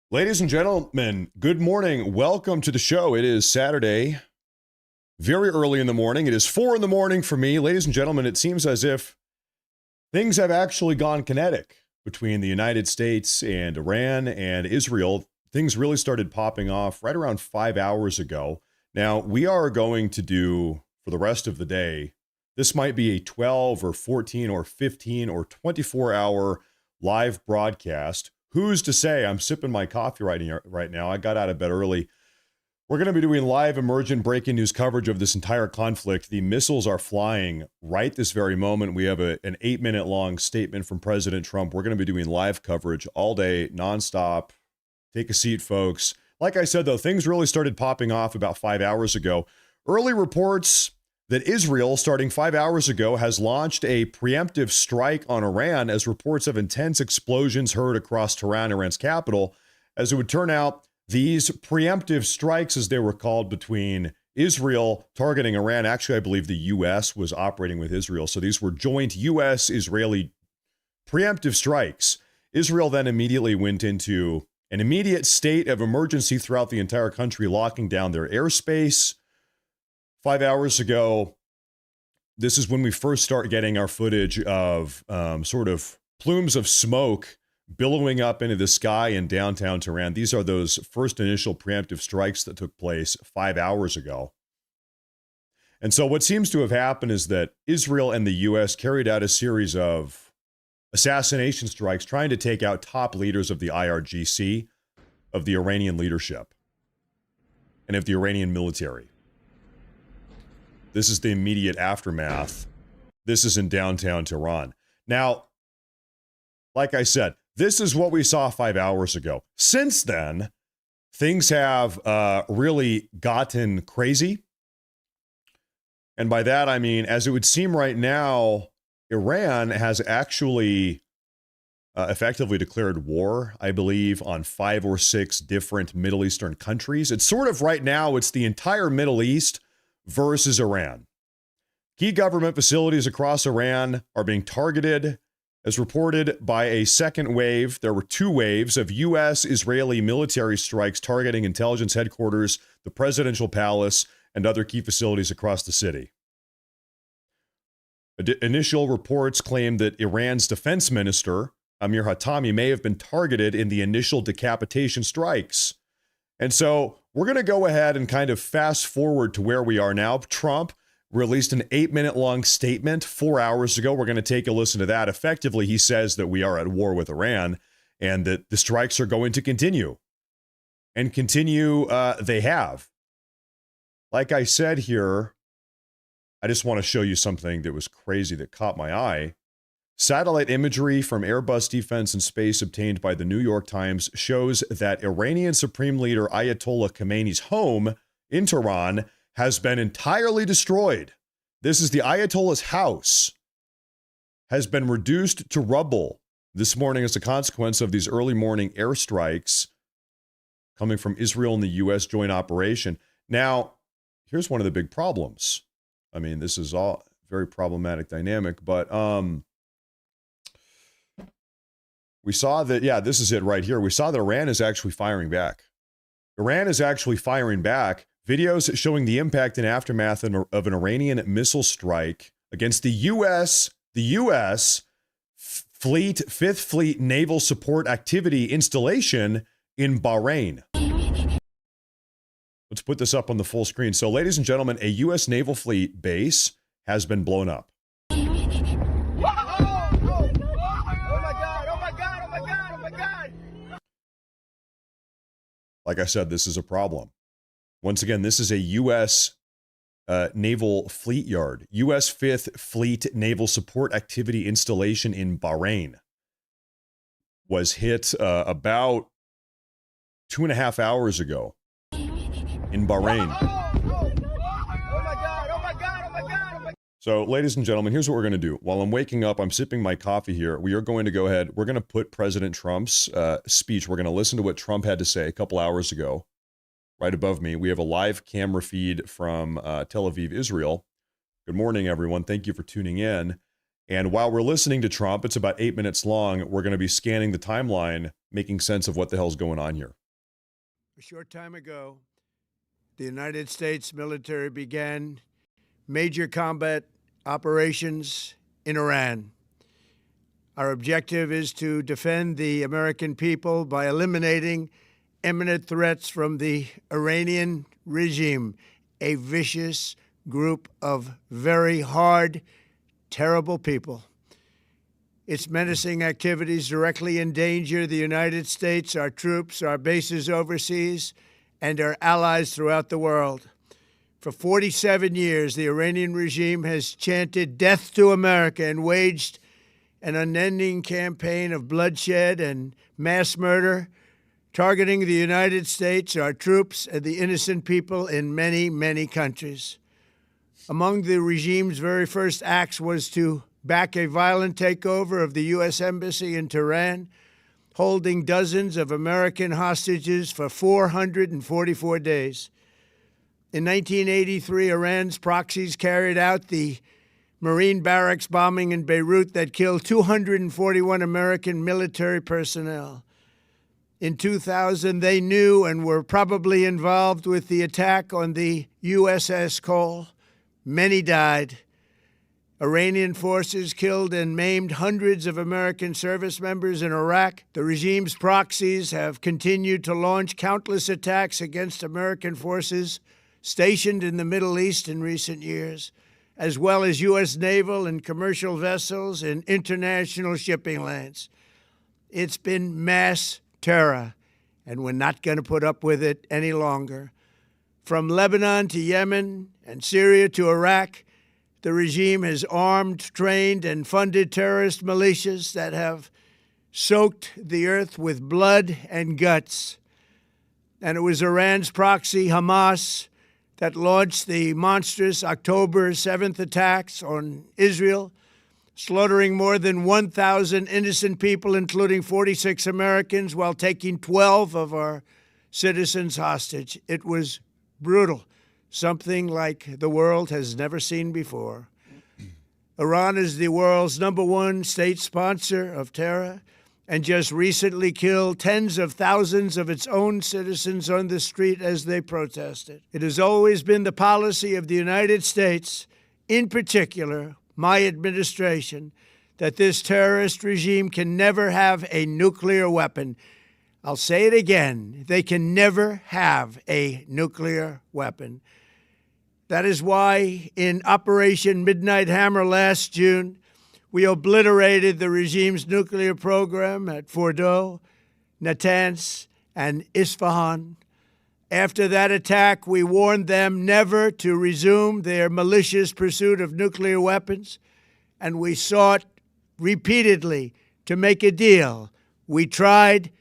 Ladies and gentlemen, good morning. Welcome to the show. It is Saturday, very early in the morning. It is 4 in the morning for me. Ladies and gentlemen, it seems as if things have actually gone kinetic between the United States and Iran and Israel. Things really started popping off right around 5 hours ago. Now, we are going to do, for the rest of the day, this might be a 12 or 14 or 15 or 24-hour live broadcast. Who's to say? I'm sipping my coffee right now. I got out of bed early. We're going to be doing live emergent breaking news coverage of this entire conflict. The missiles are flying right this very moment. We have an 8-minute long statement from President Trump. We're going to be doing live coverage all day, nonstop. Take a seat, folks. Like I said, though, things really started popping off about 5 hours ago. Early reports that Israel, starting 5 hours ago, has launched a preemptive strike on Iran as reports of intense explosions heard across Tehran, Iran's capital. As it would turn out, these preemptive strikes, as they were called, between Israel targeting Iran, actually, I believe the U.S. was operating with Israel. So these were joint U.S.-Israeli preemptive strikes. Israel then immediately went into an immediate state of emergency throughout the entire country, locking down their airspace. 5 hours ago, this is when we first start getting our footage of sort of plumes of smoke billowing up into the sky in downtown Tehran. These are those first initial preemptive strikes that took place 5 hours ago. And so what seems to have happened is that Israel and the U.S. carried out a series of assassination strikes trying to take out top leaders of the IRGC, of the Iranian leadership, and of the Iranian military. This is the immediate aftermath. This is in downtown Tehran. Now, like I said, this is what we saw 5 hours ago. Since then, things have really gotten crazy. And by that, I mean, as it would seem right now, Iran has actually effectively declared war, I believe, on 5 or 6 different Middle Eastern countries. It's sort of right now, it's the entire Middle East versus Iran. Key government facilities across Iran are being targeted, as reported by a second wave. There were 2 waves of U.S.-Israeli military strikes targeting intelligence headquarters, the presidential palace, and other key facilities across the city. Initial reports claim that Iran's defense minister, Amir Hatami, may have been targeted in the initial decapitation strikes. And so we're going to go ahead and kind of fast forward to where we are now. Trump released an 8-minute long statement 4 hours ago. We're going to take a listen to that. Effectively, he says that we are at war with Iran and that the strikes are going to continue. And continue, they have. Like I said here, I just want to show you something that was crazy that caught my eye. Satellite imagery from Airbus Defense and Space obtained by the New York Times shows that Iranian Supreme Leader Ayatollah Khamenei's home in Tehran has been entirely destroyed. This is the Ayatollah's house, has been reduced to rubble this morning as a consequence of these early morning airstrikes coming from Israel and the U.S. joint operation. Now, here's one of the big problems. I mean, this is all very problematic dynamic, but we saw that, yeah, this is it right here. We saw that Iran is actually firing back. Iran is actually firing back. Videos showing the impact and aftermath of an Iranian missile strike against the U.S. Fleet, 5th Fleet Naval Support Activity installation in Bahrain. Let's put this up on the full screen. So, ladies and gentlemen, a U.S. Naval Fleet base has been blown up. Like I said, this is a problem. Once again, this is a U.S. Naval Fleet Yard. U.S. 5th Fleet Naval Support Activity installation in Bahrain was hit about 2.5 hours ago in Bahrain. So, ladies and gentlemen, here's what we're going to do. While I'm waking up, I'm sipping my coffee here. We are going to go ahead. We're going to put President Trump's speech. We're going to listen to what Trump had to say a couple hours ago. Right above me, we have a live camera feed from Tel Aviv, Israel. Good morning, everyone. Thank you for tuning in. And while we're listening to Trump, it's about 8 minutes long. We're going to be scanning the timeline, making sense of what the hell's going on here. A short time ago, the United States military began major combat operations in Iran. Our objective is to defend the American people by eliminating imminent threats from the Iranian regime, a vicious group of very hard, terrible people. Its menacing activities directly endanger the United States, our troops, our bases overseas, and our allies throughout the world. For 47 years, the Iranian regime has chanted death to America and waged an unending campaign of bloodshed and mass murder, targeting the United States, our troops, and the innocent people in many, many countries. Among the regime's very first acts was to back a violent takeover of the U.S. Embassy in Tehran, holding dozens of American hostages for 444 days. In 1983, Iran's proxies carried out the Marine barracks bombing in Beirut that killed 241 American military personnel. In 2000, they knew and were probably involved with the attack on the USS Cole. Many died. Iranian forces killed and maimed hundreds of American service members in Iraq. The regime's proxies have continued to launch countless attacks against American forces stationed in the Middle East in recent years, as well as U.S. naval and commercial vessels in international shipping lanes. It's been mass terror, and we're not going to put up with it any longer. From Lebanon to Yemen and Syria to Iraq, the regime has armed, trained, and funded terrorist militias that have soaked the earth with blood and guts. And it was Iran's proxy, Hamas, that launched the monstrous October 7th attacks on Israel, slaughtering more than 1,000 innocent people, including 46 Americans, while taking 12 of our citizens hostage. It was brutal, something like the world has never seen before. Iran is the world's #1 state sponsor of terror and just recently killed tens of thousands of its own citizens on the street as they protested. It has always been the policy of the United States, in particular, my administration, that this terrorist regime can never have a nuclear weapon. I'll say it again, they can never have a nuclear weapon. That is why in Operation Midnight Hammer last June, we obliterated the regime's nuclear program at Fordow, Natanz, and Isfahan. After that attack, we warned them never to resume their malicious pursuit of nuclear weapons, and we sought repeatedly to make a deal. We tried.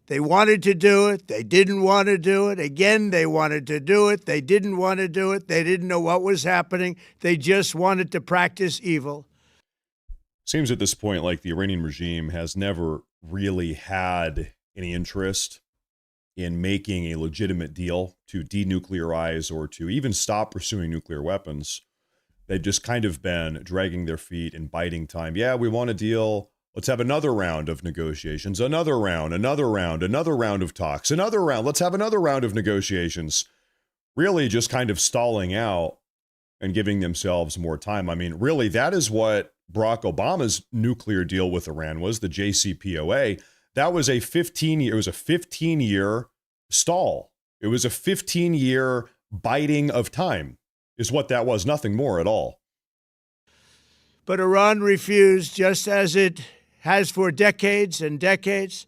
They wanted to do it. They didn't want to do it. Again, they wanted to do it. They didn't want to do it. They didn't know what was happening. They just wanted to practice evil. Seems at this point like the Iranian regime has never really had any interest in making a legitimate deal to denuclearize or to even stop pursuing nuclear weapons. They've just kind of been dragging their feet and biding time. Yeah, we want a deal. Let's have another round of negotiations, another round of talks, another round. Let's have another round of negotiations. Really just kind of stalling out and giving themselves more time. I mean, really, that is what Barack Obama's nuclear deal with Iran was, the JCPOA. That was a 15-year stall. It was a 15-year biding of time is what that was, nothing more at all. But Iran refused, just as it has for decades and decades.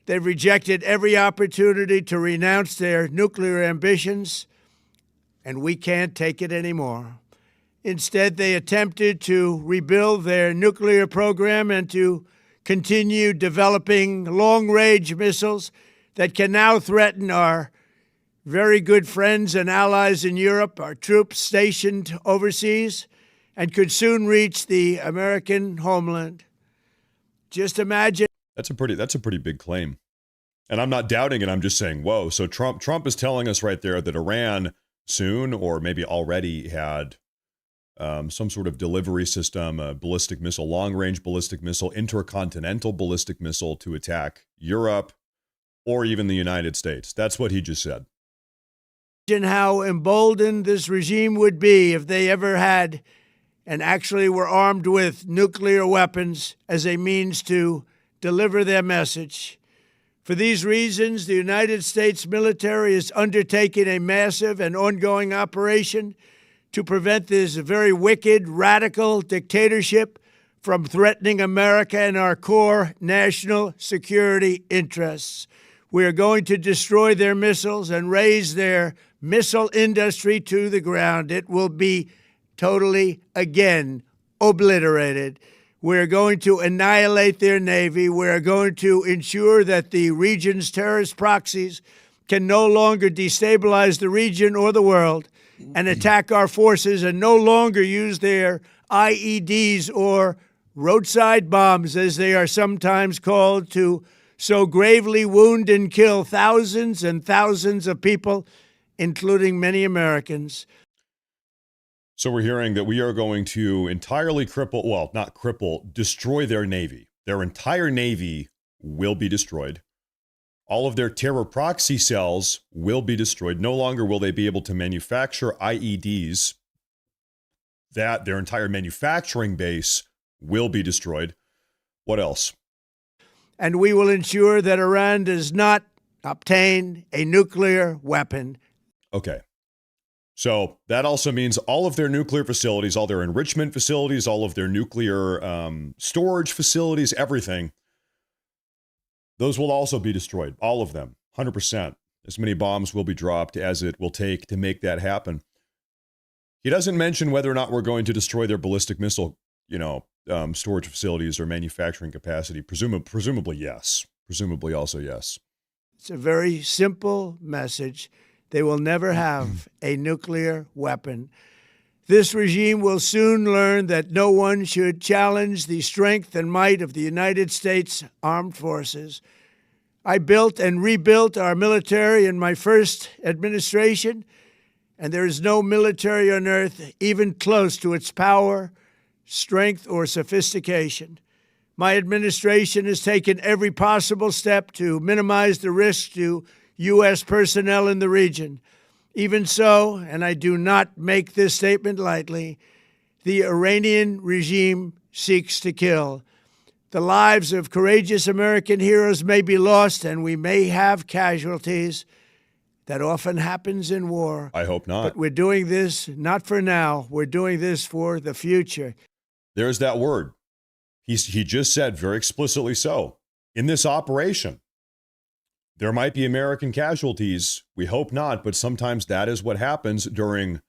They've rejected every opportunity to renounce their nuclear ambitions, and we can't take it anymore. Instead, they attempted to rebuild their nuclear program and to continue developing long-range missiles that can now threaten our very good friends and allies in Europe, our troops stationed overseas, and could soon reach the American homeland. Just imagine. That's a pretty big claim. And I'm not doubting it. I'm just saying, whoa. So Trump is telling us right there that Iran soon, or maybe already, had some sort of delivery system, a ballistic missile, long-range ballistic missile, intercontinental ballistic missile to attack Europe or even the United States. That's what he just said. Imagine how emboldened this regime would be if they ever had and actually were armed with nuclear weapons as a means to deliver their message. For these reasons, the United States military is undertaking a massive and ongoing operation to prevent this very wicked, radical dictatorship from threatening America and our core national security interests. We are going to destroy their missiles and raise their missile industry to the ground. It will be totally, again, obliterated. We're going to annihilate their Navy. We're going to ensure that the region's terrorist proxies can no longer destabilize the region or the world and attack our forces and no longer use their IEDs or roadside bombs, as they are sometimes called, to so gravely wound and kill thousands and thousands of people, including many Americans. So we're hearing that we are going to entirely cripple, well, not cripple, destroy their Navy. Their entire Navy will be destroyed. All of their terror proxy cells will be destroyed. No longer will they be able to manufacture IEDs. That their entire manufacturing base will be destroyed. What else? And we will ensure that Iran does not obtain a nuclear weapon. Okay. So that also means all of their nuclear facilities, all their enrichment facilities, all of their nuclear storage facilities, everything, those will also be destroyed. All of them, 100%. As many bombs will be dropped as it will take to make that happen. He doesn't mention whether or not we're going to destroy their ballistic missile, storage facilities or manufacturing capacity. Presumably, yes. Presumably also, yes. It's a very simple message. They will never have a nuclear weapon. This regime will soon learn that no one should challenge the strength and might of the United States Armed Forces. I built and rebuilt our military in my first administration, and there is no military on earth even close to its power, strength, or sophistication. My administration has taken every possible step to minimize the risk to U.S. personnel in the region. Even so, and I do not make this statement lightly, the Iranian regime seeks to kill. The lives of courageous American heroes may be lost, and we may have casualties. That often happens in war. I hope not. But we're doing this not for now. We're doing this for the future. There's that word. He just said very explicitly so. In this operation, there might be American casualties. We hope not, but sometimes that is what happens during,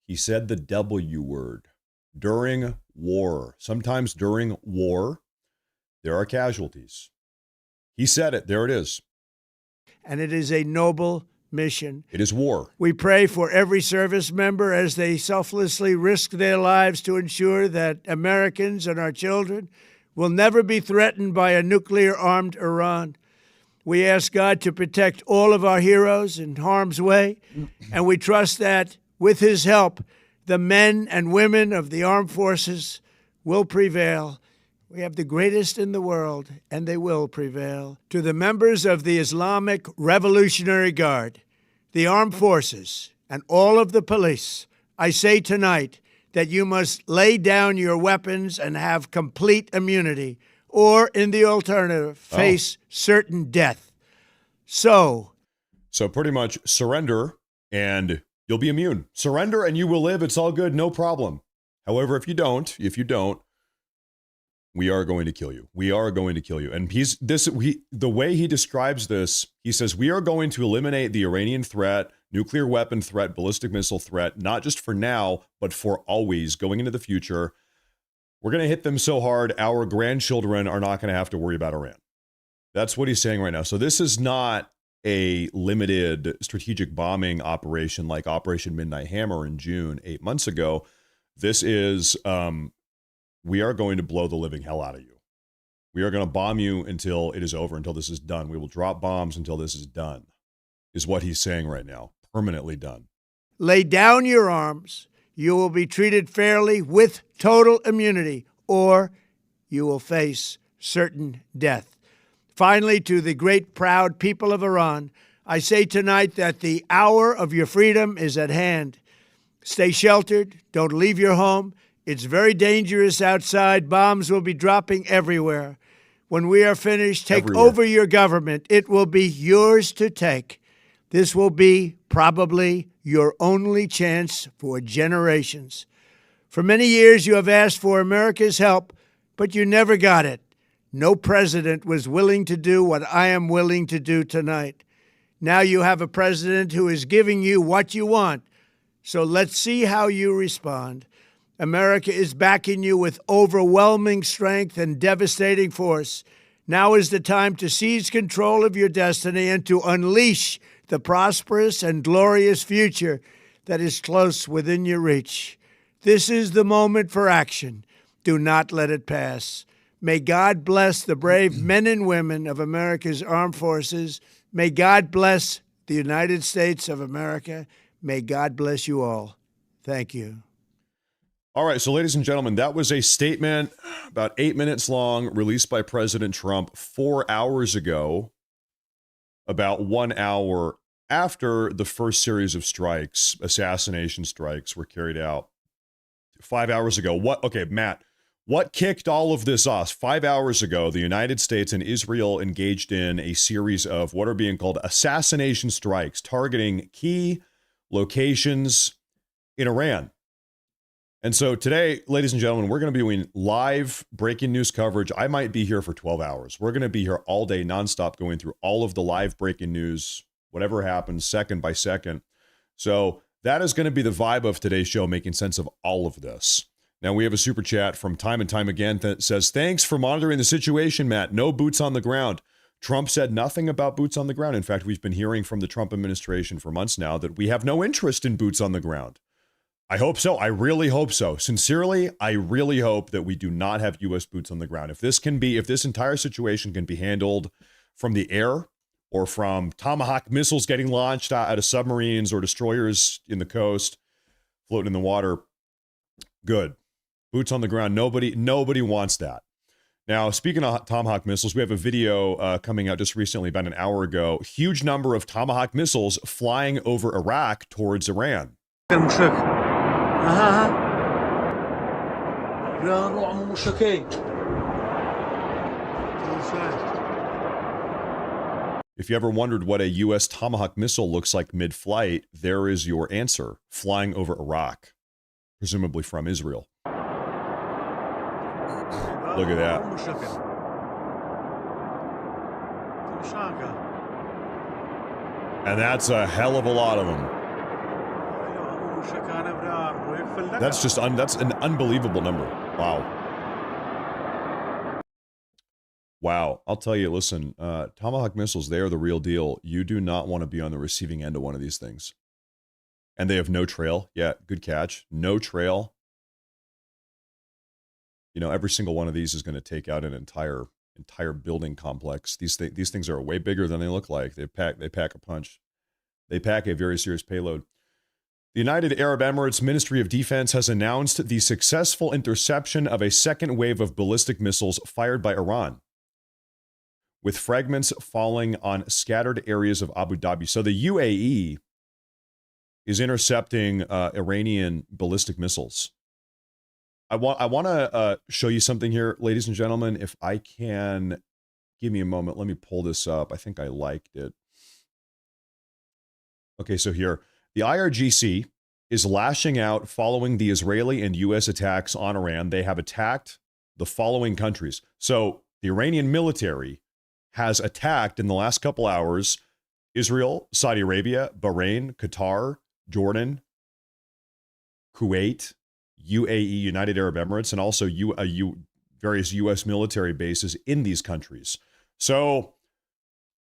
he said the W word, during war. Sometimes during war, there are casualties. He said it. There it is. And it is a noble mission. It is war. We pray for every service member as they selflessly risk their lives to ensure that Americans and our children will never be threatened by a nuclear-armed Iran. We ask God to protect all of our heroes in harm's way, and we trust that with his help, the men and women of the armed forces will prevail. We have the greatest in the world, and they will prevail. To the members of the Islamic Revolutionary Guard, the armed forces, and all of the police, I say tonight that you must lay down your weapons and have complete immunity, or, in the alternative, face certain death. So pretty much surrender and you'll be immune. Surrender and you will live. It's all good. No problem. However, if you don't, we are going to kill you. We are going to kill you. And the way he describes this, he says, we are going to eliminate the Iranian threat, nuclear weapon threat, ballistic missile threat, not just for now, but for always going into the future. We're going to hit them so hard, our grandchildren are not going to have to worry about Iran. That's what he's saying right now. So this is not a limited strategic bombing operation like Operation Midnight Hammer in June 8 months ago. This is, we are going to blow the living hell out of you. We are going to bomb you until it is over, until this is done. We will drop bombs until this is done, is what he's saying right now. Permanently done. Lay down your arms. you will be treated fairly with total immunity, or you will face certain death. Finally, to the great proud people of Iran, I say tonight that the hour of your freedom is at hand. Stay sheltered. Don't leave your home. It's very dangerous outside. Bombs will be dropping everywhere. When we are finished, take over your government. It will be yours to take. This will be probably your only chance for generations. For many years, you have asked for America's help, but you never got it. No president was willing to do what I am willing to do tonight. Now you have a president who is giving you what you want. So let's see how you respond. America is backing you with overwhelming strength and devastating force. Now is the time to seize control of your destiny and to unleash the prosperous and glorious future that is close within your reach. This is the moment for action. Do not let it pass. May God bless the brave men and women of America's armed forces. May God bless the United States of America. May God bless you all. Thank you. All right, so ladies and gentlemen, that was a statement about 8 minutes long released by President Trump 4 hours ago, about 1 hour after the first series of strikes, assassination strikes, were carried out 5 hours ago. Matt, what kicked all of this off? 5 hours ago, the United States and Israel engaged in a series of what are being called assassination strikes, targeting key locations in Iran. And so today, ladies and gentlemen, we're going to be doing live breaking news coverage. I might be here for 12 hours. We're going to be here all day, nonstop, going through all of the live breaking news, whatever happens, second by second. So that is going to be the vibe of today's show, making sense of all of this. Now, we have a super chat from Time and Time Again that says, thanks for monitoring the situation, Matt. No boots on the ground. Trump said nothing about boots on the ground. In fact, we've been hearing from the Trump administration for months now that we have no interest in boots on the ground. I hope so. I really hope so. Sincerely, I really hope that we do not have U.S. boots on the ground. If this entire situation can be handled from the air or from Tomahawk missiles getting launched out of submarines or destroyers in the coast, floating in the water, good. Boots on the ground. Nobody wants that. Now, speaking of Tomahawk missiles, we have a video coming out just recently, about an hour ago. Huge number of Tomahawk missiles flying over Iraq towards Iran. If you ever wondered what a U.S. Tomahawk missile looks like mid-flight, there is your answer, flying over Iraq, presumably from Israel. Look at that. And that's a hell of a lot of them. That's just that's an unbelievable number. Wow. I'll tell you, listen, Tomahawk missiles, they are the real deal. You do not want to be on the receiving end of one of these things. And they have no trail. Yeah, good catch. No trail. You know, every single one of these is going to take out an entire building complex. These things are way bigger than they look like. They pack a punch. They pack a very serious payload. The United Arab Emirates Ministry of Defense has announced the successful interception of a second wave of ballistic missiles fired by Iran, with fragments falling on scattered areas of Abu Dhabi. So the UAE is intercepting Iranian ballistic missiles. I want to show you something here, ladies and gentlemen. If I can, give me a moment. Let me pull this up. I think I liked it. Okay, so here, the IRGC is lashing out following the Israeli and U.S. attacks on Iran. They have attacked the following countries. So the Iranian military has attacked in the last couple hours Israel, Saudi Arabia, Bahrain, Qatar, Jordan, Kuwait, UAE, United Arab Emirates, and also various U.S. military bases in these countries. So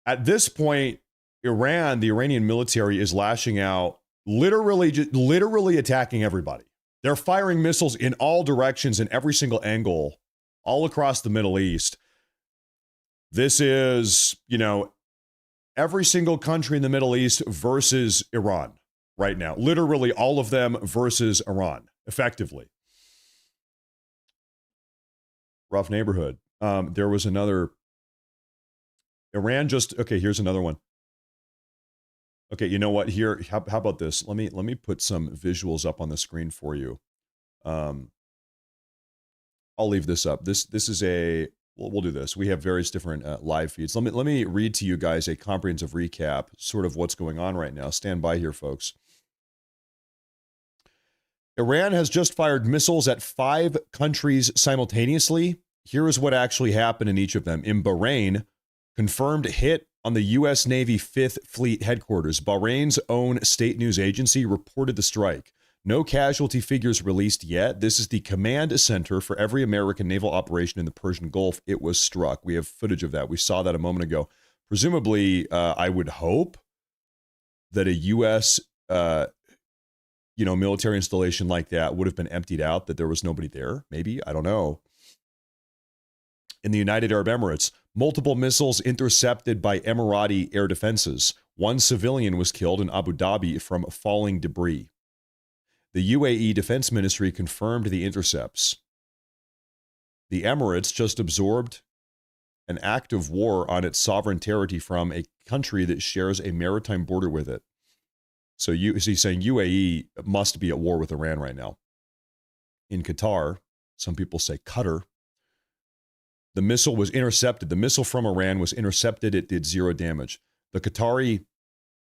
at this point, Iran, the Iranian military, is lashing out, literally attacking everybody. They're firing missiles in all directions, in every single angle, all across the Middle East. This is, every single country in the Middle East versus Iran right now. Literally all of them versus Iran, effectively. Rough neighborhood. There was another. Iran just, okay, here's another one. Okay, you know what? Here, how about this? Let me put some visuals up on the screen for you. I'll leave this up. This is a, we'll do this. We have various different live feeds. Let me read to you guys a comprehensive recap, sort of what's going on right now. Stand by here, folks. Iran has just fired missiles at 5 countries simultaneously. Here is what actually happened in each of them. In Bahrain, confirmed hit on the U.S. Navy 5th Fleet headquarters. Bahrain's own state news agency reported the strike. No casualty figures released yet. This is the command center for every American naval operation in the Persian Gulf. It was struck. We have footage of that. We saw that a moment ago. Presumably, I would hope that a U.S. Military installation like that would have been emptied out, that there was nobody there. Maybe, I don't know. In the United Arab Emirates, multiple missiles intercepted by Emirati air defenses. 1 civilian was killed in Abu Dhabi from falling debris. The UAE Defense Ministry confirmed the intercepts. The Emirates just absorbed an act of war on its sovereign territory from a country that shares a maritime border with it. So he's saying UAE must be at war with Iran right now. In Qatar, some people say Qatar, the missile was intercepted. The missile from Iran was intercepted. It did 0 damage. The Qatari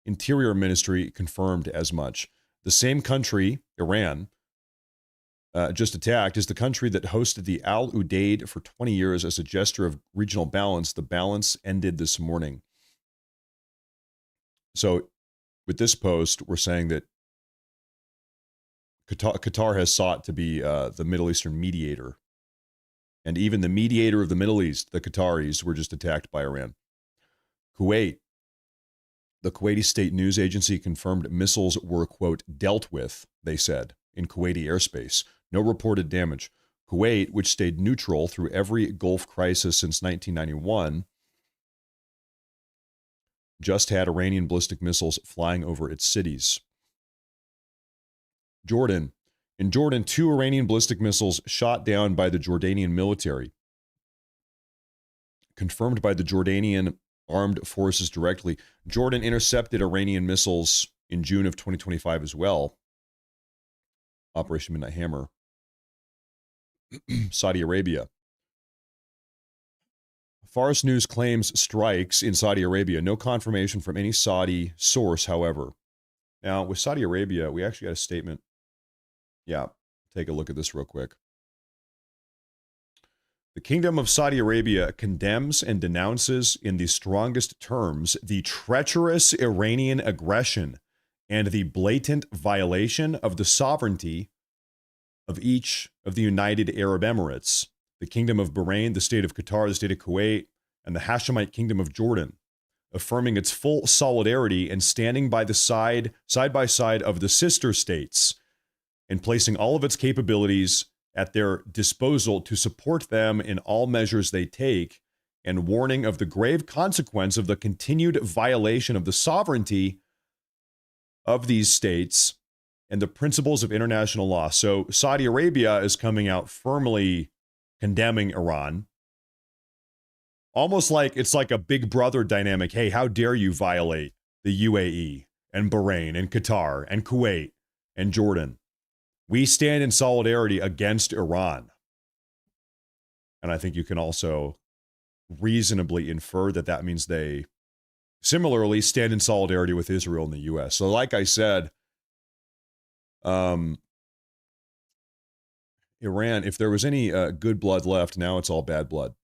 Interior Ministry confirmed as much. The same country, Iran, just attacked, is the country that hosted the Al Udeid for 20 years as a gesture of regional balance. The balance ended this morning. So with this post, we're saying that Qatar has sought to be the Middle Eastern mediator. And even the mediator of the Middle East, the Qataris, were just attacked by Iran. Kuwait. The Kuwaiti state news agency confirmed missiles were, quote, dealt with, they said, in Kuwaiti airspace. No reported damage. Kuwait, which stayed neutral through every Gulf crisis since 1991, just had Iranian ballistic missiles flying over its cities. Jordan. In Jordan, 2 Iranian ballistic missiles shot down by the Jordanian military. Confirmed by the Jordanian armed forces directly. Jordan intercepted Iranian missiles in June of 2025 as well. Operation Midnight Hammer. Saudi Arabia. Fars News claims strikes in Saudi Arabia. No confirmation from any Saudi source, however. Now, with Saudi Arabia, we actually got a statement. Yeah, take a look at this real quick. The Kingdom of Saudi Arabia condemns and denounces in the strongest terms the treacherous Iranian aggression and the blatant violation of the sovereignty of each of the United Arab Emirates, the Kingdom of Bahrain, the State of Qatar, the State of Kuwait, and the Hashemite Kingdom of Jordan, affirming its full solidarity and standing by the side by side of the sister states, and placing all of its capabilities at their disposal to support them in all measures they take, and warning of the grave consequence of the continued violation of the sovereignty of these states and the principles of international law. So Saudi Arabia is coming out firmly condemning Iran, almost like it's like a big brother dynamic. Hey, how dare you violate the UAE and Bahrain and Qatar and Kuwait and Jordan? We stand in solidarity against Iran. And I think you can also reasonably infer that that means they similarly stand in solidarity with Israel and the U.S. So like I said, Iran, if there was any good blood left, now it's all bad blood.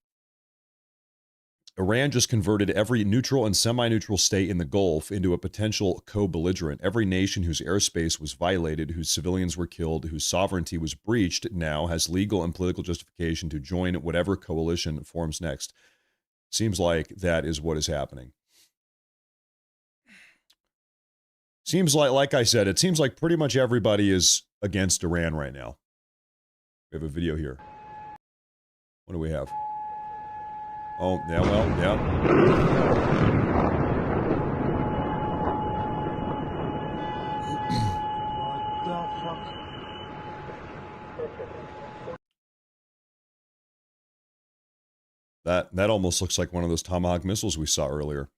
Iran just converted every neutral and semi-neutral state in the Gulf into a potential co-belligerent. Every nation whose airspace was violated, whose civilians were killed, whose sovereignty was breached now has legal and political justification to join whatever coalition forms next. Seems like that is what is happening. Seems like I said, it seems like pretty much everybody is against Iran right now. We have a video here. What do we have? Oh, yeah, well, yeah. That almost looks like one of those Tomahawk missiles we saw earlier.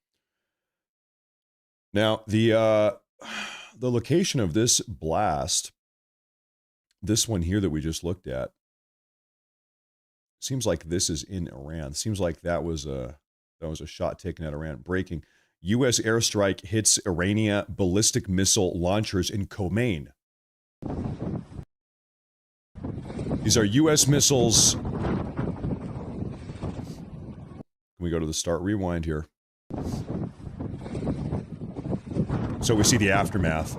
Now, the location of this blast, this one here that we just looked at, seems like this is in Iran. Seems like that was a shot taken at Iran. Breaking: U.S. airstrike hits Iranian ballistic missile launchers in Khamenei. These are U.S. missiles. Can we go to the start rewind here? So we see the aftermath.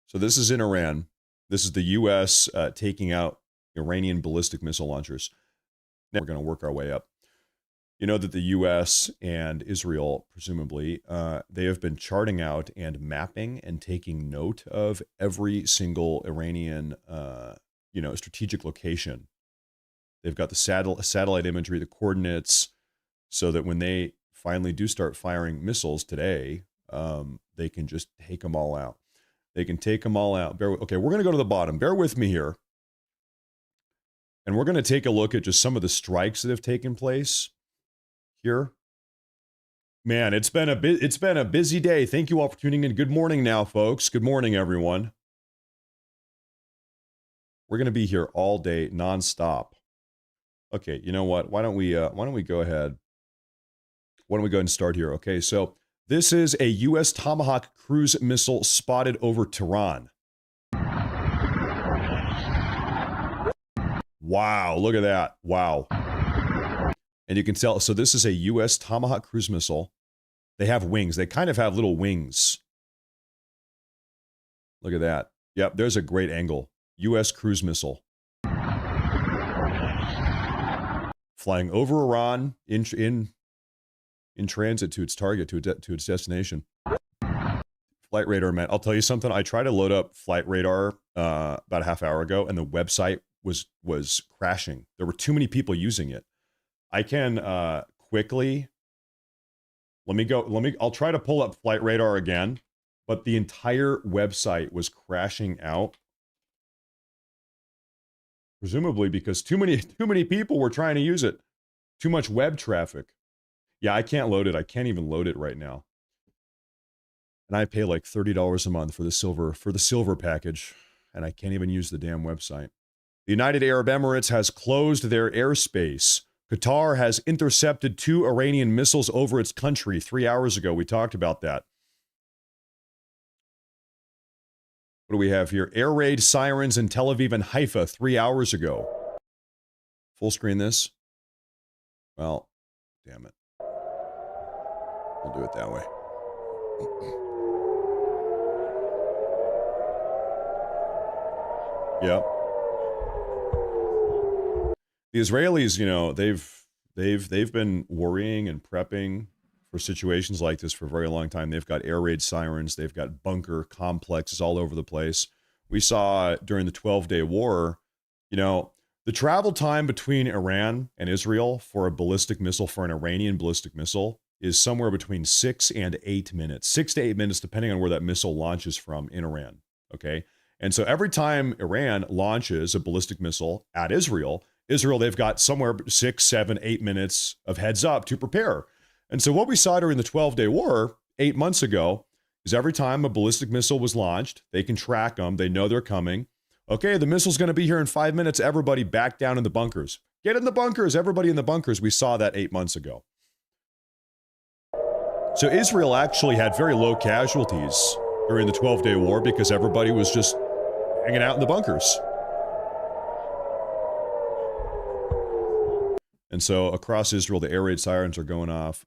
So this is in Iran. This is the U.S. Taking out Iranian ballistic missile launchers. Now we're going to work our way up. You know that the U.S. and Israel, presumably, they have been charting out and mapping and taking note of every single Iranian, strategic location. They've got the satellite imagery, the coordinates, so that when they finally do start firing missiles today, they can just take them all out. They can take them all out. Okay, we're going to go to the bottom. Bear with me here. And we're going to take a look at just some of the strikes that have taken place here. Man, it's been a busy day. Thank you all for tuning in. Good morning now, folks. Good morning, everyone. We're going to be here all day, nonstop. Okay, you know what? Why don't we go ahead? Why don't we go ahead and start here? Okay, so this is a U.S. Tomahawk cruise missile spotted over Tehran. Wow, look at that. Wow. And you can tell, so this is a U.S. Tomahawk cruise missile. They have wings. They kind of have little wings. Look at that. Yep, there's a great angle. U.S. cruise missile. Flying over Iran in transit to its target, to its destination. Flight radar, man. I'll tell you something. I tried to load up flight radar about a half hour ago, and the website was crashing. There were too many people using it. I can quickly. I'll try to pull up flight radar again, but the entire website was crashing out. Presumably because too many people were trying to use it. Too much web traffic. Yeah, I can't load it. I can't even load it right now. And I pay like $30 a month for the silver package, and I can't even use the damn website. The United Arab Emirates has closed their airspace. Qatar has intercepted 2 Iranian missiles over its country 3 hours ago. We talked about that. What do we have here? Air raid sirens in Tel Aviv and Haifa 3 hours ago. Full screen this. Well, damn it. We'll do it that way. Yep. The Israelis, they've been worrying and prepping for situations like this for a very long time. They've got air raid sirens. They've got bunker complexes all over the place. We saw during the 12-day war, the travel time between Iran and Israel for a ballistic missile, for an Iranian ballistic missile, is somewhere between 6 and 8 minutes. 6 to 8 minutes, depending on where that missile launches from in Iran. Okay? And so every time Iran launches a ballistic missile at Israel, they've got somewhere 6, 7, 8 minutes of heads up to prepare. And so what we saw during the 12-day war 8 months ago is every time a ballistic missile was launched, they can track them. They know they're coming. Okay, the missile's going to be here in 5 minutes. Everybody back down in the bunkers. Get in the bunkers. Everybody in the bunkers. We saw that 8 months ago. So Israel actually had very low casualties during the 12-day war because everybody was just hanging out in the bunkers. And so across Israel, the air raid sirens are going off.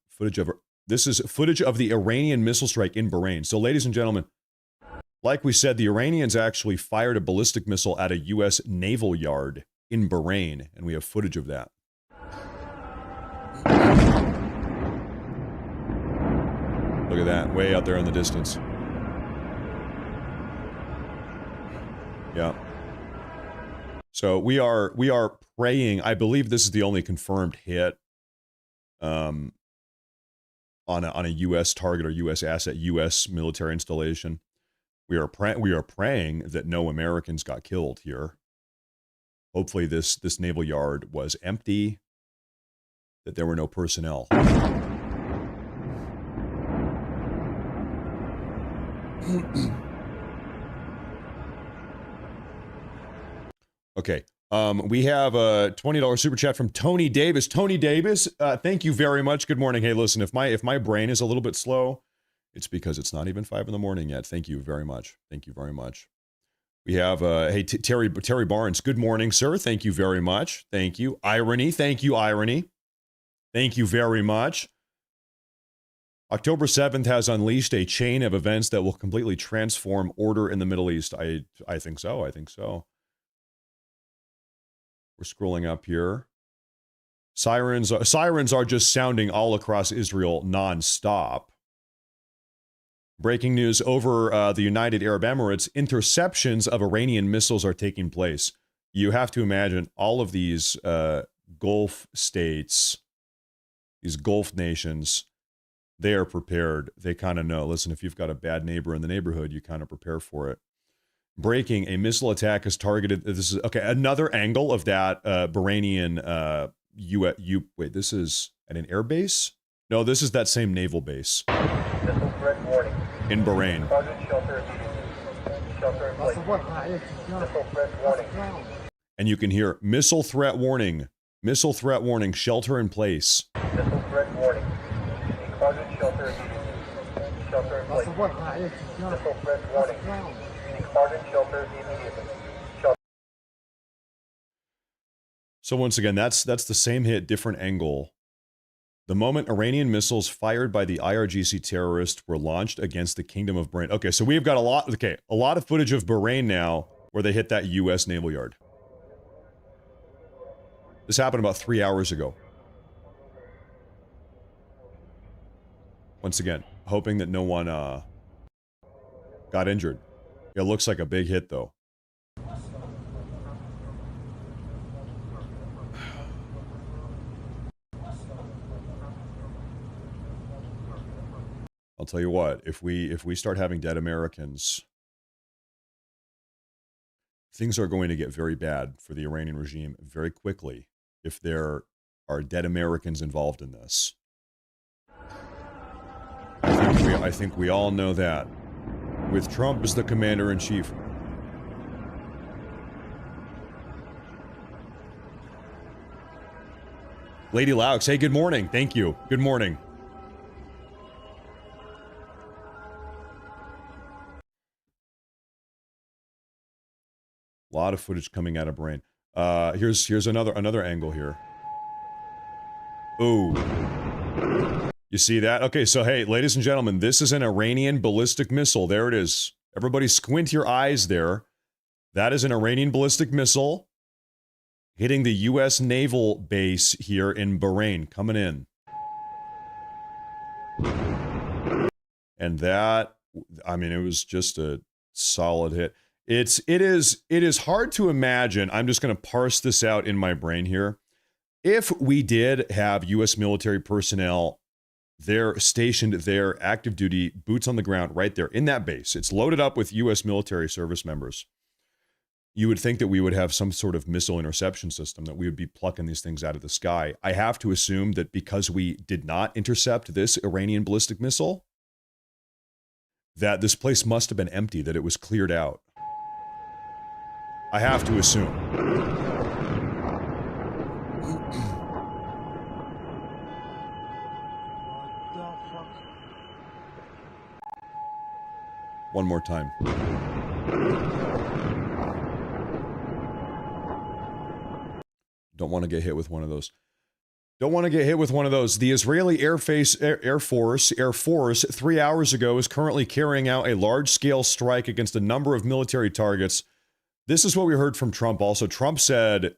This is footage of the Iranian missile strike in Bahrain. So ladies and gentlemen, like we said, the Iranians actually fired a ballistic missile at a U.S. naval yard in Bahrain, and we have footage of that. Look at that, way out there in the distance. Yeah. So we are praying. I believe this is the only confirmed hit on a U.S. target or U.S. asset, U.S. military installation. We are praying that no Americans got killed here. Hopefully this naval yard was empty, that there were no personnel. Okay. We have a $20 super chat from Tony Davis. Tony Davis, thank you very much. Good morning. Hey, listen, if my brain is a little bit slow, it's because it's not even 5 in the morning yet. Thank you very much. Thank you very much. We have hey Terry Barnes. Good morning, sir. Thank you very much. Thank you. Irony. Thank you, Irony. Thank you very much. October 7th has unleashed a chain of events that will completely transform order in the Middle East. I think so. I think so. We're scrolling up here. Sirens are just sounding all across Israel nonstop. Breaking news over the United Arab Emirates. Interceptions of Iranian missiles are taking place. You have to imagine all of these Gulf states, these Gulf nations, they are prepared. They kind of know. Listen, if you've got a bad neighbor in the neighborhood, you kind of prepare for it. Breaking, a missile attack has targeted. This is okay. Another angle of that Bahrainian wait, this is at an air base? No, this is that same naval base. Missile threat warning. In Bahrain. Shelter immediately. Shelter in place. Missile threat warning. And you can hear missile threat warning. Missile threat warning. Shelter in place. Missile threat warning. Closet shelter immediately. Shelter in place. Missile threat warning. Closet shelter immediately. So once again, that's the same hit, different angle. The moment Iranian missiles fired by the IRGC terrorists were launched against the Kingdom of Bahrain. Okay, so we've got a lot of footage of Bahrain now where they hit that U.S. naval yard. This happened about 3 hours ago. Once again, hoping that no one got injured. It looks like a big hit, though. I'll tell you what, if we start having dead Americans, things are going to get very bad for the Iranian regime very quickly if there are dead Americans involved in this. I think we all know that. With Trump as the commander-in-chief. Lady Laux, hey, good morning. Thank you. Good morning. A lot of footage coming out of Bahrain. Here's another angle here. Ooh. You see that? Okay, so hey, ladies and gentlemen, this is an Iranian ballistic missile. There it is. Everybody squint your eyes there. That is an Iranian ballistic missile hitting the U.S. naval base here in Bahrain, coming in. And that, I mean, it was just a solid hit. It is hard to imagine. I'm just going to parse this out in my brain here. If we did have U.S. military personnel there, stationed there, active duty, boots on the ground, right there in that base, it's loaded up with U.S. military service members. You would think that we would have some sort of missile interception system, that we would be plucking these things out of the sky. I have to assume that because we did not intercept this Iranian ballistic missile, that this place must have been empty, that it was cleared out. I have to assume. One more time. Don't want to get hit with one of those. Don't want to get hit with one of those. The Israeli Air Force 3 hours ago is currently carrying out a large-scale strike against a number of military targets. This is what we heard from Trump also. Trump said,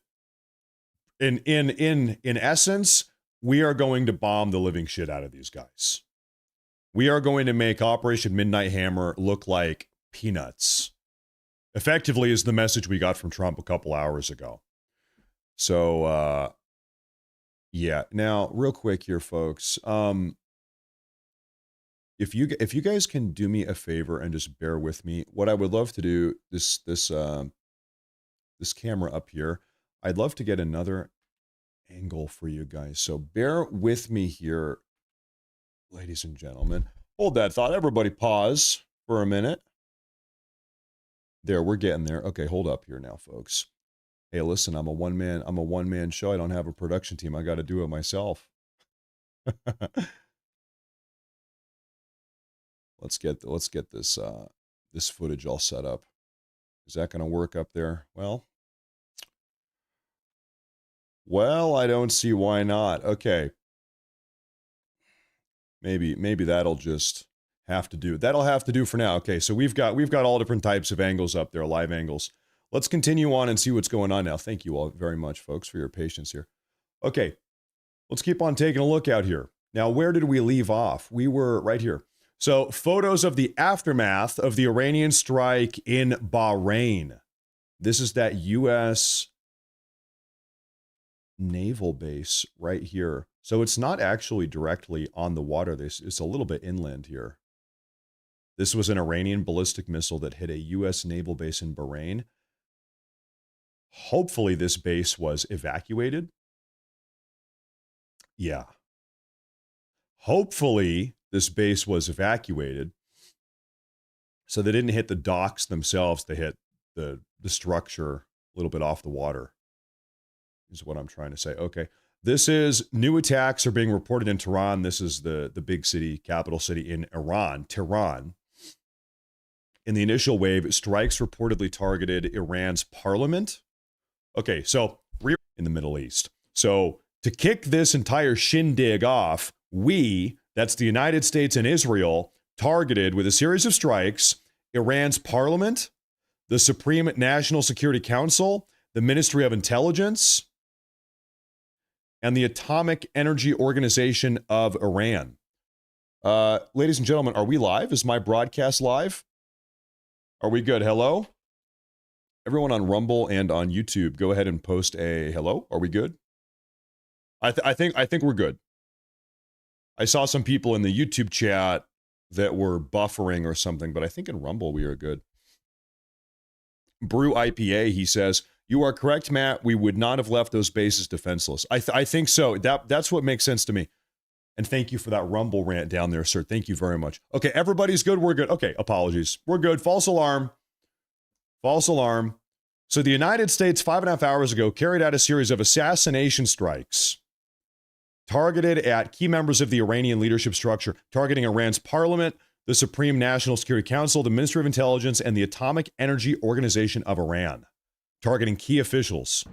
in essence, we are going to bomb the living shit out of these guys. We are going to make Operation Midnight Hammer look like peanuts. Effectively is the message we got from Trump a couple hours ago. So, yeah. Now, real quick here, folks. if you guys can do me a favor and just bear with me, what I would love to do, this camera up here, I'd love to get another angle for you guys. So bear with me here, ladies and gentlemen. Hold that thought. Everybody pause for a minute. There, we're getting there. Okay, hold up here now, folks. Hey, listen, I'm a one-man show. I don't have a production team. I got to do it myself. Let's get this this footage all set up. Is that going to work up there? Well, I don't see why not. Okay. Maybe that'll just have to do. That'll have to do for now. Okay, so we've got all different types of angles up there, live angles. Let's continue on and see what's going on now. Thank you all very much, folks, for your patience here. Okay, let's keep on taking a look out here. Now, where did we leave off? We were right here. So, photos of the aftermath of the Iranian strike in Bahrain. This is that U.S. naval base right here. So it's not actually directly on the water. It's a little bit inland here. This was an Iranian ballistic missile that hit a U.S. naval base in Bahrain. Hopefully this base was evacuated. Yeah. Hopefully this base was evacuated. So they didn't hit the docks themselves. They hit the structure a little bit off the water, is what I'm trying to say. Okay. This is new attacks are being reported in Tehran. This is the big city, capital city in Iran, Tehran. In the initial wave, strikes reportedly targeted Iran's parliament. Okay, so in the Middle East. So to kick this entire shindig off, that's the United States and Israel, targeted with a series of strikes Iran's parliament, the Supreme National Security Council, the Ministry of Intelligence, and the Atomic Energy Organization of Iran. Ladies and gentlemen, are we live? Is my broadcast live? Are we good? Hello? Everyone on Rumble and on YouTube, go ahead and post a hello. Are we good? I think we're good. I saw some people in the YouTube chat that were buffering or something, but I think in Rumble we are good. Brew IPA, he says, you are correct, Matt. We would not have left those bases defenseless. I think so. That's what makes sense to me. And thank you for that Rumble rant down there, sir. Thank you very much. Okay, everybody's good. We're good. Okay, apologies. We're good. False alarm. False alarm. So the United States, 5.5 hours ago, carried out a series of assassination strikes targeted at key members of the Iranian leadership structure, targeting Iran's parliament, the Supreme National Security Council, the Ministry of Intelligence, and the Atomic Energy Organization of Iran, targeting key officials.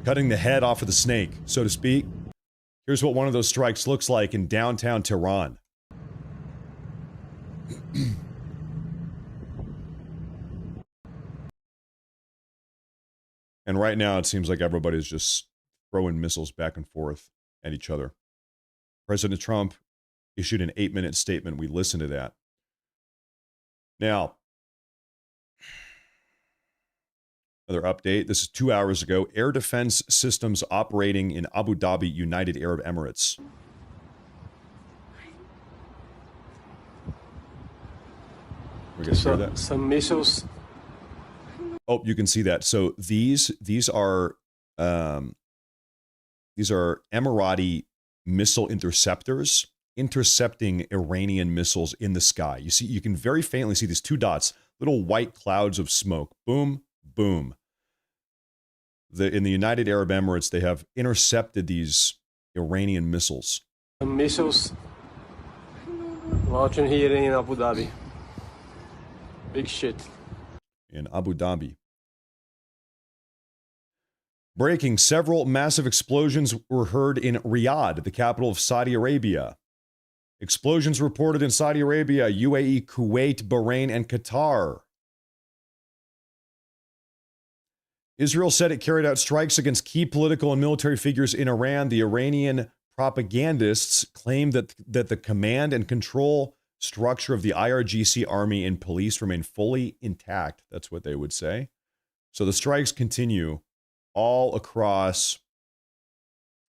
Cutting the head off of the snake, so to speak. Here's what one of those strikes looks like in downtown Tehran. And right now, it seems like everybody's just throwing missiles back and forth at each other. President Trump issued an 8-minute statement. We listened to that. Now, another update. This is 2 hours ago. Air defense systems operating in Abu Dhabi, United Arab Emirates. We're going to hear that. Some missiles. Oh, you can see that. So these are Emirati missile interceptors intercepting Iranian missiles in the sky. You can very faintly see these two dots, little white clouds of smoke. Boom, boom. In the United Arab Emirates, they have intercepted these Iranian missiles. Some missiles launching here in Abu Dhabi. Big shit. In Abu Dhabi. Breaking, several massive explosions were heard in Riyadh, the capital of Saudi Arabia. Explosions reported in Saudi Arabia, UAE, Kuwait, Bahrain, and Qatar. Israel said it carried out strikes against key political and military figures in Iran. The Iranian propagandists claimed that the command and control structure of the IRGC army and police remain fully intact. That's what they would say. So the strikes continue all across.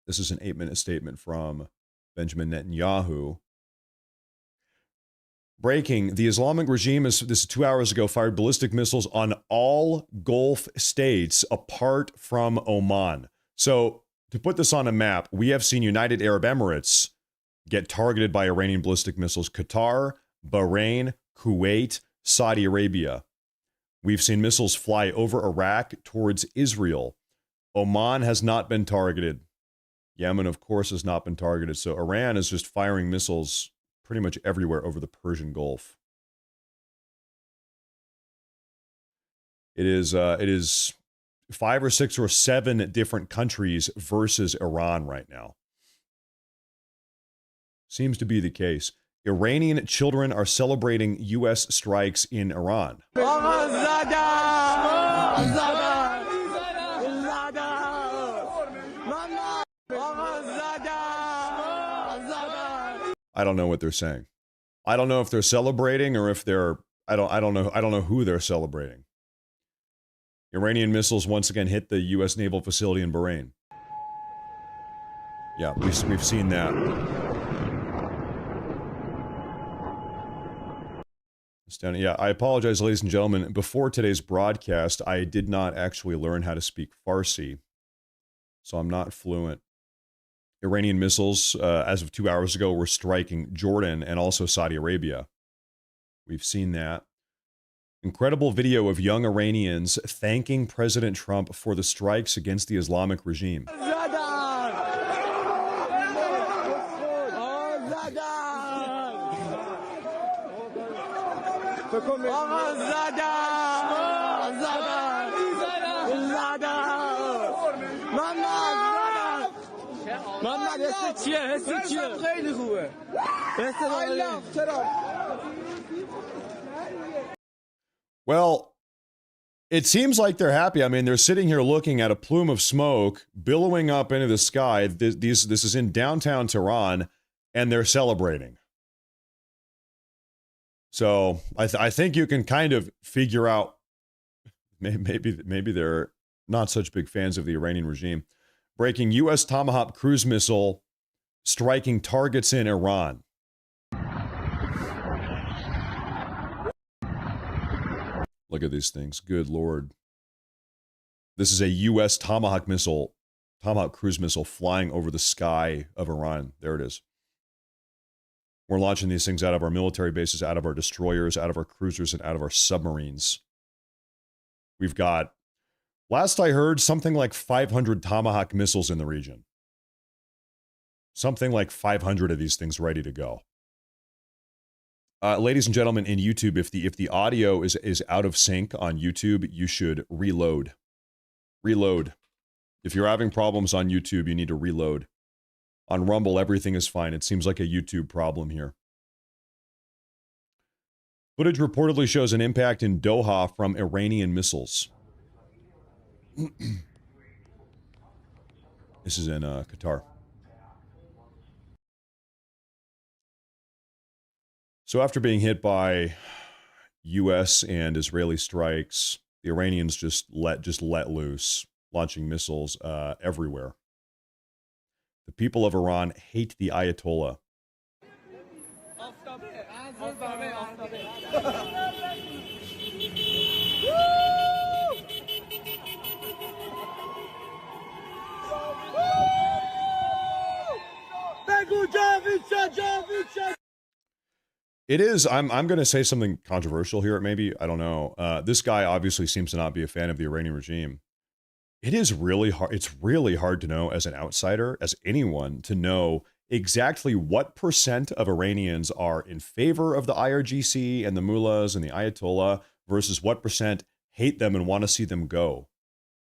This is an 8-minute statement from Benjamin Netanyahu. Breaking, the Islamic regime, this is 2 hours ago, fired ballistic missiles on all Gulf states apart from Oman. So, to put this on a map, we have seen United Arab Emirates get targeted by Iranian ballistic missiles. Qatar, Bahrain, Kuwait, Saudi Arabia. We've seen missiles fly over Iraq towards Israel. Oman has not been targeted. Yemen, of course, has not been targeted. So Iran is just firing missiles pretty much everywhere over the Persian Gulf. It is 5 or 6 or 7 different countries versus Iran right now. Seems to be the case. Iranian children are celebrating U.S. strikes in Iran. I don't know what they're saying. I don't know if they're celebrating or if they're I don't know who they're celebrating. Iranian missiles once again hit the U.S. naval facility in Bahrain. Yeah, we've seen that. Yeah, I apologize, ladies and gentlemen. Before today's broadcast, I did not actually learn how to speak Farsi, so I'm not fluent. Iranian missiles, as of 2 hours ago, were striking Jordan and also Saudi Arabia. We've seen that. Incredible video of young Iranians thanking President Trump for the strikes against the Islamic regime. Well, it seems like they're happy. I mean, they're sitting here looking at a plume of smoke billowing up into the sky. This is in downtown Tehran, and they're celebrating. So I think you can kind of figure out maybe they're not such big fans of the Iranian regime. Breaking, U.S. Tomahawk cruise missile striking targets in Iran. Look at these things. Good Lord. This is a U.S. Tomahawk cruise missile flying over the sky of Iran. There it is. We're launching these things out of our military bases, out of our destroyers, out of our cruisers, and out of our submarines. We've got, last I heard, something like 500 Tomahawk missiles in the region. Something like 500 of these things ready to go. Ladies and gentlemen, in YouTube, if the audio is out of sync on YouTube, you should reload. Reload. If you're having problems on YouTube, you need to reload. On Rumble, everything is fine. It seems like a YouTube problem here. Footage reportedly shows an impact in Doha from Iranian missiles. This is in Qatar. So after being hit by U.S. and Israeli strikes, the Iranians just let loose, launching missiles everywhere. The people of Iran hate the Ayatollah. It is, I'm going to say something controversial here, maybe, I don't know. This guy obviously seems to not be a fan of the Iranian regime. It is really hard, it's really hard to know as an outsider, as anyone, to know exactly what % of Iranians are in favor of the IRGC and the mullahs and the Ayatollah versus what % hate them and want to see them go.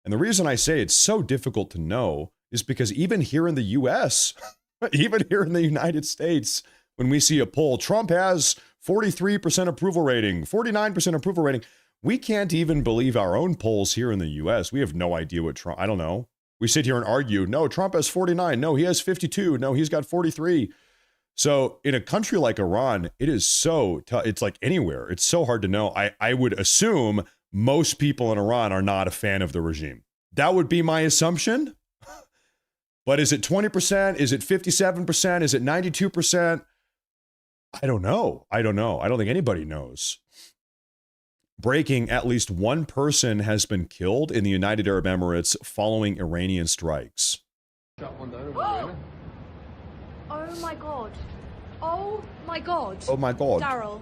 And the reason I say it's so difficult to know is because even here in the US, even here in the United States, when we see a poll, Trump has 43% approval rating, 49% approval rating. We can't even believe our own polls here in the US. We have no idea what Trump, I don't know. We sit here and argue, no, Trump has 49. No, he has 52. No, he's got 43. So in a country like Iran, it is so tough. It's like anywhere. It's so hard to know. I would assume most people in Iran are not a fan of the regime. That would be my assumption. But is it 20%? Is it 57%? Is it 92%? I don't know. I don't think anybody knows. Breaking, at least one person has been killed in the United Arab Emirates following Iranian strikes. Shot one down over there. Oh my god. Oh my god. Oh my god. Daryl.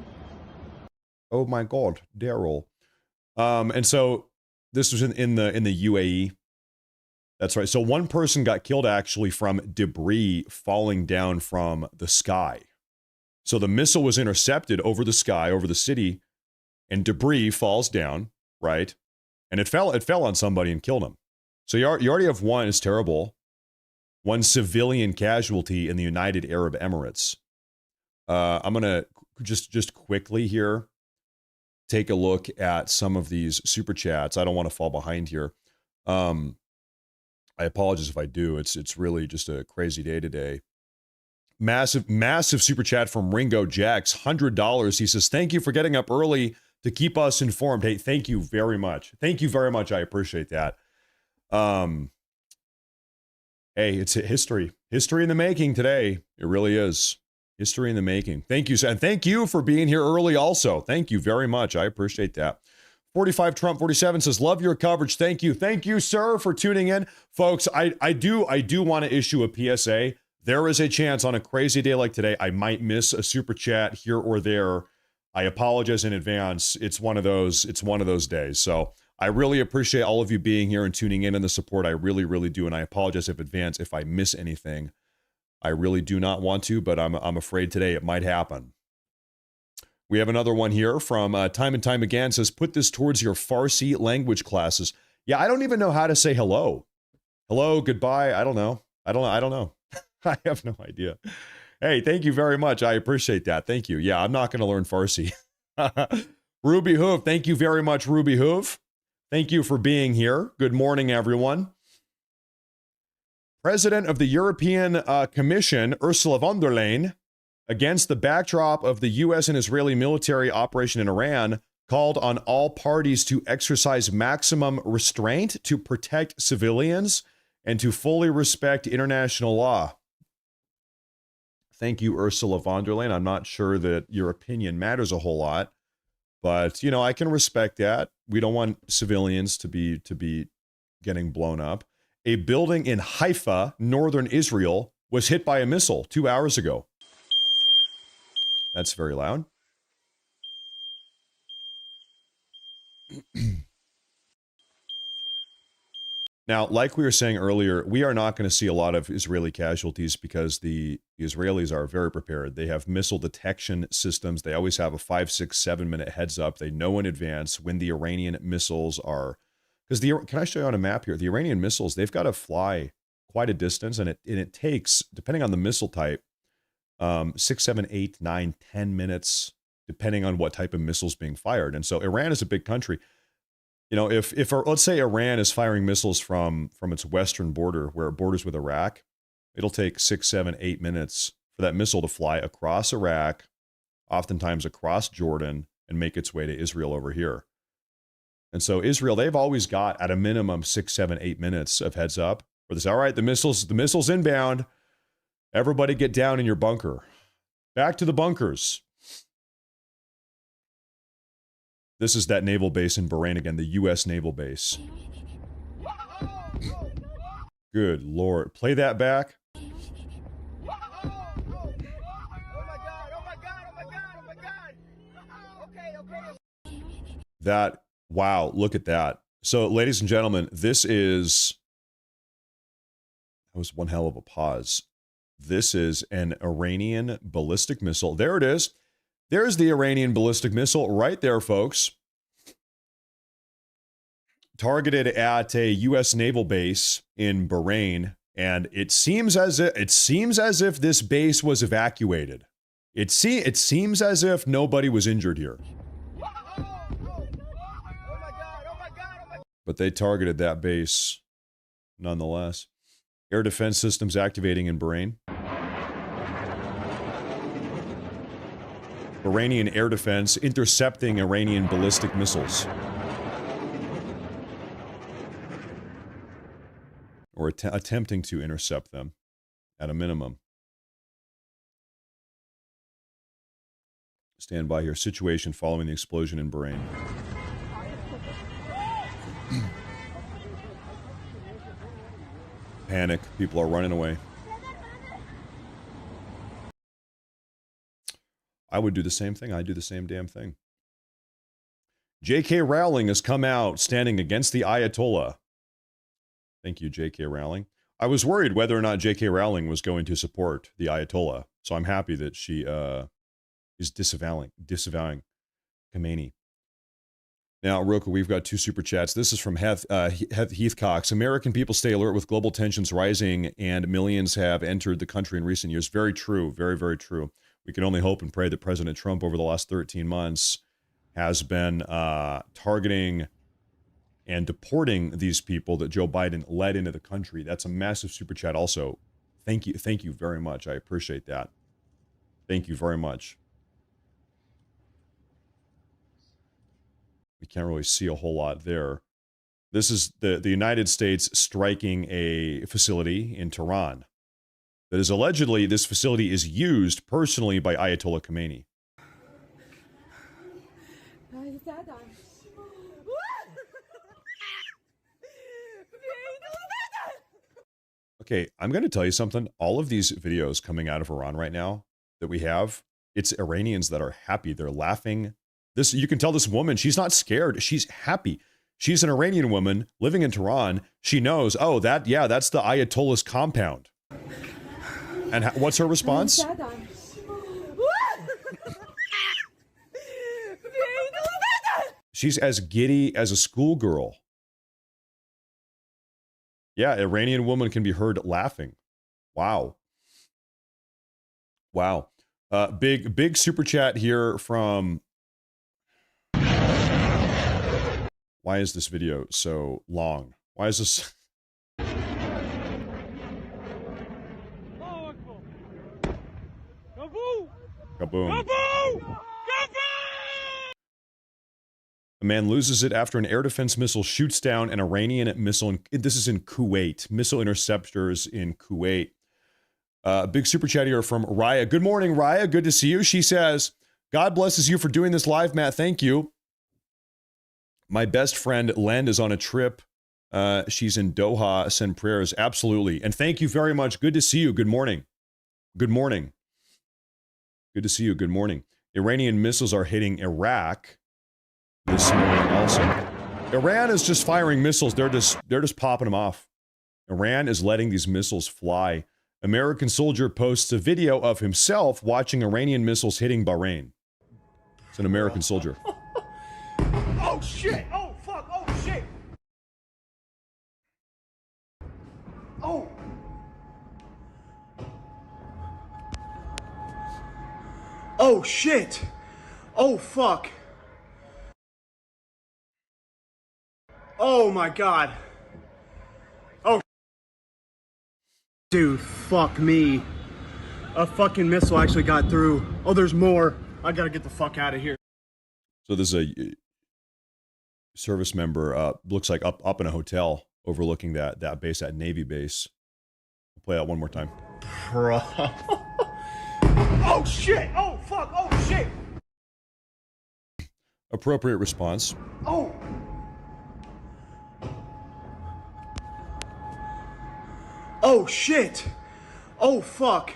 Oh my god, Daryl. And so this was in the UAE. That's right. So one person got killed actually from debris falling down from the sky. So the missile was intercepted over the sky, over the city, and debris falls down, right? And it fell on somebody and killed him. So you already have one, it's terrible, one civilian casualty in the United Arab Emirates. I'm going to just quickly here take a look at some of these super chats. I don't want to fall behind here. I apologize if I do. It's really just a crazy day today. Massive super chat from Ringo Jacks, $100. He says, thank you for getting up early to keep us informed. Hey, thank you very much. Thank you very much. I appreciate that. Hey, it's history. History in the making today. It really is. History in the making. Thank you. And thank you for being here early also. Thank you very much. I appreciate that. 45 Trump 47 says, love your coverage. Thank you. Thank you, sir, for tuning in. Folks, I do want to issue a PSA. There is a chance on a crazy day like today, I might miss a super chat here or there. I apologize in advance. It's one of those days. So I really appreciate all of you being here and tuning in and the support. I really, really do. And I apologize in advance if I miss anything. I really do not want to, but I'm afraid today it might happen. We have another one here from Time and Time Again. It says, put this towards your Farsi language classes. Yeah, I don't even know how to say hello. Hello, goodbye. I don't know. I have no idea. Hey, thank you very much. I appreciate that. Thank you. Yeah, I'm not going to learn Farsi. Ruby Hoof, thank you very much, Ruby Hoof. Thank you for being here. Good morning, everyone. President of the European Commission, Ursula von der Leyen, against the backdrop of the U.S. and Israeli military operation in Iran, called on all parties to exercise maximum restraint to protect civilians and to fully respect international law. Thank you, Ursula von der Leyen. I'm not sure that your opinion matters a whole lot, but, you know, I can respect that. We don't want civilians to be getting blown up. A building in Haifa, northern Israel, was hit by a missile 2 hours ago. That's very loud. Now, like we were saying earlier, we are not going to see a lot of Israeli casualties because the Israelis are very prepared. They have missile detection systems. They always have a 5, 6, 7 minute heads up. They know in advance when the Iranian missiles are, because can I show you on a map here? The Iranian missiles, they've got to fly quite a distance, and it takes, depending on the missile type, 6, 7, 8, 9, 10 minutes, depending on what type of missiles being fired. And so Iran is a big country. You know, if let's say Iran is firing missiles from its western border where it borders with Iraq, it'll take 6, 7, 8 minutes for that missile to fly across Iraq, oftentimes across Jordan, and make its way to Israel over here. And so Israel, they've always got at a minimum 6, 7, 8 minutes of heads up where they say, all right, the missile's inbound. Everybody get down in your bunker. Back to the bunkers. This is that naval base in Bahrain again, the U.S. naval base. Good Lord. Play that back. That, wow, look at that. So, ladies and gentlemen, that was one hell of a pause. This is an Iranian ballistic missile. There it is. There's the Iranian ballistic missile right there, folks. Targeted at a U.S. naval base in Bahrain, and it seems as if this base was evacuated. It seems as if nobody was injured here. But they targeted that base nonetheless. Air defense systems activating in Bahrain. Iranian air defense intercepting Iranian ballistic missiles. or attempting to intercept them at a minimum. Stand by here. Situation following the explosion in Bahrain. Panic. People are running away. I would do the same thing. I'd do the same damn thing. J.K. Rowling has come out standing against the Ayatollah. Thank you, J.K. Rowling. I was worried whether or not J.K. Rowling was going to support the Ayatollah, so I'm happy that she is disavowing Khamenei. Now, real quick, we've got 2 super chats. This is from Heath Cox. American people stay alert with global tensions rising, and millions have entered the country in recent years. Very true. Very, very true. We can only hope and pray that President Trump over the last 13 months has been targeting and deporting these people that Joe Biden led into the country. That's a massive super chat also. Thank you very much. I appreciate that. Thank you very much. We can't really see a whole lot there. This is the United States striking a facility in Tehran. That is allegedly, this facility is used personally by Ayatollah Khamenei. Okay, I'm going to tell you something. All of these videos coming out of Iran right now that we have, it's Iranians that are happy. They're laughing. This, you can tell this woman, she's not scared. She's happy. She's an Iranian woman living in Tehran. She knows, oh, that's the Ayatollah's compound. And what's her response? She's as giddy as a schoolgirl. Yeah, Iranian woman can be heard laughing. Wow. Wow. Big super chat here from... Why is this video so long? Why is this... Kaboom. A man loses it after an air defense missile shoots down an Iranian missile. This is in Kuwait. Missile interceptors in Kuwait. Big super chat here from Raya. Good morning, Raya. Good to see you. She says, God blesses you for doing this live, Matt. Thank you. My best friend, Len, is on a trip. She's in Doha. Send prayers. Absolutely. And thank you very much. Good to see you. Good morning. Good morning. Good to see you. Good morning. Iranian missiles are hitting Iraq this morning also. Iran is just firing missiles. They're just popping them off. Iran is letting these missiles fly. American soldier posts a video of himself watching Iranian missiles hitting Bahrain. It's an American soldier. Oh shit! Oh fuck! Oh shit! Oh! Oh shit! Oh fuck! Oh my god! Oh, dude, fuck me! A fucking missile actually got through. Oh, there's more. I gotta get the fuck out of here. So there's a service member, looks like up in a hotel overlooking that base, that Navy base. I'll play that one more time. Bro. Oh shit! Oh fuck! Oh shit! Appropriate response. Oh! Oh shit! Oh fuck!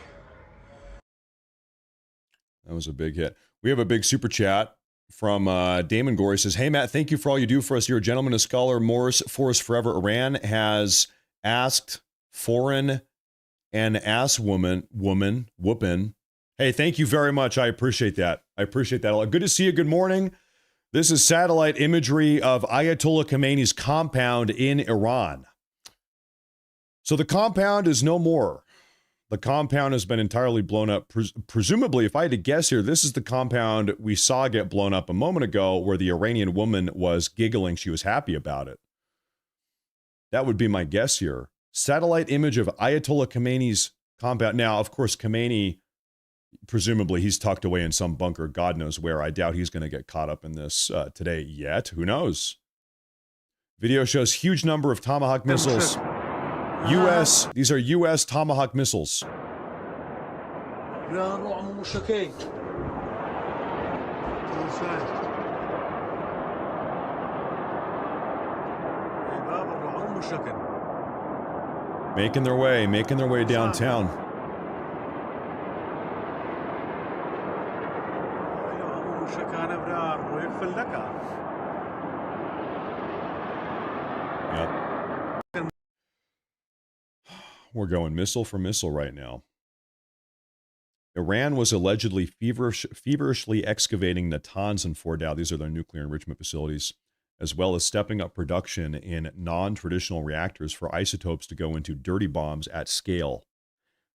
That was a big hit. We have a big super chat from Damon Gore. He says, hey, Matt, thank you for all you do for us. You're a gentleman, a scholar. Morris, Forest Forever. Iran has asked foreign and ass whoopin. Hey, thank you very much. I appreciate that. I appreciate that a lot. Good to see you. Good morning. This is satellite imagery of Ayatollah Khamenei's compound in Iran. So the compound is no more. The compound has been entirely blown up. Presumably, if I had to guess here, this is the compound we saw get blown up a moment ago where the Iranian woman was giggling. She was happy about it. That would be my guess here. Satellite image of Ayatollah Khamenei's compound. Now, of course, Khamenei, presumably he's tucked away in some bunker, God knows where. I doubt he's going to get caught up in this today yet. Who knows? Video shows huge number of Tomahawk missiles These are U.S. Tomahawk missiles. Making their way downtown. Yep. We're going missile for missile right now. Iran was allegedly feverishly excavating Natanz and Fordow. These are their nuclear enrichment facilities, as well as stepping up production in non-traditional reactors for isotopes to go into dirty bombs at scale.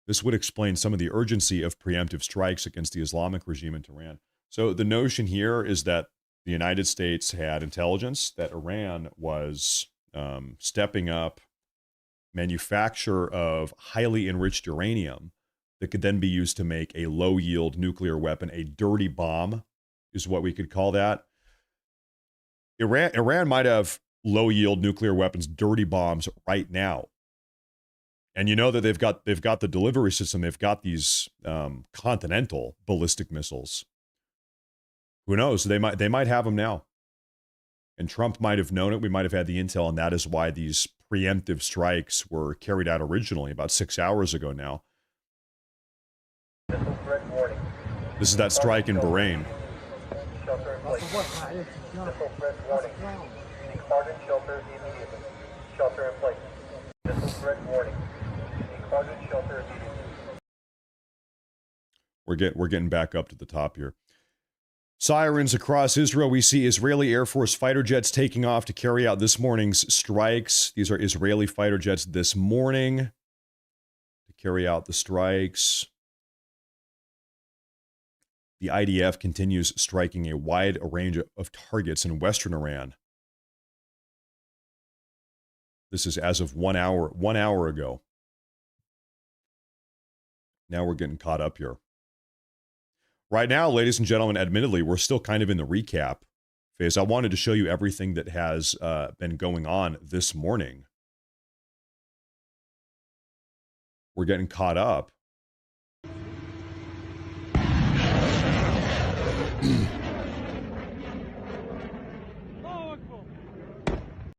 This would explain some of the urgency of preemptive strikes against the Islamic regime in Tehran. So the notion here is that the United States had intelligence that Iran was stepping up manufacture of highly enriched uranium that could then be used to make a low-yield nuclear weapon. A dirty bomb is what we could call that. Iran might have low-yield nuclear weapons, dirty bombs right now. And you know that they've got the delivery system. They've got these continental ballistic missiles. Who knows? They might have them now. And Trump might have known it. We might have had the intel, and that is why these preemptive strikes were carried out originally about 6 hours ago now. This is that strike in Bahrain. Shelter in place. Missile threat warning. Seek ardent shelter immediately. Shelter in place. Missile threat warning. Seek ardent shelter immediately. We're getting back up to the top here. Sirens across Israel. We see Israeli Air Force fighter jets taking off to carry out this morning's strikes. These are Israeli fighter jets this morning to carry out the strikes. The IDF continues striking a wide range of targets in western Iran. This is as of 1 hour ago. Now we're getting caught up here. Right now, ladies and gentlemen, admittedly, we're still kind of in the recap phase. I wanted to show you everything that has been going on this morning. We're getting caught up.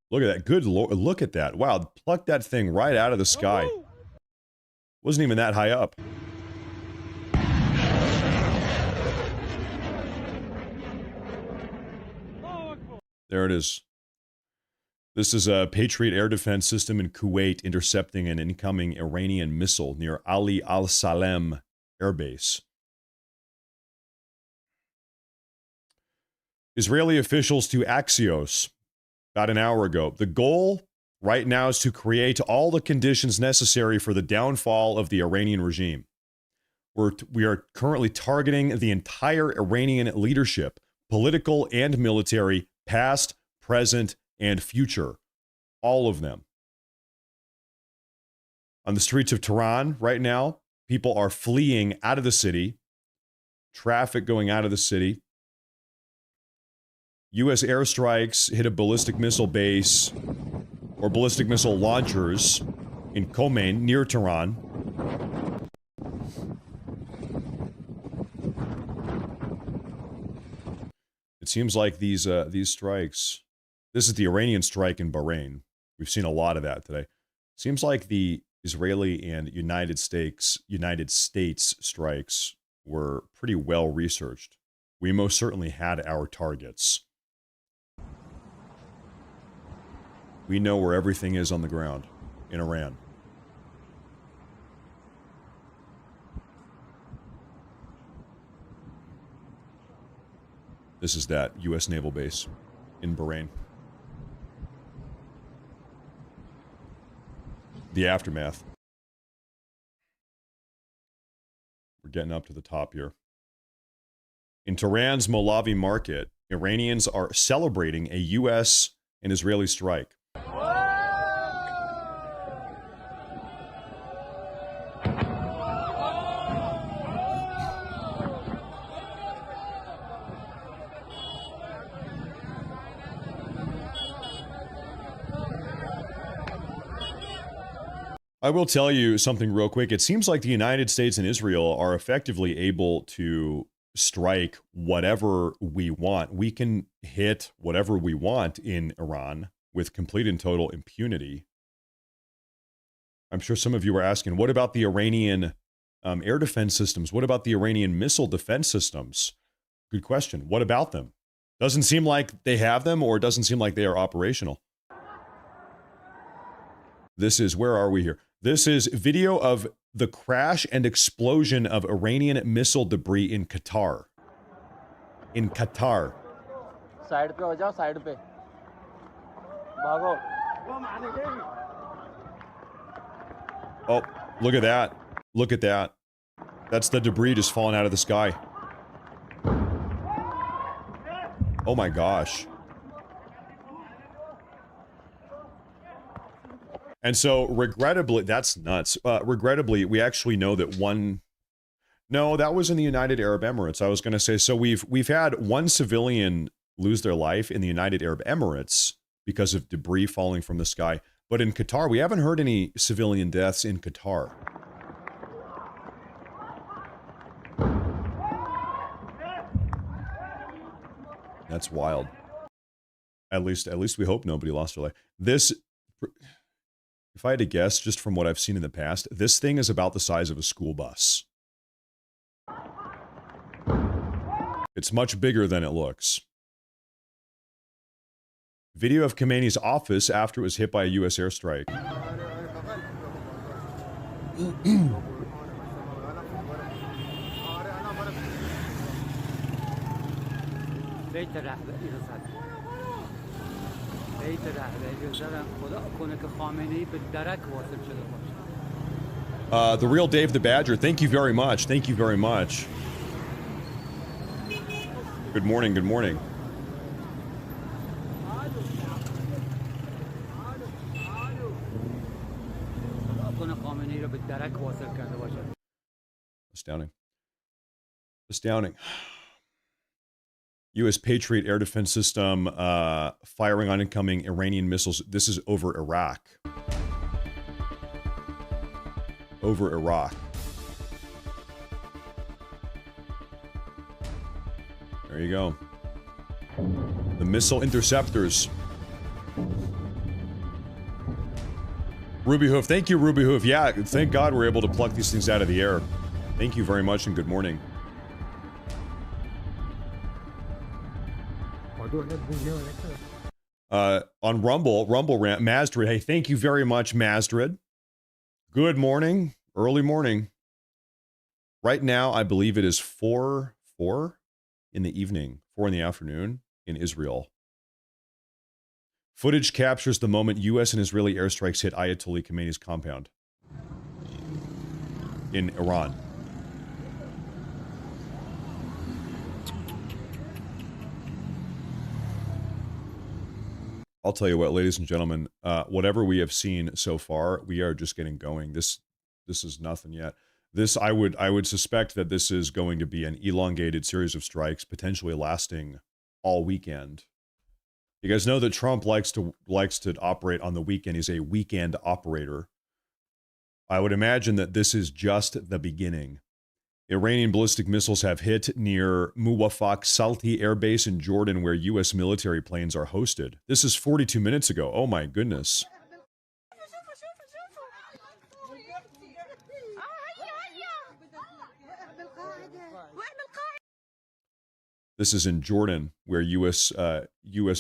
Look at that. Good Lord. Look at that. Wow. Plucked that thing right out of the sky. Wasn't even that high up. There it is. This is a Patriot air defense system in Kuwait intercepting an incoming Iranian missile near Ali al-Salem Air Base. Israeli officials to Axios about an hour ago. The goal right now is to create all the conditions necessary for the downfall of the Iranian regime. We are currently targeting the entire Iranian leadership, political and military, past, present, and future. All of them. On the streets of Tehran right now, people are fleeing out of the city. Traffic going out of the city. U.S. airstrikes hit a ballistic missile base or ballistic missile launchers in Khamenei near Tehran. It seems like these strikes. This is the Iranian strike in Bahrain. We've seen a lot of that today. Seems like the Israeli and United States strikes were pretty well researched. We most certainly had our targets. We know where everything is on the ground in Iran. This is that U.S. naval base in Bahrain. The aftermath. We're getting up to the top here. In Tehran's Molavi market, Iranians are celebrating a U.S. and Israeli strike. I will tell you something real quick. It seems like the United States and Israel are effectively able to strike whatever we want. We can hit whatever we want in Iran with complete and total impunity. I'm sure some of you were asking, what about the Iranian air defense systems? What about the Iranian missile defense systems? Good question. What about them? Doesn't seem like they have them, or it doesn't seem like they are operational. This is, where are we here? This is video of the crash and explosion of Iranian missile debris in Qatar. In Qatar. Side pe ho jao, side pe. Bhago. Oh, look at that. Look at that. That's the debris just falling out of the sky. Oh my gosh. And so, regrettably, that's nuts. Regrettably, we actually know that one... No, that was in the United Arab Emirates. I was going to say, so we've had one civilian lose their life in the United Arab Emirates because of debris falling from the sky. But in Qatar, we haven't heard any civilian deaths in Qatar. That's wild. At least we hope nobody lost their life. This... If I had to guess, just from what I've seen in the past, this thing is about the size of a school bus. It's much bigger than it looks. Video of Khamenei's office after it was hit by a U.S. airstrike. The real Dave the Badger, thank you very much. Thank you very much. Good morning, good morning. Astounding. Astounding. U.S. Patriot air defense system firing on incoming Iranian missiles. This is over Iraq. Over Iraq. There you go. The missile interceptors. Ruby Hoof. Thank you, Ruby Hoof. Yeah, thank God we're able to pluck these things out of the air. Thank you very much and good morning. On Rumble rant, Mazdred. Hey, thank you very much, Mazdred. Good morning, early morning. Right now, I believe it is 4 in the evening, 4 in the afternoon in Israel. Footage captures the moment U.S. and Israeli airstrikes hit Ayatollah Khamenei's compound in Iran. I'll tell you what, ladies and gentlemen, whatever we have seen so far, we are just getting going. This is nothing yet. This, I would suspect that this is going to be an elongated series of strikes, potentially lasting all weekend. You guys know that Trump likes to operate on the weekend. He's a weekend operator. I would imagine that this is just the beginning. Iranian ballistic missiles have hit near Muwafaq Salti Air Base in Jordan, where U.S. military planes are hosted. This is 42 minutes ago. Oh my goodness. This is in Jordan, where U.S.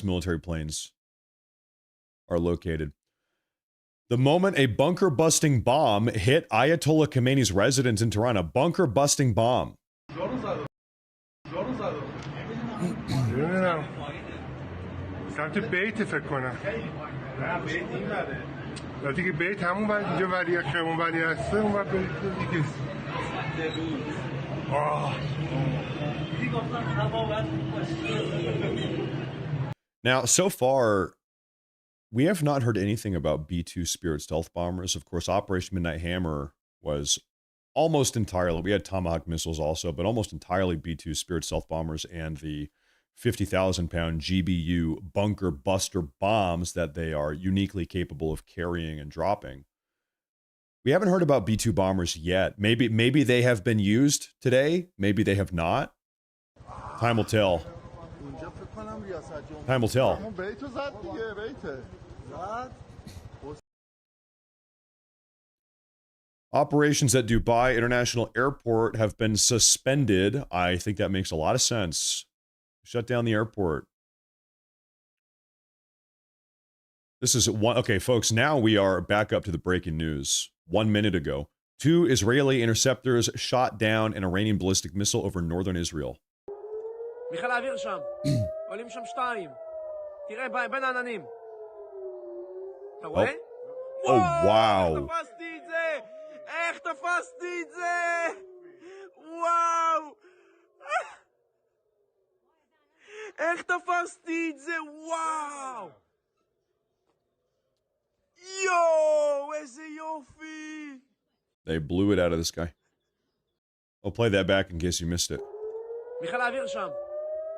military planes are located. The moment a bunker-busting bomb hit Ayatollah Khamenei's residence in Tehran, a bunker-busting bomb. Now, so far, we have not heard anything about B-2 Spirit stealth bombers. Of course, Operation Midnight Hammer was almost entirely, we had Tomahawk missiles also, but almost entirely B-2 Spirit stealth bombers and the 50,000-pound GBU bunker buster bombs that they are uniquely capable of carrying and dropping. We haven't heard about B-2 bombers yet. Maybe they have been used today. Maybe they have not. Time will tell. Time will tell. Operations at Dubai International Airport have been suspended. I think that makes a lot of sense. Shut down the airport. This is one. Okay, folks, now we are back up to the breaking news. 1 minute ago, 2 Israeli interceptors shot down an Iranian ballistic missile over northern Israel. מיכל האוויר שם, עולים שם 2. תראה, בין העננים. אתה רואה? Oh, wow. איך תפסתי את זה? איך תפסתי את זה? וואו! איך תפסתי את זה? וואו! יואו, איזה יופי! They blew it out of the sky. I'll play that back in case you missed it. מיכל האוויר שם,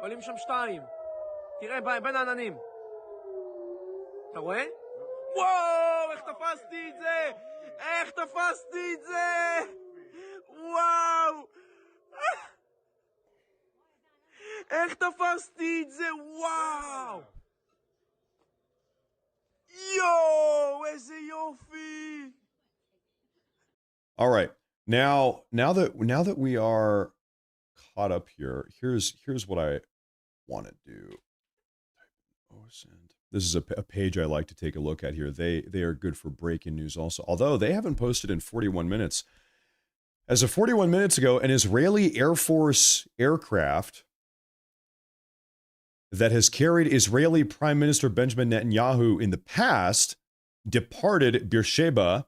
עולים שם 2. תראה, בין העננים. אתה רואה? וואו, איך תפסתי את זה? איך תפסתי את זה? וואו! איך תפסתי את זה? וואו! יואו, איזה יופי! All right. Now that we are caught up here, here's what I want to do. This is a page I like to take a look at here. They are good for breaking news also, although they haven't posted in 41 minutes. As of 41 minutes ago, an Israeli Air Force aircraft that has carried Israeli Prime Minister Benjamin Netanyahu in the past departed Beersheba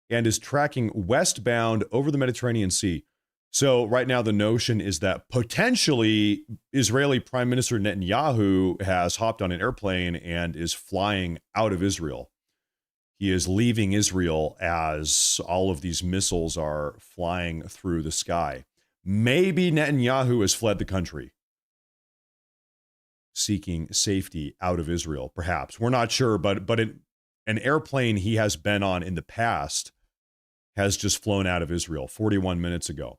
and is tracking westbound over the Mediterranean Sea. So right now the notion is that potentially Israeli Prime Minister Netanyahu has hopped on an airplane and is flying out of Israel. He is leaving Israel as all of these missiles are flying through the sky. Maybe Netanyahu has fled the country, seeking safety out of Israel, perhaps. We're not sure, but an airplane he has been on in the past has just flown out of Israel 41 minutes ago.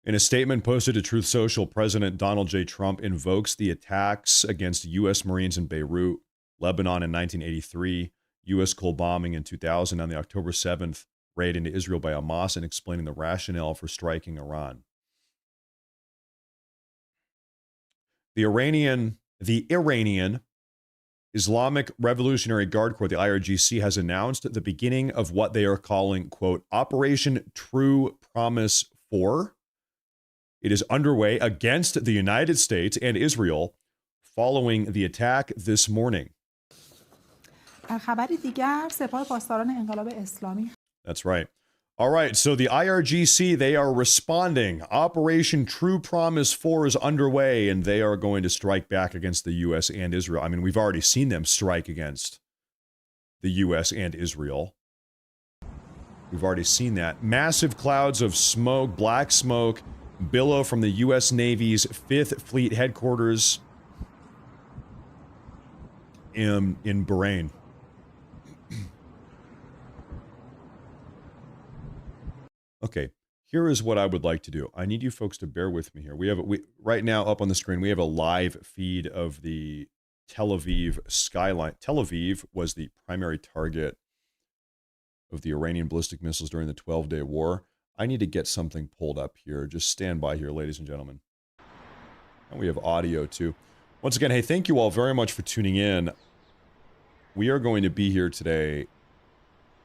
In a statement posted to Truth Social, President Donald J. Trump invokes the attacks against U.S. Marines in Beirut, Lebanon in 1983, U.S. coal bombing in 2000, and the October 7th raid into Israel by Hamas, and explaining the rationale for striking Iran. The Iranian Islamic Revolutionary Guard Corps, the IRGC, has announced the beginning of what they are calling, quote, Operation True Promise 4. It is underway against the United States and Israel following the attack this morning. That's right. All right, so the IRGC, they are responding. Operation True Promise 4 is underway, and they are going to strike back against the U.S. and Israel. I mean, we've already seen them strike against the U.S. and Israel. We've already seen that. Massive clouds of smoke, black smoke, billow from the U.S. Navy's 5th Fleet headquarters in Bahrain. Okay, here is what I would like to do. I need you folks to bear with me here. We right now up on the screen, we have a live feed of the Tel Aviv skyline. Tel Aviv was the primary target of the Iranian ballistic missiles during the 12-day war. I need to get something pulled up here. Just stand by here, ladies and gentlemen. And we have audio too. Once again, hey, thank you all very much for tuning in. We are going to be here today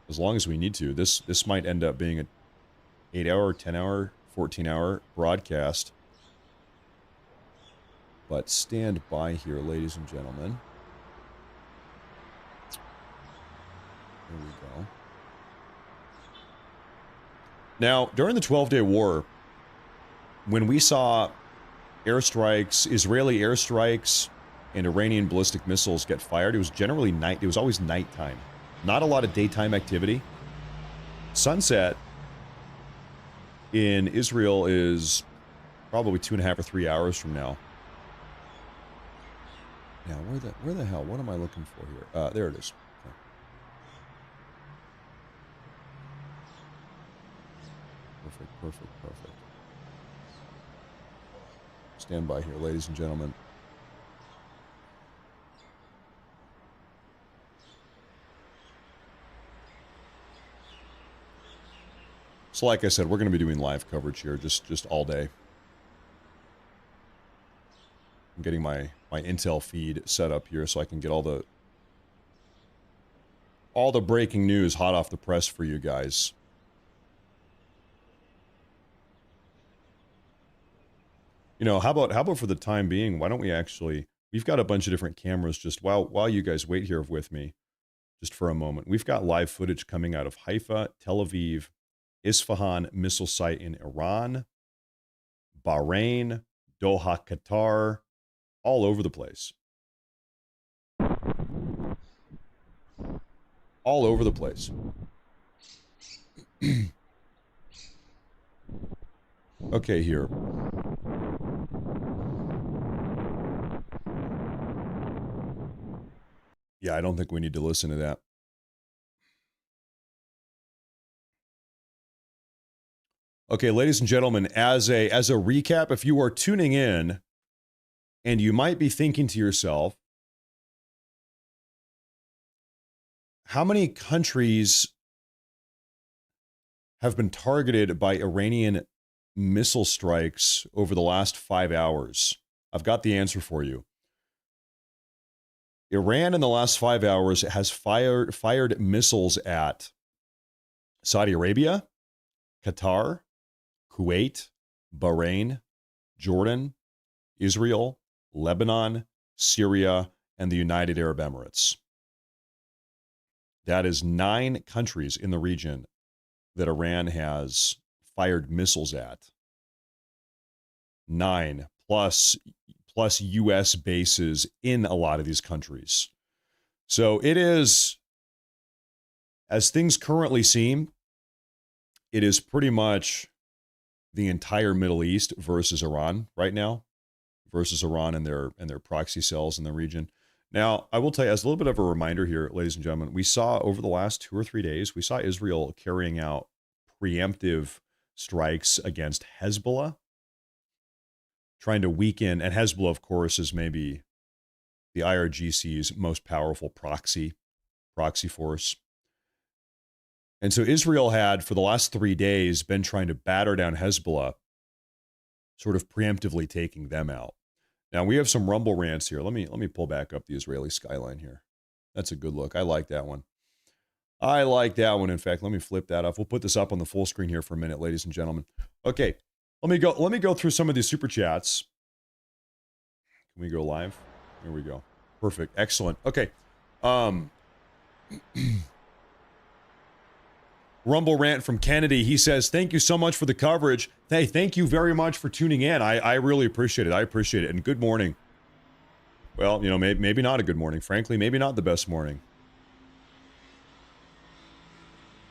as long as we need to. This might end up being a 8-hour, 10-hour, 14-hour broadcast. But stand by here, ladies and gentlemen. There we go. Now, during the 12-day war, when we saw airstrikes, Israeli airstrikes, and Iranian ballistic missiles get fired, it was generally night. It was always nighttime. Not a lot of daytime activity. Sunset in Israel is probably 2.5 or 3 hours from now. Now, where the hell? What am I looking for here? There it is. Okay. Perfect. Stand by here, ladies and gentlemen. So like I said, we're going to be doing live coverage here just all day. I'm getting my Intel feed set up here so I can get all the breaking news hot off the press for you guys. You know, how about for the time being, why don't we actually, we've got a bunch of different cameras just while you guys wait here with me just for a moment. We've got live footage coming out of Haifa, Tel Aviv, Isfahan missile site in Iran, Bahrain, Doha, Qatar, all over the place. All over the place. Okay, here. Yeah, I don't think we need to listen to that. Okay, ladies and gentlemen, as a recap, if you are tuning in and you might be thinking to yourself, how many countries have been targeted by Iranian missile strikes over the last 5 hours? I've got the answer for you. Iran in the last 5 hours has fired missiles at Saudi Arabia, Qatar, Kuwait, Bahrain, Jordan, Israel, Lebanon, Syria, and the United Arab Emirates. That is 9 countries in the region that Iran has fired missiles at. 9 plus U.S. bases in a lot of these countries. So it is, as things currently seem, it is pretty much the entire Middle East versus Iran right now, versus Iran and their proxy cells in the region. Now, I will tell you, as a little bit of a reminder here, ladies and gentlemen, we saw over the last 2 or 3 days, we saw Israel carrying out preemptive strikes against Hezbollah, trying to weaken, and Hezbollah, of course, is maybe the IRGC's most powerful proxy force. And so Israel had, for the last 3 days, been trying to batter down Hezbollah, sort of preemptively taking them out. Now, we have some rumble rants here. Let me pull back up the Israeli skyline here. That's a good look. I like that one. I like that one. In fact, let me flip that off. We'll put this up on the full screen here for a minute, ladies and gentlemen. Okay, let me go through some of these super chats. Can we go live? Here we go. Perfect. Excellent. Okay. Rumble rant from Kennedy. He says, thank you so much for the coverage. Hey, thank you very much for tuning in. I really appreciate it. I appreciate it. And good morning. Well, you know, maybe not a good morning. Frankly, maybe not the best morning.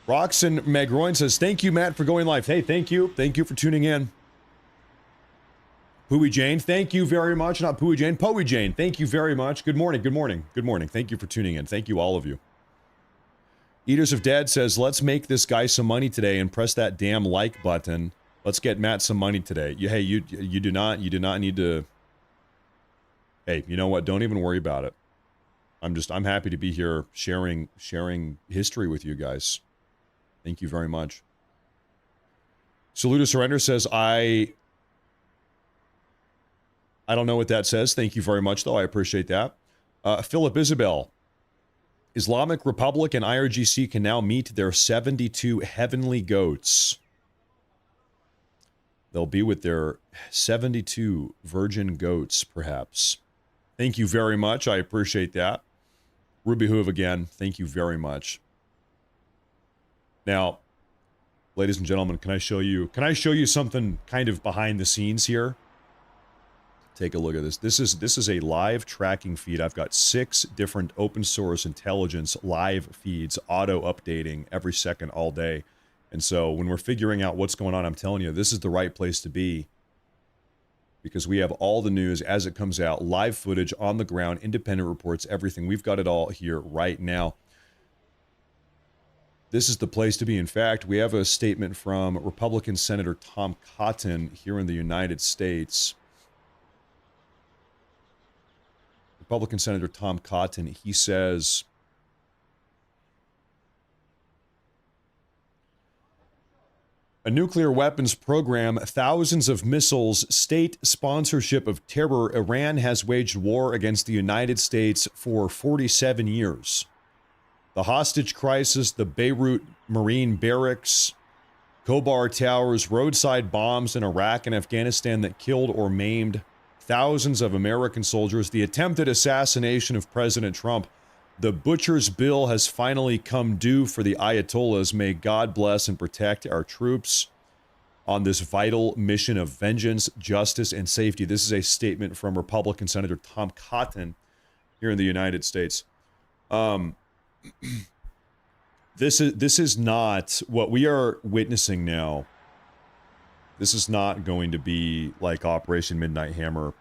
Roxanne Megroin says, thank you, Matt, for going live. Hey, thank you. Thank you for tuning in. Pooey Jane, thank you very much. Not Pooey Jane, Poey Jane, thank you very much. Good morning, good morning, good morning. Thank you for tuning in. Thank you, all of you. Eaters of Dead says, let's make this guy some money today and press that damn like button. Let's get Matt some money today. You do not need to. Hey, you know what? Don't even worry about it. I'm happy to be here sharing history with you guys. Thank you very much. Salute to Surrender says, I don't know what that says. Thank you very much, though. I appreciate that. Philip Isabel. Islamic Republic and IRGC can now meet their 72 heavenly goats. They'll be with their 72 virgin goats, perhaps. Thank you very much. I appreciate that. Ruby Hoove again, thank you very much. Now, ladies and gentlemen, can I show you something kind of behind the scenes here? Take a look at this. This is a live tracking feed. I've got 6 different open source intelligence live feeds auto updating every second all day. And so when we're figuring out what's going on, I'm telling you, this is the right place to be, because we have all the news as it comes out, live footage on the ground, independent reports, everything. We've got it all here right now. this is the place to be. In fact, we have a statement from Republican Senator Tom Cotton here in the United States. Republican Senator Tom Cotton, he says, a nuclear weapons program, thousands of missiles, state sponsorship of terror, Iran has waged war against the United States for 47 years. The hostage crisis, the Beirut Marine barracks, Khobar towers, roadside bombs in Iraq and Afghanistan that killed or maimed thousands of American soldiers, the attempted assassination of President Trump. The butcher's bill has finally come due for the Ayatollahs. May God bless and protect our troops on this vital mission of vengeance, justice, and safety. This is a statement from Republican Senator Tom Cotton here in the United States. This is not what we are witnessing now. This is not going to be like Operation Midnight Hammer.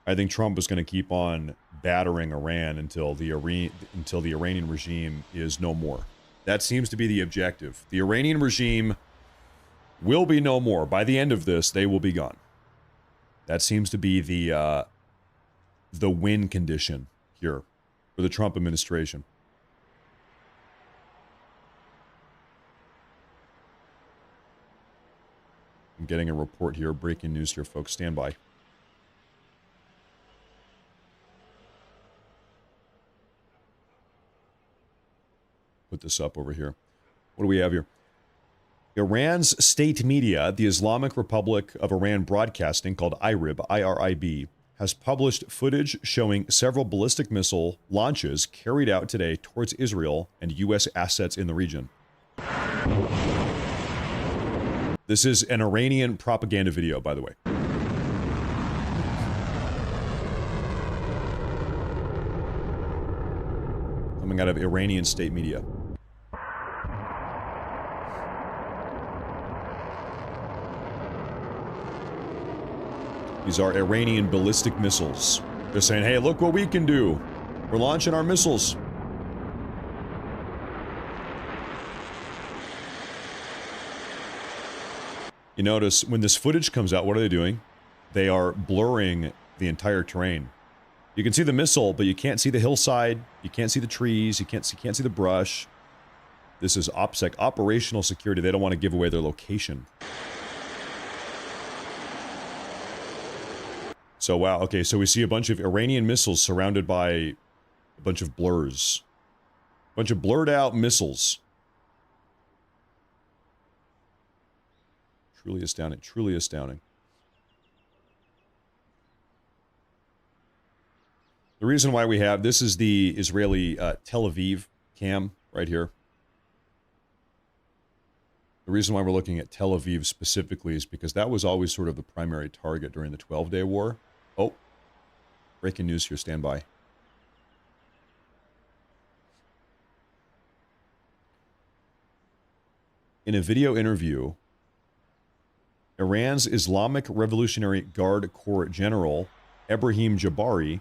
I think Trump is going to keep on battering Iran until the Iranian regime is no more. That seems to be the objective. The Iranian regime will be no more. By the end of this, they will be gone. That seems to be the win condition here for the Trump administration. I'm getting a report here. Breaking news here, folks. Stand by. Put this up over here. What do we have here? Iran's state media, the Islamic Republic of Iran Broadcasting, called IRIB, I-R-I-B, has published footage showing several ballistic missile launches carried out today towards Israel and U.S. assets in the region. This is an Iranian propaganda video, by the way. Coming out of Iranian state media. These are Iranian ballistic missiles. They're saying, hey, look what we can do. We're launching our missiles. You notice when this footage comes out, what are they doing? They are blurring the entire terrain. You can see the missile, but you can't see the hillside. You can't see the trees. You can't see the brush. This is OPSEC, operational security. They don't want to give away their location. So, wow. Okay, so we see a bunch of Iranian missiles surrounded by a bunch of blurs. A bunch of blurred out missiles. Truly astounding. Truly astounding. The reason why we have this is the Israeli Tel Aviv cam right here. The reason why we're looking at Tel Aviv specifically is because that was always sort of the primary target during the 12-day war. Oh, breaking news here. Stand by. In a video interview, Iran's Islamic Revolutionary Guard Corps General, Ebrahim Jabari,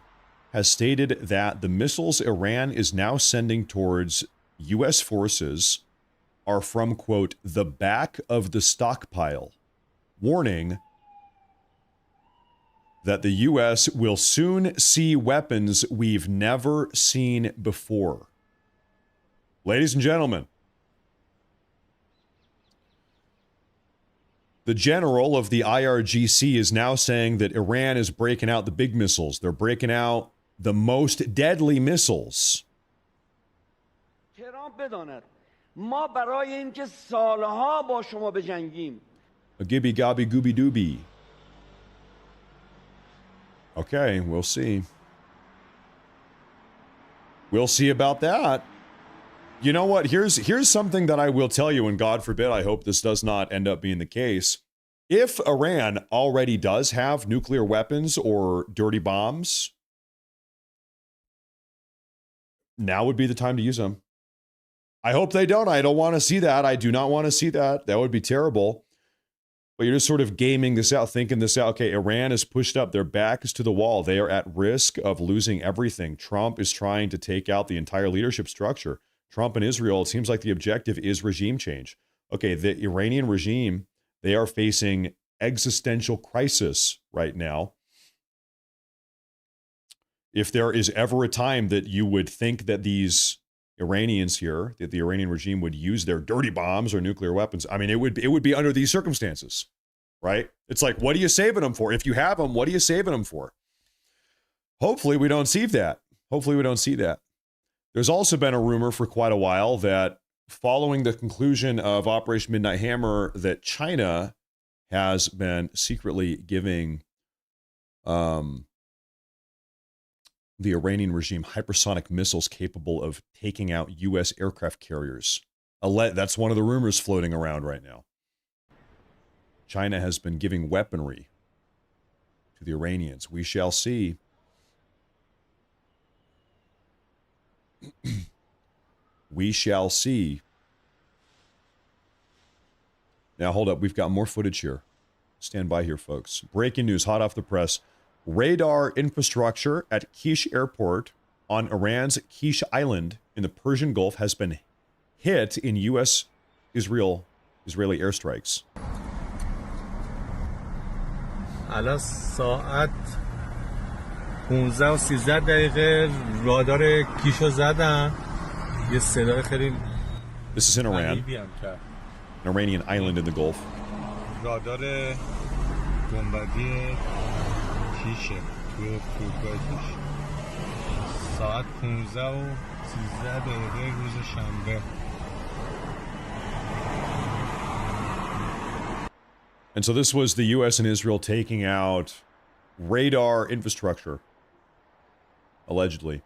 has stated that the missiles Iran is now sending towards U.S. forces are from, quote, the back of the stockpile, warning that the U.S. will soon see weapons we've never seen before. Ladies and gentlemen, the general of the IRGC is now saying that Iran is breaking out the big missiles. They're breaking out the most deadly missiles. A gibby gobby gooby dooby. Okay, we'll see. We'll see about that. You know what? Here's something that I will tell you, and God forbid, I hope this does not end up being the case. If Iran already does have nuclear weapons or dirty bombs, now would be the time to use them. I hope they don't. I don't want to see that. I do not want to see that. That would be terrible. But you're just sort of gaming this out, thinking this out. Okay, Iran is pushed up. Their back is to the wall. They are at risk of losing everything. Trump is trying to take out the entire leadership structure. Trump and Israel, it seems like the objective is regime change. Okay, the Iranian regime, they are facing existential crisis right now. If there is ever a time that you would think that these Iranians here, that the Iranian regime would use their dirty bombs or nuclear weapons, I mean, it would be under these circumstances, right? It's like, what are you saving them for? If you have them, what are you saving them for? Hopefully we don't see that. Hopefully we don't see that. There's also been a rumor for quite a while that following the conclusion of Operation Midnight Hammer, that China has been secretly giving the Iranian regime hypersonic missiles capable of taking out U.S. aircraft carriers. That's one of the rumors floating around right now. China has been giving weaponry to the Iranians. We shall see. We shall see. Now, hold up. We've got more footage here. Stand by here, folks. Breaking news, hot off the press. Radar infrastructure at Kish Airport on Iran's Kish Island in the Persian Gulf has been hit in U.S.-Israeli airstrikes. الان ساعت 15 و 13 دقیقه رادار کیشو زدن یه صدای خیلی This is in Iran. An Iranian island in the Gulf. رادار گنبدی کیشه توی فرودگاه کیش ساعت 15 و 13 دقیقه روز شنبه. And so this was the U.S. and Israel taking out radar infrastructure, allegedly.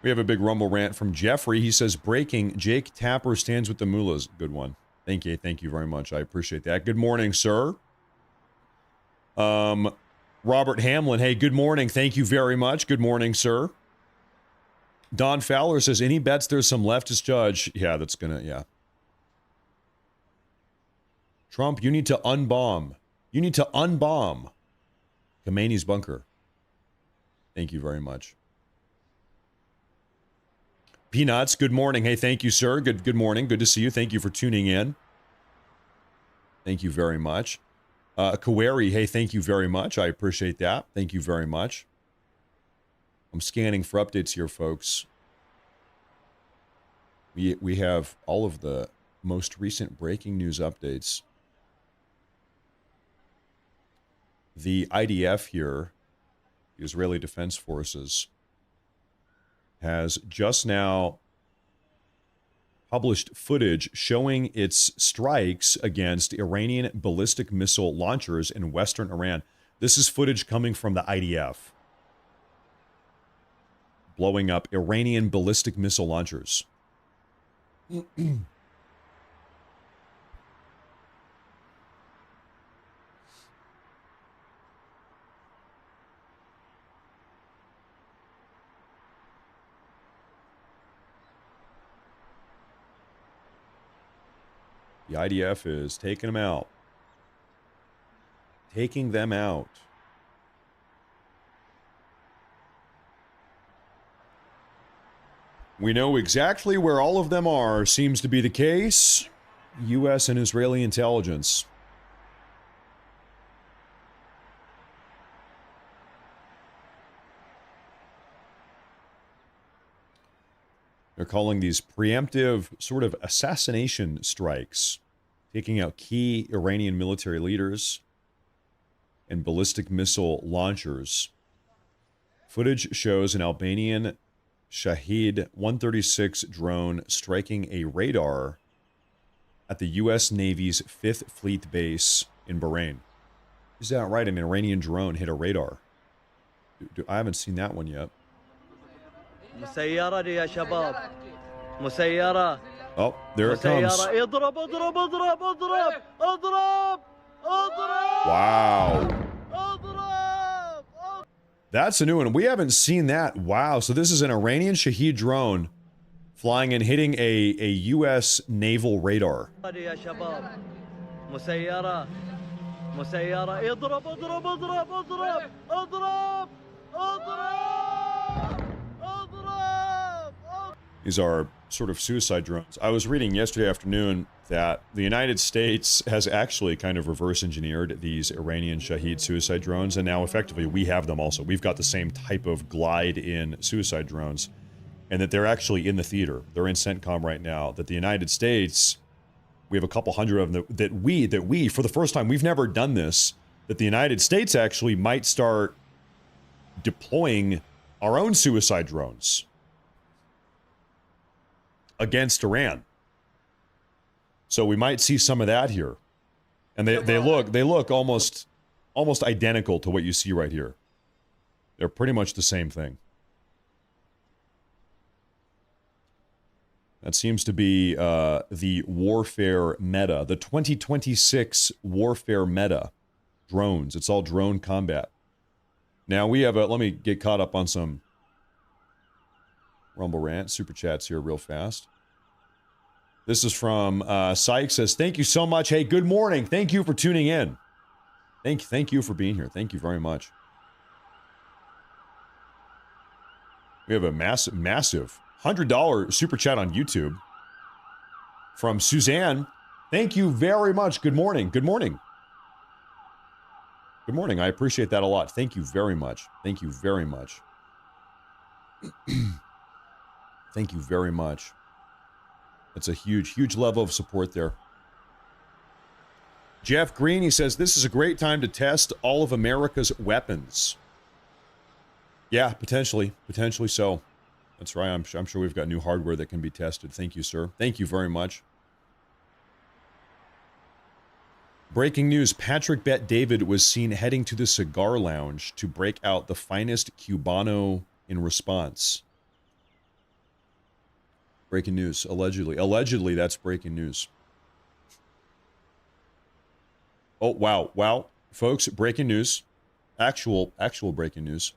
We have a big Rumble rant from Jeffrey. He says, breaking, Jake Tapper stands with the mullahs. Good one. Thank you very much. I appreciate that. Good morning, sir. Robert Hamlin, hey, good morning. Thank you very much. Good morning, sir. Don Fowler says, any bets there's some leftist judge? Yeah, that's gonna, yeah. Trump, you need to unbomb. You need to unbomb Khamenei's bunker. Thank you very much. Peanuts, good morning. Hey, thank you, sir. Good morning. Good to see you. Thank you for tuning in. Thank you very much. Kaweri, hey, thank you very much. I appreciate that. Thank you very much. I'm scanning for updates here, folks. We have all of the most recent breaking news updates. The IDF here, the Israeli Defense Forces, has just now published footage showing its strikes against Iranian ballistic missile launchers in western Iran. This is footage coming from the IDF, blowing up Iranian ballistic missile launchers. The IDF is taking them out. Taking them out. We know exactly where all of them are, seems to be the case. U.S. and Israeli intelligence. They're calling these preemptive sort of assassination strikes, taking out key Iranian military leaders and ballistic missile launchers. Footage shows an Albanian Shahed 136 drone striking a radar at the U.S. Navy's 5th Fleet base in Bahrain. Is that right? An Iranian drone hit a radar. I haven't seen that one yet. مسيرة يا شباب مسيرة Oh, there it comes. اضرب اضرب اضرب اضرب اضرب اضرب Wow. اضرب. That's a new one. We haven't seen that. Wow. So this is an Iranian Shahed drone flying and hitting a U.S. naval radar. يا شباب مسيرة مسيرة اضرب اضرب اضرب اضرب اضرب اضرب اضرب These are sort of suicide drones. I was reading yesterday afternoon that the United States has actually kind of reverse engineered these Iranian Shahed suicide drones, and now effectively we have them also. We've got the same type of glide-in suicide drones, and that they're actually in the theater. They're in CENTCOM right now. That the United States, we have a couple hundred of them that we, for the first time, we've never done this, that the United States actually might start deploying our own suicide drones against Iran. So we might see some of that here. And they look almost identical to what you see right here. They're pretty much the same thing. That seems to be the warfare meta, the 2026 warfare meta. Drones. It's all drone combat. Now we have let me get caught up on some Rumble Rant super chats here real fast. This is from Sykes, says, thank you so much. Hey, good morning. Thank you for tuning in. Thank you for being here. Thank you very much. We have a massive $100 super chat on YouTube from Suzanne. Thank you very much. Good morning. Good morning. Good morning. I appreciate that a lot. Thank you very much. Thank you very much. Thank you very much. That's a huge level of support there. Jeff Green, he says, this is a great time to test all of America's weapons. Yeah, potentially so. That's right. I'm sure we've got new hardware that can be tested. Thank you, sir. Thank you very much. Breaking news, Patrick Bet David was seen heading to the cigar lounge to break out the finest Cubano in response. Breaking news, allegedly. Allegedly, that's breaking news. Oh, wow. Folks, breaking news. Actual breaking news.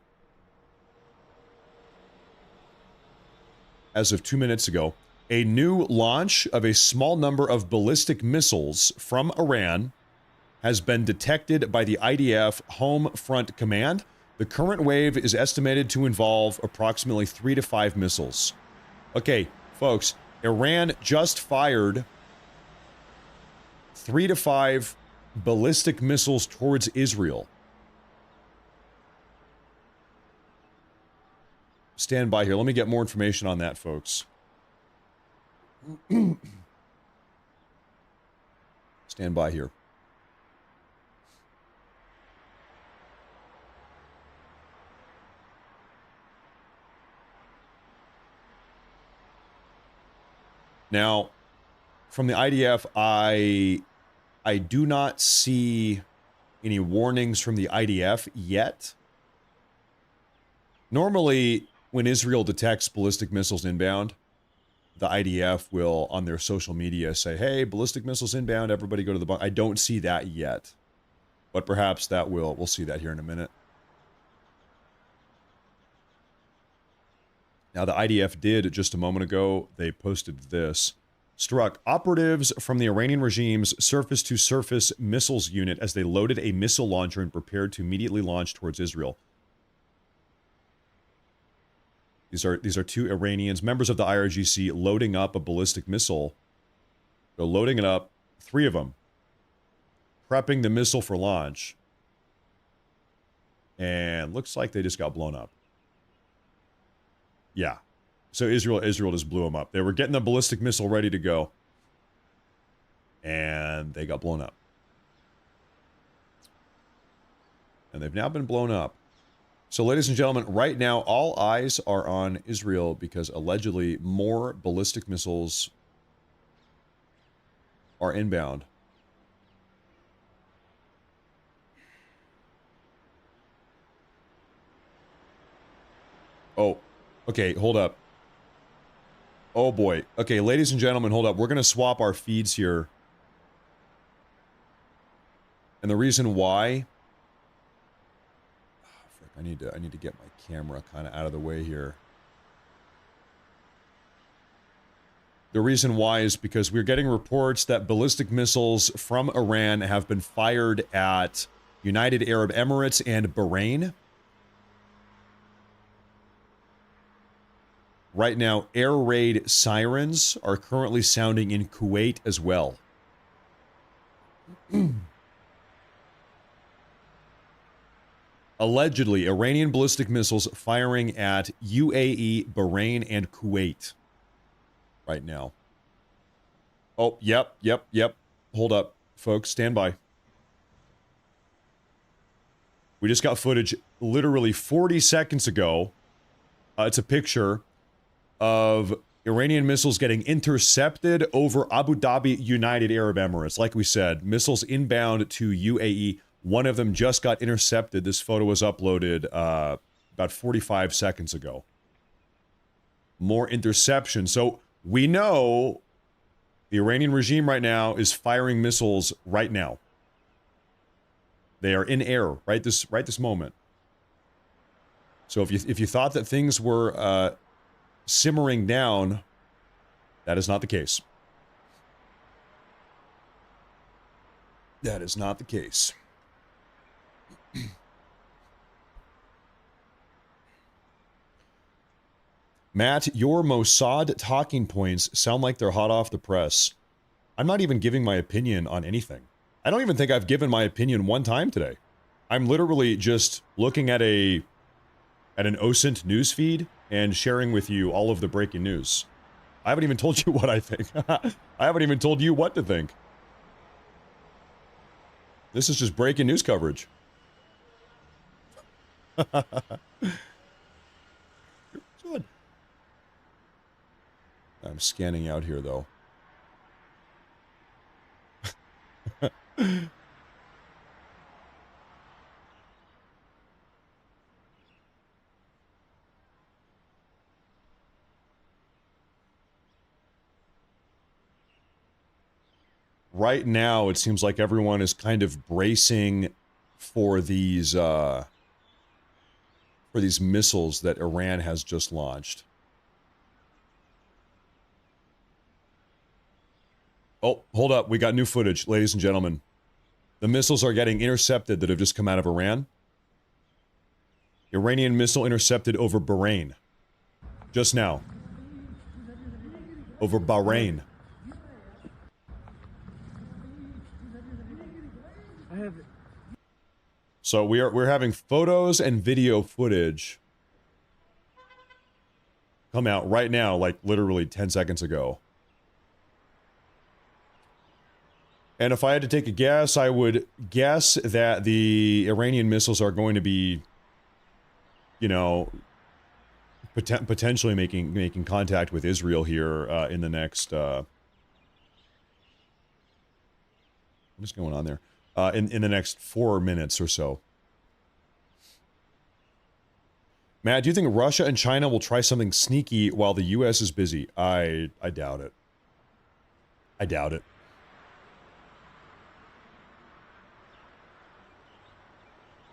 As of 2 minutes ago, a new launch of a small number of ballistic missiles from Iran has been detected by the IDF Home Front Command. The current wave is estimated to involve approximately 3 to 5 missiles. Okay, folks, Iran just fired 3 to 5 ballistic missiles towards Israel. Stand by here. Let me get more information on that, folks. Stand by here. Now, from the IDF, I do not see any warnings from the IDF yet. Normally, when Israel detects ballistic missiles inbound, the IDF will, on their social media, say, hey, ballistic missiles inbound, everybody go to the bunker. I don't see that yet. But perhaps that we'll see that here in a minute. Now, the IDF did, just a moment ago, they posted this. Struck operatives from the Iranian regime's surface-to-surface missiles unit as they loaded a missile launcher and prepared to immediately launch towards Israel. These are two Iranians, members of the IRGC, loading up a ballistic missile. They're loading it up, 3 of them, prepping the missile for launch. And looks like they just got blown up. Yeah. So Israel just blew them up. They were getting the ballistic missile ready to go. And they got blown up. And they've now been blown up. So, ladies and gentlemen, right now, all eyes are on Israel because allegedly more ballistic missiles are inbound. Oh, okay, hold up. Oh boy. Okay, ladies and gentlemen, hold up. We're going to swap our feeds here. And the reason why... I need to get my camera kind of out of the way here. The reason why is because we're getting reports that ballistic missiles from Iran have been fired at United Arab Emirates and Bahrain. Right now, air raid sirens are currently sounding in Kuwait as well. Allegedly, Iranian ballistic missiles firing at UAE, Bahrain, and Kuwait right now. Oh, yep. Hold up, folks. Stand by. We just got footage literally 40 seconds ago. It's a picture of Iranian missiles getting intercepted over Abu Dhabi, United Arab Emirates. Like we said, missiles inbound to UAE. One of them just got intercepted. This photo was uploaded about 45 seconds ago. More interception. So we know the Iranian regime right now is firing missiles right now. They are in air right this moment. So if you thought that things were simmering down, that is not the case. That is not the case. Matt, your Mossad talking points sound like they're hot off the press. I'm not even giving my opinion on anything. I don't even think I've given my opinion one time today. I'm literally just looking at an OSINT newsfeed and sharing with you all of the breaking news. I haven't even told you what I think. I haven't even told you what to think. This is just breaking news coverage. Good. I'm scanning out here, though. Right now, it seems like everyone is kind of bracing for these missiles that Iran has just launched. Oh, hold up. We got new footage, ladies and gentlemen. The missiles are getting intercepted that have just come out of Iran. Iranian missile intercepted over Bahrain. Just now. Over Bahrain. So we're having photos and video footage come out right now, like literally 10 seconds ago. And if I had to take a guess, I would guess that the Iranian missiles are going to be, you know, potentially making contact with Israel here in the next. What is going on there? In the next 4 minutes or so. Matt, do you think Russia and China will try something sneaky while the U.S. is busy? I doubt it. I doubt it.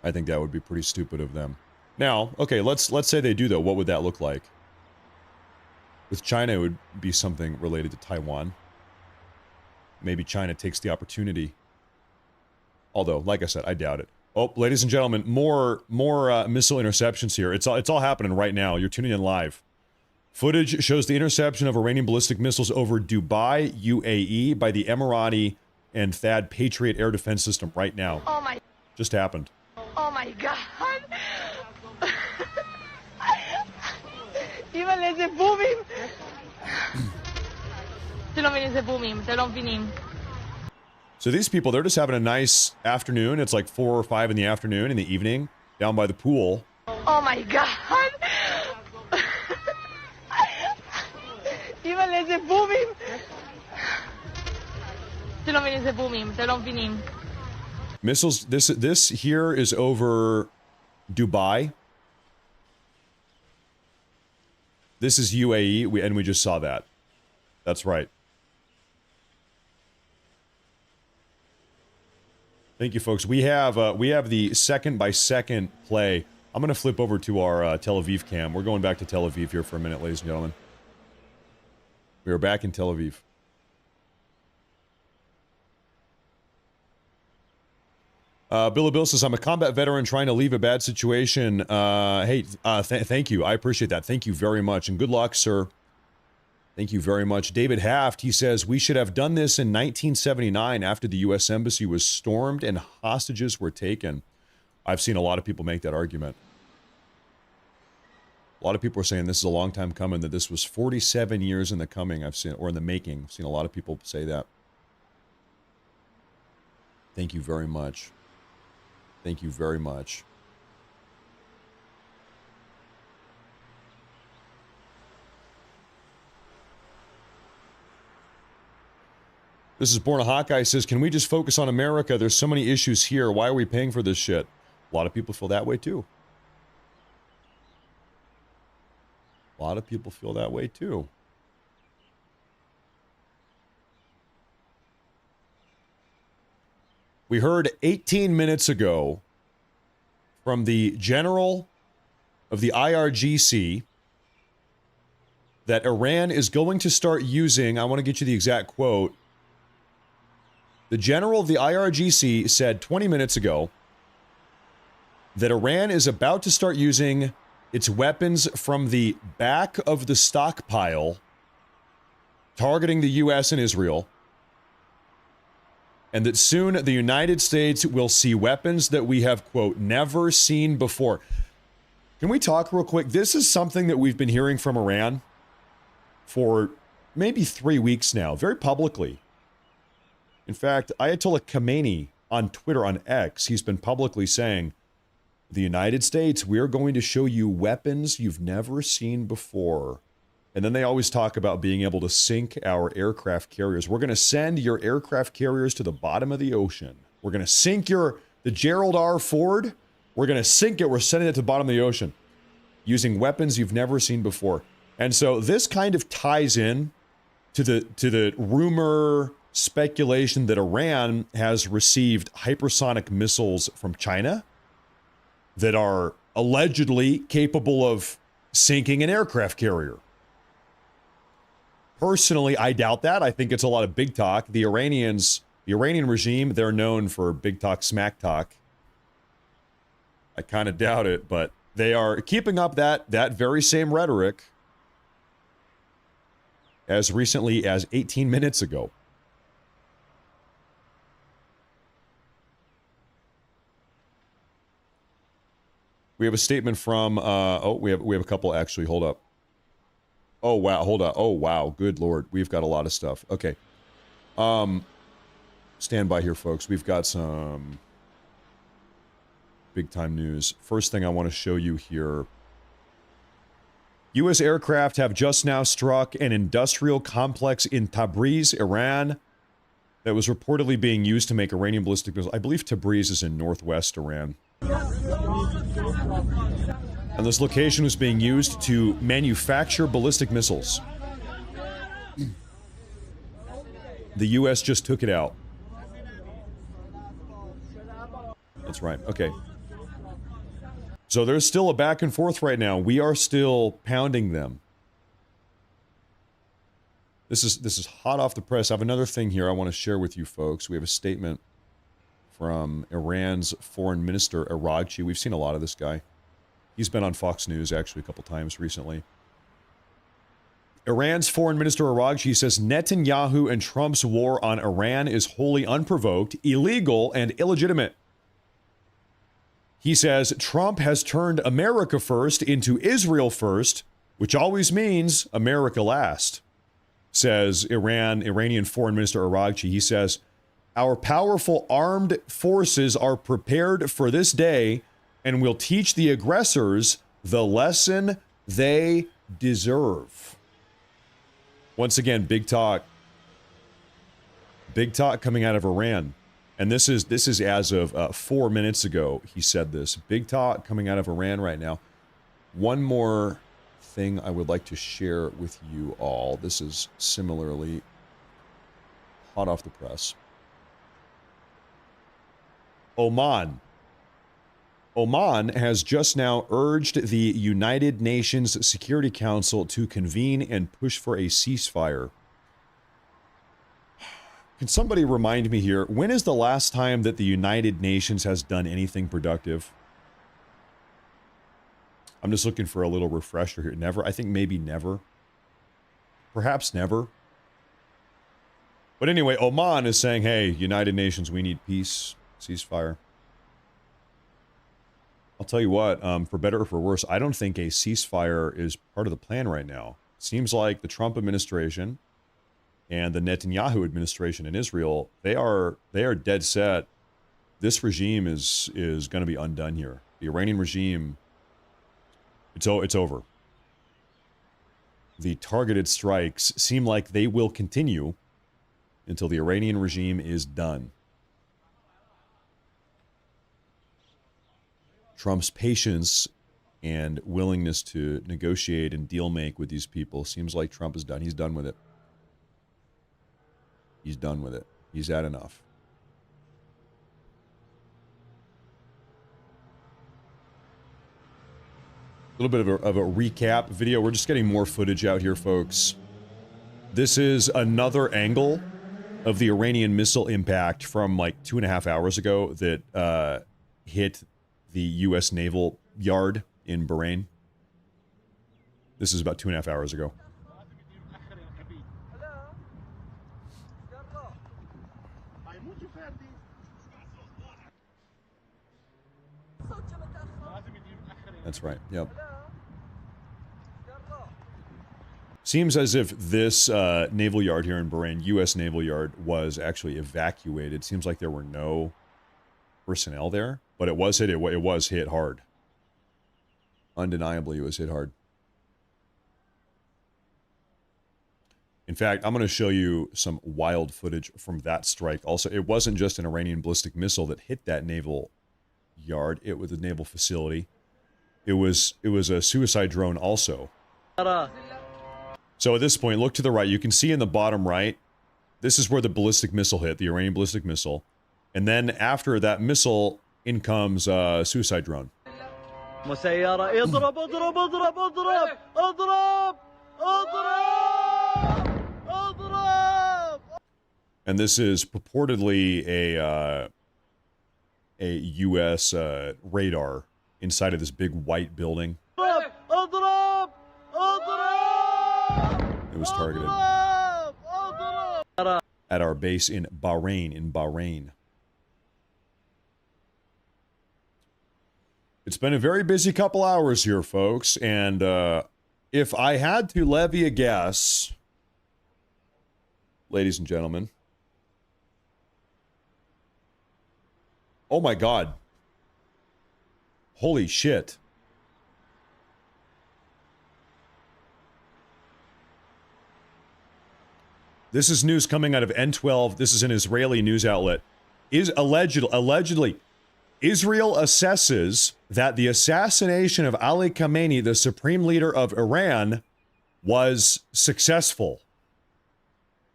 I think that would be pretty stupid of them. Now, okay, let's say they do though. What would that look like? With China, it would be something related to Taiwan. Maybe China takes the opportunity. Although, like I said, I doubt it. Oh, ladies and gentlemen, more missile interceptions here. It's all happening right now. You're tuning in live. Footage shows the interception of Iranian ballistic missiles over Dubai, UAE, by the Emirati and THAAD Patriot air defense system right now. Oh my. Just happened. Oh my God. Imagine the booming. So these people, they're just having a nice afternoon. It's like 4 or 5 in the afternoon, in the evening, down by the pool. Oh my God. Imagine the booming. Missiles, this here is over Dubai. This is UAE, and we just saw that. That's right. Thank you, folks. We have the second by second play. I'm going to flip over to our Tel Aviv cam. We're going back to Tel Aviv here for a minute, ladies and gentlemen. We are back in Tel Aviv. Bill says, I'm a combat veteran trying to leave a bad situation. Thank you. I appreciate that. Thank you very much. And good luck, sir. Thank you very much. David Haft, he says, we should have done this in 1979 after the U.S. Embassy was stormed and hostages were taken. I've seen a lot of people make that argument. A lot of people are saying this is a long time coming, that this was 47 years in the coming, I've seen, or in the making. I've seen a lot of people say that. Thank you very much. Thank you very much. This is Born a Hawkeye says, can we just focus on America? There's so many issues here. Why are we paying for this shit? A lot of people feel that way too. A lot of people feel that way too. We heard 18 minutes ago from the general of the IRGC that Iran is going to start using, I want to get you the exact quote. The general of the IRGC said 20 minutes ago that Iran is about to start using its weapons from the back of the stockpile, targeting the U.S. and Israel, and that soon the United States will see weapons that we have, quote, never seen before. Can we talk real quick? This is something that we've been hearing from Iran for maybe 3 weeks now, very publicly. In fact, Ayatollah Khamenei on Twitter, on X, he's been publicly saying, the United States, we're going to show you weapons you've never seen before. And then they always talk about being able to sink our aircraft carriers. We're going to send your aircraft carriers to the bottom of the ocean. We're going to sink the Gerald R. Ford. We're going to sink it. We're sending it to the bottom of the ocean using weapons you've never seen before. And so this kind of ties in to the rumor, speculation that Iran has received hypersonic missiles from China that are allegedly capable of sinking an aircraft carrier. Personally, I doubt that. I think it's a lot of big talk. The Iranian regime, they're known for big talk, smack talk. I kind of doubt it, but they are keeping up that very same rhetoric as recently as 18 minutes ago. We have a statement from, we have a couple actually, hold up. Oh, wow, hold up. Oh, wow, good Lord. We've got a lot of stuff. Okay. Stand by here, folks. We've got some big-time news. First thing I want to show you here. U.S. aircraft have just now struck an industrial complex in Tabriz, Iran, that was reportedly being used to make Iranian ballistic missiles. I believe Tabriz is in northwest Iran. And this location was being used to manufacture ballistic missiles. The U.S. just took it out. That's right. Okay. So there's still a back and forth right now. We are still pounding them. This is hot off the press. I have another thing here I want to share with you folks. We have a statement from Iran's foreign minister, Araghchi. We've seen a lot of this guy. He's been on Fox News, actually, a couple times recently. Iran's foreign minister, Araghchi, says Netanyahu and Trump's war on Iran is wholly unprovoked, illegal, and illegitimate. He says Trump has turned America first into Israel first, which always means America last, says Iranian foreign minister Araghchi. He says, our powerful armed forces are prepared for this day and will teach the aggressors the lesson they deserve. Once again, big talk. Big talk coming out of Iran. And this is as of 4 minutes ago, he said this. Big talk coming out of Iran right now. One more thing I would like to share with you all. This is similarly hot off the press. Oman has just now urged the United Nations Security Council to convene and push for a ceasefire. Can somebody remind me here, when is the last time that the United Nations has done anything productive? I'm just looking for a little refresher here. Never? I think maybe never. Perhaps never. But anyway, Oman is saying, hey, United Nations, we need peace, ceasefire. I'll tell you what, for better or for worse, I don't think a ceasefire is part of the plan right now. Seems like the Trump administration and the Netanyahu administration in Israel, they are dead set. This regime is going to be undone here. The Iranian regime, it's over. The targeted strikes seem like they will continue until the Iranian regime is done. Trump's patience and willingness to negotiate and deal make with these people seems like Trump is done. He's done with it. He's done with it. He's had enough. A little bit of a recap video. We're just getting more footage out here, folks. This is another angle of the Iranian missile impact from like 2.5 hours ago that hit the U.S. Naval Yard in Bahrain. This is about 2.5 hours ago. That's right. Yep. Seems as if this naval yard here in Bahrain, U.S. Naval Yard, was actually evacuated. Seems like there were no personnel there, but it was hit. It was hit hard. Undeniably, it was hit hard. In fact, I'm going to show you some wild footage from that strike. Also, it wasn't just an Iranian ballistic missile that hit that naval yard. It was a naval facility. It was a suicide drone also. So at this point, look to the right. You can see in the bottom right, this is where the ballistic missile hit, the Iranian ballistic missile. And then after that missile, in comes a suicide drone. And this is purportedly a U.S. radar inside of this big white building. It was targeted at our base in Bahrain. It's been a very busy couple hours here, folks, and if I had to levy a guess, ladies and gentlemen, oh my God. Holy shit. This is news coming out of N12. This is an Israeli news outlet. Allegedly, Israel assesses that the assassination of Ali Khamenei, the supreme leader of Iran, was successful.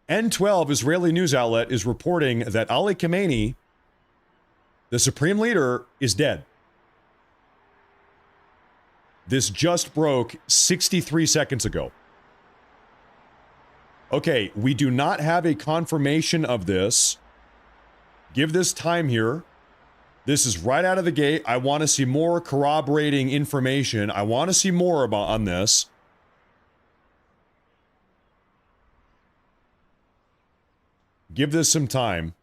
N12, Israeli news outlet, is reporting that Ali Khamenei, the supreme leader, is dead. This just broke 63 seconds ago. Okay, we do not have a confirmation of this. Give this time here. This is right out of the gate. I want to see more corroborating information. I want to see more on this. Give this some time.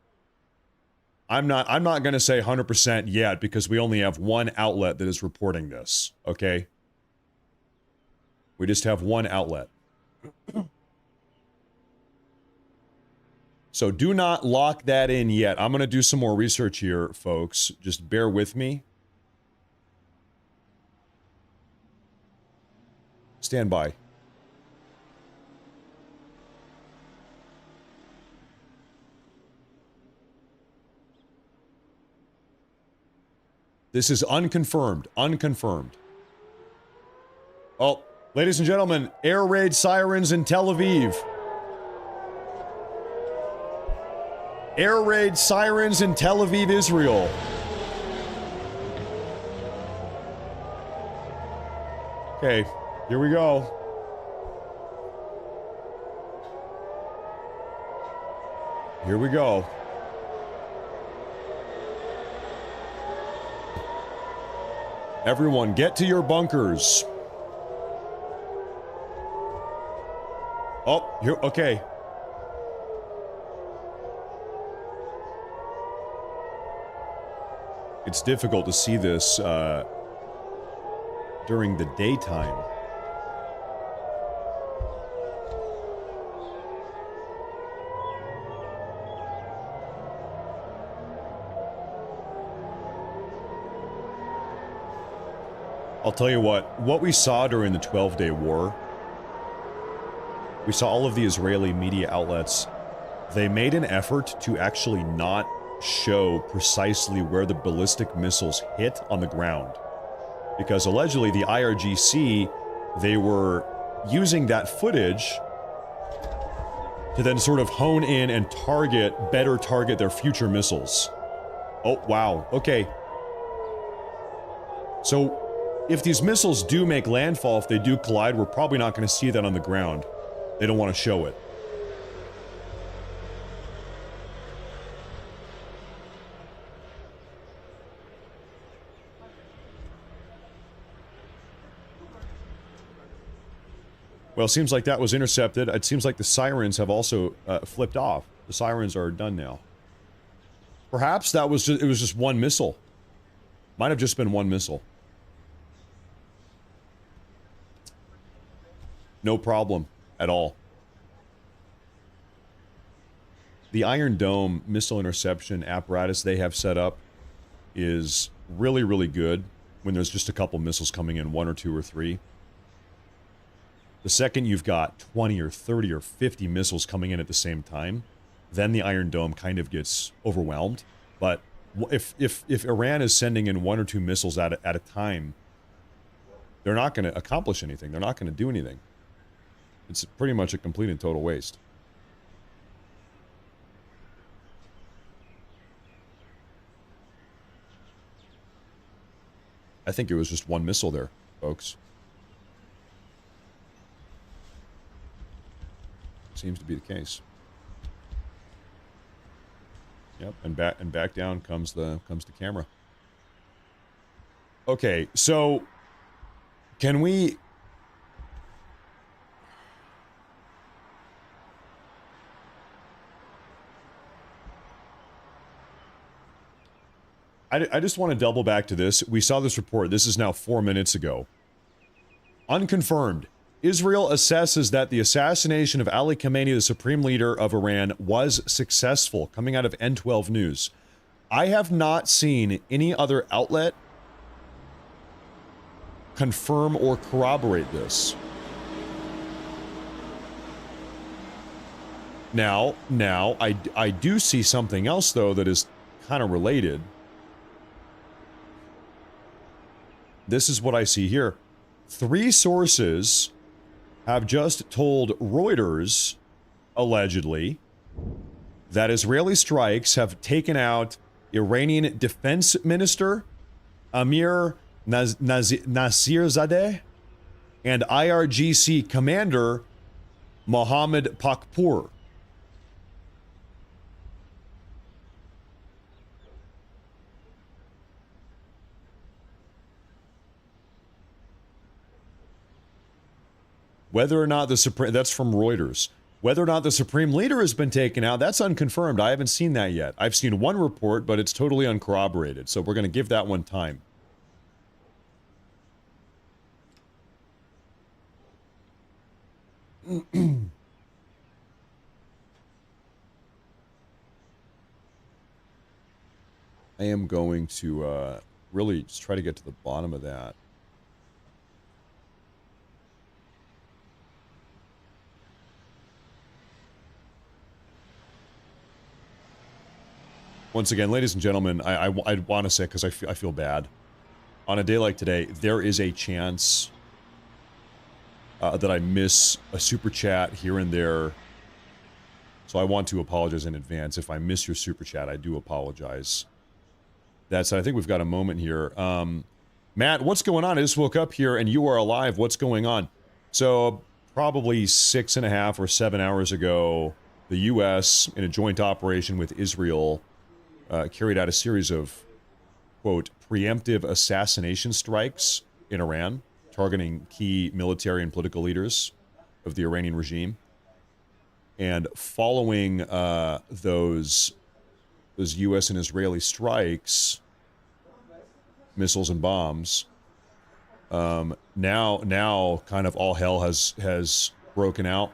I'm not going to say 100% yet because we only have one outlet that is reporting this, okay? We just have one outlet. So do not lock that in yet. I'm going to do some more research here, folks. Just bear with me. Stand by. This is unconfirmed. Unconfirmed. Oh, ladies and gentlemen, air raid sirens in Tel Aviv. Air raid sirens in Tel Aviv, Israel. Okay, here we go. Here we go. Everyone, get to your bunkers. Oh, here, okay. It's difficult to see this during the daytime. I'll tell you what we saw during the 12-day war, we saw all of the Israeli media outlets, they made an effort to actually not show precisely where the ballistic missiles hit on the ground. Because allegedly the IRGC, they were using that footage to then sort of hone in and better target their future missiles. Oh, wow. Okay. So, if these missiles do make landfall, if they do collide, we're probably not going to see that on the ground. They don't want to show it. Well, it seems like that was intercepted. It seems like the sirens have also flipped off. The sirens are done now. Perhaps that was just, it was just one missile. Might have just been one missile. No problem at all. The Iron Dome missile interception apparatus they have set up is really, really good when there's just a couple missiles coming in, 1 or 2 or 3. The second you've got 20 or 30 or 50 missiles coming in at the same time, then the Iron Dome kind of gets overwhelmed. But if Iran is sending in 1 or 2 missiles at a time, they're not going to accomplish anything. They're not going to do anything. It's pretty much a complete and total waste. I think it was just one missile there, folks. Seems to be the case. Yep, and back down comes the camera. Okay, so can we? I just want to double back to this. We saw this report. This is now 4 minutes ago. Unconfirmed. Israel assesses that the assassination of Ali Khamenei, the supreme leader of Iran, was successful, coming out of N12 News. I have not seen any other outlet confirm or corroborate this. Now, I do see something else, though, that is kind of related. This is what I see here. 3 sources have just told Reuters, allegedly, that Israeli strikes have taken out Iranian Defense Minister Amir Nasirzadeh and IRGC Commander Mohammad Pakpour. Whether or not the Supreme... That's from Reuters. Whether or not the Supreme Leader has been taken out, that's unconfirmed. I haven't seen that yet. I've seen one report, but it's totally uncorroborated. So we're going to give that one time. I am going to really just try to get to the bottom of that. Once again, ladies and gentlemen, I want to say, because I feel bad. On a day like today, there is a chance that I miss a super chat here and there. So I want to apologize in advance. If I miss your super chat, I do apologize. That's, I think we've got a moment here. Matt, what's going on? I just woke up here and you are alive. What's going on? So probably 6.5 or 7 hours ago, the U.S., in a joint operation with Israel, carried out a series of, quote, preemptive assassination strikes in Iran, targeting key military and political leaders of the Iranian regime. And following those U.S. and Israeli strikes, missiles and bombs, now kind of all hell has broken out.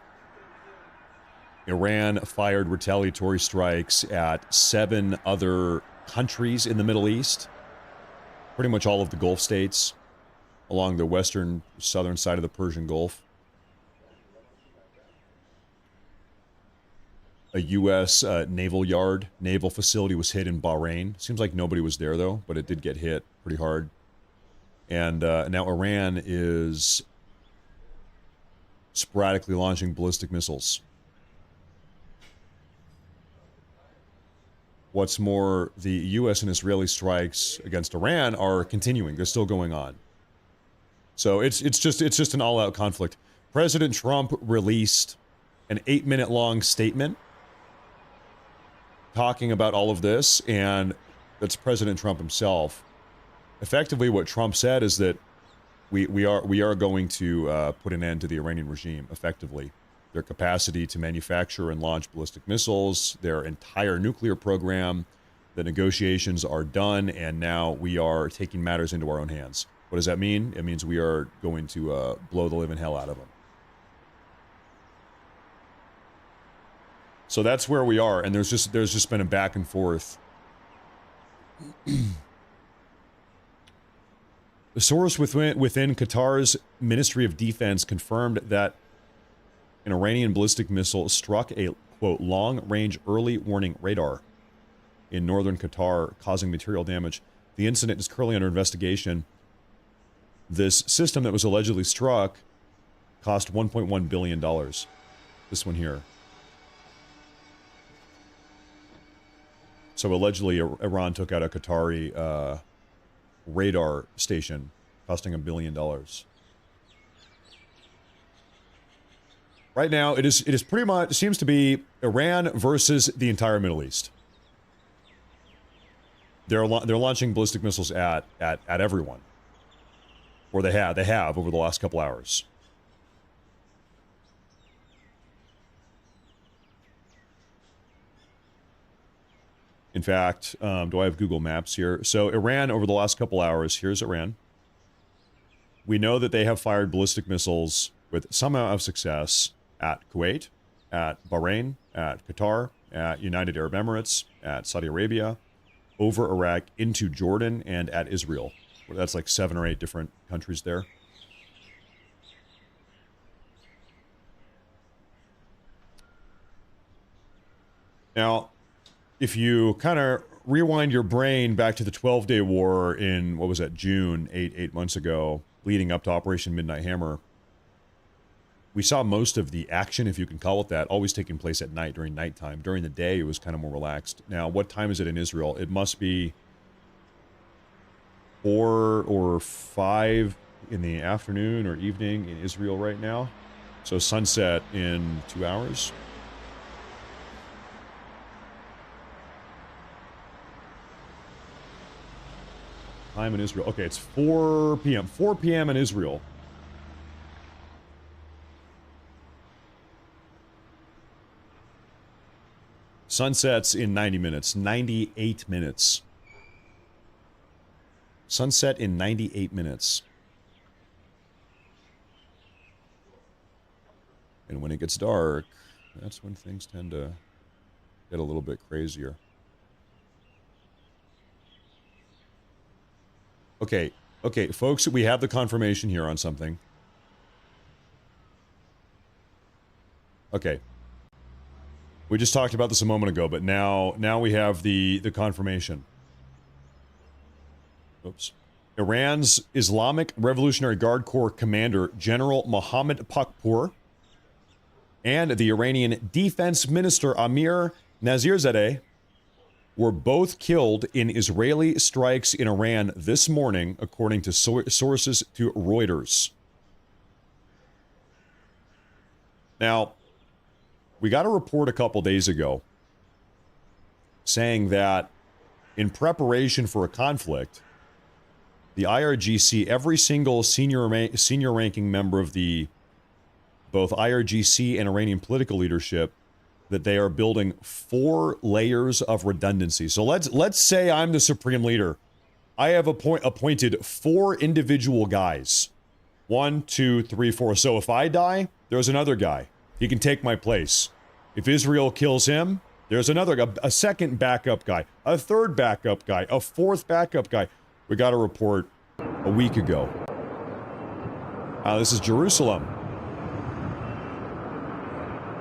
Iran fired retaliatory strikes at 7 other countries in the Middle East, pretty much all of the Gulf states along the western, southern side of the Persian Gulf. A U.S. naval facility was hit in Bahrain. Seems like nobody was there, though, but it did get hit pretty hard. And now Iran is sporadically launching ballistic missiles. What's more, the U.S. and Israeli strikes against Iran are continuing. They're still going on. So it's just an all-out conflict. President Trump released an 8-minute long statement talking about all of this, and that's President Trump himself. Effectively, what Trump said is that we are going to put an end to the Iranian regime. Effectively, their capacity to manufacture and launch ballistic missiles, their entire nuclear program, the negotiations are done, and now we are taking matters into our own hands. What does that mean? It means we are going to blow the living hell out of them. So that's where we are, and there's just been a back and forth. The source within Qatar's Ministry of Defense confirmed that an Iranian ballistic missile struck a, quote, long-range early warning radar in northern Qatar, causing material damage. The incident is currently under investigation. This system that was allegedly struck cost $1.1 billion. This one here. So allegedly, Iran took out a Qatari radar station, costing $1 billion. Right now, it is pretty much, it seems to be Iran versus the entire Middle East. They're launching ballistic missiles at everyone, or they have over the last couple hours. In fact, do I have Google Maps here? So Iran, over the last couple hours, here's Iran. We know that they have fired ballistic missiles with some amount of success at Kuwait, at Bahrain, at Qatar, at United Arab Emirates, at Saudi Arabia, over Iraq, into Jordan, and at Israel. That's like 7 or 8 different countries there. Now, if you kind of rewind your brain back to the 12-day war in, what was that, June, 8 months ago, leading up to Operation Midnight Hammer, we saw most of the action, if you can call it that, always taking place at night, during nighttime. During the day, it was kind of more relaxed. Now, what time is it in Israel? It must be 4 or 5 in the afternoon or evening in Israel right now. So sunset in 2 hours. Time in Israel. Okay, it's 4 p.m. 4 p.m. in Israel. Sunsets in 90 minutes. 98 minutes. Sunset in 98 minutes. And when it gets dark, that's when things tend to get a little bit crazier. Okay, folks, we have the confirmation here on something. Okay. We just talked about this a moment ago, but now we have the confirmation. Oops. Iran's Islamic Revolutionary Guard Corps commander, General Mohammad Pakpour, and the Iranian Defense Minister, Amir Nazirzadeh, were both killed in Israeli strikes in Iran this morning, according to sources to Reuters. Now, We got a report a couple days ago saying that in preparation for a conflict, the IRGC, every single senior ranking member of the both IRGC and Iranian political leadership, that they are building 4 layers of redundancy. So let's say I'm the supreme leader. I have appointed 4 individual guys. 1, 2, 3, 4. So if I die, there's another guy. He can take my place. If Israel kills him, there's another, a second backup guy, a third backup guy, a fourth backup guy. We got a report a week ago. This is Jerusalem.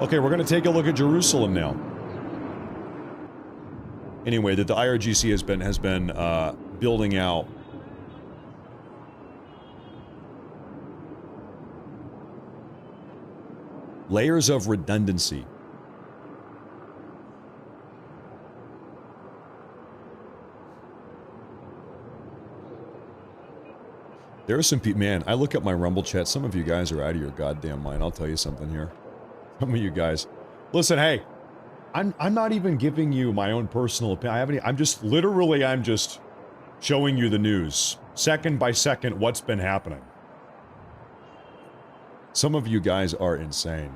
Okay, we're going to take a look at Jerusalem now. Anyway, that the IRGC has been building out layers of redundancy. There are some people, man, I look at my Rumble chat, some of you guys are out of your goddamn mind. I'll tell you something here. Some of you guys. Listen, hey, I'm not even giving you my own personal opinion. I'm just showing you the news. Second by second, what's been happening. Some of you guys are insane.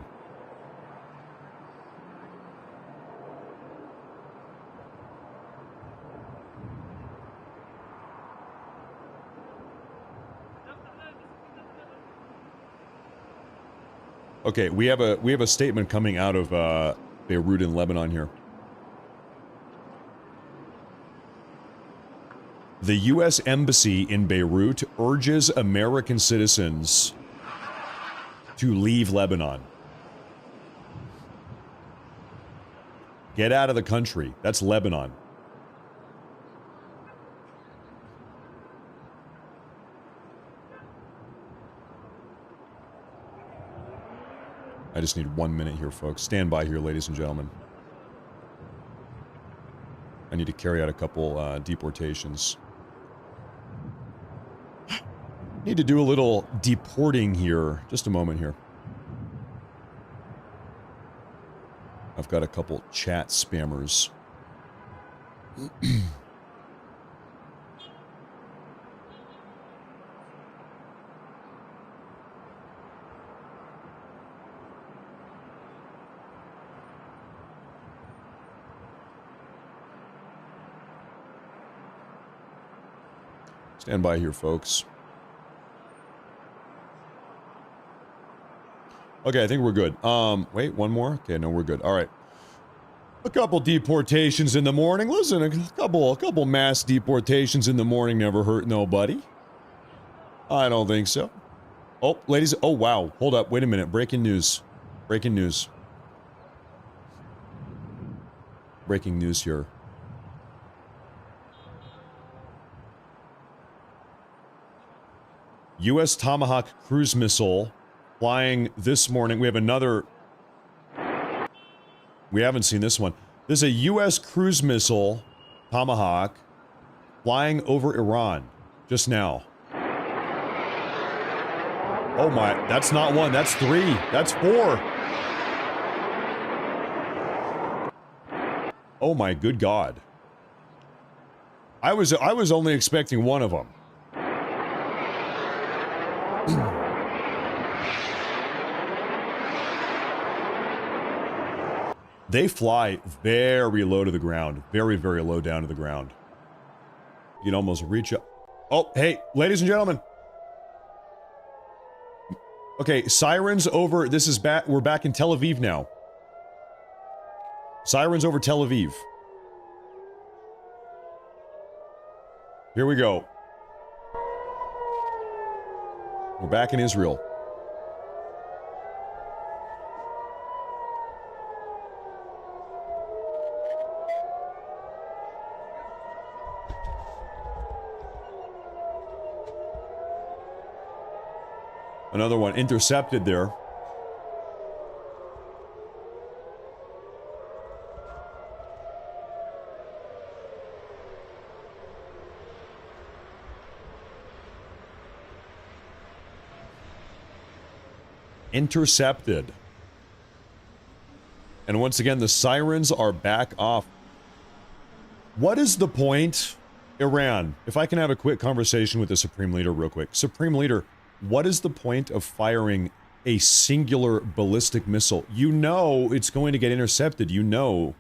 Okay, we have a statement coming out of Beirut in Lebanon here. The U.S. Embassy in Beirut urges American citizens to leave Lebanon. Get out of the country. That's Lebanon. I just need 1 minute here, folks. Stand by here, ladies and gentlemen. I need to carry out a couple deportations. Need to do a little deporting here. Just a moment here. I've got a couple chat spammers. Stand by here, folks. Okay, I think we're good. Wait, one more? Okay, no, we're good. All right. A couple deportations in the morning. Listen, a couple mass deportations in the morning never hurt nobody. I don't think so. Oh, ladies. Oh, wow. Hold up. Wait a minute. Breaking news. Breaking news. Breaking news here. U.S. Tomahawk cruise missile flying this morning. We have another. We haven't seen this one. There's a U.S. cruise missile, Tomahawk, flying over Iran just now. Oh my, that's not one, that's 3, that's 4. Oh my good God. I was only expecting one of them. They fly very low to the ground. Very, very low down to the ground. You can almost reach up. Oh, hey, ladies and gentlemen. Okay, sirens over. This is back. We're back in Tel Aviv now. Sirens over Tel Aviv. Here we go. We're back in Israel. Another one intercepted there. Intercepted. And once again, the sirens are back off. What is the point, Iran? If I can have a quick conversation with the Supreme Leader real quick. Supreme Leader, what is the point of firing a singular ballistic missile? You know it's going to get intercepted. You know.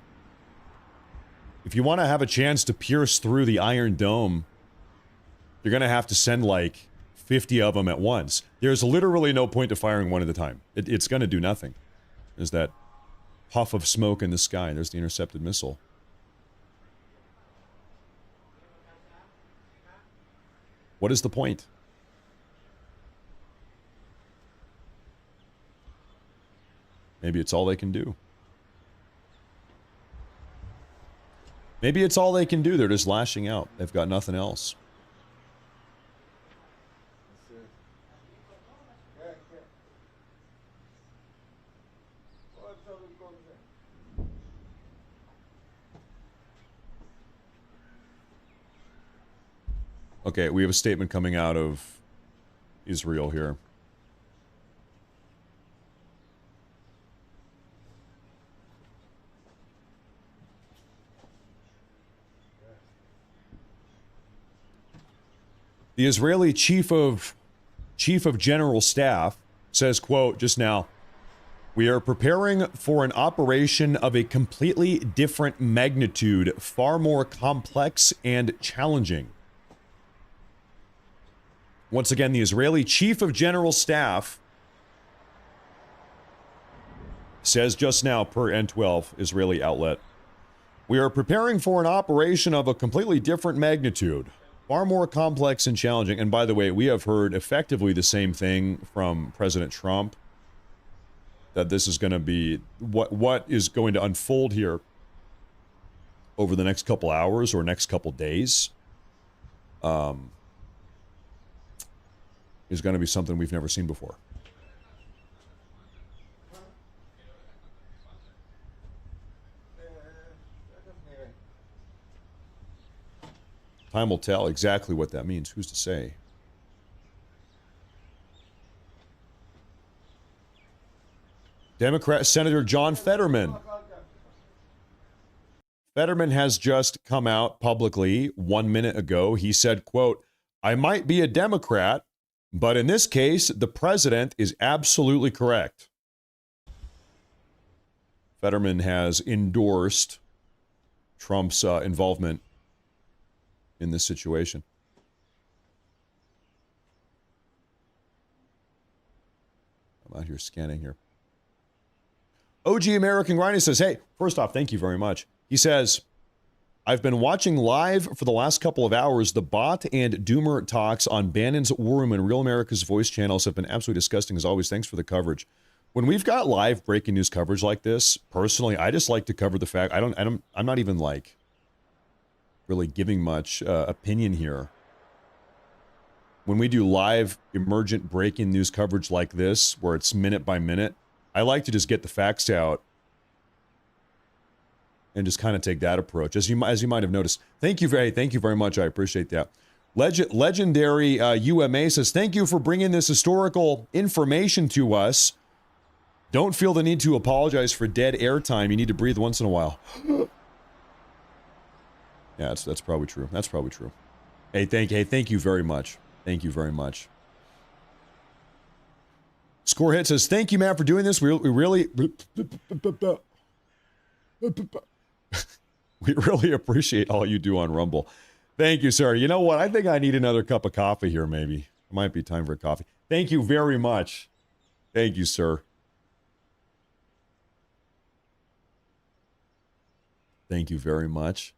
If you want to have a chance to pierce through the Iron Dome, you're going to have to send like 50 of them at once. There's literally no point to firing one at a time. It's going to do nothing. There's that puff of smoke in the sky. There's the intercepted missile. What is the point? Maybe it's all they can do. Maybe it's all they can do. They're just lashing out. They've got nothing else. Okay, we have a statement coming out of Israel here. The Israeli chief of general staff says, quote, just now, "We are preparing for an operation of a completely different magnitude, far more complex and challenging." Once again, the Israeli chief of general staff says just now, per N12 Israeli outlet, "We are preparing for an operation of a completely different magnitude, far more complex and challenging." And by the way, we have heard effectively the same thing from President Trump, that this is going to be what is going to unfold here over the next couple hours or next couple days. Is going to be something we've never seen before. Time will tell exactly what that means. Who's to say? Democrat Senator John Fetterman. Fetterman has just come out publicly 1 minute ago. He said, quote, "I might be a Democrat, but in this case, the president is absolutely correct." Fetterman has endorsed Trump's involvement in this situation. I'm out here scanning here. OG American Grinder says, hey, first off, thank you very much. He says, "I've been watching live for the last couple of hours. The bot and Doomer talks on Bannon's War Room and Real America's Voice channels have been absolutely disgusting as always. Thanks for the coverage." When we've got live breaking news coverage like this, personally, I just like to cover the fact. I'm not even like really giving much opinion here. When we do live emergent breaking news coverage like this, where it's minute by minute, I like to just get the facts out and just kind of take that approach, as you might have noticed. Thank you very much. I appreciate that. Legendary UMA says, "Thank you for bringing this historical information to us. Don't feel the need to apologize for dead airtime. You need to breathe once in a while." Yeah, that's probably true. That's probably true. Hey, thank you very much. Thank you very much. Scorehead says, "Thank you, man, for doing this. We really we really appreciate all you do on Rumble." Thank you, sir. You know what? I think I need another cup of coffee here, maybe. It might be time for a coffee. Thank you very much. Thank you, sir. Thank you very much.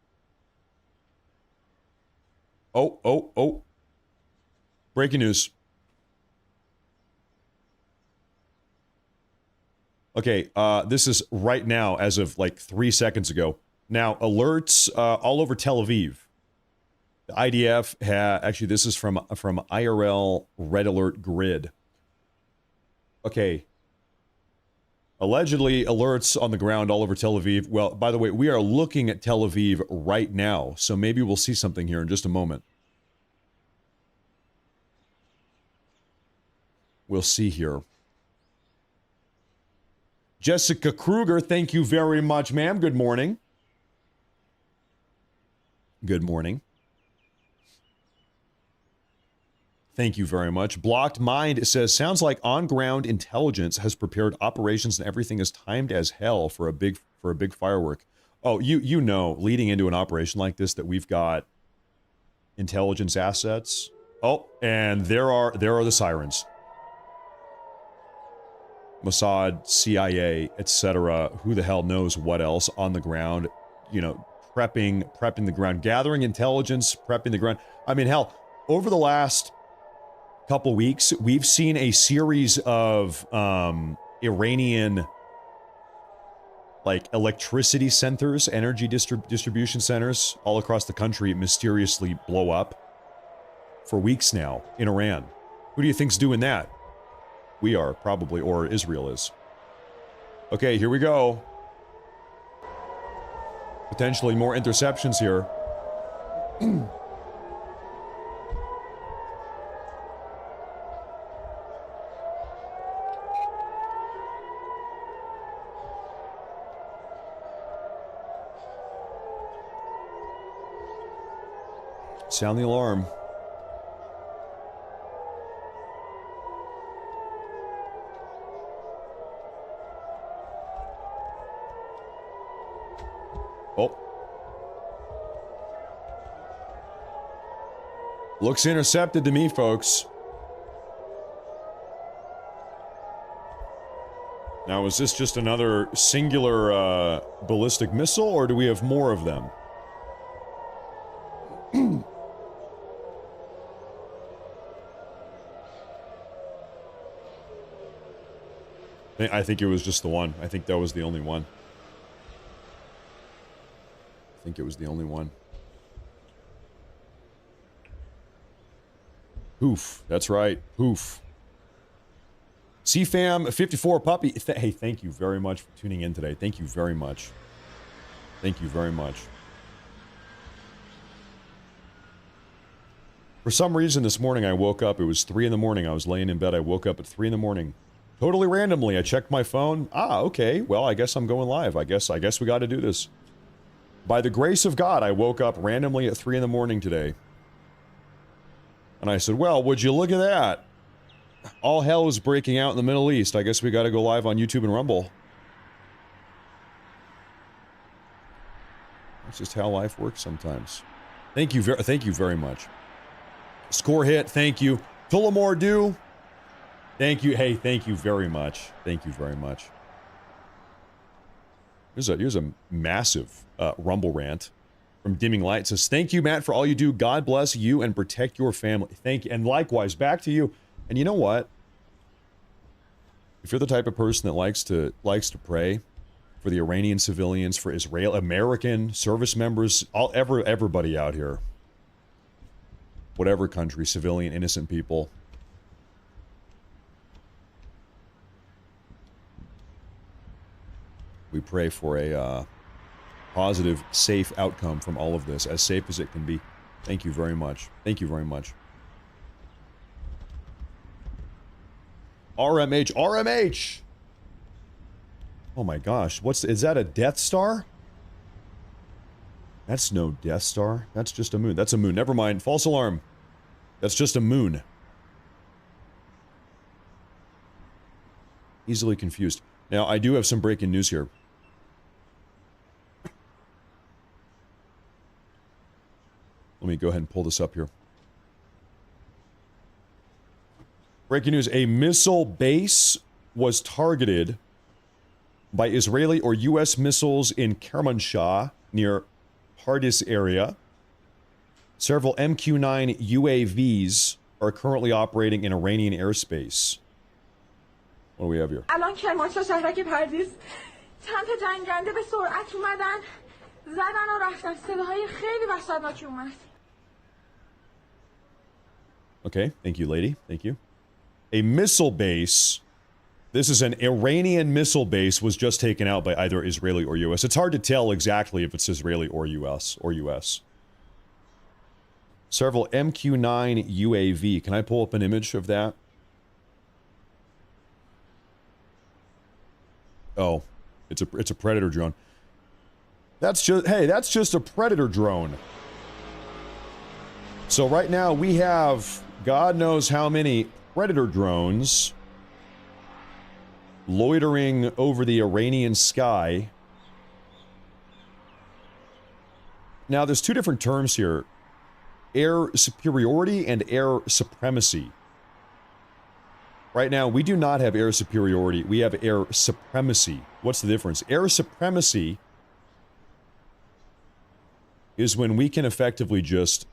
Oh. Breaking news. Okay, this is right now, as of like 3 seconds ago. Now, alerts all over Tel Aviv. The IDF actually, this is from IRL Red Alert Grid. Okay. Allegedly, alerts on the ground all over Tel Aviv. Well, by the way, we are looking at Tel Aviv right now, so maybe we'll see something here in just a moment. We'll see here. Jessica Kruger, thank you very much, ma'am. Good morning. Good morning. Thank you very much. Blocked Mind says, sounds like on-ground intelligence has prepared operations and everything is timed as hell for a big firework. Oh, you know, leading into an operation like this that we've got intelligence assets. Oh, and there are the sirens. Mossad, CIA, etc. Who the hell knows what else on the ground, you know, prepping the ground, gathering intelligence, prepping the ground. I mean, hell, over the last couple weeks, we've seen a series of Iranian like electricity centers, energy distribution centers all across the country mysteriously blow up for weeks now in Iran. Who do you think's doing that? We are, probably, or Israel is. Okay, here we go. Potentially more interceptions here. Sound the alarm. Oh. Looks intercepted to me, folks. Now, is this just another singular ballistic missile, or do we have more of them? I think it was just the one. I think that was the only one. I think it was the only one. Poof. That's right. Poof. CFAM54 Puppy. Hey, thank you very much for tuning in today. Thank you very much. Thank you very much. For some reason this morning I woke up. It was 3 in the morning. I was laying in bed. I woke up at 3 in the morning. Totally randomly. I checked my phone. Ah, okay. Well, I guess I'm going live. I guess we got to do this. By the grace of God, I woke up randomly at 3 in the morning today. And I said, well, would you look at that? All hell is breaking out in the Middle East. I guess we got to go live on YouTube and Rumble. That's just how life works sometimes. Thank you very much. Score hit, thank you. Tullamore do. Thank you. Hey, thank you very much. Thank you very much. Here's a massive Rumble rant from Dimming Light. It says, thank you, Matt, for all you do. God bless you and protect your family. Thank you. And likewise, back to you. And you know what? If you're the type of person that likes to pray for the Iranian civilians, for Israel, American service members, everybody out here, whatever country, civilian, innocent people, we pray for a positive, safe outcome from all of this, as safe as it can be. Thank you very much. Thank you very much. RMH, RMH! Oh my gosh, is that a Death Star? That's no Death Star. That's just a moon. That's a moon. Never mind. False alarm. That's just a moon. Easily confused. Now, I do have some breaking news here. Let me go ahead and pull this up here. Breaking news. A missile base was targeted by Israeli or U.S. missiles in Kermanshah, near Hardis area. Several MQ-9 UAVs are currently operating in Iranian airspace. What do we have here? الان کرمانشاه شهرک پردیس چند تا جنگنده به سرعت اومدن زدن و رفتن صداهای خیلی وحشتناکی اومد. Okay, thank you, lady. Thank you. A missile base. This is an Iranian missile base, was just taken out by either Israeli or U.S. It's hard to tell exactly if it's Israeli or U.S. Several MQ-9 UAV. Can I pull up an image of that? Oh, it's a Predator drone. That's just a Predator drone. So right now we have God knows how many Predator drones loitering over the Iranian sky. Now there's two different terms here: air superiority and air supremacy. Right now, we do not have air superiority. We have air supremacy. What's the difference? Air supremacy is when we can effectively just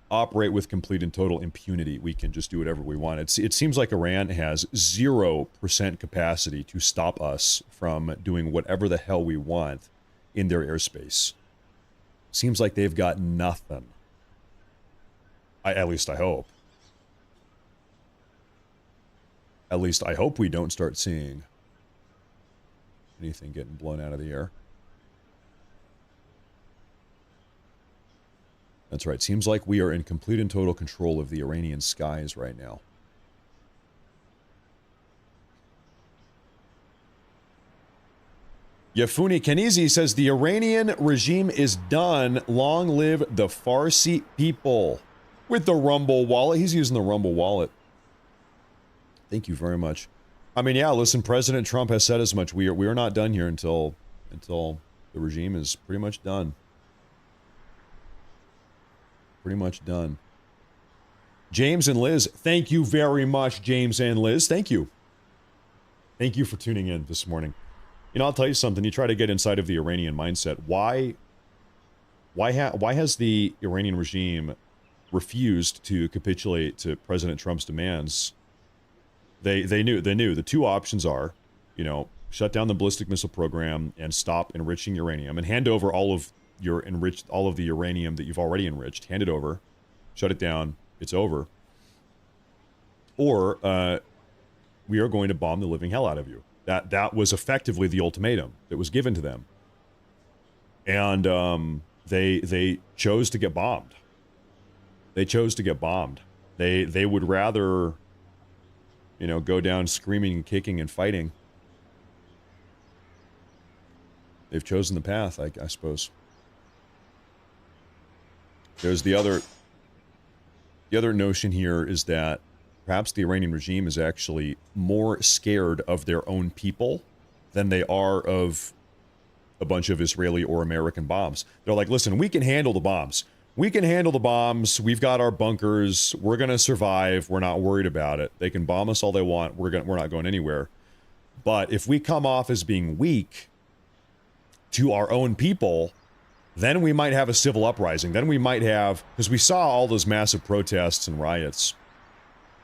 operate with complete and total impunity. We can just do whatever we want. It seems like Iran has 0% capacity to stop us from doing whatever the hell we want in their airspace. Seems like they've got nothing. At least I hope. At least I hope we don't start seeing anything getting blown out of the air. That's right. Seems like we are in complete and total control of the Iranian skies right now. Yafuni Kenizi says the Iranian regime is done. Long live the Farsi people. With the Rumble wallet. He's using the Rumble wallet. Thank you very much. I mean, yeah, listen, President Trump has said as much. We are not done here until the regime is pretty much done. Pretty much done. James and Liz, thank you very much, James and Liz. Thank you. Thank you for tuning in this morning. You know, I'll tell you something. You try to get inside of the Iranian mindset. Why has the Iranian regime refused to capitulate to President Trump's demands? They knew the two options are, you know, shut down the ballistic missile program and stop enriching uranium and hand over all of the uranium that you've already enriched. Hand it over, shut it down. It's over. Or we are going to bomb the living hell out of you. That was effectively the ultimatum that was given to them, and they chose to get bombed. They chose to get bombed. They would rather, you know, go down screaming and kicking and fighting. They've chosen the path, I suppose. There's the other notion here is that perhaps the Iranian regime is actually more scared of their own people than they are of a bunch of Israeli or American bombs. They're like, listen, we can handle the bombs. We can handle the bombs. We've got our bunkers. We're going to survive. We're not worried about it. They can bomb us all they want. We're not going anywhere. But if we come off as being weak to our own people, then we might have a civil uprising. Then we might have, because we saw all those massive protests and riots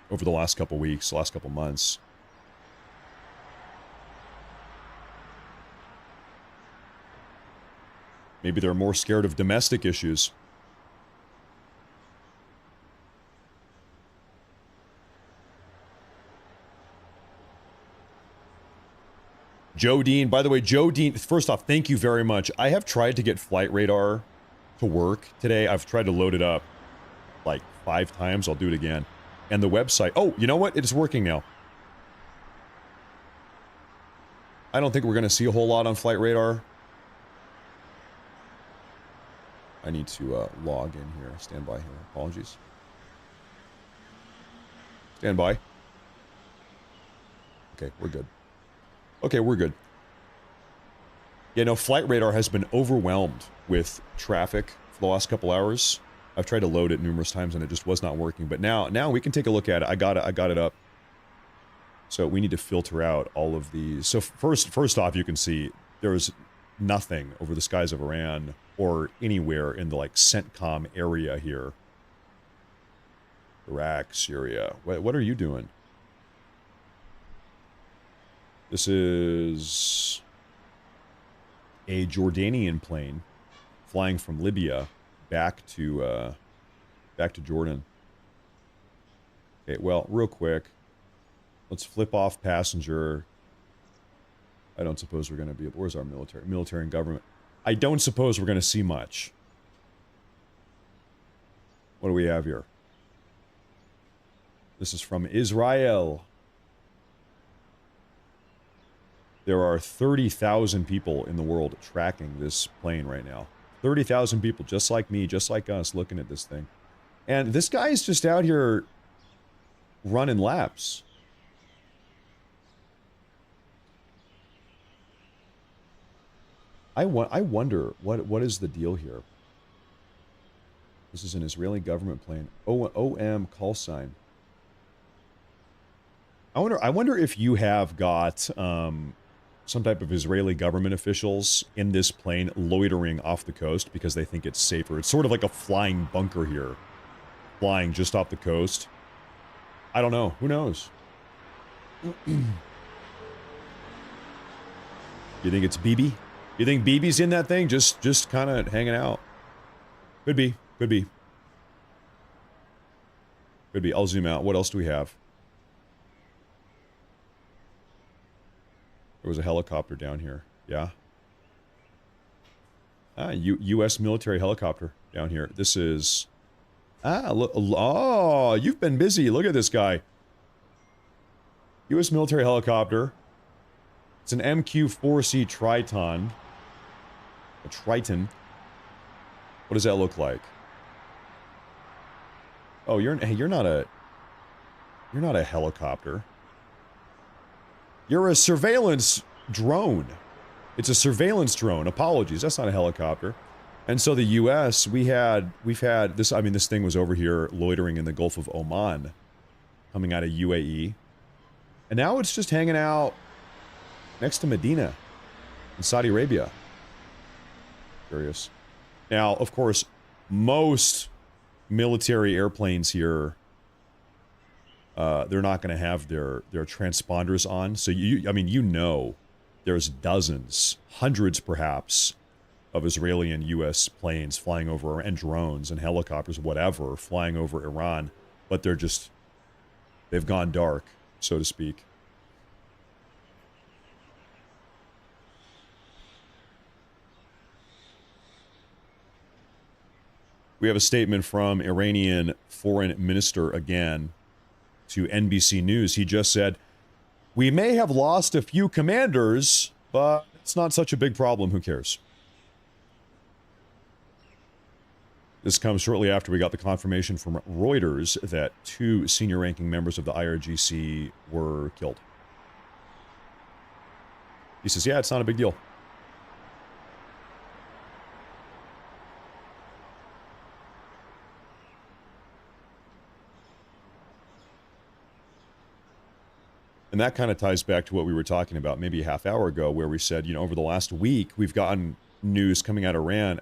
over the last couple weeks, last couple months. Maybe they're more scared of domestic issues. Joe Dean, by the way, Joe Dean, first off, thank you very much. I have tried to get Flight Radar to work today. I've tried to load it up like 5 times. I'll do it again. And the website, oh, you know what? It is working now. I don't think we're going to see a whole lot on Flight Radar. I need to log in here. Stand by here. Apologies. Stand by. Okay, we're good. Okay, we're good. Yeah, no, Flight Radar has been overwhelmed with traffic for the last couple hours. I've tried to load it numerous times and it just was not working. But now we can take a look at it. I got it up. So we need to filter out all of these. So first off, you can see there's nothing over the skies of Iran or anywhere in the like CENTCOM area here. Iraq, Syria. What are you doing? This is a Jordanian plane flying from Libya back to Jordan. Okay, well, real quick, let's flip off passenger. I don't suppose we're going to be. Where's our military and government? I don't suppose we're going to see much. What do we have here? This is from Israel. there are 30,000 people in the world tracking this plane right now. 30,000 people, just like me, just like us, looking at this thing. And this guy is just out here running laps. I wonder, what is the deal here? This is an Israeli government plane. OM call sign. I wonder if you have got some type of Israeli government officials in this plane loitering off the coast because they think it's safer. It's sort of like a flying bunker here. Flying just off the coast. I don't know. Who knows? You think it's Bibi? You think Bibi's in that thing? Just kind of hanging out. Could be. Could be. Could be. I'll zoom out. What else do we have? There was a helicopter down here. Yeah. U.S. military helicopter down here. This is... look, oh, you've been busy. Look at this guy. U.S. military helicopter. It's an MQ-4C Triton. A Triton. What does that look like? Oh, you're not a helicopter. You're a surveillance drone. It's a surveillance drone. Apologies, that's not a helicopter. And so the U.S. we've had this. I mean, this thing was over here loitering in the Gulf of Oman, coming out of UAE, and now it's just hanging out next to Medina, in Saudi Arabia. Curious. Now, of course, most military airplanes here, they're not going to have their transponders on. So there's dozens, hundreds perhaps, of Israeli and U.S. planes flying over, and drones and helicopters, whatever, flying over Iran, but they've gone dark, so to speak. We have a statement from Iranian foreign minister again to NBC News. He just said, "We may have lost a few commanders, but it's not such a big problem. Who cares?" This comes shortly after we got the confirmation from Reuters that 2 senior-ranking members of the IRGC were killed. He says, yeah, it's not a big deal. And that kind of ties back to what we were talking about maybe a half hour ago, where we said, over the last week, we've gotten news coming out of Iran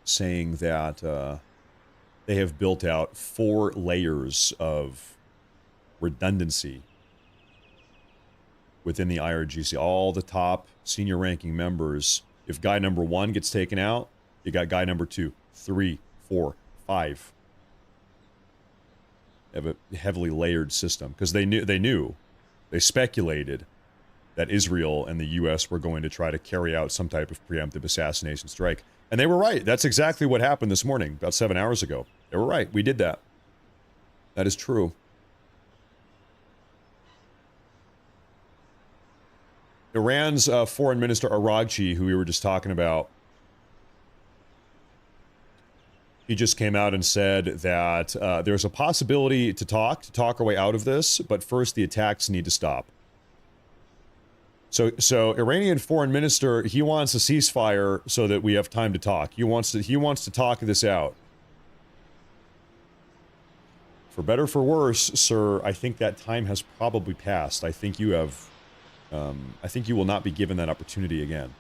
saying that they have built out 4 layers of redundancy within the IRGC. All the top senior ranking members, if guy number 1 gets taken out, you got guy number 2, 3, 4, 5. They have a heavily layered system because they speculated that Israel and the U.S. were going to try to carry out some type of preemptive assassination strike. And they were right. That's exactly what happened this morning, about 7 hours ago. They were right. We did that. That is true. Iran's foreign minister Araghchi, who we were just talking about, he just came out and said that there's a possibility to talk our way out of this, but first the attacks need to stop. So Iranian foreign minister, he wants a ceasefire so that we have time to talk. He wants to talk this out. For better, for worse, sir, I think that time has probably passed. I think you have, I think you will not be given that opportunity again.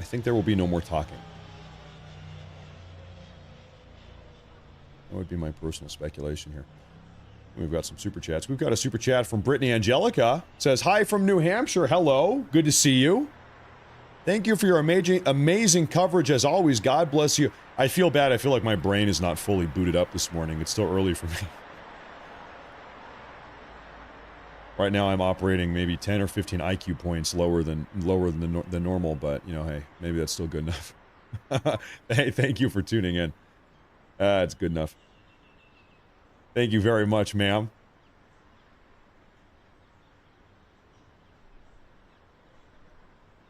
I think there will be no more talking. That would be my personal speculation here. We've got some super chats. We've got a super chat from Brittany Angelica. It says, hi from New Hampshire. Hello. Good to see you. Thank you for your amazing coverage as always. God bless you. I feel bad. I feel like my brain is not fully booted up this morning. It's still early for me. Right now I'm operating maybe 10 or 15 IQ points lower than the normal, but hey, maybe that's still good enough. Hey, thank you for tuning in. It's good enough. Thank you very much, ma'am.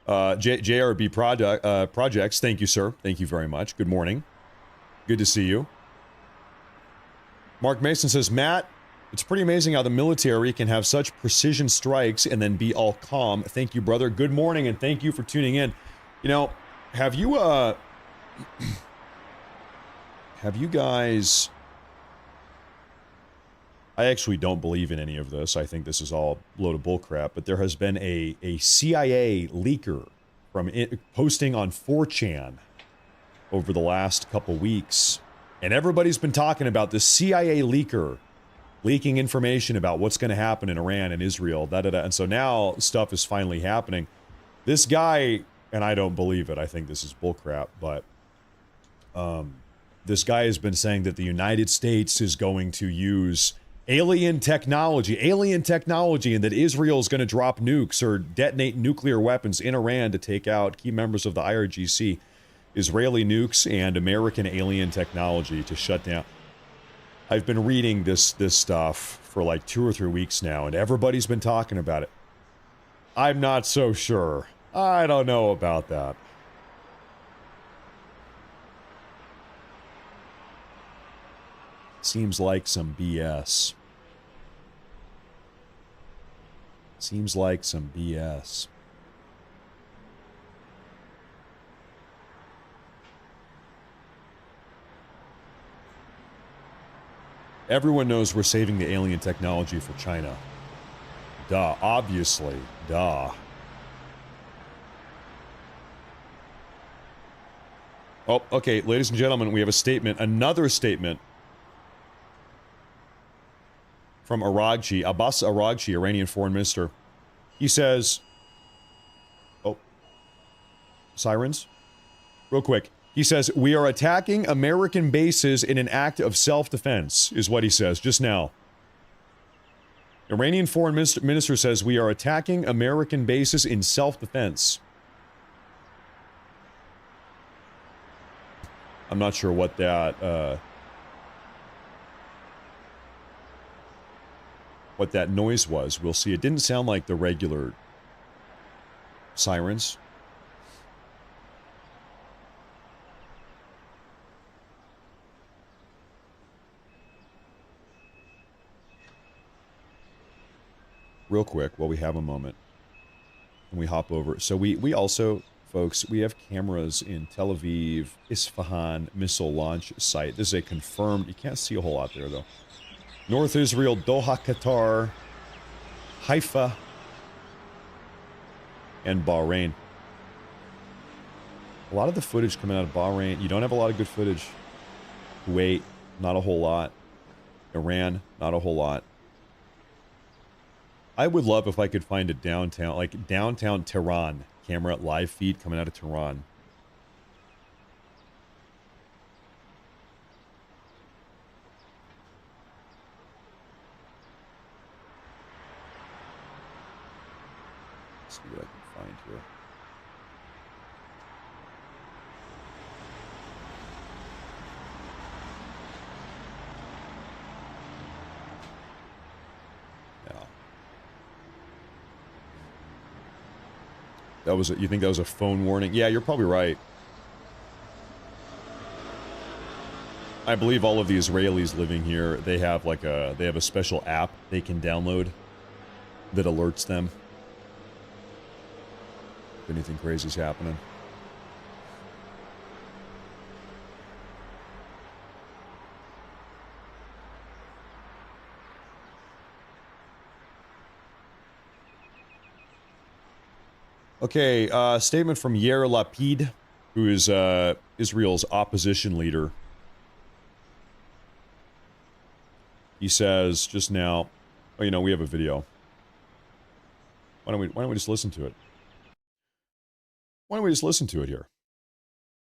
JRB Projects, thank you, sir. Thank you very much. Good morning. Good to see you. Mark Mason says, Matt, it's pretty amazing how the military can have such precision strikes and then be all calm. Thank you, brother. Good morning, and thank you for tuning in. You know, have you guys... I actually don't believe in any of this. I think this is all a load of bullcrap. But there has been a CIA leaker from posting on 4chan over the last couple weeks. And everybody's been talking about this CIA leaker leaking information about what's going to happen in Iran and Israel. And so now stuff is finally happening. This guy, and I don't believe it. I think this is bullcrap. But this guy has been saying that the United States is going to use alien technology, and that Israel is going to drop nukes or detonate nuclear weapons in Iran to take out key members of the IRGC. Israeli nukes and American alien technology to shut down. I've been reading this stuff for like 2 or 3 weeks now, and everybody's been talking about it. I'm not so sure. I don't know about that. Seems like some BS. Seems like some BS. Everyone knows we're saving the alien technology for China. Duh. Obviously. Duh. Oh, okay, ladies and gentlemen, we have a statement. Another statement from Araghchi, Abbas Araghchi, Iranian foreign minister. He says, oh, sirens? Real quick. He says, we are attacking American bases in an act of self-defense, is what he says just now. Iranian foreign minister says, we are attacking American bases in self-defense. I'm not sure what that noise was. We'll see. It didn't sound like the regular sirens. Real quick, while we have a moment, and we hop over. So we also, folks, we have cameras in Tel Aviv, Isfahan missile launch site. This is a confirmed, you can't see a whole lot there, though. North Israel, Doha, Qatar, Haifa, and Bahrain. A lot of the footage coming out of Bahrain, you don't have a lot of good footage. Kuwait, not a whole lot. Iran, not a whole lot. I would love if I could find a downtown, like downtown Tehran camera live feed coming out of Tehran. Let's see what I can find here. That was you think that was a phone warning? Yeah, you're probably right. I believe all of the Israelis living here, they have like they have a special app they can download that alerts them if anything crazy is happening. Okay, statement from Yair Lapid, who is Israel's opposition leader. He says just now, oh, you know, we have a video. Why don't we just listen to it? Why don't we just listen to it here?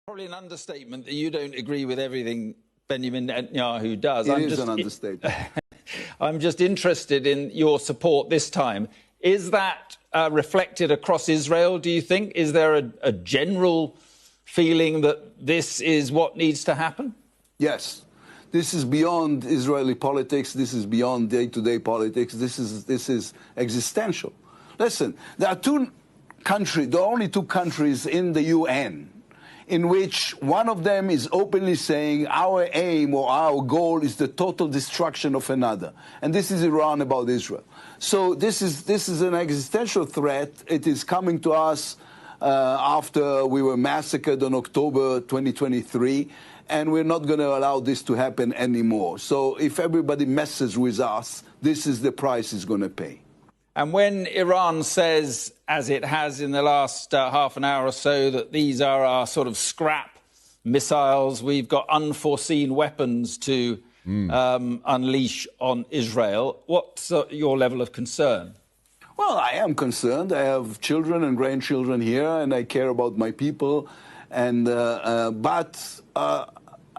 Probably an understatement that you don't agree with everything Benjamin Netanyahu does. It is an understatement. I'm just interested in your support this time. Is that reflected across Israel, do you think? Is there a general feeling that this is what needs to happen? Yes. This is beyond Israeli politics. This is beyond day-to-day politics. This is existential. Listen, there are only two countries in the UN in which one of them is openly saying our aim or our goal is the total destruction of another. And this is Iran about Israel. So this is an existential threat. It is coming to us after we were massacred on October 2023, and we're not going to allow this to happen anymore. So if everybody messes with us, this is the price it's going to pay. And when Iran says, as it has in the last half an hour or so, that these are our sort of scrap missiles, we've got unforeseen weapons to unleash on Israel, what's your level of concern? Well, I am concerned. I have children and grandchildren here, and I care about my people. And but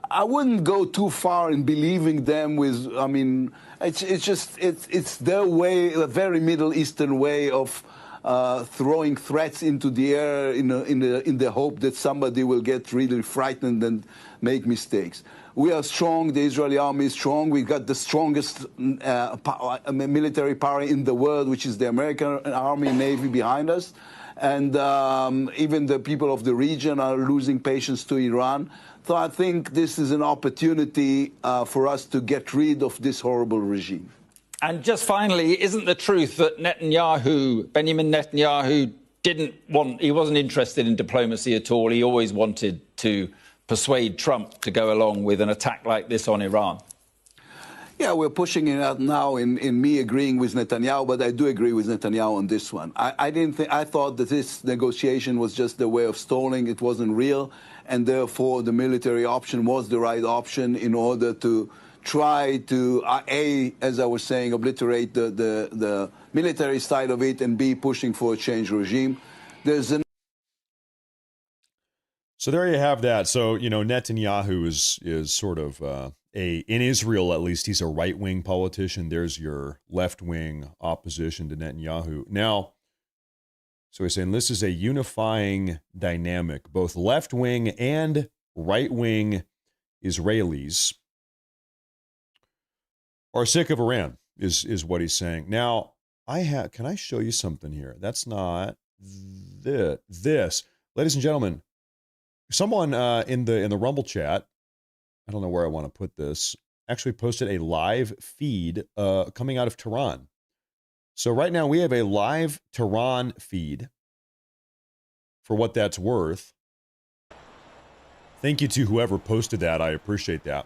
I wouldn't go too far in believing them with. I mean, it's their way, a very Middle Eastern way of throwing threats into the air in the hope that somebody will get really frightened and make mistakes. We are strong. The Israeli army is strong. We've got the strongest military power in the world, which is the American Army and Navy behind us. And even the people of the region are losing patience to Iran. So I think this is an opportunity for us to get rid of this horrible regime. And just finally, isn't the truth that Benjamin Netanyahu he wasn't interested in diplomacy at all. He always wanted to persuade Trump to go along with an attack like this on Iran? Yeah, we're pushing it out now in me agreeing with Netanyahu, but I do agree with Netanyahu on this one. I thought that this negotiation was just a way of stalling. It wasn't real, and therefore the military option was the right option in order to try to, as I was saying, obliterate the military side of it, and B, pushing for a changed regime. So there you have that. So, Netanyahu is sort of in Israel, at least, he's a right-wing politician. There's your left-wing opposition to Netanyahu. Now, so he's saying this is a unifying dynamic. Both left-wing and right-wing Israelis are sick of Iran, is what he's saying. Now, can I show you something here? That's not this. Ladies and gentlemen, someone in the Rumble chat, I don't know where I want to put this, actually posted a live feed coming out of Tehran. So right now we have a live Tehran feed, for what that's worth. Thank you to whoever posted that. I appreciate that.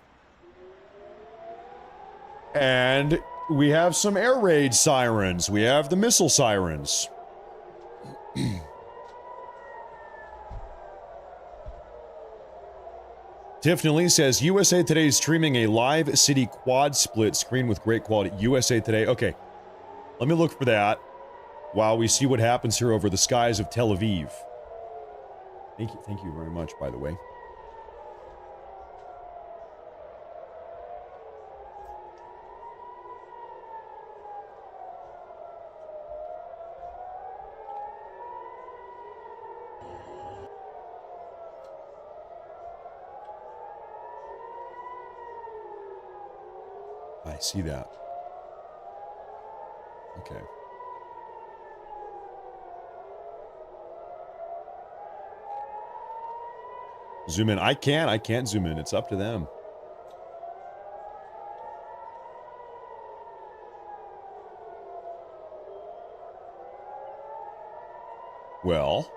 And we have some air raid sirens. We have the missile sirens. Tiffany Lee says, USA Today is streaming a live city quad split screen with great quality. USA Today. Okay, let me look for that while we see what happens here over the skies of Tel Aviv. Thank you very much, by the way. I see that. Okay. Zoom in. I can't zoom in. It's up to them. Well.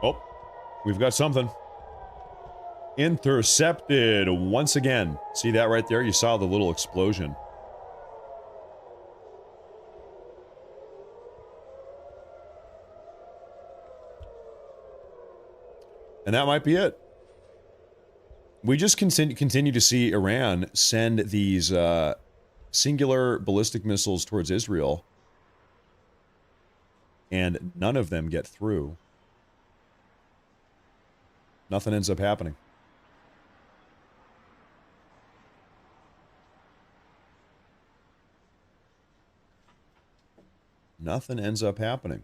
Oh, we've got something. Intercepted once again. See that right there? You saw the little explosion. And that might be it. We just continue to see Iran send these singular ballistic missiles towards Israel, and none of them get through. Nothing ends up happening. Nothing ends up happening.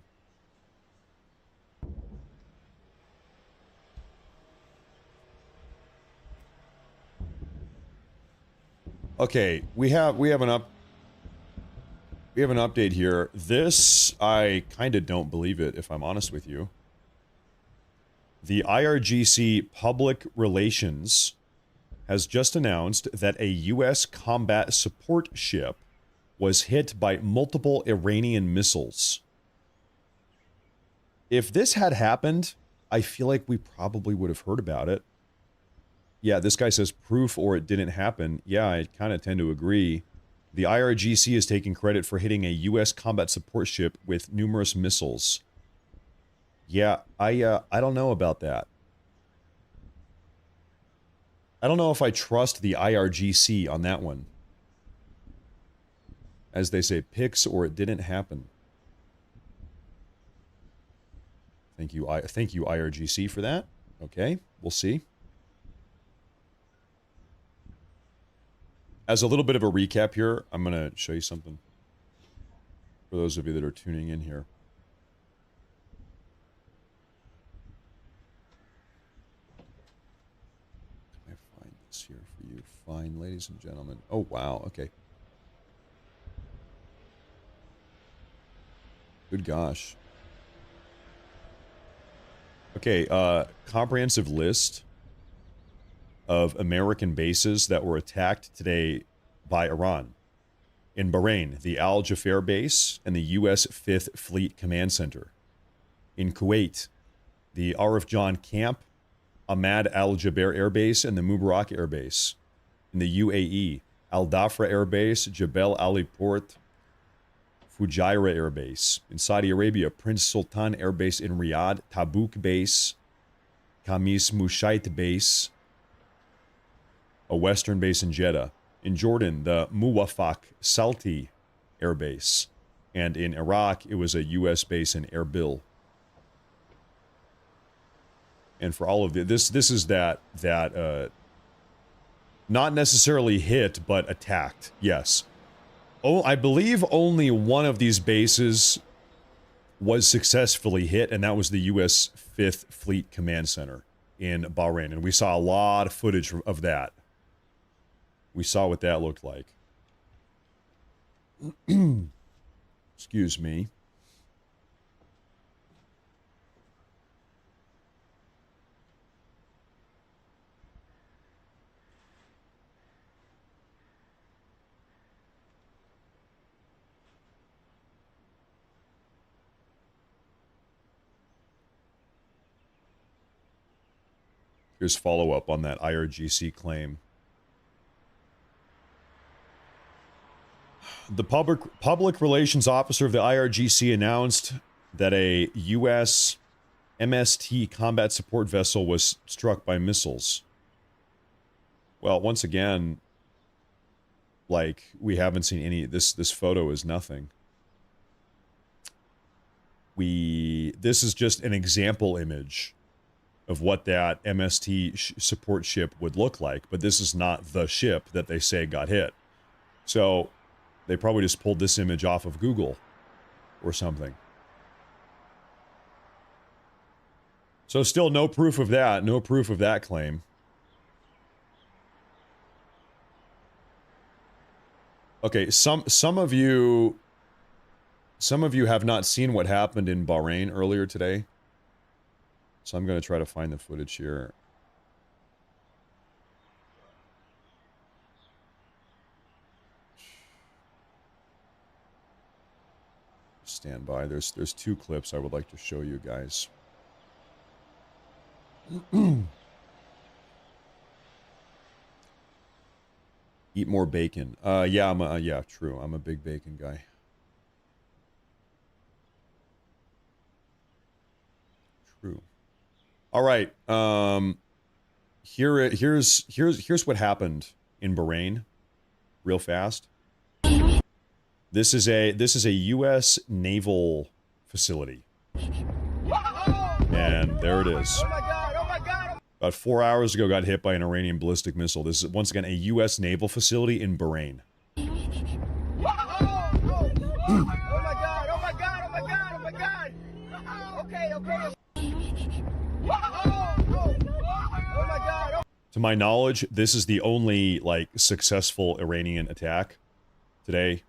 Okay, we have an update here. This, I kind of don't believe it, if I'm honest with you. The IRGC Public Relations has just announced that a U.S. combat support ship was hit by multiple Iranian missiles. If this had happened, I feel like we probably would have heard about it. Yeah, this guy says proof or it didn't happen. Yeah, I kind of tend to agree. The IRGC is taking credit for hitting a U.S. combat support ship with numerous missiles. Yeah, I don't know about that. I don't know if I trust the IRGC on that one. As they say, pics or it didn't happen. Thank you, IRGC, for that. Okay, we'll see. As a little bit of a recap here, I'm going to show you something for those of you that are tuning in here. Can I find this here for you? Fine, ladies and gentlemen. Oh, wow. Okay. Good gosh. Okay, comprehensive list of American bases that were attacked today by Iran. In Bahrain, the Al Jafer base and the U.S. 5th Fleet Command Center. In Kuwait, the Arif Jan Camp, Ahmad Al Jaber Air Base, and the Mubarak Air Base. In the UAE, Al Dhafra Air Base, Jebel Ali Port, Fujairah Air Base. In Saudi Arabia, Prince Sultan Air Base in Riyadh, Tabuk Base, Khamis Mushait Base, a western base in Jeddah. In Jordan, the Muwafaq Salti Air Base. And in Iraq, it was a U.S. base in Erbil. And for all of this is that not necessarily hit, but attacked. Yes. Oh, I believe only one of these bases was successfully hit, and that was the U.S. 5th Fleet Command Center in Bahrain. And we saw a lot of footage of that. We saw what that looked like. Excuse me. Here's follow-up on that IRGC claim. The public relations officer of the IRGC announced that a U.S. MST combat support vessel was struck by missiles. Well, once again, like, we haven't seen any... This photo is nothing. This is just an example image of what that MST support ship would look like, but this is not the ship that they say got hit. So they probably just pulled this image off of Google or something. So still no proof of that, no proof of that claim. Okay, some of you have not seen what happened in Bahrain earlier today. So I'm going to try to find the footage here. Stand by. There's two clips I would like to show you guys. Eat more bacon. Yeah, yeah, true. I'm a big bacon guy. True. All right. Here's what happened in Bahrain, real fast. This is a U.S. naval facility, and there it is. About 4 hours ago, got hit by an Iranian ballistic missile. This is once again a U.S. naval facility in Bahrain. Okay, okay. Oh my God. To my knowledge, this is the only, like, successful Iranian attack today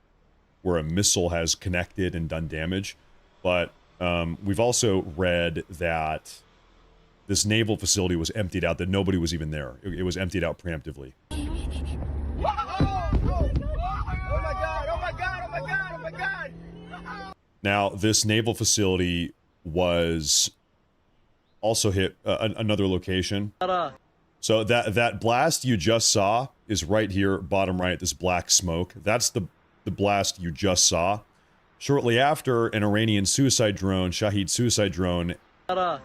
where a missile has connected and done damage. But we've also read that this naval facility was emptied out, that nobody was even there. It was emptied out preemptively. Oh my God. Oh my God. Oh my God. Oh my God. Now, this naval facility was also hit another location. So that blast you just saw is right here, bottom right, this black smoke. That's the blast you just saw. Shortly after, an Iranian suicide drone, Shahid suicide drone, came on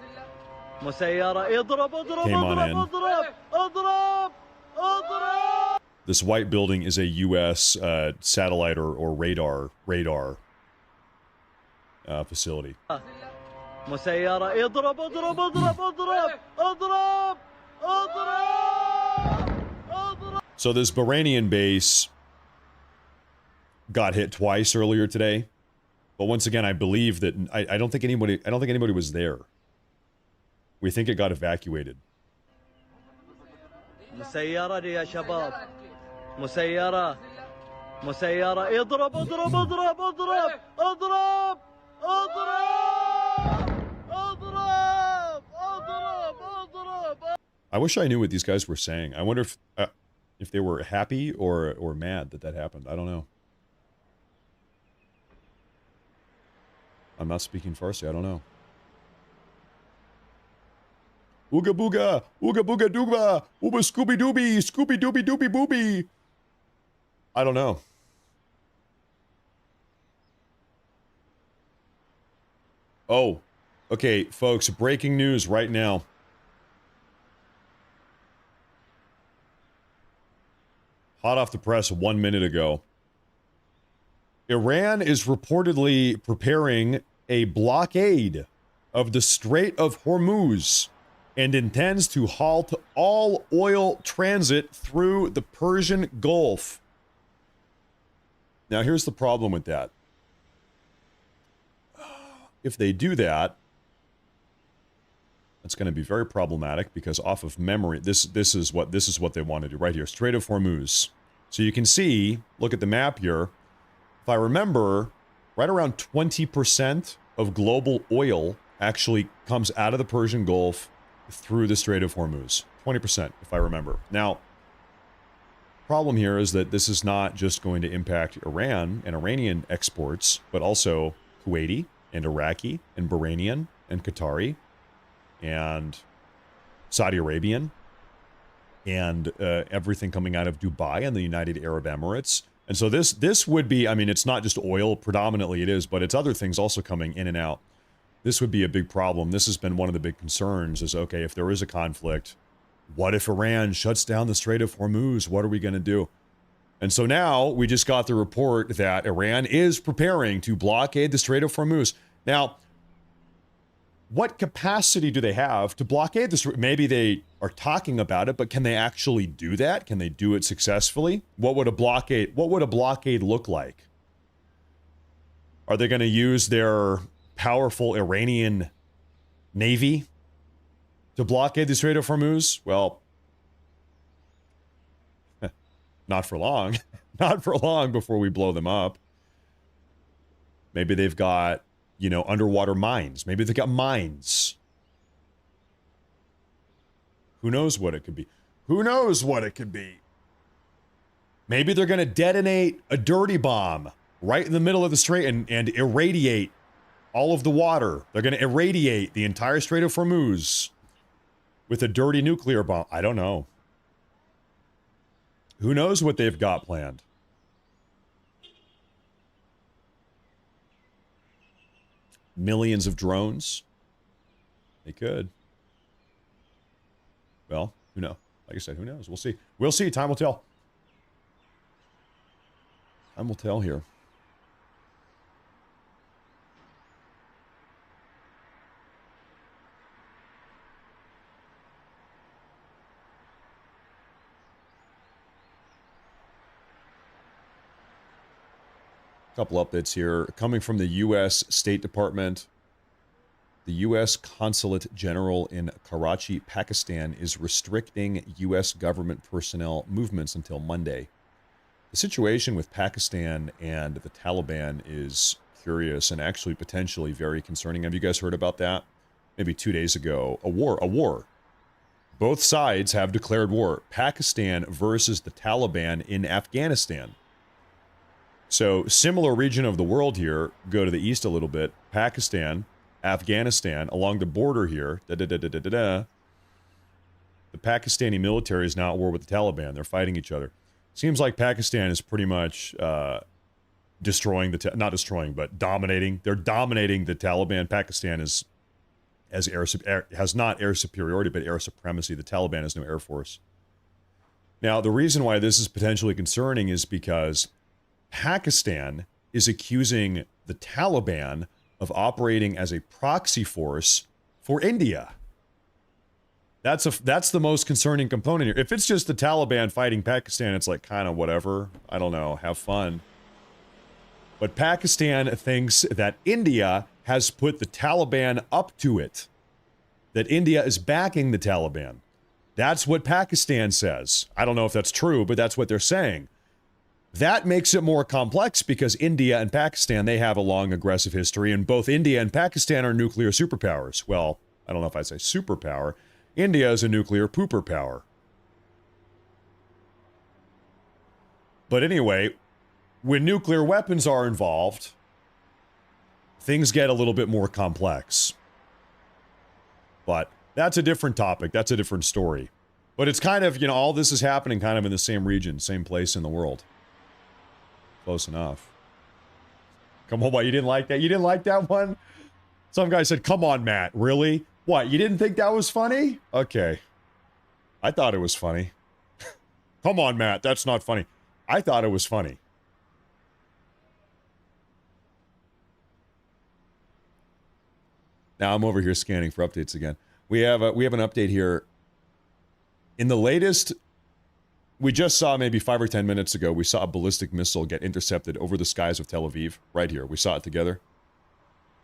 in. This white building is a U.S. Satellite or radar facility. So this Bahrainian base got hit twice earlier today, but once again, I believe that I don't think anybody was there. We think it got evacuated. I wish I knew what these guys were saying. I wonder if they were happy or mad that happened. I don't know. I'm not speaking Farsi. I don't know. Ooga booga, ooga booga dooba, ooba scooby dooby, scooby dooby dooby booby. I don't know. Oh, okay, folks, breaking news right now. Hot off the press 1 minute ago. Iran is reportedly preparing a blockade of the Strait of Hormuz and intends to halt all oil transit through the Persian Gulf. Now, here's the problem with that. If they do that, it's going to be very problematic because off of memory, this is what they want to do right here, Strait of Hormuz. So you can see, look at the map here. If I remember, right around 20% of global oil actually comes out of the Persian Gulf through the Strait of Hormuz. 20%, if I remember. Now, problem here is that this is not just going to impact Iran and Iranian exports, but also Kuwaiti and Iraqi and Bahrainian and Qatari and Saudi Arabian and everything coming out of Dubai and the United Arab Emirates. And so this would be, I mean, it's not just oil, predominantly it is, but it's other things also coming in and out. This would be a big problem. This has been one of the big concerns is, okay, if there is a conflict, what if Iran shuts down the Strait of Hormuz? What are we going to do? And so now we just got the report that Iran is preparing to blockade the Strait of Hormuz. Now, what capacity do they have to blockade the Strait? Maybe they are talking about it, but can they actually do that? Can they do it successfully? What would a blockade look like? Are they going to use their powerful Iranian navy to blockade the Strait of Hormuz? Well, not for long. Not for long before we blow them up. Maybe they've got, you know, underwater mines. Maybe they've got mines. Who knows what it could be? Who knows what it could be? Maybe they're going to detonate a dirty bomb right in the middle of the strait and irradiate all of the water. They're going to irradiate the entire Strait of Hormuz with a dirty nuclear bomb. I don't know. Who knows what they've got planned? Millions of drones? They could. Well, who knows? Like I said, who knows? We'll see. We'll see. Time will tell. Time will tell here. Couple updates here coming from the U.S. State Department. The U.S. Consulate General in Karachi, Pakistan, is restricting U.S. government personnel movements until Monday. The situation with Pakistan and the Taliban is curious and actually potentially very concerning. Have you guys heard about that? Maybe 2 days ago. A war. Both sides have declared war. Pakistan versus the Taliban in Afghanistan. So, similar region of the world here. Go to the east a little bit. Pakistan, Afghanistan, along the border here. The Pakistani military is now at war with the Taliban. They're fighting each other. Seems like Pakistan is pretty much destroying not destroying, but dominating. They're dominating the Taliban. Pakistan has not air superiority, but air supremacy. The Taliban has no air force. Now, the reason why this is potentially concerning is because Pakistan is accusing the Taliban of operating as a proxy force for India. That's the most concerning component here. If it's just the Taliban fighting Pakistan, it's like kind of whatever. I don't know. Have fun. But Pakistan thinks that India has put the Taliban up to it. That India is backing the Taliban. That's what Pakistan says. I don't know if that's true, but that's what they're saying. That makes it more complex because India and Pakistan, they have a long aggressive history, and both India and Pakistan are nuclear superpowers. Well, I don't know if I'd say superpower. India is a nuclear pooper power. But anyway, when nuclear weapons are involved, things get a little bit more complex. But that's a different topic. That's a different story. But it's kind of, all this is happening kind of in the same region, same place in the world. Close enough. Come on, what, you didn't like that? You didn't like that one? Some guy said, come on, Matt, really? What, you didn't think that was funny? Okay. I thought it was funny. Come on, Matt, that's not funny. I thought it was funny. Now I'm over here scanning for updates again. We have an update here. In the latest, we just saw maybe 5 or 10 minutes ago, we saw a ballistic missile get intercepted over the skies of Tel Aviv. Right here. We saw it together.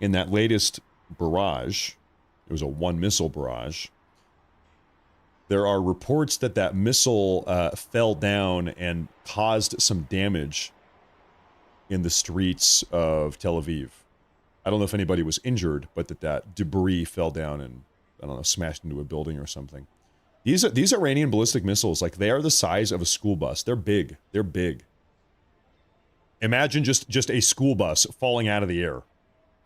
In that latest barrage, it was a one-missile barrage. There are reports that that missile fell down and caused some damage in the streets of Tel Aviv. I don't know if anybody was injured, but that debris fell down and, I don't know, smashed into a building or something. These Iranian ballistic missiles, like, they are the size of a school bus. They're big. They're big. Imagine just a school bus falling out of the air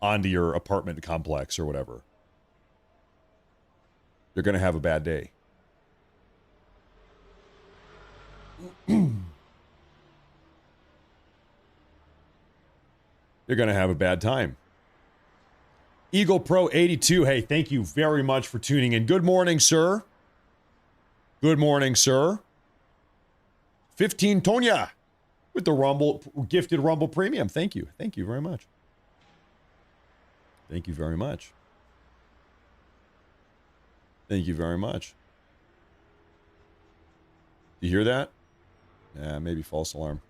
onto your apartment complex or whatever. You're going to have a bad day. You're going to have a bad time. Eagle Pro 82, hey, thank you very much for tuning in. Good morning, sir. Good morning, sir. 15 Tonya with the Rumble, gifted Rumble Premium. Thank you. Thank you very much. Thank you very much. Thank you very much. You hear that? Yeah, maybe false alarm.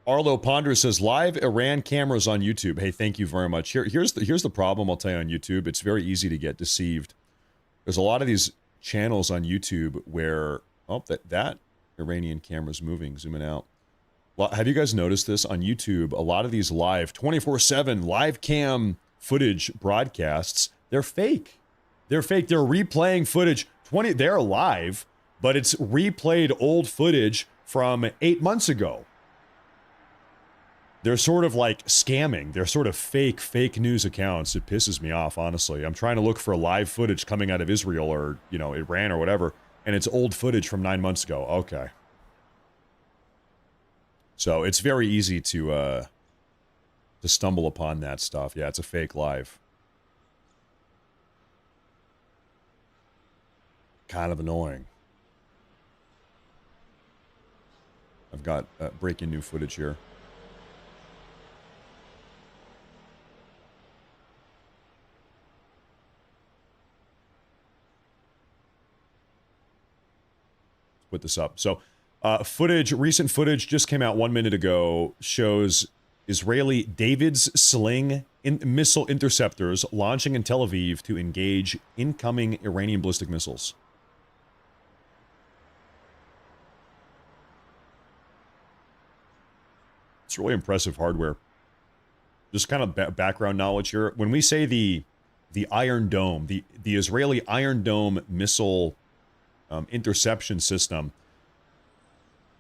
Arlo Ponder says, live Iran cameras on YouTube. Hey, thank you very much. Here's the problem I'll tell you on YouTube. It's very easy to get deceived. There's a lot of these channels on YouTube where, that Iranian camera's moving, zooming out. Well, have you guys noticed this on YouTube? A lot of these live 24/7 live cam footage broadcasts, they're fake. They're fake. They're replaying footage. They're live, but it's replayed old footage from 8 months ago. They're sort of like scamming. They're sort of fake news accounts. It pisses me off, honestly. I'm trying to look for live footage coming out of Israel or, Iran or whatever, and it's old footage from 9 months ago. Okay. So it's very easy to stumble upon that stuff. Yeah, it's a fake live. Kind of annoying. I've got breaking new footage here. Put this up. So recent footage just came out 1 minute ago, shows Israeli David's Sling missile interceptors launching in Tel Aviv to engage incoming Iranian ballistic missiles. It's really impressive hardware. Just kind of background knowledge here. When we say the Iron Dome, the Israeli Iron Dome missile interception system,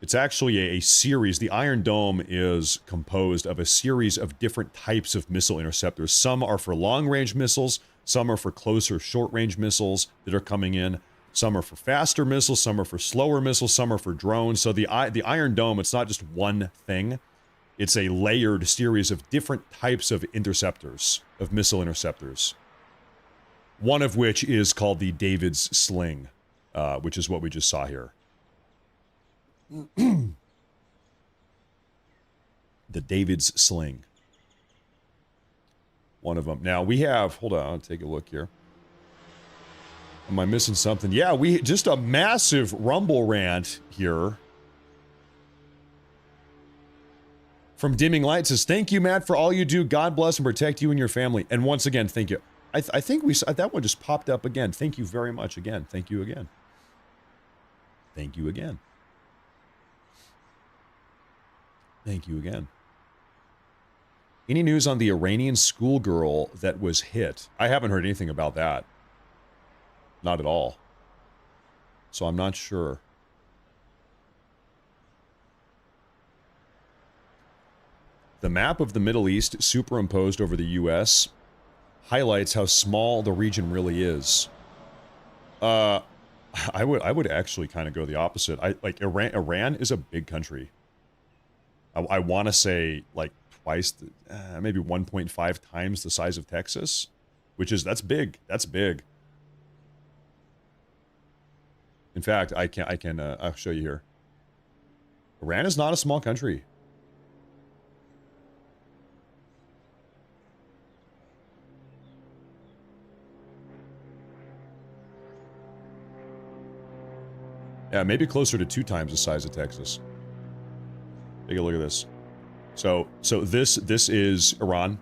it's actually a series. The Iron Dome is composed of a series of different types of missile interceptors. Some are for long-range missiles, some are for closer, short-range missiles that are coming in. Some are for faster missiles, some are for slower missiles, some are for drones. So the Iron Dome, it's not just one thing. It's a layered series of different types of interceptors, of missile interceptors. One of which is called the David's Sling, which is what we just saw here. The David's Sling. One of them. Now we have, hold on, I'll take a look here. Am I missing something? Yeah, we just a massive Rumble rant here. From Dimming Light says, thank you, Matt, for all you do. God bless and protect you and your family. And once again, thank you. I think we saw that one just popped up again. Thank you very much again. Thank you again. Thank you again. Thank you again. Any news on the Iranian schoolgirl that was hit? I haven't heard anything about that. Not at all. So I'm not sure. The map of the Middle East superimposed over the US highlights how small the region really is. I would actually kind of go the opposite. Iran is a big country. I want to say like twice, maybe 1.5 times the size of Texas, that's big. That's big. In fact, I'll show you here. Iran is not a small country. Yeah, maybe closer to 2 times the size of Texas. Take a look at this. So this is Iran,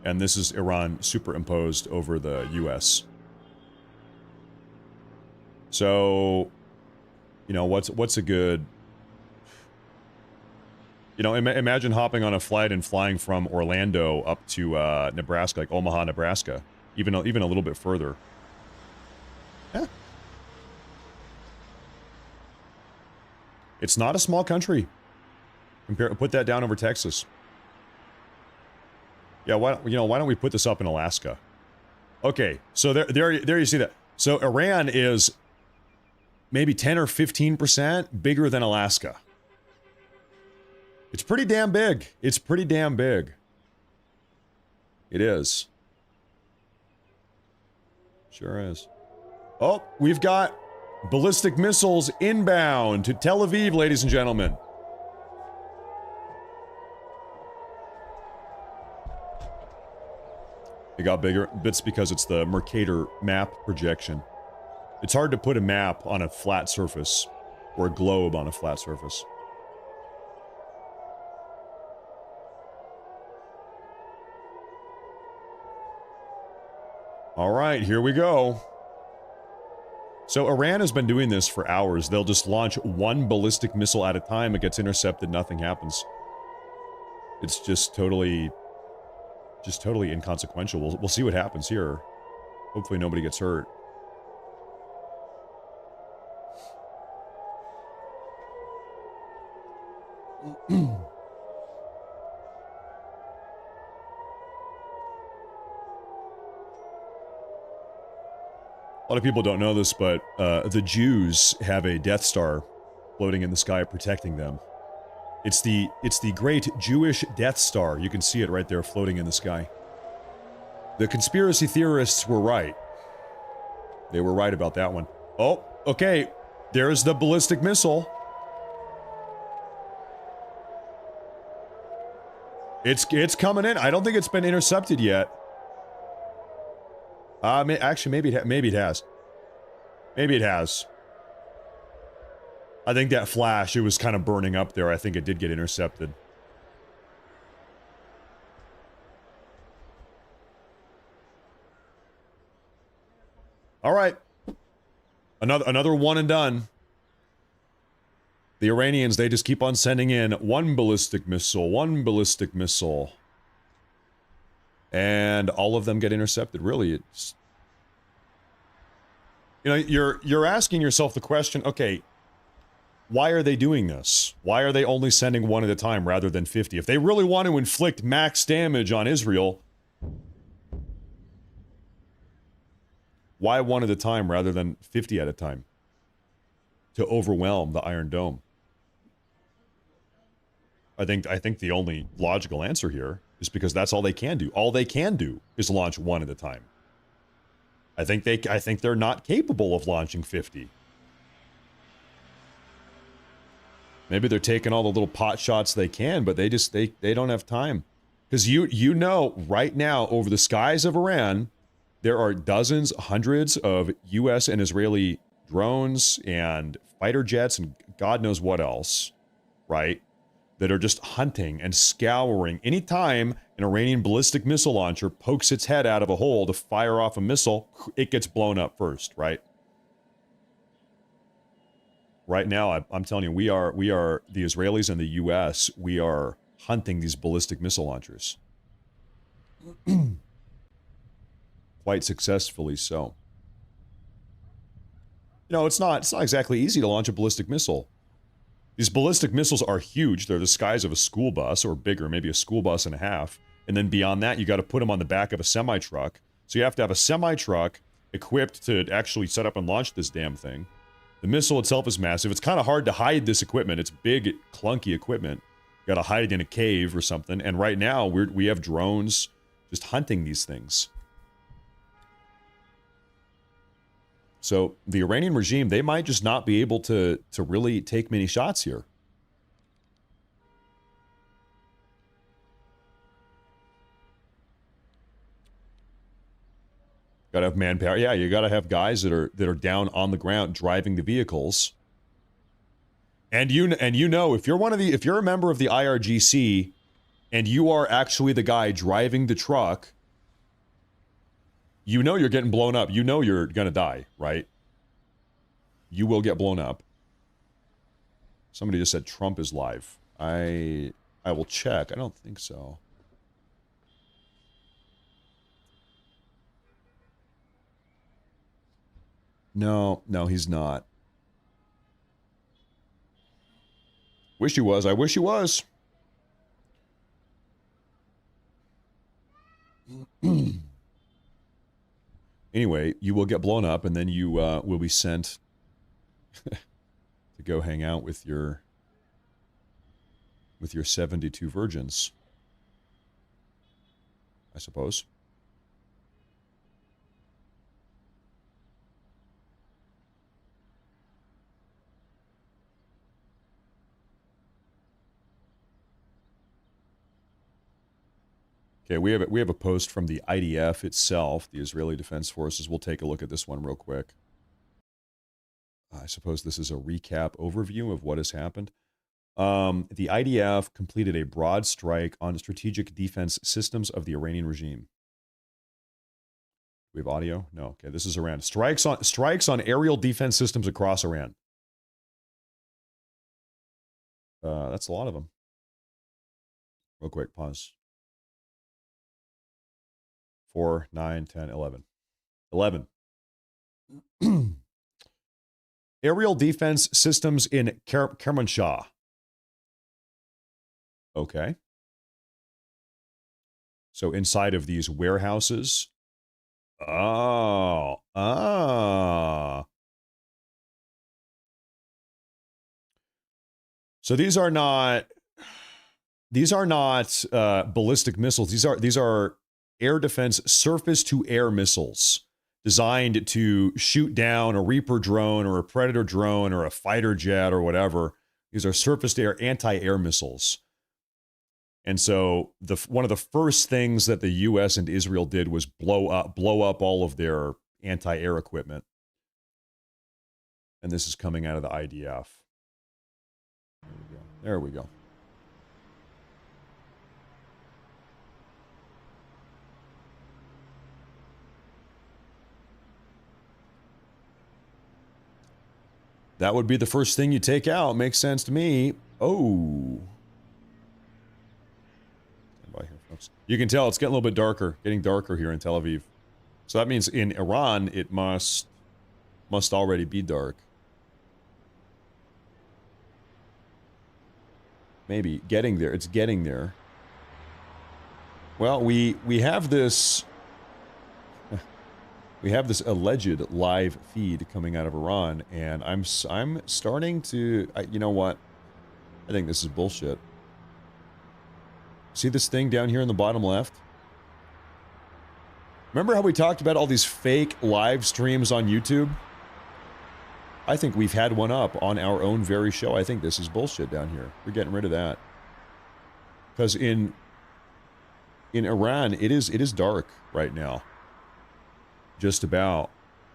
and this is Iran superimposed over the U.S. So, you know, what's a good, you know, imagine hopping on a flight and flying from Orlando up to Nebraska, like Omaha, Nebraska, even a little bit further. Yeah. It's not a small country. Put that down over Texas. Yeah, why don't we put this up in Alaska? Okay, so there you see that. So Iran is maybe 10 or 15% bigger than Alaska. It's pretty damn big. It's pretty damn big. It is. Sure is. Oh, we've got ballistic missiles inbound to Tel Aviv, ladies and gentlemen. It got bigger. That's because it's the Mercator map projection. It's hard to put a map on a flat surface, or a globe on a flat surface. All right, here we go. So Iran has been doing this for hours. They'll just launch one ballistic missile at a time. It gets intercepted, nothing happens. It's just totally inconsequential. We'll see what happens here. Hopefully nobody gets hurt. A lot of people don't know this, but the Jews have a Death Star floating in the sky protecting them. It's the great Jewish Death Star. You can see it right there floating in the sky. The conspiracy theorists were right. They were right about that one. Oh, okay. There's the ballistic missile. It's coming in. I don't think it's been intercepted yet. Actually, maybe it has. Maybe it has. I think that flash, it was kind of burning up there. I think it did get intercepted. All right. Another one and done. The Iranians, they just keep on sending in one ballistic missile. And all of them get intercepted. Really, it's... You know, you're asking yourself the question, okay, why are they doing this? Why are they only sending one at a time rather than 50? If they really want to inflict max damage on Israel, why one at a time rather than 50 at a time? To overwhelm the Iron Dome. I think the only logical answer here is because that's all they can do. All they can do is launch one at a time. I think they're not capable of launching 50. Maybe they're taking all the little pot shots they can, but they don't have time. Because you know right now over the skies of Iran, there are dozens, hundreds of US and Israeli drones and fighter jets and God knows what else, right? That are just hunting and scouring. Anytime an Iranian ballistic missile launcher pokes its head out of a hole to fire off a missile, it gets blown up first, right? Right now, I'm telling you, we are the Israelis and the US, we are hunting these ballistic missile launchers. Quite successfully so. You know, it's not exactly easy to launch a ballistic missile. These ballistic missiles are huge. They're the size of a school bus or bigger, maybe a school bus and a half. And then beyond that, you got to put them on the back of a semi-truck. So you have to have a semi-truck equipped to actually set up and launch this damn thing. The missile itself is massive. It's kind of hard to hide this equipment. It's big, clunky equipment. You got to hide it in a cave or something. And right now, we have drones just hunting these things. So the Iranian regime, they might just not be able to really take many shots here. Gotta have manpower. Yeah, you gotta have guys that are down on the ground driving the vehicles. And you know, if you're a member of the IRGC and you are actually the guy driving the truck, you know you're getting blown up. You know you're gonna die, right? You will get blown up. Somebody just said Trump is live. I will check. I don't think so. No, he's not. Wish he was. I wish he was. Anyway, you will get blown up, and then you will be sent to go hang out with your 72 virgins, I suppose. Okay, we have a post from the IDF itself, the Israeli Defense Forces. We'll take a look at this one real quick. I suppose this is a recap overview of what has happened. The IDF completed a broad strike on strategic defense systems of the Iranian regime. We have audio? No. Okay, this is Iran. Strikes on aerial defense systems across Iran. That's a lot of them. Real quick, pause. 4, 9, 10, 11. 11. Aerial defense systems in Kermanshah. Okay. So inside of these warehouses. Oh. So these are not ballistic missiles. These are air defense surface-to-air missiles designed to shoot down a Reaper drone or a Predator drone or a fighter jet or whatever. These are surface-to-air anti-air missiles. And so one of the first things that the U.S. and Israel did was blow up all of their anti-air equipment. And this is coming out of the IDF. There we go. That would be the first thing you take out. Makes sense to me. Oh. Stand by here, folks. You can tell it's getting a little bit darker. Getting darker here in Tel Aviv. So that means in Iran, it must already be dark. Maybe. Getting there. It's getting there. Well, we have this... We have this alleged live feed coming out of Iran, and I'm starting to... you know what? I think this is bullshit. See this thing down here in the bottom left? Remember how we talked about all these fake live streams on YouTube? I think we've had one up on our own very show. I think this is bullshit down here. We're getting rid of that. Because in Iran, it is dark right now. Just about.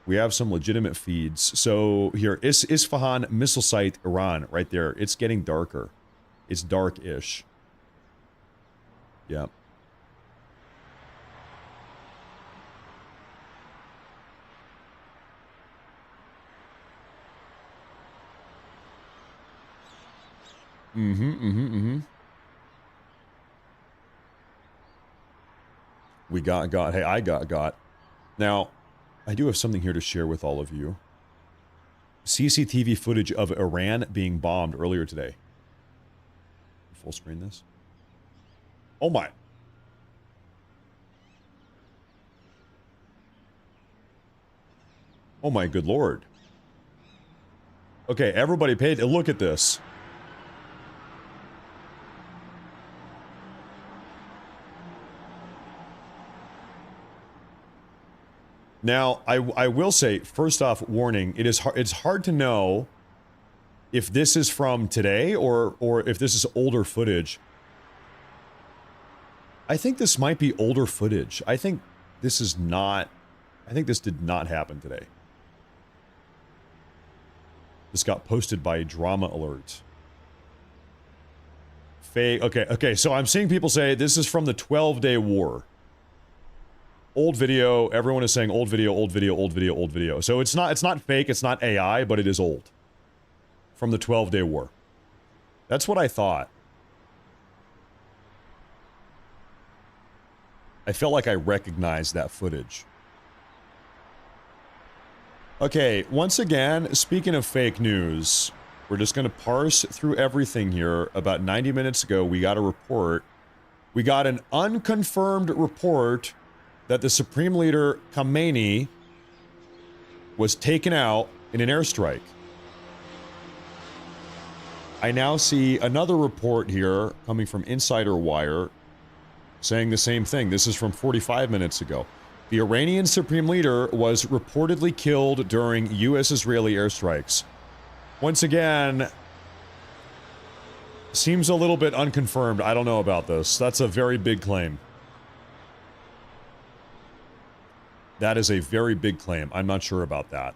We have some legitimate feeds. So here, Isfahan missile site, Iran, right there. It's getting darker. It's dark-ish. Yeah. We got. Hey, I got. Now, I do have something here to share with all of you. CCTV footage of Iran being bombed earlier today. Full screen this. Oh my. Oh my good lord. Okay, everybody paid. Look at this. Now, I will say, first off, warning, it's hard to know if this is from today or if this is older footage. I think this might be older footage. I think this did not happen today. This got posted by Drama Alert. Fake. Okay, so I'm seeing people say this is from the 12-day war. Old video, everyone is saying old video, old video, old video, old video. So it's not fake, it's not AI, but it is old. From the 12-day war. That's what I thought. I felt like I recognized that footage. Okay, once again, speaking of fake news, we're just going to parse through everything here. About 90 minutes ago, we got a report. We got an unconfirmed report that the Supreme Leader Khamenei was taken out in an airstrike. I now see another report here coming from Insider Wire saying the same thing. This is from 45 minutes ago. The Iranian Supreme Leader was reportedly killed during U.S.-Israeli airstrikes. Once again, seems a little bit unconfirmed. I don't know about this. That's a very big claim. That is a very big claim. I'm not sure about that.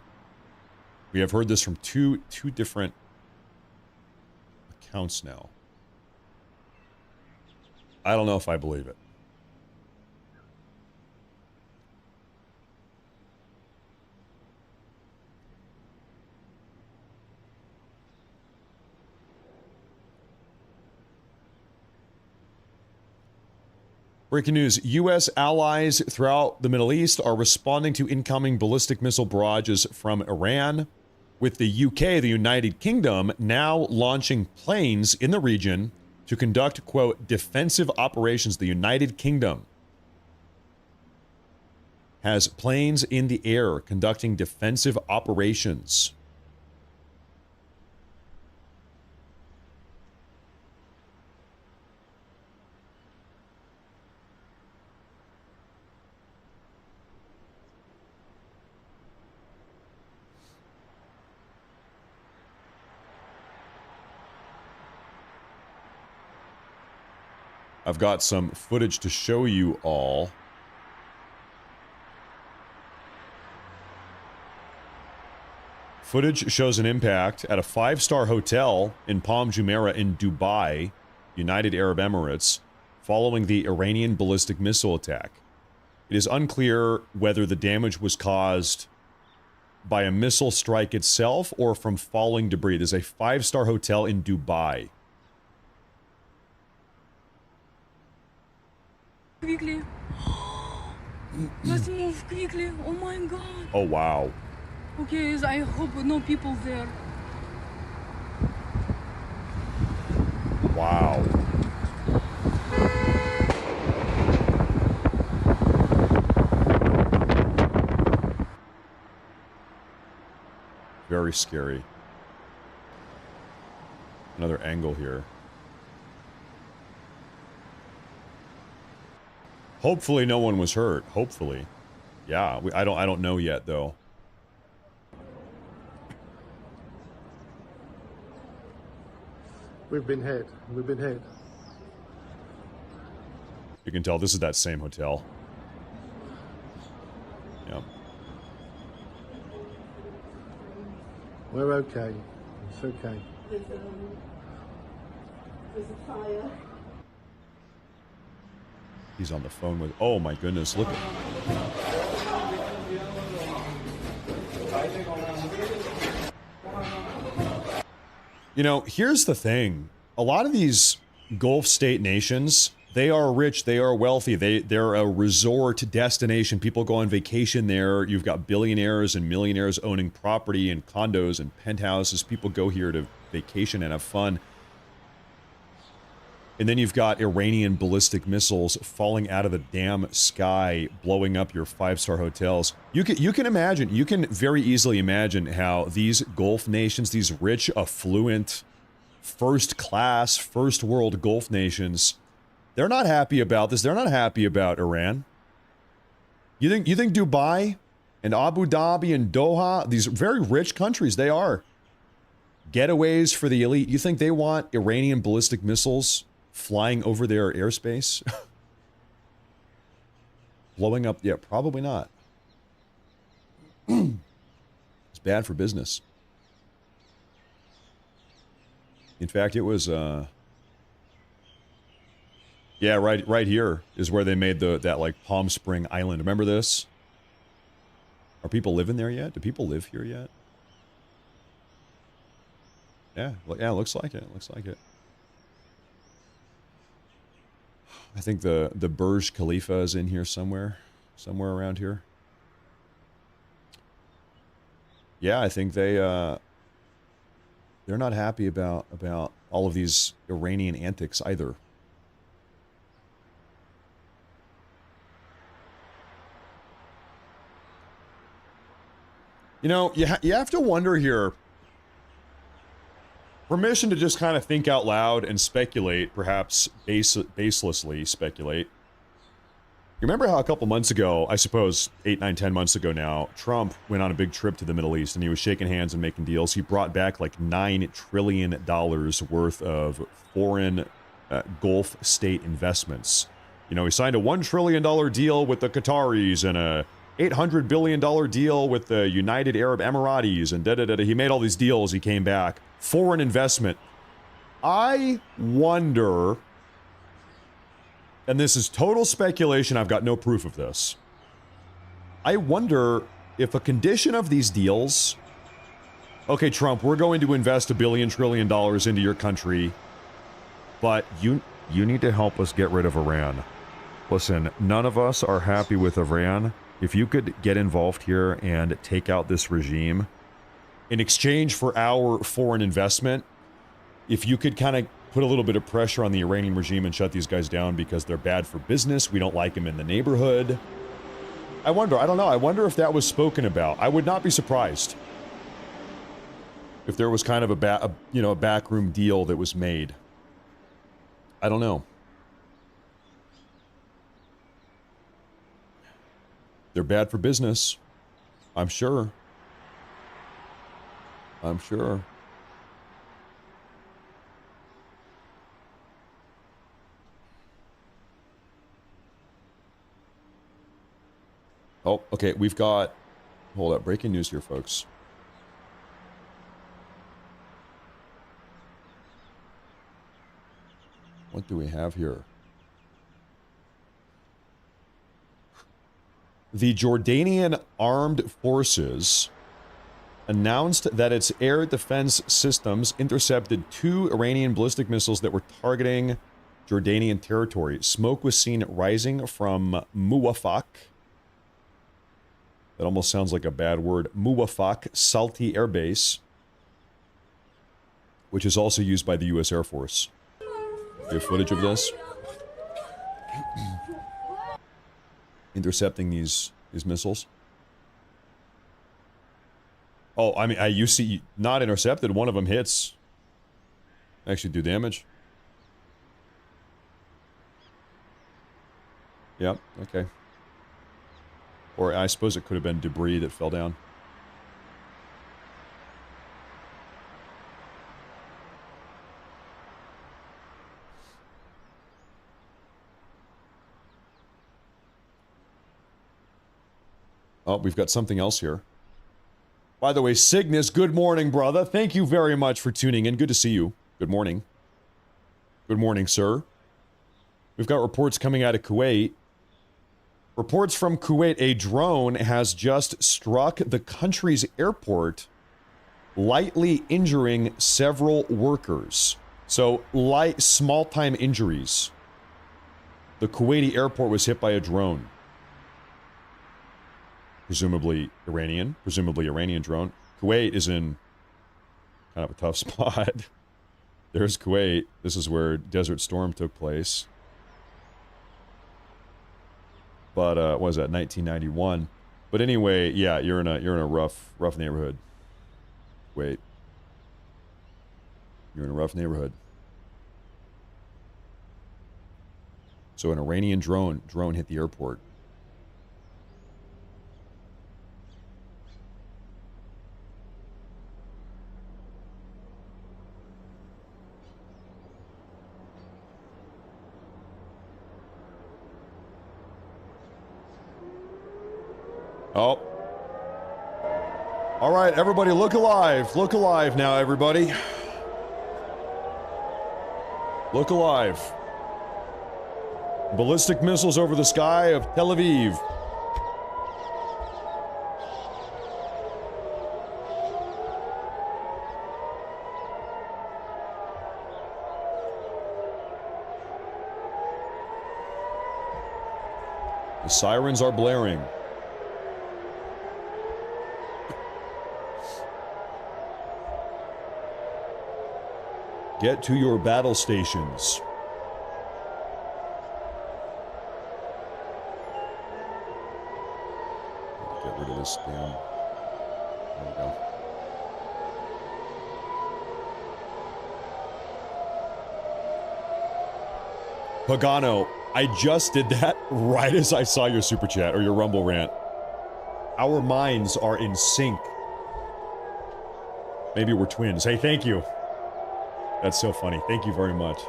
We have heard this from two different accounts now. I don't know if I believe it. Breaking news, U.S. allies throughout the Middle East are responding to incoming ballistic missile barrages from Iran, with the UK, the United Kingdom, now launching planes in the region to conduct, quote, defensive operations. The United Kingdom has planes in the air conducting defensive operations. I've got some footage to show you all. Footage shows an impact at a 5-star hotel in Palm Jumeirah in Dubai, United Arab Emirates, following the Iranian ballistic missile attack. It is unclear whether the damage was caused by a missile strike itself or from falling debris. There's a 5-star hotel in Dubai. Quickly. Let's move quickly. Oh my god. Oh, wow. Okay, I hope no people there. Wow. Very scary. Another angle here. Hopefully no one was hurt. Hopefully. Yeah, I don't know yet though. We've been hit. We've been hit. You can tell this is that same hotel. Yep. We're okay. It's okay. There's a fire. He's on the phone with... Oh my goodness, look at... You know, here's the thing. A lot of these Gulf state nations, they are rich, they are wealthy, they're a resort destination. People go on vacation there. You've got billionaires and millionaires owning property and condos and penthouses. People go here to vacation and have fun. And then you've got Iranian ballistic missiles falling out of the damn sky, blowing up your 5-star hotels. You can imagine, you can very easily imagine how these Gulf nations, these rich, affluent, first-class, first-world Gulf nations, they're not happy about this. They're not happy about Iran. You think Dubai and Abu Dhabi and Doha, these very rich countries, they are getaways for the elite. You think they want Iranian ballistic missiles flying over their airspace? Blowing up? Yeah, probably not. It's bad for business. In fact, it was, yeah, right here is where they made that like Palm Spring Island. Remember this? Are people living there yet? Do people live here yet? Yeah, it looks like it. Looks like it. I think the Burj Khalifa is in here somewhere around here. Yeah, I think they're not happy about all of these Iranian antics either. You know, you have to wonder here. Permission to just kind of think out loud and speculate, perhaps baselessly speculate. You remember how a couple months ago, I suppose 8, 9, 10 months ago now, Trump went on a big trip to the Middle East and he was shaking hands and making deals. He brought back like $9 trillion worth of foreign Gulf state investments. You know, he signed a $1 trillion deal with the Qataris and a $800 billion deal with the United Arab Emiratis and da-da-da-da. He made all these deals. He came back. Foreign investment. I wonder, and this is total speculation, I've got no proof of this. I wonder if a condition of these deals, okay, Trump, we're going to invest $1 trillion into your country, but you need to help us get rid of Iran. Listen, none of us are happy with Iran. If you could get involved here and take out this regime in exchange for our foreign investment, if you could kind of put a little bit of pressure on the Iranian regime and shut these guys down because they're bad for business, we don't like them in the neighborhood. I wonder, I don't know, I wonder if that was spoken about. I would not be surprised if there was kind of a backroom deal that was made. I don't know. They're bad for business. I'm sure. I'm sure. Oh, okay, we've got... Hold up, breaking news here, folks. What do we have here? The Jordanian armed forces announced that its air defense systems intercepted 2 Iranian ballistic missiles that were targeting Jordanian territory. Smoke was seen rising from Muwafaq. That almost sounds like a bad word. Muwafaq Salti Air Base, which is also used by the U.S. Air Force. You have footage of this? Intercepting these missiles. Oh, I mean, you see, not intercepted. One of them hits. Actually do damage. Yep, okay. Or I suppose it could have been debris that fell down. Oh, we've got something else here. By the way, Cygnus, good morning, brother. Thank you very much for tuning in. Good to see you. Good morning. Good morning, sir. We've got reports coming out of Kuwait. Reports from Kuwait, a drone has just struck the country's airport, lightly injuring several workers. So, light, small-time injuries. The Kuwaiti airport was hit by a drone. Presumably Iranian drone. Kuwait is in kind of a tough spot. There's Kuwait. This is where Desert Storm took place. But what was that, 1991? But anyway, yeah, you're in a rough neighborhood. Wait. You're in a rough neighborhood. So an Iranian drone hit the airport. Oh. All right, everybody, look alive. Look alive now, everybody. Look alive. Ballistic missiles over the sky of Tel Aviv. The sirens are blaring. Get to your battle stations. Get rid of this damn... There we go. Pagano, I just did that right as I saw your super chat or your Rumble rant. Our minds are in sync. Maybe we're twins. Hey, thank you. That's so funny. Thank you very much.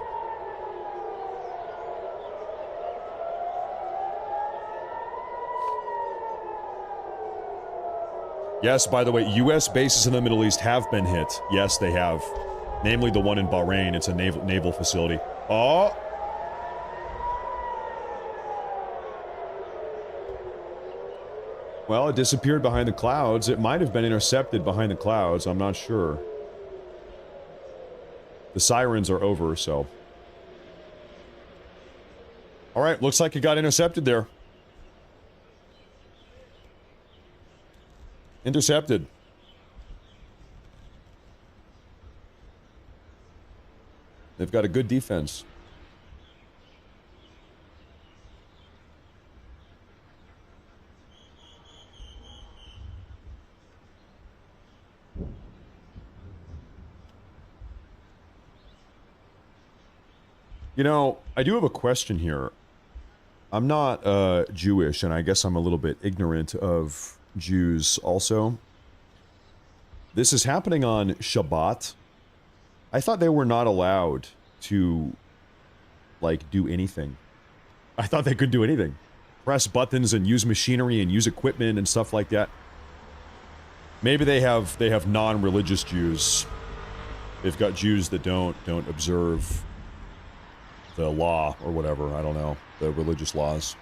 Yes, by the way, U.S. bases in the Middle East have been hit. Yes, they have. Namely the one in Bahrain. It's a naval facility. Oh! Well, it disappeared behind the clouds. It might have been intercepted behind the clouds. I'm not sure. The sirens are over, so... Alright, looks like it got intercepted there. Intercepted. They've got a good defense. You know, I do have a question here. I'm not Jewish, and I guess I'm a little bit ignorant of Jews also. This is happening on Shabbat. I thought they were not allowed to, like, do anything. I thought they could do anything. Press buttons and use machinery and use equipment and stuff like that. Maybe they have non-religious Jews. They've got Jews that don't observe the law or whatever, I don't know, the religious laws.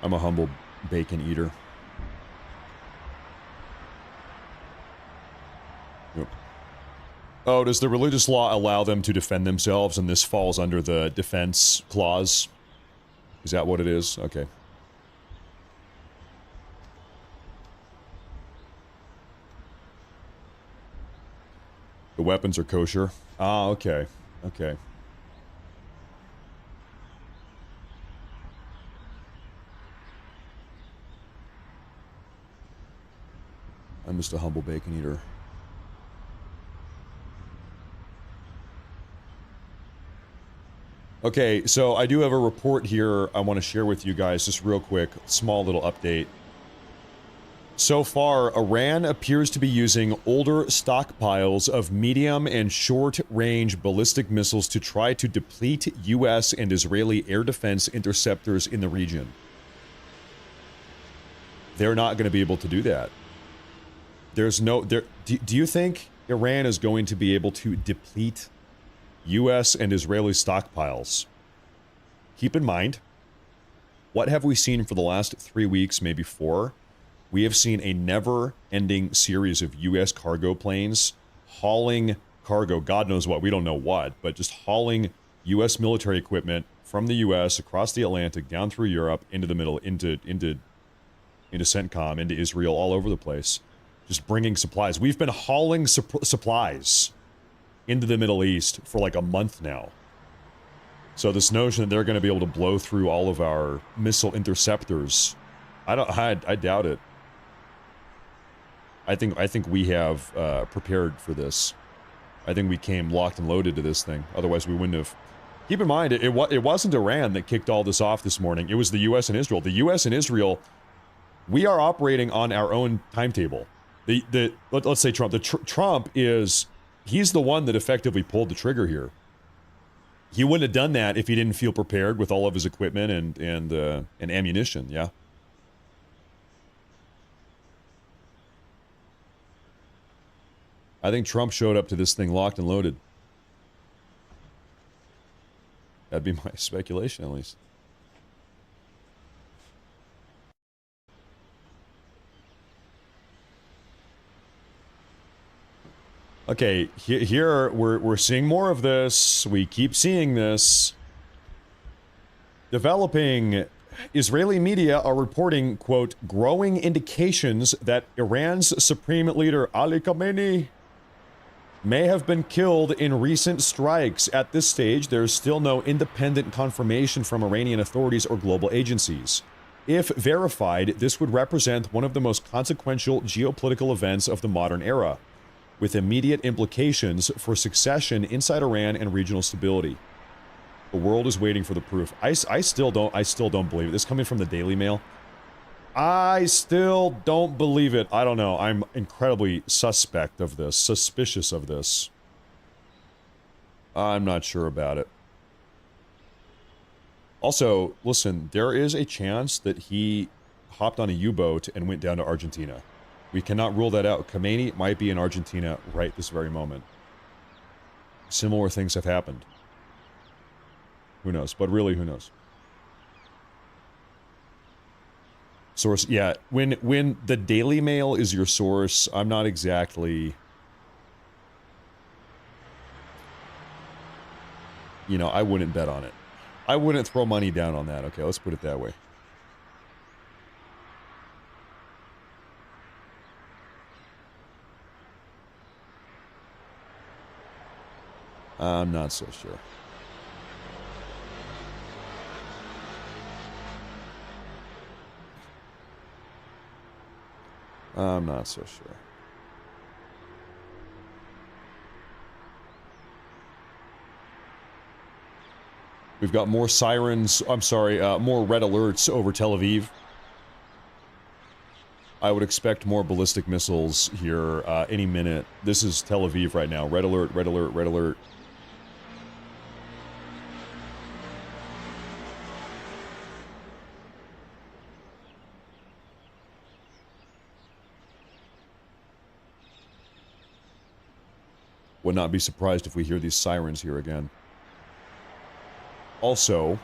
I'm a humble bacon eater. Yep. Oh, does the religious law allow them to defend themselves, and this falls under the defense clause? Is that what it is? Okay. The weapons are kosher. Ah, okay. Okay. I'm just a humble bacon eater. Okay, so I do have a report here I want to share with you guys, just real quick, small little update. So far, Iran appears to be using older stockpiles of medium and short-range ballistic missiles to try to deplete U.S. and Israeli air defense interceptors in the region. They're not going to be able to do that. There's no... do you think Iran is going to be able to deplete U.S. and Israeli stockpiles? Keep in mind, what have we seen for the last 3 weeks, maybe 4? We have seen a never-ending series of U.S. cargo planes hauling cargo, God knows what, we don't know what, but just hauling U.S. military equipment from the U.S. across the Atlantic, down through Europe, into the middle, into CENTCOM, into Israel, all over the place. Just bringing supplies. We've been hauling supplies into the Middle East for like a month now. So this notion that they're going to be able to blow through all of our missile interceptors, I doubt it. I think we have prepared for this. I think we came locked and loaded to this thing. Otherwise, we wouldn't have. Keep in mind, it wasn't Iran that kicked all this off this morning. It was the U.S. and Israel. The U.S. and Israel, we are operating on our own timetable. Let's say Trump. Trump is, he's the one that effectively pulled the trigger here. He wouldn't have done that if he didn't feel prepared with all of his equipment and ammunition. Yeah. I think Trump showed up to this thing locked and loaded. That'd be my speculation, at least. Okay, here we're seeing more of this. We keep seeing this. Developing Israeli media are reporting, quote, growing indications that Iran's supreme leader Ali Khamenei may have been killed in recent strikes. At this stage, there is still no independent confirmation from Iranian authorities or global agencies. If verified, this would represent one of the most consequential geopolitical events of the modern era, with immediate implications for succession inside Iran and regional stability. The world is waiting for the proof. I still don't believe it. This coming from the Daily Mail. I still don't believe it. I don't know. I'm incredibly suspect of this, suspicious of this. I'm not sure about it. Also, listen, there is a chance that he hopped on a U-boat and went down to Argentina. We cannot rule that out. Khamenei might be in Argentina right this very moment. Similar things have happened. Who knows? But really, who knows? Source, yeah. When the Daily Mail is your source, I'm not exactly... You know, I wouldn't bet on it. I wouldn't throw money down on that. Okay, let's put it that way. I'm not so sure. I'm not so sure. We've got more sirens, I'm sorry, more red alerts over Tel Aviv. I would expect more ballistic missiles here any minute. This is Tel Aviv right now. Red alert, red alert, red alert. Would not be surprised if we hear these sirens here again. Also,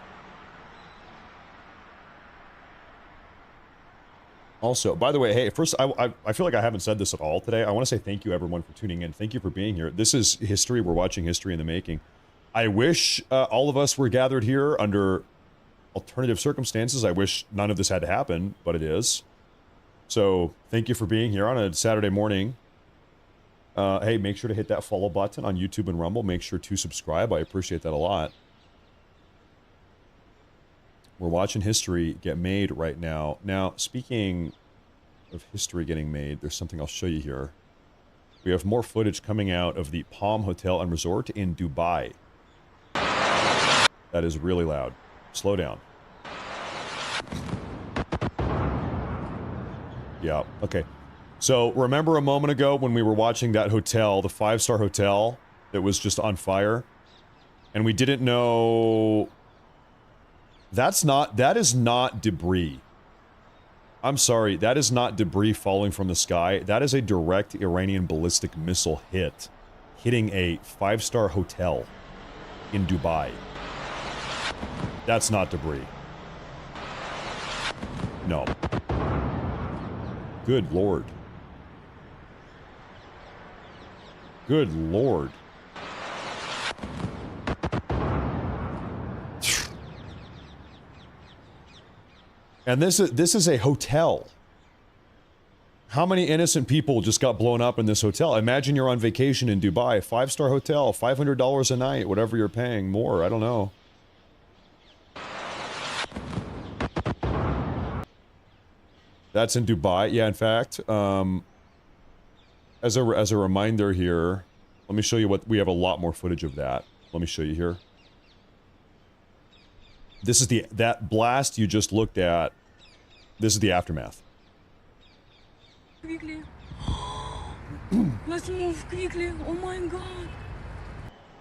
Also, by the way, hey, first, I feel like I haven't said this at all today. I want to say thank you, everyone, for tuning in. Thank you for being here. This is history. We're watching history in the making. I wish all of us were gathered here under alternative circumstances. I wish none of this had to happen, but it is. So, thank you for being here on a Saturday morning. Hey, make sure to hit that follow button on YouTube and Rumble. Make sure to subscribe. I appreciate that a lot. We're watching history get made right now. Now, speaking of history getting made, there's something I'll show you here. We have more footage coming out of the Palm Hotel and Resort in Dubai. That is really loud. Slow down. Yeah, okay. So, remember a moment ago when we were watching that hotel, the 5-star hotel that was just on fire? And we didn't know... That is not debris. I'm sorry, that is not debris falling from the sky. That is a direct Iranian ballistic missile hit, hitting a 5-star hotel in Dubai. That's not debris. No. Good lord. Good lord. And this is a hotel. How many innocent people just got blown up in this hotel? Imagine you're on vacation in Dubai, 5-star hotel, $500 a night, whatever you're paying, more, I don't know. That's in Dubai, yeah, in fact. As a reminder here, let me show you what, we have a lot more footage of that. Let me show you here. This is that blast you just looked at. This is the aftermath. Quickly. Let's move quickly. Oh my god.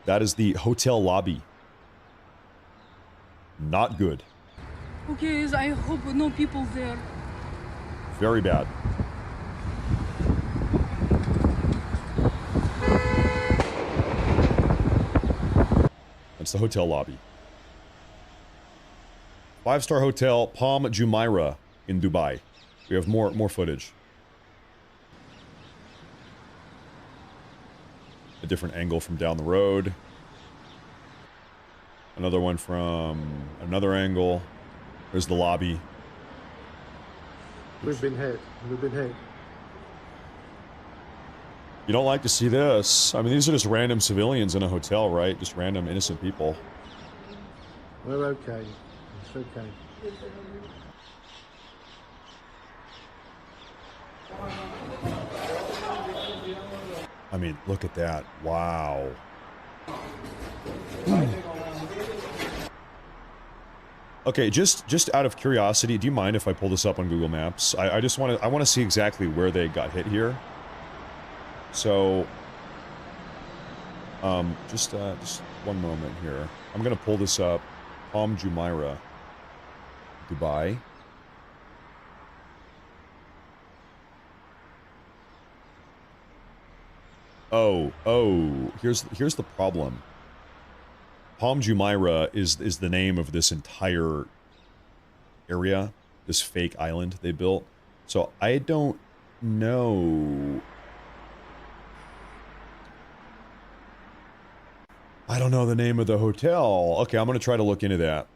That is the hotel lobby. Not good. Okay, I hope no people there. Very bad. That's the hotel lobby. 5-star hotel, Palm Jumeirah in Dubai. We have more footage. A different angle from down the road. Another one from another angle. There's the lobby. We've been hit. We've been hit. You don't like to see this. I mean, these are just random civilians in a hotel, right? Just random innocent people. We're okay. It's okay. I mean, look at that. Wow. Okay, just out of curiosity, do you mind if I pull this up on Google Maps? I just want to see exactly where they got hit here. So, just one moment here. I'm gonna pull this up. Palm Jumeirah, Dubai. Oh, here's the problem. Palm Jumeirah is the name of this entire area, this fake island they built. So I don't know. I don't know the name of the hotel. Okay, I'm gonna try to look into that.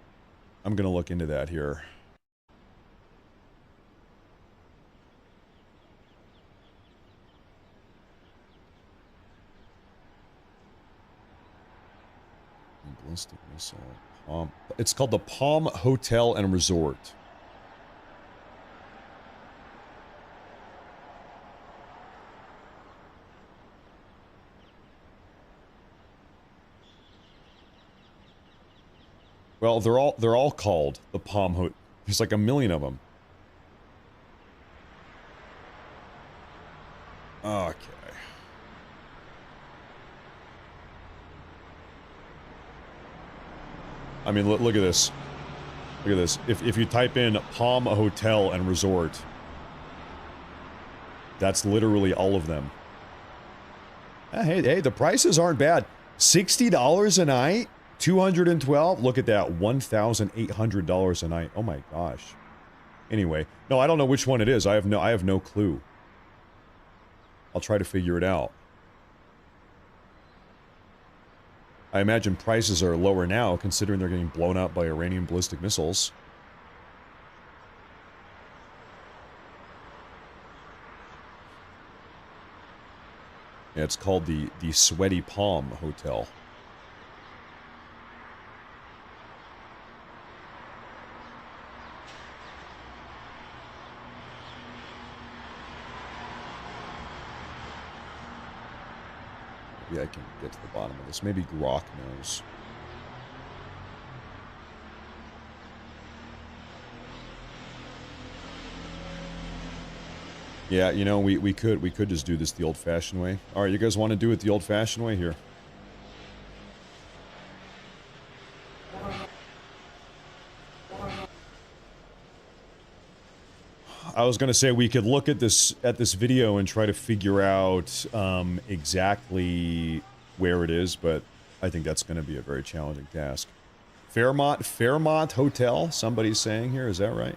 I'm gonna look into that here. Ballistic missile. It's called the Palm Hotel and Resort. Well, they're all called the Palm Hotel. There's like a million of them. Okay. I mean, look at this. Look at this. If you type in Palm Hotel and Resort, that's literally all of them. Hey, the prices aren't bad. $60 a night? 212? Look at that. $1,800 a night. Oh my gosh. Anyway, no, I don't know which one it is. I have no clue. I'll try to figure it out. I imagine prices are lower now, considering they're getting blown up by Iranian ballistic missiles. Yeah, it's called the Sweaty Palm Hotel. Maybe I can get to the bottom of this. Maybe Grok knows. Yeah, you know, we could just do this the old-fashioned way. All right, you guys want to do it the old-fashioned way? Here. I was going to say we could look at this video and try to figure out exactly where it is, but I think that's going to be a very challenging task. Fairmont Hotel, somebody's saying here, is that right?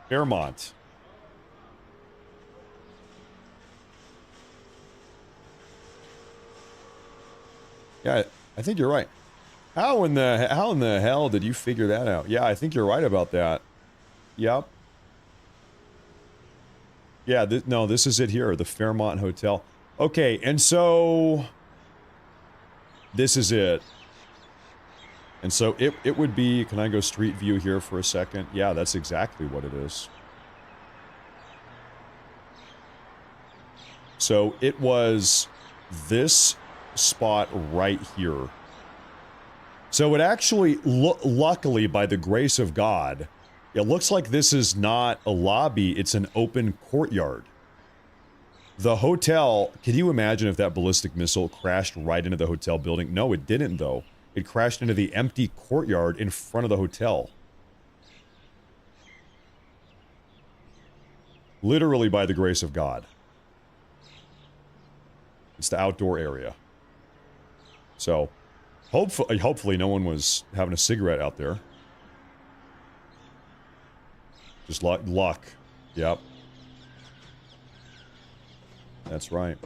Fairmont. Yeah, I think you're right. How in the hell did you figure that out? Yeah, I think you're right about that. Yep. Yeah, no, this is it here, the Fairmont Hotel. Okay, and so this is it. And so it would be, can I go street view here for a second? Yeah, that's exactly what it is. So it was this spot right here. So it actually, luckily, by the grace of God, it looks like this is not a lobby, it's an open courtyard. The hotel, can you imagine if that ballistic missile crashed right into the hotel building? No, it didn't, though. It crashed into the empty courtyard in front of the hotel. Literally by the grace of God. It's the outdoor area. So, hopefully no one was having a cigarette out there. Just luck. Yep. That's right.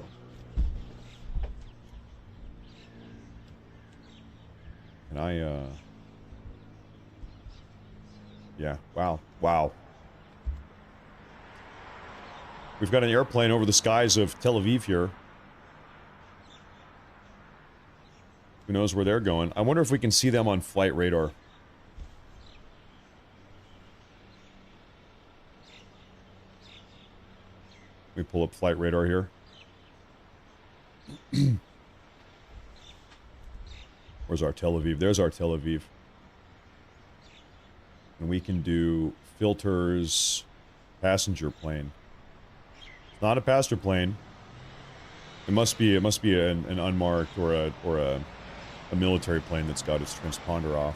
And yeah, wow. Wow. We've got an airplane over the skies of Tel Aviv here. Who knows where they're going? I wonder if we can see them on flight radar. Let me pull up flight radar here. Where's our Tel Aviv? There's our Tel Aviv. And we can do filters, passenger plane. It's not a passenger plane. It must be an unmarked or a military plane that's got its transponder off.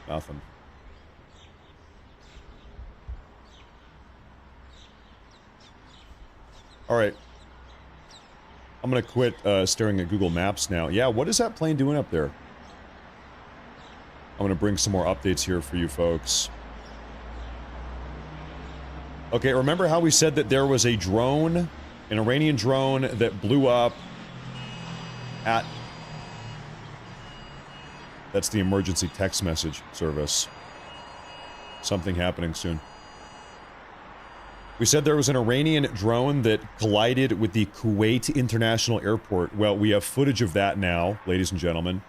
Nothing. All right. I'm going to quit staring at Google Maps now. Yeah, what is that plane doing up there? I'm going to bring some more updates here for you folks. Okay, remember how we said that there was a drone, an Iranian drone that blew up at... That's the emergency text message service. Something happening soon. We said there was an Iranian drone that collided with the Kuwait International Airport. Well, we have footage of that now, ladies and gentlemen.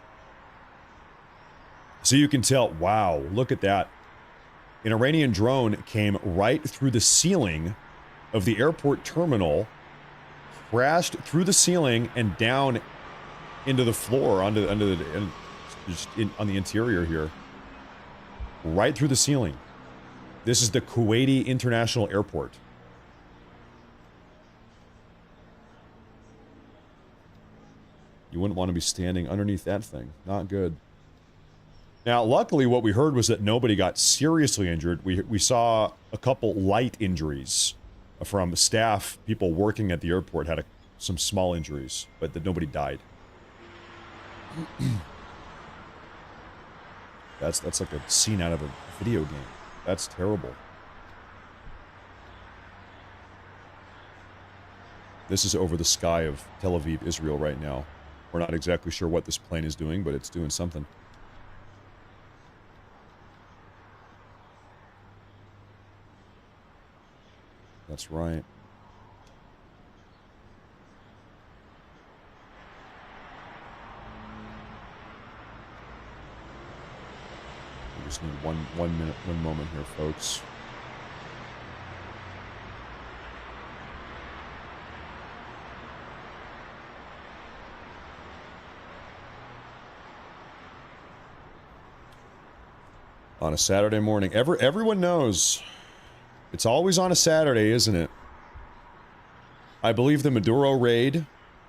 So you can tell, wow, look at that. An Iranian drone came right through the ceiling of the airport terminal, crashed through the ceiling and down into the floor, on the interior here. Right through the ceiling. This is the Kuwaiti International Airport. You wouldn't want to be standing underneath that thing. Not good. Now, luckily, what we heard was that nobody got seriously injured. We saw a couple light injuries from staff. People working at the airport had some small injuries, but that nobody died. That's like a scene out of a video game. That's terrible. This is over the sky of Tel Aviv, Israel right now. We're not exactly sure what this plane is doing, but it's doing something. That's right. We just need one moment here, folks. On a Saturday morning. Everyone knows. It's always on a Saturday, isn't it? I believe the Maduro raid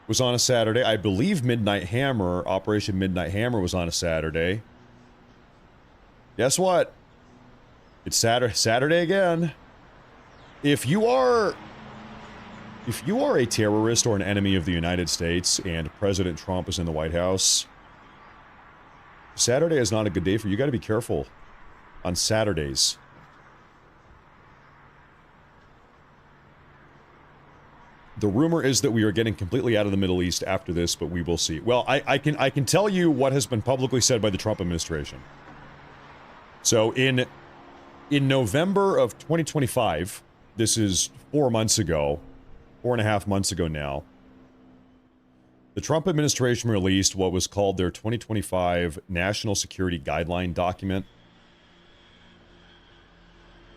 was on a Saturday. I believe Midnight Hammer, Operation Midnight Hammer, was on a Saturday. Guess what? It's Saturday again. If you are a terrorist or an enemy of the United States and President Trump is in the White House, Saturday is not a good day for you. You got to be careful on Saturdays. The rumor is that we are getting completely out of the Middle East after this, but we will see. Well, I can tell you what has been publicly said by the Trump administration. So in November of 2025, this is 4 months ago, 4.5 months ago now, the Trump administration released what was called their 2025 National Security Guideline document.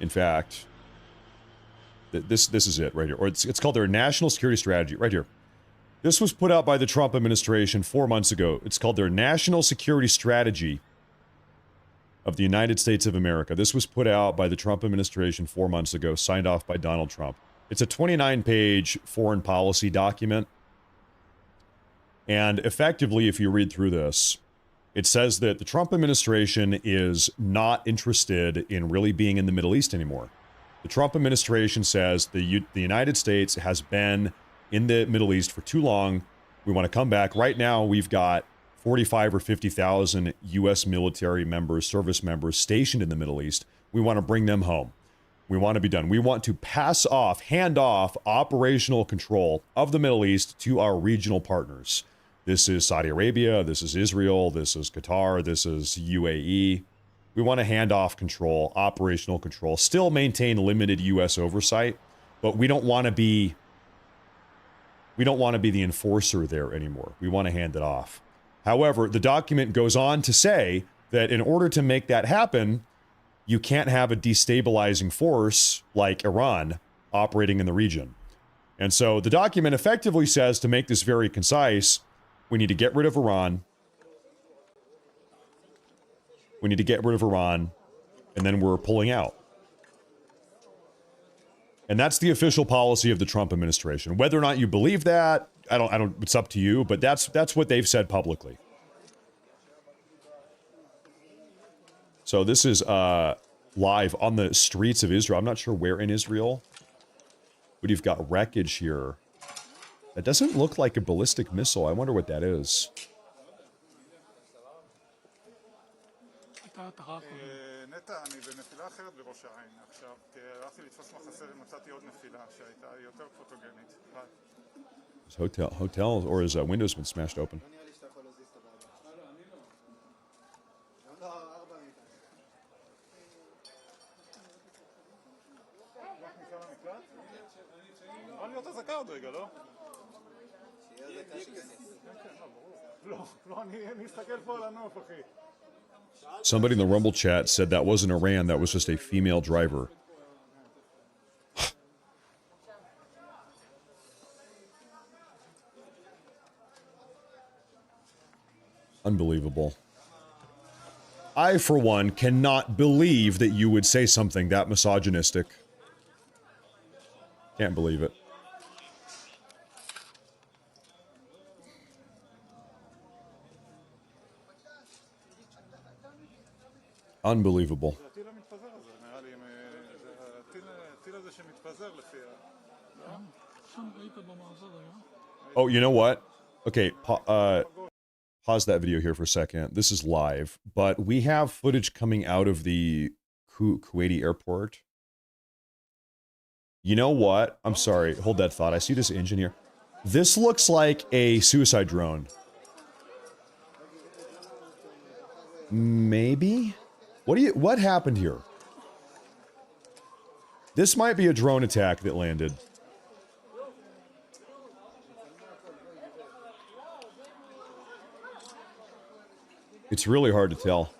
In fact, this is it right here. Or it's called their National Security Strategy right here. This was put out by the Trump administration 4 months ago. It's called their National Security Strategy of the United States of America. This was put out by the Trump administration 4 months ago, signed off by Donald Trump. It's a 29-page foreign policy document. And effectively, if you read through this, it says that the Trump administration is not interested in really being in the Middle East anymore. The Trump administration says the United States has been in the Middle East for too long. We want to come back. Right now, we've got 45 or 50,000 U.S. military members, service members stationed in the Middle East. We want to bring them home. We want to be done. We want to hand off operational control of the Middle East to our regional partners. This is Saudi Arabia, this is Israel, this is Qatar, this is UAE. We want to hand off control, operational control, still maintain limited U.S. oversight, but we don't want to be the enforcer there anymore. We want to hand it off. However, the document goes on to say that in order to make that happen, you can't have a destabilizing force like Iran operating in the region. And so the document effectively says, to make this very concise, we need to get rid of Iran. We need to get rid of Iran, and then we're pulling out. And that's the official policy of the Trump administration. Whether or not you believe that, I don't, it's up to you, but that's what they've said publicly. So this is live on the streets of Israel. I'm not sure where in Israel, but you've got wreckage here. That doesn't look like a ballistic missile. I wonder what that is. נטע, אני בנפילה אחרת בראש העין עכשיו, כי הלכתי לתפוס מחסה ומצאתי עוד נפילה שהייתה יותר פוטוגנית. Hotel, or his window's been smashed open. Somebody in the Rumble chat said that wasn't Iran, that was just a female driver. Unbelievable. I, for one, cannot believe that you would say something that misogynistic. Can't believe it. Unbelievable. Oh, you know what? Okay, pause that video here for a second. This is live, but we have footage coming out of the Kuwaiti airport. You know what? I'm sorry. Hold that thought. I see this engine here. This looks like a suicide drone. Maybe? What happened here? This might be a drone attack that landed. It's really hard to tell.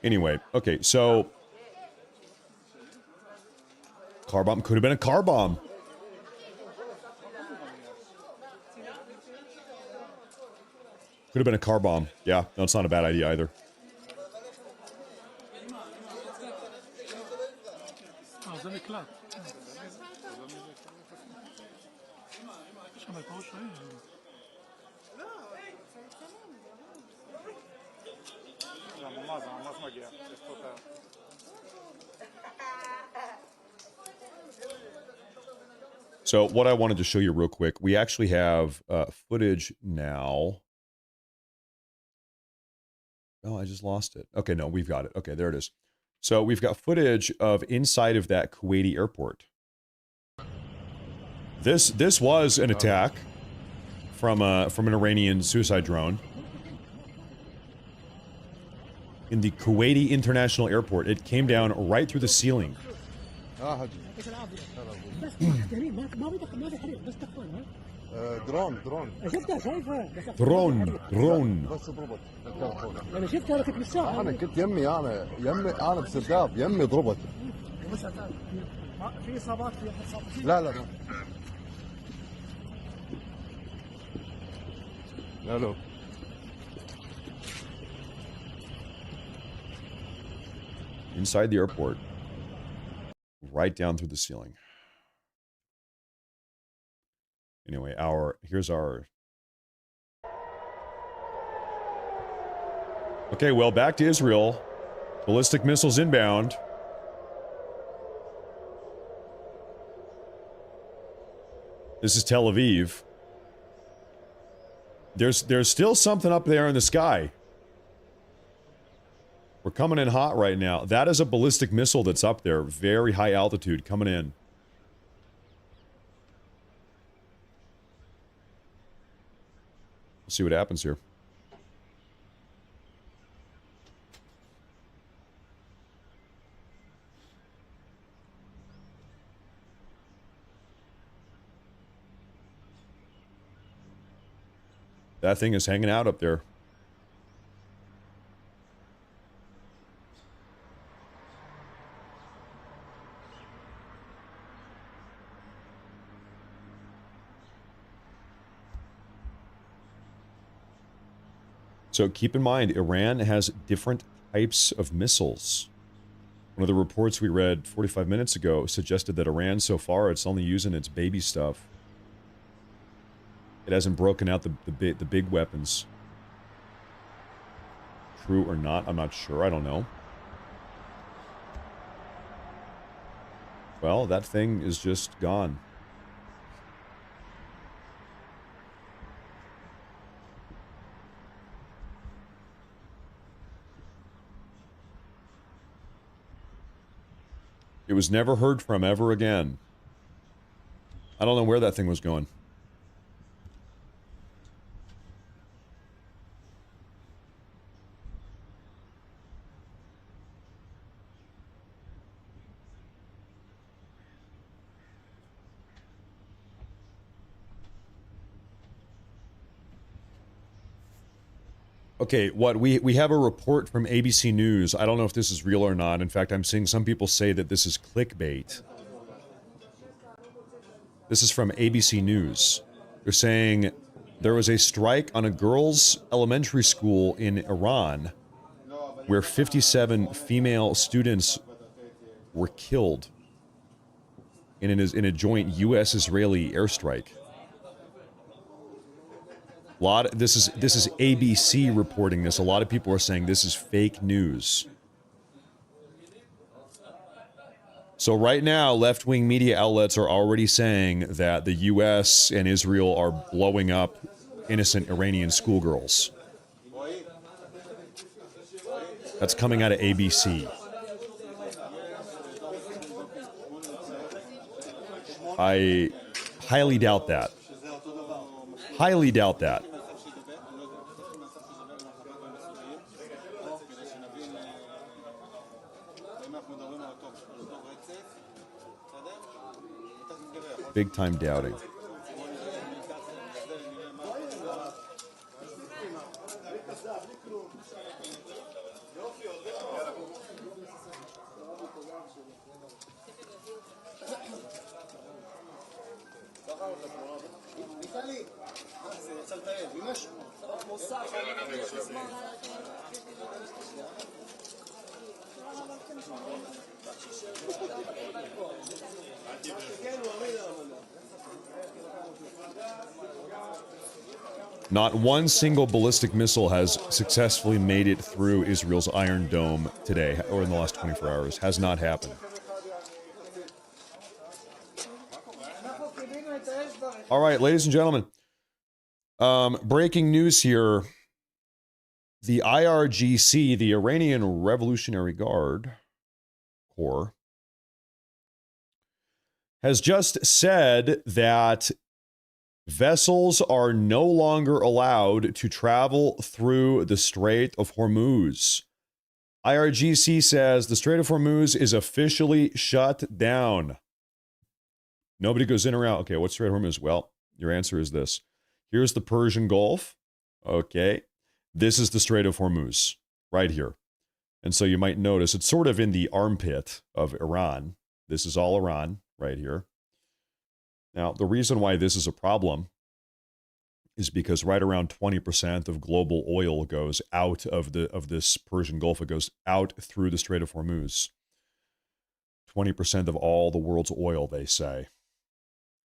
Anyway, okay, so car bomb could have been a car bomb. Could have been a car bomb. Yeah, no, it's not a bad idea either. So what I wanted to show you real quick, we actually have footage now. Oh, I just lost it. Okay, no, we've got it. Okay, there it is. So we've got footage of inside of that Kuwaiti airport. This was an attack from an Iranian suicide drone in the Kuwaiti International Airport. It came down right through the ceiling. درون شفتها شايفها درون بس ضربت انا شفتها ركبت بالساعه انا كنت يمي انا بسرداب يمي ضربت في اصابات في احد صاب لا لا Inside the airport. Right down through the ceiling. Anyway, here's our... Okay, well, back to Israel. Ballistic missiles inbound. This is Tel Aviv. There's still something up there in the sky. We're coming in hot right now. That is a ballistic missile that's up there. Very high altitude coming in. Let's see what happens here. That thing is hanging out up there. So keep in mind, Iran has different types of missiles. One of the reports we read 45 minutes ago suggested that Iran, so far, it's only using its baby stuff. It hasn't broken out the big weapons. True or not, I'm not sure. I don't know. Well, that thing is just gone. It was never heard from ever again. I don't know where that thing was going. Okay, what we have a report from ABC News. I don't know if this is real or not. In fact, I'm seeing some people say that this is clickbait. This is from ABC News. They're saying there was a strike on a girls' elementary school in Iran where 57 female students were killed in a joint U.S.-Israeli airstrike. This is ABC reporting this. A lot of people are saying this is fake news. So right now, left-wing media outlets are already saying that the U.S. and Israel are blowing up innocent Iranian schoolgirls. That's coming out of ABC. I highly doubt that. Highly doubt that. Big time doubting. Not one single ballistic missile has successfully made it through Israel's Iron Dome today, or in the last 24 hours. Has not happened. All right, ladies and gentlemen. Breaking news here. The IRGC, the Iranian Revolutionary Guard Corps, has just said that vessels are no longer allowed to travel through the Strait of Hormuz. IRGC says the Strait of Hormuz is officially shut down. Nobody goes in or out. Okay, what's Strait of Hormuz? Well, your answer is this. Here's the Persian Gulf. Okay. This is the Strait of Hormuz, right here. And so you might notice it's sort of in the armpit of Iran. This is all Iran, right here. Now, the reason why this is a problem is because right around 20% of global oil goes out of this Persian Gulf. It goes out through the Strait of Hormuz. 20% of all the world's oil, they say.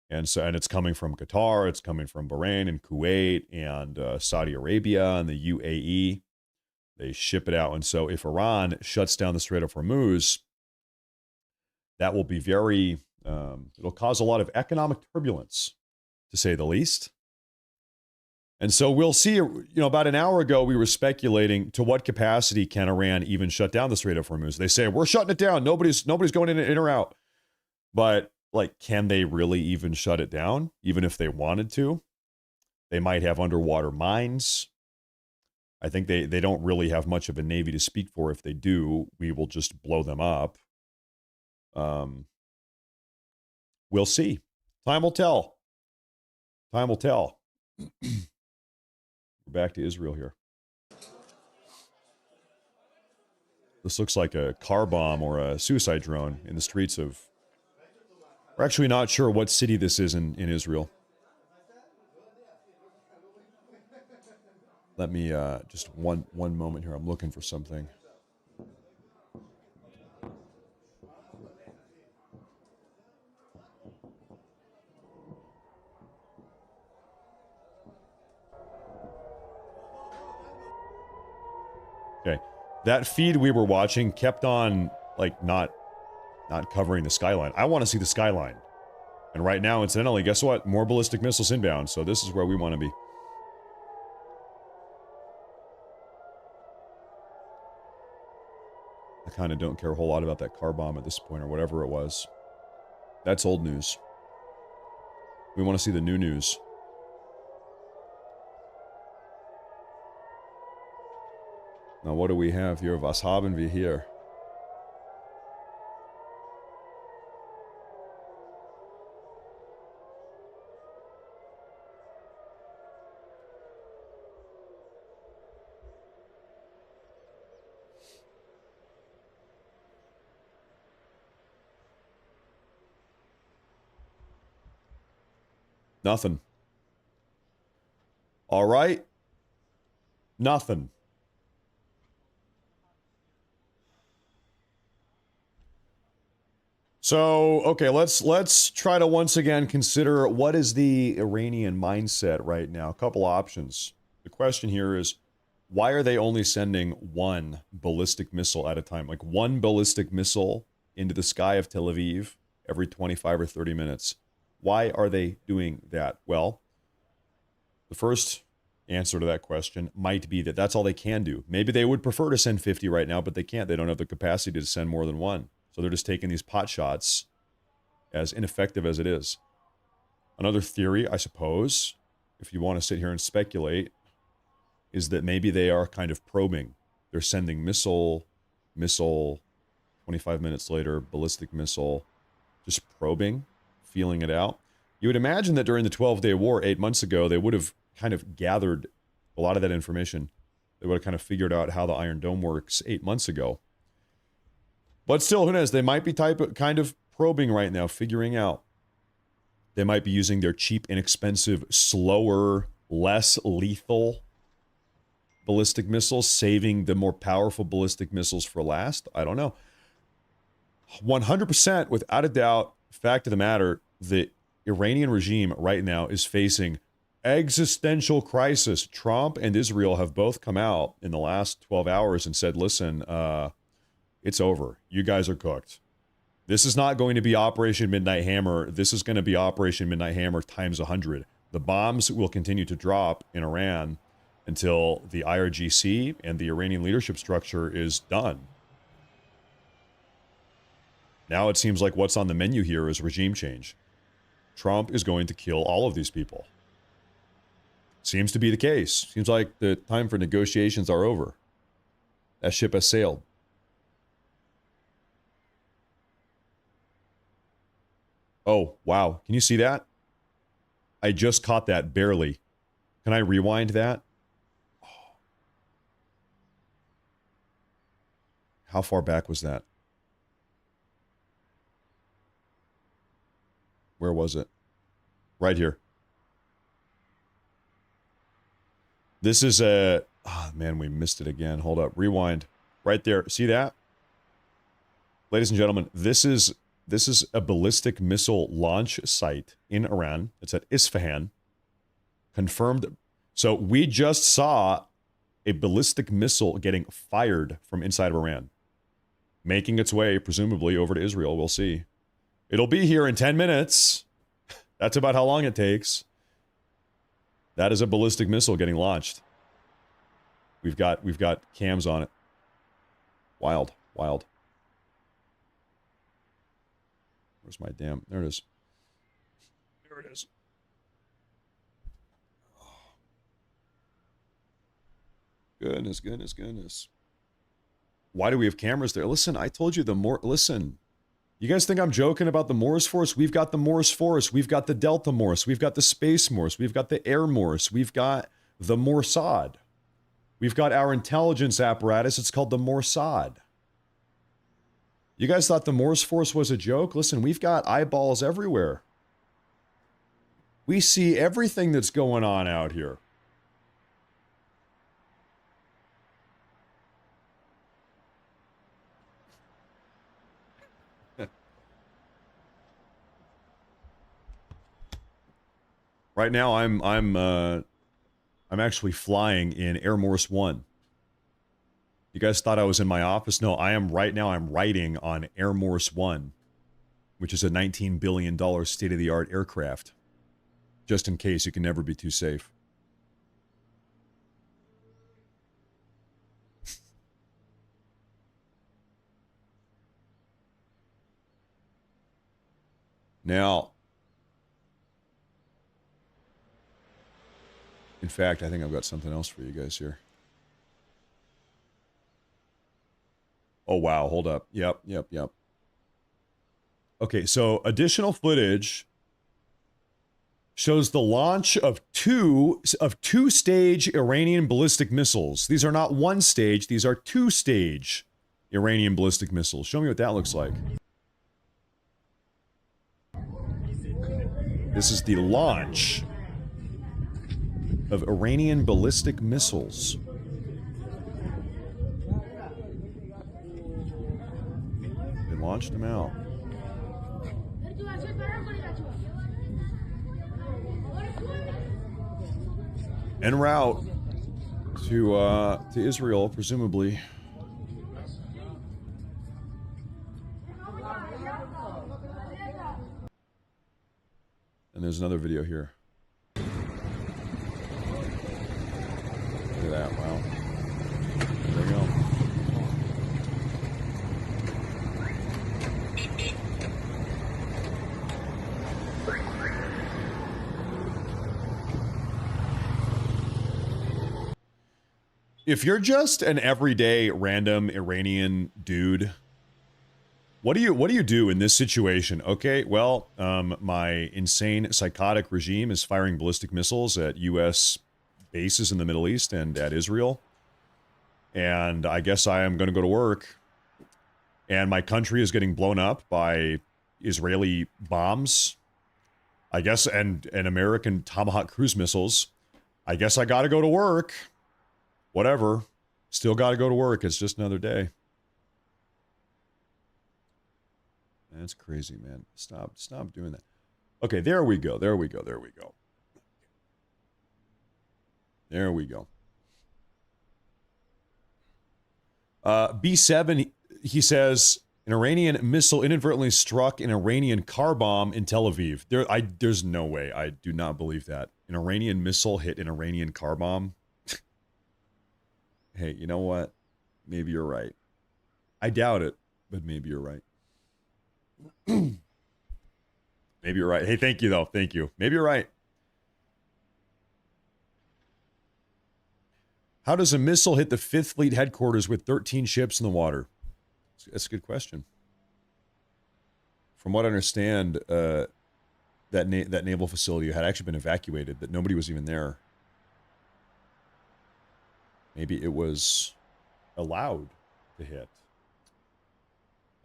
And it's coming from Qatar, it's coming from Bahrain and Kuwait and Saudi Arabia and the UAE. They ship it out. And so if Iran shuts down the Strait of Hormuz, that will be very, it'll cause a lot of economic turbulence, to say the least. And so we'll see, about an hour ago, we were speculating to what capacity can Iran even shut down the Strait of Hormuz. They say, we're shutting it down. Nobody's going in or out. But can they really even shut it down? Even if they wanted to? They might have underwater mines. I think they don't really have much of a navy to speak for. If they do, we will just blow them up. We'll see. Time will tell. Time will tell. We're back to Israel here. This looks like a car bomb or a suicide drone in the streets of... We're actually not sure what city this is in Israel. Let me, just one moment here. I'm looking for something. Okay. That feed we were watching kept on, not covering the skyline. I want to see the skyline. And right now, incidentally, guess what? More ballistic missiles inbound. So this is where we want to be. I kind of don't care a whole lot about that car bomb at this point or whatever it was. That's old news. We want to see the new news. Now, what do we have here? Was haben wir hier? Nothing. All right. Nothing. So, okay, let's try to once again consider what is the Iranian mindset right now. A couple options. The question here is, why are they only sending one ballistic missile at a time? Like one ballistic missile into the sky of Tel Aviv every 25 or 30 minutes. Why are they doing that? Well, the first answer to that question might be that that's all they can do. Maybe they would prefer to send 50 right now, but they can't. They don't have the capacity to send more than one. So they're just taking these pot shots, as ineffective as it is. Another theory, I suppose, if you want to sit here and speculate, is that maybe they are kind of probing. They're sending missile, 25 minutes later, ballistic missile, just probing, feeling it out. You would imagine that during the 12-day war 8 months ago, they would have kind of gathered a lot of that information. They would have kind of figured out how the Iron Dome works 8 months ago. But still, who knows? They might be kind of probing right now, figuring out. They might be using their cheap, inexpensive, slower, less lethal ballistic missiles, saving the more powerful ballistic missiles for last. I don't know. 100%, without a doubt, fact of the matter, the Iranian regime right now is facing existential crisis. Trump and Israel have both come out in the last 12 hours and said, listen, it's over. You guys are cooked. This is not going to be Operation Midnight Hammer. This is going to be Operation Midnight Hammer times 100. The bombs will continue to drop in Iran until the IRGC and the Iranian leadership structure is done. Now it seems like what's on the menu here is regime change. Trump is going to kill all of these people. Seems to be the case. Seems like the time for negotiations are over. That ship has sailed. Oh, wow. Can you see that? I just caught that barely. Can I rewind that? Oh. How far back was that? Where was it? Right here. This is a... Oh, man, we missed it again. Hold up. Rewind. Right there. See that? Ladies and gentlemen, this is a ballistic missile launch site in Iran. It's at Isfahan. Confirmed. So we just saw a ballistic missile getting fired from inside of Iran. Making its way, presumably, over to Israel. We'll see. It'll be here in 10 minutes. That's about how long it takes. That is a ballistic missile getting launched. We've got cams on it. Wild. Wild. Where's my damn... There it is. There it is. Oh. Goodness, goodness, goodness. Why do we have cameras there? Listen, I told you the more... Listen. You guys think I'm joking about the Morse Force? We've got the Morse Force. We've got the Delta Morse. We've got the Space Morse. We've got the Air Morse. We've got the Mossad. We've got our intelligence apparatus. It's called the Mossad. You guys thought the Morse Force was a joke? Listen, we've got eyeballs everywhere. We see everything that's going on out here. Right now, I'm actually flying in Air Morse 1. You guys thought I was in my office? No, I am right now. I'm riding on Air Morse 1, which is a $19 billion state-of-the-art aircraft. Just in case, you can never be too safe. Now, in fact, I think I've got something else for you guys here. Oh, wow. Hold up. Yep. Okay, so additional footage shows the launch of two-stage Iranian ballistic missiles. These are not one stage. These are two-stage Iranian ballistic missiles. Show me what that looks like. This is the launch of Iranian ballistic missiles. They launched them out. En route to Israel, presumably. And there's another video here. Look at that, wow. There we go. If you're just an everyday random Iranian dude, what do you do in this situation? Okay, well, my insane psychotic regime is firing ballistic missiles at U.S. bases in the Middle East and at Israel. And I guess I am going to go to work. And my country is getting blown up by Israeli bombs. I guess, and American Tomahawk cruise missiles. I guess I got to go to work. Whatever. Still got to go to work. It's just another day. That's crazy, man. Stop doing that. Okay, there we go. There we go. There we go. There we go. B7, he says, an Iranian missile inadvertently struck an Iranian car bomb in Tel Aviv. There's no way. I do not believe that. An Iranian missile hit an Iranian car bomb. Hey, you know what? Maybe you're right. I doubt it, but maybe you're right. Maybe you're right. Hey, thank you, though. Thank you. Maybe you're right. How does a missile hit the 5th Fleet headquarters with 13 ships in the water? That's a good question. From what I understand, that naval facility had actually been evacuated, that nobody was even there. Maybe it was allowed to hit.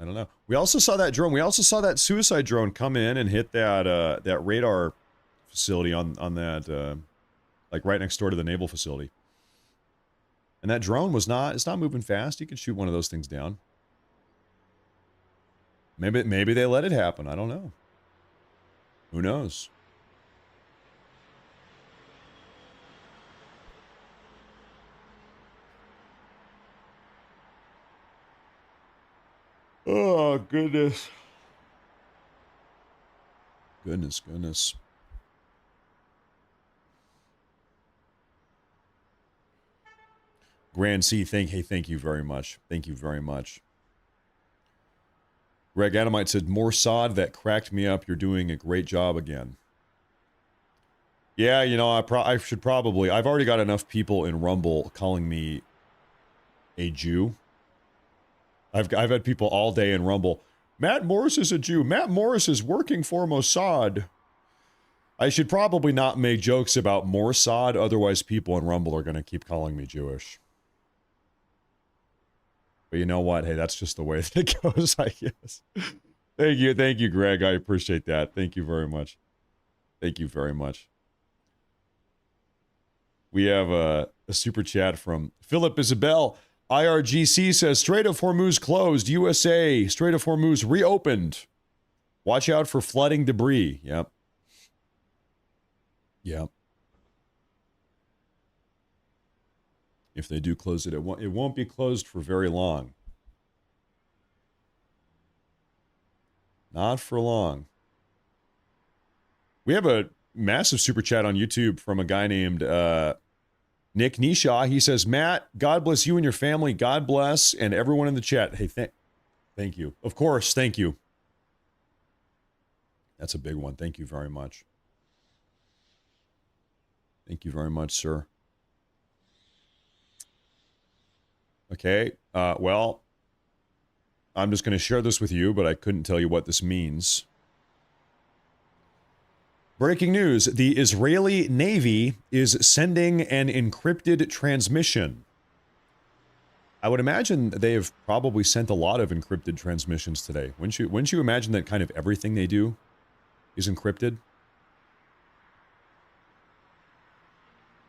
I don't know. We also saw that drone. We also saw that suicide drone come in and hit that that radar facility on that like right next door to the naval facility. And that drone was it's not moving fast. You can shoot one of those things down. Maybe they let it happen. I don't know. Who knows? Oh, goodness. Goodness. Grand C, thank you very much. Thank you very much. Greg Adamite said, more sod that cracked me up. You're doing a great job again. Yeah, you know, I should probably... I've already got enough people in Rumble calling me a Jew. I've had people all day in Rumble. Matt Morris is a Jew. Matt Morris is working for Mossad. I should probably not make jokes about Mossad, otherwise people in Rumble are going to keep calling me Jewish. But you know what? Hey, that's just the way that it goes, I guess. Thank you, Greg. I appreciate that. Thank you very much. Thank you very much. We have a super chat from Philip Isabel. IRGC says, Strait of Hormuz closed. USA, Strait of Hormuz reopened. Watch out for flooding debris. Yep. If they do close it, it won't be closed for very long. Not for long. We have a massive super chat on YouTube from a guy named Nick Nishaw. He says, Matt, God bless you and your family. God bless, and everyone in the chat. Hey, thank you. Of course, thank you. That's a big one. Thank you very much. Thank you very much, sir. Okay, well, I'm just going to share this with you, but I couldn't tell you what this means. Breaking news, the Israeli Navy is sending an encrypted transmission. I would imagine they have probably sent a lot of encrypted transmissions today. Wouldn't you imagine that kind of everything they do is encrypted?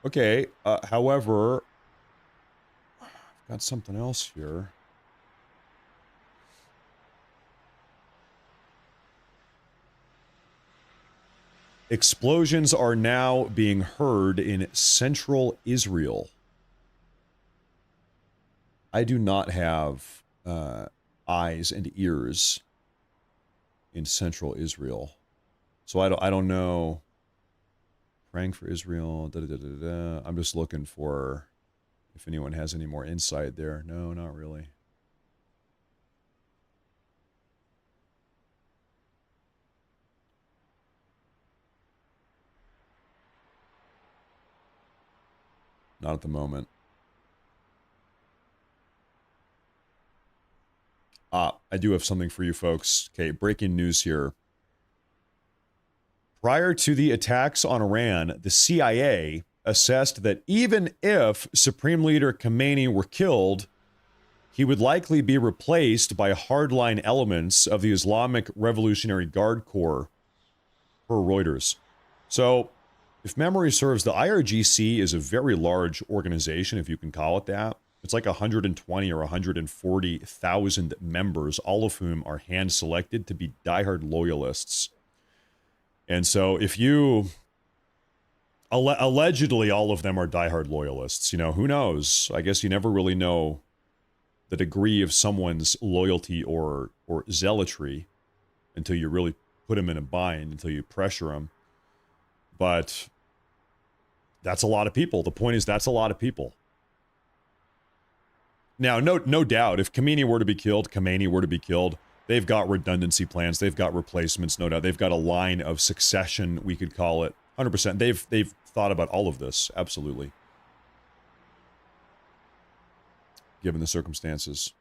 Okay, however, I've got something else here. Explosions are now being heard in central Israel. I do not have eyes and ears in central Israel, So I don't know. Praying for Israel. Da, da, da, da, da. I'm just looking for if anyone has any more insight there. No, not really. Not at the moment. I do have something for you folks. Okay, breaking news here. Prior to the attacks on Iran, the CIA assessed that even if Supreme Leader Khamenei were killed, he would likely be replaced by hardline elements of the Islamic Revolutionary Guard Corps, per Reuters. So, if memory serves, the IRGC is a very large organization, if you can call it that. It's like 120 or 140,000 members, all of whom are hand-selected to be diehard loyalists. And so if you... allegedly, all of them are diehard loyalists. You know, who knows? I guess you never really know the degree of someone's loyalty or zealotry until you really put them in a bind, until you pressure them. But that's a lot of people. The point is, that's a lot of people. Now, no doubt, if Khamenei were to be killed, they've got redundancy plans. They've got replacements, no doubt. They've got a line of succession, we could call it. 100%. They've thought about all of this, absolutely. Given the circumstances.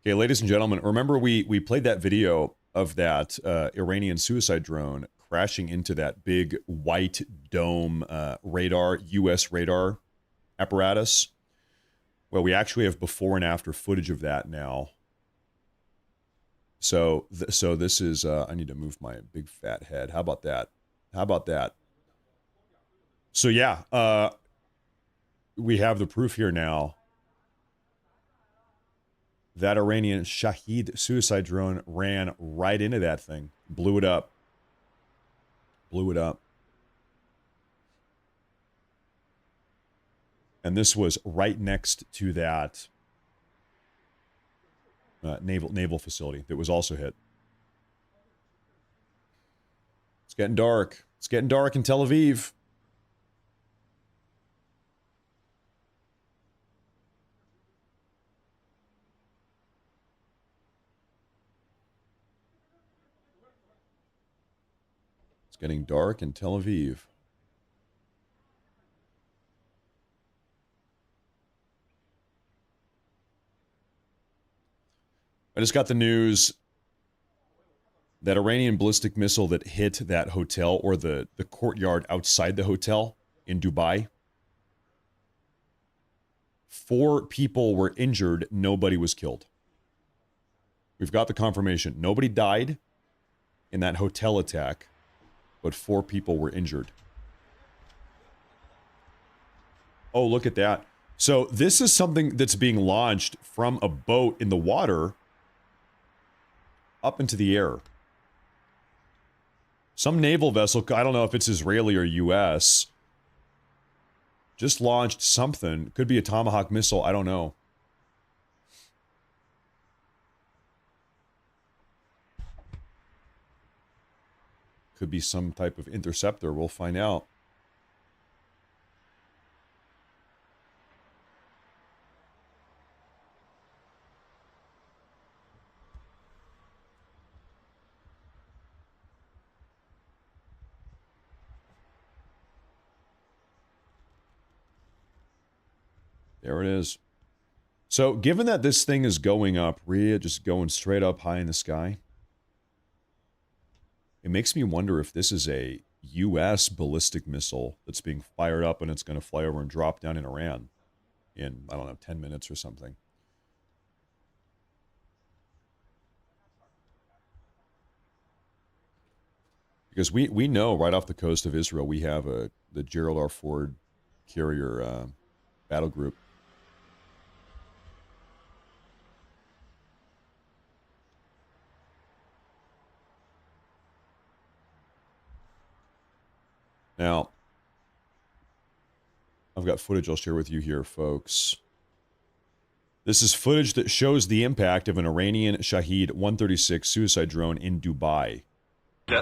Okay, ladies and gentlemen, remember we played that video of that Iranian suicide drone crashing into that big white dome radar, U.S. radar apparatus? Well, we actually have before and after footage of that now. So this is, I need to move my big fat head. How about that? How about that? So yeah, we have the proof here now. That Iranian Shahed suicide drone ran right into that thing. Blew it up. Blew it up. And this was right next to that naval facility that was also hit. It's getting dark. It's getting dark in Tel Aviv. Getting dark in Tel Aviv. I just got the news that Iranian ballistic missile that hit that hotel, or the courtyard outside the hotel in Dubai. 4 people were injured. Nobody was killed. We've got the confirmation. Nobody died in that hotel attack, but 4 people were injured. Oh, look at that. So this is something that's being launched from a boat in the water up into the air. Some naval vessel, I don't know if it's Israeli or US, just launched something. Could be a Tomahawk missile, I don't know. Could be some type of interceptor. We'll find out. There it is. So, given that this thing is going up, just going straight up high in the sky, it makes me wonder if this is a U.S. ballistic missile that's being fired up and it's going to fly over and drop down in Iran in, I don't know, 10 minutes or something. Because we know right off the coast of Israel, we have the Gerald R. Ford carrier battle group. Now, I've got footage I'll share with you here, folks. This is footage that shows the impact of an Iranian Shahed 136 suicide drone in Dubai. Yeah.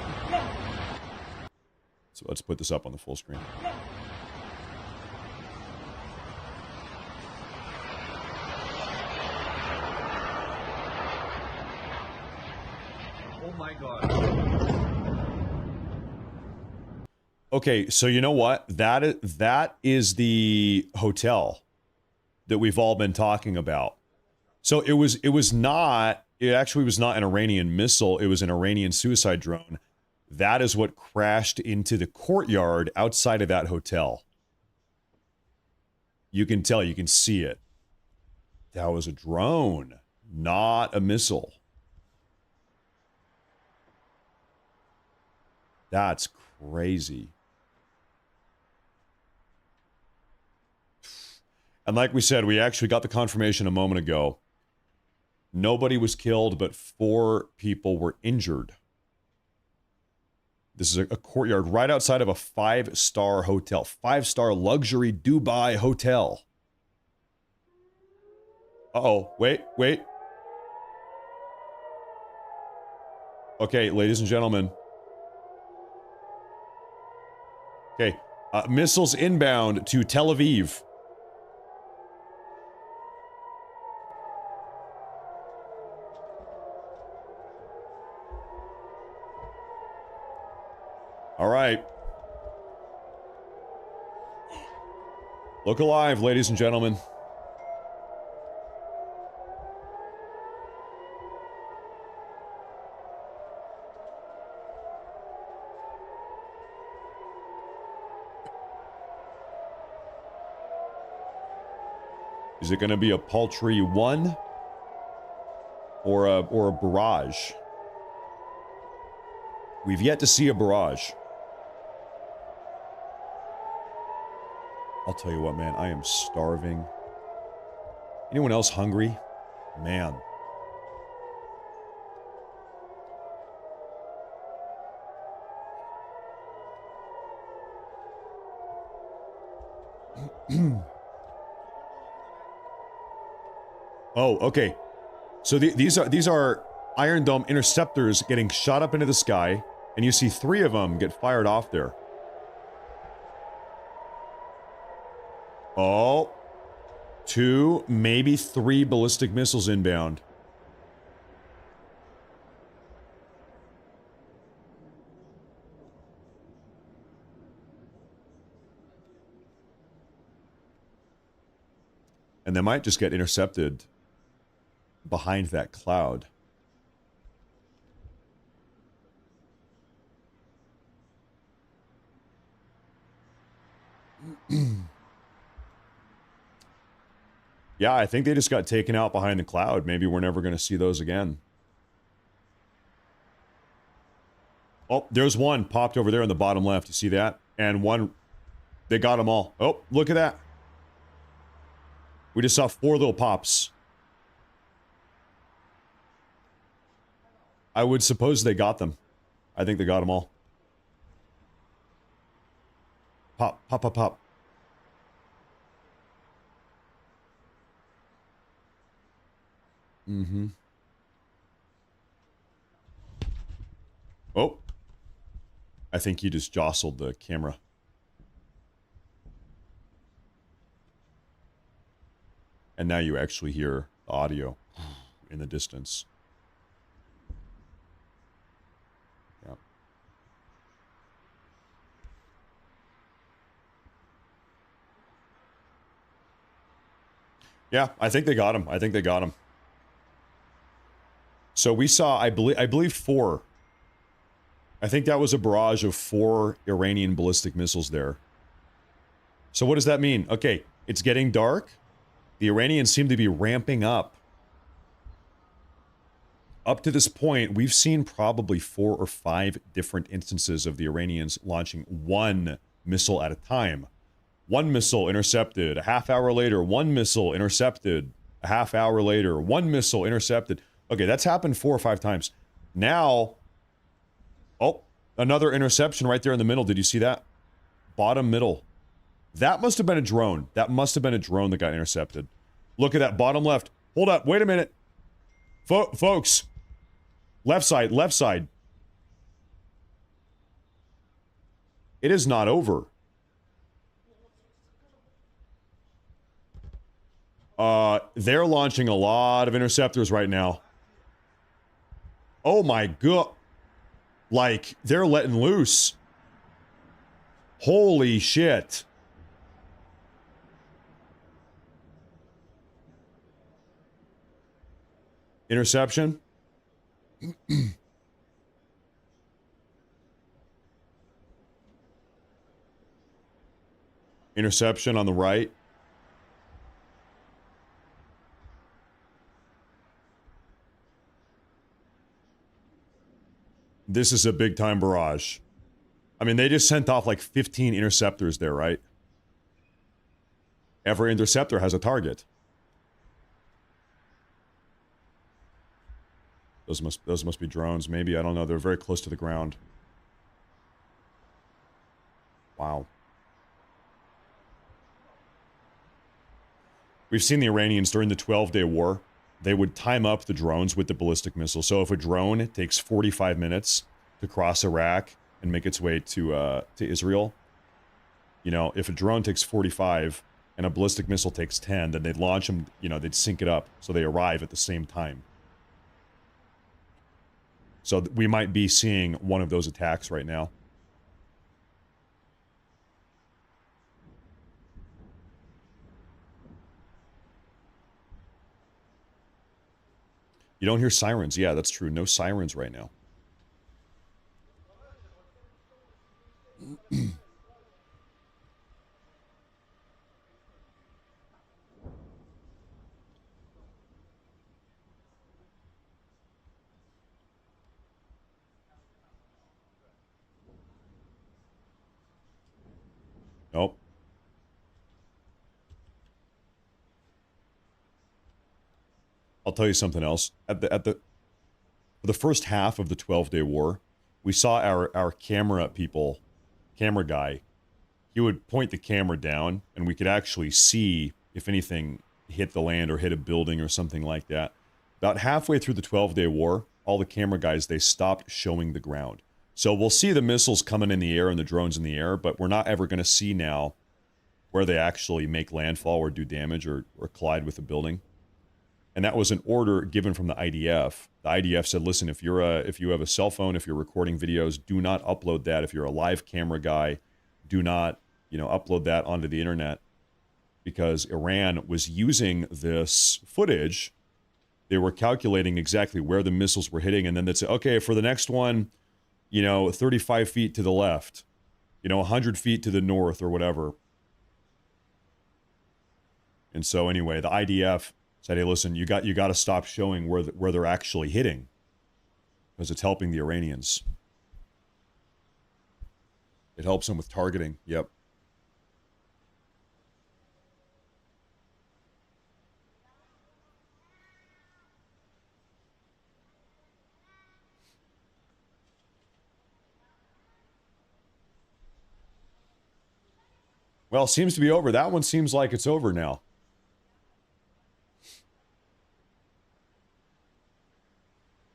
So let's put this up on the full screen. Oh my God. Okay, so you know what? That is the hotel that we've all been talking about. So it actually was not an Iranian missile, it was an Iranian suicide drone. That is what crashed into the courtyard outside of that hotel. You can tell, you can see it. That was a drone, not a missile. That's crazy. And like we said, we actually got the confirmation a moment ago. Nobody was killed, but 4 people were injured. This is a courtyard right outside of a 5-star hotel. 5-star luxury Dubai hotel. Uh-oh. Wait. Okay, ladies and gentlemen. Okay. Missiles inbound to Tel Aviv. All right. Look alive, ladies and gentlemen. Is it going to be a paltry 1 or a barrage? We've yet to see a barrage. I'll tell you what, man, I am starving. Anyone else hungry? Man. Oh, okay. So these are Iron Dome interceptors getting shot up into the sky, and you see 3 of them get fired off there. Oh, 2, maybe 3 ballistic missiles inbound. And they might just get intercepted behind that cloud. Yeah, I think they just got taken out behind the cloud. Maybe we're never going to see those again. Oh, there's one popped over there in the bottom left. You see that? And one, they got them all. Oh, look at that. We just saw 4 little pops. I would suppose they got them. I think they got them all. Pop, pop, pop, pop. Mm-hmm. Oh. I think you just jostled the camera. And now you actually hear the audio in the distance. Yeah. Yeah, I think they got him. I think they got him. So we saw, I believe 4. I think that was a barrage of 4 Iranian ballistic missiles there. So what does that mean? Okay, it's getting dark. The Iranians seem to be ramping up. Up to this point, we've seen probably 4 or 5 different instances of the Iranians launching 1 missile at a time. 1 missile intercepted. A half hour later, 1 missile intercepted. A half hour later, 1 missile intercepted. Okay, that's happened 4 or 5 times. Now, oh, another interception right there in the middle. Did you see that? Bottom middle. That must have been a drone. That must have been a drone that got intercepted. Look at that bottom left. Hold up. Wait a minute. Folks. Left side. Left side. It is not over. They're launching a lot of interceptors right now. Oh my god. Like, they're letting loose. Holy shit. Interception. Interception on the right. This is a big time barrage. I mean, they just sent off like 15 interceptors there, right? Every interceptor has a target. Those must be drones, maybe. I don't know. They're very close to the ground. Wow. We've seen the Iranians during the 12-day war. They would time up the drones with the ballistic missile. So if a drone takes 45 minutes to cross Iraq and make its way to Israel, you know, if a drone takes 45 and a ballistic missile takes 10, then they'd launch them, you know, they'd sync it up so they arrive at the same time. So we might be seeing one of those attacks right now. You don't hear sirens. Yeah, that's true. No sirens right now. Nope. I'll tell you something else. For the first half of the 12-day war, we saw our camera guy. He would point the camera down, and we could actually see if anything hit the land or hit a building or something like that. About halfway through the 12-day war, all the camera guys, they stopped showing the ground. So we'll see the missiles coming in the air and the drones in the air, but we're not ever going to see now where they actually make landfall or do damage or collide with a building. And that was an order given from the IDF. The IDF said, listen, if you have a cell phone, if you're recording videos, do not upload that. If you're a live camera guy, do not, you know, upload that onto the internet, because Iran was using this footage. They were calculating exactly where the missiles were hitting, and then they'd say, okay, for the next one, you know, 35 feet to the left, you know, 100 feet to the north or whatever. And so anyway, the IDF said, hey, listen, you got to stop showing where they're actually hitting, because it's helping the Iranians. It helps them with targeting. Yep. Well, seems to be over. That one seems like it's over now.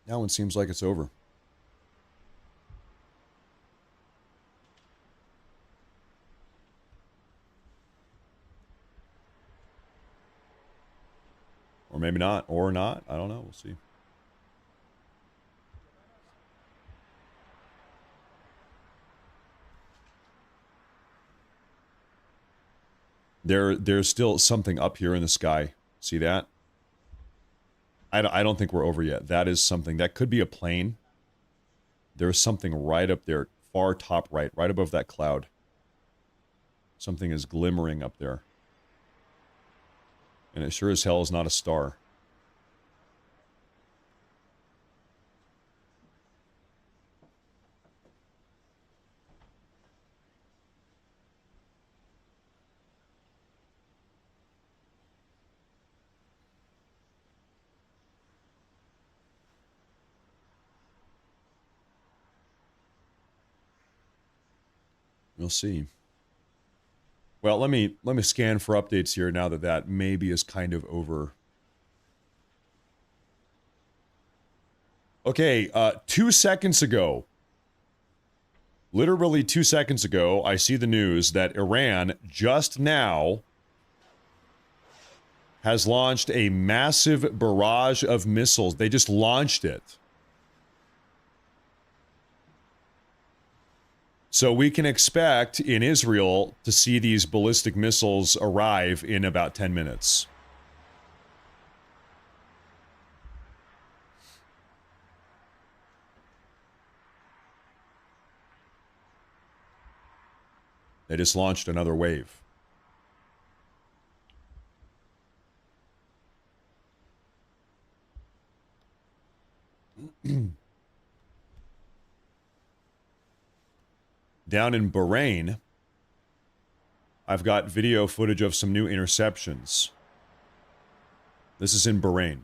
That one seems like it's over. Or maybe not. Or not. I don't know. We'll see. There's still something up here in the sky. See that? I don't think we're over yet. That is something. That could be a plane. There's something right up there. Far top right. Right above that cloud. Something is glimmering up there. And it sure as hell is not a star. We'll see. Well, let me scan for updates here now that maybe is kind of over. Okay, 2 seconds ago, literally 2 seconds ago, I see the news that Iran just now has launched a massive barrage of missiles. They just launched it. So we can expect in Israel to see these ballistic missiles arrive in about 10 minutes. They just launched another wave. Down in Bahrain, I've got video footage of some new interceptions. This is in Bahrain.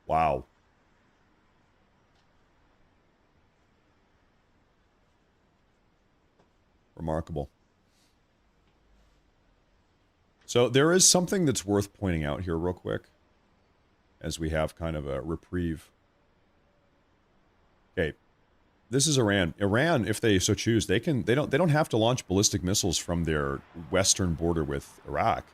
Wow. Remarkable. So there is something that's worth pointing out here real quick, as we have kind of a reprieve. Okay, this is Iran. Iran, if they so choose, they don't have to launch ballistic missiles from their western border with Iraq.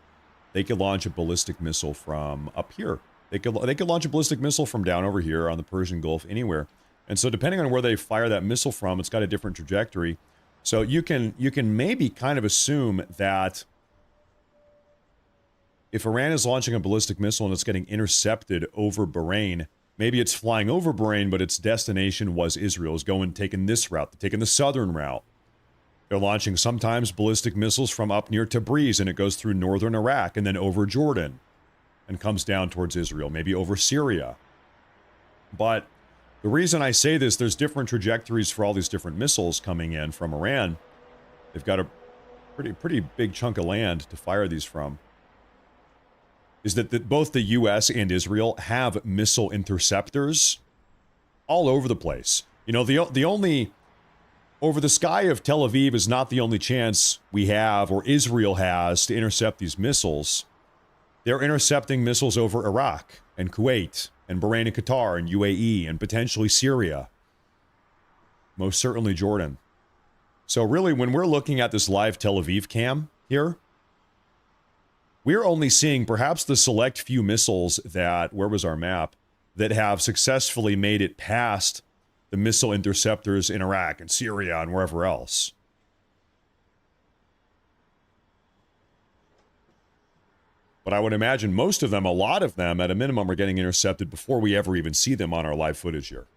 They could launch a ballistic missile from up here. They could launch a ballistic missile from down over here on the Persian Gulf, anywhere. And so depending on where they fire that missile from, it's got a different trajectory. So you can maybe kind of assume that if Iran is launching a ballistic missile and it's getting intercepted over Bahrain, maybe it's flying over Bahrain, but its destination was Israel, is taking this route, taking the southern route. They're launching sometimes ballistic missiles from up near Tabriz, and it goes through northern Iraq and then over Jordan and comes down towards Israel, maybe over Syria. But the reason I say this, there's different trajectories for all these different missiles coming in from Iran. They've got a pretty big chunk of land to fire these from. Is that both the U.S. and Israel have missile interceptors all over the place. You know, the only over the sky of Tel Aviv is not the only chance we have, or Israel has, to intercept these missiles. They're intercepting missiles over Iraq and Kuwait and Bahrain and Qatar and UAE and potentially Syria. Most certainly Jordan. So really, when we're looking at this live Tel Aviv cam here, we're only seeing perhaps the select few missiles that, where was our map, that have successfully made it past the missile interceptors in Iraq and Syria and wherever else. But I would imagine most of them, a lot of them, at a minimum, are getting intercepted before we ever even see them on our live footage here.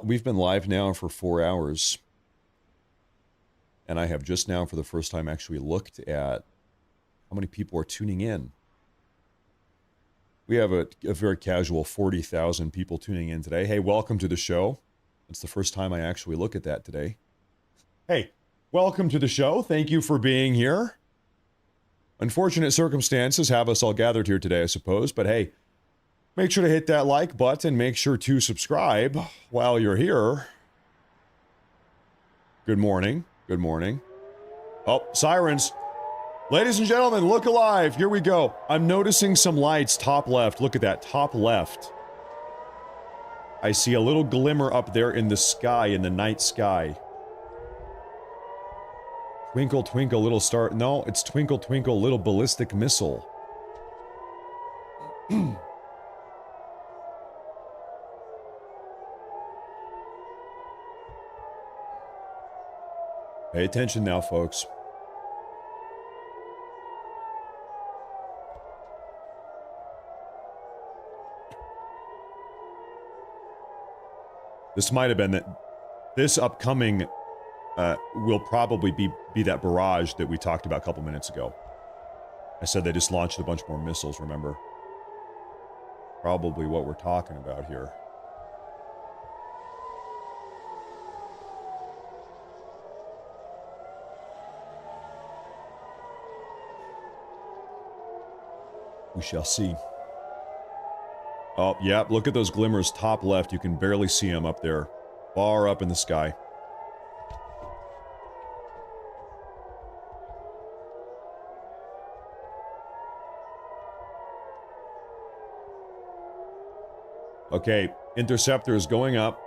We've been live now for 4 hours. And I have just now, for the first time, actually looked at how many people are tuning in. We have a very casual 40,000 people tuning in today. Hey, welcome to the show. It's the first time I actually look at that today. Hey, welcome to the show. Thank you for being here. Unfortunate circumstances have us all gathered here today, I suppose. But hey, make sure to hit that like button. Make sure to subscribe while you're here. Good morning. Good morning. Oh, sirens. Ladies and gentlemen, look alive. Here we go. I'm noticing some lights top left. Look at that, top left. I see a little glimmer up there in the sky, in the night sky. Twinkle, twinkle, little star. No, it's twinkle, twinkle, little ballistic missile. Pay attention now, folks. This might have been that. This upcoming will probably be that barrage that we talked about a couple minutes ago. I said they just launched a bunch more missiles, remember? Probably what we're talking about here. We shall see. Oh, yeah, look at those glimmers top left. You can barely see them up there. Far up in the sky. Okay, interceptor is going up.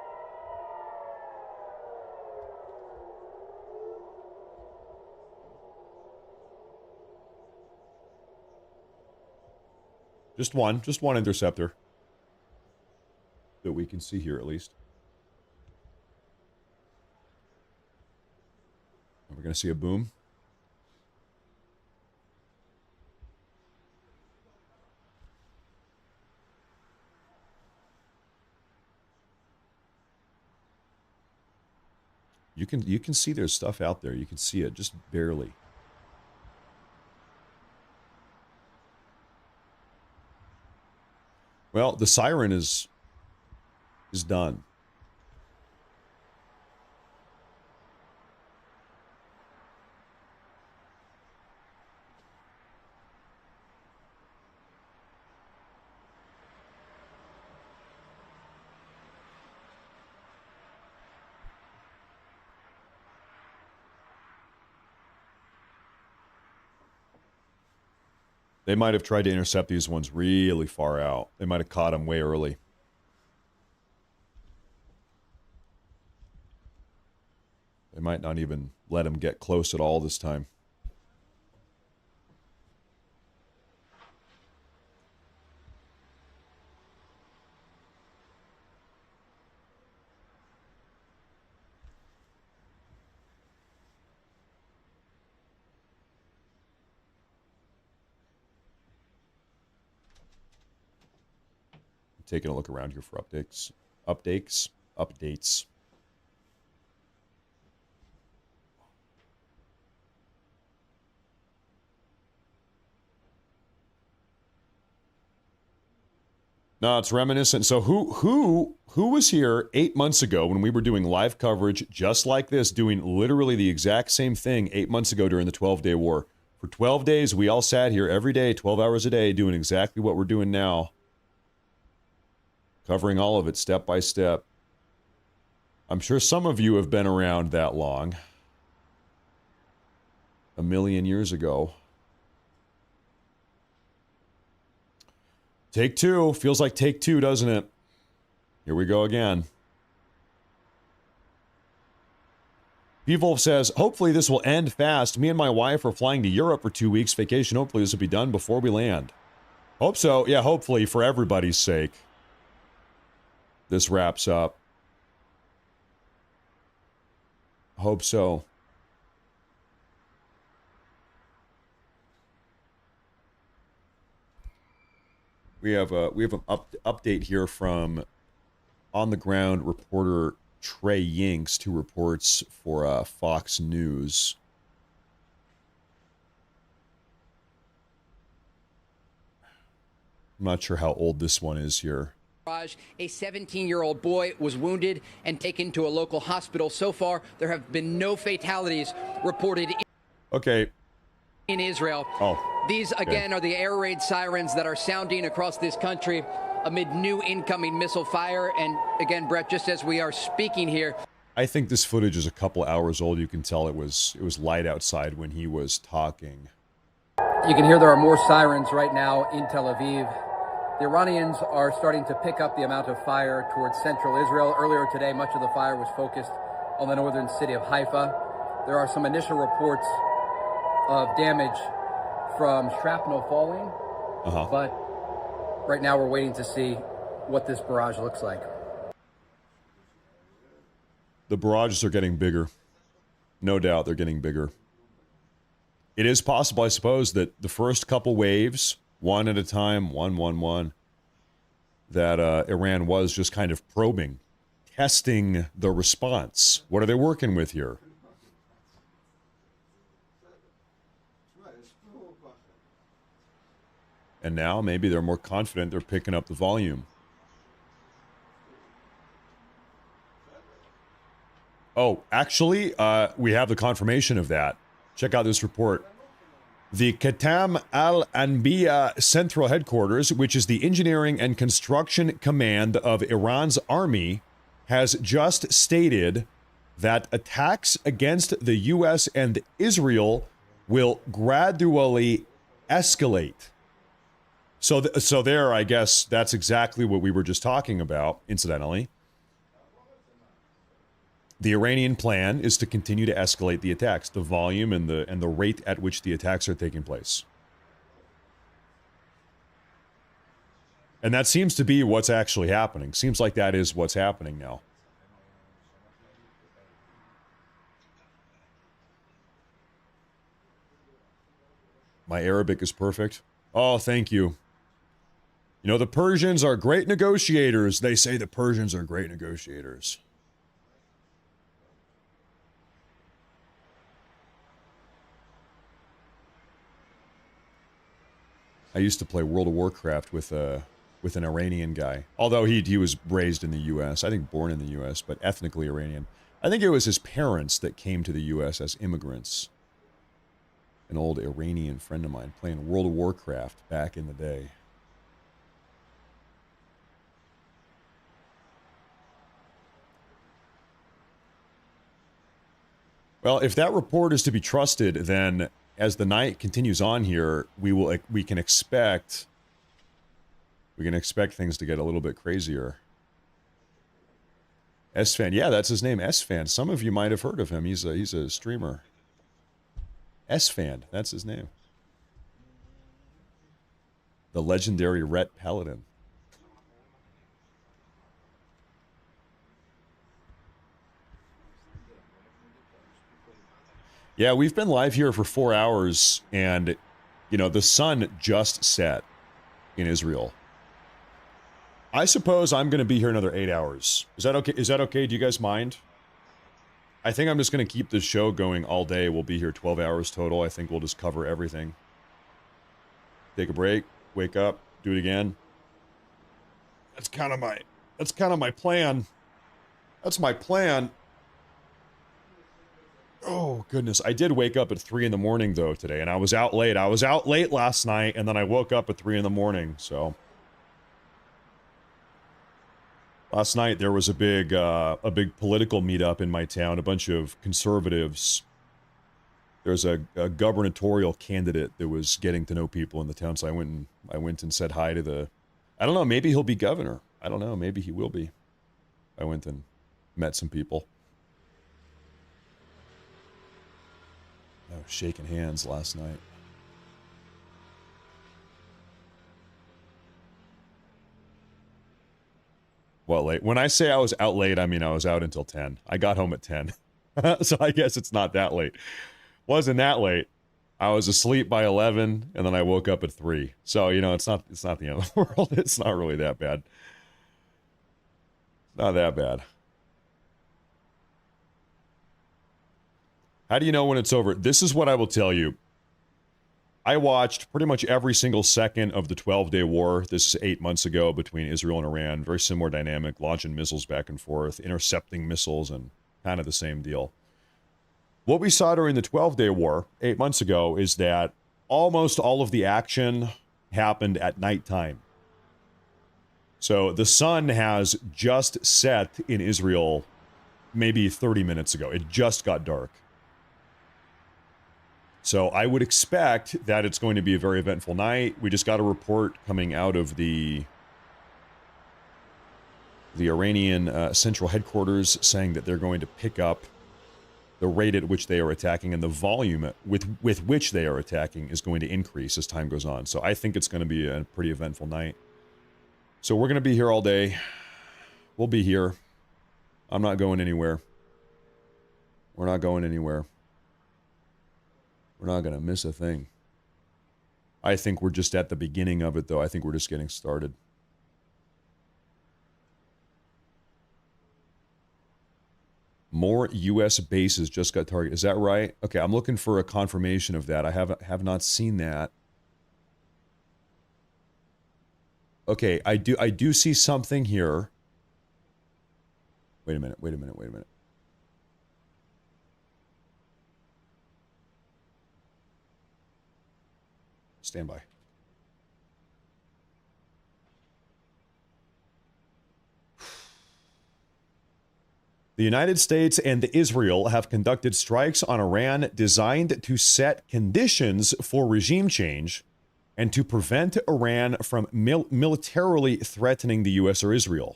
Just one interceptor. That we can see here at least. And we're going to see a boom. You can see there's stuff out there. You can see it just barely. Well, the siren is done. They might have tried to intercept these ones really far out. They might have caught them way early. They might not even let them get close at all this time. Taking a look around here for updates. Updates. No, it's reminiscent. So who was here 8 months ago when we were doing live coverage just like this, doing literally the exact same thing 8 months ago during the 12-day war? For 12 days, we all sat here every day, 12 hours a day, doing exactly what we're doing now. Covering all of it step by step. I'm sure some of you have been around that long. A million years ago. Take two. Feels like take two, doesn't it? Here we go again. P-Wolf says, hopefully this will end fast. Me and my wife are flying to Europe for 2 weeks vacation. Hopefully this will be done before we land. Hope so. Yeah, hopefully for everybody's sake. This wraps up. Hope so. We have an update here from on the ground reporter Trey Yinks, who reports for Fox News. I'm not sure how old this one is here. A 17-year-old boy was wounded and taken to a local hospital. So far, there have been no fatalities reported in Israel. These, again, are the air raid sirens that are sounding across this country amid new incoming missile fire. And again, Brett, just as we are speaking here, I think this footage is a couple hours old. You can tell it was light outside when he was talking. You can hear there are more sirens right now in Tel Aviv. The Iranians are starting to pick up the amount of fire towards central Israel. Earlier today, much of the fire was focused on the northern city of Haifa. There are some initial reports of damage from shrapnel falling, but right now we're waiting to see what this barrage looks like. The barrages are getting bigger. No doubt they're getting bigger. It is possible, I suppose, that the first couple waves, one at a time, one, that Iran was just kind of probing, testing the response. What are they working with here? And now maybe they're more confident they're picking up the volume. Oh, actually, we have the confirmation of that. Check out this report. The Qatam al-Anbiya Central Headquarters, which is the engineering and construction command of Iran's army, has just stated that attacks against the U.S. and Israel will gradually escalate. So there, I guess that's exactly what we were just talking about, incidentally. The Iranian plan is to continue to escalate the attacks, the volume and the rate at which the attacks are taking place. And that seems to be what's actually happening. Seems like that is what's happening now. My Arabic is perfect. Oh, thank you. You know, the Persians are great negotiators. They say the Persians are great negotiators. I used to play World of Warcraft with an Iranian guy. Although he was raised in the U.S. I think born in the U.S., but ethnically Iranian. I think it was his parents that came to the U.S. as immigrants. An old Iranian friend of mine playing World of Warcraft back in the day. Well, if that report is to be trusted, then as the night continues on here, we can expect things to get a little bit crazier. S-Fan, yeah, that's his name, S-Fan. Some of you might have heard of him. He's a streamer. S-Fan, that's his name. The legendary Ret Paladin. Yeah, we've been live here for 4 hours, and, you know, the sun just set in Israel. I suppose I'm going to be here another 8 hours. Is that okay? Is that okay? Do you guys mind? I think I'm just going to keep this show going all day. We'll be here 12 hours total. I think we'll just cover everything. Take a break, wake up, do it again. That's kind of my plan. That's my plan. Oh, goodness. I did wake up at 3 in the morning, though, today, and I was out late. I was out late last night, and then I woke up at 3 in the morning, so. Last night, there was a big political meetup in my town. A bunch of conservatives. There's a gubernatorial candidate that was getting to know people in the town, so I went and said hi to the. I don't know. Maybe he'll be governor. I don't know. Maybe he will be. I went and met some people. I was shaking hands last night. Well, late. When I say I was out late, I mean I was out until 10. I got home at 10. So I guess it's not that late. Wasn't that late. I was asleep by 11, and then I woke up at 3. So, you know, it's not the end of the world. It's not really that bad. Not that bad. How do you know when it's over? This is what I will tell you. I watched pretty much every single second of the 12-day war. This is 8 months ago between Israel and Iran. Very similar dynamic, launching missiles back and forth, intercepting missiles, and kind of the same deal. What we saw during the 12-day war 8 months ago is that almost all of the action happened at nighttime. So the sun has just set in Israel maybe 30 minutes ago. It just got dark. So I would expect that it's going to be a very eventful night. We just got a report coming out of the Iranian central headquarters saying that they're going to pick up the rate at which they are attacking, and the volume with which they are attacking is going to increase as time goes on. So I think it's going to be a pretty eventful night. So we're going to be here all day. We'll be here. I'm not going anywhere. We're not going anywhere. We're not going to miss a thing. I think we're just at the beginning of it, though. I think we're just getting started. More U.S. bases just got targeted. Is that right? Okay, I'm looking for a confirmation of that. I have not seen that. Okay, I do see something here. Wait a minute. Stand by. The United States and Israel have conducted strikes on Iran designed to set conditions for regime change and to prevent Iran from militarily threatening the U.S. or Israel.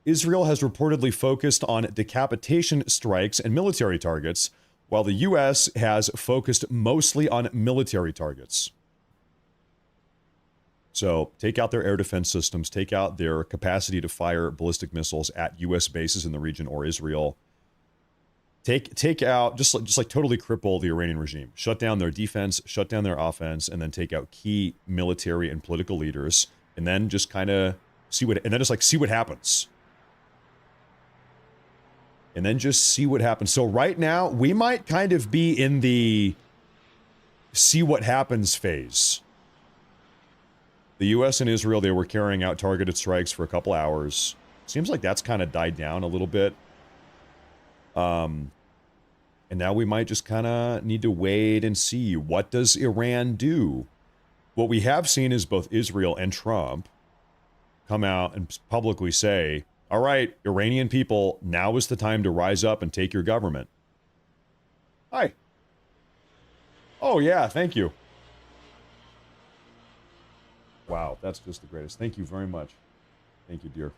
Israel has reportedly focused on decapitation strikes and military targets, while the U.S. has focused mostly on military targets. So take out their air defense systems, take out their capacity to fire ballistic missiles at U.S. bases in the region or Israel. Take out, just like totally cripple the Iranian regime. Shut down their defense, shut down their offense, and then take out key military and political leaders, and then just kind of see what happens. And then just see what happens. So right now, we might kind of be in the see what happens phase. The U.S. and Israel, they were carrying out targeted strikes for a couple hours. Seems like that's kind of died down a little bit. And now we might just kind of need to wait and see. What does Iran do? What we have seen is both Israel and Trump come out and publicly say, all right, Iranian people, now is the time to rise up and take your government. Hi. Oh, yeah, thank you. Wow, that's just the greatest. Thank you very much. Thank you, dear.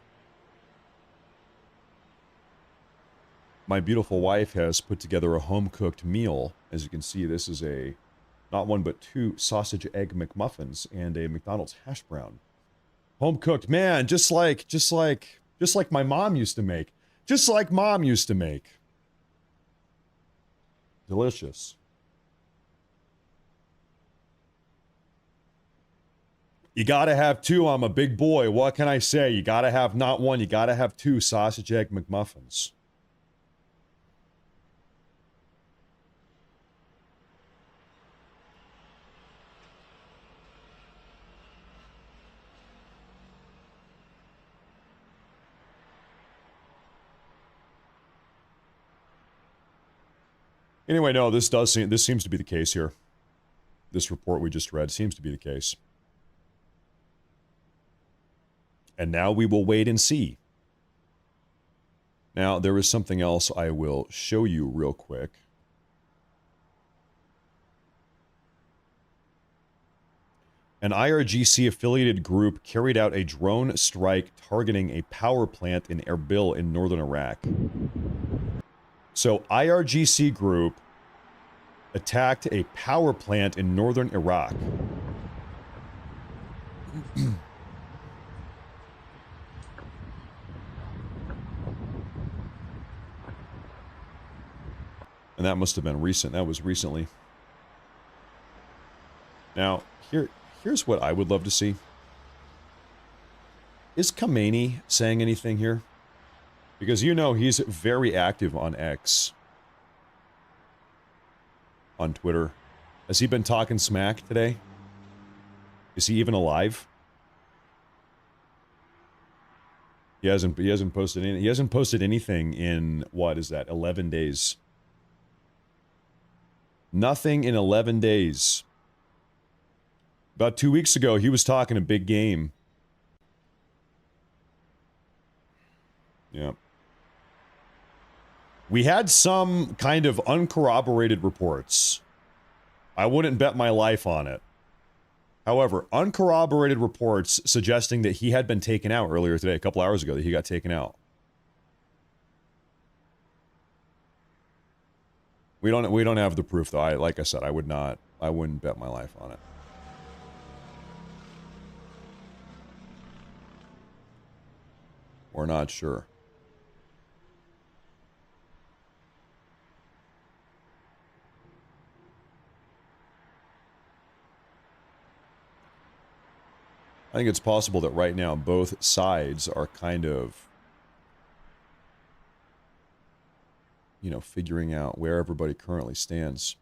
My beautiful wife has put together a home-cooked meal. As you can see, this is not one but two sausage egg McMuffins and a McDonald's hash brown. Home-cooked, man, just like my mom used to make. Just like mom used to make. Delicious. You gotta have two. I'm a big boy. What can I say? You gotta have not one, you gotta have two sausage egg McMuffins. Anyway, no, this seems to be the case here. This report we just read seems to be the case. And now we will wait and see. Now, there is something else I will show you real quick. An IRGC-affiliated group carried out a drone strike targeting a power plant in Erbil in northern Iraq. So, IRGC group attacked a power plant in northern Iraq. And that must have been recent. That was recently. Now, here's what I would love to see. Is Khamenei saying anything here? Because you know he's very active on X. On Twitter. Has he been talking smack today? Is he even alive? He hasn't posted any, he hasn't posted anything in, what is that, 11 days. Nothing in 11 days. About 2 weeks ago, he was talking a big game. Yeah. We had some kind of uncorroborated reports. I wouldn't bet my life on it. However, uncorroborated reports suggesting that he had been taken out earlier today, a couple hours ago, that he got taken out. We don't have the proof though. Like I said, I wouldn't bet my life on it. We're not sure. I think it's possible that right now both sides are kind of, you know, figuring out where everybody currently stands.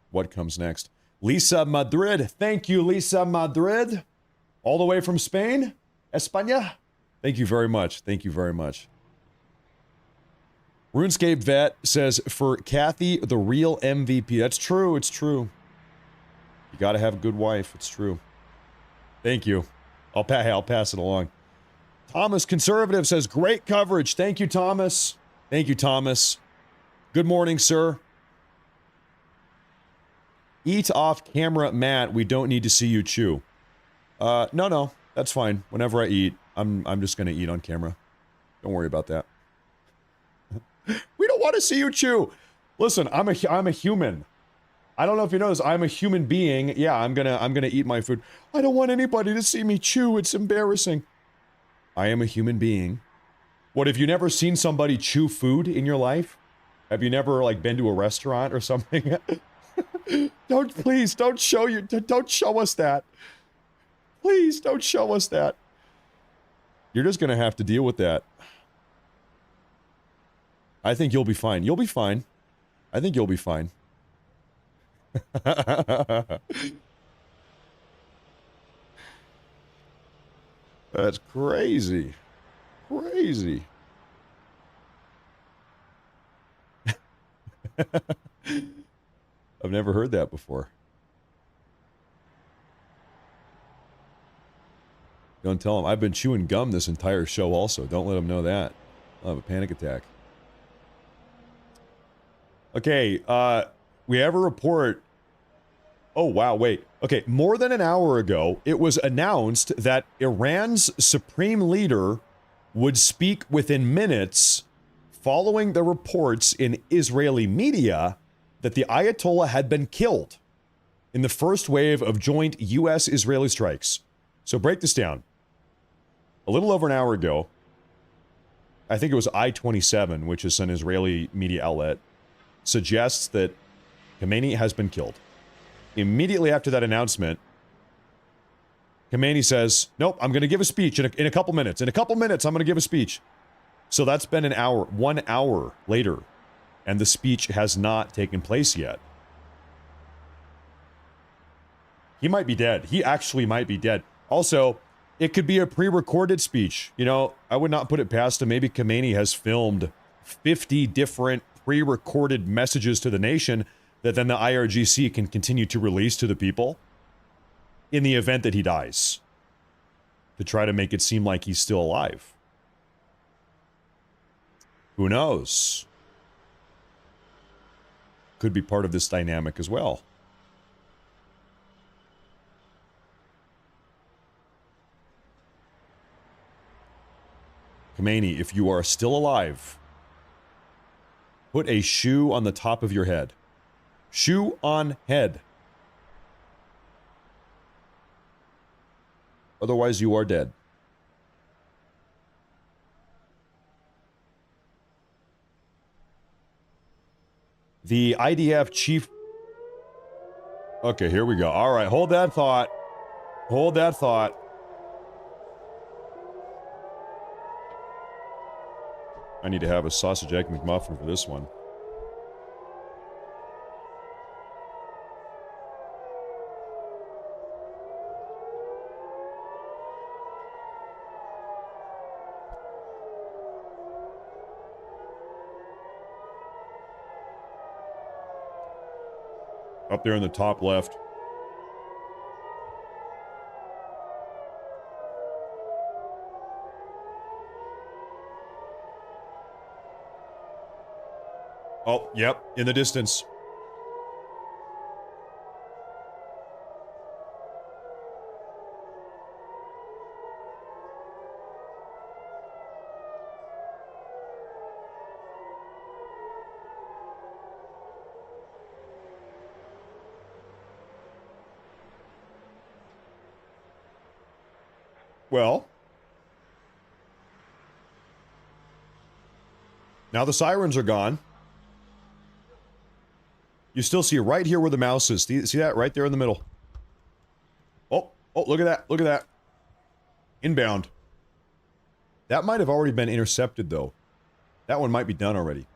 What comes next? Lisa Madrid. Thank you, Lisa Madrid. All the way from Spain. España. Thank you very much. Thank you very much. RuneScape Vet says, for Kathy, the real MVP. That's true. It's true. You got to have a good wife. It's true. Thank you. I'll pass it along. Thomas Conservative says, great coverage. Thank you, Thomas. Thank you, Thomas. Good morning, sir. Eat off camera, Matt. We don't need to see you chew. No. That's fine. Whenever I eat, I'm just going to eat on camera. Don't worry about that. We don't want to see you chew. Listen, I'm a human. I don't know if you notice, I'm a human being. Yeah, I'm gonna eat my food. I don't want anybody to see me chew. It's embarrassing. I am a human being. What, have you never seen somebody chew food in your life? Have you never, like, been to a restaurant or something? Please, don't show us that. Please, don't show us that. You're just gonna have to deal with that. I think you'll be fine. You'll be fine. I think you'll be fine. That's crazy. Crazy. I've never heard that before. Don't tell him. I've been chewing gum this entire show also. Don't let him know that. I'll have a panic attack. Okay, we have a report. Oh, wow, wait. Okay, more than an hour ago, it was announced that Iran's supreme leader would speak within minutes following the reports in Israeli media that the Ayatollah had been killed in the first wave of joint U.S.-Israeli strikes. So break this down. A little over an hour ago, I think it was I-27, which is an Israeli media outlet, suggests that Khamenei has been killed. Immediately after that announcement, Khamenei says, nope, I'm going to give a speech in a couple minutes. In a couple minutes, I'm going to give a speech. So that's been an hour, 1 hour later, and the speech has not taken place yet. He might be dead. He actually might be dead. Also, it could be a pre-recorded speech. You know, I would not put it past him. Maybe Khamenei has filmed 50 different pre-recorded messages to the nation that then the IRGC can continue to release to the people in the event that he dies, to try to make it seem like he's still alive. Who knows? Could be part of this dynamic as well. Khamenei, if you are still alive, put a shoe on the top of your head. Shoe on head. Otherwise, you are dead. The IDF chief... Okay, here we go. All right, hold that thought. Hold that thought. I need to have a sausage egg McMuffin for this one. Up there in the top left. Oh, yep, in the distance. Well, now the sirens are gone. You still see right here where the mouse is. See that? Right there in the middle. Oh, look at that. Look at that. Inbound. That might have already been intercepted, though. That one might be done already.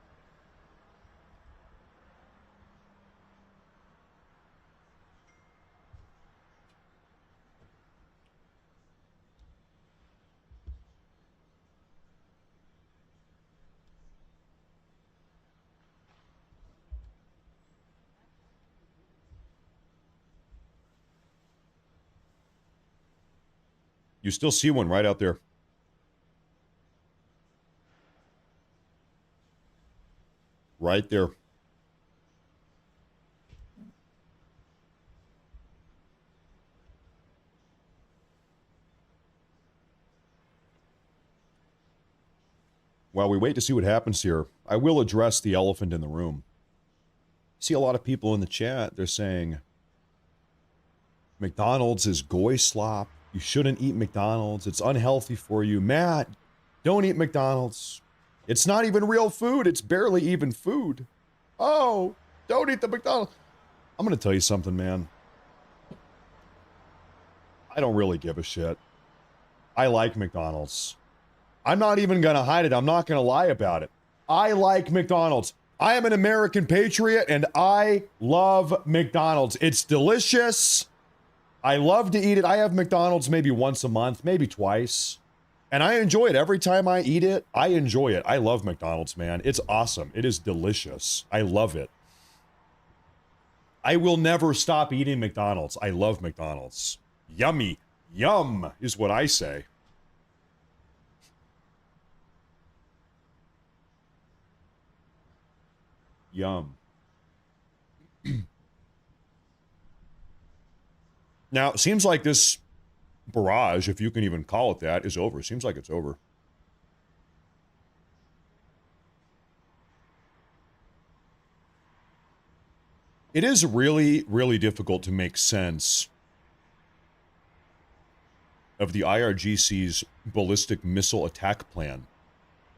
You still see one right out there. Right there. While we wait to see what happens here, I will address the elephant in the room. See a lot of people in the chat, they're saying, McDonald's is goy slop. You shouldn't eat McDonald's. It's unhealthy for you. Matt, don't eat McDonald's. It's not even real food. It's barely even food. Oh, don't eat the McDonald's. I'm going to tell you something, man. I don't really give a shit. I like McDonald's. I'm not even going to hide it. I'm not going to lie about it. I like McDonald's. I am an American patriot, and I love McDonald's. It's delicious. I love to eat it. I have McDonald's maybe once a month, maybe twice. And I enjoy it. Every time I eat it, I enjoy it. I love McDonald's, man. It's awesome. It is delicious. I love it. I will never stop eating McDonald's. I love McDonald's. Yummy. Yum is what I say. Yum. Now, it seems like this barrage, if you can even call it that, is over. Seems like it's over. It is really, really difficult to make sense of the IRGC's ballistic missile attack plan.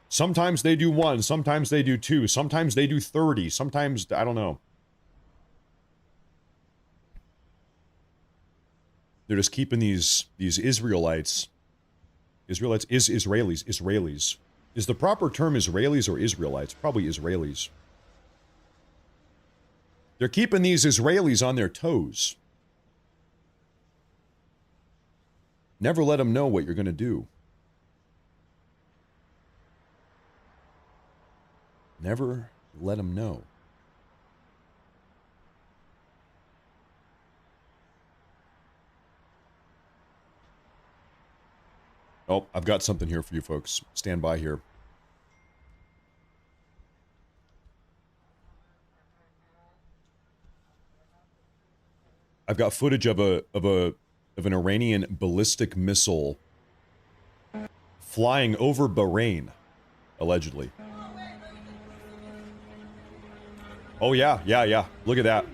Sometimes they do 1, sometimes they do 2, sometimes they do 30, sometimes, I don't know. They're just keeping these Israelites. Israelis. Is the proper term Israelis or Israelites? Probably Israelis. They're keeping these Israelis on their toes. Never let them know what you're going to do. Never let them know. Oh, I've got something here for you folks. Stand by here. I've got footage of an Iranian ballistic missile flying over Bahrain, allegedly. Oh yeah. Look at that.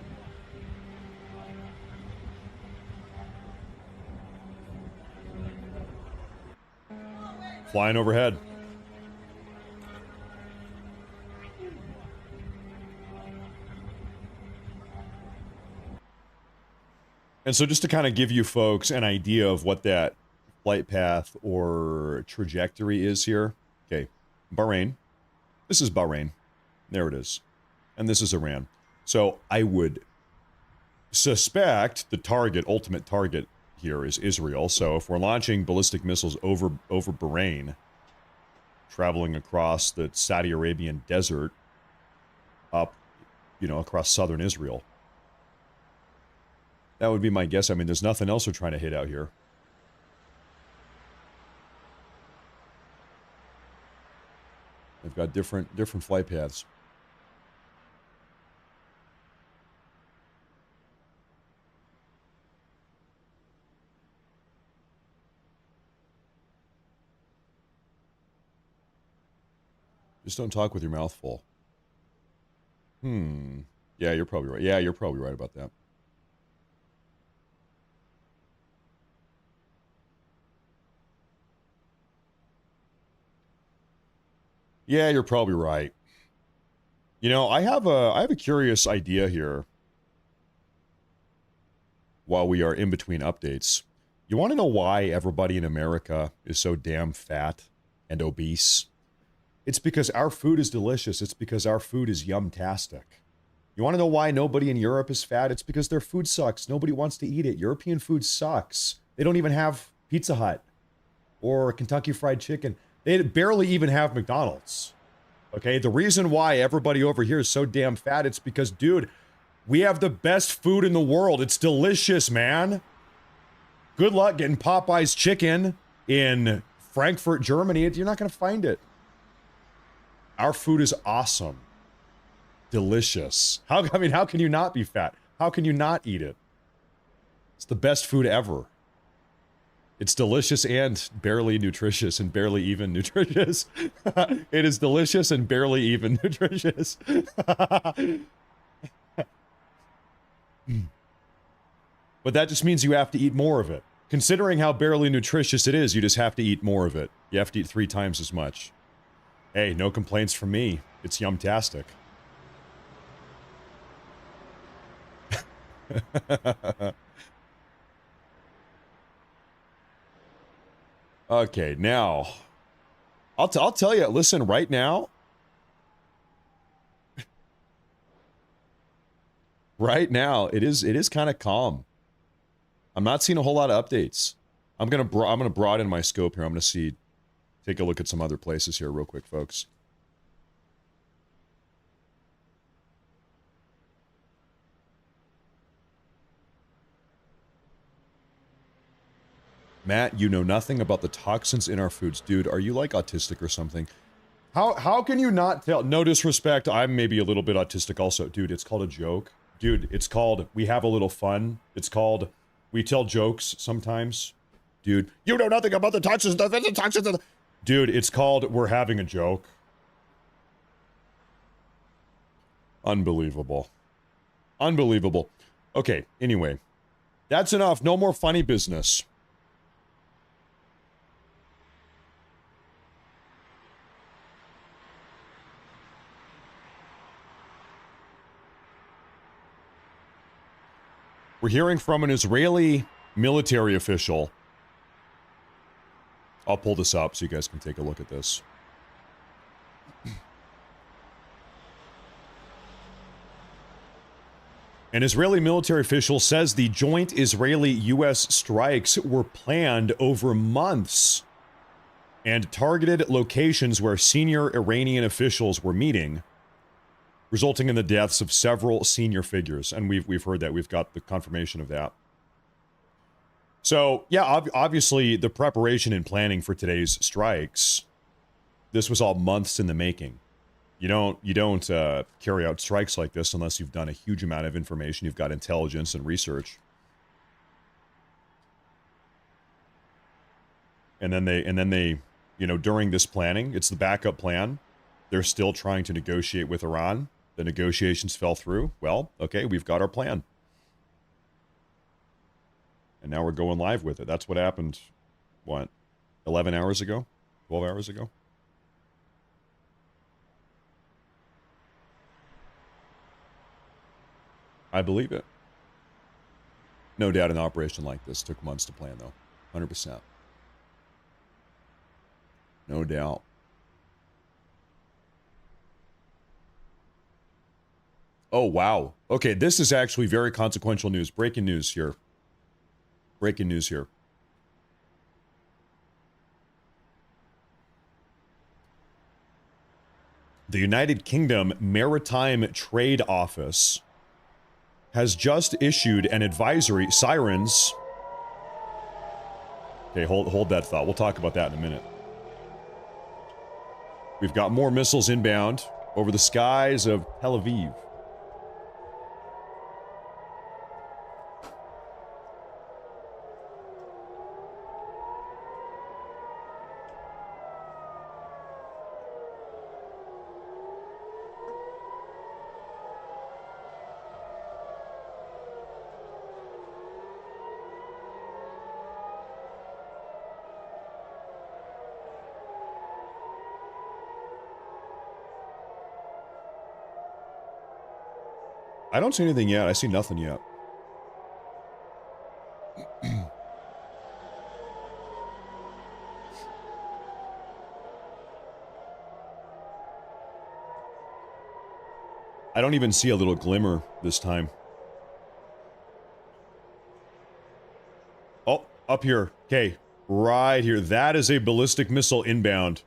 Flying overhead. And so just to kind of give you folks an idea of what that flight path or trajectory is here. Okay, Bahrain. This is Bahrain. There it is. And this is Iran. So I would suspect the target, ultimate target here is Israel. So if we're launching ballistic missiles over Bahrain, traveling across the Saudi Arabian desert, up, across southern Israel, that would be my guess. I mean, there's nothing else they're trying to hit out here. They've got different flight paths. Just don't talk with your mouth full. Yeah, you're probably right. Yeah, you're probably right about that. Yeah, you're probably right. I have a curious idea here. While we are in between updates, you want to know why everybody in America is so damn fat and obese? It's because our food is delicious. It's because our food is yum-tastic. You want to know why nobody in Europe is fat? It's because their food sucks. Nobody wants to eat it. European food sucks. They don't even have Pizza Hut or Kentucky Fried Chicken. They barely even have McDonald's. Okay, the reason why everybody over here is so damn fat, it's because, dude, we have the best food in the world. It's delicious, man. Good luck getting Popeye's chicken in Frankfurt, Germany, you're not going to find it. Our food is awesome. Delicious. How can you not be fat? How can you not eat it? It's the best food ever. It's delicious and barely nutritious and barely even nutritious. It is delicious and barely even nutritious. But that just means you have to eat more of it. Considering how barely nutritious it is, you just have to eat more of it. You have to eat 3 times as much. Hey, no complaints from me. It's yumtastic. Okay, now I'll tell you. Listen, right now, it is kind of calm. I'm not seeing a whole lot of updates. I'm gonna broaden my scope here. I'm gonna take a look at some other places here real quick, folks. Matt, you know nothing about the toxins in our foods. Dude, are you like autistic or something? How can you not tell? No disrespect, I'm maybe a little bit autistic also. Dude, it's called a joke. Dude, it's called we have a little fun. It's called we tell jokes sometimes. Dude, you know nothing about the toxins. Dude, it's called we're having a joke. Unbelievable. Unbelievable. Okay, anyway. That's enough. No more funny business. We're hearing from an Israeli military official. I'll pull this up so you guys can take a look at this. An Israeli military official says the joint Israeli-U.S. strikes were planned over months and targeted locations where senior Iranian officials were meeting, resulting in the deaths of several senior figures. And we've heard that. We've got the confirmation of that. So, yeah, obviously the preparation and planning for today's strikes, this was all months in the making. You don't carry out strikes like this unless you've done a huge amount of information. You've got intelligence and research. And then they, during this planning, it's the backup plan. They're still trying to negotiate with Iran. The negotiations fell through. Well, okay, we've got our plan. And now we're going live with it. That's what happened, what, 11 hours ago? 12 hours ago? I believe it. No doubt an operation like this took months to plan, though. 100%. No doubt. Oh, wow. Okay, this is actually very consequential news. Breaking news here. Breaking news here. The United Kingdom Maritime Trade Office has just issued an advisory. Sirens. Okay, hold that thought. We'll talk about that in a minute. We've got more missiles inbound over the skies of Tel Aviv. I don't see anything yet. I see nothing yet. I don't even see a little glimmer this time. Oh, up here. Okay, right here. That is a ballistic missile inbound.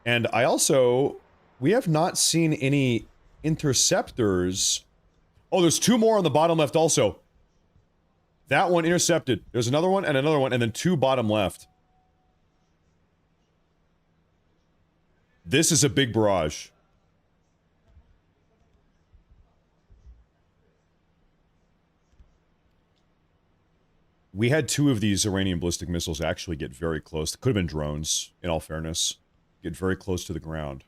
And we have not seen any interceptors. Oh, there's 2 more on the bottom left also. That one intercepted. There's another one, and then 2 bottom left. This is a big barrage. We had 2 of these Iranian ballistic missiles actually get very close. It could have been drones, in all fairness. Get very close to the ground.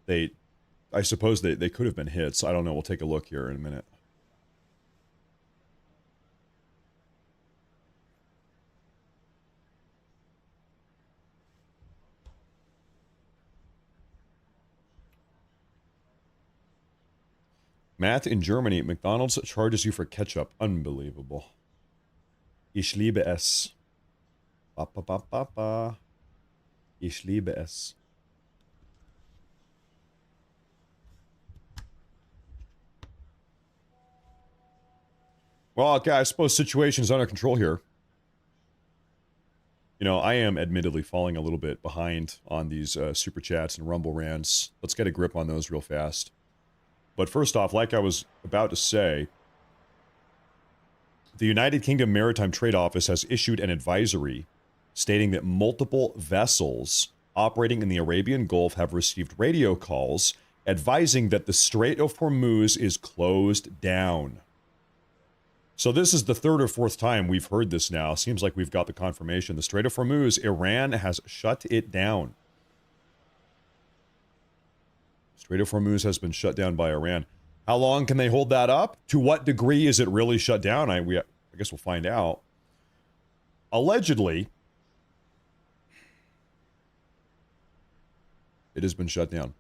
I suppose they could have been hits. I don't know. We'll take a look here in a minute. Matt, in Germany, McDonald's charges you for ketchup. Unbelievable. Ich liebe es. Ba, ba, ba, ba, ba. Ich liebe es. Well, okay, I suppose situation's under control here. You know, I am admittedly falling a little bit behind on these super chats and rumble rants. Let's get a grip on those real fast. But first off, like I was about to say, the United Kingdom Maritime Trade Office has issued an advisory stating that multiple vessels operating in the Arabian Gulf have received radio calls advising that the Strait of Hormuz is closed down. So this is the 3rd or 4th time we've heard this now. Seems like we've got the confirmation. The Strait of Hormuz, Iran has shut it down. Strait of Hormuz has been shut down by Iran. How long can they hold that up? To what degree is it really shut down? I guess we'll find out. Allegedly, it has been shut down.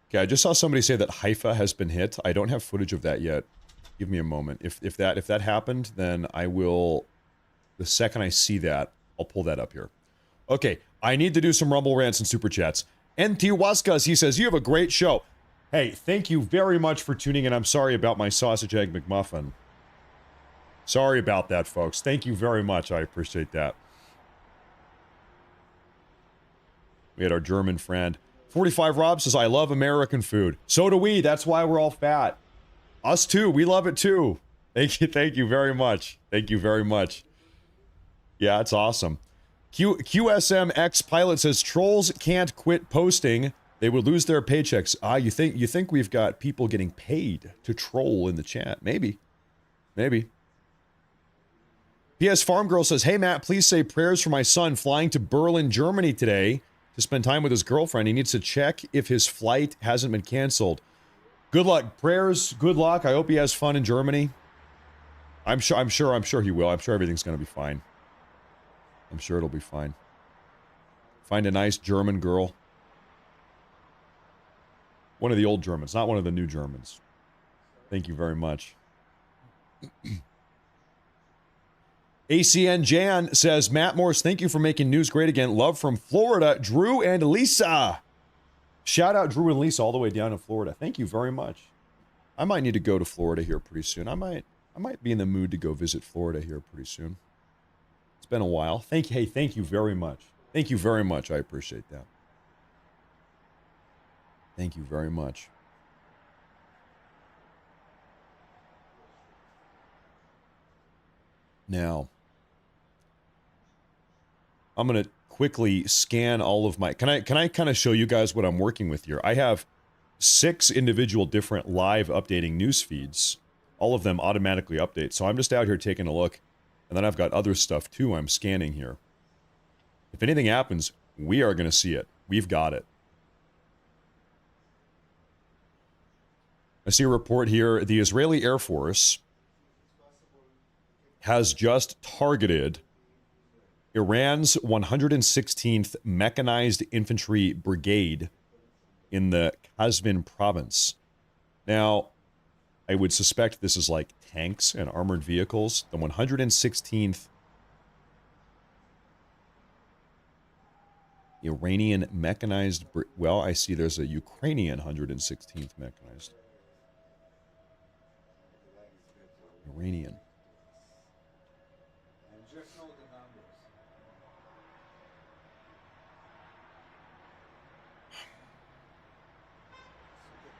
Okay, I just saw somebody say that Haifa has been hit. I don't have footage of that yet. Give me a moment. If that happened, then I will. The second I see that, I'll pull that up here. Okay, I need to do some rumble rants and super chats. NT Waskas, he says, you have a great show. Hey, thank you very much for tuning in. I'm sorry about my sausage egg McMuffin. Sorry about that, folks. Thank you very much. I appreciate that. We had our German friend. 45 Rob says, I love American food. So do we. That's why we're all fat. Us too. We love it too. Thank you very much. Thank you very much. Yeah, it's awesome. QSMX Pilot says, trolls can't quit posting. They would lose their paychecks. Ah, you think we've got people getting paid to troll in the chat? Maybe. Maybe. PS Farm Girl says, hey Matt, please say prayers for my son flying to Berlin, Germany today to spend time with his girlfriend. He needs to check if his flight hasn't been canceled. Good luck. Prayers, good luck. I hope he has fun in Germany. I'm sure he will. I'm sure everything's going to be fine. I'm sure it'll be fine. Find a nice German girl. One of the old Germans, not one of the new Germans. Thank you very much. ACN Jan says, Matt Morris, thank you for making news great again. Love from Florida, Drew and Lisa. Shout out Drew and Lisa all the way down in Florida. Thank you very much. I might need to go to Florida here pretty soon. I might be in the mood to go visit Florida here pretty soon. It's been a while. Thank you very much. Thank you very much. I appreciate that. Thank you very much. Now, I'm going to quickly scan all of my... Can I kind of show you guys what I'm working with here? I have 6 individual different live updating news feeds. All of them automatically update. So I'm just out here taking a look. And then I've got other stuff too I'm scanning here. If anything happens, we are going to see it. We've got it. I see a report here. The Israeli Air Force has just targeted Iran's 116th Mechanized Infantry Brigade in the Kazvin province. Now, I would suspect this is like tanks and armored vehicles. The 116th Iranian Mechanized... Well, I see there's a Ukrainian 116th Mechanized. Iranian.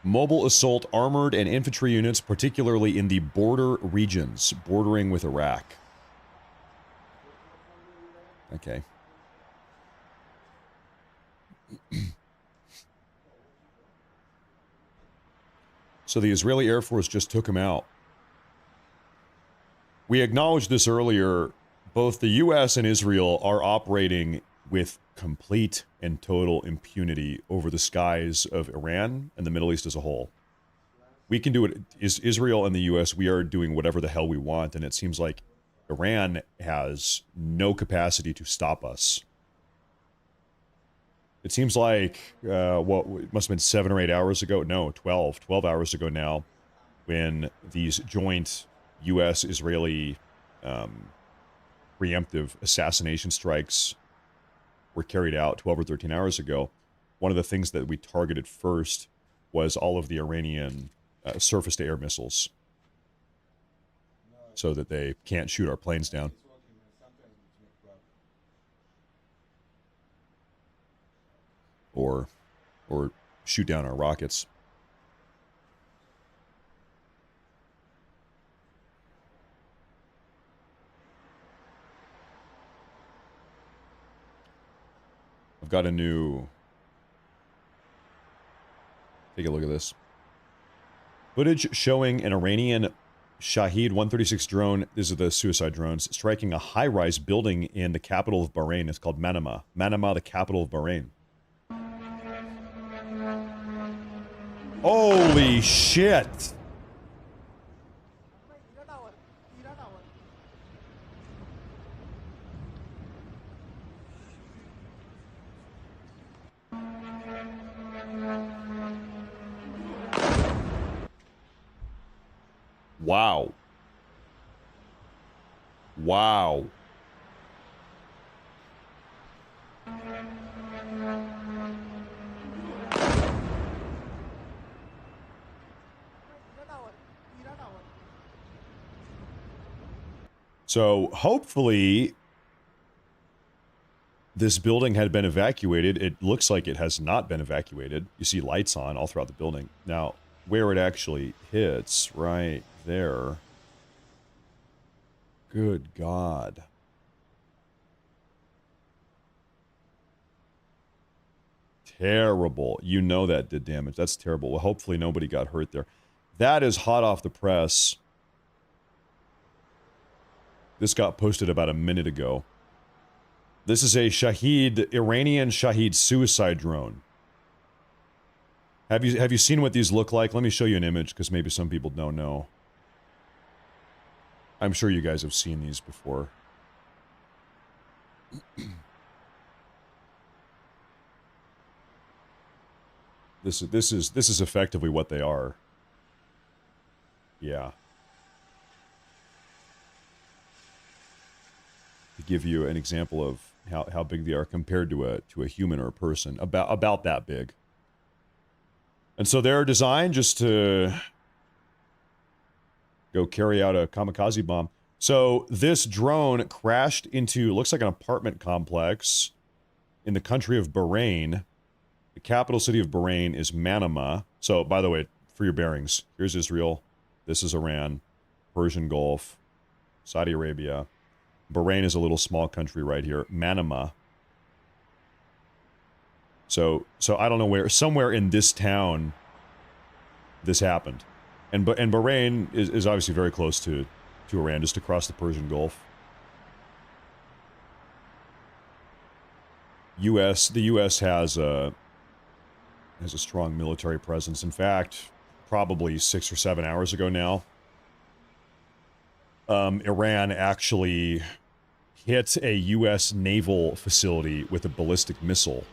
Mobile assault armored and infantry units, particularly in the border regions bordering with Iraq. Okay. So the Israeli Air Force just took him out. We acknowledged this earlier. Both the U.S. and Israel are operating with complete and total impunity over the skies of Iran and the Middle East as a whole. We can do it. Israel and the U.S., we are doing whatever the hell we want, and it seems like Iran has no capacity to stop us. It seems like, it must have been 7 or 8 hours ago. No, 12 hours ago now, when these joint U.S.-Israeli preemptive assassination strikes were carried out 12 or 13 hours ago. One of the things that we targeted first was all of the Iranian surface-to-air missiles, so that they can't shoot our planes down. Or shoot down our rockets. I've got a new... Take a look at this. Footage showing an Iranian Shahed 136 drone, these are the suicide drones, striking a high-rise building in the capital of Bahrain. It's called Manama. Manama, the capital of Bahrain. Holy shit! Wow. Wow. So hopefully this building had been evacuated. It looks like it has not been evacuated. You see lights on all throughout the building. Now, where it actually hits, right there. Good God. Terrible. You know that did damage. That's terrible. Well, hopefully nobody got hurt there. That is hot off the press. This got posted about a minute ago. This is a Shahed, Iranian Shahed suicide drone. Have you seen what these look like? Let me show you an image, because maybe some people don't know. I'm sure you guys have seen these before. This is effectively what they are. Yeah. To give you an example of how big they are compared to a human or a person, about that big. And so they're designed just to go carry out a kamikaze bomb. So this drone crashed into, looks like an apartment complex in the country of Bahrain. The capital city of Bahrain is Manama. So, by the way, for your bearings, here's Israel. This is Iran, Persian Gulf, Saudi Arabia. Bahrain is a little small country right here. Manama. So I don't know where, somewhere in this town, this happened. And Bahrain is obviously very close to Iran, just across the Persian Gulf. The U.S. has a strong military presence. In fact, probably 6 or 7 hours ago now, Iran actually hit a U.S. naval facility with a ballistic missile.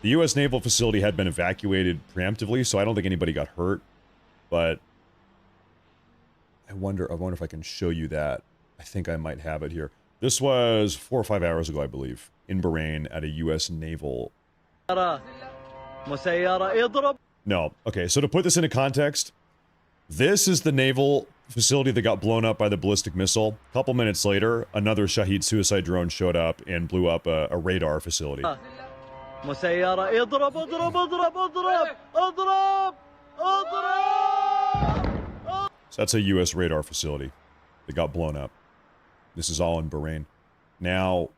The U.S. naval facility had been evacuated preemptively, so I don't think anybody got hurt. But I wonder if I can show you that. I think I might have it here. This was 4 or 5 hours ago, I believe, in Bahrain at a U.S. naval... No. Okay, so to put this into context, this is the naval facility that got blown up by the ballistic missile. A couple minutes later, another Shahed suicide drone showed up and blew up a radar facility. So that's a U.S. radar facility that got blown up. This is all in Bahrain. Now,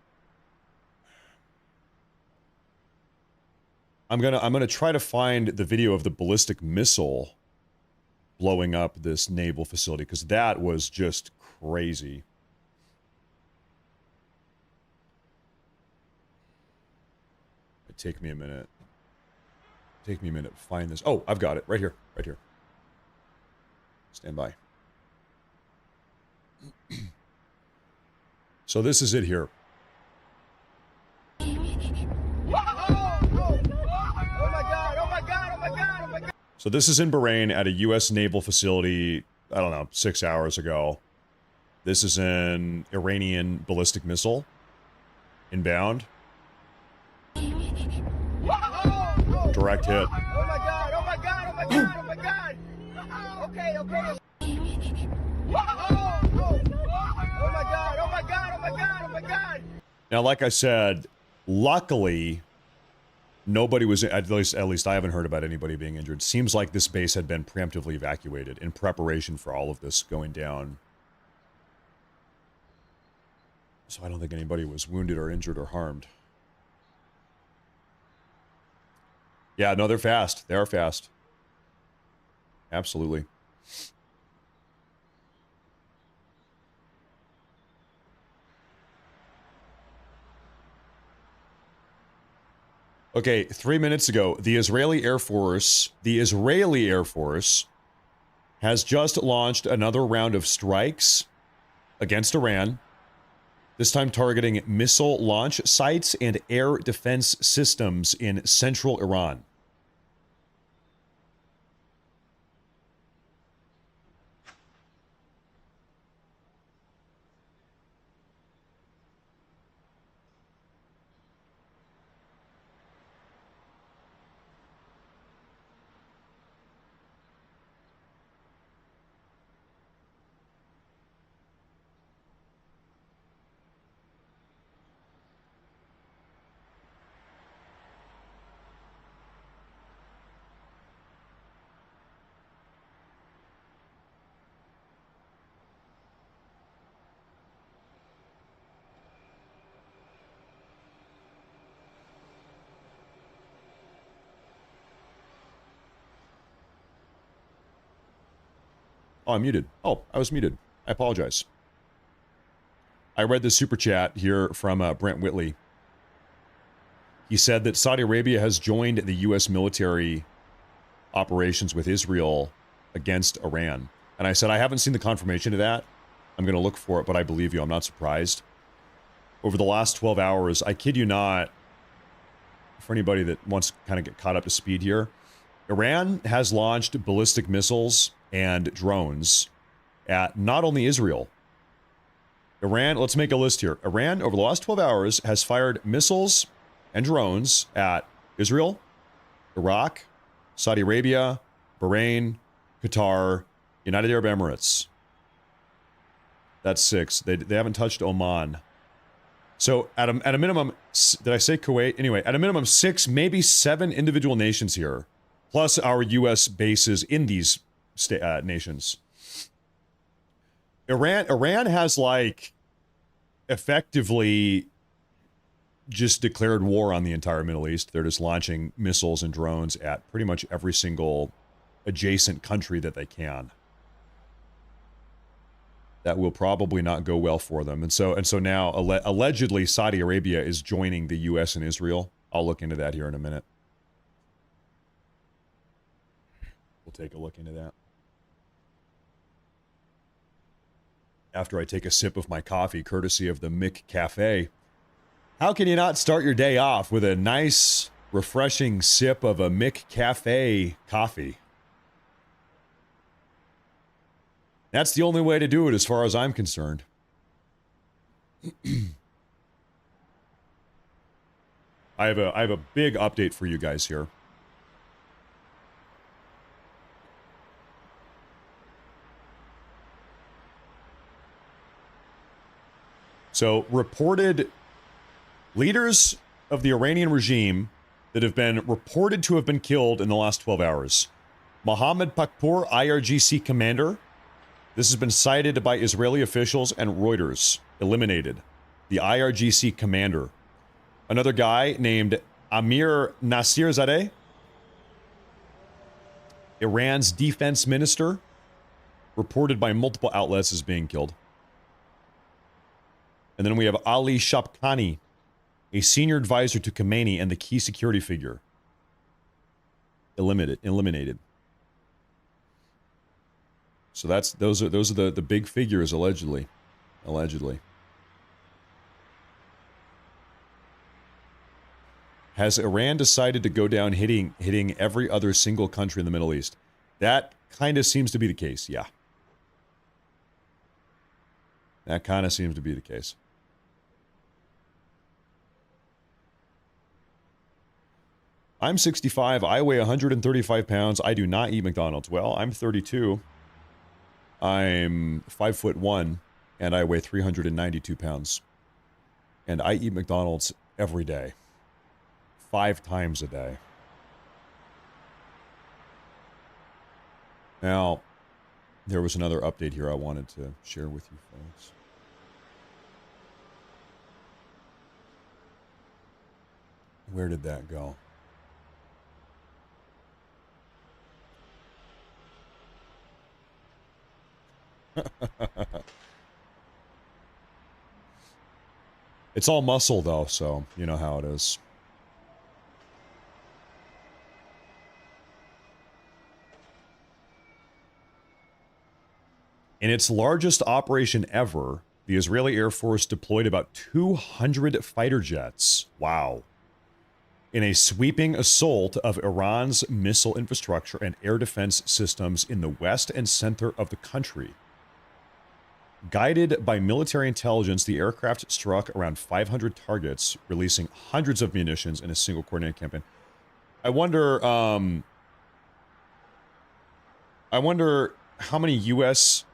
I'm gonna try to find the video of the ballistic missile blowing up this naval facility, because that was just crazy. It'd take me a minute. Take me a minute to find this. Oh, I've got it. Right here. Right here. Stand by. So this is it here. So this is in Bahrain at a U.S. naval facility, I don't know, 6 hours ago. This is an Iranian ballistic missile. Inbound. Direct hit. Oh my god, oh my god, oh my god, oh my god! Okay, okay. Oh my god, oh my god, oh my god, oh my god! Now, like I said, luckily, nobody was, at least I haven't heard about anybody being injured. Seems like this base had been preemptively evacuated in preparation for all of this going down. So I don't think anybody was wounded or injured or harmed. Yeah, no, they're fast. They are fast. Absolutely. Okay, 3 minutes ago, the Israeli Air Force has just launched another round of strikes against Iran, this time targeting missile launch sites and air defense systems in central Iran. Oh, I'm muted. Oh, I was muted. I apologize. I read the super chat here from Brent Whitley. He said that Saudi Arabia has joined the U.S. military operations with Israel against Iran. And I said, I haven't seen the confirmation of that. I'm going to look for it, but I believe you. I'm not surprised. Over the last 12 hours, I kid you not, for anybody that wants to kind of get caught up to speed here, Iran has launched ballistic missiles and drones at not only Israel. Iran, let's make a list here. Iran, over the last 12 hours, has fired missiles and drones at Israel, Iraq, Saudi Arabia, Bahrain, Qatar, United Arab Emirates. That's 6. They haven't touched Oman. So at a minimum, did I say Kuwait? Anyway, at a minimum 6, maybe 7 individual nations here, plus our U.S. bases in these nations. Iran has, like, effectively just declared war on the entire Middle East. They're just launching missiles and drones at pretty much every single adjacent country that they can. That will probably not go well for them. And so now, allegedly, Saudi Arabia is joining the U.S. and Israel. I'll look into that here in a minute. We'll take a look into that. After I take a sip of my coffee, courtesy of the Mick Cafe. How can you not start your day off with a nice, refreshing sip of a Mick Cafe coffee? That's the only way to do it as far as I'm concerned. I have a big update for you guys here. So, reported leaders of the Iranian regime that have been reported to have been killed in the last 12 hours. Mohammed Pakpour, IRGC commander. This has been cited by Israeli officials and Reuters. Eliminated. The IRGC commander. Another guy named Amir Nasirzadeh, Iran's defense minister, reported by multiple outlets as being killed. And then we have Ali Shapkani, a senior advisor to Khamenei and the key security figure. Eliminated. So those are the big figures allegedly. Has Iran decided to go down hitting every other single country in the Middle East? That kind of seems to be the case, yeah. That kind of seems to be the case. I'm 65. I weigh 135 pounds. I do not eat McDonald's. Well, I'm 32. I'm 5'1", and I weigh 392 pounds. And I eat McDonald's every day. 5 times a day. Now, there was another update here I wanted to share with you folks. Where did that go? It's all muscle though, so you know how it is. In its largest operation ever, the Israeli Air Force deployed about 200 fighter jets. Wow. In a sweeping assault of Iran's missile infrastructure and air defense systems in the west and center of the country. Guided by military intelligence, the aircraft struck around 500 targets, releasing hundreds of munitions in a single coordinated campaign. I wonder how many U.S.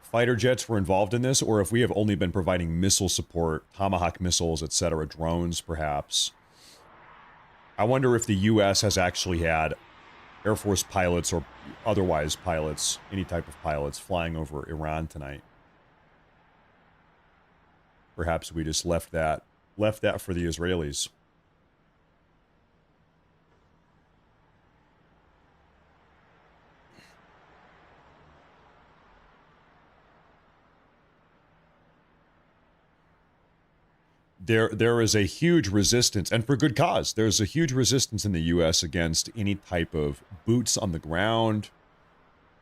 fighter jets were involved in this, or if we have only been providing missile support, Tomahawk missiles, etc., drones, perhaps. I wonder if the U.S. has actually had Air Force pilots or otherwise pilots, any type of pilots, flying over Iran tonight. Perhaps we just left that for the Israelis. There is a huge resistance, and for good cause. There's a huge resistance in the U.S. against any type of boots on the ground.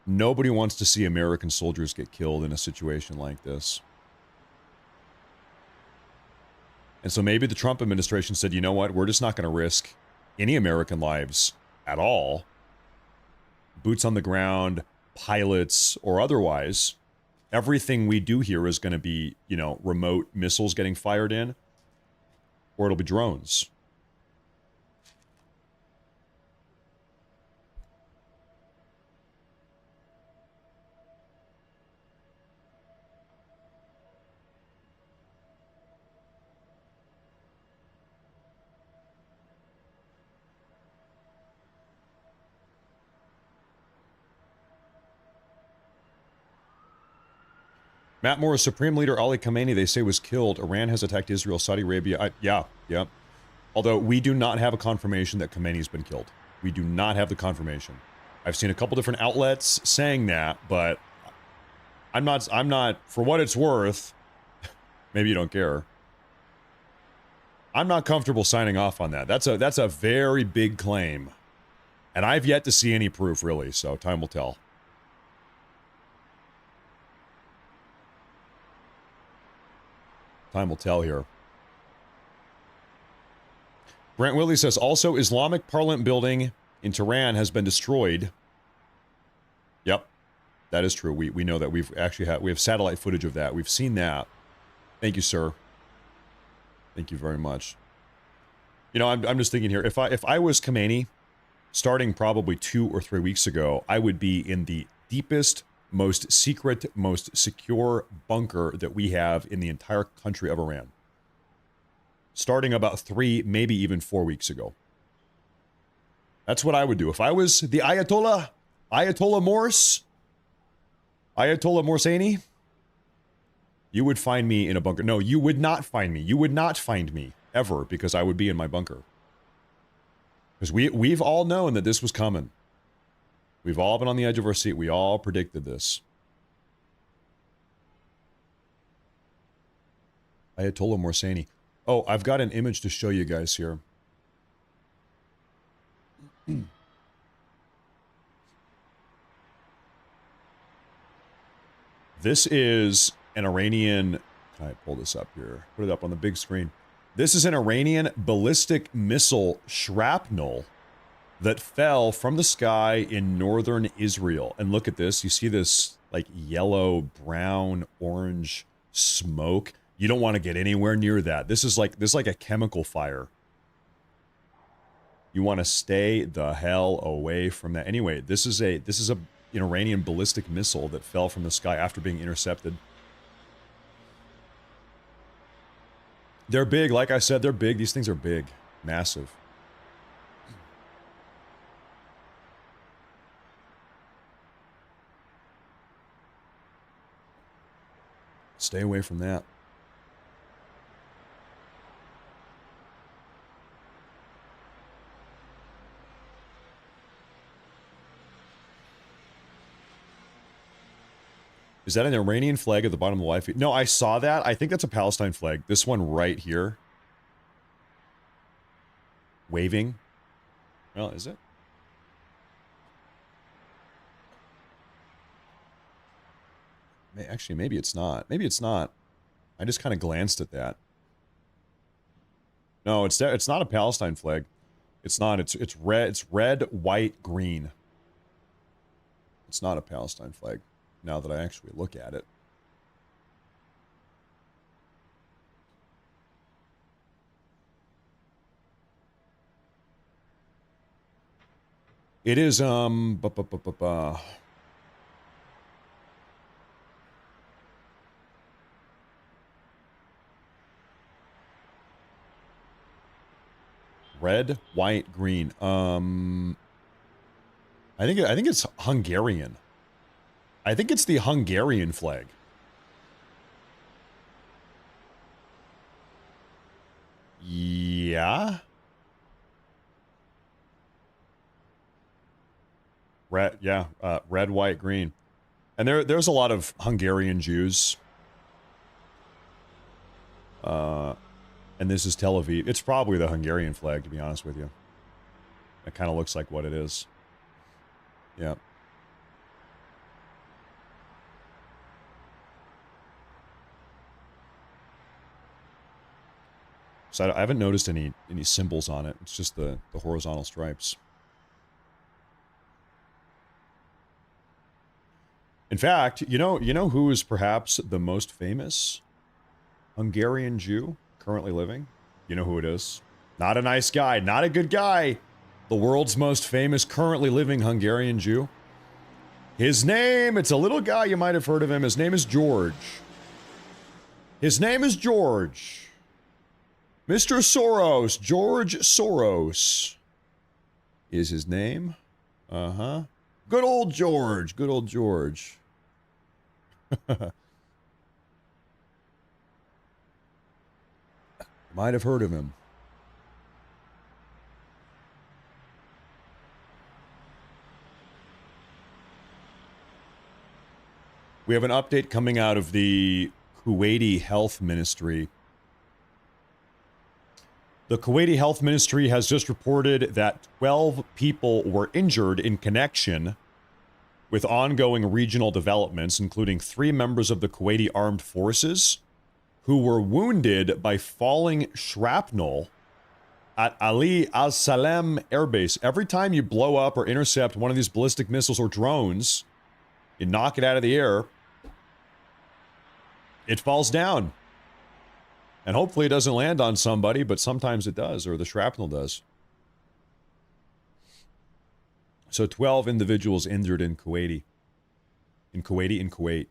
Nobody wants to see American soldiers get killed in a situation like this. And so maybe the Trump administration said, you know what, we're just not going to risk any American lives at all. Boots on the ground, pilots, or otherwise. Everything we do here is going to be, you know, remote missiles getting fired in. Or it'll be drones. Matt Morris, Supreme Leader Ali Khamenei, they say was killed. Iran has attacked Israel, Saudi Arabia. Yeah. Although we do not have a confirmation that Khamenei's been killed. We do not have the confirmation. I've seen a couple different outlets saying that, but I'm not, for what it's worth, maybe you don't care. I'm not comfortable signing off on that. That's a very big claim. And I've yet to see any proof, really, so time will tell. Time will tell here. Brent Willie says, also, Islamic Parliament building in Tehran has been destroyed. Yep, that is true. We know that we have satellite footage of that. We've seen that. Thank you, sir. Thank you very much. You know, I'm just thinking here, if I was Khamenei, starting probably 2 or 3 weeks ago, I would be in the deepest, most secret, most secure bunker that we have in the entire country of Iran. Starting about 3, maybe even 4 weeks ago. That's what I would do. If I was the Ayatollah Morse, Ayatollah Morsaini, you would find me in a bunker. No, you would not find me. You would not find me ever, because I would be in my bunker. Because we've all known that this was coming. We've all been on the edge of our seat. We all predicted this. Ayatollah Morsaini. Oh, I've got an image to show you guys here. This is an Iranian... Can I pull this up here? Put it up on the big screen. This is an Iranian ballistic missile shrapnel that fell from the sky in northern Israel. And look at this. You see this, like, yellow, brown, orange smoke. You don't want to get anywhere near that. This is like a chemical fire. You want to stay the hell away from that. Anyway, this is an Iranian ballistic missile that fell from the sky after being intercepted. They're big. Like I said, they're big. These things are big. Massive. Stay away from that. Is that an Iranian flag at the bottom of the live feed? No, I saw that. I think that's a Palestine flag. This one right here. Waving. Well, is it? Actually, maybe it's not. Maybe it's not. I just kind of glanced at that. No, it's not a Palestine flag. It's not. It's red. It's red, white, green. It's not a Palestine flag. Now that I actually look at it. It is, red, white, green. I think it's Hungarian. I think it's the Hungarian flag. Yeah. Red, yeah, red, white, green. And there's a lot of Hungarian Jews. And this is Tel Aviv. It's probably the Hungarian flag, to be honest with you. It kind of looks like what it is. Yeah. So I haven't noticed any symbols on it. It's just the horizontal stripes. In fact, you know who is perhaps the most famous Hungarian Jew currently living? You know who it is? Not a nice guy, not a good guy. The world's most famous currently living Hungarian Jew. His name, it's a little guy, you might have heard of him. His name is George. His name is George. Mr. Soros, George Soros is his name. Uh-huh. Good old George, good old George. Might have heard of him. We have an update coming out of the Kuwaiti Health Ministry. The Kuwaiti Health Ministry has just reported that 12 people were injured in connection with ongoing regional developments, including 3 members of the Kuwaiti Armed Forces who were wounded by falling shrapnel at Ali al-Salem Air Base. Every time you blow up or intercept one of these ballistic missiles or drones, you knock it out of the air, it falls down. And hopefully it doesn't land on somebody, but sometimes it does, or the shrapnel does. So 12 individuals injured in Kuwait. In Kuwait.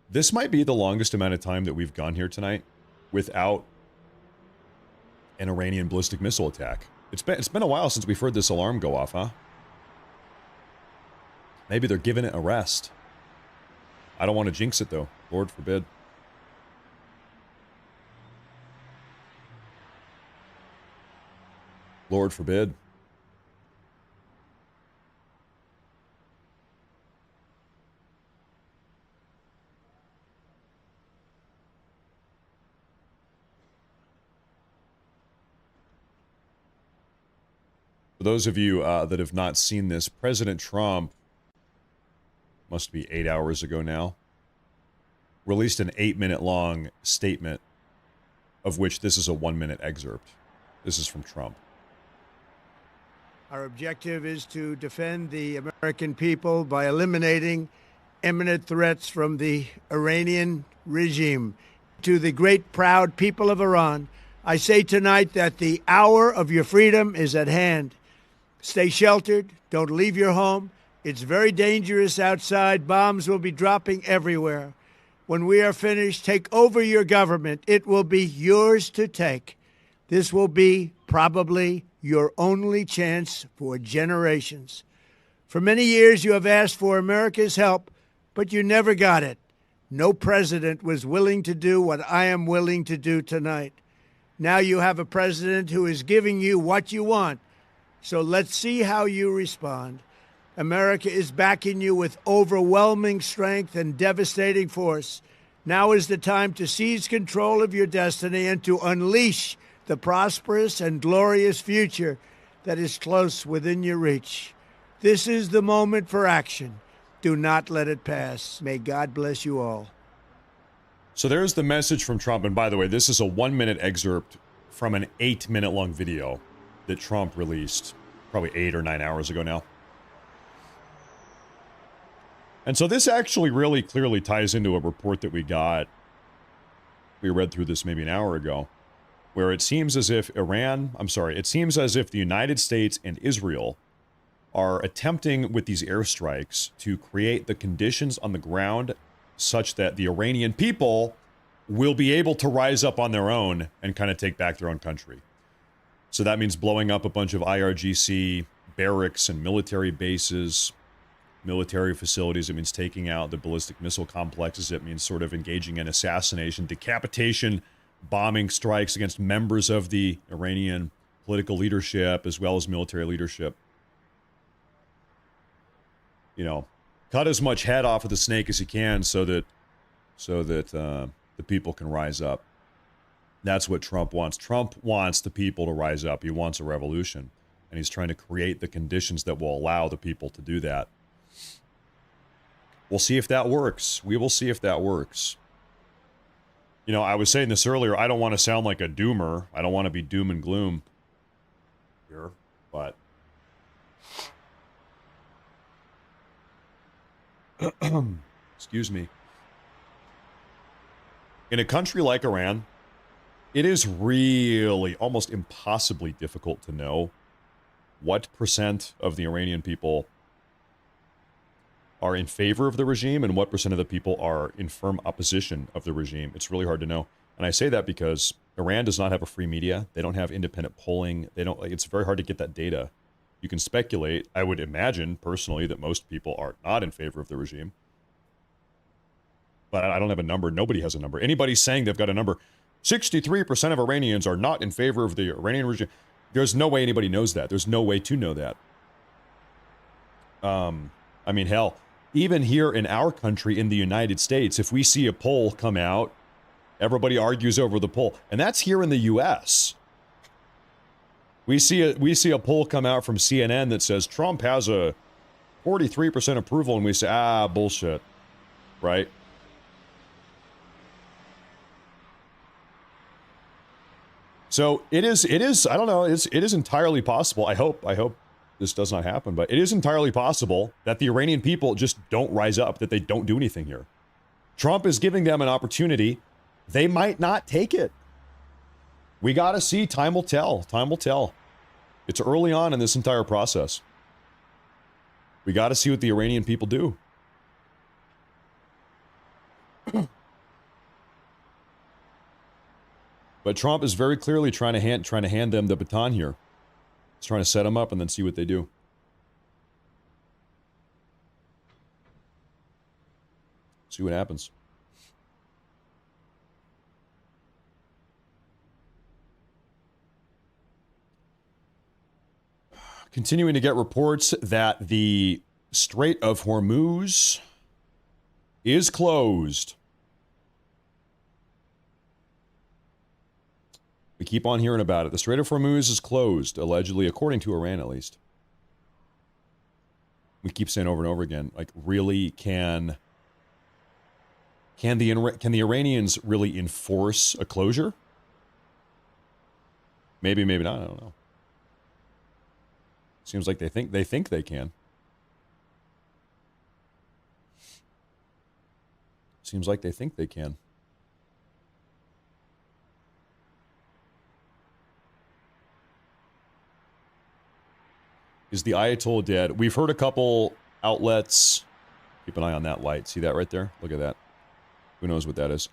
This might be the longest amount of time that we've gone here tonight without an Iranian ballistic missile attack. It's been a while since we've heard this alarm go off, huh? Maybe they're giving it a rest. I don't want to jinx it, though. Lord forbid. Lord forbid. For those of you that have not seen this, President Trump, must be 8 hours ago now, released an 8-minute long statement, of which this is a 1-minute excerpt. This is from Trump. Our objective is to defend the American people by eliminating imminent threats from the Iranian regime. To the great, proud people of Iran, I say tonight that the hour of your freedom is at hand. Stay sheltered. Don't leave your home. It's very dangerous outside. Bombs will be dropping everywhere. When we are finished, take over your government. It will be yours to take. This will be probably your only chance for generations. For many years, you have asked for America's help, but you never got it. No president was willing to do what I am willing to do tonight. Now you have a president who is giving you what you want. So let's see how you respond. America is backing you with overwhelming strength and devastating force. Now is the time to seize control of your destiny and to unleash the prosperous and glorious future that is close within your reach. This is the moment for action. Do not let it pass. May God bless you all. So there's the message from Trump. And by the way, this is a 1-minute excerpt from an 8-minute long video that Trump released probably 8 or 9 hours ago now. And so this actually really clearly ties into a report that we got. We read through this maybe an hour ago, where it seems as if it seems as if the United States and Israel are attempting with these airstrikes to create the conditions on the ground such that the Iranian people will be able to rise up on their own and kind of take back their own country. So that means blowing up a bunch of IRGC barracks and military bases, military facilities. It means taking out the ballistic missile complexes. It means sort of engaging in assassination, decapitation, bombing strikes against members of the Iranian political leadership as well as military leadership. You know, cut as much head off of the snake as you can so that the people can rise up. That's what Trump wants. Trump wants the people to rise up. He wants a revolution. And he's trying to create the conditions that will allow the people to do that. We'll see if that works. We will see if that works. You know, I was saying this earlier. I don't want to sound like a doomer. I don't want to be doom and gloom here, but excuse me. In a country like Iran, it is really almost impossibly difficult to know what % of the Iranian people are in favor of the regime and what % of the people are in firm opposition of the regime. It's really hard to know. And I say that because Iran does not have a free media. They don't have independent polling. It's very hard to get that data. You can speculate. I would imagine personally that most people are not in favor of the regime. But I don't have a number. Nobody has a number. Anybody saying they've got a number, 63% of Iranians are not in favor of the Iranian regime. There's no way anybody knows that. There's no way to know that. I mean, hell, even here in our country, in the United States, if we see a poll come out, everybody argues over the poll. And that's here in the U.S. We see a poll come out from CNN that says Trump has a 43% approval, and we say, bullshit, right? So it is, I don't know, it is entirely possible. I hope this does not happen, but it is entirely possible that the Iranian people just don't rise up, that they don't do anything here. Trump is giving them an opportunity. They might not take it. We got to see. Time will tell. Time will tell. It's early on in this entire process. We got to see what the Iranian people do. But Trump is very clearly trying to hand them the baton here. He's trying to set them up and then see what they do. See what happens. Continuing to get reports that the Strait of Hormuz is closed. We keep on hearing about it. The Strait of Hormuz is closed, allegedly, according to Iran at least. We keep saying over and over again, like, really, can the Iranians really enforce a closure? Maybe, maybe not. I don't know. Seems like they think they can. Seems like they think they can. Is the Ayatollah dead? We've heard a couple outlets. Keep an eye on that light. See that right there? Look at that. Who knows what that is?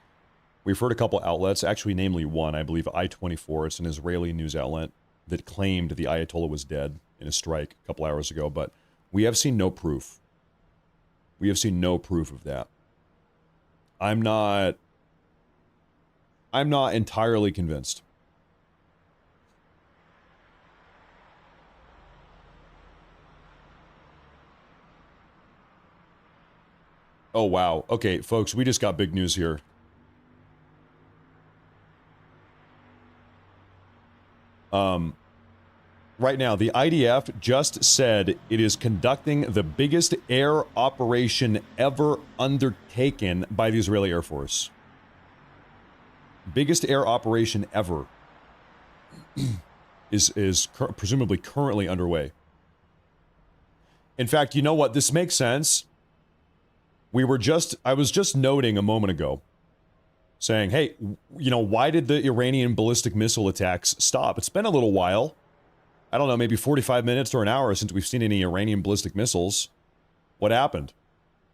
We've heard a couple outlets, actually namely one, I believe I-24. It's an Israeli news outlet that claimed the Ayatollah was dead in a strike a couple hours ago, but we have seen no proof. We have seen no proof of that. I'm not entirely convinced. Oh, wow. Okay, folks, we just got big news here. Right now, the IDF just said it is conducting the biggest air operation ever undertaken by the Israeli Air Force. Biggest air operation ever is presumably currently underway. In fact, you know what? This makes sense. I was just noting a moment ago, saying, hey, you know, why did the Iranian ballistic missile attacks stop? It's been a little while. I don't know, maybe 45 minutes or an hour since we've seen any Iranian ballistic missiles. What happened?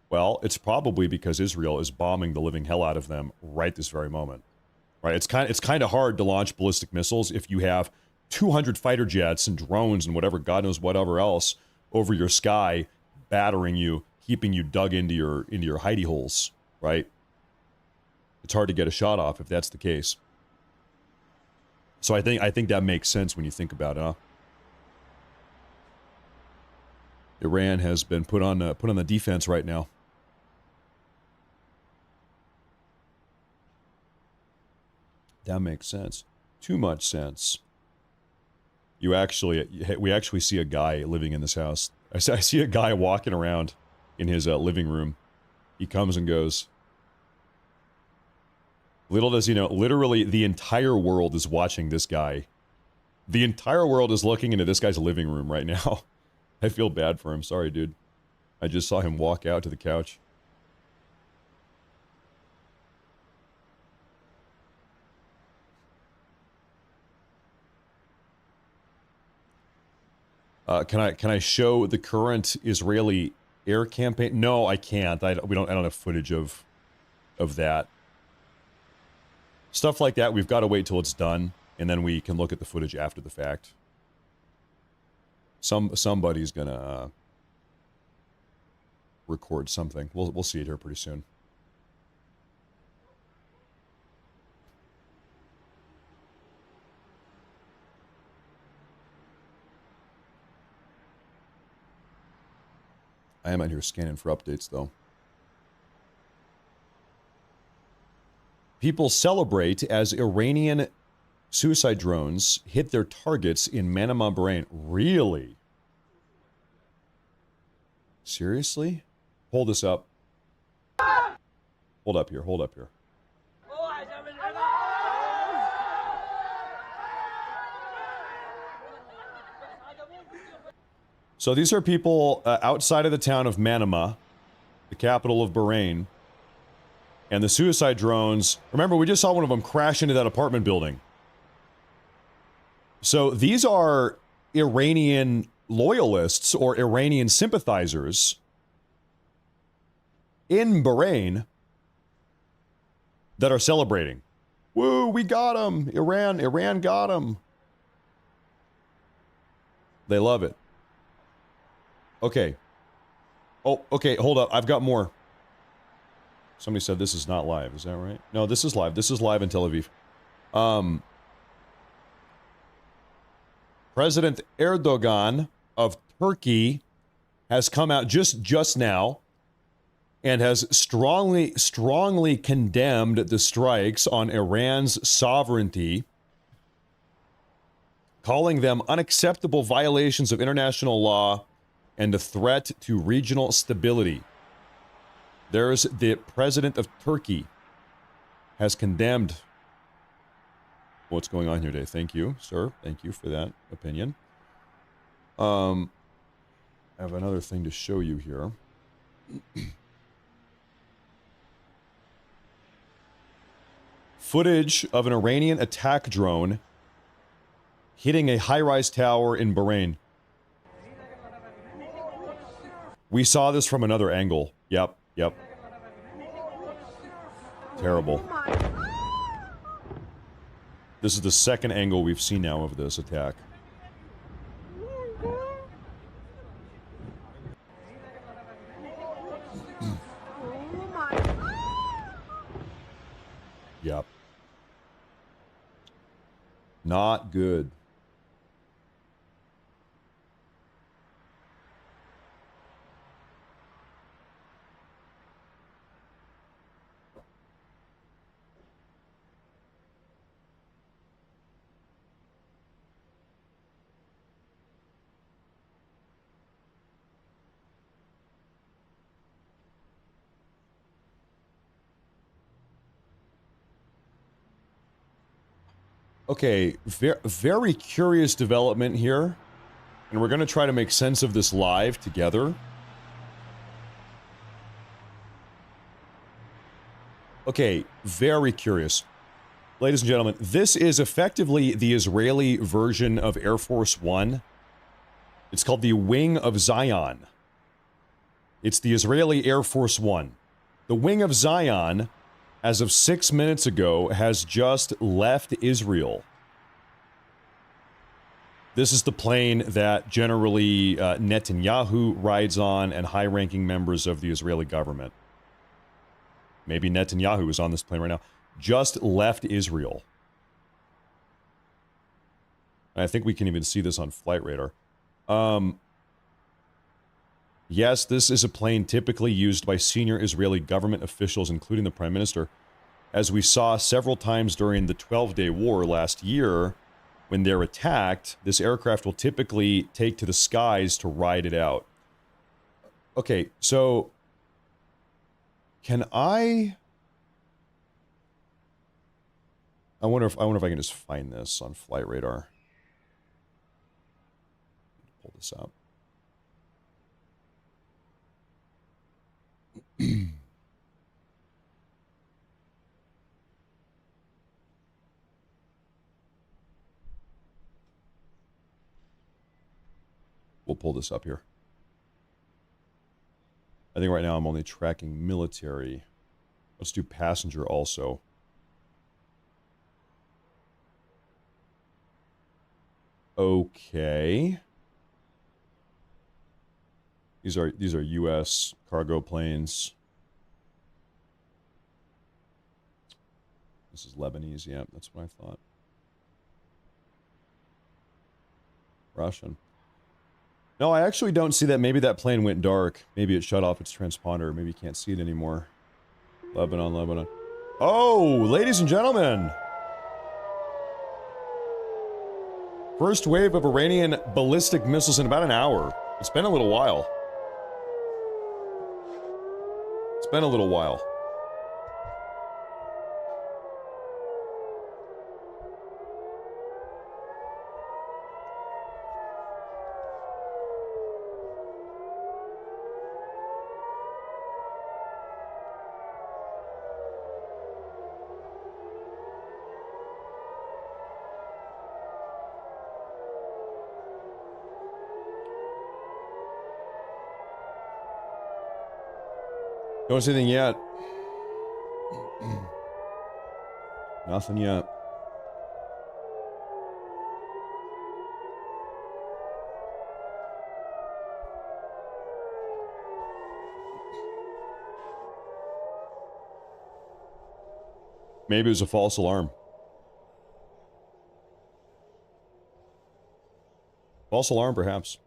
Well, it's probably because Israel is bombing the living hell out of them right this very moment. Right? It's kind of hard to launch ballistic missiles if you have 200 fighter jets and drones and whatever, God knows whatever else, over your sky, battering you, keeping you dug into your hidey holes, right? It's hard to get a shot off if that's the case. So I think that makes sense when you think about it, huh? Iran has been put on the defense right now. That makes sense. Too much sense. We actually see a guy living in this house. I see a guy walking around in his living room. He comes and goes. Little does he know, literally the entire world is watching this guy. The entire world is looking into this guy's living room right now. I feel bad for him. Sorry, dude. I just saw him walk out to the couch. Can I show the current Israeli air campaign? No, I can't. I don't have footage of that. Stuff like that, we've got to wait till it's done, and then we can look at the footage after the fact. Somebody's gonna record something. We'll see it here pretty soon. I am out here scanning for updates, though. People celebrate as Iranian suicide drones hit their targets in Manama, Bahrain. Really? Seriously? Hold this up. Hold up here. Hold up here. So these are people outside of the town of Manama, the capital of Bahrain. And the suicide drones, remember, we just saw one of them crash into that apartment building. So these are Iranian loyalists or Iranian sympathizers in Bahrain that are celebrating. Woo, we got him. Iran got him. They love it. Okay. Oh, okay, hold up. I've got more. Somebody said this is not live. Is that right? No, this is live. This is live in Tel Aviv. President Erdogan of Turkey has come out just now and has strongly condemned the strikes on Iran's sovereignty, calling them unacceptable violations of international law and a threat to regional stability. There's the president of Turkey has condemned what's going on here today. Thank you, sir. Thank you for that opinion. I have another thing to show you here. Footage of an Iranian attack drone hitting a high-rise tower in Bahrain. We saw this from another angle. Yep. Terrible. This is the second angle we've seen now of this attack. Yep. Not good. Okay, very curious development here, and we're going to try to make sense of this live together. Okay, very curious. Ladies and gentlemen, this is effectively the Israeli version of Air Force One. It's called the Wing of Zion. It's the Israeli Air Force One. The Wing of Zion, as of 6 minutes ago, has just left Israel. This is the plane that generally Netanyahu rides on and high-ranking members of the Israeli government. Maybe Netanyahu is on this plane right now. Just left Israel. I think we can even see this on flight radar. Yes, this is a plane typically used by senior Israeli government officials, including the Prime Minister. As we saw several times during the 12-day war last year, when they're attacked, this aircraft will typically take to the skies to ride it out. Okay, so can I wonder if I can just find this on flight radar. Pull this up. We'll pull this up here. I think right now I'm only tracking military. Let's do passenger also. Okay. These are US cargo planes. This is Lebanese, yeah, that's what I thought. Russian. No, I actually don't see that. Maybe that plane went dark. Maybe it shut off its transponder. Maybe you can't see it anymore. Lebanon. Oh, ladies and gentlemen. First wave of Iranian ballistic missiles in about an hour. It's been a little while. It's been a little while. Don't see anything yet. Nothing yet. Maybe it was a false alarm. False alarm, perhaps.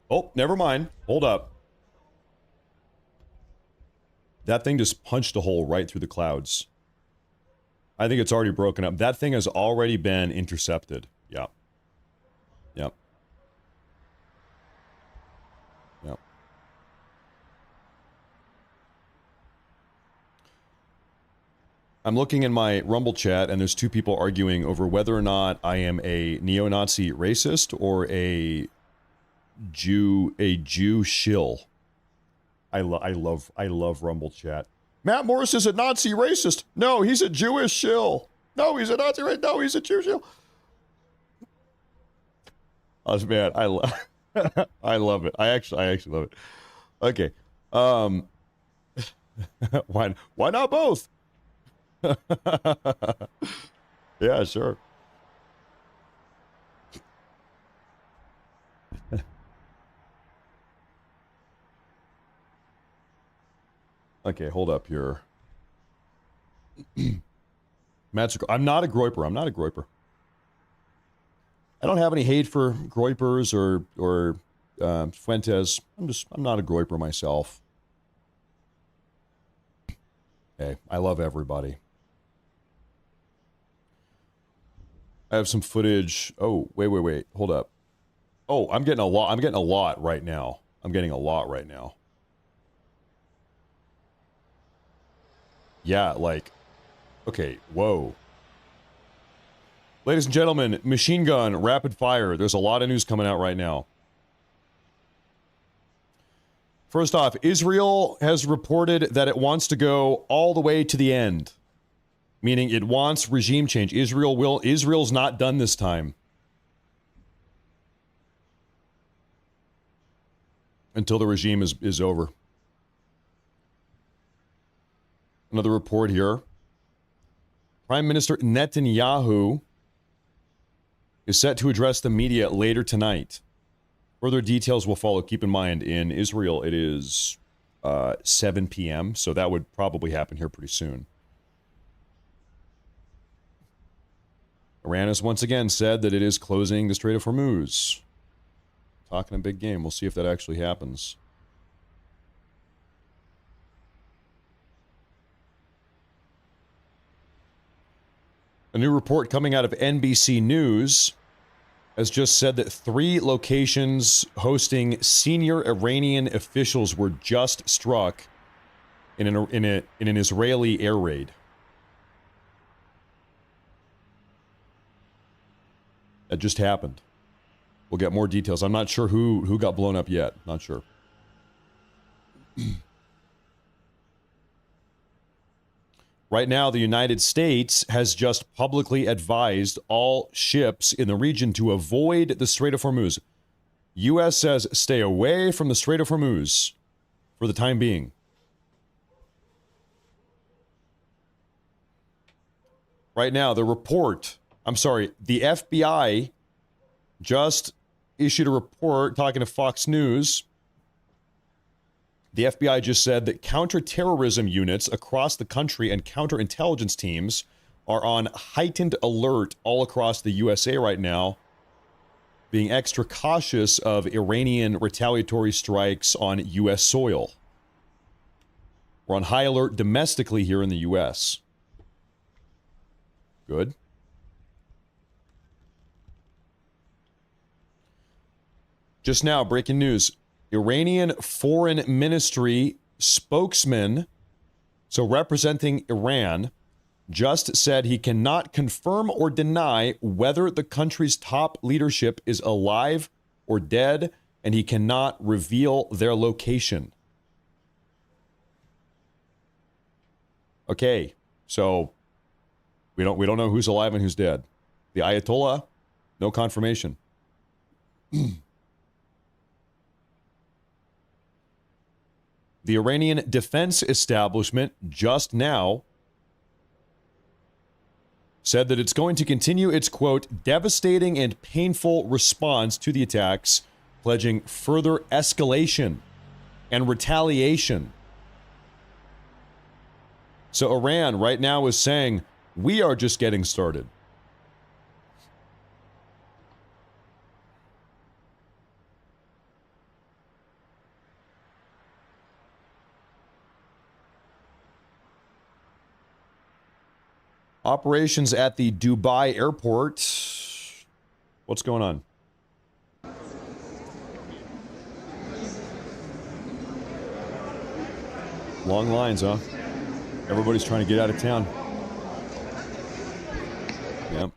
Oh, never mind. Hold up. That thing just punched a hole right through the clouds. I think it's already broken up. That thing has already been intercepted. Yeah. Yep. Yep. I'm looking in my Rumble chat, and there's two people arguing over whether or not I am a neo-Nazi racist or a Jew shill. I love Rumble chat. Matt Morris is a Nazi racist. No, he's a Jewish shill. No, he's a Nazi racist. No, he's a Jew shill. Oh man, I love it. I actually love it. Okay. Why not both? Yeah, sure. Okay, hold up here. Matt's, I'm not a groiper. I'm not a groiper. I don't have any hate for groipers or Fuentes. I'm not a groiper myself. Okay, I love everybody. I have some footage. Oh, wait. Hold up. Oh, I'm getting a lot right now. Yeah, like, okay, whoa. Ladies and gentlemen, machine gun, rapid fire. There's a lot of news coming out right now. First off, Israel has reported that it wants to go all the way to the end. Meaning it wants regime change. Israel's not done this time. Until the regime is over. Another report here. Prime Minister Netanyahu is set to address the media later tonight. Further details will follow. Keep in mind, in Israel, it is 7 p.m., so that would probably happen here pretty soon. Iran has once again said that it is closing the Strait of Hormuz. Talking a big game. We'll see if that actually happens. A new report coming out of NBC News has just said that 3 locations hosting senior Iranian officials were just struck in an Israeli air raid. That just happened. We'll get more details. I'm not sure who got blown up yet. Not sure. Right now, the United States has just publicly advised all ships in the region to avoid the Strait of Hormuz. U.S. says stay away from the Strait of Hormuz for the time being. Right now, the FBI just issued a report talking to Fox News. The FBI just said that counterterrorism units across the country and counterintelligence teams are on heightened alert all across the USA right now, being extra cautious of Iranian retaliatory strikes on U.S. soil. We're on high alert domestically here in the U.S. Good. Just now, breaking news. Iranian Foreign Ministry spokesman, so representing Iran, just said he cannot confirm or deny whether the country's top leadership is alive or dead, and he cannot reveal their location. Okay, so we don't know who's alive and who's dead. The Ayatollah, no confirmation. The Iranian defense establishment just now said that it's going to continue its, quote, devastating and painful response to the attacks, pledging further escalation and retaliation. So Iran right now is saying, we are just getting started. Operations at the Dubai airport. What's going on? Long lines, huh? Everybody's trying to get out of town. Yep.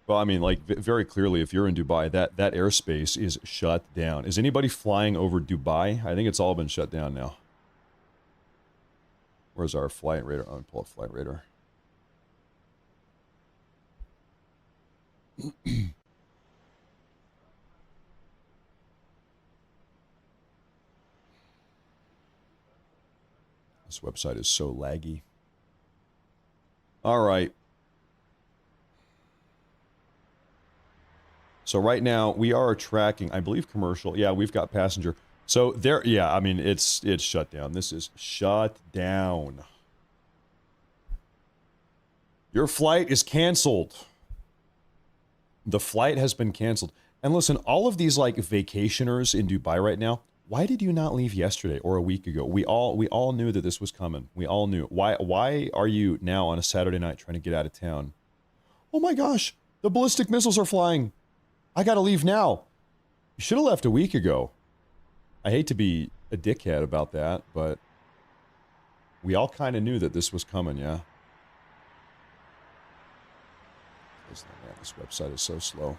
Well, I mean, like, very clearly, if you're in Dubai, that airspace is shut down. Is anybody flying over Dubai? I think it's all been shut down now. Where's our flight radar? Oh, pull up flight radar. This website is so laggy. All right. So right now we are tracking, I believe, commercial. Yeah, we've got passenger. So there, yeah, I mean, it's shut down. This is shut down. Your flight is canceled. The flight has been canceled. And listen, all of these like vacationers in Dubai right now, why did you not leave yesterday or a week ago? We all knew that this was coming. We all knew. Why are you now on a Saturday night trying to get out of town? Oh my gosh, the ballistic missiles are flying. I gotta leave now. You should have left a week ago. I hate to be a dickhead about that, but we all kind of knew that this was coming, yeah? Man, this website is so slow.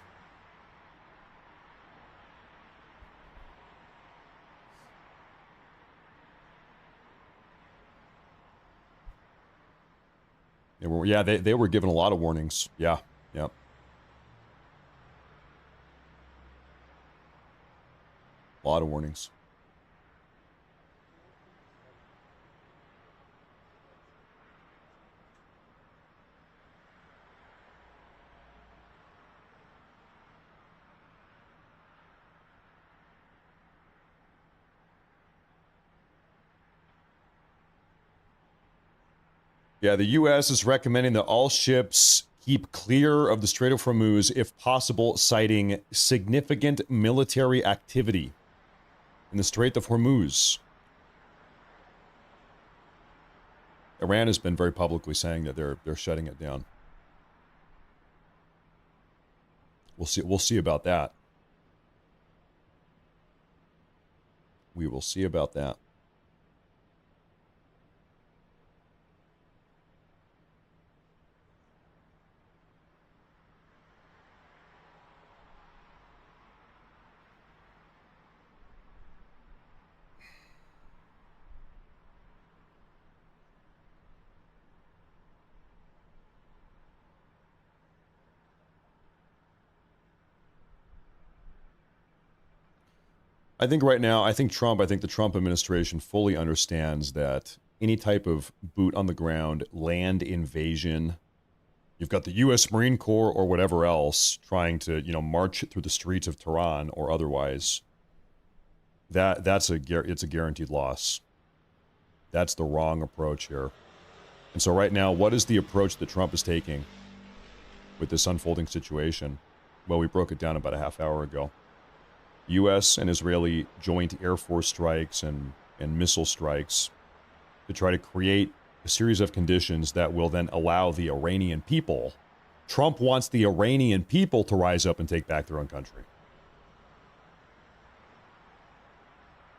They were given a lot of warnings. Yeah, yep. A lot of warnings. Yeah, the U.S. is recommending that all ships keep clear of the Strait of Hormuz if possible, citing significant military activity in the Strait of Hormuz. Iran has been very publicly saying that they're shutting it down. We'll see about that. We will see about that. I think right now, I think the Trump administration fully understands that any type of boot on the ground, land invasion, you've got the U.S. Marine Corps or whatever else trying to, march through the streets of Tehran or otherwise, it's a guaranteed loss. That's the wrong approach here. And so right now, what is the approach that Trump is taking with this unfolding situation? Well, we broke it down about a half hour ago. U.S. and Israeli joint Air Force strikes and missile strikes to try to create a series of conditions that will then allow the Iranian people. Trump wants the Iranian people to rise up and take back their own country.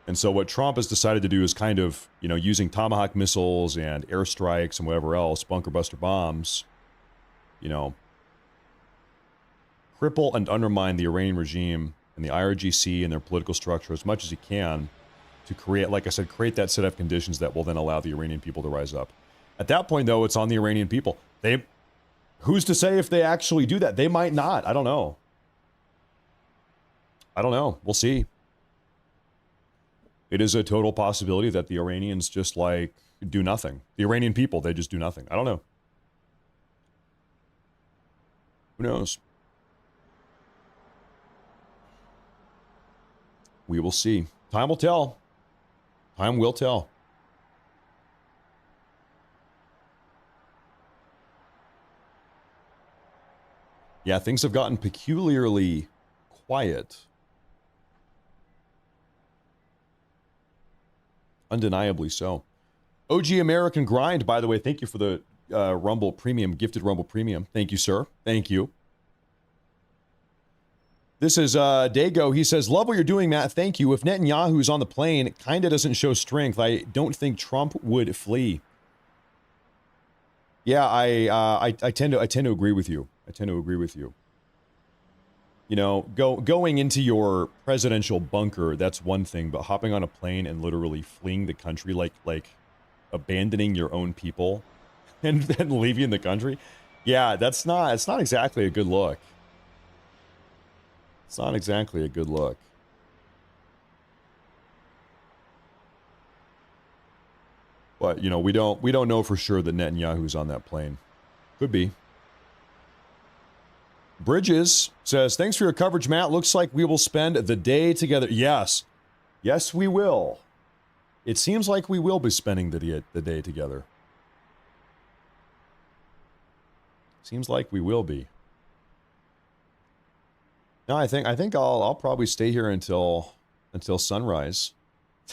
And so what Trump has decided to do is kind of, using Tomahawk missiles and airstrikes and whatever else, bunker buster bombs, cripple and undermine the Iranian regime and the IRGC and their political structure as much as he can to create, like I said, create that set of conditions that will then allow the Iranian people to rise up. At that point, though, it's on the Iranian people. Who's to say if they actually do that? They might not. I don't know. I don't know. We'll see. It is a total possibility that the Iranians just like do nothing. The Iranian people, they just do nothing. I don't know. Who knows? We will see. Time will tell. Time will tell. Yeah, things have gotten peculiarly quiet. Undeniably so. OG American Grind, by the way, thank you for the Rumble Premium, gifted Rumble Premium. Thank you, sir. Thank you. This is Dago. He says, love what you're doing, Matt. Thank you. If Netanyahu's on the plane, it kind of doesn't show strength. I don't think Trump would flee. Yeah, I tend to agree with you. I tend to agree with you. You know, going into your presidential bunker, that's one thing, but hopping on a plane and literally fleeing the country, like abandoning your own people and then leaving the country, yeah, it's not exactly a good look. It's not exactly a good look. But, you know, we don't know for sure that Netanyahu's on that plane. Could be. Bridges says, thanks for your coverage, Matt. Looks like we will spend the day together. Yes. Yes, we will. It seems like we will be spending the day together. Seems like we will be. No, I think I'll probably stay here until sunrise.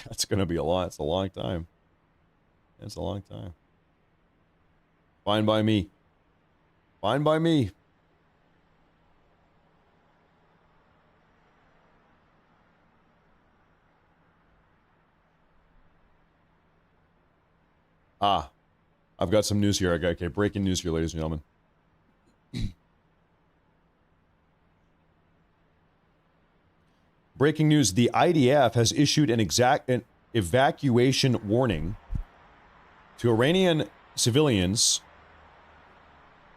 That's going to be a lot. It's a long time. It's a long time. Fine by me. Fine by me. Ah, I've got some news here. Okay, breaking news here, ladies and gentlemen. Breaking news, the IDF has issued an evacuation warning to Iranian civilians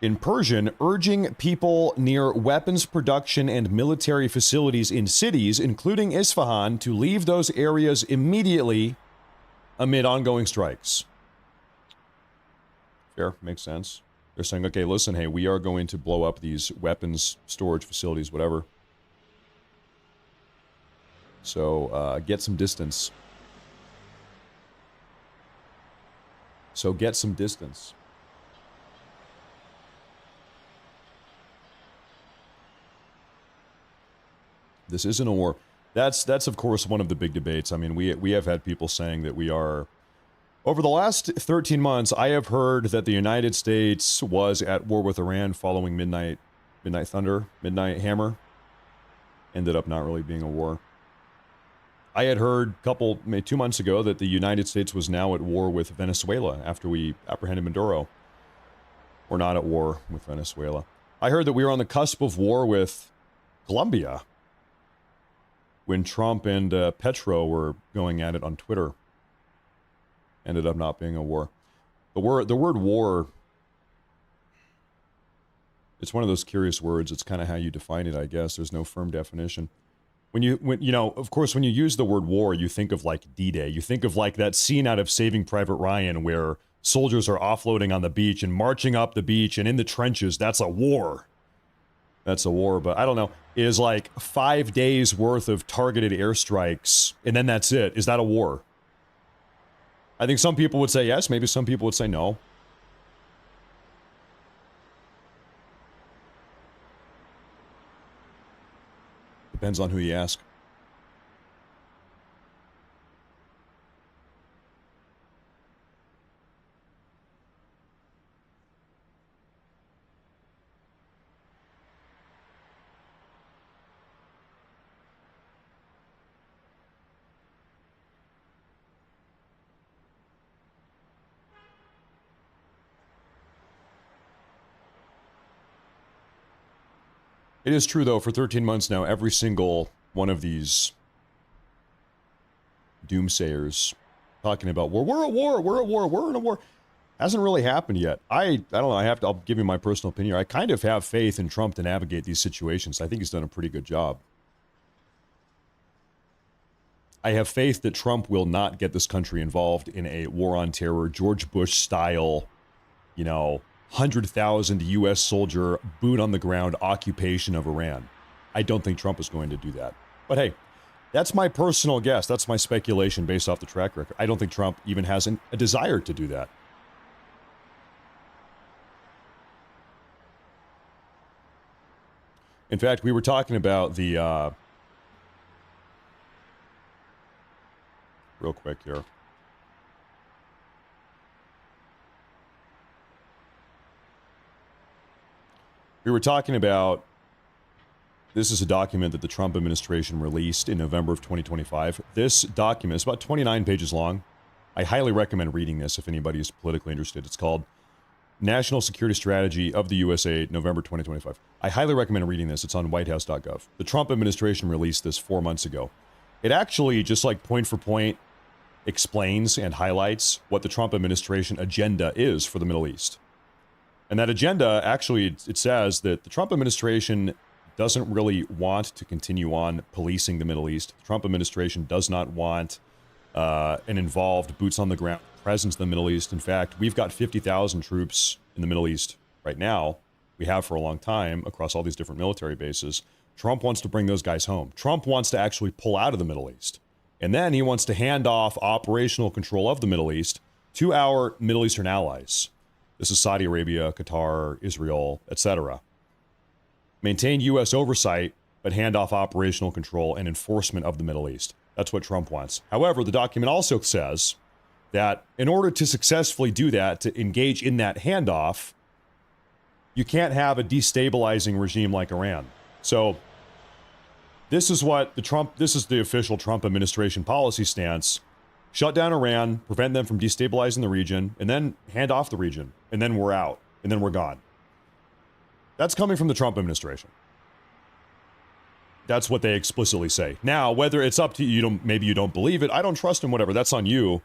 in Persian, urging people near weapons production and military facilities in cities, including Isfahan, to leave those areas immediately amid ongoing strikes. Fair, makes sense. They're saying, okay, listen, hey, we are going to blow up these weapons storage facilities, whatever. So, get some distance. So, get some distance. This isn't a war. That's of course one of the big debates. I mean, we have had people saying that we are. Over the last 13 months, I have heard that the United States was at war with Iran following Midnight Thunder, Midnight Hammer. Ended up not really being a war. I had heard maybe 2 months ago that the United States was now at war with Venezuela after we apprehended Maduro. We're not at war with Venezuela. I heard that we were on the cusp of war with Colombia when Trump and Petro were going at it on Twitter. Ended up not being a war. The word war, it's one of those curious words. It's kind of how you define it, I guess. There's no firm definition. When you know, of course, when you use the word war, you think of like D-Day. You think of like that scene out of Saving Private Ryan where soldiers are offloading on the beach and marching up the beach and in the trenches. That's a war. That's a war, but I don't know. It is like 5 days worth of targeted airstrikes, and then that's it. Is that a war? I think some people would say yes. Maybe some people would say no. Depends on who you ask. It is true, though, for 13 months now, every single one of these doomsayers talking about, well, we're at war, we're at war, we're in a war, hasn't really happened yet. I don't know, I'll give you my personal opinion. I kind of have faith in Trump to navigate these situations. I think he's done a pretty good job. I have faith that Trump will not get this country involved in a war on terror, George Bush style, 100,000 U.S. soldier, boot on the ground occupation of Iran. I don't think Trump is going to do that. But hey, that's my personal guess. That's my speculation based off the track record. I don't think Trump even has a desire to do that. In fact, we were talking about the... real quick here. We were talking about, this is a document that the Trump administration released in November of 2025. This document is about 29 pages long. I highly recommend reading this if anybody is politically interested. It's called National Security Strategy of the USA, November 2025. I highly recommend reading this. It's on whitehouse.gov. The Trump administration released this 4 months ago. It actually, just like point for point, explains and highlights what the Trump administration agenda is for the Middle East. And that agenda, actually, it says that the Trump administration doesn't really want to continue on policing the Middle East. The Trump administration does not want an involved boots-on-the-ground presence in the Middle East. In fact, we've got 50,000 troops in the Middle East right now. We have for a long time across all these different military bases. Trump wants to bring those guys home. Trump wants to actually pull out of the Middle East. And then he wants to hand off operational control of the Middle East to our Middle Eastern allies. This is Saudi Arabia, Qatar, Israel, etc. Maintain U.S. oversight, but hand off operational control and enforcement of the Middle East. That's what Trump wants. However, the document also says that in order to successfully do that, to engage in that handoff, you can't have a destabilizing regime like Iran. So this is what this is the official Trump administration policy stance. Shut down Iran, prevent them from destabilizing the region, and then hand off the region. And then we're out. And then we're gone. That's coming from the Trump administration. That's what they explicitly say. Now, whether it's up to you, maybe you don't believe it. I don't trust him, whatever. That's on you.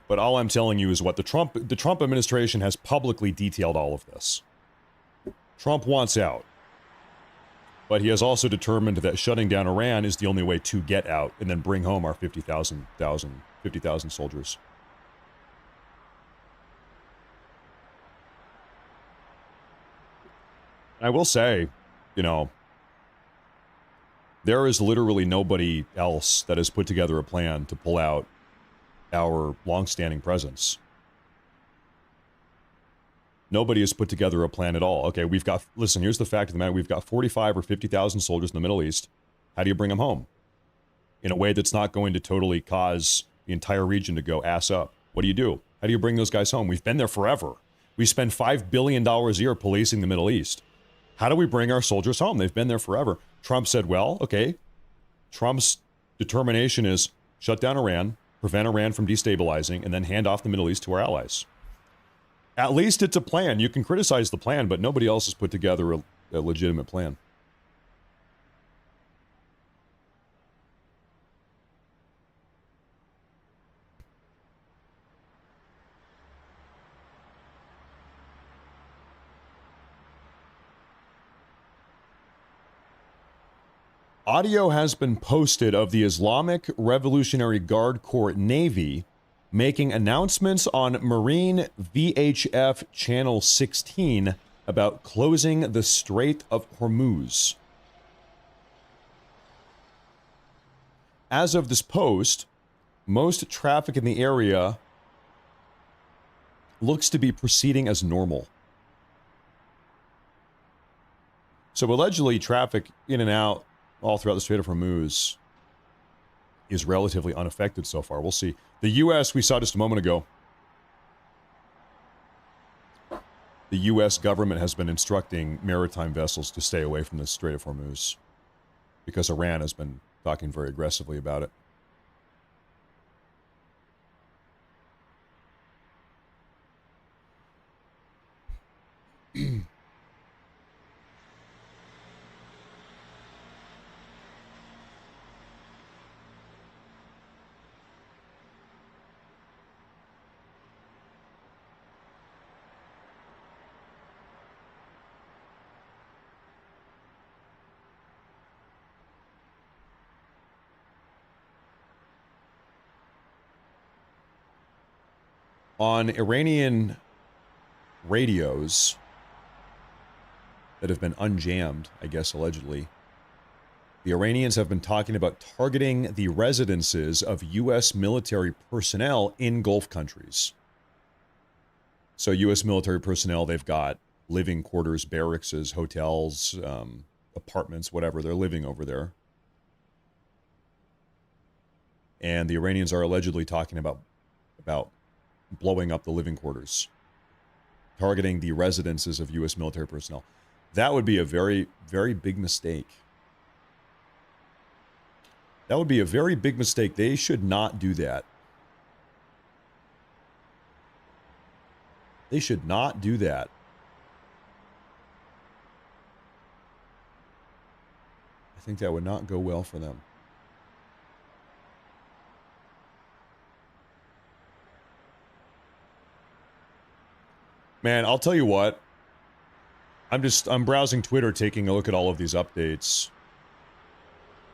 But all I'm telling you is what the Trump administration has publicly detailed all of this. Trump wants out. But he has also determined that shutting down Iran is the only way to get out and then bring home our 50,000 soldiers. I will say, there is literally nobody else that has put together a plan to pull out our longstanding presence. Nobody has put together a plan at all. Okay, listen, here's the fact of the matter. We've got 45 or 50,000 soldiers in the Middle East. How do you bring them home? In a way that's not going to totally cause the entire region to go ass up. What do you do? How do you bring those guys home? We've been there forever. We spend $5 billion a year policing the Middle East. How do we bring our soldiers home? They've been there forever. Trump said, well, okay. Trump's determination is shut down Iran, prevent Iran from destabilizing, and then hand off the Middle East to our allies. At least it's a plan. You can criticize the plan, but nobody else has put together a legitimate plan. Audio has been posted of the Islamic Revolutionary Guard Corps Navy making announcements on Marine VHF Channel 16 about closing the Strait of Hormuz. As of this post, most traffic in the area looks to be proceeding as normal. So allegedly, traffic in and out all throughout the Strait of Hormuz is relatively unaffected so far. We'll see. The U.S., we saw just a moment ago, the U.S. government has been instructing maritime vessels to stay away from the Strait of Hormuz because Iran has been talking very aggressively about it. on Iranian radios that have been unjammed, I guess allegedly, the Iranians have been talking about targeting the residences of U.S. military personnel in Gulf countries. So U.S. military personnel, they've got living quarters, barracks, hotels, apartments, whatever. They're living over there. And the Iranians are allegedly talking about blowing up the living quarters, targeting the residences of U.S. military personnel. That would be a very, very big mistake. That would be a very big mistake. They should not do that. They should not do that. I think that would not go well for them. Man, I'll tell you what. I'm browsing Twitter, taking a look at all of these updates.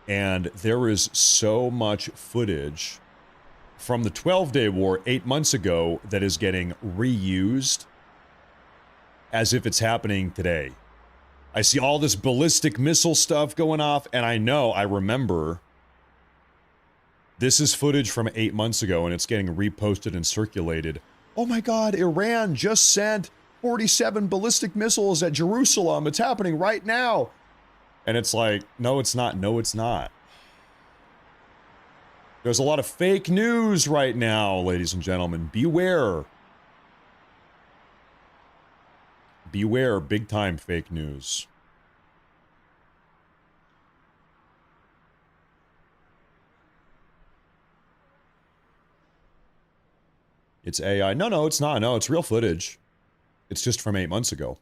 And there is so much footage from the 12-day war 8 months ago that is getting reused as if it's happening today. I see all this ballistic missile stuff going off, and I remember this is footage from 8 months ago, and it's getting reposted and circulated. Oh my God, Iran just sent 47 ballistic missiles at Jerusalem. It's happening right now. And it's like, no, it's not. No, it's not. There's a lot of fake news right now, ladies and gentlemen. Beware. Beware, big time fake news. It's AI. No, it's not. No, it's real footage. It's just from 8 months ago.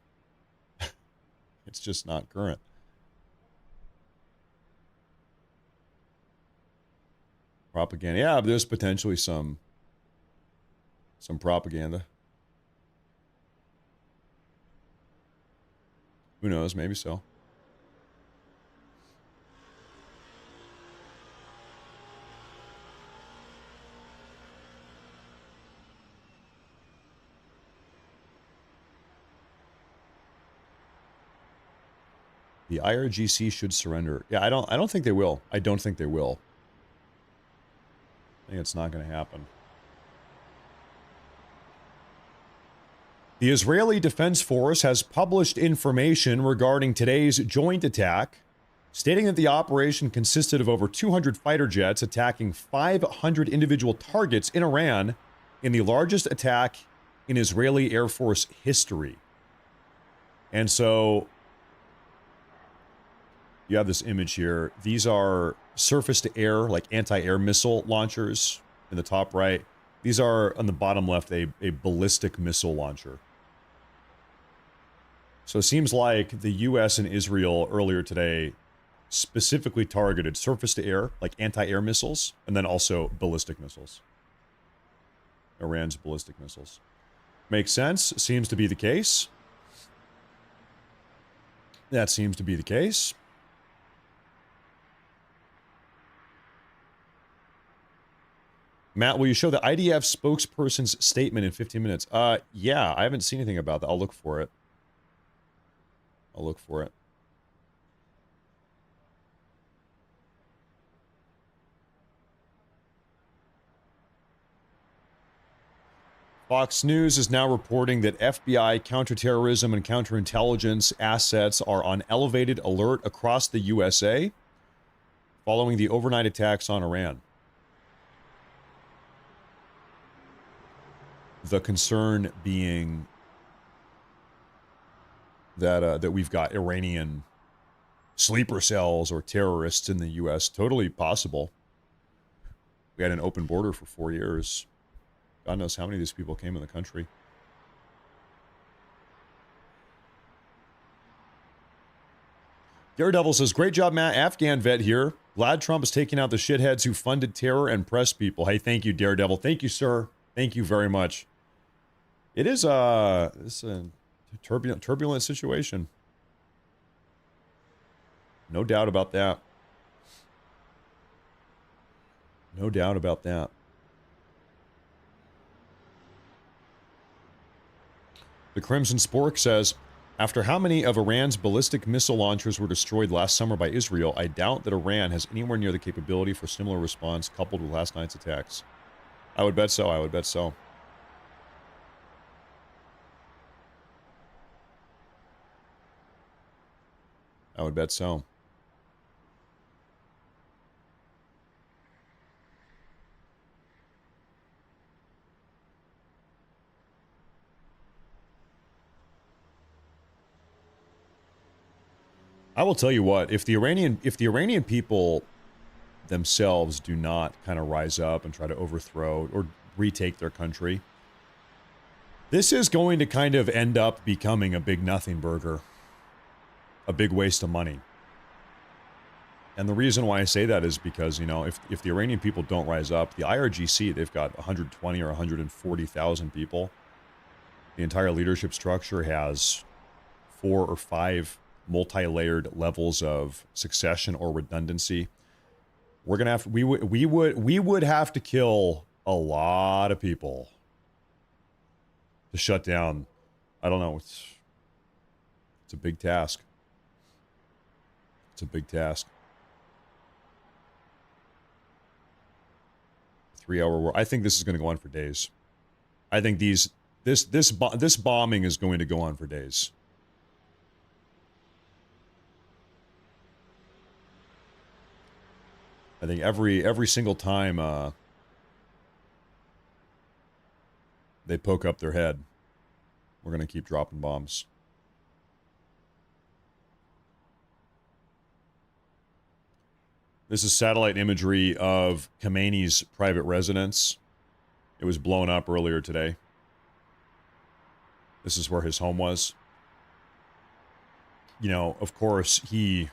It's just not current. Propaganda. Yeah, but there's potentially some propaganda. Who knows? Maybe so. The IRGC should surrender. Yeah, I don't think they will. I don't think they will. I think it's not going to happen. The Israeli Defense Force has published information regarding today's joint attack, stating that the operation consisted of over 200 fighter jets attacking 500 individual targets in Iran in the largest attack in Israeli Air Force history. And so you have this image here. These are surface-to-air, like anti-air missile launchers in the top right. These are, on the bottom left, a ballistic missile launcher. So it seems like the U.S. and Israel earlier today specifically targeted surface-to-air, like anti-air missiles, and then also ballistic missiles. Iran's ballistic missiles. Makes sense. Seems to be the case. That seems to be the case. Matt, will you show the IDF spokesperson's statement in 15 minutes? Yeah, I haven't seen anything about that. I'll look for it. I'll look for it. Fox News is now reporting that FBI counterterrorism and counterintelligence assets are on elevated alert across the USA following the overnight attacks on Iran. The concern being that we've got Iranian sleeper cells or terrorists in the U.S. Totally possible. We had an open border for 4 years. God knows how many of these people came in the country. Daredevil says, great job, Matt. Afghan vet here. Glad Trump is taking out the shitheads who funded terror and press people. Hey, thank you, Daredevil. Thank you, sir. Thank you very much. It is it's a turbulent situation. No doubt about that. No doubt about that. The Crimson Spork says, after how many of Iran's ballistic missile launchers were destroyed last summer by Israel, I doubt that Iran has anywhere near the capability for similar response coupled with last night's attacks. I would bet so. I would bet so. I would bet so. I will tell you what, if the Iranian people themselves do not kind of rise up and try to overthrow or retake their country, this is going to kind of end up becoming a big nothing burger. A big waste of money. And the reason why I say that is because, you know, if the Iranian people don't rise up, the IRGC, they've got 120 or 140,000 people. The entire leadership structure has 4 or 5 multi-layered levels of succession or redundancy. We're gonna have we would have to kill a lot of people to shut down. I don't know. It's a big task. It's a big task. 3-hour war. I think this is going to go on for days. I think this bombing is going to go on for days. I think every single time they poke up their head, we're going to keep dropping bombs. This is satellite imagery of Khamenei's private residence. It was blown up earlier today. This is where his home was. You know, of course, he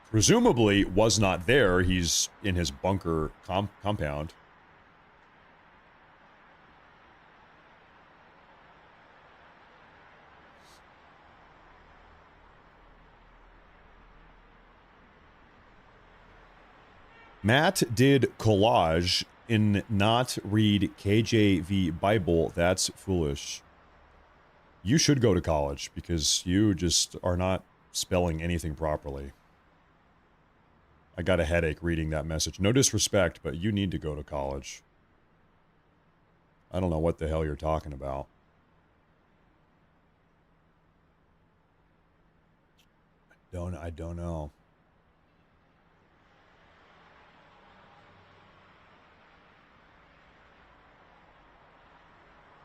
presumably was not there. He's in his bunker compound. Matt did collage in not read KJV Bible. That's foolish. You should go to college because you just are not spelling anything properly. I got a headache reading that message. No disrespect, but you need to go to college. I don't know what the hell you're talking about. I don't know.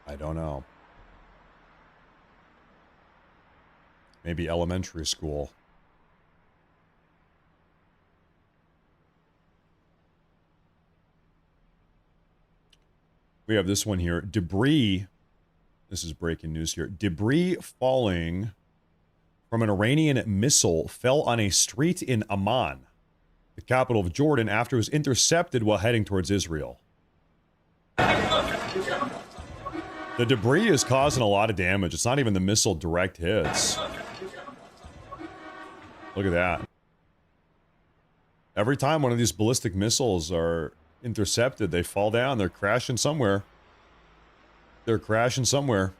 I don't know. Maybe elementary school. We have this one here. Debris. This is breaking news here. Debris falling from an Iranian missile fell on a street in Amman, the capital of Jordan, after it was intercepted while heading towards Israel. The debris is causing a lot of damage. It's not even the missile direct hits. Look at that. Every time one of these ballistic missiles are intercepted, they fall down. They're crashing somewhere. They're crashing somewhere.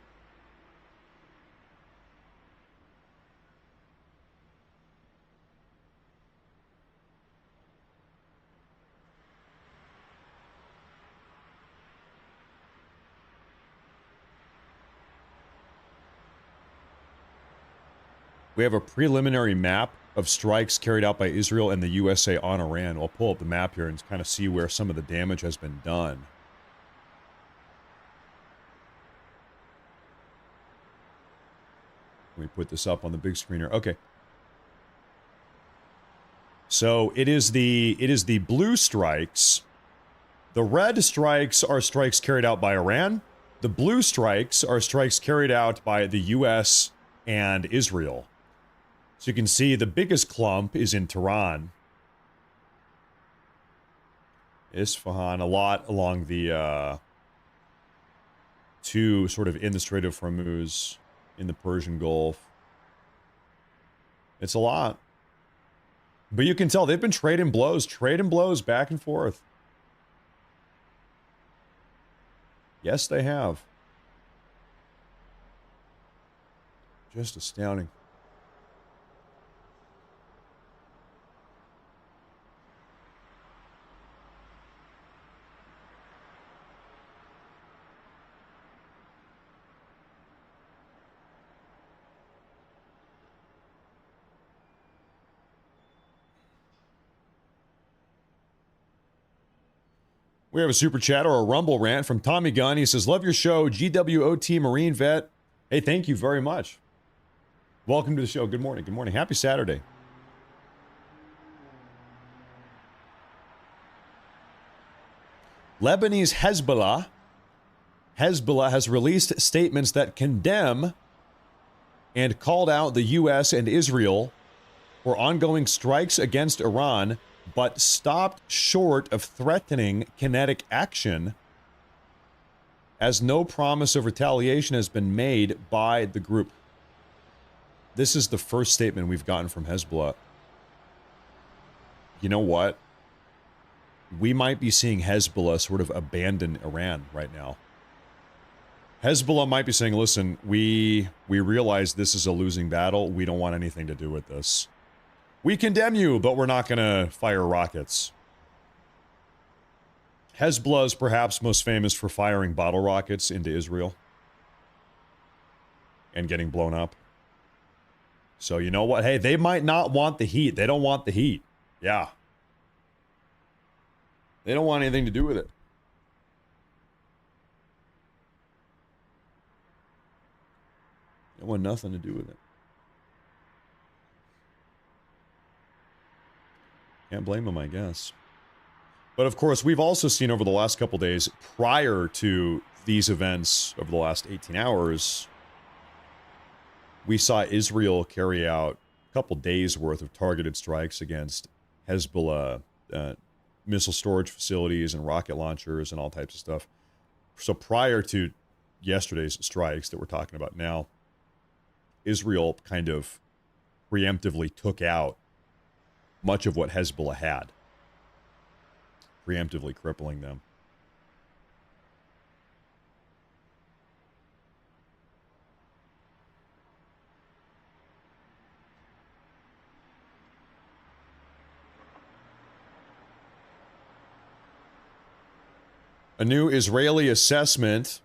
We have a preliminary map of strikes carried out by Israel and the USA on Iran. I'll pull up the map here and kind of see where some of the damage has been done. Let me put this up on the big screen here. Okay. So it is the blue strikes. The red strikes are strikes carried out by Iran. The blue strikes are strikes carried out by the US and Israel. So you can see the biggest clump is in Tehran. Isfahan, a lot along the sort of in the Strait of Hormuz, in the Persian Gulf. It's a lot. But you can tell they've been trading blows back and forth. Yes, they have. Just astounding. We have a super chat or a Rumble rant from Tommy Gunn. He says, love your show, GWOT Marine Vet. Hey, thank you very much. Welcome to the show. Good morning. Good morning. Happy Saturday. Lebanese Hezbollah has released statements that condemn and called out the U.S. and Israel for ongoing strikes against Iran, but stopped short of threatening kinetic action, as no promise of retaliation has been made by the group. This is the first statement we've gotten from Hezbollah. You know what? We might be seeing Hezbollah sort of abandon Iran right now. Hezbollah might be saying, listen, we realize this is a losing battle. We don't want anything to do with this. We condemn you, but we're not going to fire rockets. Hezbollah is perhaps most famous for firing bottle rockets into Israel and getting blown up. So you know what? Hey, they might not want the heat. They don't want the heat. Yeah. They don't want anything to do with it. They want nothing to do with it. Can't blame them, I guess. But of course, we've also seen over the last couple days, prior to these events over the last 18 hours, we saw Israel carry out a couple days worth of targeted strikes against Hezbollah missile storage facilities and rocket launchers and all types of stuff. So prior to yesterday's strikes that we're talking about now, Israel kind of preemptively took out much of what Hezbollah had, preemptively crippling them. A new Israeli assessment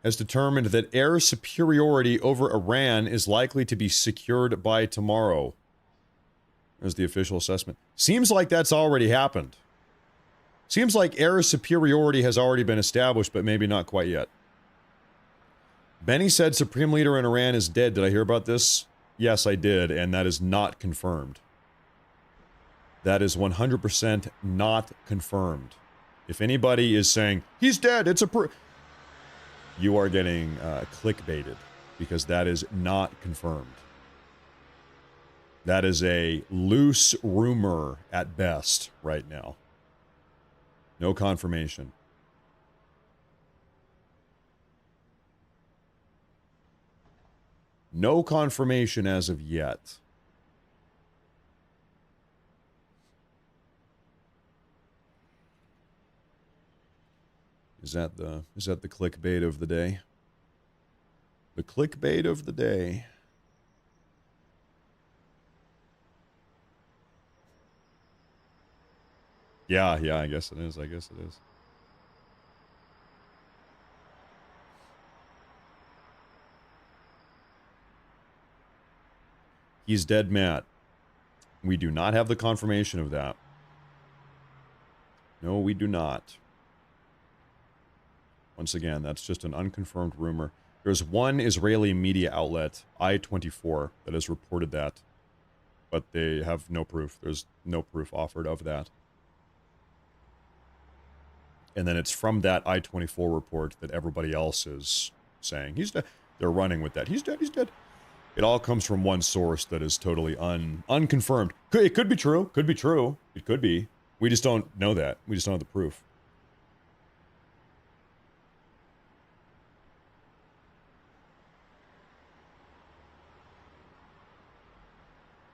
has determined that air superiority over Iran is likely to be secured by tomorrow. There's the official assessment. Seems like that's already happened. Seems like air superiority has already been established, but maybe not quite yet. Benny said Supreme Leader in Iran is dead. Did I hear about this? Yes, I did, and that is not confirmed. That is 100% not confirmed. If anybody is saying, he's dead, it's a you are getting clickbaited, because that is not confirmed. That is a loose rumor at best right now. No confirmation. No confirmation as of yet. Is that the clickbait of the day? The clickbait of the day. Yeah, I guess it is. He's dead, Matt. We do not have the confirmation of that. No, we do not. Once again, that's just an unconfirmed rumor. There's one Israeli media outlet, I-24, that has reported that, but they have no proof. There's no proof offered of that. And then it's from that I-24 report that everybody else is saying, he's dead. They're running with that. He's dead, he's dead. It all comes from one source that is totally unconfirmed. It could be true. Could be true. It could be. We just don't know that. We just don't have the proof.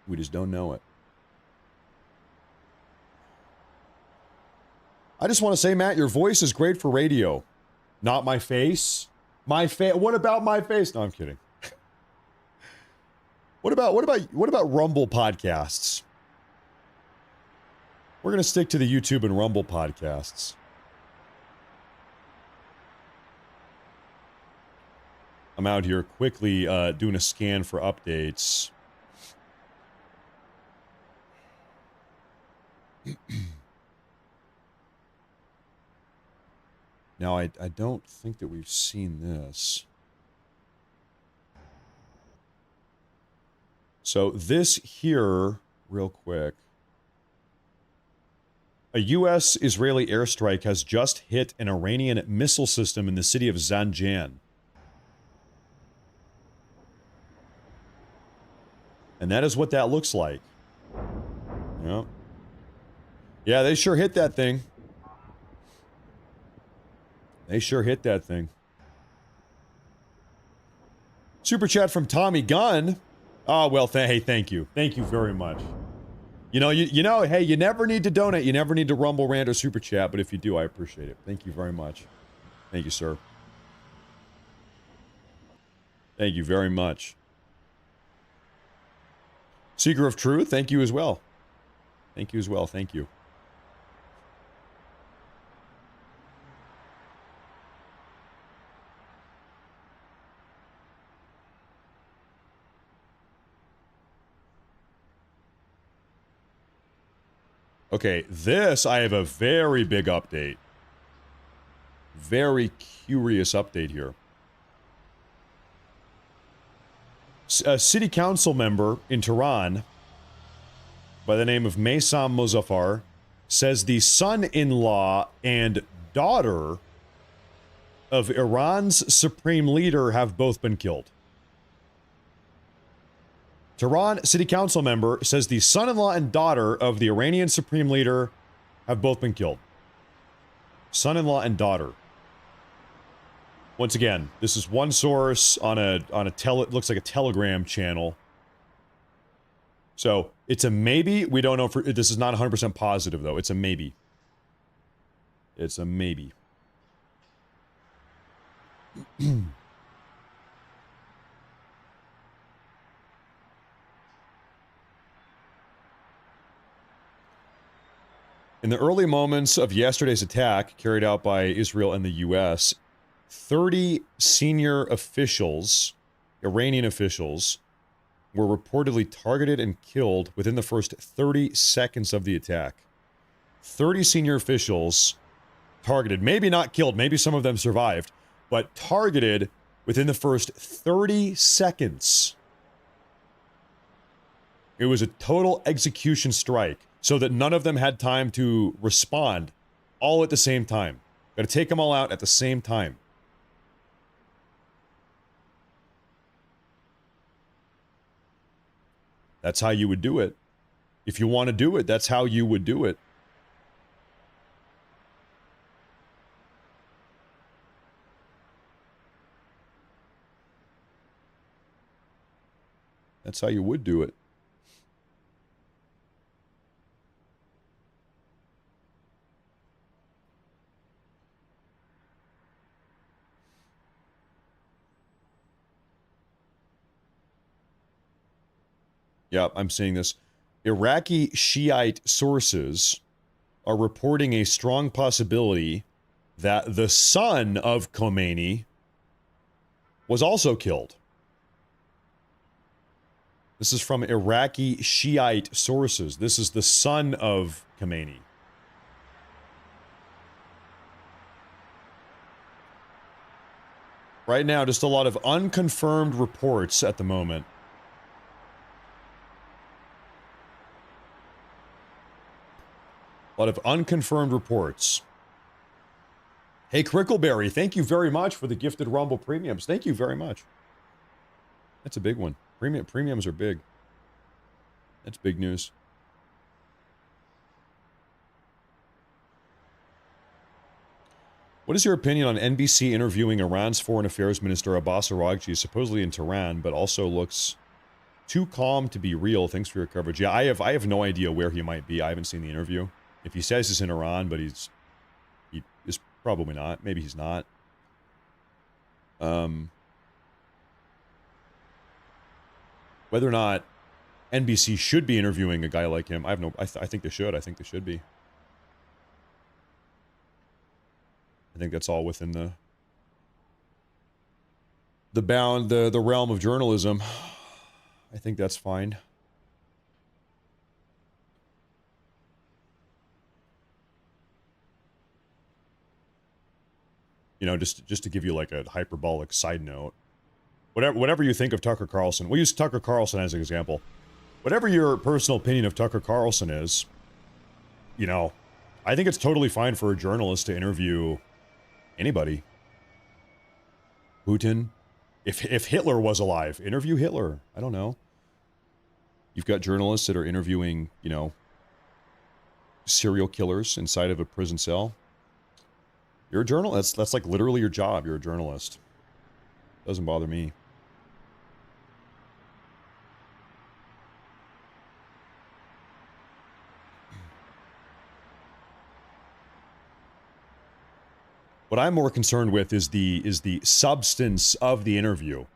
We just don't know it. I just want to say, Matt, your voice is great for radio. Not my face. My face. What about my face? No, I'm kidding. What about Rumble podcasts? We're going to stick to the YouTube and Rumble podcasts. I'm out here quickly doing a scan for updates. Now, I don't think that we've seen this. So this here, real quick. A U.S.-Israeli airstrike has just hit an Iranian missile system in the city of Zanjan. And that is what that looks like. Yeah. Yeah, they sure hit that thing. They sure hit that thing. Super chat from Tommy Gunn. Oh, well, hey, thank you. Thank you very much. You know, hey, you never need to donate. You never need to Rumble, Rant, or Super Chat, but if you do, I appreciate it. Thank you very much. Thank you, sir. Thank you very much. Seeker of Truth, thank you as well. Thank you as well. Thank you. Okay, this, I have a very big update. Very curious update here. A city council member in Tehran by the name of Maysam Mozaffar says the son-in-law and daughter of Iran's supreme leader have both been killed. Tehran city council member says the son-in-law and daughter of the Iranian supreme leader have both been killed. Son-in-law and daughter. Once again, this is one source on it looks like a Telegram channel. So, it's a maybe. We don't know for this is not 100% positive though. It's a maybe. It's a maybe. In the early moments of yesterday's attack carried out by Israel and the U.S., 30 senior officials, Iranian officials, were reportedly targeted and killed within the first 30 seconds of the attack. 30 senior officials targeted, maybe not killed, maybe some of them survived, but targeted within the first 30 seconds. It was a total execution strike, so that none of them had time to respond all at the same time. Gotta take them all out at the same time. That's how you would do it. If you want to do it, that's how you would do it. That's how you would do it. Yeah, I'm seeing this. Iraqi Shiite sources are reporting a strong possibility that the son of Khamenei was also killed. This is from Iraqi Shiite sources. This is the son of Khamenei. Right now, just a lot of unconfirmed reports at the moment. A lot of unconfirmed reports. Hey, Crickleberry, thank you very much for the gifted Rumble premiums. Thank you very much. That's a big one. Premiums are big. That's big news. What is your opinion on NBC interviewing Iran's Foreign Affairs Minister Abbas Araghchi, supposedly in Tehran, but also looks too calm to be real? Thanks for your coverage. Yeah, I have no idea where he might be. I haven't seen the interview. If he says he's in Iran, but he is probably not. Maybe he's not. Whether or not NBC should be interviewing a guy like him, I think they should. I think they should be. I think that's all within the realm of journalism. I think that's fine. You know, just to give you like a hyperbolic side note. Whatever you think of Tucker Carlson, we'll use Tucker Carlson as an example. Whatever your personal opinion of Tucker Carlson is, you know, I think it's totally fine for a journalist to interview anybody. Putin. If Hitler was alive, interview Hitler. I don't know. You've got journalists that are interviewing, you know, serial killers inside of a prison cell. You're a journalist. That's like literally your job. You're a journalist. Doesn't bother me. What I'm more concerned with is the substance of the interview.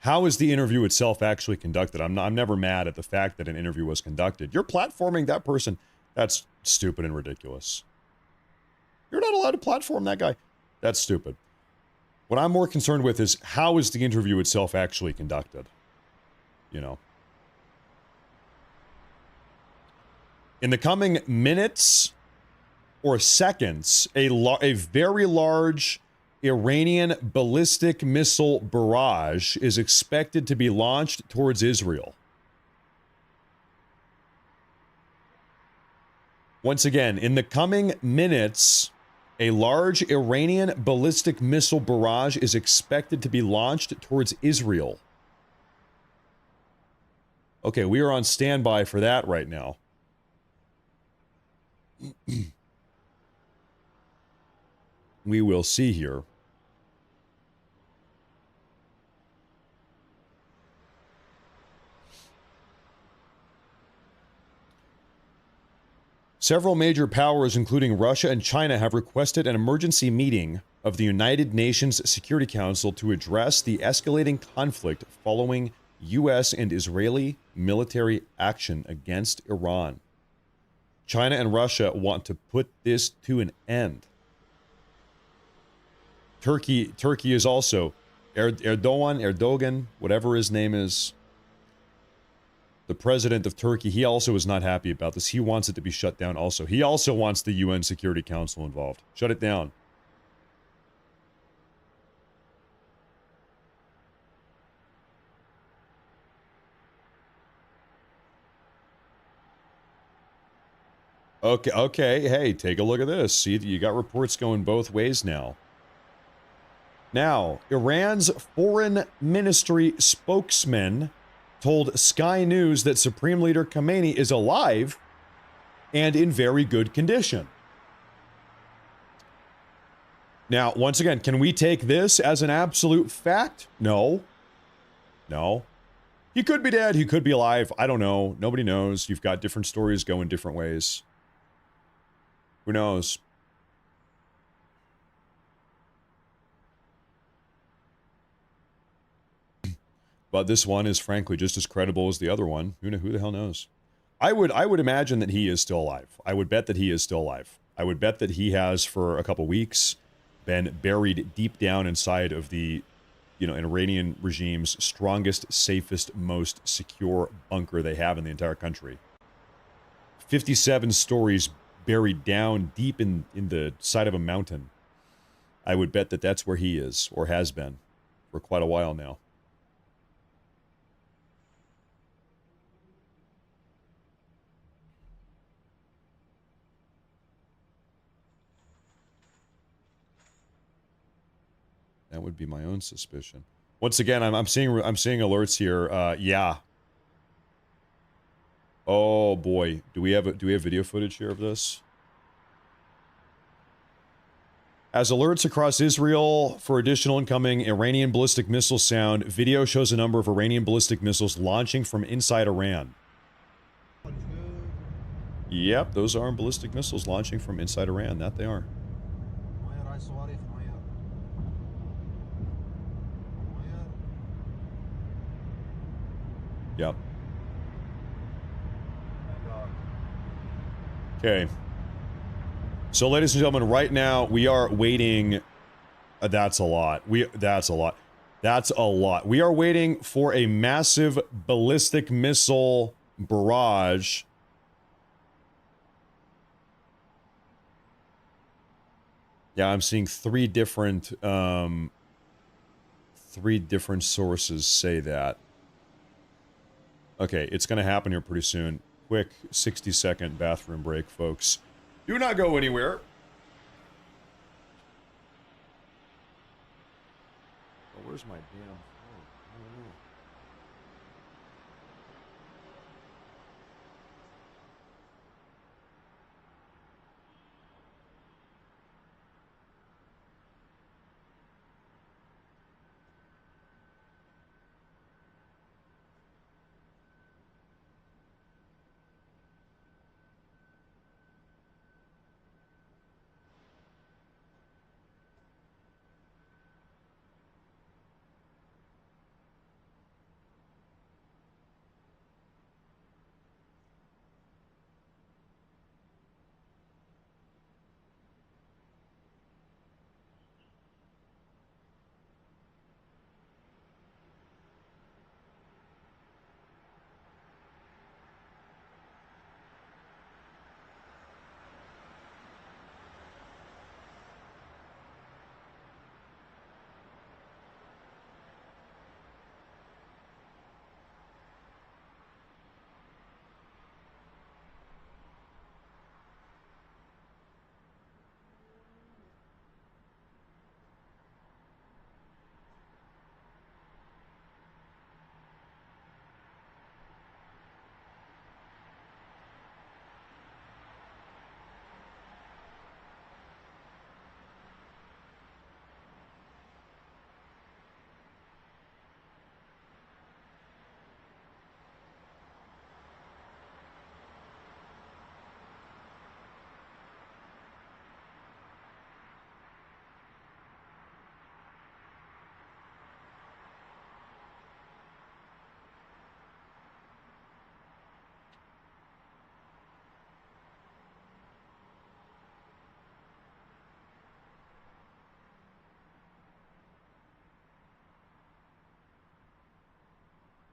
How is the interview itself actually conducted? I'm never mad at the fact that an interview was conducted. You're platforming that person. That's stupid and ridiculous. You're not allowed to platform that guy. That's stupid. What I'm more concerned with is how is the interview itself actually conducted? You know. In the coming minutes or seconds, a very large Iranian ballistic missile barrage is expected to be launched towards Israel. Once again, in the coming minutes, a large Iranian ballistic missile barrage is expected to be launched towards Israel. Okay, we are on standby for that right now. We will see here. Several major powers, including Russia and China, have requested an emergency meeting of the United Nations Security Council to address the escalating conflict following U.S. and Israeli military action against Iran. China and Russia want to put this to an end. Turkey is also Erdogan, whatever his name is, the president of Turkey, he also is not happy about this. He wants it to be shut down also. He also wants the UN Security Council involved. Shut it down. Okay, hey, take a look at this. See, you got reports going both ways now. Now, Iran's foreign ministry spokesman told Sky News that Supreme Leader Khamenei is alive and in very good condition. Now, once again, can we take this as an absolute fact? No. No. He could be dead. He could be alive. I don't know. Nobody knows. You've got different stories going different ways. Who knows? But this one is frankly just as credible as the other one. Who the hell knows? I would imagine that he is still alive. I would bet that he is still alive. I would bet that he has for a couple weeks been buried deep down inside of the, you know, Iranian regime's strongest, safest, most secure bunker they have in the entire country. 57 stories buried down deep in the side of a mountain. I would bet that that's where he is, or has been, for quite a while now. That would be my own suspicion. Once again, I'm seeing alerts here. Yeah. Oh boy, do we have video footage here of this? As alerts across Israel for additional incoming Iranian ballistic missile sound, video shows a number of Iranian ballistic missiles launching from inside Iran. Yep, those are ballistic missiles launching from inside Iran. That they are. Yep. Okay. So, ladies and gentlemen, right now we are waiting. That's a lot. That's a lot. That's a lot. We are waiting for a massive ballistic missile barrage. Yeah, I'm seeing three different sources say that. Okay, it's gonna happen here pretty soon. Quick 60-second bathroom break, folks. Do not go anywhere. Oh, where's my damn phone? I don't know.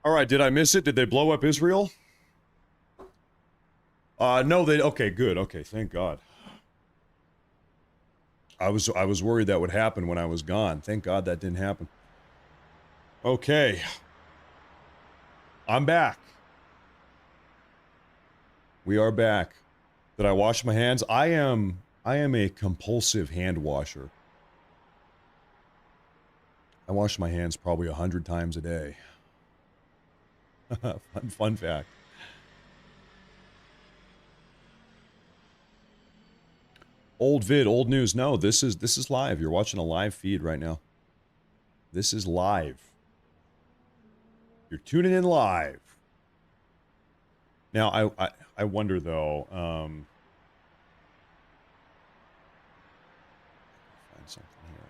All right, did I miss it? Did they blow up Israel? No, they... Okay, good. Okay, thank God. I was worried that would happen when I was gone. Thank God that didn't happen. Okay. I'm back. We are back. Did I wash my hands? I am a compulsive hand washer. I wash my hands probably 100 times a day. Fun fact. Old vid, old news. No, this is live. You're watching a live feed right now. This is live. You're tuning in live. Now, I wonder though. Find something here.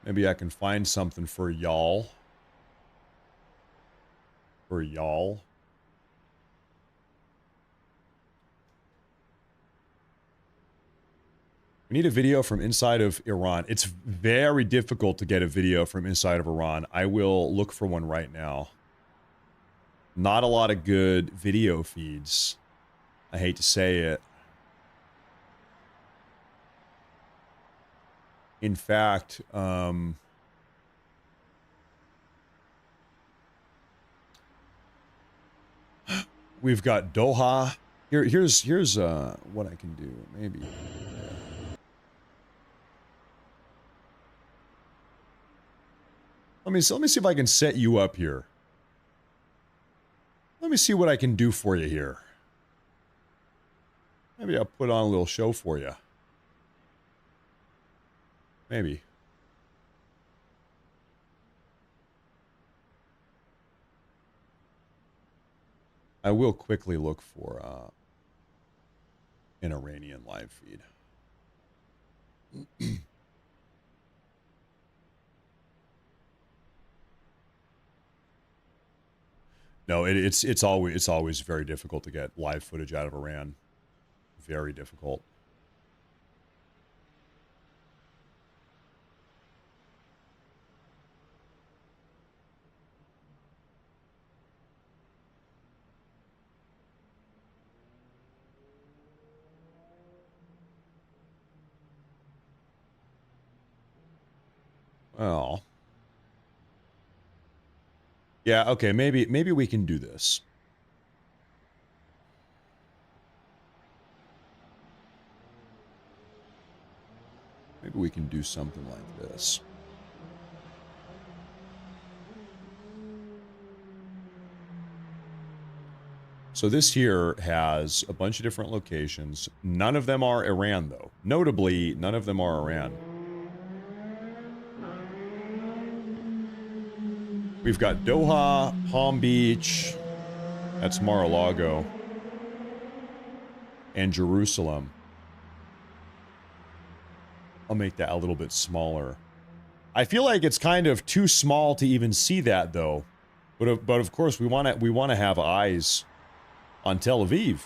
Maybe I can find something for y'all. For y'all. We need a video from inside of Iran. It's very difficult to get a video from inside of Iran. I will look for one right now. Not a lot of good video feeds. I hate to say it. In fact, we've got Doha. Here's what I can do. Maybe. Let me see if I can set you up here. Let me see what I can do for you here. Maybe I'll put on a little show for you. Maybe. I will quickly look for an Iranian live feed. No, it's always very difficult to get live footage out of Iran. Very difficult. Well, yeah, okay, maybe we can do this. Maybe we can do something like this. So this here has a bunch of different locations. None of them are Iran, though. Notably, none of them are Iran. We've got Doha, Palm Beach, that's Mar-a-Lago, and Jerusalem. I'll make that a little bit smaller. I feel like it's kind of too small to even see that, though. But of course, we want to have eyes on Tel Aviv.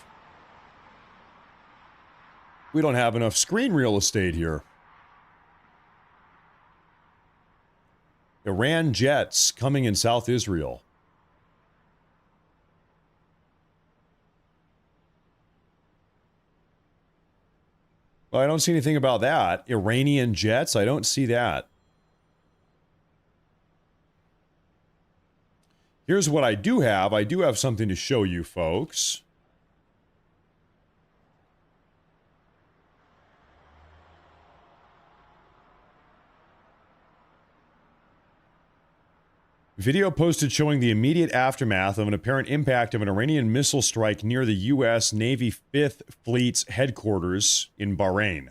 We don't have enough screen real estate here. Iran jets coming in South Israel. Well, I don't see anything about that. Iranian jets, I don't see that. Here's what I do have. I do have something to show you folks. Video posted showing the immediate aftermath of an apparent impact of an Iranian missile strike near the U.S. Navy 5th Fleet's headquarters in Bahrain.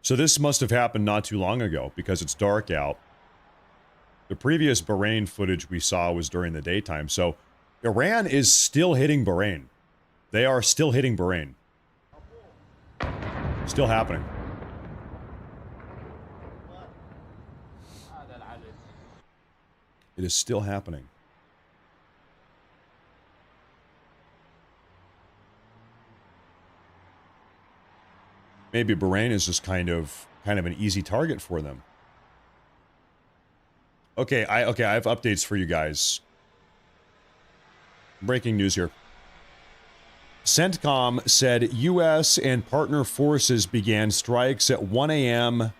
So this must have happened not too long ago because it's dark out. The previous Bahrain footage we saw was during the daytime. So Iran is still hitting Bahrain. They are still hitting Bahrain. Still happening. It is still happening. Maybe Bahrain is just kind of an easy target for them. Okay, I have updates for you guys. Breaking news here. CENTCOM said U.S. and partner forces began strikes at 1 a.m.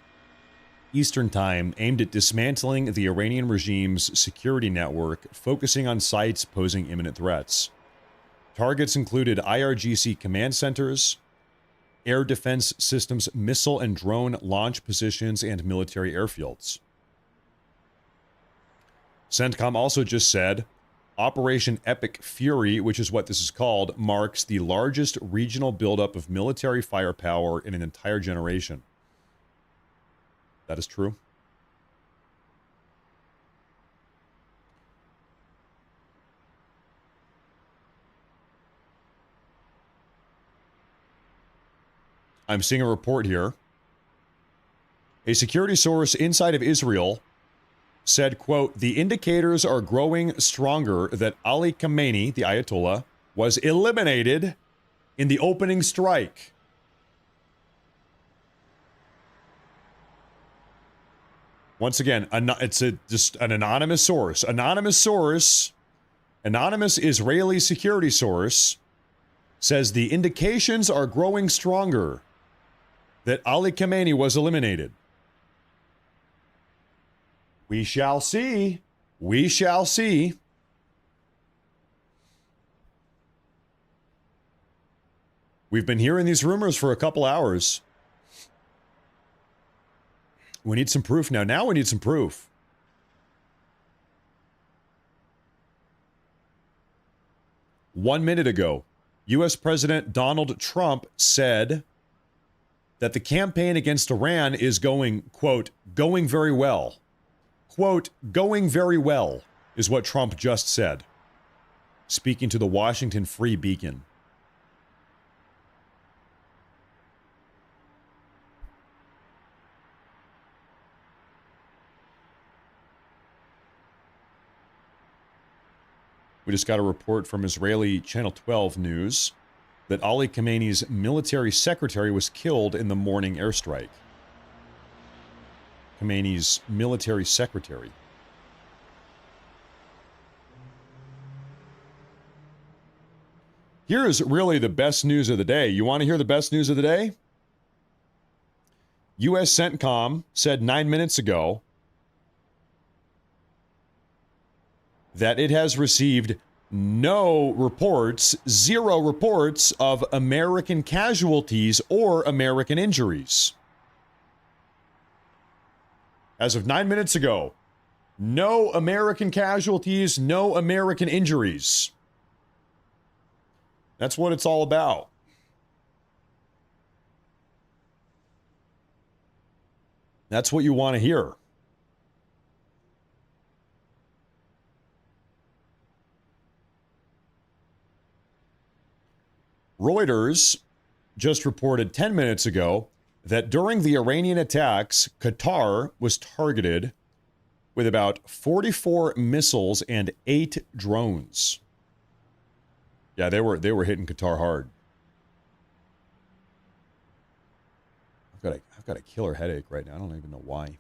Eastern Time aimed at dismantling the Iranian regime's security network, focusing on sites posing imminent threats. Targets included IRGC command centers, air defense systems, missile and drone launch positions, and military airfields. CENTCOM also just said, Operation Epic Fury, which is what this is called, marks the largest regional buildup of military firepower in an entire generation. That is true. I'm seeing a report here. A security source inside of Israel said, quote, the indicators are growing stronger that Ali Khamenei, the Ayatollah, was eliminated in the opening strike. Once again, it's just an anonymous source. Anonymous Israeli security source says the indications are growing stronger that Ali Khamenei was eliminated. We shall see. We shall see. We've been hearing these rumors for a couple hours. We need some proof now. Now we need some proof. One minute ago, U.S. President Donald Trump said that the campaign against Iran is going, quote, going very well. Quote, going very well, is what Trump just said, speaking to the Washington Free Beacon. We just got a report from Israeli Channel 12 News that Ali Khamenei's military secretary was killed in the morning airstrike. Khamenei's military secretary. Here is really the best news of the day. You want to hear the best news of the day? U.S. CENTCOM said 9 minutes ago that it has received no reports, zero reports of American casualties or American injuries. As of 9 minutes ago, no American casualties, no American injuries. That's what it's all about. That's what you want to hear. Reuters just reported 10 minutes ago that during the Iranian attacks, Qatar was targeted with about 44 missiles and 8 drones. Yeah, they were hitting Qatar hard. I've got a killer headache right now. I don't even know why.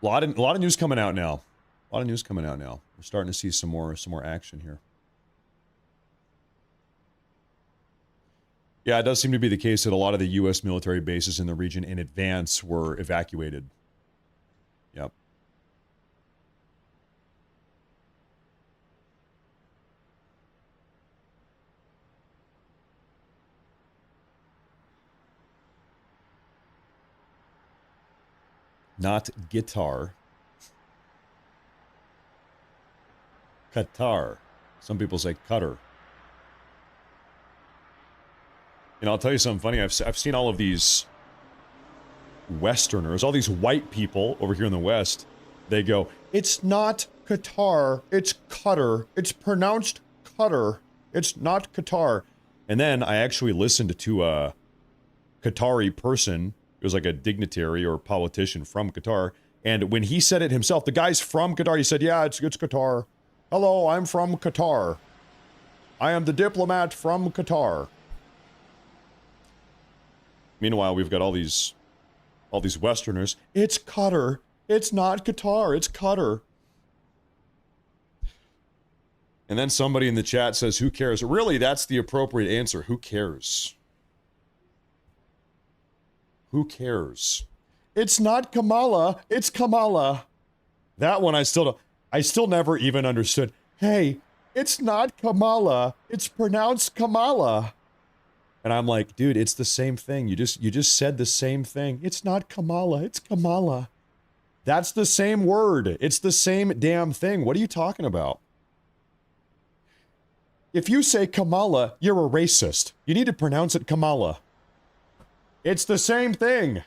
A lot of news coming out now. A lot of news coming out now. We're starting to see some more action here. Yeah, it does seem to be the case that a lot of the U.S. military bases in the region in advance were evacuated. Yep. Not guitar. Qatar. Some people say Qatar. And I'll tell you something funny. I've seen all of these Westerners, all these white people over here in the West. They go, it's not Qatar, it's Qatar. It's pronounced Qatar. It's not Qatar. And then I actually listened to a Qatari person. It was like a dignitary or politician from Qatar. And when he said it himself, the guy's from Qatar, he said, yeah, it's Qatar. Hello, I'm from Qatar. I am the diplomat from Qatar. Meanwhile, we've got all these Westerners. It's Qatar. It's not Qatar. It's Qatar. And then somebody in the chat says, who cares? Really, that's the appropriate answer. Who cares? Who cares? It's not Kamala. It's Kamala. That one I still never even understood. Hey, it's not Kamala. It's pronounced Kamala. And I'm like, dude, it's the same thing. You just said the same thing. It's not Kamala. It's Kamala. That's the same word. It's the same damn thing. What are you talking about? If you say Kamala, you're a racist. You need to pronounce it Kamala. It's the same thing.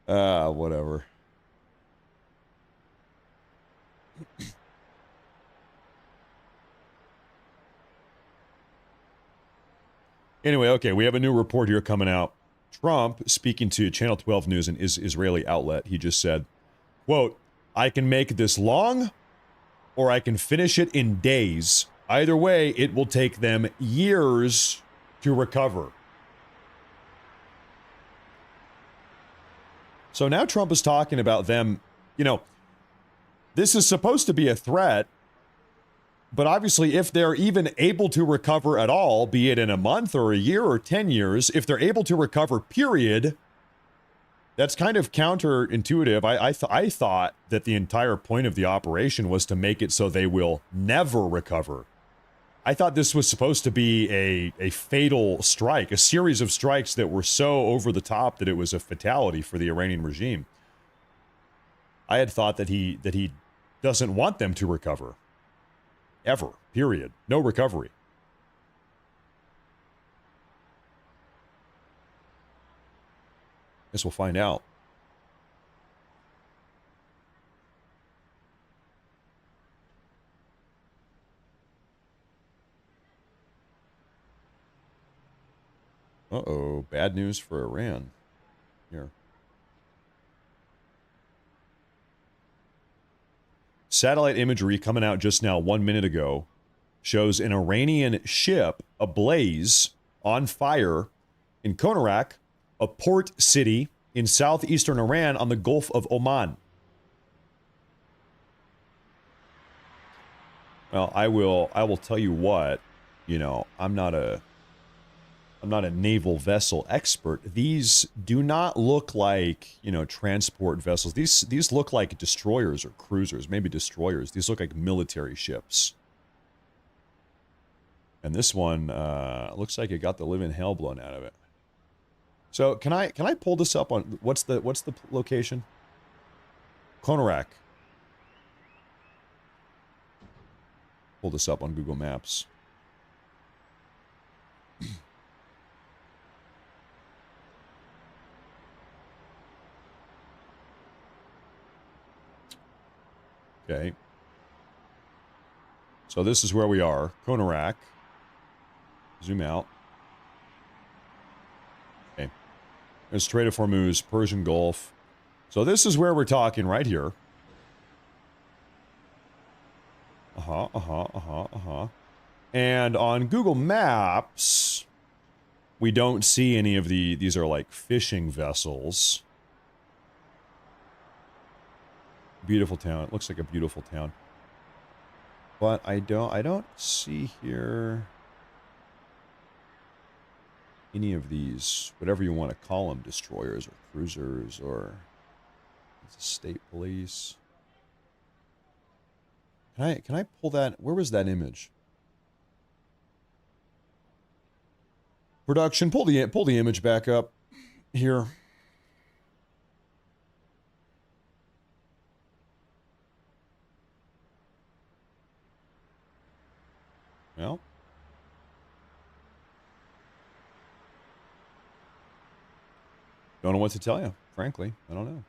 Whatever. Anyway, okay, we have a new report here coming out. Trump, speaking to Channel 12 News, an Israeli outlet, he just said, quote, I can make this long, or I can finish it in days. Either way, it will take them years to recover. So now Trump is talking about them, you know, this is supposed to be a threat, but obviously if they're even able to recover at all, be it in a month or a year or 10 years, if they're able to recover, period, that's kind of counterintuitive. I thought that the entire point of the operation was to make it so they will never recover. I thought this was supposed to be a fatal strike, a series of strikes that were so over the top that it was a fatality for the Iranian regime. I had thought that he doesn't want them to recover. Ever. Period. No recovery. Guess we'll find out. Uh-oh, bad news for Iran. Here. Satellite imagery coming out just now 1 minute ago shows an Iranian ship ablaze on fire in Konarak, a port city in southeastern Iran on the Gulf of Oman. Well, I will tell you what, you know, I'm not a naval vessel expert. These do not look like, you know, transport vessels. These look like destroyers or cruisers, maybe destroyers. These look like military ships. And this one looks like it got the living hell blown out of it. So can I pull this up on what's the location? Konarak. Pull this up on Google Maps. Okay. So this is where we are. Konarak. Zoom out. Okay. There's Strait of Hormuz, Persian Gulf. So this is where we're talking right here. And on Google Maps, we don't see any of these are like fishing vessels. Beautiful town. It looks like a beautiful town. But I don't see here any of these, whatever you want to call them, destroyers or cruisers or state police. Can I pull that? Where was that image? Production, pull the image back up here. Well, don't know what to tell you, frankly. I don't know.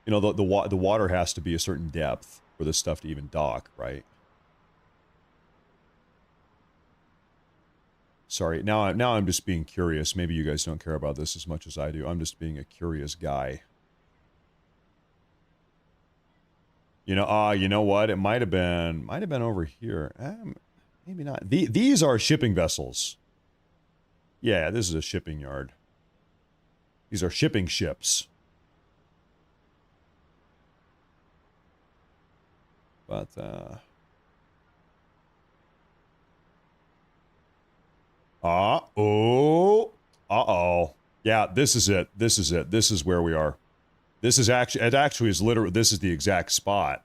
You know, the water has to be a certain depth for this stuff to even dock, right? Sorry, now I'm just being curious. Maybe you guys don't care about this as much as I do. I'm just being a curious guy. You know, you know what? It might have been over here. Maybe not. These are shipping vessels. Yeah, this is a shipping yard. These are shipping ships. But, uh-oh. Yeah, this is it. This is it. This is where we are. This is actually, it actually is literally, this is the exact spot.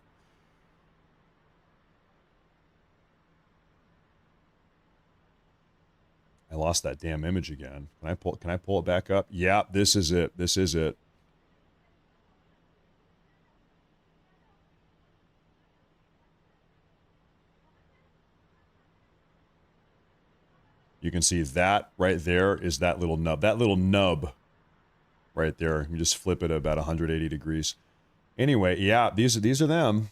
I lost that damn image again. Can I pull it back up? Yeah, this is it. This is it. You can see that right there is that little nub. That little nub right there. You just flip it about 180 degrees. Anyway, yeah, these are them.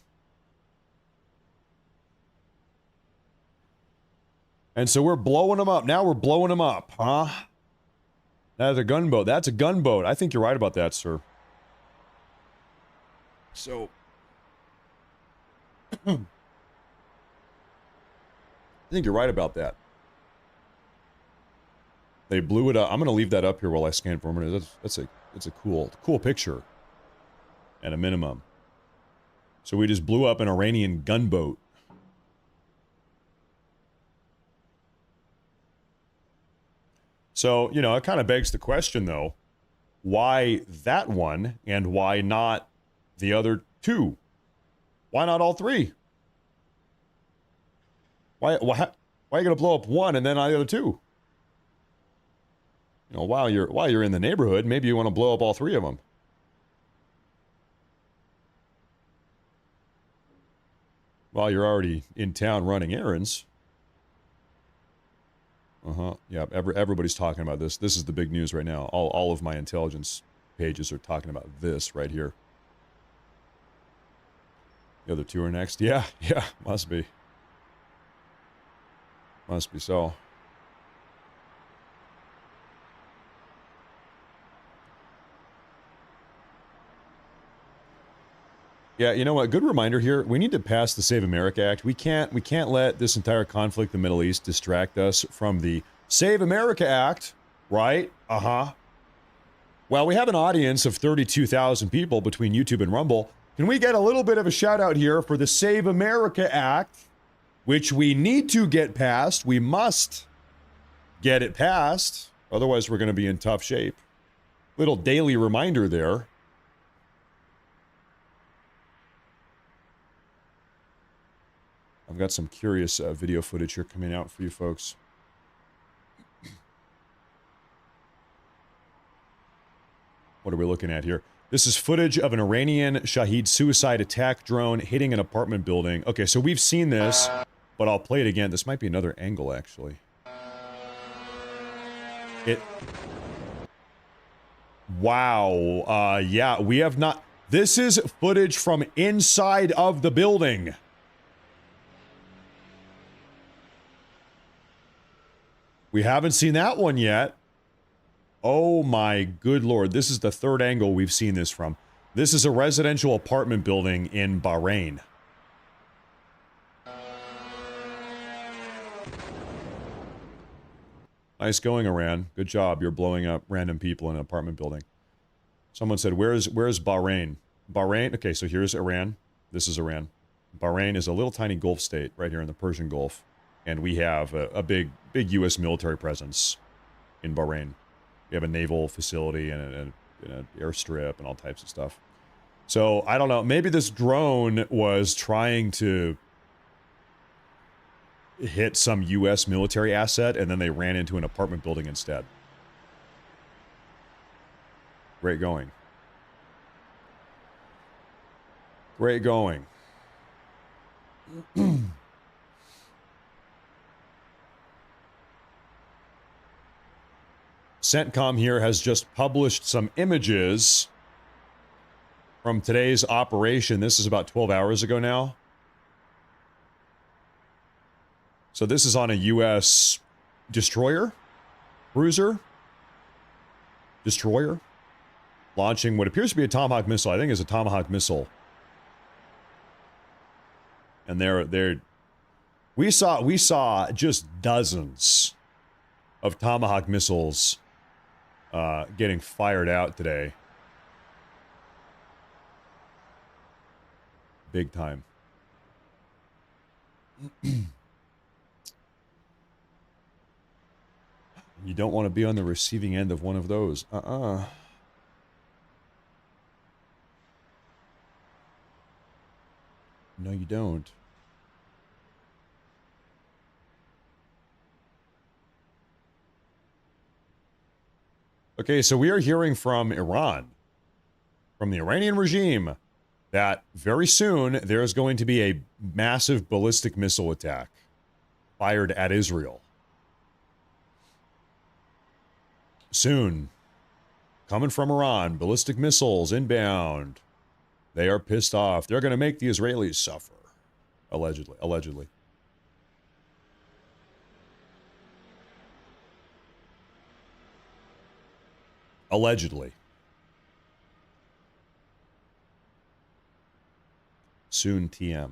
And so we're blowing them up. Now we're blowing them up, huh? That's a gunboat. That's a gunboat. I think you're right about that, sir. So, I think you're right about that. They blew it up. I'm going to leave that up here while I scan for a minute. That's a cool picture at a minimum. So we just blew up an Iranian gunboat. So, you know, it kind of begs the question, though, why that one and why not the other two? Why not all three? Why are you going to blow up one and then not the other two? You know, while you're in the neighborhood, maybe you want to blow up all three of them. While you're already in town running errands. Yeah, everybody's talking about this. This is the big news right now. All of my intelligence pages are talking about this right here. The other two are next. Yeah, must be. Must be so. Yeah, you know what? Good reminder here. We need to pass the Save America Act. We can't let this entire conflict in the Middle East distract us from the Save America Act, right? Uh-huh. Well, we have an audience of 32,000 people between YouTube and Rumble. Can we get a little bit of a shout out here for the Save America Act, which we need to get passed? We must get it passed. Otherwise, we're going to be in tough shape. Little daily reminder there. I've got some curious video footage here coming out for you folks. What are we looking at here? This is footage of an Iranian Shahed suicide attack drone hitting an apartment building. Okay, so we've seen this, but I'll play it again. This might be another angle, actually. Wow. Yeah, we have not... This is footage from inside of the building. We haven't seen that one yet. Oh my good lord. This is the third angle we've seen this from. This is a residential apartment building in Bahrain. Nice going, Iran. Good job. You're blowing up random people in an apartment building. Someone said, where's Bahrain? Bahrain? Okay, so here's Iran. This is Iran. Bahrain is a little tiny Gulf state right here in the Persian Gulf. And we have a big U.S. military presence in Bahrain. We have a naval facility and an airstrip and all types of stuff. So, I don't know. Maybe this drone was trying to hit some U.S. military asset, and then they ran into an apartment building instead. Great going. Great going. CENTCOM here has just published some images from today's operation. This is about 12 hours ago now. So this is on a U.S. destroyer, cruiser, destroyer, launching what appears to be a Tomahawk missile. I think it's a Tomahawk missile. And we saw just dozens of Tomahawk missiles getting fired out today. Big time. You don't want to be on the receiving end of one of those. No, you don't. Okay, so we are hearing from Iran, from the Iranian regime, that very soon there's going to be a massive ballistic missile attack fired at Israel. Soon. Coming from Iran, ballistic missiles inbound. They are pissed off. They're going to make the Israelis suffer. Allegedly. Allegedly. Allegedly. Soon TM.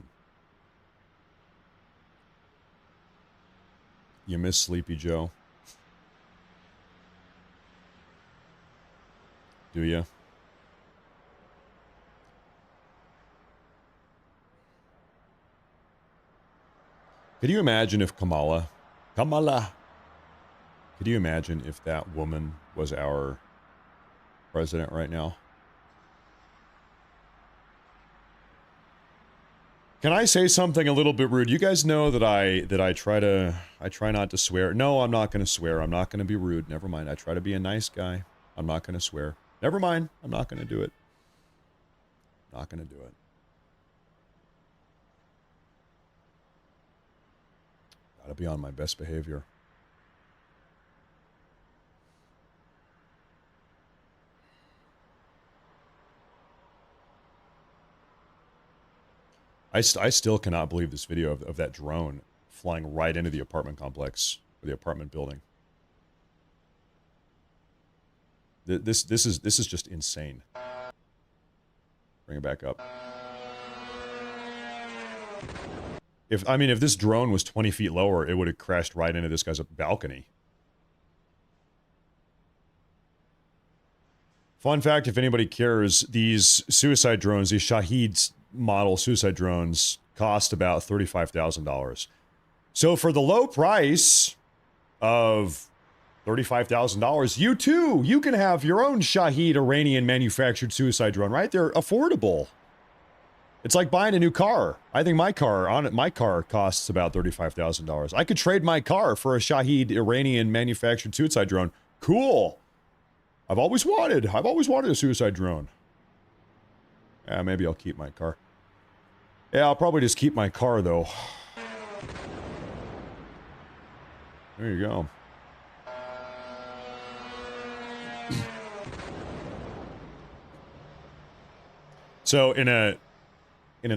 You miss Sleepy Joe? Do you? Could you imagine if Kamala, could you imagine if that woman was our president right now? Can I say something a little bit rude? You guys know that I try not to swear. No, I'm not going to swear. I'm not going to be rude. Never mind. I try to be a nice guy. I'm not going to swear. Never mind. I'm not going to do it. Not going to do it. Gotta be on my best behavior. I still cannot believe this video of that drone flying right into the apartment complex, or the apartment building. This is just insane. Bring it back up. If this drone was 20 feet lower, it would have crashed right into this guy's balcony. Fun fact, if anybody cares, these suicide drones, these Shahed model suicide drones, cost about $35,000. So for the low price of $35,000, you can have your own Shahed Iranian manufactured suicide drone, right? They're affordable. It's like buying a new car. I think my car costs about $35,000. I could trade my car for a Shahed Iranian manufactured suicide drone. Cool. I've always wanted a suicide drone. Yeah, maybe I'll keep my car. Yeah, I'll probably just keep my car, though. There you go. So, in an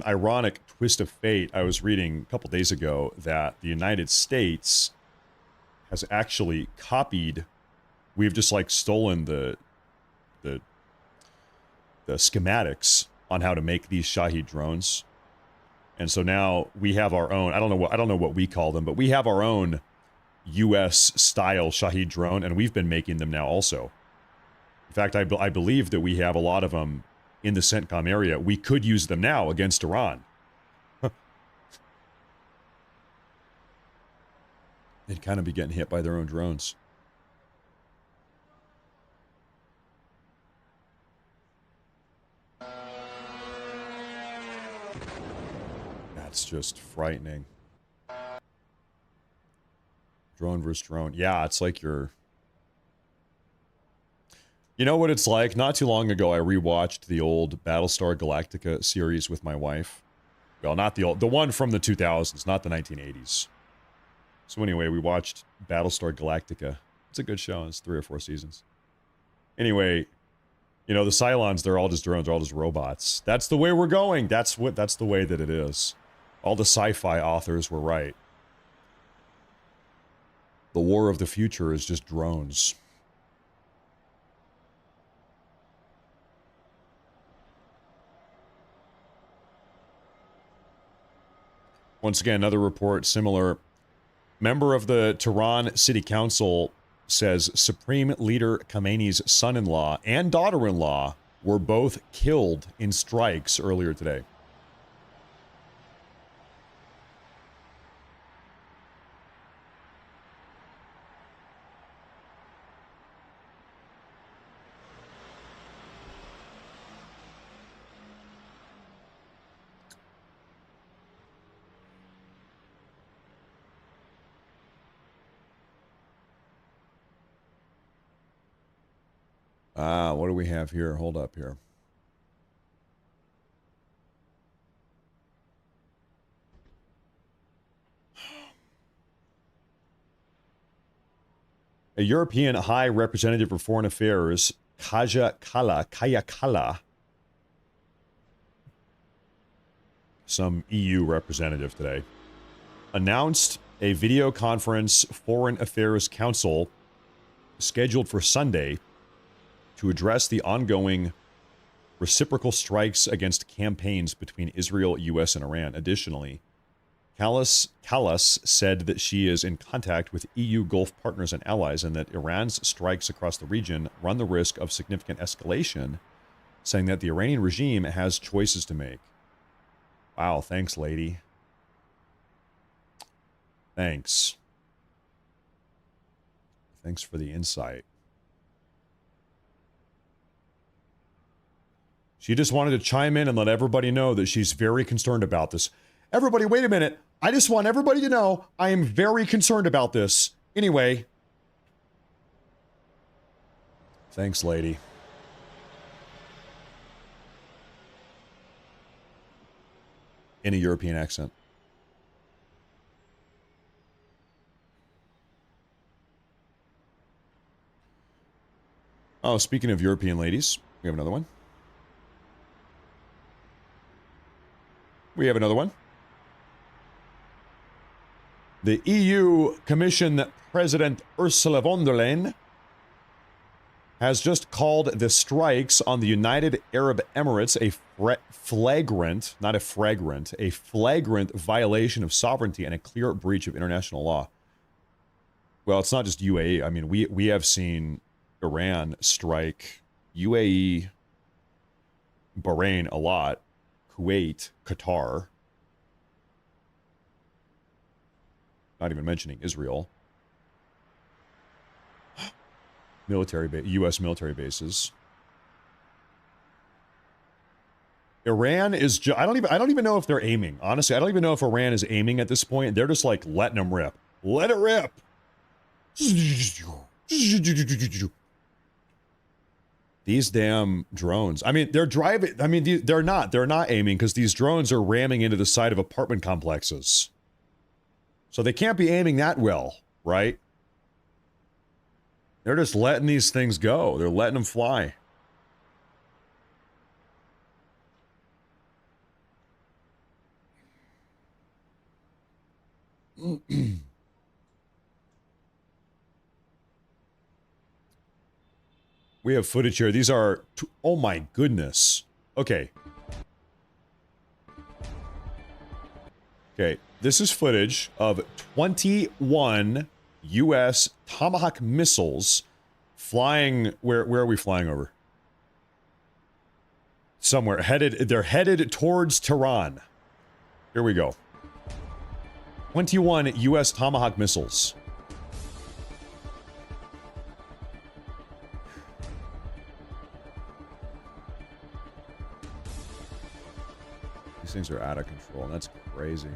ironic twist of fate, I was reading a couple days ago that the United States has actually copied. We've just like stolen the schematics on how to make these Shahed drones. And so now we have our own, I don't know what we call them, but we have our own US style Shahed drone, and we've been making them now also. In fact, I believe that we have a lot of them in the CENTCOM area. We could use them now against Iran. They'd kind of be getting hit by their own drones. That's just frightening. Drone versus drone. Yeah, it's like you're... You know what it's like? Not too long ago, I rewatched the old Battlestar Galactica series with my wife. Well, not the one from the 2000s, not the 1980s. So anyway, we watched Battlestar Galactica. It's a good show. It's 3 or 4 seasons. Anyway, you know, the Cylons, they're all just drones. They're all just robots. That's the way we're going. That's the way that it is. All the sci-fi authors were right. The war of the future is just drones. Once again, another report similar. Member of the Tehran City Council says Supreme Leader Khamenei's son-in-law and daughter-in-law were both killed in strikes earlier today. What do we have here? Hold up here. A European High Representative for Foreign Affairs, Kaya Kala, some EU representative today, announced a video conference Foreign Affairs Council scheduled for Sunday to address the ongoing reciprocal strikes against campaigns between Israel, U.S., and Iran. Additionally, Callas said that she is in contact with EU Gulf partners and allies and that Iran's strikes across the region run the risk of significant escalation, saying that the Iranian regime has choices to make. Wow, thanks, lady. Thanks. Thanks for the insight. She just wanted to chime in and let everybody know that she's very concerned about this. Everybody, wait a minute. I just want everybody to know I am very concerned about this. Anyway. Thanks, lady. In a European accent. Oh, speaking of European ladies, we have another one. We have another one. The EU Commission President Ursula von der Leyen has just called the strikes on the United Arab Emirates a flagrant, not a fragrant, a flagrant violation of sovereignty and a clear breach of international law. Well, it's not just UAE. I mean, we have seen Iran strike UAE, Bahrain a lot, Kuwait, Qatar. Not even mentioning Israel. U.S. military bases. Iran is I don't even know if they're aiming. Honestly, I don't even know if Iran is aiming at this point. They're just like letting them rip. Let it rip. These damn drones. I mean, they're driving. I mean, they're not aiming because these drones are ramming into the side of apartment complexes. So they can't be aiming that well, right? They're just letting these things go. They're letting them fly. We have footage here. These are... Oh my goodness. Okay. Okay. This is footage of 21 U.S. Tomahawk missiles flying... Where are we flying over? Somewhere. They're headed towards Tehran. Here we go. 21 U.S. Tomahawk missiles. These things are out of control. That's crazy.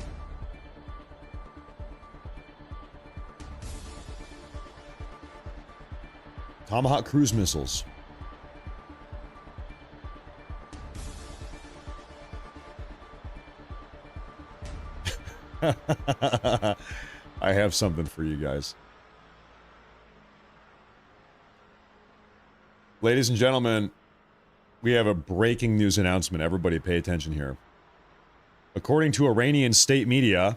Tomahawk cruise missiles. I have something for you guys. Ladies and gentlemen, we have a breaking news announcement. Everybody pay attention here. According to Iranian state media,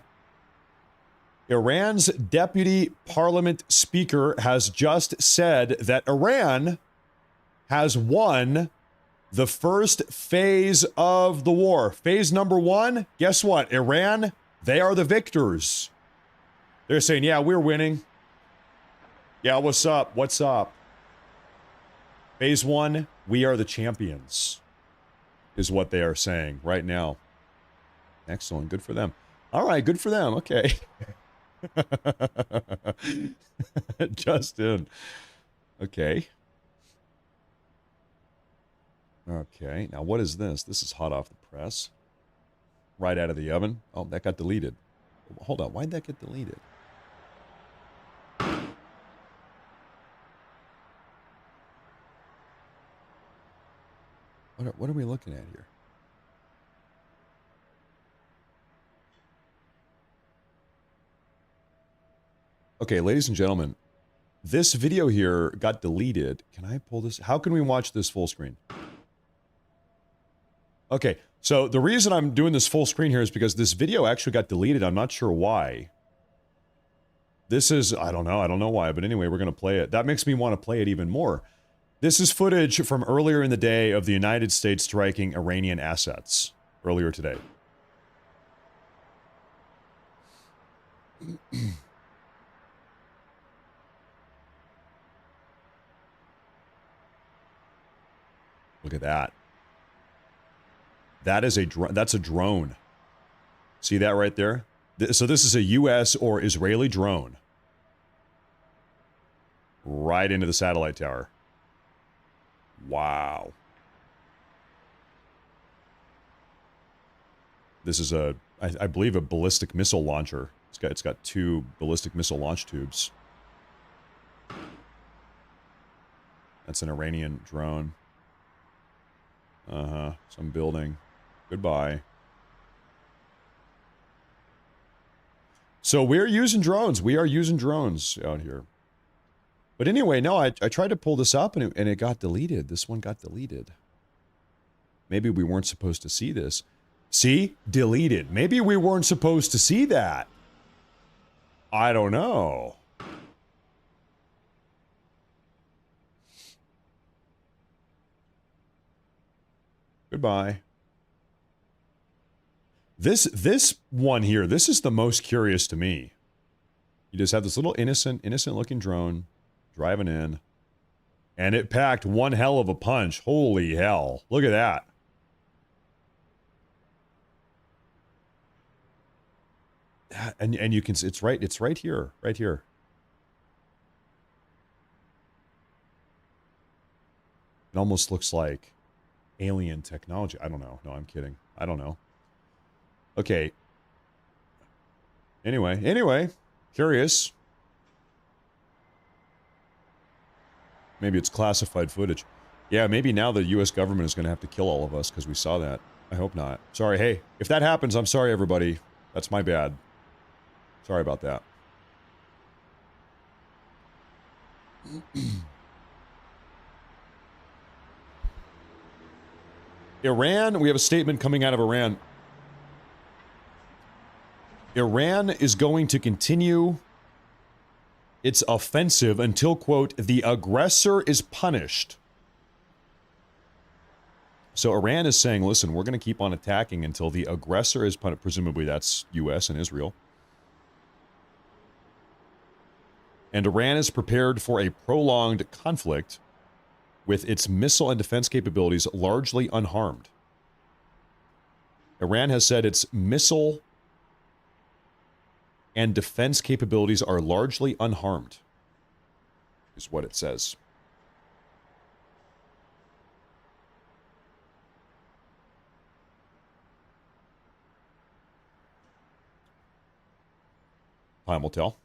Iran's deputy parliament speaker has just said that Iran has won the first phase of the war. Phase number 1, guess what? Iran, they are the victors. They're saying, yeah, we're winning. Yeah, what's up? What's up? Phase 1, we are the champions, is what they are saying right now. Excellent. Good for them. All right, good for them. Okay. Just in. Okay. Okay. Now, what is this? This is hot off the press. Right out of the oven. Oh, that got deleted. Hold on. Why'd that get deleted? What are we looking at here? Okay, ladies and gentlemen, this video here got deleted. Can I pull this? How can we watch this full screen? Okay, so the reason I'm doing this full screen here is because this video actually got deleted. I'm not sure why. This is, I don't know why, but anyway, we're going to play it. That makes me want to play it even more. This is footage from earlier in the day of the United States striking Iranian assets earlier today. Look at that. That's a drone. See that right there? So this is a US or Israeli drone. Right into the satellite tower. Wow. This is I believe a ballistic missile launcher. It's got 2 ballistic missile launch tubes. That's an Iranian drone. Some building. Goodbye. So we're using drones. We are using drones out here. But anyway, no, I tried to pull this up and it got deleted. This one got deleted. Maybe we weren't supposed to see this. See? Deleted. Maybe we weren't supposed to see that. I don't know. Goodbye. This one here, this is the most curious to me. You just have this little innocent looking drone driving in, and it packed one hell of a punch. Holy hell. Look at that. And you can see it's right here. It almost looks like alien technology. I don't know. No, I'm kidding. I don't know. Okay. Anyway, curious. Maybe it's classified footage. Yeah, maybe now the US government is going to have to kill all of us because we saw that. I hope not. Sorry, hey, if that happens, I'm sorry, everybody. That's my bad. Sorry about that. Iran, we have a statement coming out of Iran. Iran is going to continue its offensive until, quote, the aggressor is punished. So Iran is saying, listen, we're going to keep on attacking until the aggressor is punished. Presumably that's US and Israel. And Iran is prepared for a prolonged conflict with its missile and defense capabilities largely unharmed. Iran has said its missile and defense capabilities are largely unharmed, is what it says. Time will tell.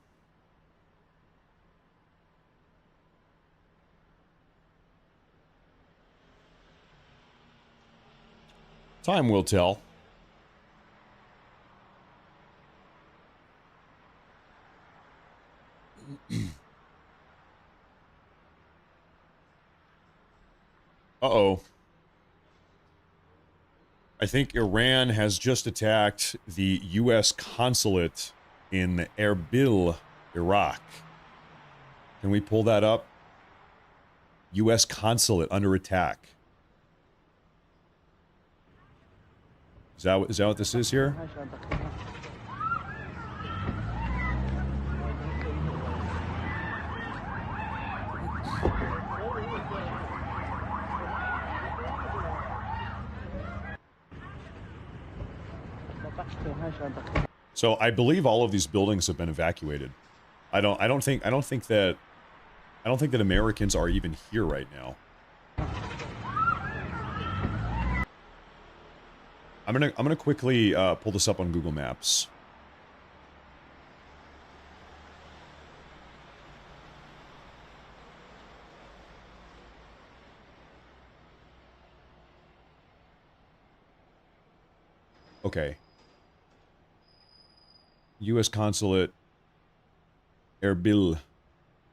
Time will tell. Uh-oh. I think Iran has just attacked the U.S. consulate in Erbil, Iraq. Can we pull that up? U.S. consulate under attack. Is that what this is here? So I believe all of these buildings have been evacuated. I don't think that Americans are even here right now. I'm gonna quickly pull this up on Google Maps. Okay. U.S. consulate, Erbil.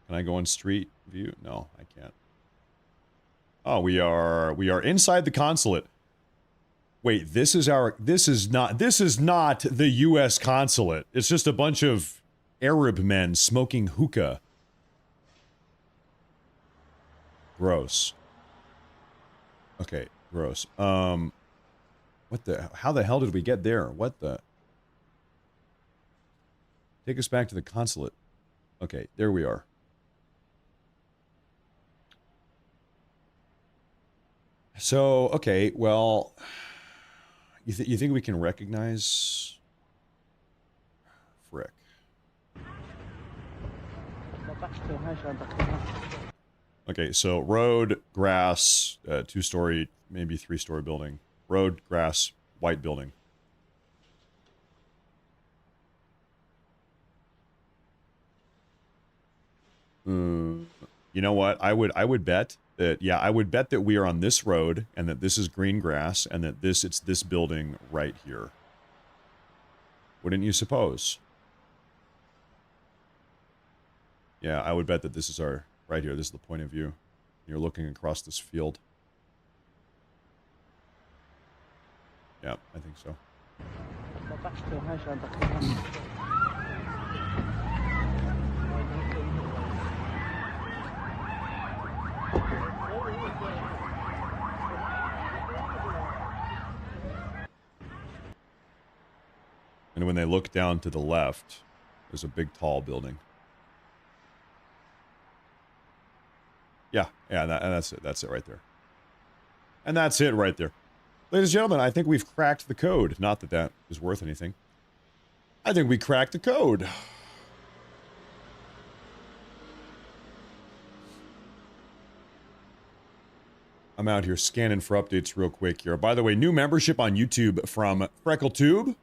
Can I go on street view? No, I can't. Oh, we are inside the consulate. Wait, this is not the U.S. consulate. It's just a bunch of Arab men smoking hookah. Gross. Okay, gross. How the hell did we get there? What the? Take us back to the consulate. Okay, there we are. So, okay, well, you think we can recognize? Frick. Okay, so road, grass, 2-story, maybe 3-story building. Road, grass, white building. You know what? I would bet that, yeah, I would bet that we are on this road and that this is green grass and that it's this building right here. Wouldn't you suppose? Yeah, I would bet that this is our, right here, this is the point of view. You're looking across this field. Yeah, I think so. And when they look down to the left, there's a big tall building. Yeah, and that's it. That's it right there. And that's it right there. Ladies and gentlemen, I think we've cracked the code. Not that that is worth anything. I think we cracked the code. I'm out here scanning for updates real quick here. By the way, new membership on YouTube from FreckleTube.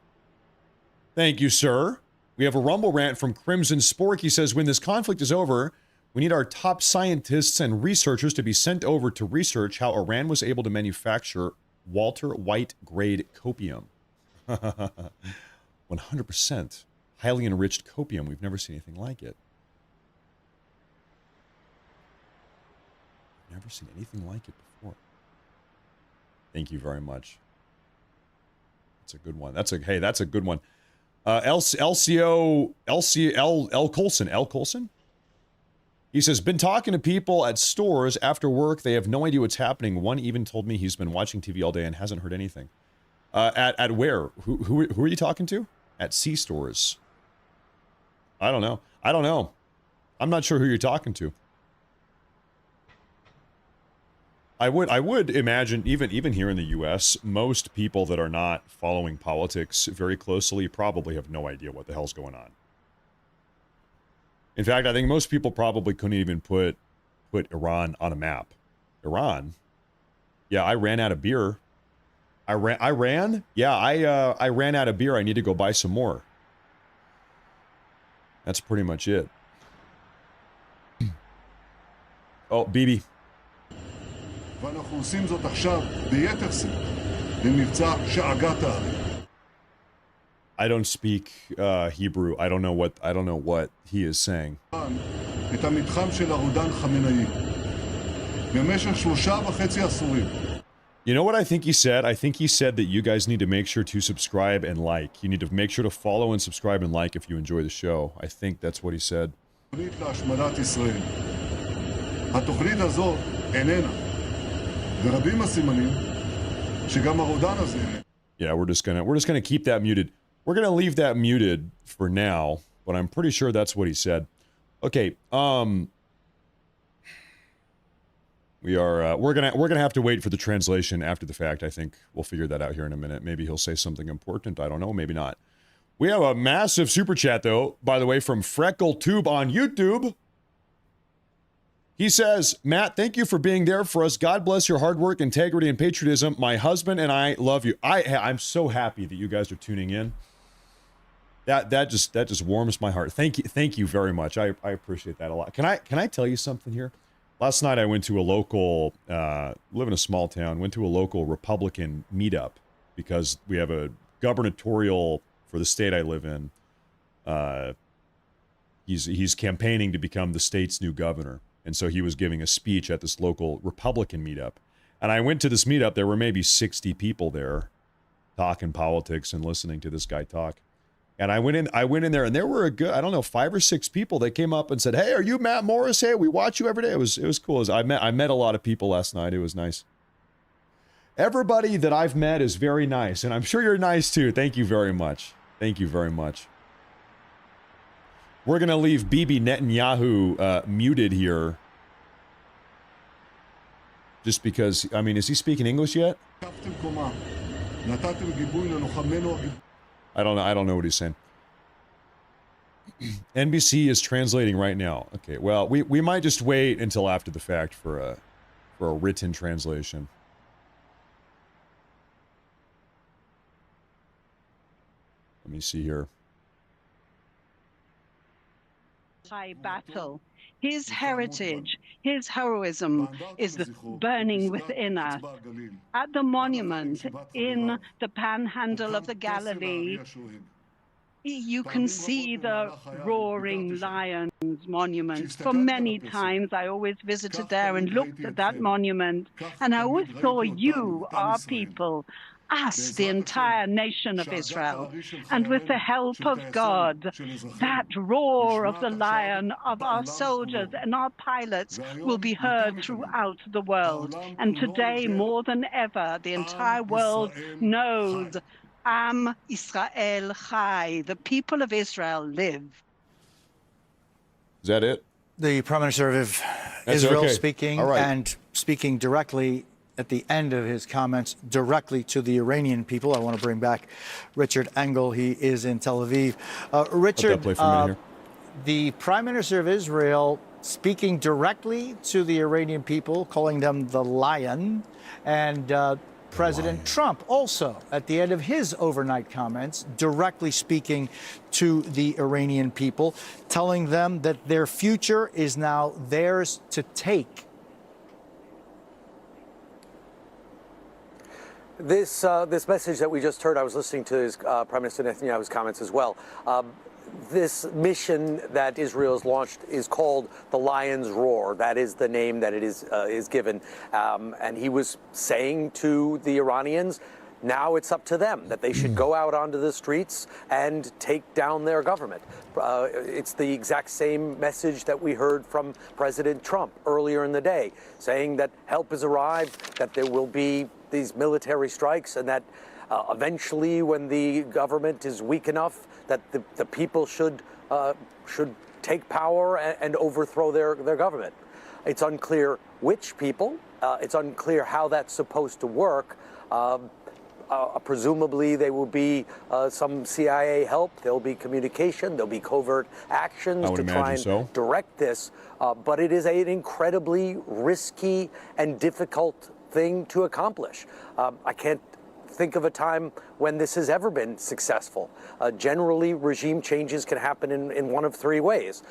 Thank you, sir. We have a Rumble rant from Crimson Spork. He says, when this conflict is over, we need our top scientists and researchers to be sent over to research how Iran was able to manufacture Walter White grade copium. 100% highly enriched copium. We've never seen anything like it. Never seen anything like it before. Thank you very much. That's a good one. That's a good one. L Colson. He says, been talking to people at stores after work. They have no idea what's happening. One even told me he's been watching TV all day and hasn't heard anything. At where? Who are you talking to? At C stores. I don't know. I'm not sure who you're talking to. I would imagine even here in the US, most people that are not following politics very closely probably have no idea what the hell's going on. In fact, I think most people probably couldn't even put Iran on a map. Iran? Yeah, I ran out of beer. I ran? Yeah, I ran out of beer. I need to go buy some more. That's pretty much it. Oh, BB. ואנחנו עושים זאת עכשיו ביתר שאת במבצע שאגת הארי. I don't speak Hebrew. I don't know what he is saying. את המתחם של הרודן חמינאי במשך 3.5 עשורים. You know what I think he said? I think he said that you guys need to make sure to subscribe and like. You need to make sure to follow and subscribe and like if you enjoy the show. I think that's what he said. תוכנית להשמדת ישראל. התוכנית הזאת איננה. ורבים הסימנים שגם הרודן הזה. Yeah, we're just gonna keep that muted. We're gonna leave that muted for now, but I'm pretty sure that's what he said. Okay, we're gonna have to wait for the translation after the fact. I think we'll figure that out here in a minute. Maybe he'll say something important. I don't know. Maybe not. We have a massive super chat though, by the way, from FreckleTube on YouTube. He says, Matt, thank you for being there for us. God bless your hard work, integrity, and patriotism. My husband and I love you. I'm so happy that you guys are tuning in. That just warms my heart. Thank you very much. I appreciate that a lot. Can I tell you something here? Last night I went to a local, live in a small town, went to a local Republican meetup because we have a gubernatorial for the state I live in. He's campaigning to become the state's new governor. And so he was giving a speech at this local Republican meetup. And I went to this meetup. There were maybe 60 people there talking politics and listening to this guy talk. And I went in there and there were a good, I don't know, 5 or 6 people that came up and said, hey, are you Matt Morris? Hey, we watch you every day. It was cool. I met a lot of people last night. It was nice. Everybody that I've met is very nice. And I'm sure you're nice too. Thank you very much. Thank you very much. We're going to leave Bibi Netanyahu muted here. Just because, I mean, is he speaking English yet? I don't know what he's saying. NBC is translating right now. Okay, well, we might just wait until after the fact for a written translation. Let me see here. Battle. His heritage, his heroism is burning within us. At the monument in the panhandle of the Galilee, you can see the roaring lions monument. For many times, I always visited there and looked at that monument, and I always saw you, our people, us, the entire nation of Israel, and with the help of God, that roar of the lion of our soldiers and our pilots will be heard throughout the world. And today, more than ever, the entire world knows Am Israel Chai. The people of Israel live. Is that it? The Prime Minister of That's Israel okay. speaking, All right. and speaking directly at the end of his comments directly to the Iranian people. I want to bring back Richard Engel. He is in Tel Aviv. Richard, play for a minute here. the Prime Minister of Israel speaking directly to the Iranian people, calling them the lion, and President Trump also, at the end of his overnight comments, directly speaking to the Iranian people, telling them that their future is now theirs to take. This message that we just heard, I was listening to his Prime Minister Netanyahu's comments as well. This mission that Israel has launched is called the Lion's Roar. That is the name that it is given. And he was saying to the Iranians, now it's up to them, that they should go out onto the streets and take down their government. It's the exact same message that we heard from President Trump earlier in the day, saying that help has arrived, that there will be these military strikes, and that eventually, when the government is weak enough, that the people should take power and overthrow their government. It's unclear which people. It's unclear how that's supposed to work. Presumably, there will be some CIA help. There'll be communication. There'll be covert actions to try and direct this. But it is an incredibly risky and difficult thing to accomplish. I can't think of a time when this has ever been successful. Generally, regime changes can happen in one of three ways.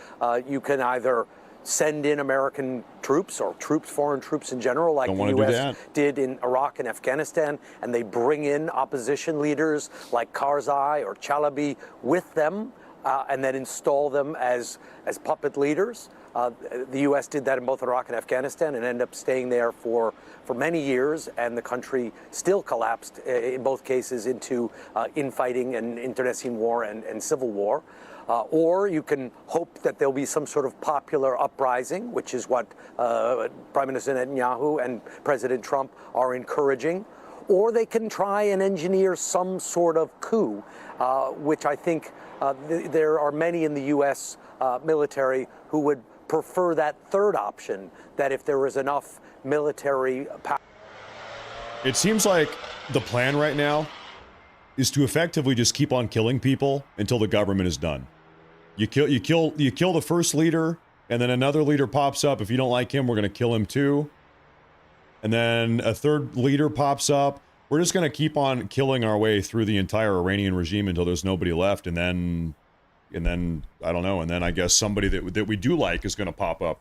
You can either send in American troops or foreign troops in general, like the U.S. did in Iraq and Afghanistan, and they bring in opposition leaders like Karzai or Chalabi with them, and then install them as puppet leaders. The U.S. did that in both Iraq and Afghanistan and ended up staying there for many years, and the country still collapsed in both cases into infighting and internecine war and civil war. Or you can hope that there'll be some sort of popular uprising, which is what Prime Minister Netanyahu and President Trump are encouraging. Or they can try and engineer some sort of coup, which I think there are many in the U.S. Military who would prefer that third option, that if there was enough military power. It seems like the plan right now is to effectively just keep on killing people until the government is done. You kill the first leader, and then another leader pops up. If you don't like him, we're going to kill him too. And then a third leader pops up. We're just going to keep on killing our way through the entire Iranian regime until there's nobody left, and then I don't know, and then I guess somebody that we do like is going to pop up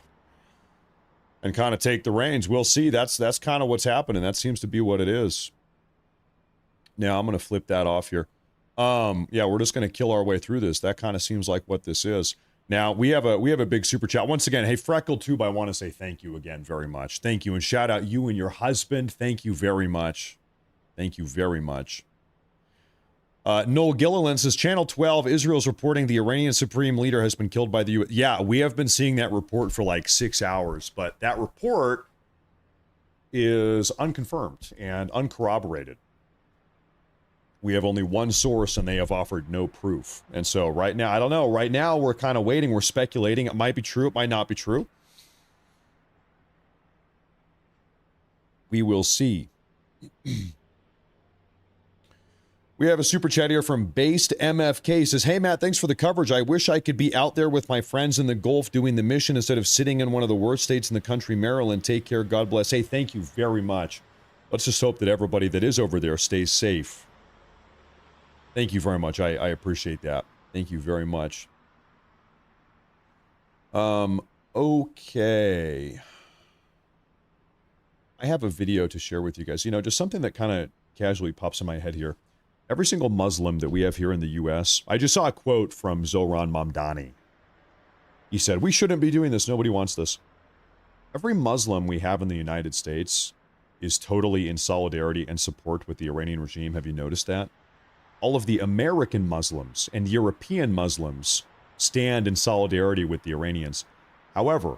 and kind of take the reins. We'll see. That's kind of what's happening. That seems to be what it is. Now I'm going to flip that off here. Yeah, we're just going to kill our way through this. That kind of seems like what this is. Now we have a big super chat once again. Hey, FreckleTube, I want to say thank you again very much. Thank you, and shout out you and your husband. Thank you very much. Thank you very much. Noel Gilliland says, Channel 12, Israel's reporting the Iranian Supreme Leader has been killed by the U.S. Yeah, we have been seeing that report for like 6 hours, but that report is unconfirmed and uncorroborated. We have only one source, and they have offered no proof. And so right now, I don't know. Right now, we're kind of waiting. We're speculating. It might be true. It might not be true. We will see. We have a super chat here from Based MFK. He says, hey, Matt, thanks for the coverage. I wish I could be out there with my friends in the Gulf doing the mission instead of sitting in one of the worst states in the country, Maryland. Take care. God bless. Hey, thank you very much. Let's just hope that everybody that is over there stays safe. Thank you very much. I appreciate that. Thank you very much. Okay. I have a video to share with you guys. You know, just something that kind of casually pops in my head here. Every single Muslim that we have here in the U.S., I just saw a quote from Zohran Mamdani. He said, we shouldn't be doing this. Nobody wants this. Every Muslim we have in the United States is totally in solidarity and support with the Iranian regime. Have you noticed that? All of the American Muslims and European Muslims stand in solidarity with the Iranians. However,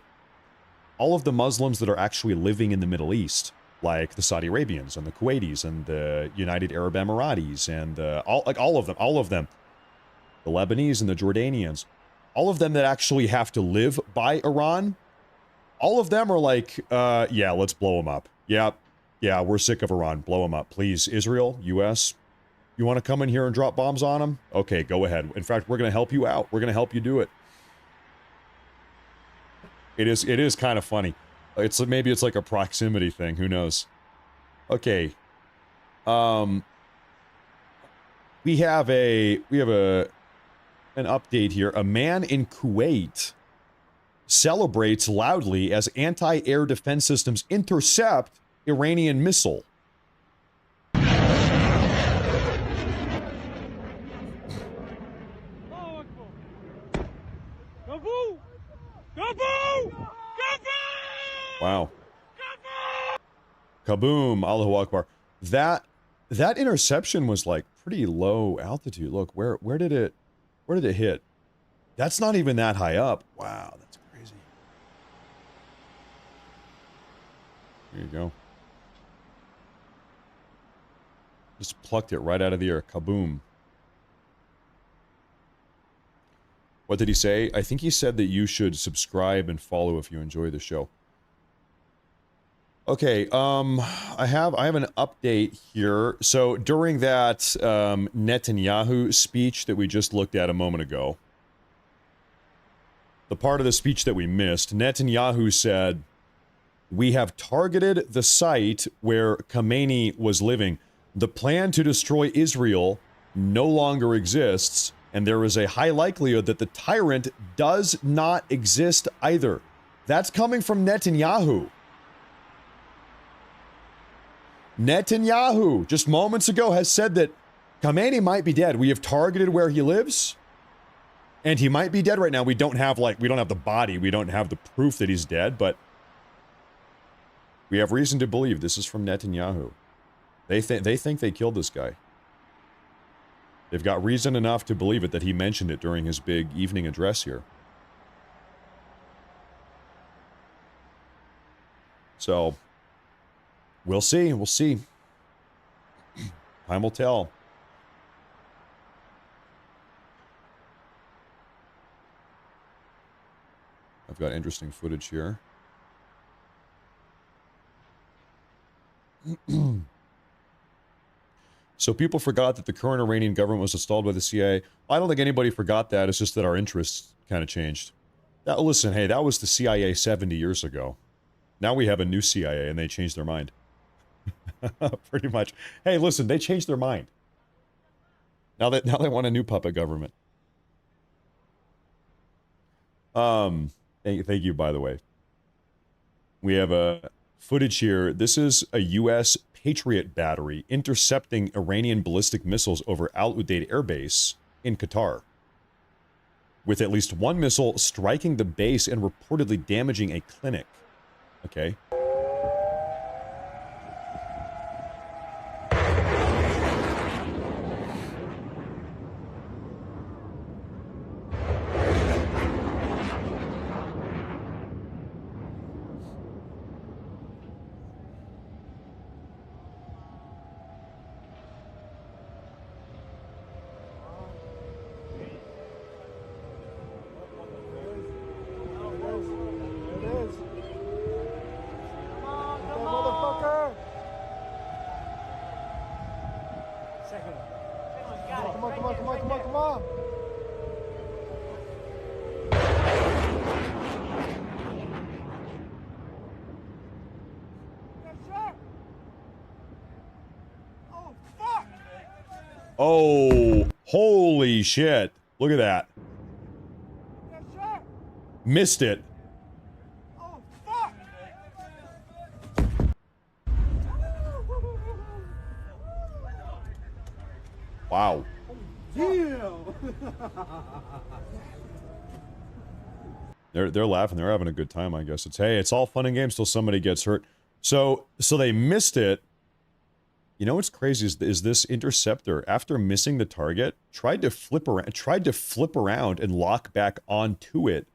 all of the Muslims that are actually living in the Middle East, like the Saudi Arabians and the Kuwaitis and the United Arab Emiratis and all of them, the Lebanese and the Jordanians, all of them that actually have to live by Iran, all of them are like, yeah, let's blow them up. Yeah, we're sick of Iran. Blow them up. Please, Israel, U.S., you want to come in here and drop bombs on them? Okay, go ahead. In fact, we're going to help you out. We're going to help you do it. It is kind of funny. Maybe it's like a proximity thing. Who knows? Okay. We have an update here. A man in Kuwait celebrates loudly as anti-air defense systems intercept Iranian missile. Wow. Kaboom! Allahu Akbar. That interception was like pretty low altitude. Look, where did it hit? That's not even that high up. Wow, that's crazy. There you go. Just plucked it right out of the air. Kaboom. What did he say? I think he said that you should subscribe and follow if you enjoy the show. Okay, I have an update here. So during that Netanyahu speech that we just looked at a moment ago, the part of the speech that we missed, Netanyahu said, "We have targeted the site where Khamenei was living. The plan to destroy Israel no longer exists, and there is a high likelihood that the tyrant does not exist either." That's coming from Netanyahu. Netanyahu, just moments ago, has said that Khamenei might be dead. We have targeted where he lives, and he might be dead right now. We don't have the body. We don't have the proof that he's dead, but we have reason to believe this is from Netanyahu. They think they killed this guy. They've got reason enough to believe it that he mentioned it during his big evening address here. So, we'll see. We'll see. Time will tell. I've got interesting footage here. So people forgot that the current Iranian government was installed by the CIA. I don't think anybody forgot that. It's just that our interests kind of changed. Listen, hey, that was the CIA 70 years ago. Now we have a new CIA and they changed their mind. Pretty much. Hey, listen, they changed their mind. Now they want a new puppet government. Thank you, by the way. We have a footage here. This is a U.S. Patriot battery intercepting Iranian ballistic missiles over Al Udeid Air Base in Qatar, with at least one missile striking the base and reportedly damaging a clinic. Okay. Oh, holy shit. Look at that. Missed it. Wow. They're laughing. They're having a good time, I guess. It's all fun and games till somebody gets hurt. So they missed it. You know what's crazy is this interceptor, after missing the target, tried to flip around and lock back onto it.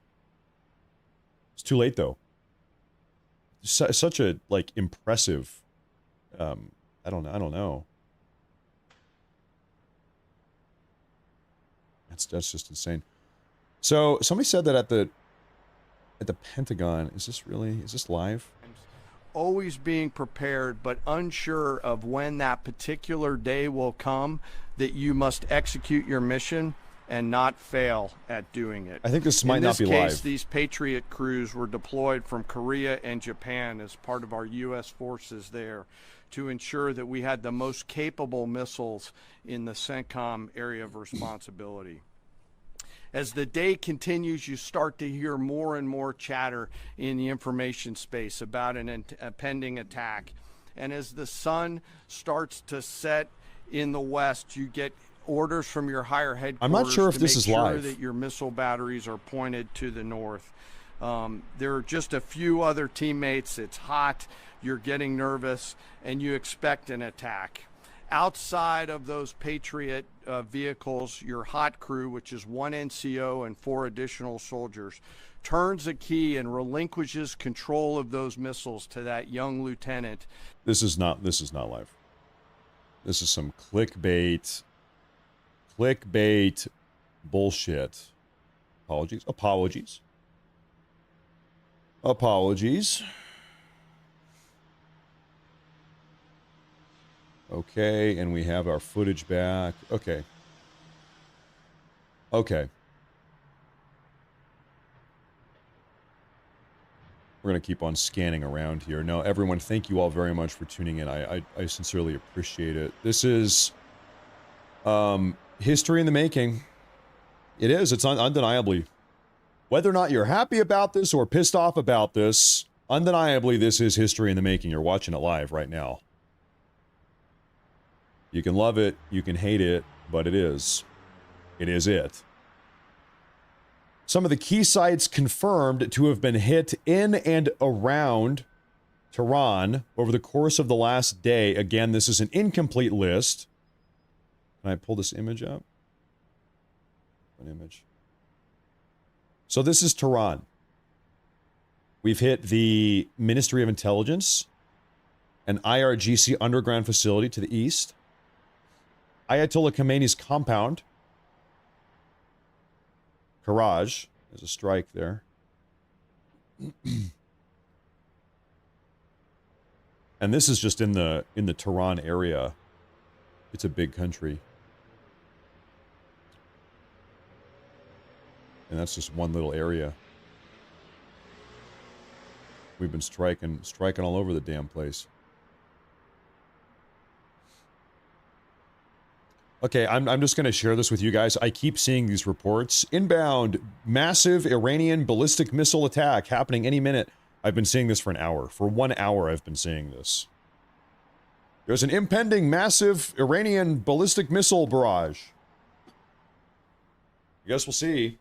It's too late though. Such a impressive I don't know. That's just insane. So somebody said that at the Pentagon. Is this live? Always being prepared, but unsure of when that particular day will come that you must execute your mission and not fail at doing it. I think this might not be live. In this case, these Patriot crews were deployed from Korea and Japan as part of our U.S. forces there to ensure that we had the most capable missiles in the CENTCOM area of responsibility. As the day continues, you start to hear more and more chatter in the information space about a pending attack. And as the sun starts to set in the west, you get orders from your higher headquarters. I'm not sure if this is live. That your missile batteries are pointed to the north. There are just a few other teammates. It's hot. You're getting nervous, and you expect an attack. Outside of those Patriot vehicles, your hot crew, which is 1 NCO and 4 additional soldiers, turns a key and relinquishes control of those missiles to that young lieutenant. This is not live. This is some clickbait bullshit. Apologies. Okay, and we have our footage back. Okay. We're going to keep on scanning around here. No, everyone, thank you all very much for tuning in. I sincerely appreciate it. This is history in the making. It is. It's undeniably. Whether or not you're happy about this or pissed off about this, undeniably this is history in the making. You're watching it live right now. You can love it, you can hate it, but it is. It is it. Some of the key sites confirmed to have been hit in and around Tehran over the course of the last day. Again, this is an incomplete list. Can I pull this image up? An image. So this is Tehran. We've hit the Ministry of Intelligence, an IRGC underground facility to the east, Ayatollah Khamenei's compound, Karaj, there's a strike there. And this is just in the Tehran area. It's a big country. And that's just one little area. We've been striking all over the damn place. Okay, I'm just going to share this with you guys. I keep seeing these reports. Inbound, massive Iranian ballistic missile attack happening any minute. I've been seeing this for an hour. For 1 hour, I've been seeing this. There's an impending massive Iranian ballistic missile barrage. I guess we'll see.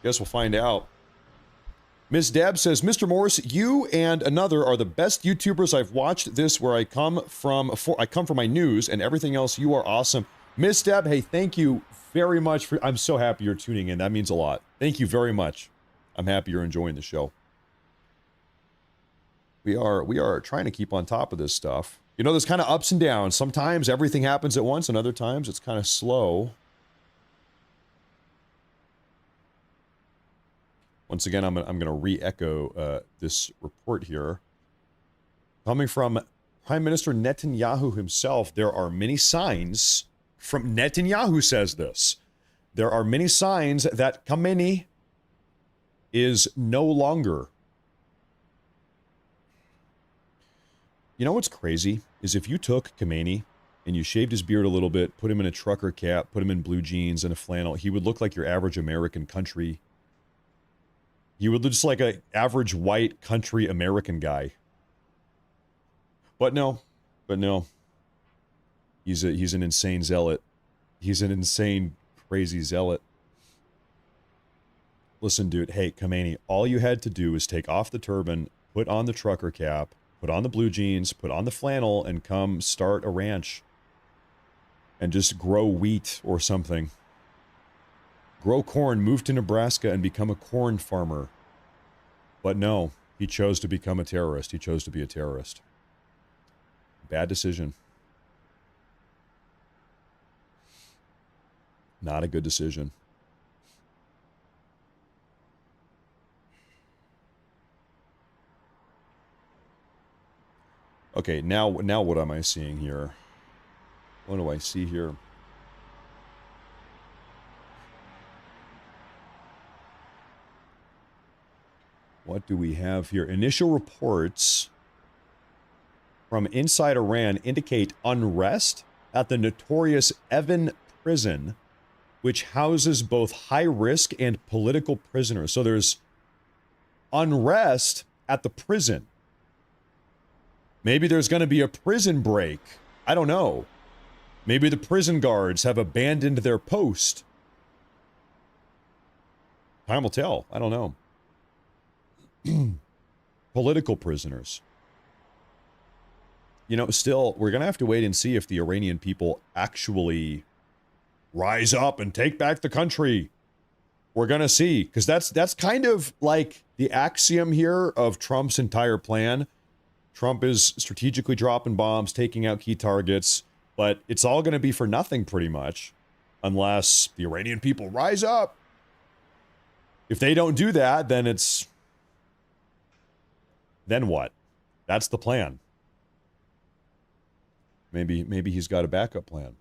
Guess we'll find out. Miss Deb says, Mr. Morse, you and another are the best YouTubers I've watched. This where I come from for my news and everything else. You are awesome. Miss Deb, hey, thank you very much for, I'm so happy you're tuning in. That means a lot. Thank you very much. I'm happy you're enjoying the show. We are trying to keep on top of this stuff. You know, there's kind of ups and downs. Sometimes everything happens at once, and other times it's kind of slow. Once again, I'm going to re-echo this report here. Coming from Prime Minister Netanyahu himself, there are many signs, from Netanyahu says this, there are many signs that Khamenei is no longer. You know what's crazy? Is if you took Khamenei and you shaved his beard a little bit, put him in a trucker cap, put him in blue jeans and a flannel, he would look like your average American country. He would look just like an average white country American guy. But no. He's an insane zealot. He's an insane, crazy zealot. Listen, dude, hey, Khamenei, all you had to do is take off the turban, put on the trucker cap, put on the blue jeans, put on the flannel, and come start a ranch. And just grow wheat or something. grow corn, move to Nebraska, and become a corn farmer. But no, he chose to become a terrorist. He chose to be a terrorist. Bad decision. Not a good decision. Okay, now what am I seeing here? What do I see here? What do we have here? Initial reports from inside Iran indicate unrest at the notorious Evin prison, which houses both high-risk and political prisoners. So there's unrest at the prison. Maybe there's going to be a prison break. I don't know. Maybe the prison guards have abandoned their post. Time will tell. I don't know. Political prisoners. You know, still, we're going to have to wait and see if the Iranian people actually rise up and take back the country. We're going to see, because that's kind of like the axiom here of Trump's entire plan. Trump is strategically dropping bombs, taking out key targets, but it's all going to be for nothing pretty much unless the Iranian people rise up. If they don't do that, then it's... Then what? That's the plan. Maybe he's got a backup plan.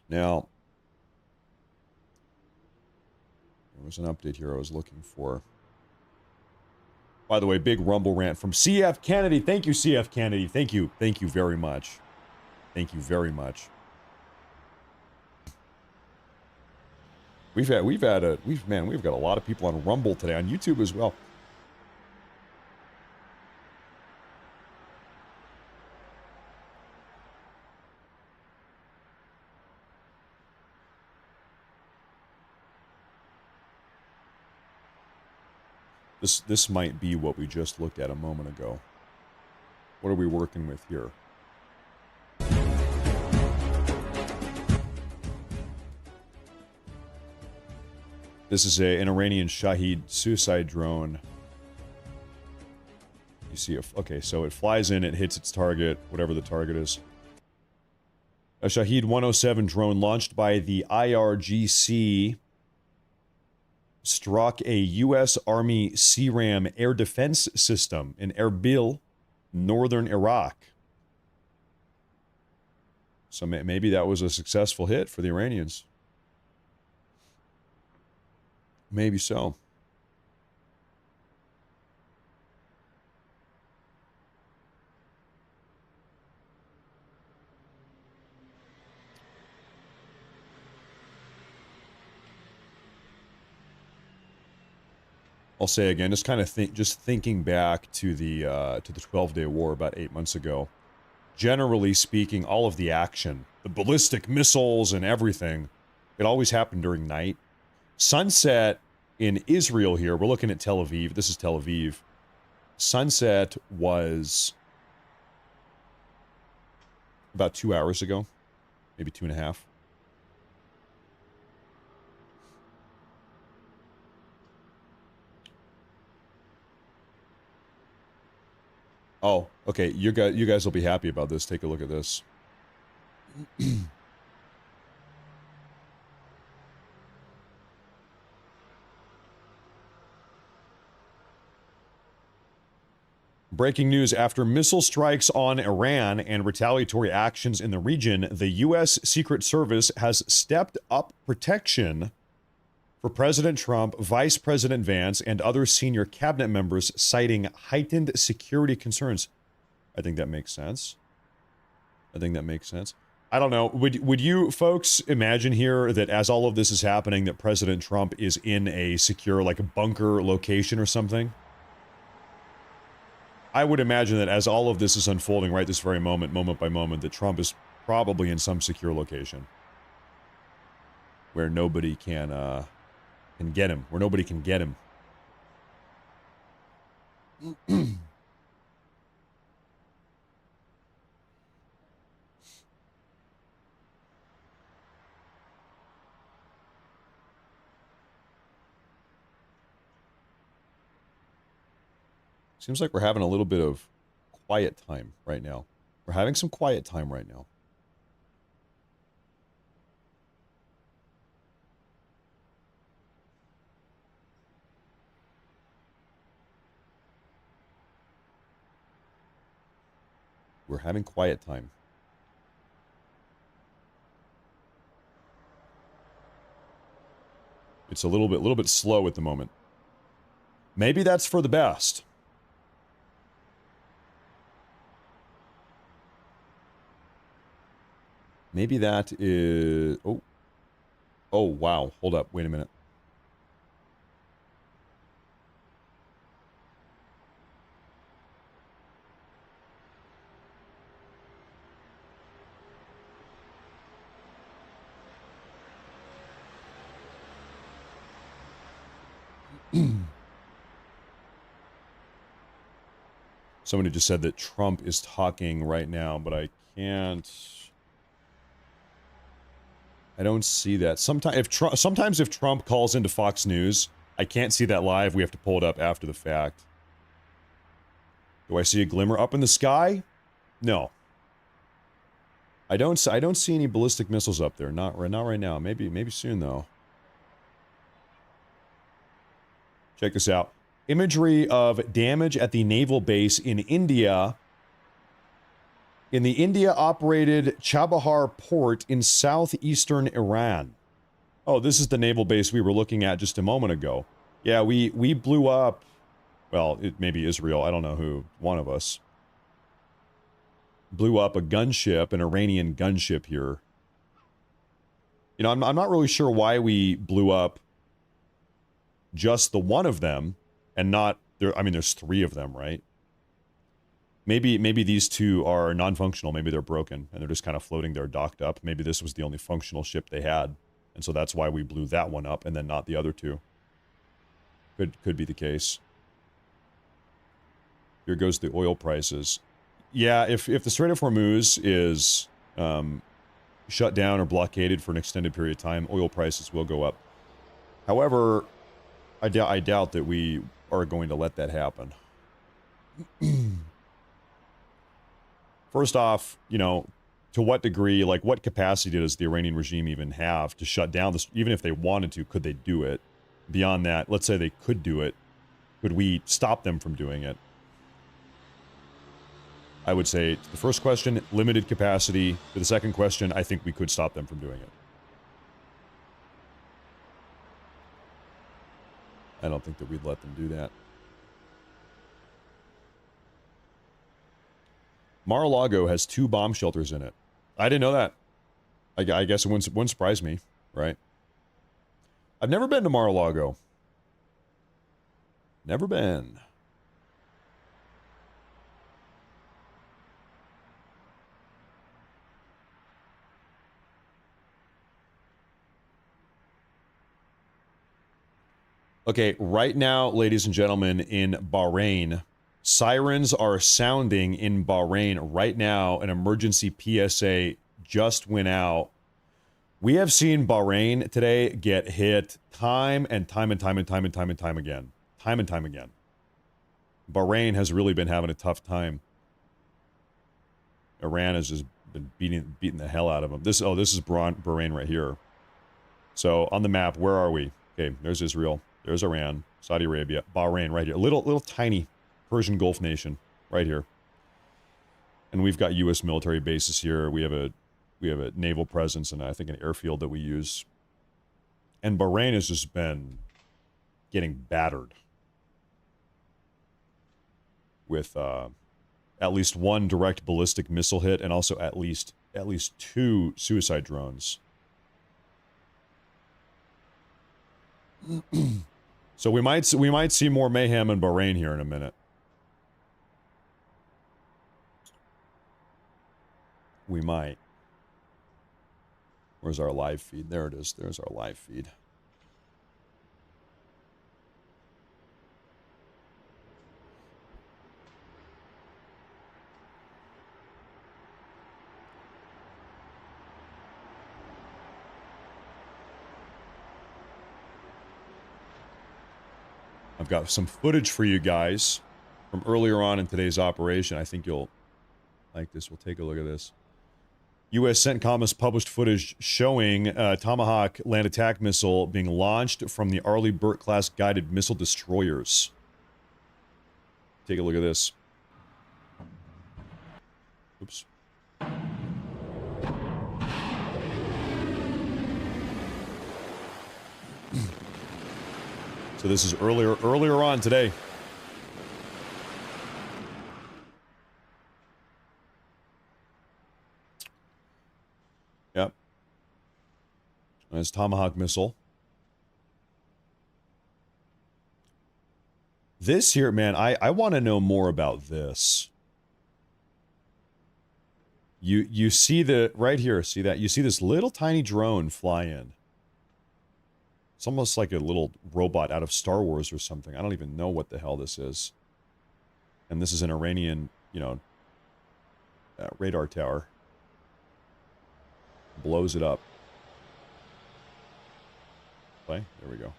Now, there was an update here I was looking for. By the way, big Rumble rant from CF Kennedy. Thank you, CF Kennedy. Thank you. Thank you very much. Thank you very much. We've got a lot of people on Rumble today, on YouTube as well. This might be what we just looked at a moment ago. What are we working with here? This is an Iranian Shahed suicide drone. You see, okay, so it flies in, it hits its target, whatever the target is. A Shahed 107 drone launched by the IRGC struck a U.S. Army CRAM air defense system in Erbil, northern Iraq. So maybe that was a successful hit for the Iranians. Maybe so. I'll say again, just kind of thinking back to the 12-day war about 8 months ago. Generally speaking, all of the action, the ballistic missiles and everything, it always happened during night. Sunset in Israel here, we're looking at Tel Aviv. This is Tel Aviv. Sunset was about 2 hours ago, maybe 2.5. Oh, okay. You guys will be happy about this. Take a look at this. Breaking news, after missile strikes on Iran and retaliatory actions in the region, the U.S. Secret Service has stepped up protection for President Trump, Vice President Vance, and other senior cabinet members, citing heightened security concerns. I think that makes sense. I don't know. Would you folks imagine here that as all of this is happening, that President Trump is in a secure, like a bunker location or something? I would imagine that as all of this is unfolding right this very moment, moment by moment, that Trump is probably in some secure location where nobody can get him, where nobody can get him. Seems like we're having a little bit of quiet time right now. We're having some quiet time right now. We're having quiet time. It's a little bit slow at the moment. Maybe that's for the best. Maybe that is... Oh. Oh, wow. Hold up. Wait a minute. Somebody just said that Trump is talking right now, but I can't... I don't see that. Sometimes if Trump calls into Fox News, I can't see that live. We have to pull it up after the fact. Do I see a glimmer up in the sky? No. I don't see any ballistic missiles up there. Not right now. Maybe soon though. Check this out. Imagery of damage at the naval base in India. In the India-operated Chabahar port in southeastern Iran. Oh, this is the naval base we were looking at just a moment ago. Yeah, we blew up... Well, it may be Israel. I don't know who. One of us. Blew up a gunship, an Iranian gunship here. You know, I'm not really sure why we blew up just the one of them, and not... I mean, there's three of them, right? Maybe these two are non-functional. Maybe they're broken, and they're just kind of floating there docked up. Maybe this was the only functional ship they had, and so that's why we blew that one up, and then not the other two. Could be the case. Here goes the oil prices. Yeah, if the Strait of Hormuz is shut down or blockaded for an extended period of time, oil prices will go up. However, I doubt that we are going to let that happen. First off, you know, to what degree, like, what capacity does the Iranian regime even have to shut down this? Even if they wanted to, could they do it? Beyond that, let's say they could do it. Could we stop them from doing it? I would say, to the first question, limited capacity. To the second question, I think we could stop them from doing it. I don't think that we'd let them do that. Mar-a-Lago has 2 bomb shelters in it. I didn't know that. I guess it wouldn't surprise me, right? I've never been to Mar-a-Lago. Never been. Okay, right now, ladies and gentlemen, in Bahrain, sirens are sounding in Bahrain right now. An emergency PSA just went out. We have seen Bahrain today get hit time and time again. Time and time again. Bahrain has really been having a tough time. Iran has just been beating the hell out of them. This is Bahrain right here. So on the map, where are we? Okay, there's Israel. There's Iran, Saudi Arabia, Bahrain right here. Little tiny Persian Gulf nation right here. And we've got U.S. military bases here. We have a naval presence and I think an airfield that we use. And Bahrain has just been getting battered with at least 1 direct ballistic missile hit and also at least 2 suicide drones. So we might see more mayhem in Bahrain here in a minute. We might. Where's our live feed? There it is. There's our live feed. I've got some footage for you guys from earlier on in today's operation. I think you'll like this. We'll take a look at this. U.S. CENTCOM has published footage showing Tomahawk land attack missile being launched from the Arleigh Burke-class guided missile destroyers. Take a look at this. Oops. So this is earlier on today. Yep. That's Tomahawk missile. This here, man, I want to know more about this. You see the right here, see that? You see this little tiny drone fly in. It's almost like a little robot out of Star Wars or something. I don't even know what the hell this is. And this is an Iranian, you know, radar tower. Blows it up. Play. There we go.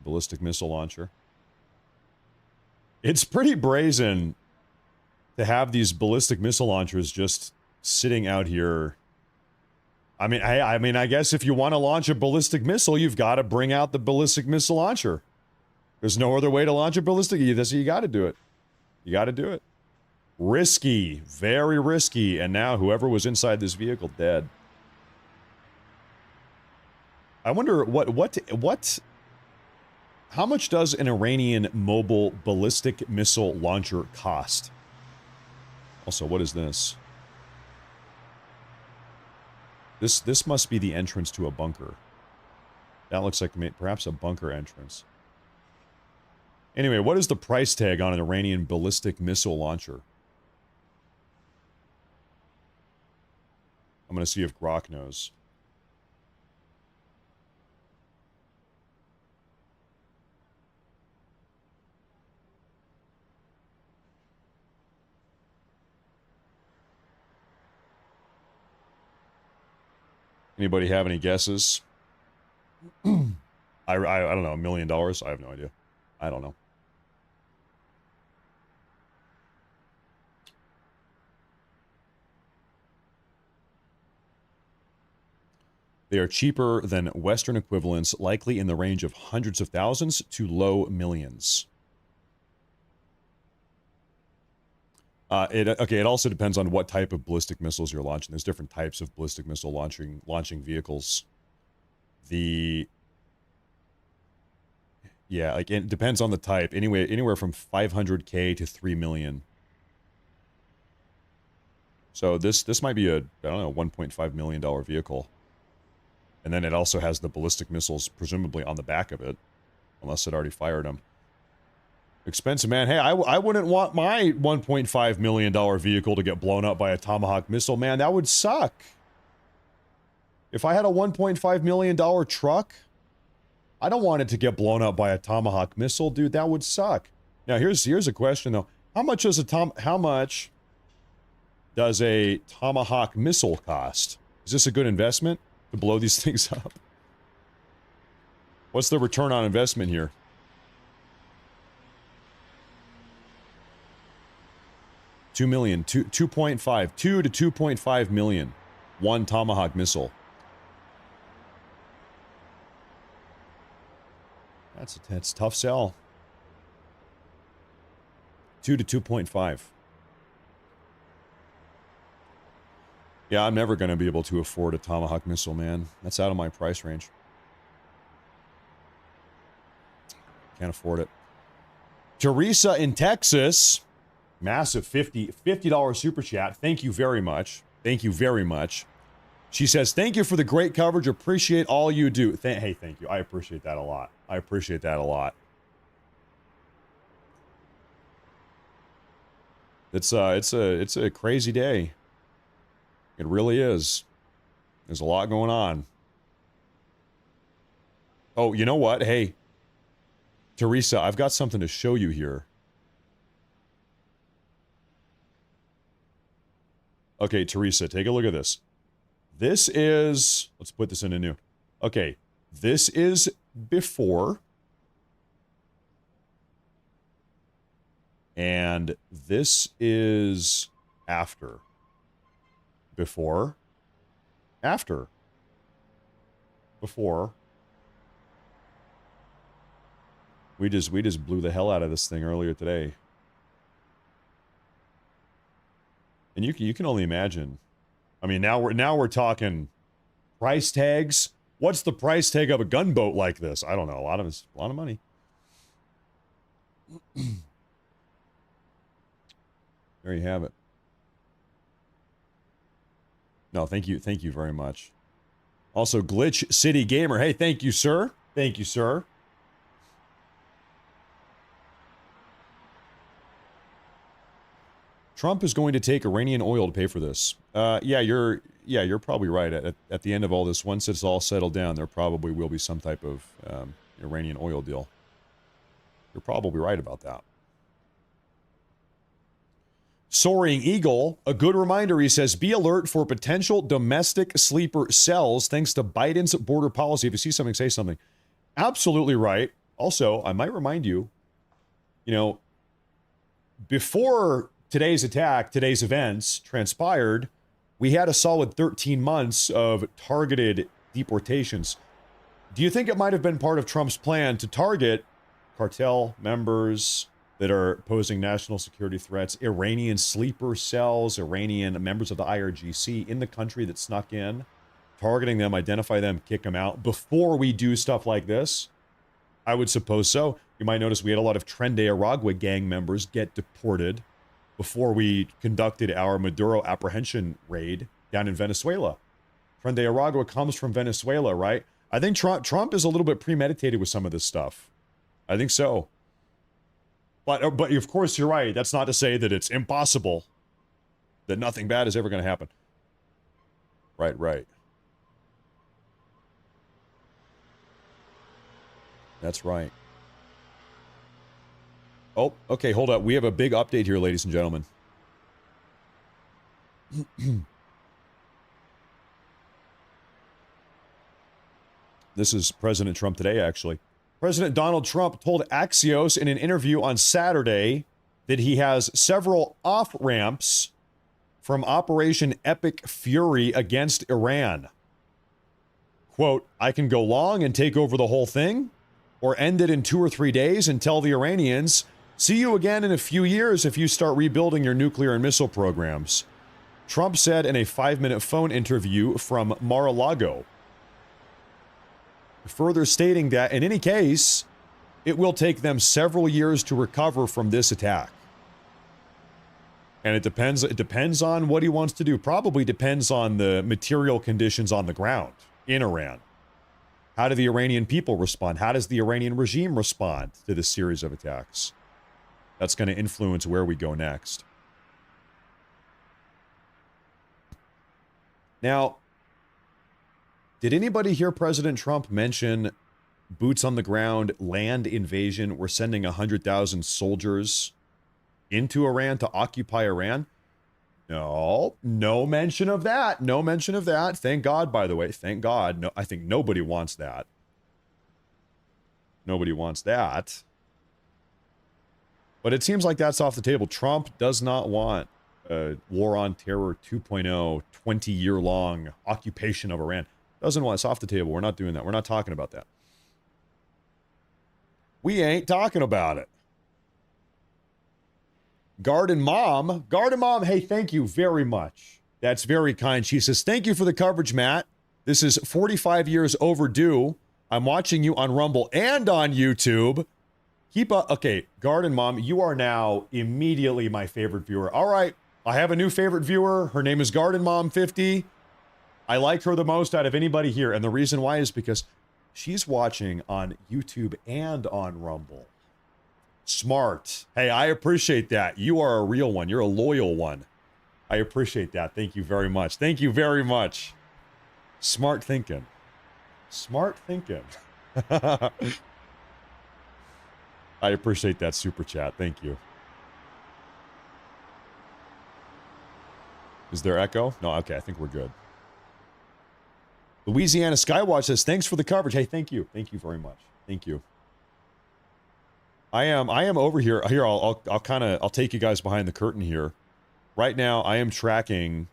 Ballistic missile launcher. It's pretty brazen to have these ballistic missile launchers just sitting out here. I mean, I guess if you want to launch a ballistic missile, you've got to bring out the ballistic missile launcher. There's no other way to launch a ballistic. You got to do it. You got to do it. Risky, very risky, and now whoever was inside this vehicle dead. I wonder what. How much does an Iranian mobile ballistic missile launcher cost? Also, what is this? This must be the entrance to a bunker. That looks like perhaps a bunker entrance. Anyway, what is the price tag on an Iranian ballistic missile launcher? I'm going to see if Grok knows. Anybody have any guesses? I don't know, $1 million? I have no idea. I don't know. They are cheaper than Western equivalents, likely in the range of hundreds of thousands to low millions. It also depends on what type of ballistic missiles you're launching. There's different types of ballistic missile launching vehicles. Like it depends on the type. Anywhere from 500K to 3 million. So this might be a, I don't know, $1.5 million vehicle. And then it also has the ballistic missiles presumably on the back of it, unless it already fired them. Expensive, man. Hey, I wouldn't want my $1.5 million vehicle to get blown up by a Tomahawk missile, man. That would suck. If I had a $1.5 million truck, I don't want it to get blown up by a Tomahawk missile, dude. That would suck. Now, here's a question, though. How much does a Tomahawk missile cost? Is this a good investment to blow these things up? What's the return on investment here? 2 million, 2.5, 2 to 2.5 million. One Tomahawk missile. That's a tough sell. 2 to 2.5. Yeah, I'm never going to be able to afford a Tomahawk missile, man. That's out of my price range. Can't afford it. Teresa in Texas. Massive $50 super chat. Thank you very much. Thank you very much. She says, thank you for the great coverage. Appreciate all you do. Hey, thank you. I appreciate that a lot. I appreciate that a lot. It's a crazy day. It really is. There's a lot going on. Oh, you know what? Hey, Teresa, I've got something to show you here. Okay, Teresa, take a look at this. This is... Let's put this in anew. Okay, this is before. And this is after. Before. After. Before. We just blew the hell out of this thing earlier today. And you can only imagine. I mean, now we're talking price tags. What's the price tag of a gunboat like this? I don't know. A lot of money. There you have it. No, thank you very much. Also, Glitch City Gamer. Hey, thank you, sir. Thank you, sir. Trump is going to take Iranian oil to pay for this. Yeah, you're probably right. At the end of all this, once it's all settled down, there probably will be some type of Iranian oil deal. You're probably right about that. Soaring Eagle, a good reminder, he says, be alert for potential domestic sleeper cells thanks to Biden's border policy. If you see something, say something. Absolutely right. Also, I might remind you, before today's attack, today's events transpired, we had a solid 13 months of targeted deportations. Do you think it might have been part of Trump's plan to target cartel members that are posing national security threats, Iranian sleeper cells, Iranian members of the IRGC in the country that snuck in, targeting them, identify them, kick them out before we do stuff like this? I would suppose so. You might notice we had a lot of Tren de Aragua gang members get deported before we conducted our Maduro apprehension raid down in Venezuela. Tren de Aragua comes from Venezuela, right? I think Trump is a little bit premeditated with some of this stuff. I think so. But of course, you're right. That's not to say that it's impossible, that nothing bad is ever going to happen. Right. That's right. Oh, okay, hold up. We have a big update here, ladies and gentlemen. This is President Trump today, actually. President Donald Trump told Axios in an interview on Saturday that he has several off-ramps from Operation Epic Fury against Iran. Quote, I can go long and take over the whole thing, or end it in 2 or 3 days and tell the Iranians, see you again in a few years if you start rebuilding your nuclear and missile programs. Trump said in a 5-minute phone interview from Mar-a-Lago, further stating that in any case, it will take them several years to recover from this attack. And it depends on what he wants to do. Probably depends on the material conditions on the ground in Iran. How do the Iranian people respond? How does the Iranian regime respond to this series of attacks? That's going to influence where we go next. Now, did anybody hear President Trump mention boots on the ground, land invasion? We're sending 100,000 soldiers into Iran to occupy Iran? No mention of that. No mention of that. Thank God, by the way. Thank God. No, I think nobody wants that. Nobody wants that. But it seems like that's off the table. Trump does not want a war on terror 2.0, 20-year-long occupation of Iran. Doesn't want, it's off the table. We're not doing that. We're not talking about that. We ain't talking about it. Garden Mom, hey, thank you very much. That's very kind. She says, thank you for the coverage, Matt. This is 45 years overdue. I'm watching you on Rumble and on YouTube. Keep up. Okay, Garden Mom, you are now immediately my favorite viewer. All right, I have a new favorite viewer. Her name is Garden Mom 50. I like her the most out of anybody here, and the reason why is because she's watching on YouTube and on Rumble. Smart. Hey, I appreciate that. You are a real one. You're a loyal one. I appreciate that. Thank you very much. Thank you very much. Smart thinking. Smart thinking. I appreciate that super chat. Thank you. Is there echo? No, okay, I think we're good. Louisiana Skywatch says, thanks for the coverage. Hey, thank you. Thank you very much. Thank you. I am over here. Here, I'll take you guys behind the curtain here. Right now, I am tracking.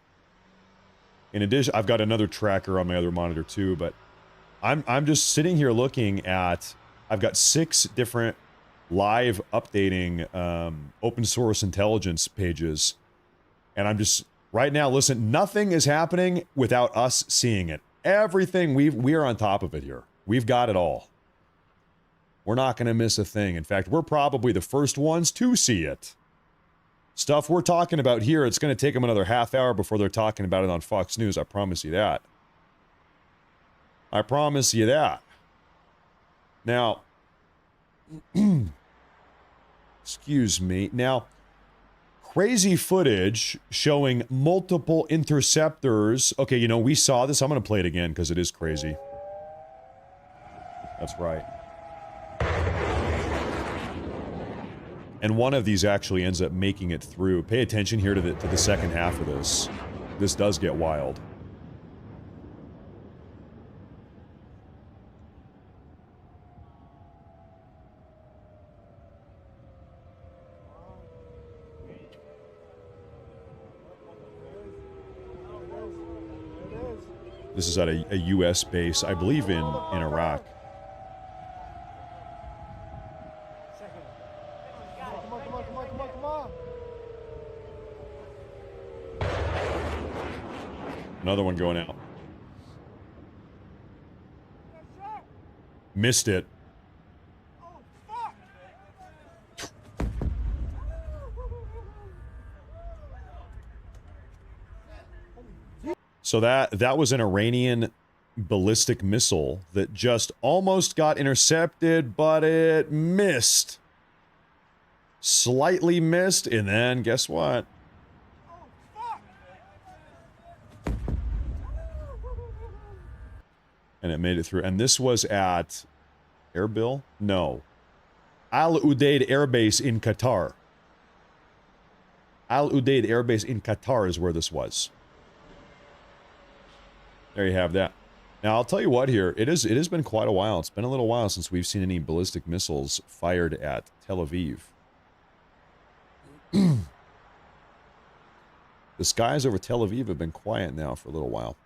In addition, I've got another tracker on my other monitor too, but I'm just sitting here looking at. I've got 6 different live updating open source intelligence pages, and I'm just right now. Listen, nothing is happening without us seeing it. Everything we are on top of it here. We've got it all. We're not going to miss a thing. In fact, we're probably the first ones to see it. Stuff we're talking about here, it's going to take them another half hour before they're talking about it on Fox News. I promise you that. I promise you that. Now, excuse me. Now, crazy footage showing multiple interceptors. Okay, you know, we saw this. I'm going to play it again because it is crazy. That's right. And one of these actually ends up making it through. Pay attention here to the second half of this. This does get wild. This is at a U.S. base, I believe in Iraq. Another one going out. Missed it. So that was an Iranian ballistic missile that just almost got intercepted, but it missed. Slightly missed, and then guess what? And it made it through. And this was at Erbil? No. Al Udeid Air Base in Qatar. Al Udeid Air Base in Qatar is where this was. There you have that. Now, I'll tell you what here. It has been quite a while. It's been a little while since we've seen any ballistic missiles fired at Tel Aviv. The skies over Tel Aviv have been quiet now for a little while.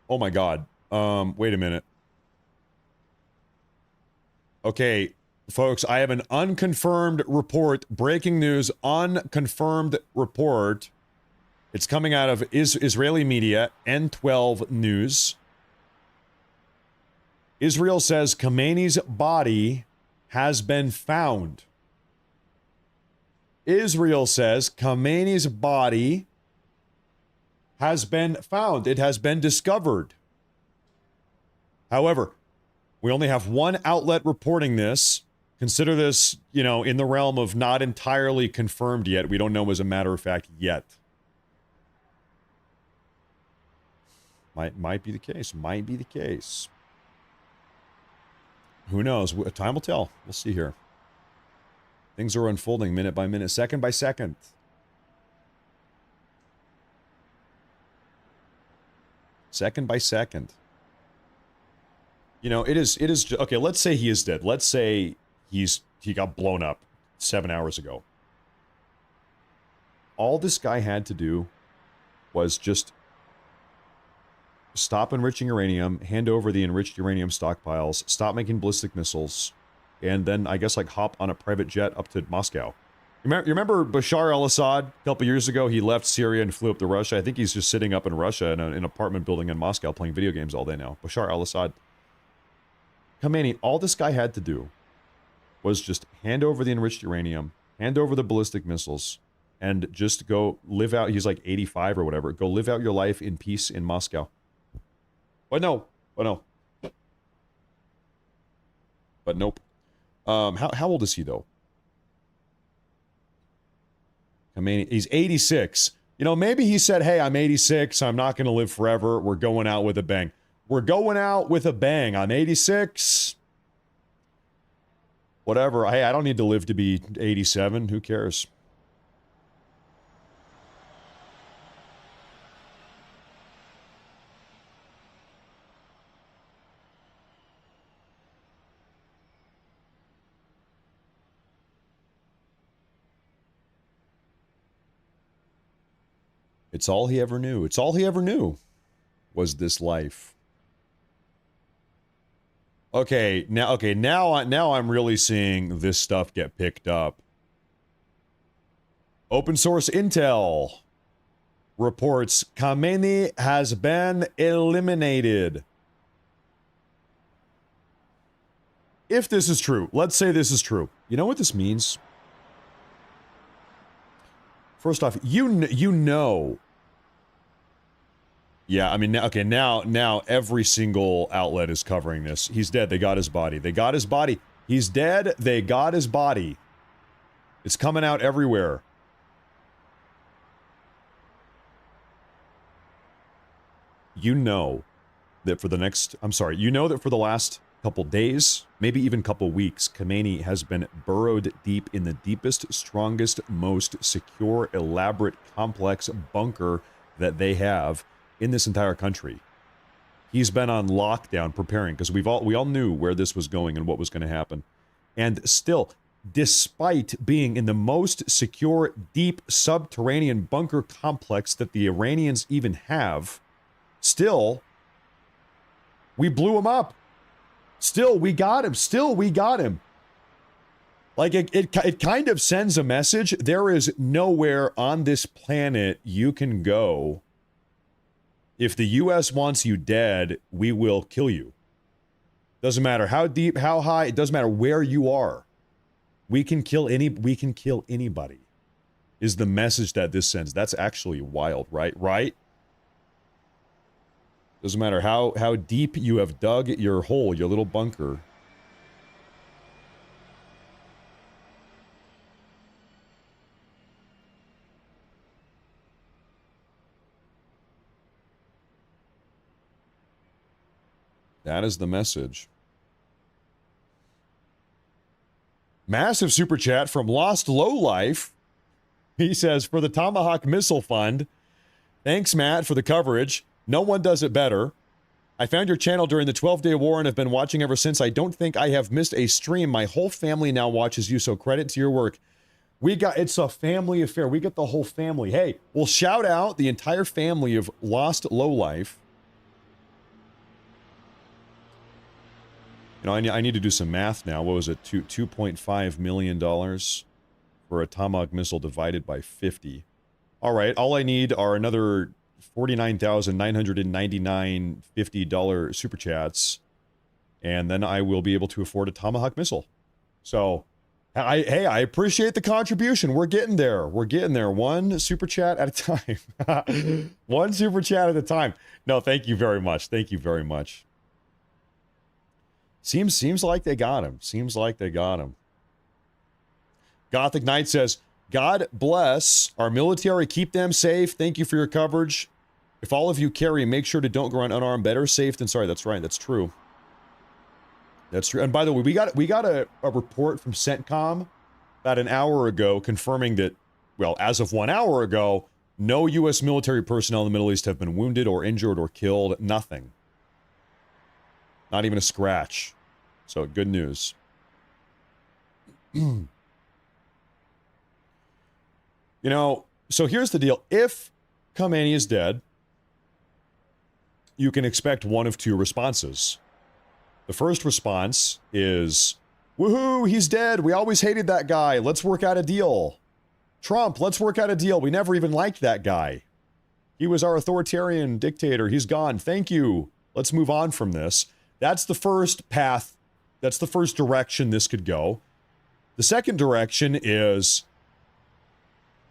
Oh my god. Wait a minute. Okay, folks, I have an unconfirmed report. Breaking news, unconfirmed report. It's coming out of Israeli media, N12 News. Israel says Khamenei's body has been found. Israel says Khamenei's body has been found. It has been discovered. However, we only have one outlet reporting this. Consider this, you know, in the realm of not entirely confirmed yet. We don't know as a matter of fact yet. Might be the case. Might be the case. Who knows? Time will tell. We'll see here. Things are unfolding minute by minute, second by second. Second by second. You know, it is okay, let's say he is dead. Let's say he got blown up 7 hours ago. All this guy had to do was just stop enriching uranium, hand over the enriched uranium stockpiles, stop making ballistic missiles, and then I guess like hop on a private jet up to Moscow. You remember Bashar al-Assad a couple years ago? He left Syria and flew up to Russia. I think he's just sitting up in Russia in an apartment building in Moscow playing video games all day now. Bashar al-Assad. Khamenei, all this guy had to do was just hand over the enriched uranium, hand over the ballistic missiles, and just go live out. He's like 85 or whatever. Go live out your life in peace in Moscow. But no. But no. But nope. How old is he, though? Khamenei, he's 86. You know, maybe he said, hey, I'm 86. I'm not going to live forever. We're going out with a bang. We're going out with a bang. I'm 86. Whatever. Hey, I don't need to live to be 87. Who cares? It's all he ever knew. It's all he ever knew was this life. Okay, now I'm really seeing this stuff get picked up. Open source intel reports Khamenei has been eliminated. If this is true, let's say this is true. You know what this means? First off, you know. Yeah, I mean, okay, now every single outlet is covering this. He's dead. They got his body. They got his body. He's dead. They got his body. It's coming out everywhere. You know that for the next, you know that for the last couple days, maybe even couple weeks, Khamenei has been burrowed deep in the deepest, strongest, most secure, elaborate, complex bunker that they have in this entire country. He's been on lockdown preparing because we all knew where this was going and what was going to happen. And still, despite being in the most secure, deep subterranean bunker complex that the Iranians even have, still, we blew him up. Still, we got him. Still, we got him. Like, it kind of sends a message. There is nowhere on this planet you can go. If the U.S. wants you dead, we will kill you. Doesn't matter how deep, how high, it doesn't matter where you are. We can kill anybody. Is the message that this sends. That's actually wild, right? Right? Doesn't matter how deep you have dug your hole, your little bunker. That is the message. Massive super chat from Lost Lowlife. He says, for the Tomahawk Missile Fund, thanks, Matt, for the coverage. No one does it better. I found your channel during the 12-day war and have been watching ever since. I don't think I have missed a stream. My whole family now watches you, so credit to your work. It's a family affair. We get the whole family. Hey, we'll shout out the entire family of Lost Lowlife. You know, I need to do some math now. What was it? $2.5 million for a Tomahawk missile divided by 50. All right, all I need are another $49,999 $50 super chats, and then I will be able to afford a Tomahawk missile. So, I appreciate the contribution. We're getting there. We're getting there. One super chat at a time. One super chat at a time. No, thank you very much. Thank you very much. Seems like they got him. Seems like they got him. Gothic Knight says, God bless our military. Keep them safe. Thank you for your coverage. If all of you carry, make sure to don't go around unarmed. Better safe than sorry. That's right. That's true. That's true. And by the way, we got a report from CENTCOM about an hour ago confirming that, well, as of 1 hour ago, no U.S. military personnel in the Middle East have been wounded or injured or killed. Nothing. Not even a scratch. So, good news. You know, so here's the deal. If Khamenei is dead, you can expect one of two responses. The first response is, woohoo, he's dead. We always hated that guy. Let's work out a deal. Trump, let's work out a deal. We never even liked that guy. He was our authoritarian dictator. He's gone. Thank you. Let's move on from this. That's the first path. That's the first direction this could go. The second direction is,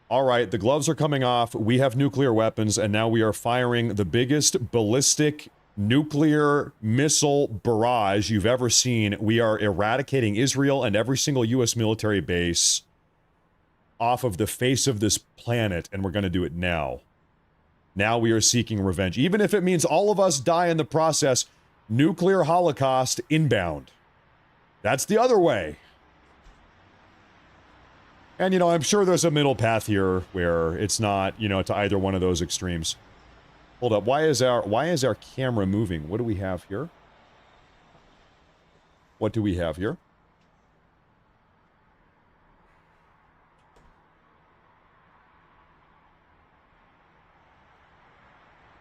all right, the gloves are coming off. We have nuclear weapons, and now we are firing the biggest ballistic nuclear missile barrage you've ever seen. We are eradicating Israel and every single U.S. military base off of the face of this planet, and we're going to do it now. Now we are seeking revenge. Even if it means all of us die in the process, nuclear holocaust inbound. That's the other way. And, you know, I'm sure there's a middle path here where it's not, you know, to either one of those extremes. Hold up. Why is our camera moving? What do we have here? What do we have here?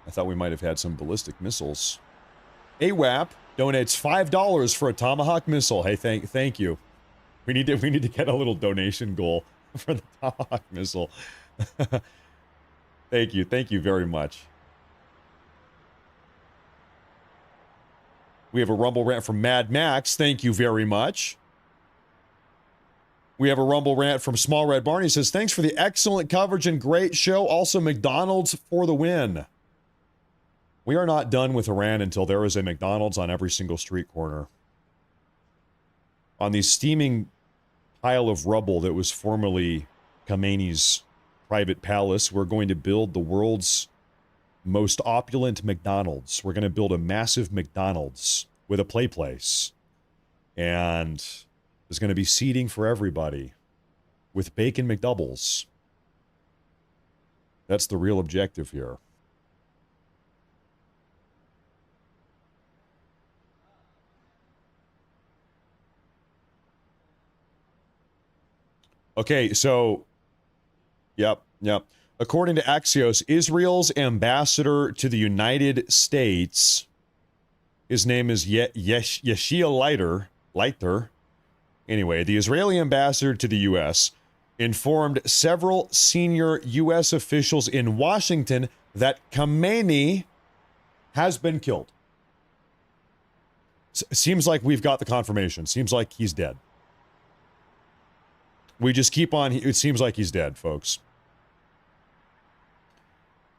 I thought we might have had some ballistic missiles. AWAP donates $5 for a Tomahawk missile. Hey, thank you. We need to get a little donation goal for the Tomahawk missile. Thank you very much. We have a Rumble rant from Mad Max. Thank you very much. We have a Rumble rant from Small Red Barney. He says, thanks for the excellent coverage and great show. Also, McDonald's for the win. We are not done with Iran until there is a McDonald's on every single street corner. On the steaming pile of rubble that was formerly Khamenei's private palace, we're going to build the world's most opulent McDonald's. We're going to build a massive McDonald's with a play place. And there's going to be seating for everybody with bacon McDoubles. That's the real objective here. Okay, so, yep. According to Axios, Israel's ambassador to the United States, his name is Yeshiel Leiter. Anyway, the Israeli ambassador to the U.S. informed several senior U.S. officials in Washington that Khamenei has been killed. Seems like we've got the confirmation. Seems like he's dead. We just keep on, it seems like he's dead, folks.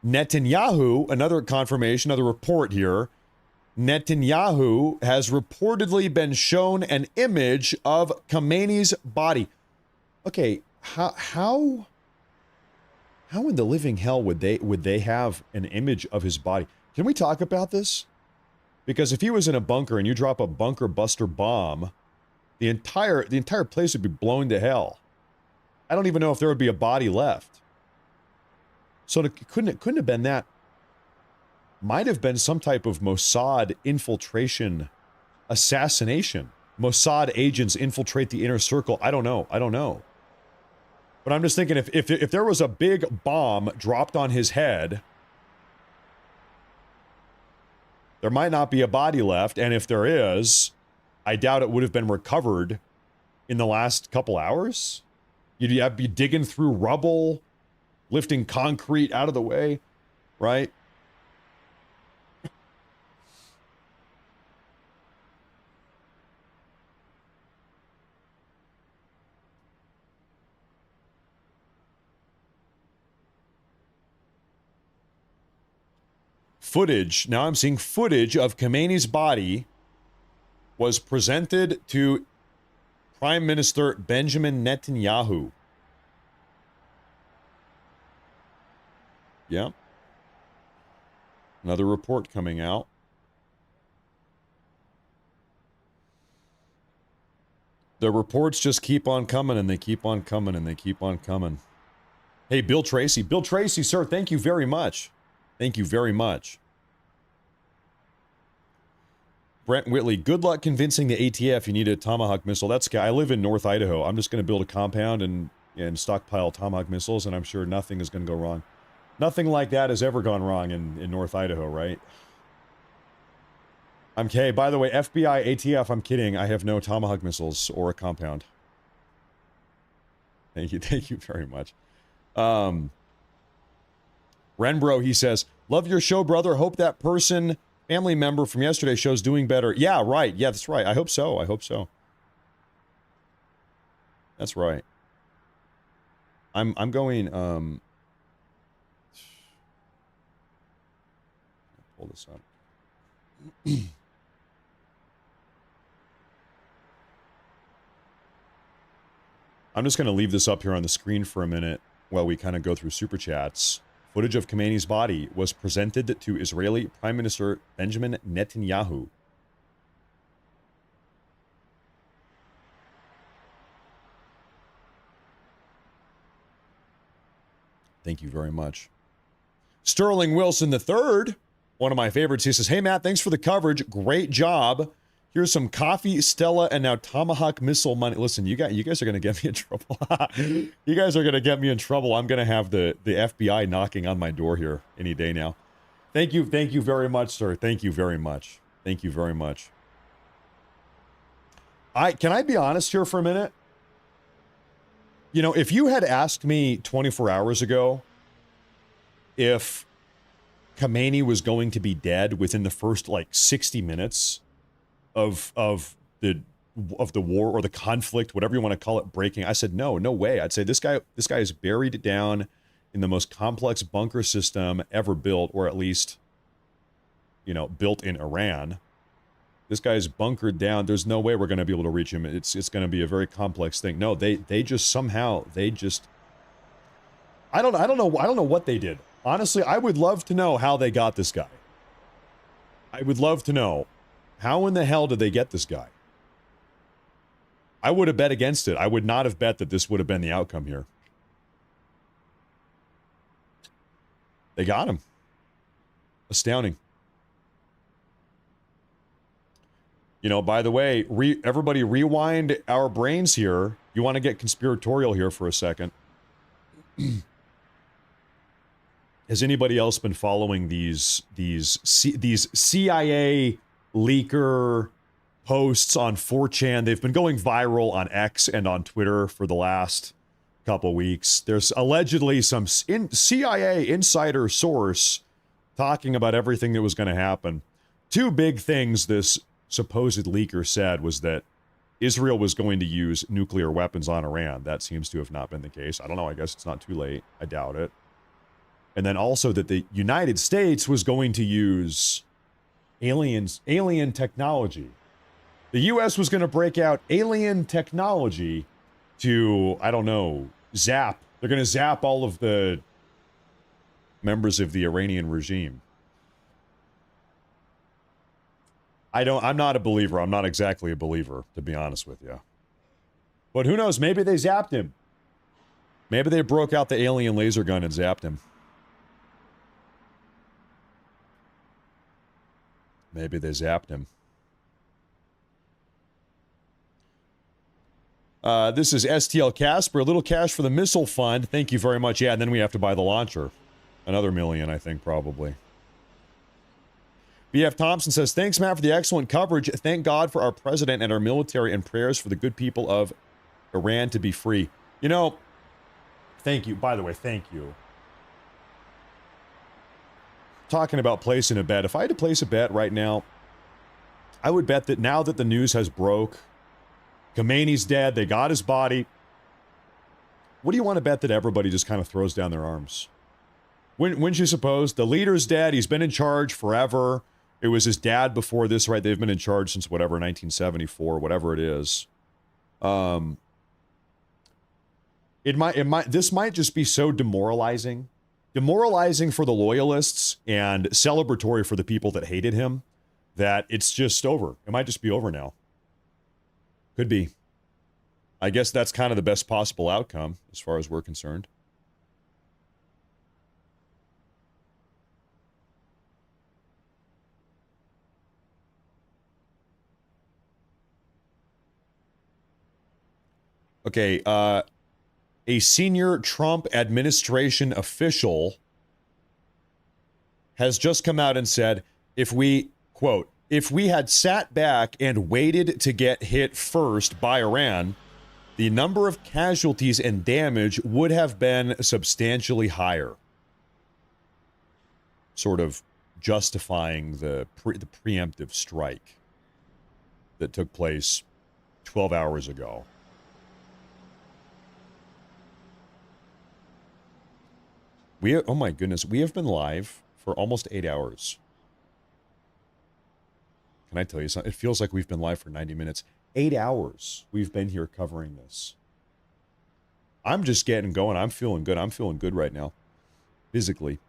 Netanyahu, another confirmation, another report here. Netanyahu has reportedly been shown an image of Khamenei's body. Okay, how in the living hell would they have an image of his body? Can we talk about this? Because if he was in a bunker and you drop a bunker buster bomb, the entire place would be blown to hell. I don't even know if there would be a body left. So it couldn't have been that. Might have been some type of Mossad infiltration, assassination. Mossad agents infiltrate the inner circle. I don't know. But I'm just thinking if there was a big bomb dropped on his head, there might not be a body left. And if there is, I doubt it would have been recovered in the last couple hours. You'd have to be digging through rubble, lifting concrete out of the way, right? Footage, now I'm seeing footage of Khamenei's body was presented to Prime Minister Benjamin Netanyahu. Yeah. Another report coming out. The reports just keep on coming and they keep on coming and they keep on coming. Hey, Bill Tracy. Bill Tracy, sir, thank you very much. Thank you very much. Brent Whitley, good luck convincing the ATF you need a Tomahawk missile. That's guy. I live in North Idaho. I'm just going to build a compound and stockpile Tomahawk missiles, and I'm sure nothing is going to go wrong. Nothing like that has ever gone wrong in North Idaho, right? I'm K. By the way, FBI, ATF, I'm kidding. I have no Tomahawk missiles or a compound. Thank you very much. Renbro, he says, love your show, brother. Hope that person, family member from yesterday's show's doing better. Yeah, right. Yeah, that's right. I hope so. I hope so. That's right. I'm going, pull this up. I'm just going to leave this up here on the screen for a minute while we kind of go through super chats. Footage of Khamenei's body was presented to Israeli Prime Minister Benjamin Netanyahu. Thank you very much. Sterling Wilson III, one of my favorites, he says, hey, Matt, thanks for the coverage. Great job. Here's some coffee, Stella, and now Tomahawk missile money. Listen, you guys are going to get me in trouble. You guys are going to get me in trouble. I'm going to have the FBI knocking on my door here any day now. Thank you very much, sir. Thank you very much. Thank you very much. Can I be honest here for a minute? You know, if you had asked me 24 hours ago if Khamenei was going to be dead within the first like 60 minutes of the war or the conflict, whatever you want to call it, breaking, I said no way. I'd say this guy is buried down in the most complex bunker system ever built, or at least, you know, built in Iran. This guy is bunkered down. There's no way we're going to be able to reach him. It's going to be a very complex thing. No, they just somehow I don't know what they did. Honestly, I would love to know how they got this guy. I would love to know how in the hell did they get this guy? I would have bet against it. I would not have bet that this would have been the outcome here. They got him. Astounding. You know, by the way, everybody rewind our brains here. You want to get conspiratorial here for a second. Has anybody else been following these CIA leaker posts on 4chan? They've been going viral on X and on Twitter for the last couple weeks. There's allegedly some CIA insider source talking about everything that was going to happen. Two big things this supposed leaker said was that Israel was going to use nuclear weapons on Iran. That seems to have not been the case. I don't know. I guess it's not too late. I doubt it. And then also that the United States was going to use alien technology. The U.S. was going to break out alien technology to, I don't know, zap. They're going to zap all of the members of the Iranian regime. I'm not a believer. I'm not exactly a believer, to be honest with you. But who knows? Maybe they zapped him. Maybe they broke out the alien laser gun and zapped him. Maybe they zapped him. This is STL Casper. A little cash for the missile fund. Thank you very much. Yeah, and then we have to buy the launcher. Another $1 million, I think, probably. BF Thompson says, thanks, Matt, for the excellent coverage. Thank God for our president and our military, and prayers for the good people of Iran to be free. You know, thank you. By the way, thank you. Talking about placing a bet. If I had to place a bet right now, I would bet that now that the news has broke, Khamenei's dead, they got his body. What do you want to bet that everybody just kind of throws down their arms? Wouldn't you suppose? The leader's dead. He's been in charge forever. It was his dad before this, right? They've been in charge since whatever, 1974, whatever it is. This might just be so demoralizing. Demoralizing for the loyalists and celebratory for the people that hated him that it's just over. It might just be over now. Could be. I guess that's kind of the best possible outcome as far as we're concerned. Okay, a senior Trump administration official has just come out and said, if we, quote, if we had sat back and waited to get hit first by Iran, the number of casualties and damage would have been substantially higher. Sort of justifying the preemptive strike that took place 12 hours ago. Oh my goodness, we have been live for almost 8 hours. Can I tell you something? It feels like we've been live for 90 minutes. 8 hours we've been here covering this. I'm just getting going. I'm feeling good. I'm feeling good right now. Physically.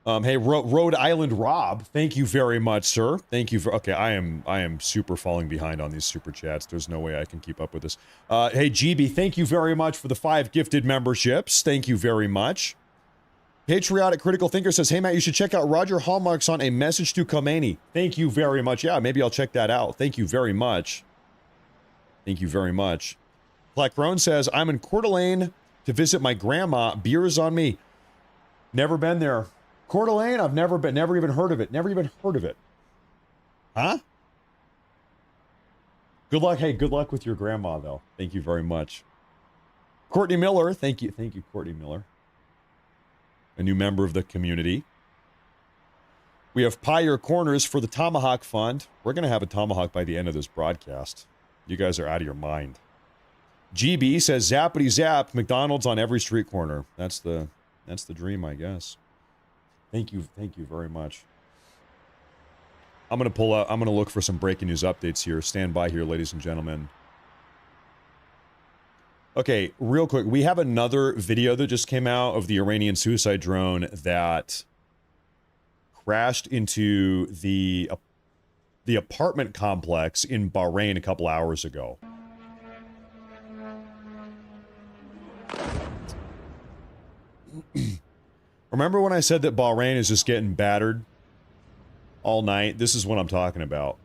Hey, Rhode Island Rob, thank you very much, sir. Thank you for, okay, I am super falling behind on these super chats. There's no way I can keep up with this. Hey, GB, thank you very much for the 5 gifted memberships. Thank you very much. Patriotic Critical Thinker says, hey, Matt, you should check out Roger Hallmark's on A Message to Khamenei. Thank you very much. Yeah, maybe I'll check that out. Thank you very much. Thank you very much. Black Roan says, I'm in Coeur d'Alene to visit my grandma. Beers on me. Never been there. Coeur d'Alene, I've never been, never even heard of it. Never even heard of it. Huh? Good luck. Hey, good luck with your grandma, though. Thank you very much. Courtney Miller, thank you, Courtney Miller. A new member of the community. We have Pie Your Corners for the Tomahawk Fund. We're going to have a tomahawk by the end of this broadcast. You guys are out of your mind. GB says, zappity zap, McDonald's on every street corner. That's the dream, I guess. Thank you very much. I'm going to look for some breaking news updates here. Stand by here, ladies and gentlemen. Okay, real quick. We have another video that just came out of the Iranian suicide drone that crashed into the apartment complex in Bahrain a couple hours ago. Remember when I said that Bahrain is just getting battered all night? This is what I'm talking about.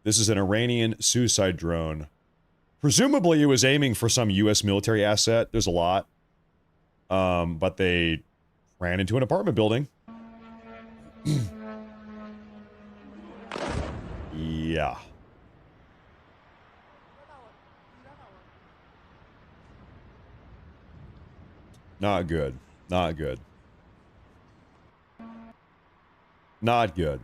This is an Iranian suicide drone. Presumably it was aiming for some U.S. military asset. There's a lot. But they ran into an apartment building. Yeah. Not good. Not good. Not good.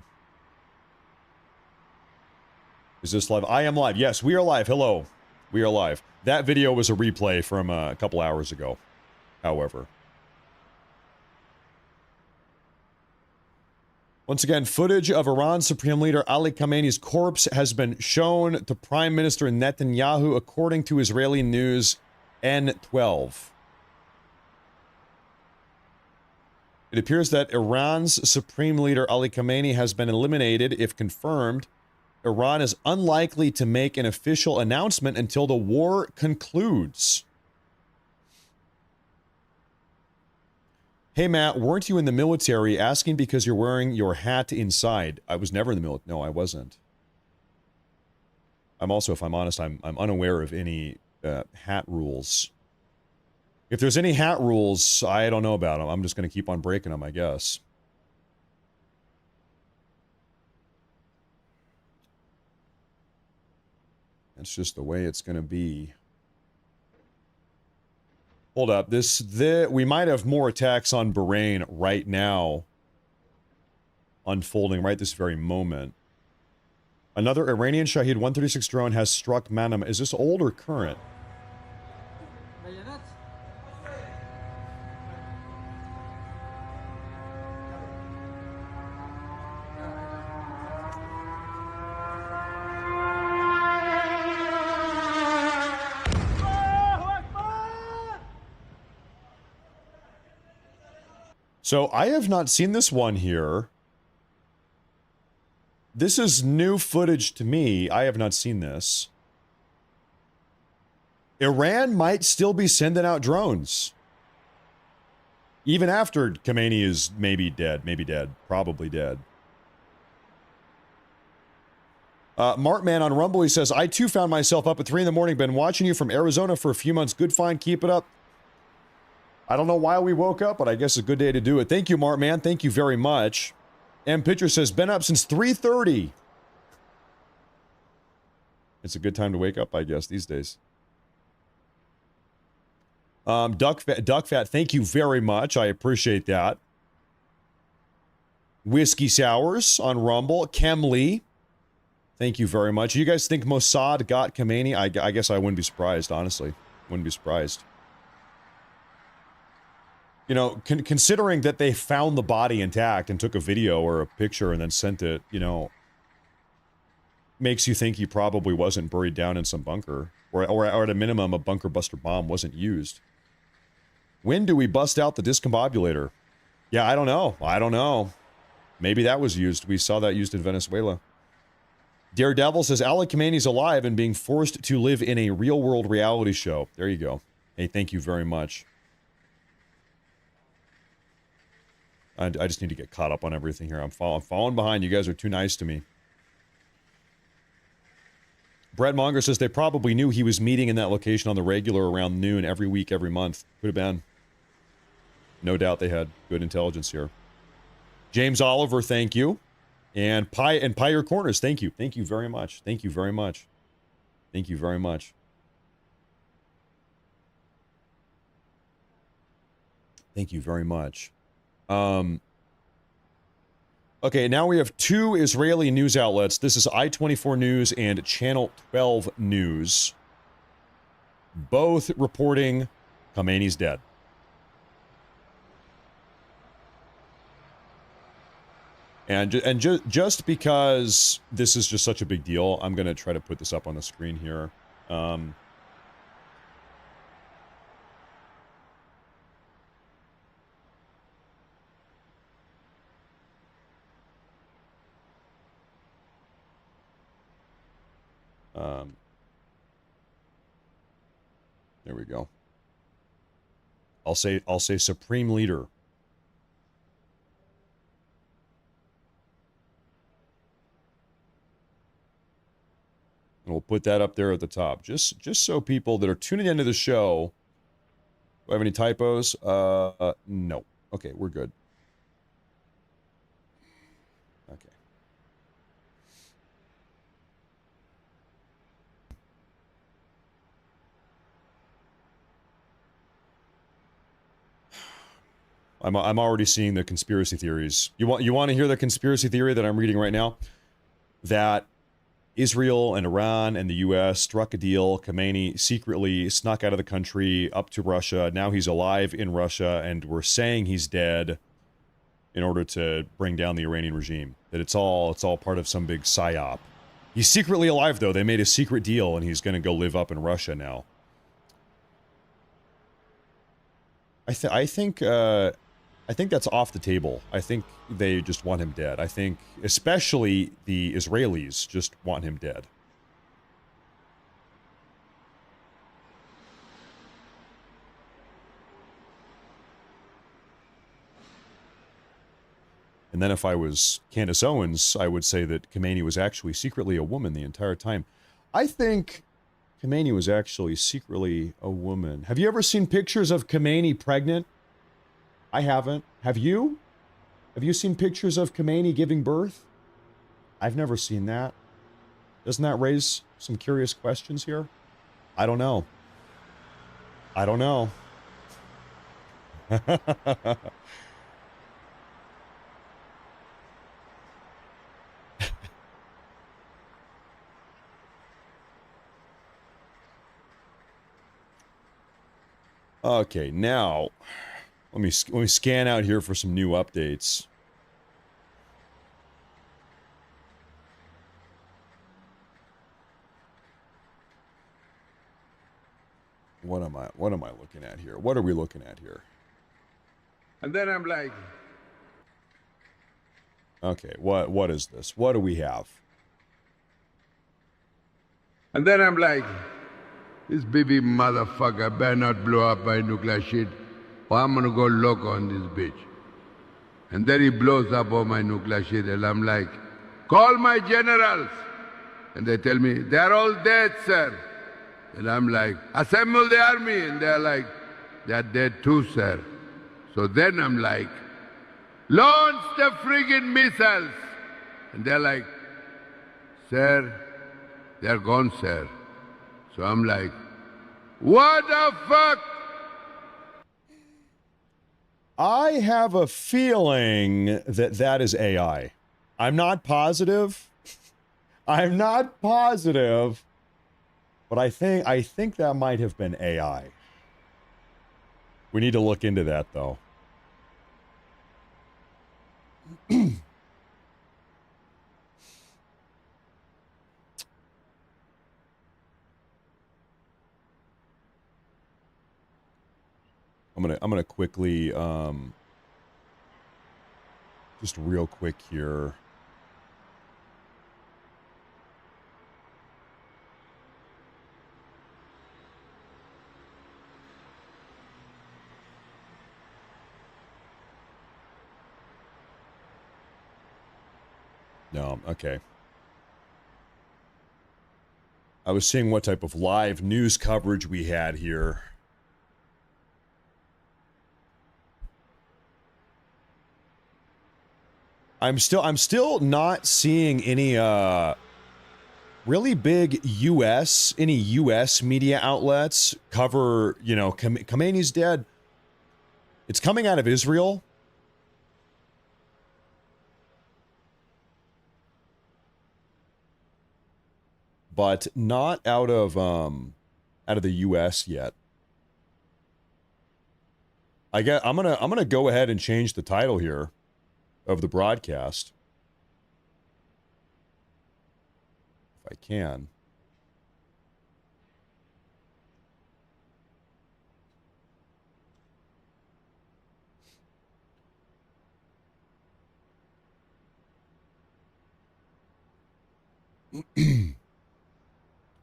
Is this live? I am live. Yes, we are live. Hello. We are live. That video was a replay from a couple hours ago, however. Once again, footage of Iran's Supreme Leader Ali Khamenei's corpse has been shown to Prime Minister Netanyahu, according to Israeli news N12. It appears that Iran's Supreme Leader Ali Khamenei has been eliminated. If confirmed, Iran is unlikely to make an official announcement until the war concludes. Hey, Matt, weren't you in the military? Asking because you're wearing your hat inside. I was never in the military. No, I wasn't. I'm also, if I'm honest, I'm unaware of any hat rules. If there's any hat rules, I don't know about them. I'm just going to keep on breaking them, I guess. That's just the way it's going to be. Hold up. We might have more attacks on Bahrain right now. Unfolding right this very moment. Another Iranian Shahed 136 drone has struck Manama. Is this old or current? So I have not seen this one here. This is new footage to me. I have not seen this. Iran might still be sending out drones. Even after Khamenei is maybe dead, probably dead. Martman on Rumble, he says, I too found myself up at 3 in the morning, been watching you from Arizona for a few months. Good find, keep it up. I don't know why we woke up, but I guess it's a good day to do it. Thank you, Martman. Thank you very much. M. Pitcher says, been up since 3:30. It's a good time to wake up, I guess, these days. Duck Fat, thank you very much. I appreciate that. Whiskey Sours on Rumble. Kemley, thank you very much. You guys think Mossad got Khamenei? I guess I wouldn't be surprised, honestly. Wouldn't be surprised. You know, considering that they found the body intact and took a video or a picture and then sent it, you know, makes you think he probably wasn't buried down in some bunker. Or at a minimum, a bunker buster bomb wasn't used. When do we bust out the discombobulator? Yeah, I don't know. I don't know. Maybe that was used. We saw that used in Venezuela. Daredevil says, Ali Khamenei's alive and being forced to live in a real-world reality show. There you go. Hey, thank you very much. I just need to get caught up on everything here. I'm falling behind. You guys are too nice to me. Brett Monger says they probably knew he was meeting in that location on the regular around noon every week, every month. Could have been. No doubt they had good intelligence here. James Oliver, thank you. And Pyre Corners, thank you. Thank you very much. Thank you very much. Thank you very much. Thank you very much. Okay, now we have two Israeli news outlets. This is I-24 News and Channel 12 News. Both reporting Khamenei's dead. And just because this is just such a big deal, I'm going to try to put this up on the screen here. There we go. I'll say Supreme Leader. And we'll put that up there at the top. Just so people that are tuning into the show, do I have any typos? No. Okay, we're good. Okay. I'm already seeing the conspiracy theories. You want to hear the conspiracy theory that I'm reading right now? That Israel and Iran and the U.S. struck a deal. Khamenei secretly snuck out of the country up to Russia. Now he's alive in Russia, and we're saying he's dead in order to bring down the Iranian regime. That it's all part of some big psyop. He's secretly alive, though. They made a secret deal, and he's going to go live up in Russia now. I think that's off the table. I think they just want him dead. I think especially the Israelis just want him dead. And then if I was Candace Owens, I would say that Khamenei was actually secretly a woman the entire time. I think Khamenei was actually secretly a woman. Have you ever seen pictures of Khamenei pregnant? I haven't. Have you? Have you seen pictures of Khamenei giving birth? I've never seen that. Doesn't that raise some curious questions here? I don't know. I don't know. Okay, now let me scan out here for some new updates. What am I looking at here? What are we looking at here? And then I'm like, okay, what is this? What do we have? And then I'm like, this baby motherfucker better not blow up my nuclear shit, or I'm gonna go loco on this bitch. And then he blows up all my nuclear shit, and I'm like, call my generals. And they tell me, they're all dead, sir. And I'm like, assemble the army. And they're like, they're dead too, sir. So then I'm like, launch the friggin' missiles. And they're like, sir, they're gone, sir. So I'm like, what the fuck? I have a feeling that is AI. I'm not positive. I'm not positive. But I think that might have been AI. We need to look into that, though. I'm gonna quickly just real quick here. No, okay. I was seeing what type of live news coverage we had here. I'm still not seeing any really big any US media outlets cover, you know, Khamenei's dead. It's coming out of Israel. But not out of the US yet. I'm gonna go ahead and change the title here of the broadcast. If I can.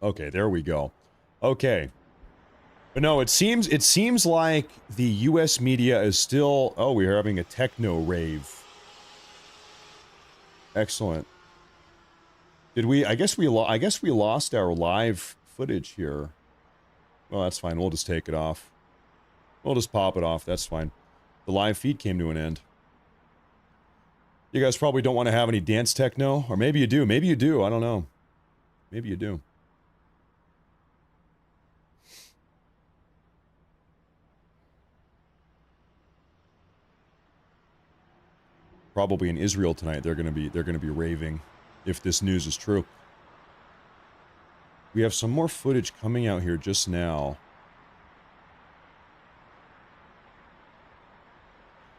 Okay, there we go. Okay. But no, it seems like the US media is still, oh, we're having a techno rave. Excellent. Did we, I guess we lost our live footage here. Well, that's fine. We'll just take it off. We'll just pop it off. That's fine. The live feed came to an end. You guys probably don't want to have any dance techno, or maybe you do. Maybe you do. I don't know. Maybe you do. Probably in Israel tonight, they're gonna be raving, if this news is true. We have some more footage coming out here just now.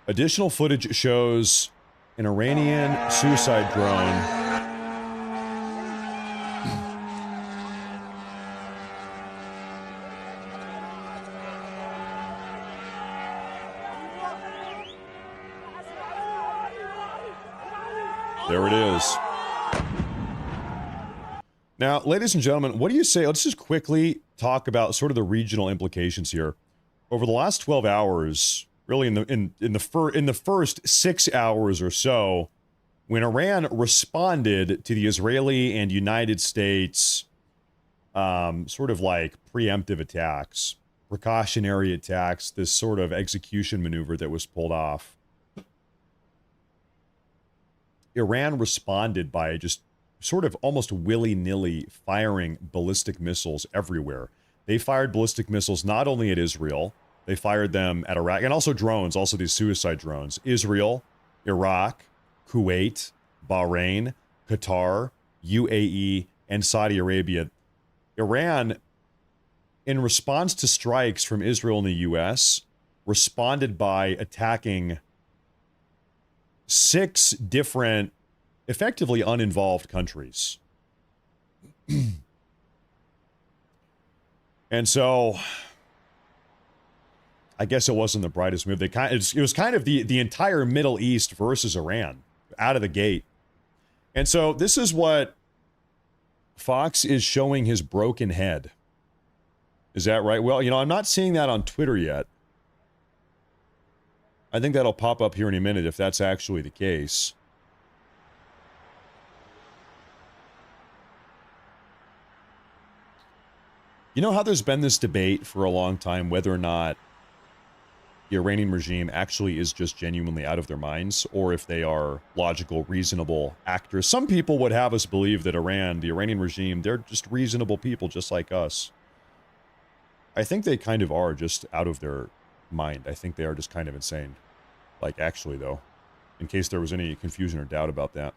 Additional footage shows an Iranian suicide drone. There it is. Now, ladies and gentlemen, what do you say? Let's just quickly talk about sort of the regional implications here. Over the last 12 hours, really in the first 6 hours or so, when Iran responded to the Israeli and United States sort of like preemptive attacks, precautionary attacks, this sort of execution maneuver that was pulled off, Iran responded by just sort of almost willy-nilly firing ballistic missiles everywhere. They fired ballistic missiles not only at Israel, they fired them at Iraq, and also drones, also these suicide drones. Israel, Iraq, Kuwait, Bahrain, Qatar, UAE, and Saudi Arabia. Iran, in response to strikes from Israel and the US, responded by attacking 6 different, effectively uninvolved countries. And so, I guess it wasn't the brightest move. It was kind of the entire Middle East versus Iran out of the gate. And so this is what Fox is showing his broken head. Is that right? Well, you know, I'm not seeing that on Twitter yet. I think that'll pop up here in a minute if that's actually the case. You know how there's been this debate for a long time whether or not the Iranian regime actually is just genuinely out of their minds, or if they are logical, reasonable actors. Some people would have us believe that the Iranian regime, they're just reasonable people just like us. I think they kind of are just out of their mind. I think they are just kind of insane. Like, actually, though, in case there was any confusion or doubt about that.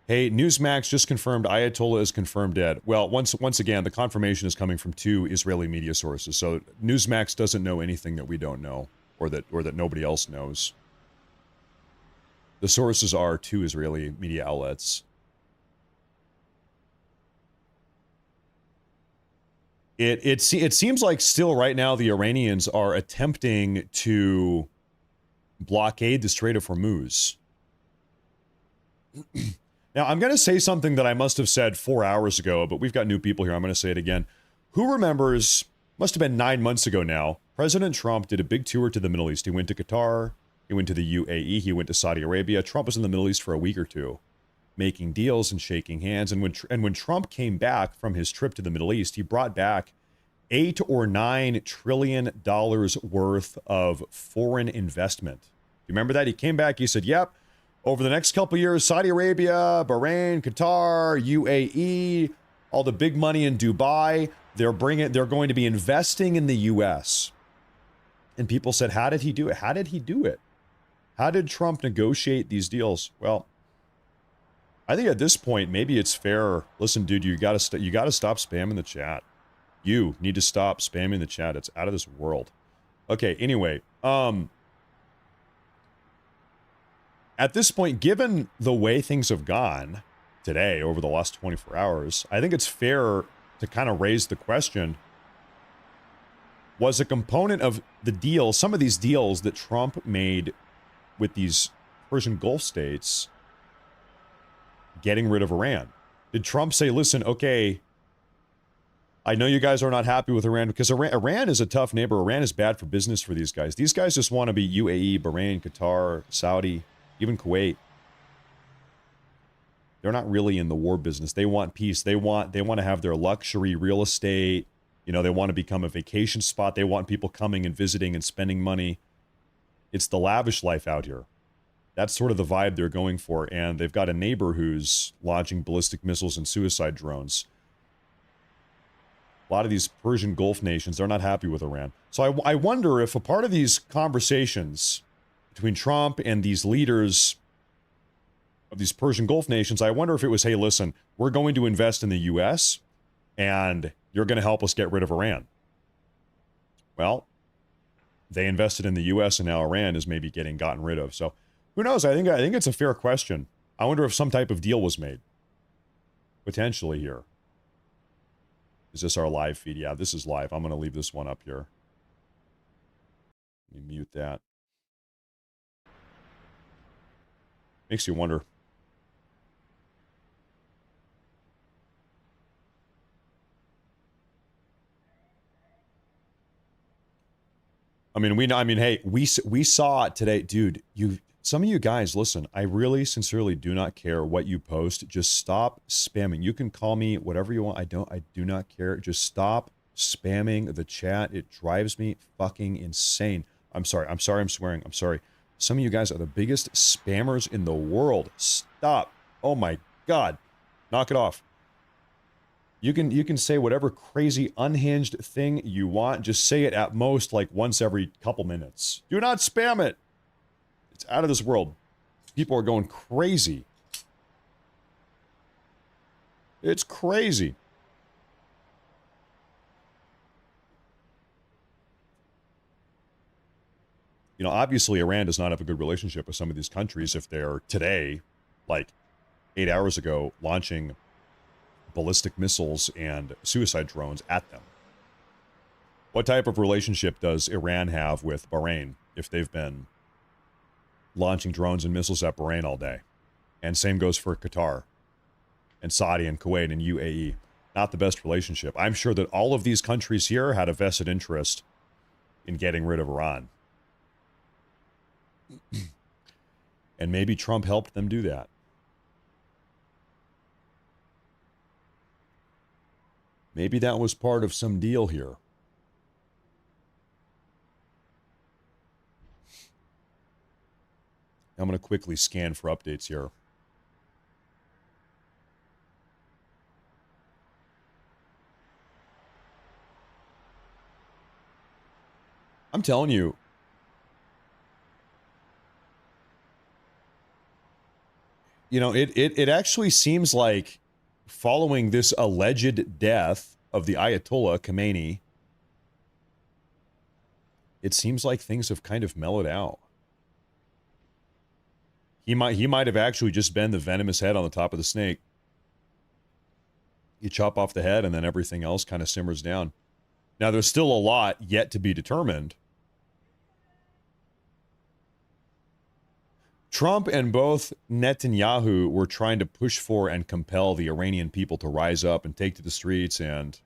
Hey, Newsmax just confirmed Ayatollah is confirmed dead. Well, once again, the confirmation is coming from 2 Israeli media sources. So Newsmax doesn't know anything that we don't know, or that nobody else knows. The sources are 2 Israeli media outlets. It seems like still right now the Iranians are attempting to blockade the Strait of Hormuz. Now, I'm going to say something that I must have said 4 hours ago, but we've got new people here. I'm going to say it again. Who remembers, must have been 9 months ago now, President Trump did a big tour to the Middle East. He went to Qatar, he went to the UAE, he went to Saudi Arabia. Trump was in the Middle East for a week or two, making deals and shaking hands. And when Trump came back from his trip to the Middle East, he brought back $8 or $9 trillion worth of foreign investment. You remember that? He came back, he said, yep, over the next couple of years, Saudi Arabia, Bahrain, Qatar, UAE, all the big money in Dubai, they're going to be investing in the U.S. And people said, how did he do it? How did he do it? How did Trump negotiate these deals? Well, I think at this point, maybe it's fair. Listen, dude, you got to stop spamming the chat. You need to stop spamming the chat. It's out of this world. Okay, anyway, at this point, given the way things have gone today over the last 24 hours, I think it's fair to kind of raise the question, was a component of the deal, some of these deals that Trump made with these Persian Gulf states, getting rid of Iran? Did Trump say, listen, okay, I know you guys are not happy with Iran, because Iran is a tough neighbor. Iran is bad for business for these guys. These guys just want to be UAE, Bahrain, Qatar, Saudi, even Kuwait. They're not really in the war business. They want peace. They want to have their luxury real estate. You know, they want to become a vacation spot. They want people coming and visiting and spending money. It's the lavish life out here. That's sort of the vibe they're going for. And they've got a neighbor who's launching ballistic missiles and suicide drones. A lot of these Persian Gulf nations, they're not happy with Iran. So I wonder if a part of these conversations between Trump and these leaders of these Persian Gulf nations, I wonder if it was, hey, listen, we're going to invest in the U.S. and you're going to help us get rid of Iran. Well, they invested in the U.S. and now Iran is maybe getting gotten rid of. So who knows? I think it's a fair question. I wonder if some type of deal was made. Potentially here. Is this our live feed? Yeah, this is live. I'm going to leave this one up here. Let me mute that. Makes you wonder. Hey, we saw it today, dude. Some of you guys, listen, I really sincerely do not care what you post. Just stop spamming. You can call me whatever you want. I do not care. Just stop spamming the chat. It drives me fucking insane. I'm sorry. I'm swearing. I'm sorry. Some of you guys are the biggest spammers in the world. Stop. Oh my God. Knock it off. You can say whatever crazy unhinged thing you want. Just say it at most like once every couple minutes. Do not spam it. It's out of this world. People are going crazy. It's crazy. You know, obviously Iran does not have a good relationship with some of these countries if they're today, like 8 hours ago, launching ballistic missiles and suicide drones at them. What type of relationship does Iran have with Bahrain if they've been launching drones and missiles at Bahrain all day? And same goes for Qatar and Saudi and Kuwait and UAE. Not the best relationship. I'm sure that all of these countries here had a vested interest in getting rid of Iran. And maybe Trump helped them do that. Maybe that was part of some deal here. I'm going to quickly scan for updates here. I'm telling you, it actually seems like following this alleged death of the Ayatollah Khamenei, it seems like things have kind of mellowed out. He might have actually just been the venomous head on the top of the snake. You chop off the head and then everything else kind of simmers down. Now, there's still a lot yet to be determined. Trump and both Netanyahu were trying to push for and compel the Iranian people to rise up and take to the streets and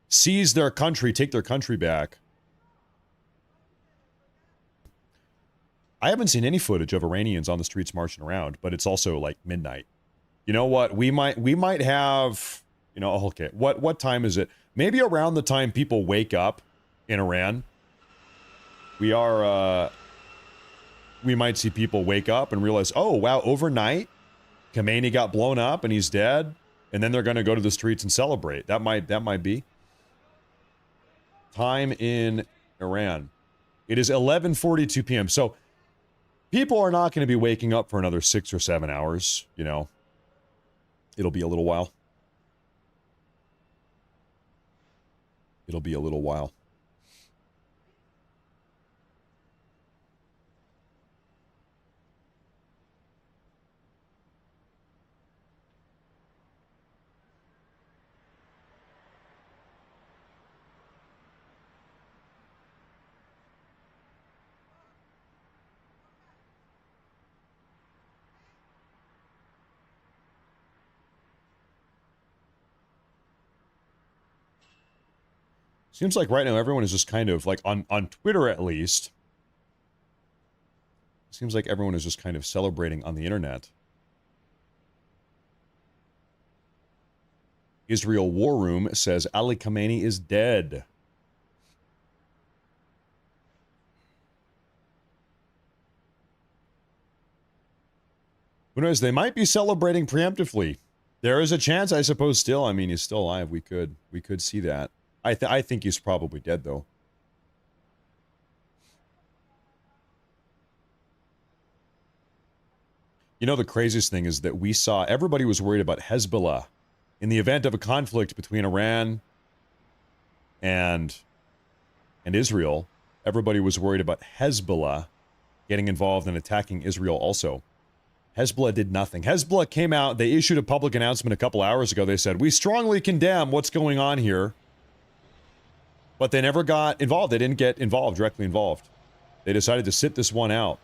seize their country, take their country back. I haven't seen any footage of Iranians on the streets marching around, but it's also like midnight. You know what? We might have You know, okay, what time is it? Maybe around the time people wake up in Iran. We might see people wake up and realize, oh, wow, overnight, Khamenei got blown up and he's dead. And then they're going to go to the streets and celebrate. That might be. Time in Iran. It is 11:42 p.m. So people are not going to be waking up for another 6 or 7 hours, you know. It'll be a little while. It'll be a little while. Seems like right now everyone is just kind of, like, on Twitter at least, seems like everyone is just kind of celebrating on the internet. Israel War Room says Ali Khamenei is dead. Who knows? They might be celebrating preemptively. There is a chance, I suppose, still. I mean, he's still alive. We could see that. I think he's probably dead, though. You know, the craziest thing is that we saw everybody was worried about Hezbollah. In the event of a conflict between Iran and Israel, everybody was worried about Hezbollah getting involved in attacking Israel also. Hezbollah did nothing. Hezbollah came out, they issued a public announcement a couple hours ago. They said, we strongly condemn what's going on here. But they never got involved. They didn't get involved, directly involved. They decided to sit this one out.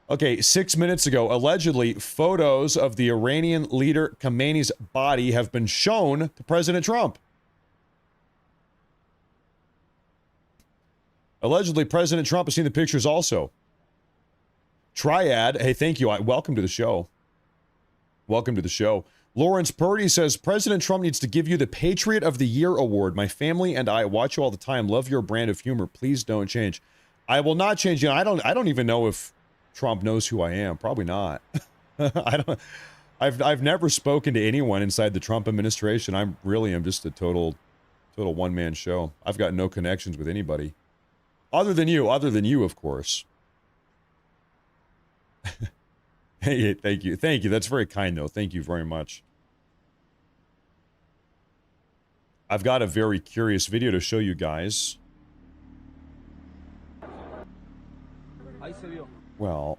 Okay, 6 minutes ago, allegedly, photos of the Iranian leader Khamenei's body have been shown to President Trump. Allegedly, President Trump has seen the pictures also. Triad, hey, thank you. Welcome to the show. Welcome to the show. Lawrence Purdy says, President Trump needs to give you the Patriot of the Year award. My family and I watch you all the time. Love your brand of humor. Please don't change. I will not change. You know, I don't even know if Trump knows who I am. Probably not. I've never spoken to anyone inside the Trump administration. I'm just a total one-man show. I've got no connections with anybody. Other than you, of course. Hey, thank you. Thank you. That's very kind, though. Thank you very much. I've got a very curious video to show you guys. Well,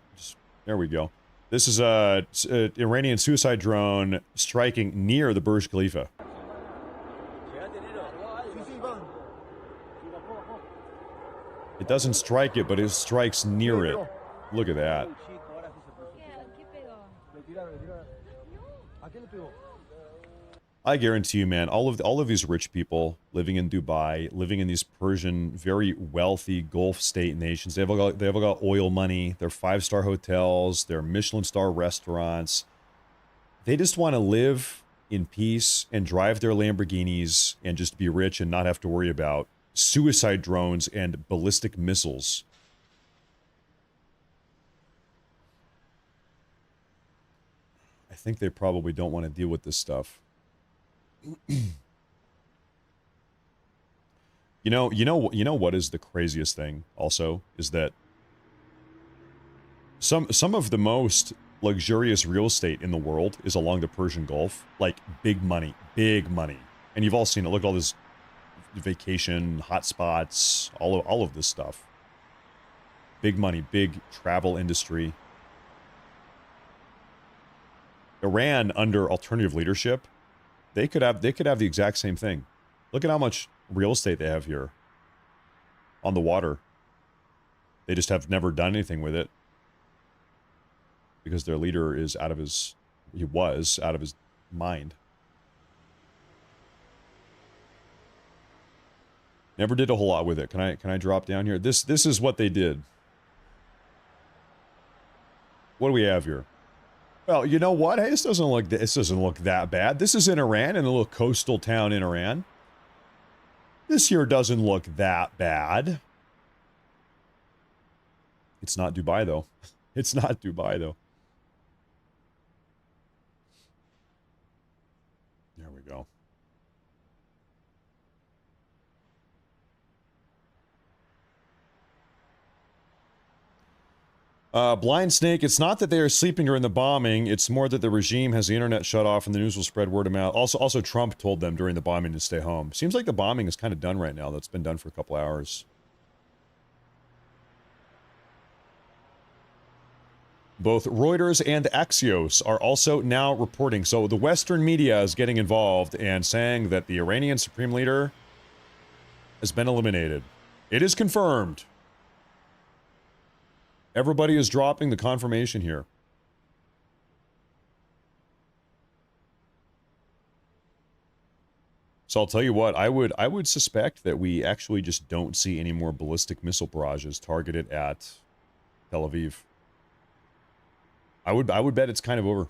there we go. This is a Iranian suicide drone striking near the Burj Khalifa. It doesn't strike it, but it strikes near it. Look at that. I guarantee you, man, all of these rich people living in Dubai, living in these Persian, very wealthy Gulf state nations, they've all got oil money, they're 5-star hotels, they're Michelin star restaurants. They just want to live in peace and drive their Lamborghinis and just be rich and not have to worry about suicide drones and ballistic missiles. I think they probably don't want to deal with this stuff. You know what is the craziest thing also is that some of the most luxurious real estate in the world is along the Persian Gulf, like big money, and you've all seen it. Look at all this vacation hotspots, all of this stuff. Big money, big travel industry. Iran under alternative leadership, they could have the exact same thing. Look at how much real estate they have here on the water. They just have never done anything with it because their leader is he was out of his mind. Never did a whole lot with it. Can I drop down here? This is what they did. What do we have here? Well, you know what? Hey, this doesn't look that bad. This is in Iran, in a little coastal town in Iran. This here doesn't look that bad. It's not Dubai, though. It's not Dubai, though. There we go. Blind Snake, it's not that they are sleeping during the bombing. It's more that the regime has the internet shut off and the news will spread word of mouth. Also, Trump told them during the bombing to stay home. Seems like the bombing is kind of done right now. That's been done for a couple hours. Both Reuters and Axios are also now reporting. So the Western media is getting involved and saying that the Iranian Supreme Leader has been eliminated. It is confirmed. Everybody is dropping the confirmation here. So I'll tell you what, I would suspect that we actually just don't see any more ballistic missile barrages targeted at Tel Aviv. I would bet it's kind of over.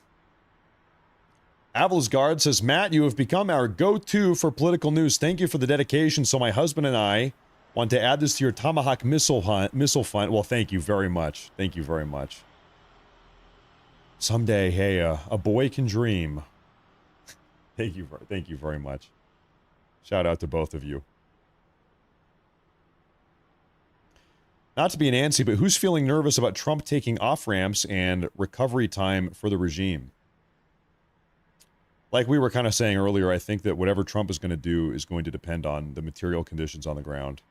Avalsgard says, Matt, you have become our go-to for political news. Thank you for the dedication. So my husband and I want to add this to your Tomahawk missile fund. Well, thank you very much. Thank you very much. Someday, hey, a boy can dream. Thank you very much. Shout out to both of you. Not to be an antsy, but who's feeling nervous about Trump taking off-ramps and recovery time for the regime? Like we were kind of saying earlier, I think that whatever Trump is going to do is going to depend on the material conditions on the ground.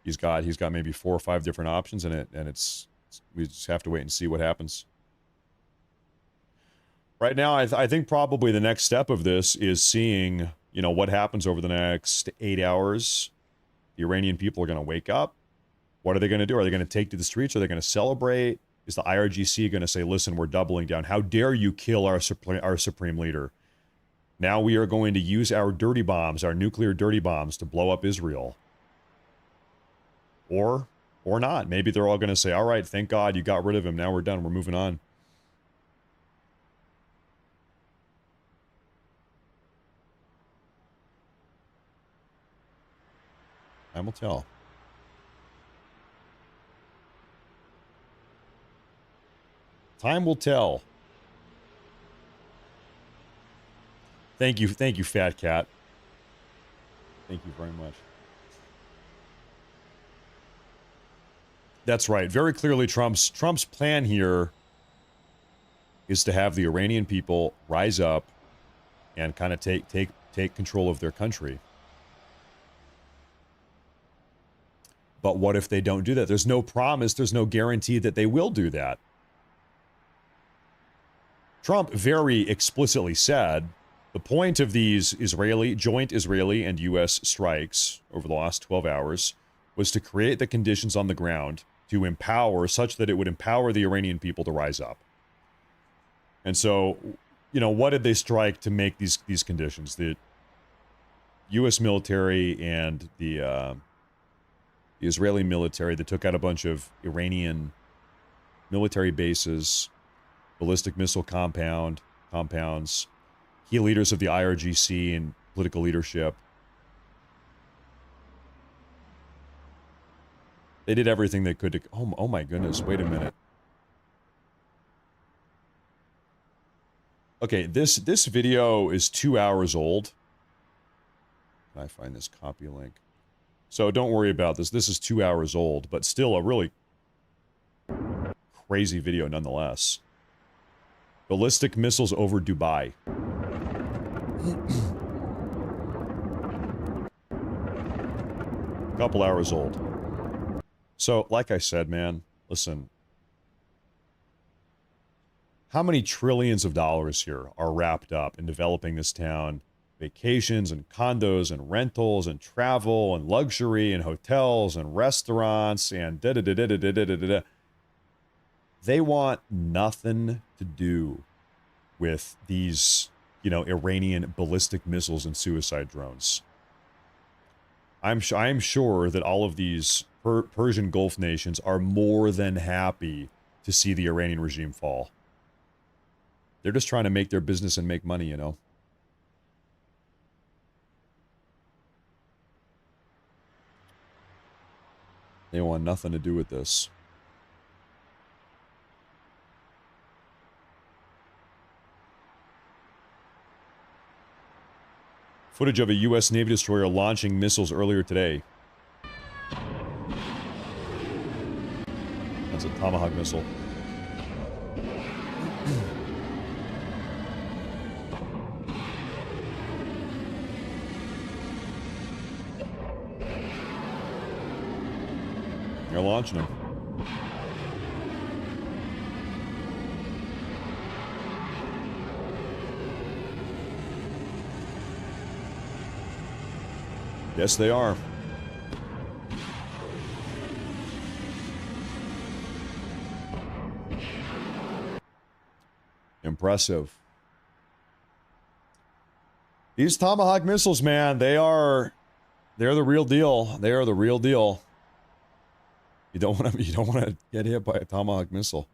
He's got maybe 4 or 5 different options in it, and we just have to wait and see what happens. Right now, I think probably the next step of this is seeing, what happens over the next 8 hours. The Iranian people are going to wake up. What are they going to do? Are they going to take to the streets? Are they going to celebrate? Is the IRGC going to say, listen, we're doubling down. How dare you kill our supreme leader? Now we are going to use our dirty bombs, our nuclear dirty bombs, to blow up Israel. Or not. Maybe they're all going to say, all right, thank God you got rid of him. Now we're done. We're moving on. Time will tell. Time will tell. Thank you, Fat Cat. Thank you very much. That's right. Very clearly, Trump's plan here is to have the Iranian people rise up and kind of take control of their country. But what if they don't do that? There's no promise, there's no guarantee that they will do that. Trump very explicitly said the point of these joint Israeli and U.S. strikes over the last 12 hours was to create the conditions on the ground to empower, such that it would empower the Iranian people to rise up. And so, what did they strike to make these conditions? The U.S. military and the Israeli military that took out a bunch of Iranian military bases, ballistic missile compounds, key leaders of the IRGC and political leadership. They did everything they could to... Oh my goodness, wait a minute. Okay, this video is 2 hours old. Can I find this copy link? So don't worry about this. This is 2 hours old, but still a really crazy video nonetheless. Ballistic missiles over Dubai. Couple hours old. So, like I said, man, listen. How many trillions of dollars here are wrapped up in developing this town? Vacations and condos and rentals and travel and luxury and hotels and restaurants and da-da-da-da-da-da-da-da-da. They want nothing to do with these, Iranian ballistic missiles and suicide drones. I'm sure that all of these Persian Gulf nations are more than happy to see the Iranian regime fall. They're just trying to make their business and make money, you know. They want nothing to do with this. Footage of a U.S. Navy destroyer launching missiles earlier today. That's a Tomahawk missile. They're launching them. Yes, they are. Impressive. These Tomahawk missiles, man, they're the real deal. They are the real deal. You don't want to get hit by a Tomahawk missile.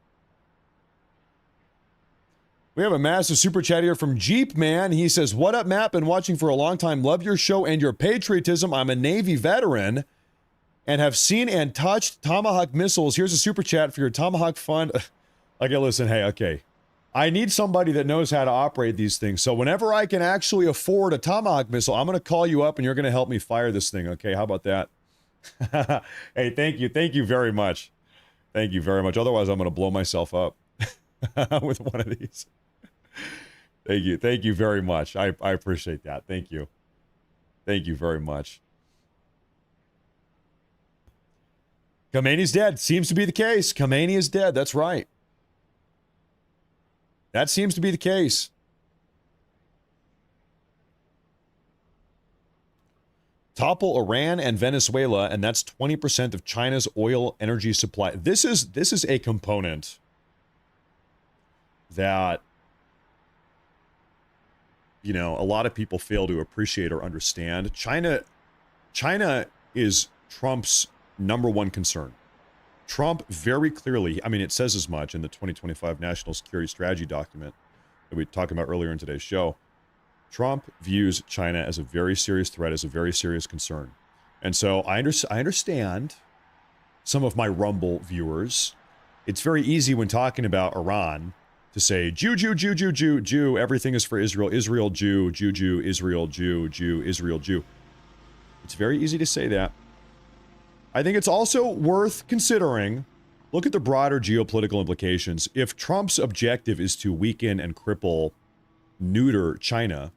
We have a massive super chat here from Jeep Man. He says, "What up, Matt? Been watching for a long time. Love your show and your patriotism. I'm a Navy veteran and have seen and touched Tomahawk missiles. Here's a super chat for your Tomahawk fund." Okay, listen, hey, okay. I need somebody that knows how to operate these things. So whenever I can actually afford a Tomahawk missile, I'm going to call you up and you're going to help me fire this thing. Okay, how about that? Hey, thank you. Thank you very much. Thank you very much. Otherwise, I'm going to blow myself up with one of these. Thank you. Thank you very much. I appreciate that. Thank you. Thank you very much. Khamenei's dead. Seems to be the case. Khamenei is dead. That's right. That seems to be the case. Topple Iran and Venezuela, and that's 20% of China's oil energy supply. This is a component that, you know, a lot of people fail to appreciate or understand. China is Trump's #1 concern. Trump very clearly, I mean, it says as much in the 2025 National Security Strategy document that we talked about earlier in today's show. Trump views China as a very serious threat, as a very serious concern. And so I understand some of my Rumble viewers. It's very easy when talking about Iran to say, Jew, Jew, Jew, Jew, Jew, Jew, everything is for Israel, Israel, Jew, Jew, Jew, Israel, Jew, Jew, Israel, Jew. It's very easy to say that. I think it's also worth considering, look at the broader geopolitical implications. If Trump's objective is to weaken and cripple, neuter China,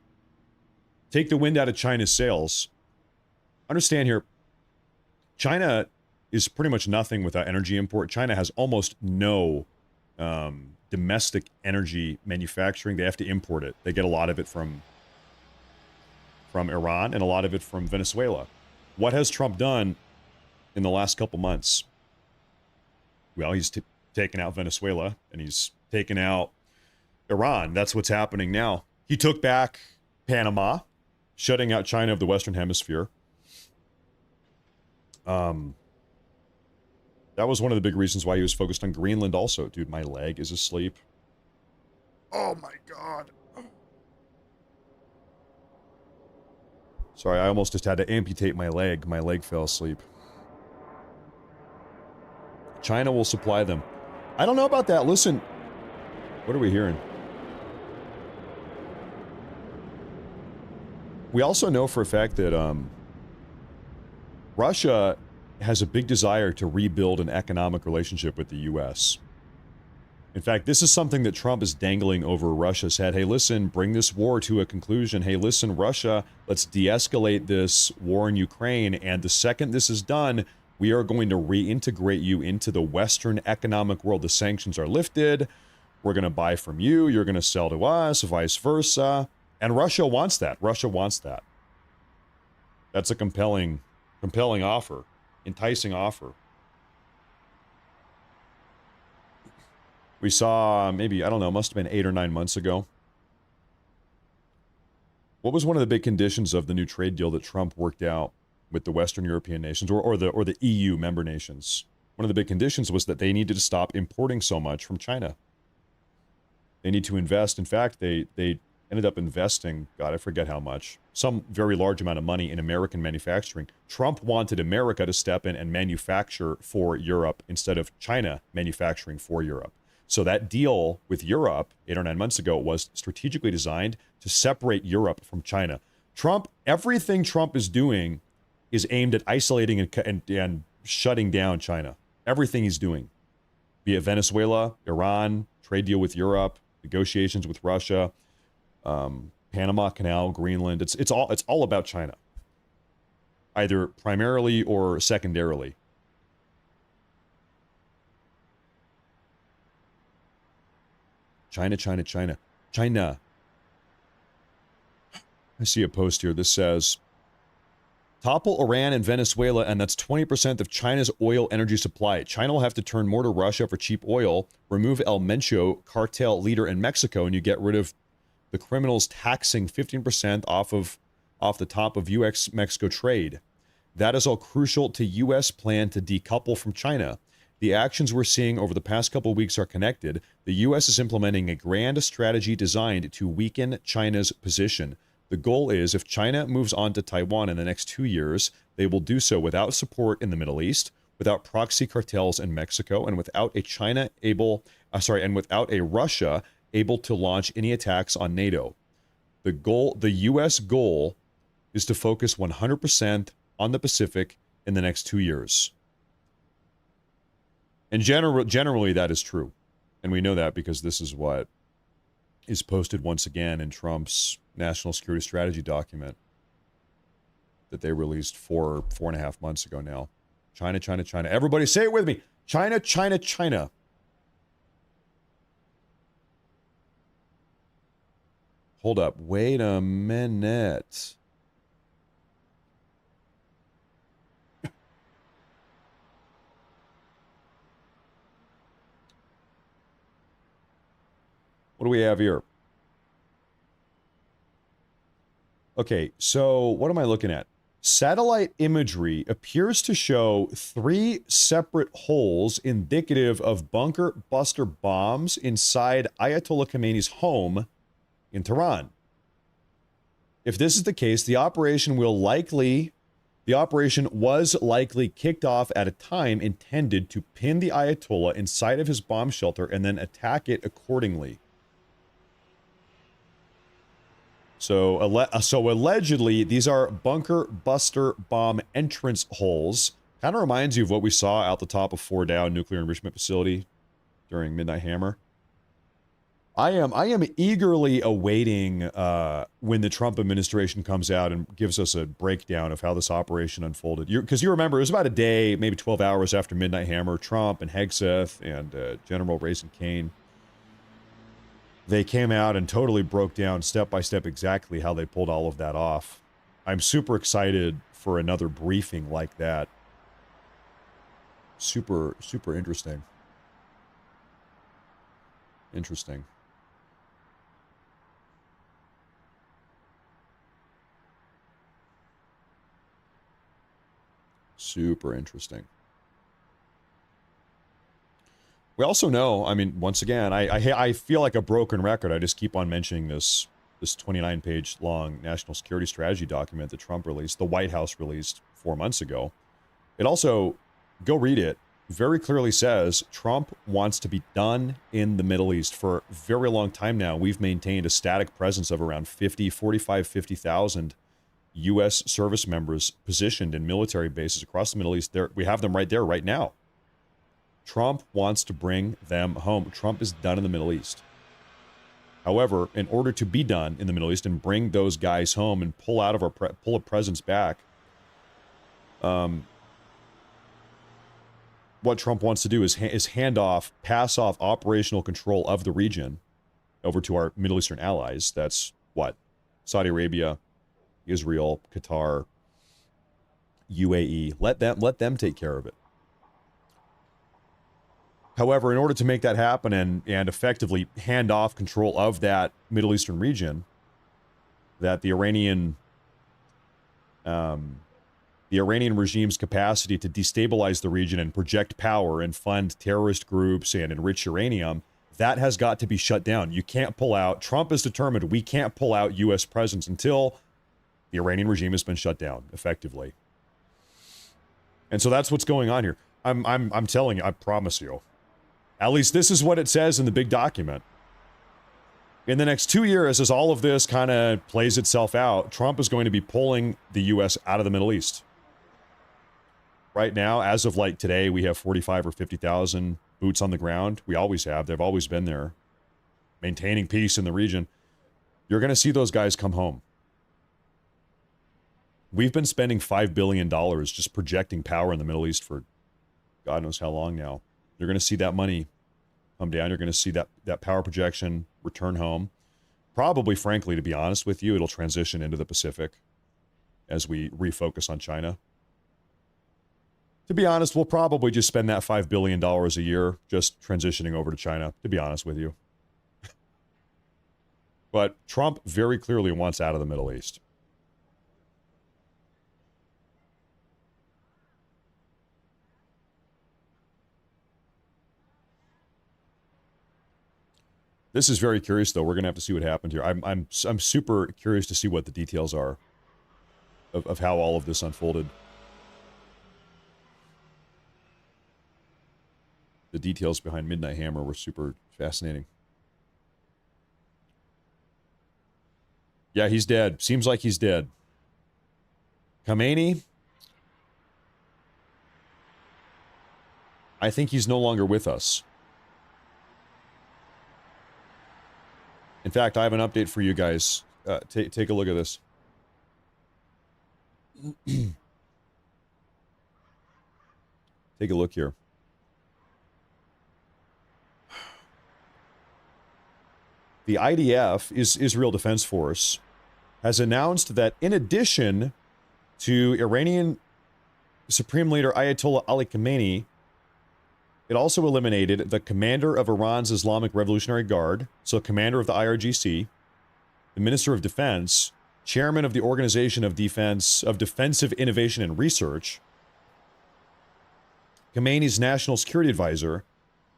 take the wind out of China's sails, understand here, China is pretty much nothing without energy import. China has almost no domestic energy manufacturing. They have to import it. They get a lot of it from Iran and a lot of it from Venezuela. What has Trump done in the last couple months? Well, he's taken out Venezuela and he's taken out Iran. That's what's happening now. He took back Panama, shutting out China of the Western Hemisphere. That was one of the big reasons why he was focused on Greenland also. Dude, my leg is asleep. Oh my God. Sorry, I almost just had to amputate my leg. My leg fell asleep. China will supply them. I don't know about that. Listen, what are we hearing? We also know for a fact that Russia has a big desire to rebuild an economic relationship with the U.S. In fact, this is something that Trump is dangling over Russia's head. Hey, listen, bring this war to a conclusion. Hey, listen, Russia, let's de-escalate this war in Ukraine. And the second this is done, we are going to reintegrate you into the Western economic world. The sanctions are lifted. We're going to buy from you. You're going to sell to us, vice versa. And Russia wants that. Russia wants that. That's a compelling offer, enticing offer. We saw maybe, I don't know, must have been 8 or 9 months ago. What was one of the big conditions of the new trade deal that Trump worked out with the Western European nations or the EU member nations? One of the big conditions was that they needed to stop importing so much from China. They need to invest. In fact, they ended up investing, God, I forget how much, some very large amount of money in American manufacturing. Trump wanted America to step in and manufacture for Europe instead of China manufacturing for Europe. So that deal with Europe 8 or 9 months ago was strategically designed to separate Europe from China. Everything Trump is doing is aimed at isolating and shutting down China. Everything he's doing, be it Venezuela, Iran, trade deal with Europe, negotiations with Russia, Panama Canal, Greenland. It's all about China, either primarily or secondarily. China. I see a post here. This says, topple Iran and Venezuela, and that's 20% of China's oil energy supply. China will have to turn more to Russia for cheap oil, remove El Mencho, cartel leader in Mexico, and you get rid of the criminals taxing 15% off the top of U.S.-Mexico trade. That is all crucial to U.S. plan to decouple from China. The actions we're seeing over the past couple of weeks are connected. The U.S. is implementing a grand strategy designed to weaken China's position. The goal is, if China moves on to Taiwan in the next 2 years, they will do so without support in the Middle East, without proxy cartels in Mexico, and without a Russia able to launch any attacks on NATO. The U.S. goal is to focus 100% on the Pacific in the next 2 years. And generally that is true. And we know that because this is what is posted once again in Trump's national security strategy document that they released 4.5 months ago now. China. Everybody say it with me. China. Hold up. Wait a minute. What do we have here? Okay, so what am I looking at? Satellite imagery appears to show 3 separate holes indicative of bunker buster bombs inside Ayatollah Khamenei's home in Tehran. If this is the case, the operation was likely kicked off at a time intended to pin the Ayatollah inside of his bomb shelter and then attack it accordingly. So allegedly, these are bunker buster bomb entrance holes. Kind of reminds you of what we saw out the top of 4 Down nuclear enrichment facility during Midnight Hammer. I am eagerly awaiting when the Trump administration comes out and gives us a breakdown of how this operation unfolded. Because you remember, it was about a day, maybe 12 hours after Midnight Hammer, Trump and Hegseth and General Raisin Kane. They came out and totally broke down step by step exactly how they pulled all of that off. I'm super excited for another briefing like that. Super interesting. Super interesting. We also know, I mean, once again, I feel like a broken record. I just keep on mentioning this 29-page long national security strategy document that Trump released, the White House released 4 months ago. It also, go read it, very clearly says Trump wants to be done in the Middle East. For a very long time now, we've maintained a static presence of around 50,000 U.S. service members positioned in military bases across the Middle East. We have them right there right now. Trump wants to bring them home. Trump is done in the Middle East. However, in order to be done in the Middle East and bring those guys home and pull a presence back, what Trump wants to do is pass off operational control of the region over to our Middle Eastern allies. That's what? Saudi Arabia, Israel, Qatar, UAE. Let them take care of it. However, in order to make that happen and effectively hand off control of that Middle Eastern region, that the Iranian the Iranian regime's capacity to destabilize the region and project power and fund terrorist groups and enrich uranium, that has got to be shut down. You can't pull out. Trump is determined we can't pull out U.S. presence until the Iranian regime has been shut down effectively. And so that's what's going on here. I'm telling you, I promise you. At least this is what it says in the big document. In the next 2 years, as all of this kind of plays itself out, Trump is going to be pulling the U.S. out of the Middle East. Right now, as of like today, we have 45 or 50,000 boots on the ground. We always have. They've always been there, maintaining peace in the region. You're going to see those guys come home. We've been spending $5 billion just projecting power in the Middle East for God knows how long now. You're going to see that money come down. You're going to see that power projection return home. Probably, frankly, to be honest with you, it'll transition into the Pacific as we refocus on China. To be honest, we'll probably just spend that $5 billion a year just transitioning over to China, to be honest with you. But Trump very clearly wants out of the Middle East. This is very curious, though. We're going to have to see what happened here. I'm super curious to see what the details are of how all of this unfolded. The details behind Midnight Hammer were super fascinating. Yeah, he's dead. Seems like he's dead. Khamenei, I think he's no longer with us. In fact, I have an update for you guys. Take a look at this. Take a look here. The IDF, Israel Defense Force, has announced that in addition to Iranian Supreme Leader Ayatollah Ali Khamenei, it also eliminated the commander of Iran's Islamic Revolutionary Guard, so commander of the IRGC, the Minister of Defense, chairman of the Organization of Defensive Innovation and Research, Khamenei's National Security Advisor,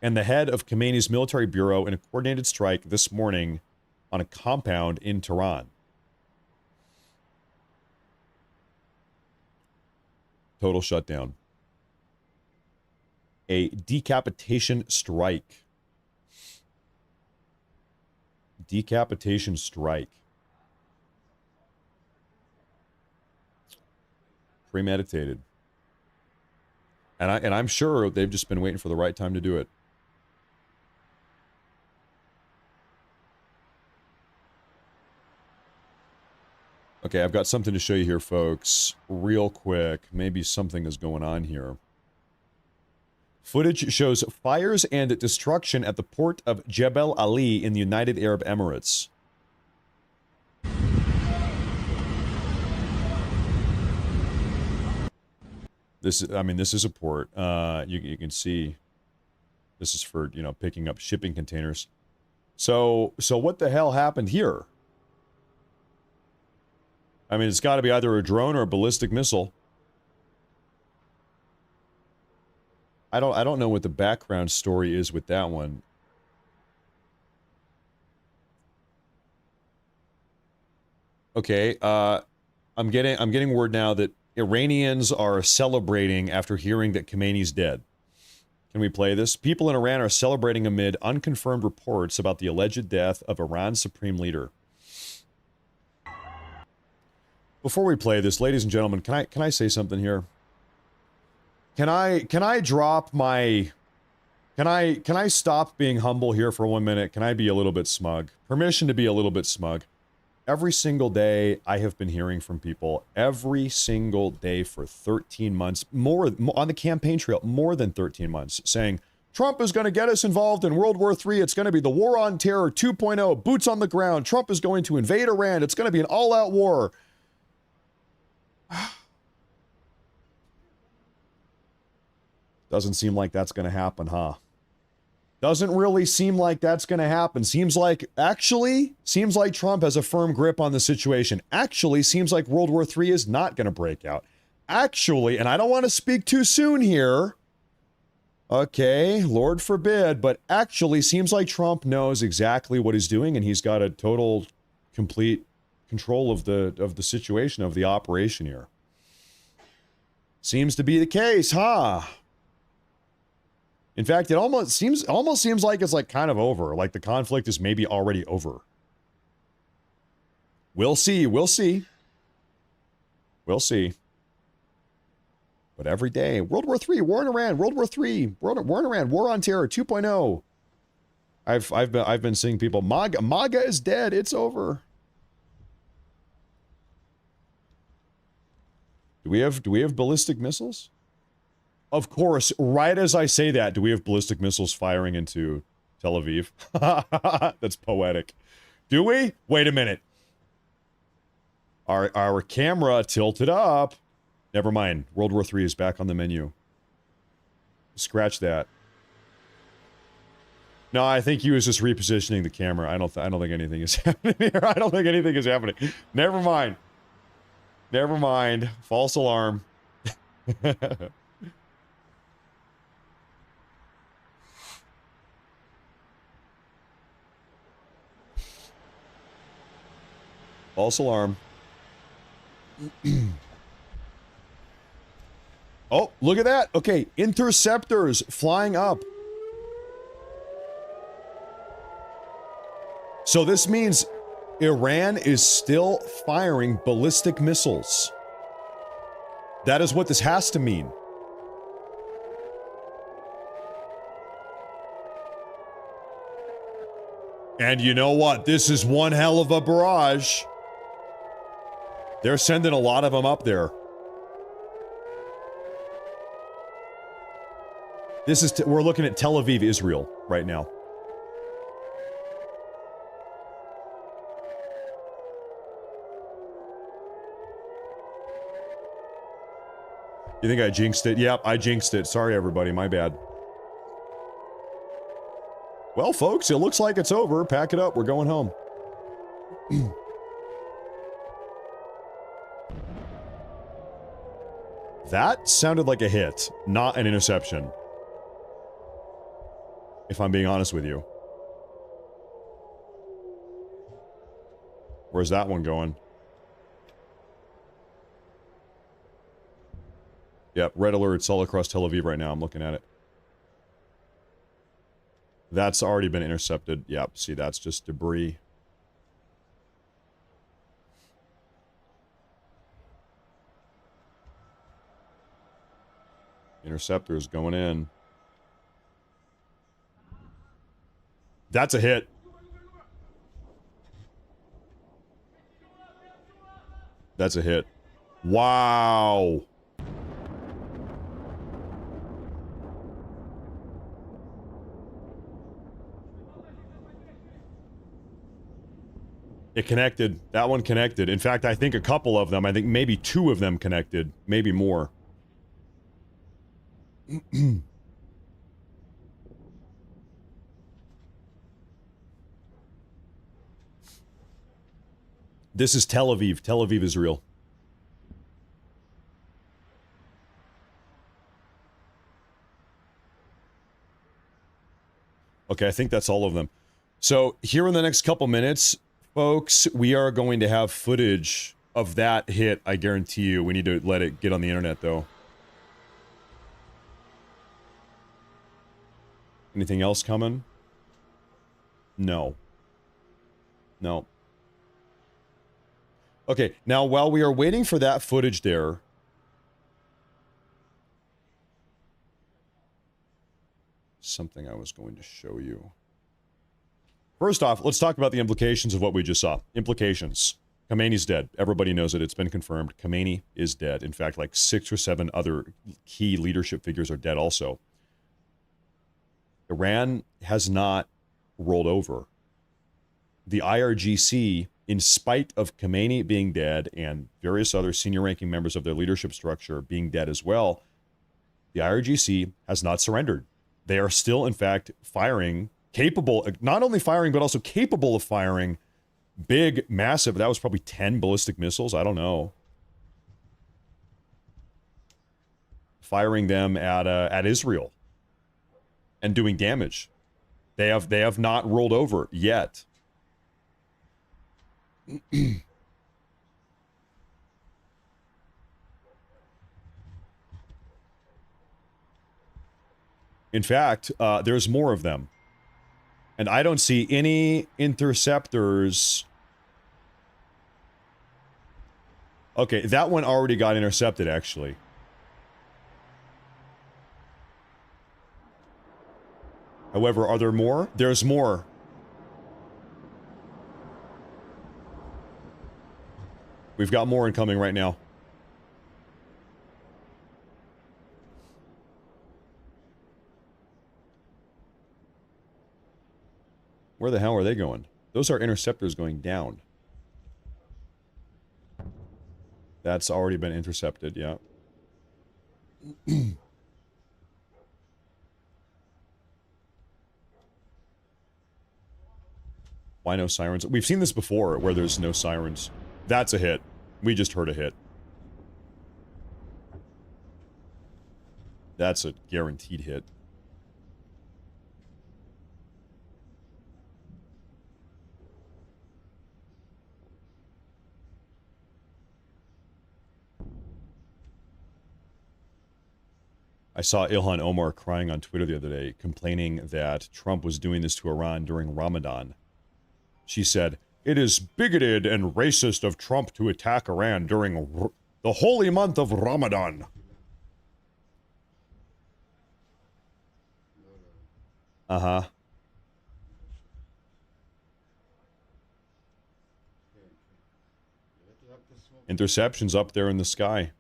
and the head of Khamenei's military bureau in a coordinated strike this morning on a compound in Tehran. Total shutdown. A decapitation strike. Decapitation strike. Premeditated. And I'm sure they've just been waiting for the right time to do it. Okay, I've got something to show you here, folks. Real quick. Maybe something is going on here. Footage shows fires and destruction at the port of Jebel Ali in the United Arab Emirates. This is a port. You can see this is for, picking up shipping containers. So what the hell happened here? I mean, it's got to be either a drone or a ballistic missile. I don't know what the background story is with that one. Okay, I'm getting word now that Iranians are celebrating after hearing that Khamenei's dead. Can we play this? People in Iran are celebrating amid unconfirmed reports about the alleged death of Iran's supreme leader. Before we play this, ladies and gentlemen, can I say something here? Can I drop my... Can I stop being humble here for 1 minute? Can I be a little bit smug? Permission to be a little bit smug. Every single day, I have been hearing from people, every single day for 13 months, more on the campaign trail, more than 13 months, saying, Trump is going to get us involved in World War III. It's going to be the War on Terror 2.0, boots on the ground. Trump is going to invade Iran. It's going to be an all-out war. Doesn't seem like that's going to happen, huh? Doesn't really seem like that's going to happen. Seems like Trump has a firm grip on the situation. Actually, seems like World War III is not going to break out. actually, and I don't want to speak too soon here, okay, Lord forbid, but actually seems like Trump knows exactly what he's doing, and he's got a total, complete control of the situation, of the operation here. Seems to be the case, huh? In fact, it almost seems like it's like kind of over, like the conflict is maybe already over. We'll see, we'll see. We'll see. But every day, World War III, war in Iran, World War III, war in Iran, war on terror 2.0. I've been seeing people, MAGA is dead, it's over. Do we have ballistic missiles? Of course, right as I say that, do we have ballistic missiles firing into Tel Aviv? That's poetic. Do we? Wait a minute. Our camera tilted up. Never mind. World War III is back on the menu. Scratch that. No, I think he was just repositioning the camera. I don't think anything is happening here. I don't think anything is happening. Never mind. Never mind. False alarm. False alarm. Oh, look at that. Okay, interceptors flying up. So this means Iran is still firing ballistic missiles. That is what this has to mean. And you know what? This is one hell of a barrage. They're sending a lot of them up there. This is, we're looking at Tel Aviv, Israel, right now. You think I jinxed it? Yep, I jinxed it. Sorry, everybody. My bad. Well, folks, it looks like it's over. Pack it up. We're going home. That sounded like a hit, not an interception. If I'm being honest with you. Where's that one going? Yep, red alerts all across Tel Aviv right now. I'm looking at it. That's already been intercepted. Yep, see, that's just debris. Interceptors going in. That's a hit. That's a hit. Wow. It connected. That one connected. In fact, I think a couple of them, I think maybe two of them connected. Maybe more. This is Tel Aviv. Tel Aviv, Israel. Okay, I think that's all of them. So here in the next couple minutes, folks, we are going to have footage of that hit, I guarantee you. We need to let it get on the internet, though. Anything else coming? No. No. Okay, now while we are waiting for that footage there, something I was going to show you. First off, let's talk about the implications of what we just saw. Implications. Khamenei's dead. Everybody knows it. It's been confirmed. Khamenei is dead. In fact, like 6 or 7 other key leadership figures are dead also. Iran has not rolled over. The IRGC, in spite of Khamenei being dead and various other senior-ranking members of their leadership structure being dead as well, the IRGC has not surrendered. They are still, in fact, firing, capable, not only firing, but also capable of firing big, massive, that was probably 10 ballistic missiles, I don't know. firing them at Israel and doing damage. They have not rolled over yet. In fact, there's more of them. And I don't see any interceptors. Okay, that one already got intercepted, actually. However, are there more? There's more. We've got more incoming right now. Where the hell are they going? Those are interceptors going down. That's already been intercepted, yeah. Why no sirens? We've seen this before, where there's no sirens. That's a hit. We just heard a hit. That's a guaranteed hit. I saw Ilhan Omar crying on Twitter the other day, complaining that Trump was doing this to Iran during Ramadan. She said, "It is bigoted and racist of Trump to attack Iran during the holy month of Ramadan." Uh-huh. Interceptions up there in the sky.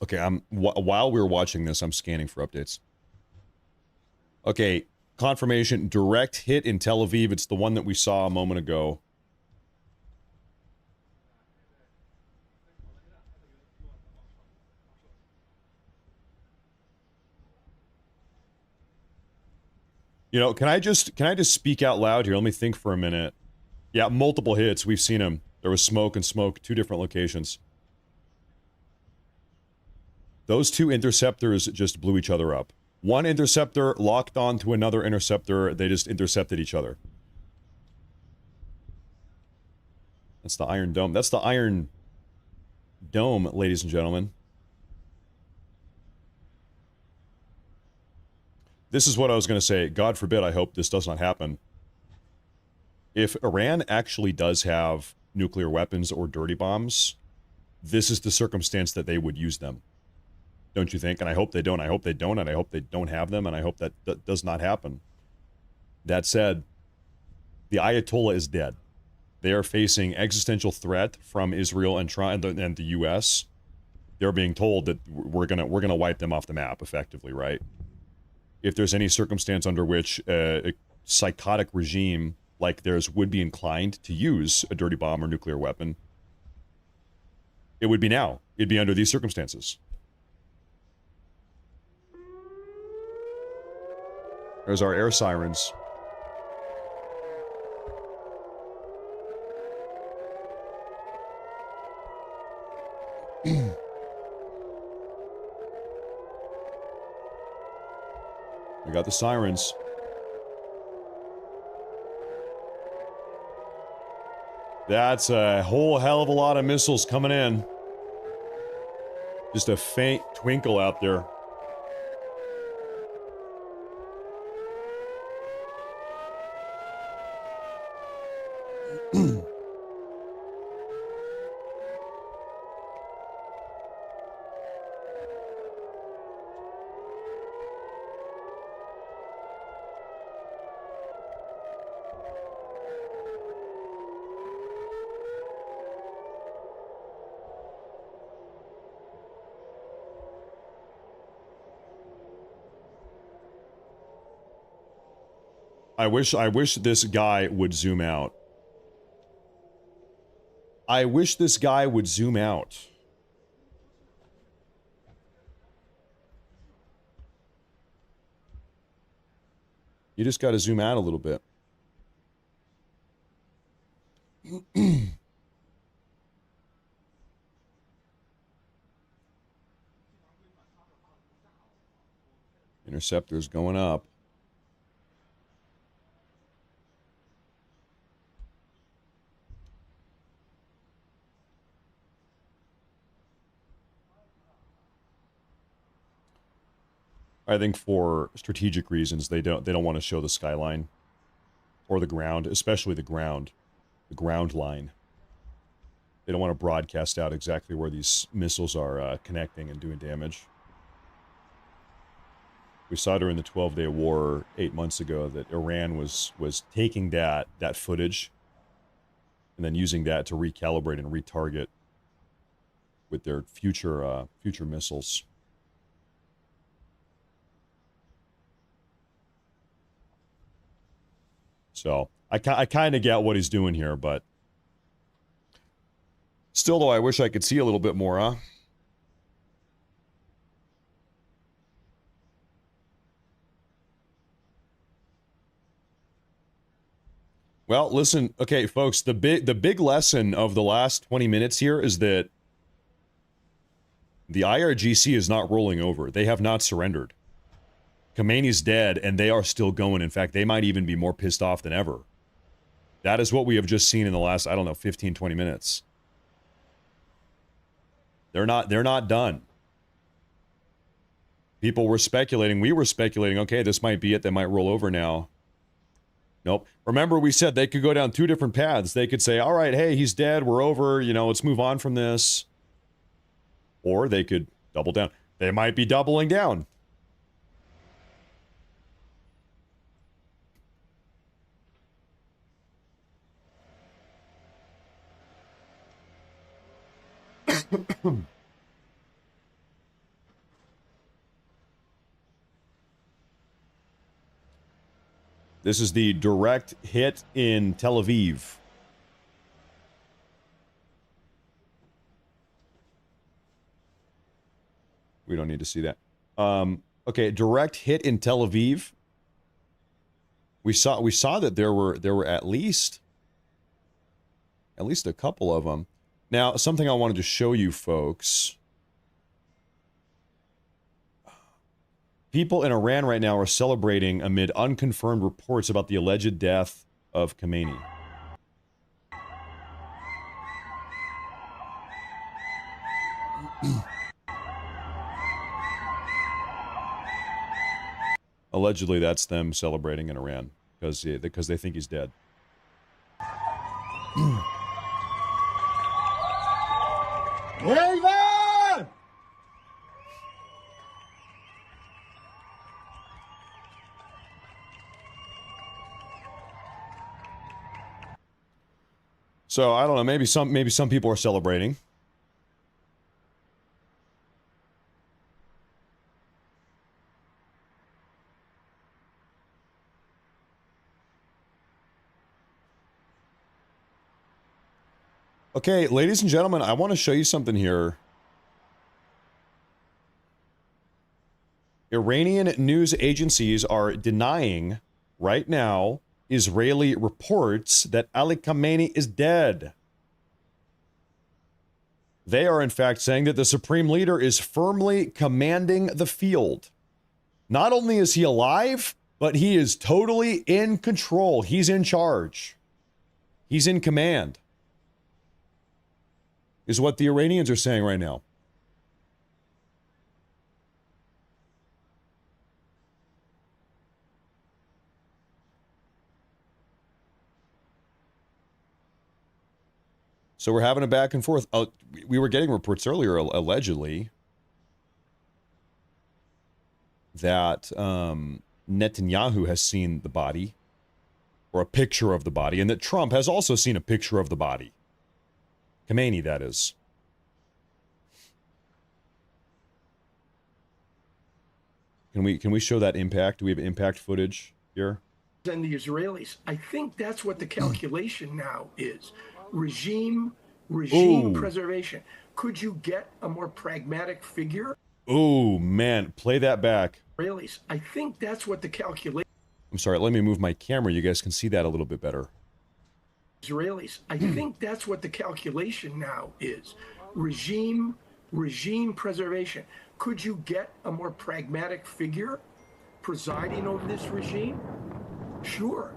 Okay, while we were watching this, I'm scanning for updates. Okay, confirmation, direct hit in Tel Aviv. It's the one that we saw a moment ago. You know, can I just speak out loud here? Let me think for a minute. Yeah, multiple hits. We've seen them. There was smoke and smoke, 2 different locations. Those 2 interceptors just blew each other up. One interceptor locked on to another interceptor. They just intercepted each other. That's the Iron Dome. That's the Iron Dome, ladies and gentlemen. This is what I was going to say. God forbid, I hope this does not happen. If Iran actually does have nuclear weapons or dirty bombs, this is the circumstance that they would use them. Don't you think? And I hope they don't. I hope they don't. And I hope they don't have them. And I hope that does not happen. That said, the Ayatollah is dead. They are facing existential threat from Israel and the U.S. They're being told that we're gonna wipe them off the map, effectively, right? If there's any circumstance under which a psychotic regime like theirs would be inclined to use a dirty bomb or nuclear weapon, it would be now. It'd be under these circumstances. There's our air sirens. We got the sirens. That's a whole hell of a lot of missiles coming in. Just a faint twinkle out there. I wish this guy would zoom out. I wish this guy would zoom out. You just got to zoom out a little bit. Interceptors going up. I think for strategic reasons, they don't want to show the skyline or the ground, especially the ground line. They don't want to broadcast out exactly where these missiles are connecting and doing damage. We saw during the 12-day war 8 months ago that Iran was taking that footage and then using that to recalibrate and retarget with their future missiles. So I kind of get what he's doing here, but still, though, I wish I could see a little bit more, huh? Well, listen, okay, folks, the big lesson of the last 20 minutes here is that the IRGC is not rolling over. They have not surrendered. Khamenei's dead, and they are still going. In fact, they might even be more pissed off than ever. That is what we have just seen in the last, I don't know, 15, 20 minutes. They're not done. People were speculating. We were speculating, okay, this might be it. They might roll over now. Nope. Remember, we said they could go down two different paths. They could say, all right, hey, he's dead. We're over. You know, let's move on from this. Or they could double down. They might be doubling down. This is the direct hit in Tel Aviv. We don't need to see that. Okay, direct hit in Tel Aviv. We saw that there were at least a couple of them. Now, something I wanted to show you folks. People in Iran right now are celebrating amid unconfirmed reports about the alleged death of Khamenei. Allegedly, that's them celebrating in Iran because they think he's dead. So I don't know. Maybe some people are celebrating. Okay, ladies and gentlemen, I want to show you something here. Iranian news agencies are denying right now Israeli reports that Ali Khamenei is dead. They are in fact saying that the supreme leader is firmly commanding the field. Not only is he alive, but he is totally in control. He's in charge. He's in command. Is what the Iranians are saying right now. So we're having a back and forth. We were getting reports earlier, allegedly, that Netanyahu has seen the body, or a picture of the body, and that Trump has also seen a picture of the body. Khamenei, that is. Can we show that impact? Do we have impact footage here? And the Israelis. I think that's what the calculation now is. Regime preservation. Could you get a more pragmatic figure? Oh, man. Play that back. Israelis. I think that's what the calculation. I'm sorry, let me move my camera. You guys can see that a little bit better. Israelis. I think that's what the calculation now is. Regime preservation. Could you get a more pragmatic figure presiding over this regime? Sure.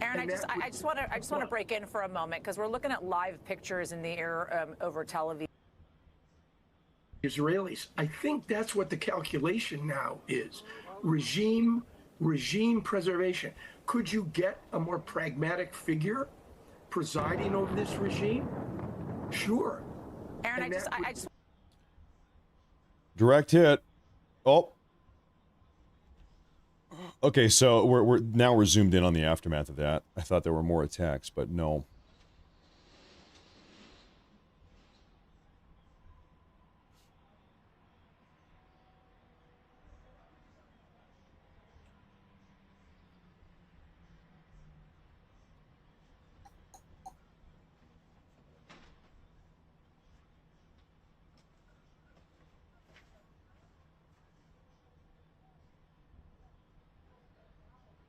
Aaron, I just want to break in for a moment because we're looking at live pictures in the air over Tel Aviv. Israelis. I think that's what the calculation now is. Regime preservation. Could you get a more pragmatic figure presiding over this regime? Sure. Aaron, I just direct hit. Oh. Okay, so we're zoomed in on the aftermath of that. I thought there were more attacks, but no.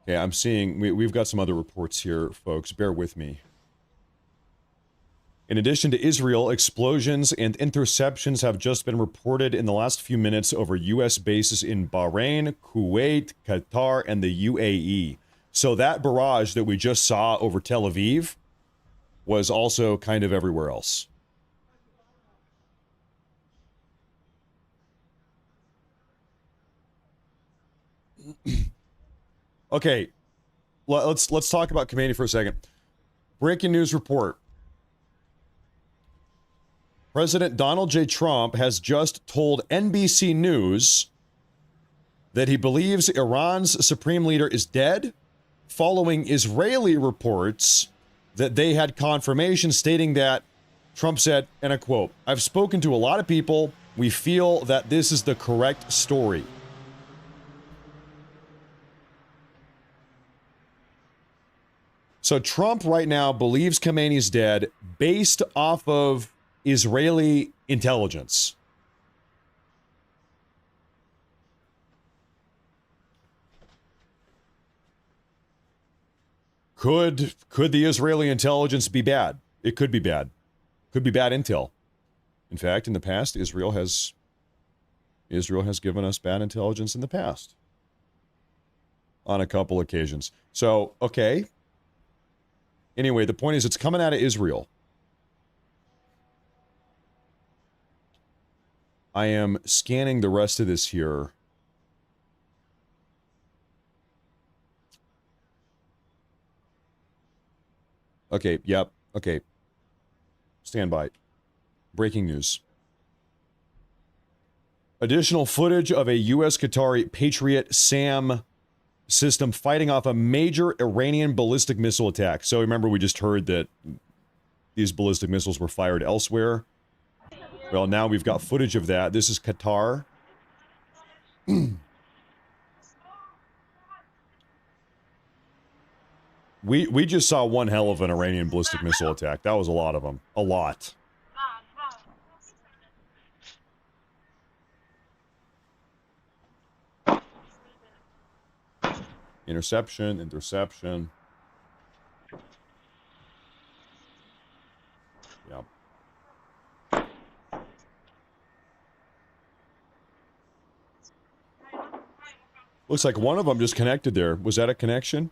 Okay, I'm seeing, we've got some other reports here, folks. Bear with me. In addition to Israel, explosions and interceptions have just been reported in the last few minutes over U.S. bases in Bahrain, Kuwait, Qatar, and the UAE. So that barrage that we just saw over Tel Aviv was also kind of everywhere else. Okay, let's talk about Khamenei for a second. Breaking news report. President Donald J. Trump has just told NBC News that he believes Iran's supreme leader is dead, following Israeli reports that they had confirmation stating that Trump said, and I quote, "I've spoken to a lot of people. We feel that this is the correct story." So Trump right now believes Khamenei's dead based off of Israeli intelligence. Could the Israeli intelligence be bad? It could be bad. Could be bad intel. In fact, in the past, Israel has given us bad intelligence in the past. On a couple occasions. So, okay. Anyway, the point is it's coming out of Israel. I am scanning the rest of this here. Okay, yep, okay. Stand by. Breaking news. Additional footage of a U.S. Qatari Patriot SAM system fighting off a major Iranian ballistic missile attack. So remember, we just heard that these ballistic missiles were fired elsewhere. Well, now we've got footage of that. This is Qatar. We just saw one hell of an Iranian ballistic missile attack. That was a lot of them. A lot. Interception. Yep. Looks like one of them just connected there. Was that a connection?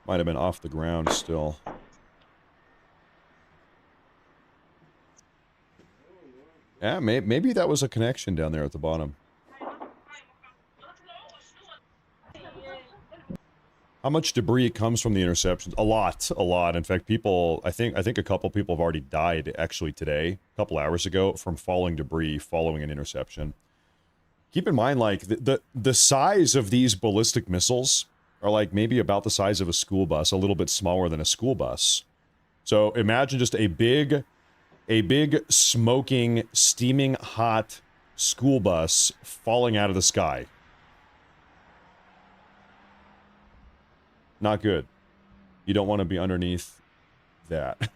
Might have been off the ground still. Yeah, maybe that was a connection down there at the bottom. How much debris comes from the interceptions? A lot. In fact, people, I think a couple people have already died actually today, a couple hours ago, from falling debris following an interception. Keep in mind, like, the size of these ballistic missiles are like maybe about the size of a school bus, a little bit smaller than a school bus. So imagine just a big smoking, steaming hot school bus falling out of the sky. Not good. You don't want to be underneath that,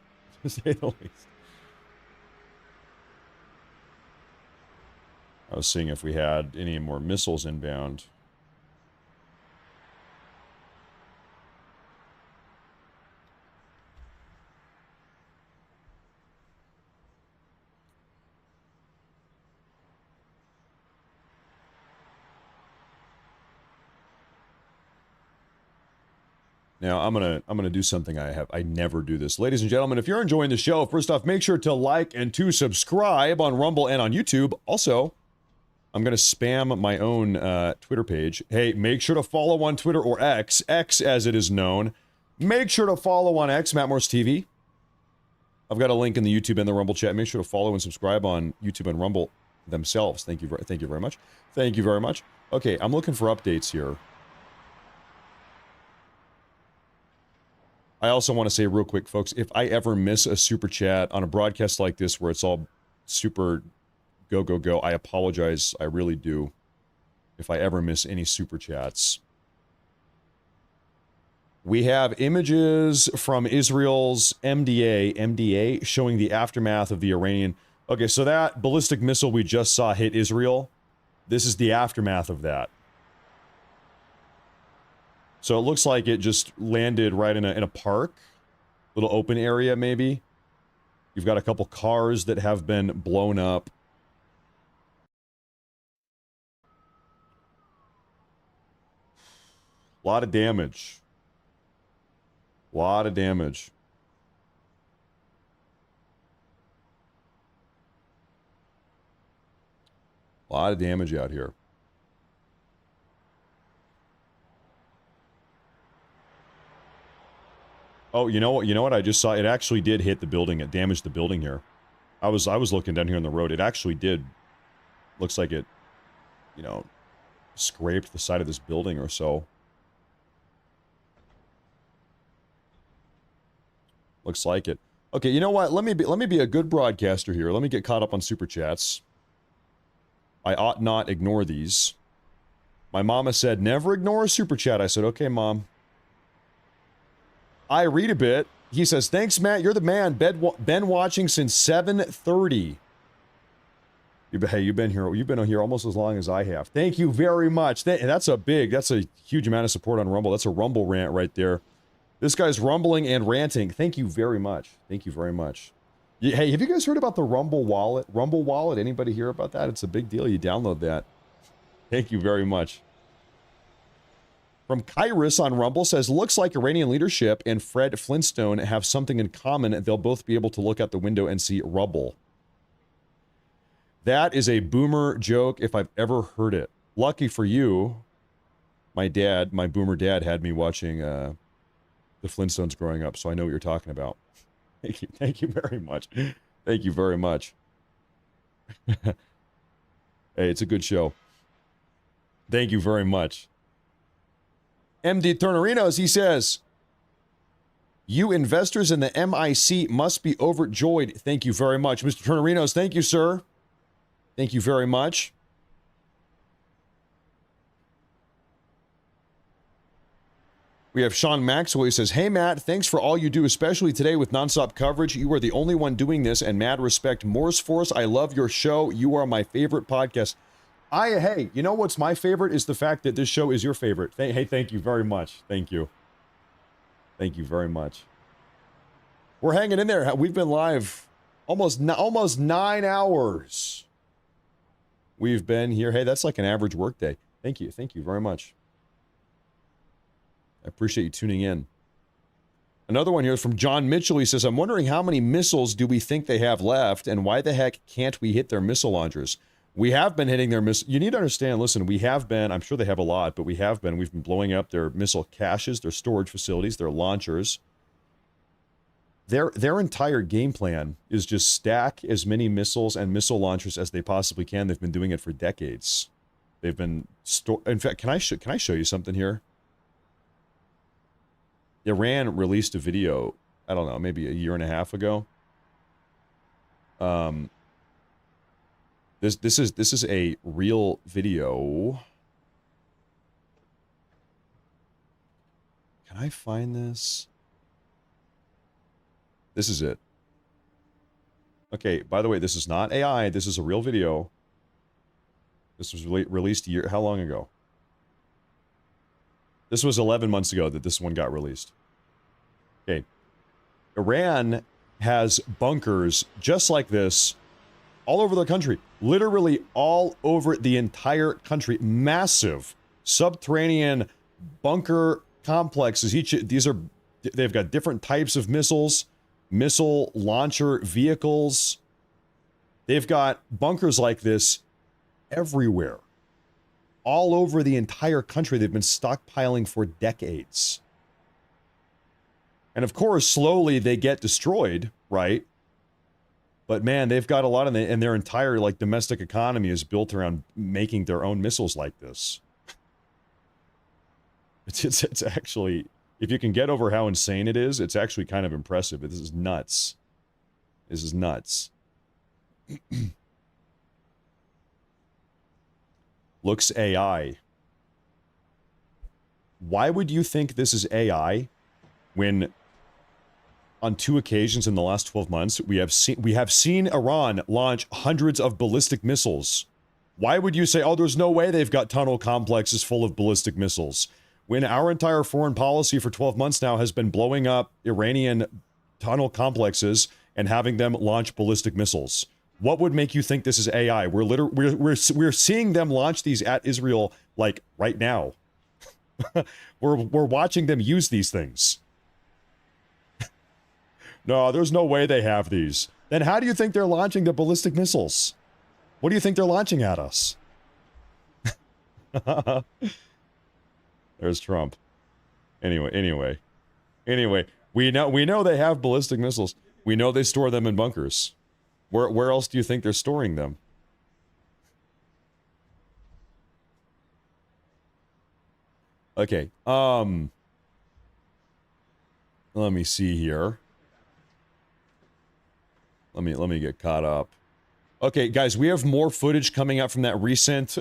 to say the least. I was seeing if we had any more missiles inbound. Now, I'm gonna do something I never do this. Ladies and gentlemen, if you're enjoying the show, first off, make sure to like and to subscribe on Rumble and on YouTube. Also, I'm gonna spam my own Twitter page. Hey, make sure to follow on Twitter, or X as it is known. Make sure to follow on X, Matt Morse TV. I've got a link in the YouTube and the Rumble chat. Make sure to follow and subscribe on YouTube and Rumble themselves. Thank you very much. Thank you very much. Okay, I'm looking for updates here. I also want to say real quick, folks, if I ever miss a super chat on a broadcast like this where it's all super go, go, go, I apologize. I really do. If I ever miss any super chats. We have images from Israel's MDA showing the aftermath of the Iranian. Okay, so that ballistic missile we just saw hit Israel, this is the aftermath of that. So it looks like it just landed right in a park, little open area maybe. You've got a couple cars that have been blown up. A lot of damage. A lot of damage. A lot of damage out here. Oh, you know what? You know what I just saw? It actually did hit the building. It damaged the building here. I was looking down here on the road. It actually did. Looks like it, you know, scraped the side of this building or so. Looks like it. Okay, you know what? Let me be a good broadcaster here. Let me get caught up on super chats. I ought not ignore these. My mama said, never ignore a super chat. I said, okay, Mom. I read a bit. He says, thanks, Matt. You're the man. Been watching since 7:30. Hey, you've been here almost as long as I have. Thank you very much. That's a huge amount of support on Rumble. That's a Rumble rant right there. This guy's rumbling and ranting. Thank you very much. Thank you very much. Hey, have you guys heard about the Rumble wallet? Rumble wallet? Anybody hear about that? It's a big deal. You download that. Thank you very much. From Kairos on Rumble says, looks like Iranian leadership and Fred Flintstone have something in common. They'll both be able to look out the window and see rubble. That is a boomer joke if I've ever heard it. Lucky for you, my boomer dad had me watching the Flintstones growing up, so I know what you're talking about. Thank you very much. Thank you very much. Hey, it's a good show. Thank you very much. MD Tornarinos, he says, you investors in the MIC must be overjoyed. Thank you very much. Mr. Tornarinos, thank you, sir. Thank you very much. We have Sean Maxwell. He says, hey, Matt, thanks for all you do, especially today with nonstop coverage. You are the only one doing this, and mad respect. Morse Force, I love your show. You are my favorite podcast. Hey, you know what's my favorite is the fact that this show is your favorite. Hey, thank you very much. Thank you. Thank you very much. We're hanging in there. We've been live almost 9 hours. We've been here. Hey, that's like an average work day. Thank you. Thank you very much. I appreciate you tuning in. Another one here is from John Mitchell. He says, I'm wondering how many missiles do we think they have left, and why the heck can't we hit their missile launchers? We have been hitting their missiles. You need to understand, listen, we have been, I'm sure they have a lot, but we've been blowing up their missile caches, their storage facilities, their launchers. Their entire game plan is just stack as many missiles and missile launchers as they possibly can. They've been doing it for decades. They've been in fact, can I show you something here? Iran released a video, I don't know, maybe a year and a half ago. This is a real video. Can I find this? This is it. Okay, by the way, this is not AI. This is a real video. This was released a year. How long ago? This was 11 months ago that this one got released. Okay. Iran has bunkers just like this all over the country. Literally all over the entire country. Massive subterranean bunker complexes. They've got different types of missiles, missile launcher vehicles. They've got bunkers like this everywhere. All over the entire country. They've been stockpiling for decades. And of course, slowly they get destroyed, right? But man, they've got a lot of and their entire like domestic economy is built around making their own missiles like this. It's actually, if you can get over how insane it is, it's actually kind of impressive. This is nuts. This is nuts. Looks AI. Why would you think this is AI when on 2 occasions in the last 12 months we have seen Iran launch hundreds of ballistic missiles? Why would you say, oh, there's no way they've got tunnel complexes full of ballistic missiles, when our entire foreign policy for 12 months now has been blowing up Iranian tunnel complexes and having them launch ballistic missiles? What would make you think this is AI? We're seeing them launch these at Israel like right now. we're watching them use these things. No, there's no way they have these. Then how do you think they're launching the ballistic missiles? What do you think they're launching at us? There's Trump. Anyway, we know they have ballistic missiles. We know they store them in bunkers. Where else do you think they're storing them? Okay. Let me see here. Let me get caught up. Okay, guys, we have more footage coming up from that recent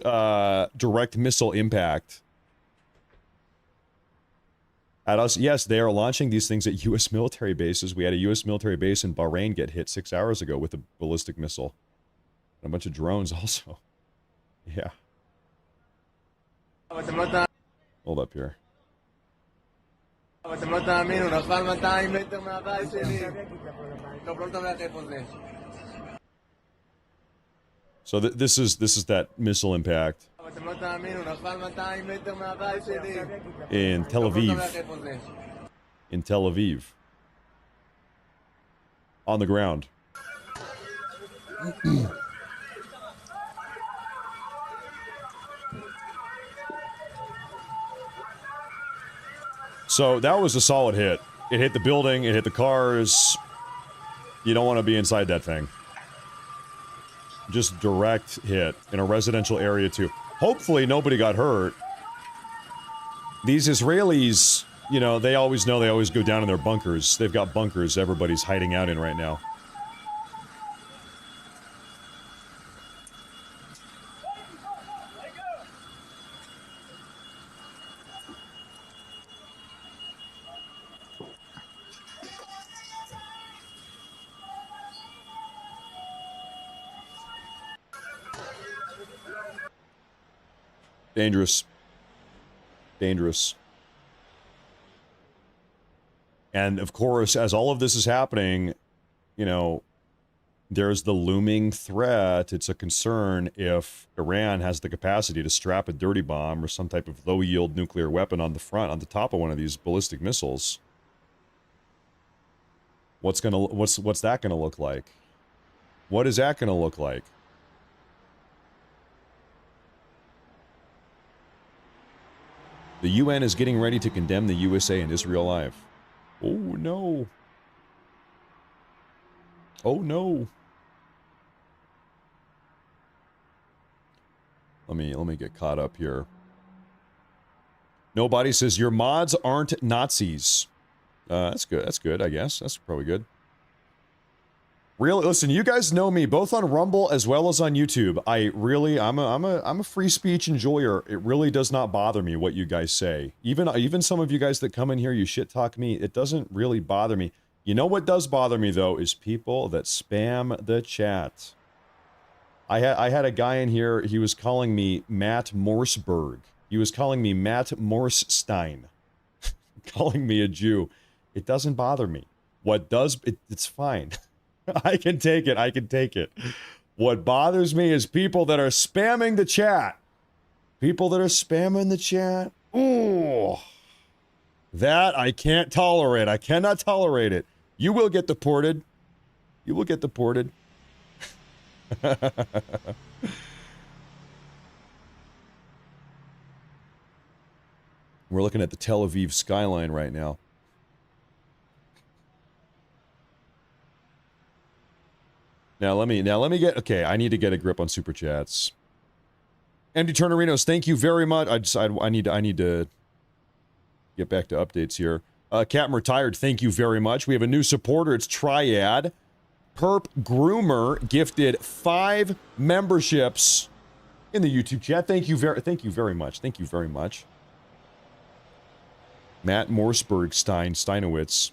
direct missile impact at us. Yes, they are launching these things at U.S. military bases. We had a U.S. military base in Bahrain get hit 6 hours ago with a ballistic missile. And a bunch of drones also. Yeah. Hold up here. So this is that missile impact in Tel Aviv. In Tel Aviv. On the ground. So that was a solid hit. It hit the building, it hit the cars. You don't want to be inside that thing. Just direct hit in a residential area too. Hopefully nobody got hurt. These Israelis, you know, they always go down in their bunkers. They've got bunkers everybody's hiding out in right now. Dangerous. Dangerous. And of course, as all of this is happening, you know, there's the looming threat. It's a concern if Iran has the capacity to strap a dirty bomb or some type of low-yield nuclear weapon on the front, on the top of one of these ballistic missiles. What's that gonna look like? What is that gonna look like? The UN is getting ready to condemn the USA and Israel live. Oh no. Oh no. Let me get caught up here. Nobody says your mods aren't Nazis. That's good. That's good, I guess. That's probably good. Really, listen, you guys know me both on Rumble as well as on YouTube. I'm a free speech enjoyer. It really does not bother me what you guys say. Even some of you guys that come in here, you shit talk me. It doesn't really bother me. You know what does bother me though is people that spam the chat. I had a guy in here. He was calling me Matt Morseberg. He was calling me Matt Morsestein, calling me a Jew. It doesn't bother me. What does it's fine. I can take it. I can take it. What bothers me is people that are spamming the chat. People that are spamming the chat. Ooh. That I can't tolerate. I cannot tolerate it. You will get deported. You will get deported. We're looking at the Tel Aviv skyline right now. Now let me get, okay, I need to get a grip on super chats. Andy Turnerinos, thank you very much. I need to get back to updates here. Captain Retired, thank you very much. We have a new supporter. It's Triad. Perp Groomer gifted 5 memberships in the YouTube chat. Thank you very much. Thank you very much. Matt Morsberg Steinowitz.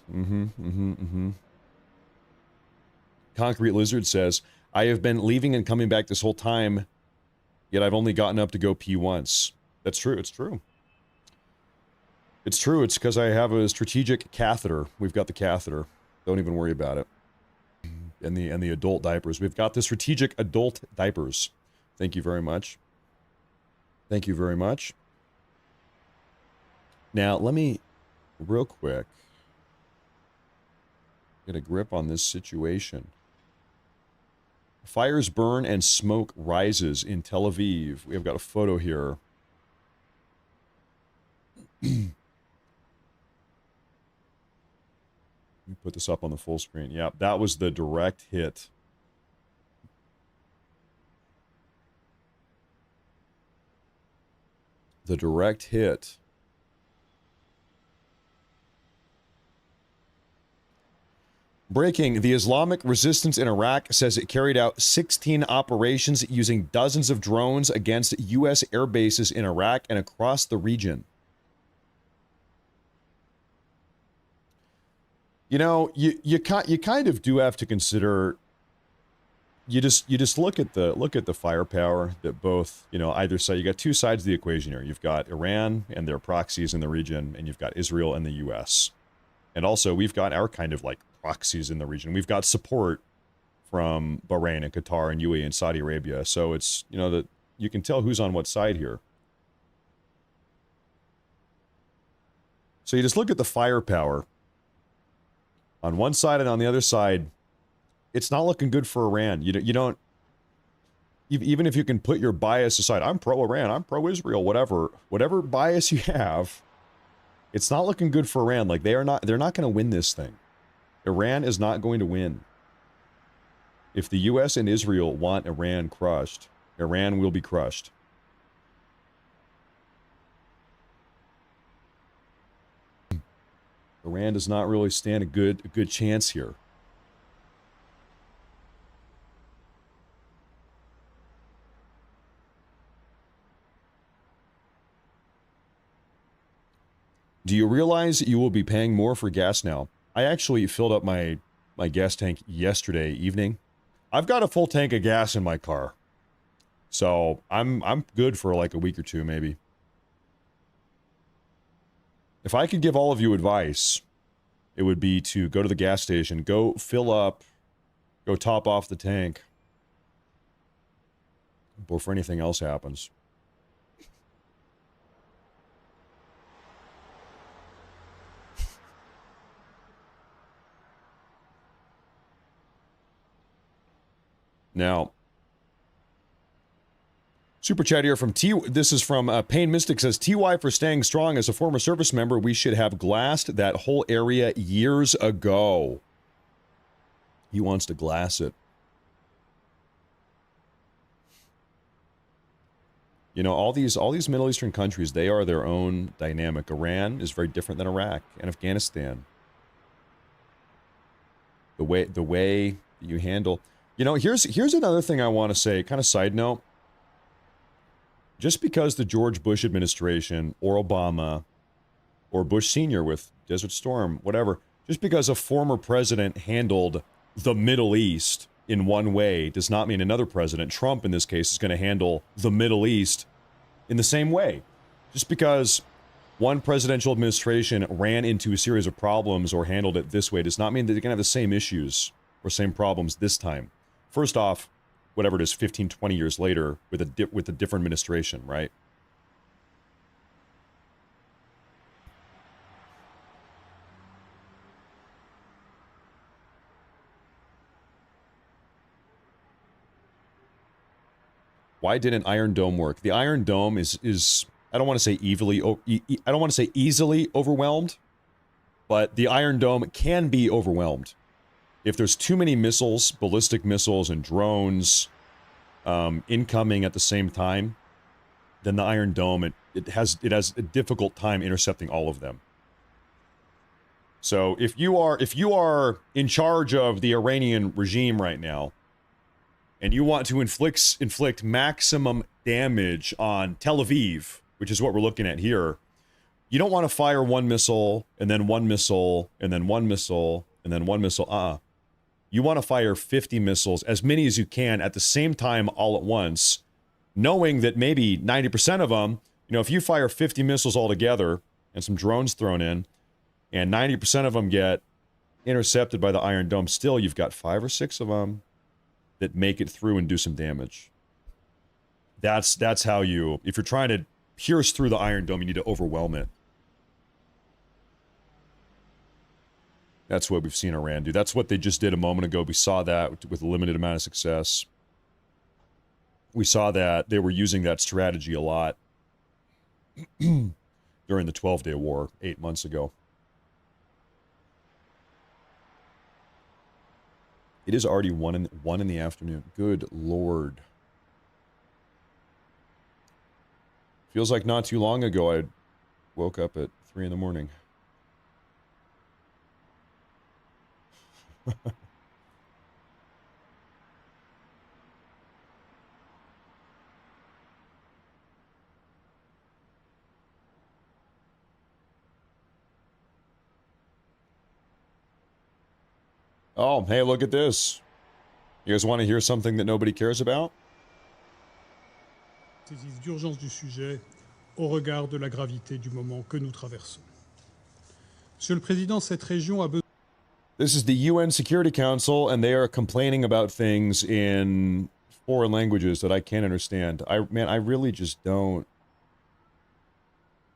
Concrete Lizard says, I have been leaving and coming back this whole time, yet I've only gotten up to go pee once. That's true. It's true. It's true. It's because I have a strategic catheter. We've got the catheter. Don't even worry about it. And the adult diapers. We've got the strategic adult diapers. Thank you very much. Thank you very much. Now, let me, real quick, get a grip on this situation. Fires burn and smoke rises in Tel Aviv. We have got a photo here. Let me put this up on the full screen. Yeah, that was the direct hit. The direct hit. Breaking, the Islamic resistance in Iraq says it carried out 16 operations using dozens of drones against U.S. air bases in Iraq and across the region. You know, you kind of do have to consider. You just look at the firepower that both, you know, either side. You got two sides of the equation here. You've got Iran and their proxies in the region, and you've got Israel and the U.S. And also, we've got our kind of like proxies in the region. We've got support from Bahrain and Qatar and UAE and Saudi Arabia. So it's, you know, that you can tell who's on what side here. So you just look at the firepower on one side and on the other side. It's not looking good for Iran. You don't, even if you can put your bias aside, I'm pro-Iran, I'm pro-Israel, whatever bias you have, it's not looking good for Iran. Like they're not going to win this thing. Iran is not going to win. If the U.S. and Israel want Iran crushed, Iran will be crushed. Iran does not really stand a good chance here. Do you realize you will be paying more for gas now? I actually filled up my gas tank yesterday evening. I've got a full tank of gas in my car. So I'm good for like a week or two maybe. If I could give all of you advice, it would be to go to the gas station, go fill up, go top off the tank before anything else happens. Now, super chat here from T. This is from Pain Mystic says, TY for staying strong. As a former service member, we should have glassed that whole area years ago. He wants to glass it. You know, all these Middle Eastern countries, they are their own dynamic. Iran is very different than Iraq and Afghanistan. The way you handle. You know, here's another thing I want to say, kind of side note. Just because the George Bush administration or Obama or Bush Sr. with Desert Storm, whatever, just because a former president handled the Middle East in one way does not mean another president, Trump in this case, is going to handle the Middle East in the same way. Just because one presidential administration ran into a series of problems or handled it this way does not mean that they're going to have the same issues or same problems this time. First off, whatever it is, 15, 20 years later with a different administration, right? Why didn't Iron Dome work? The Iron Dome is I don't want to say I don't want to say easily overwhelmed, but the Iron Dome can be overwhelmed. If there's too many missiles, ballistic missiles and drones incoming at the same time, then the Iron Dome it has a difficult time intercepting all of them. So if you are in charge of the Iranian regime right now, and you want to inflict maximum damage on Tel Aviv, which is what we're looking at here, you don't want to fire one missile, and then one missile, and then one missile, and then one missile. You want to fire 50 missiles, as many as you can, at the same time all at once, knowing that maybe 90% of them, if you fire 50 missiles all together, and some drones thrown in, and 90% of them get intercepted by the Iron Dome, still you've got 5 or 6 of them that make it through and do some damage. That's how you, if you're trying to pierce through the Iron Dome, you need to overwhelm it. That's what we've seen Iran do. That's what they just did a moment ago. We saw that with a limited amount of success. We saw that they were using that strategy a lot during the 12-day war 8 months ago. It is already 1 in the afternoon. Good Lord. Feels like not too long ago I woke up at 3 in the morning. Oh, hey, look at this. You guys want to hear something that nobody cares about? Saisie d'urgence du sujet au regard de la gravité du moment que nous traversons. Monsieur le Président, cette région a besoin. This is the UN Security Council, and they are complaining about things in foreign languages that I can't understand. I really just don't.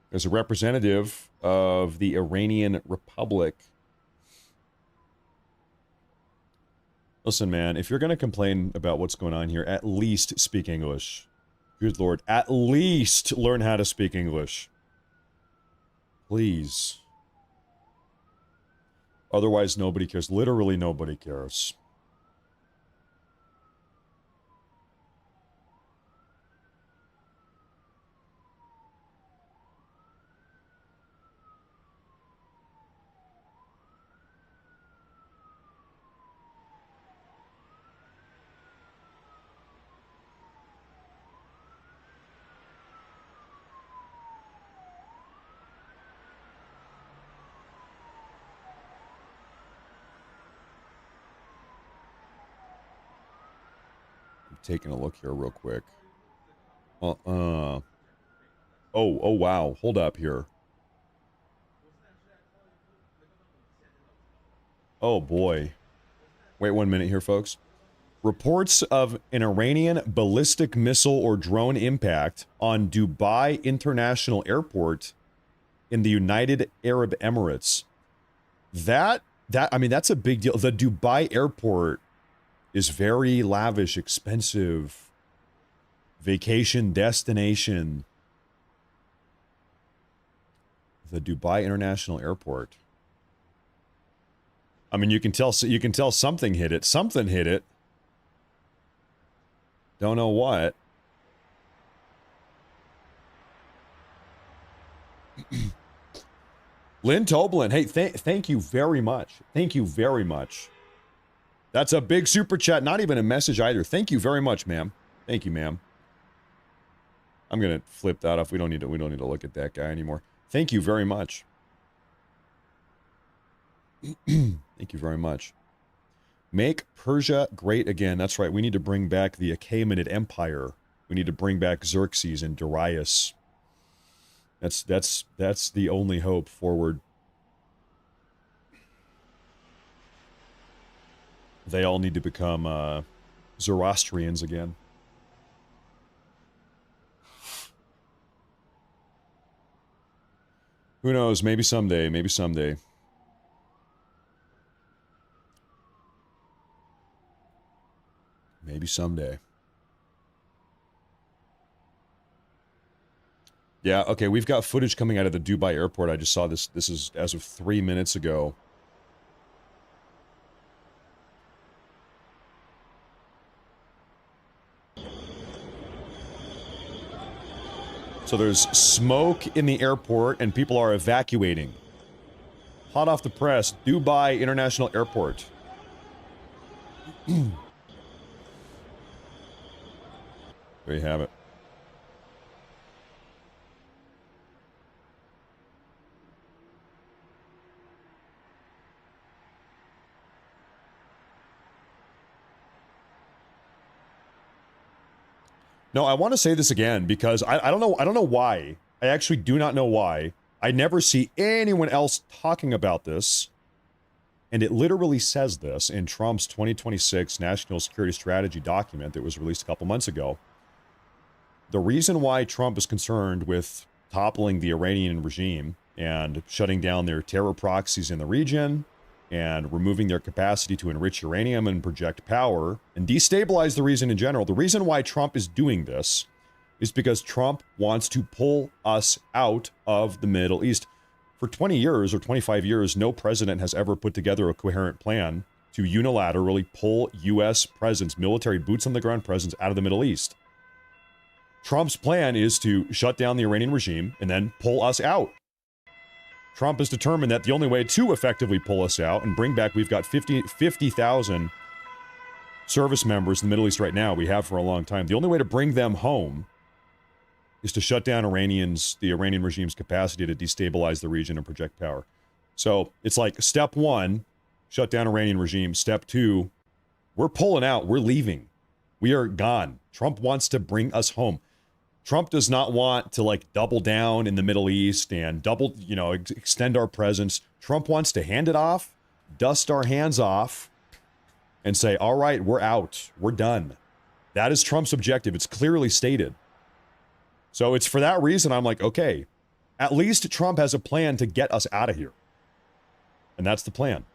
There's a representative of the Iranian Republic. Listen, man, if you're going to complain about what's going on here, at least speak English. Good Lord, at least learn how to speak English. Please. Otherwise, nobody cares. Literally, nobody cares. Taking a look here real quick. Oh, wow. Hold up here. Oh, boy. Wait 1 minute here, folks. Reports of an Iranian ballistic missile or drone impact on Dubai International Airport in the United Arab Emirates. I mean, that's a big deal. The Dubai Airport is very lavish, expensive vacation destination. The Dubai International Airport. I mean, you can tell something hit it. Something hit it. Don't know what. Lynn Toblin, hey, thank you very much. Thank you very much. That's a big super chat, not even a message either. Thank you very much, ma'am. Thank you, ma'am. I'm gonna flip that off. We don't need to look at that guy anymore. Thank you very much. Thank you very much. Make Persia great again. That's right. We need to bring back the Achaemenid Empire. We need to bring back Xerxes and Darius. That's the only hope forward. They all need to become Zoroastrians again. Who knows? Maybe someday. Maybe someday. Maybe someday. Yeah, okay, we've got footage coming out of the Dubai airport. I just saw this. This is as of 3 minutes ago. So there's smoke in the airport and people are evacuating. Hot off the press, Dubai International Airport. There you have it. No, I want to say this again because I don't know why. I actually do not know why. I never see anyone else talking about this. And it literally says this in Trump's 2026 National Security Strategy document that was released a couple months ago. The reason why Trump is concerned with toppling the Iranian regime and shutting down their terror proxies in the region and removing their capacity to enrich uranium and project power and destabilize the region in general. The reason why Trump is doing this is because Trump wants to pull us out of the Middle East. For 20 years or 25 years, no president has ever put together a coherent plan to unilaterally pull U.S. presence, military boots on the ground presence out of the Middle East. Trump's plan is to shut down the Iranian regime and then pull us out. Trump has determined that the only way to effectively pull us out and bring back, we've got 50,000 service members in the Middle East right now, we have for a long time. The only way to bring them home is to shut down the Iranian regime's capacity to destabilize the region and project power. So it's like step one, shut down Iranian regime. Step two, we're pulling out. We're leaving. We are gone. Trump wants to bring us home. Trump does not want to like double down in the Middle East and extend our presence. Trump wants to hand it off, dust our hands off, and say, all right, we're out. We're done. That is Trump's objective. It's clearly stated. So it's for that reason I'm like, okay, at least Trump has a plan to get us out of here. And that's the plan.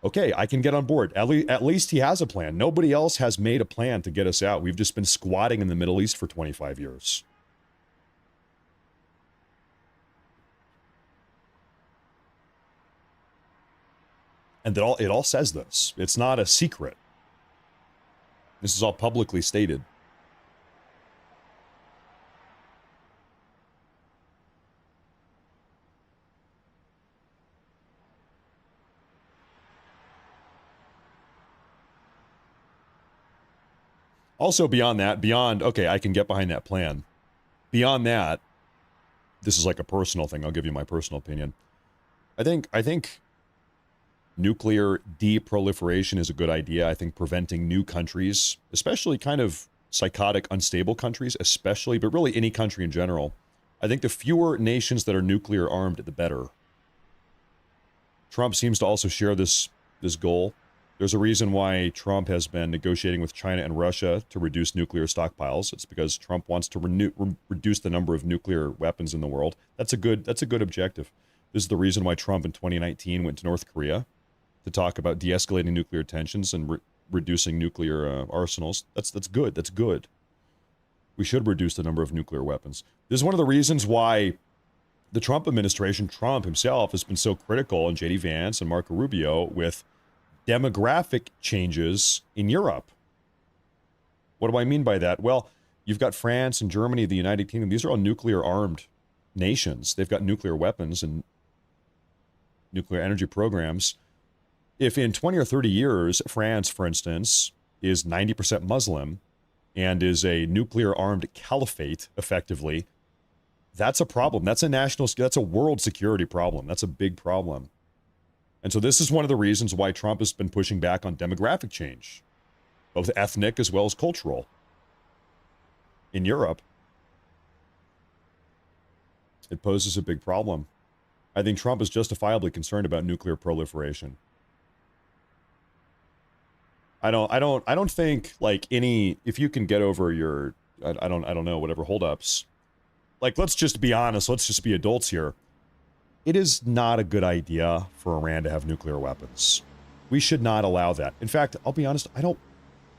Okay, I can get on board. At least he has a plan. Nobody else has made a plan to get us out. We've just been squatting in the Middle East for 25 years. And it all says this. It's not a secret. This is all publicly stated. Also, beyond that, okay, I can get behind that plan. Beyond that, this is like a personal thing. I'll give you my personal opinion. I think nuclear deproliferation is a good idea. I think preventing new countries, especially kind of psychotic, unstable countries, especially, but really any country in general. I think the fewer nations that are nuclear armed, the better. Trump seems to also share this goal. There's a reason why Trump has been negotiating with China and Russia to reduce nuclear stockpiles. It's because Trump wants to reduce the number of nuclear weapons in the world. That's a good objective. This is the reason why Trump in 2019 went to North Korea to talk about de-escalating nuclear tensions and reducing nuclear arsenals. That's good. That's good. We should reduce the number of nuclear weapons. This is one of the reasons why the Trump administration, Trump himself, has been so critical, and J.D. Vance and Marco Rubio, with demographic changes in Europe. What do I mean by that? Well, you've got France and Germany, the United Kingdom. These are all nuclear-armed nations. They've got nuclear weapons and nuclear energy programs. If in 20 or 30 years, France, for instance, is 90% Muslim and is a nuclear-armed caliphate, effectively, that's a problem. That's a world security problem. That's a big problem. And so this is one of the reasons why Trump has been pushing back on demographic change, both ethnic as well as cultural, in Europe. It poses a big problem. I think Trump is justifiably concerned about nuclear proliferation. I don't think like if you can get over your, I don't know, whatever holdups. Like, let's just be honest. Let's just be adults here. It is not a good idea for Iran to have nuclear weapons. We should not allow that. In fact, I'll be honest, can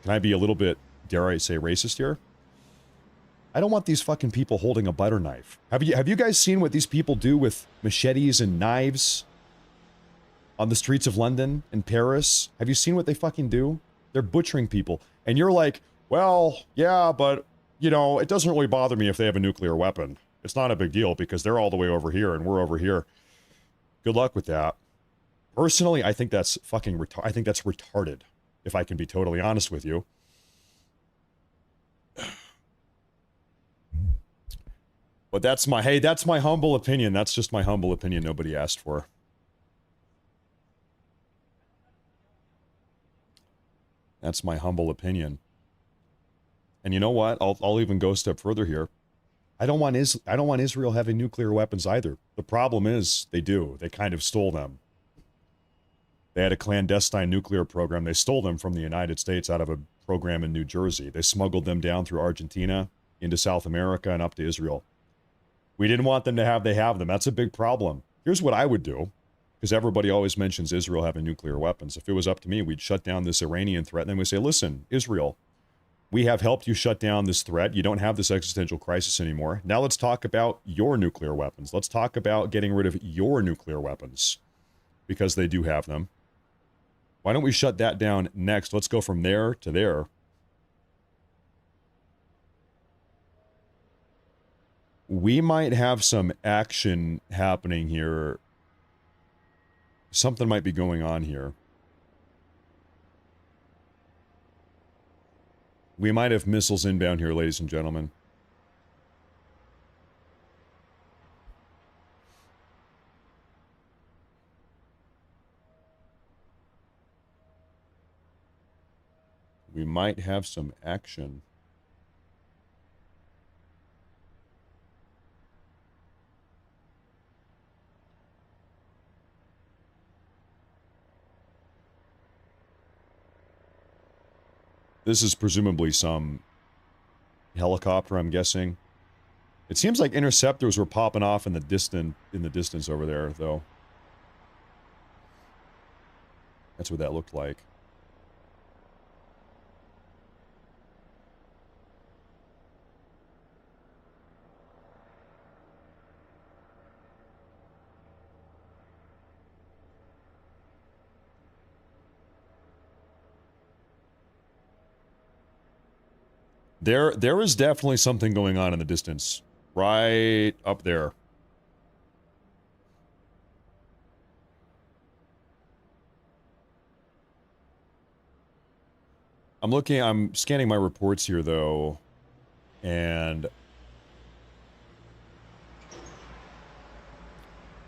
I be a little bit, dare I say, racist here? I don't want these fucking people holding a butter knife. Have you guys seen what these people do with machetes and knives on the streets of London and Paris? Have you seen what they fucking do? They're butchering people. And you're like, well, yeah, but, you know, it doesn't really bother me if they have a nuclear weapon. It's not a big deal because they're all the way over here and we're over here. Good luck with that. Personally, I think that's fucking I think that's retarded, if I can be totally honest with you. But that's my humble opinion. That's just my humble opinion nobody asked for. That's my humble opinion. And you know what? I'll even go a step further here. I don't want Israel having nuclear weapons either. The problem is they do. They kind of stole them. They had a clandestine nuclear program. They stole them from the United States out of a program in New Jersey. They smuggled them down through Argentina into South America and up to Israel. We didn't want them to have, they have them. That's a big problem. Here's what I would do, because everybody always mentions Israel having nuclear weapons. If it was up to me, we'd shut down this Iranian threat, and then we'd say, listen, Israel, we have helped you shut down this threat. You don't have this existential crisis anymore. Now let's talk about your nuclear weapons. Let's talk about getting rid of your nuclear weapons, because they do have them. Why don't we shut that down next? Let's go from there to there. We might have some action happening here. Something might be going on here. We might have missiles inbound here, ladies and gentlemen. We might have some action. This is presumably some helicopter, I'm guessing. It seems like interceptors were popping off in the distance over there, though. That's what that looked like. There is definitely something going on in the distance. Right up there. I'm scanning my reports here, though, and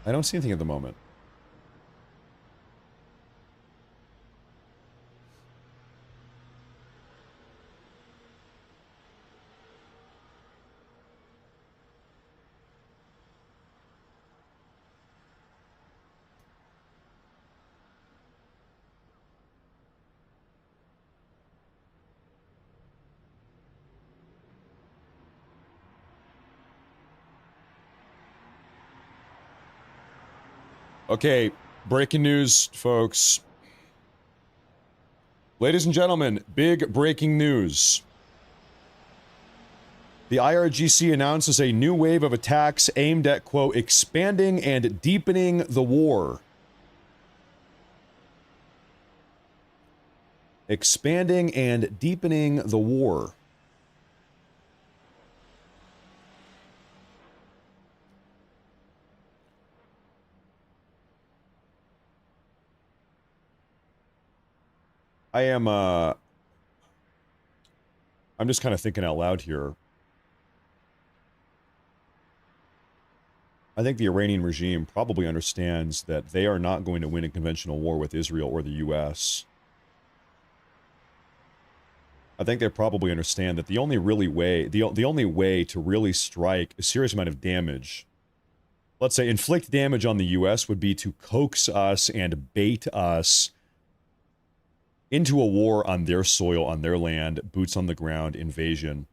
I don't see anything at the moment. Okay, breaking news, folks. Ladies and gentlemen, big breaking news. The IRGC announces a new wave of attacks aimed at, quote, expanding and deepening the war. Expanding and deepening the war. I'm just kind of thinking out loud here. I think the Iranian regime probably understands that they are not going to win a conventional war with Israel or the U.S. I think they probably understand that the only way to really strike a serious amount of damage, let's say inflict damage on the U.S., would be to coax us and bait us into a war on their soil, on their land, boots on the ground, invasion.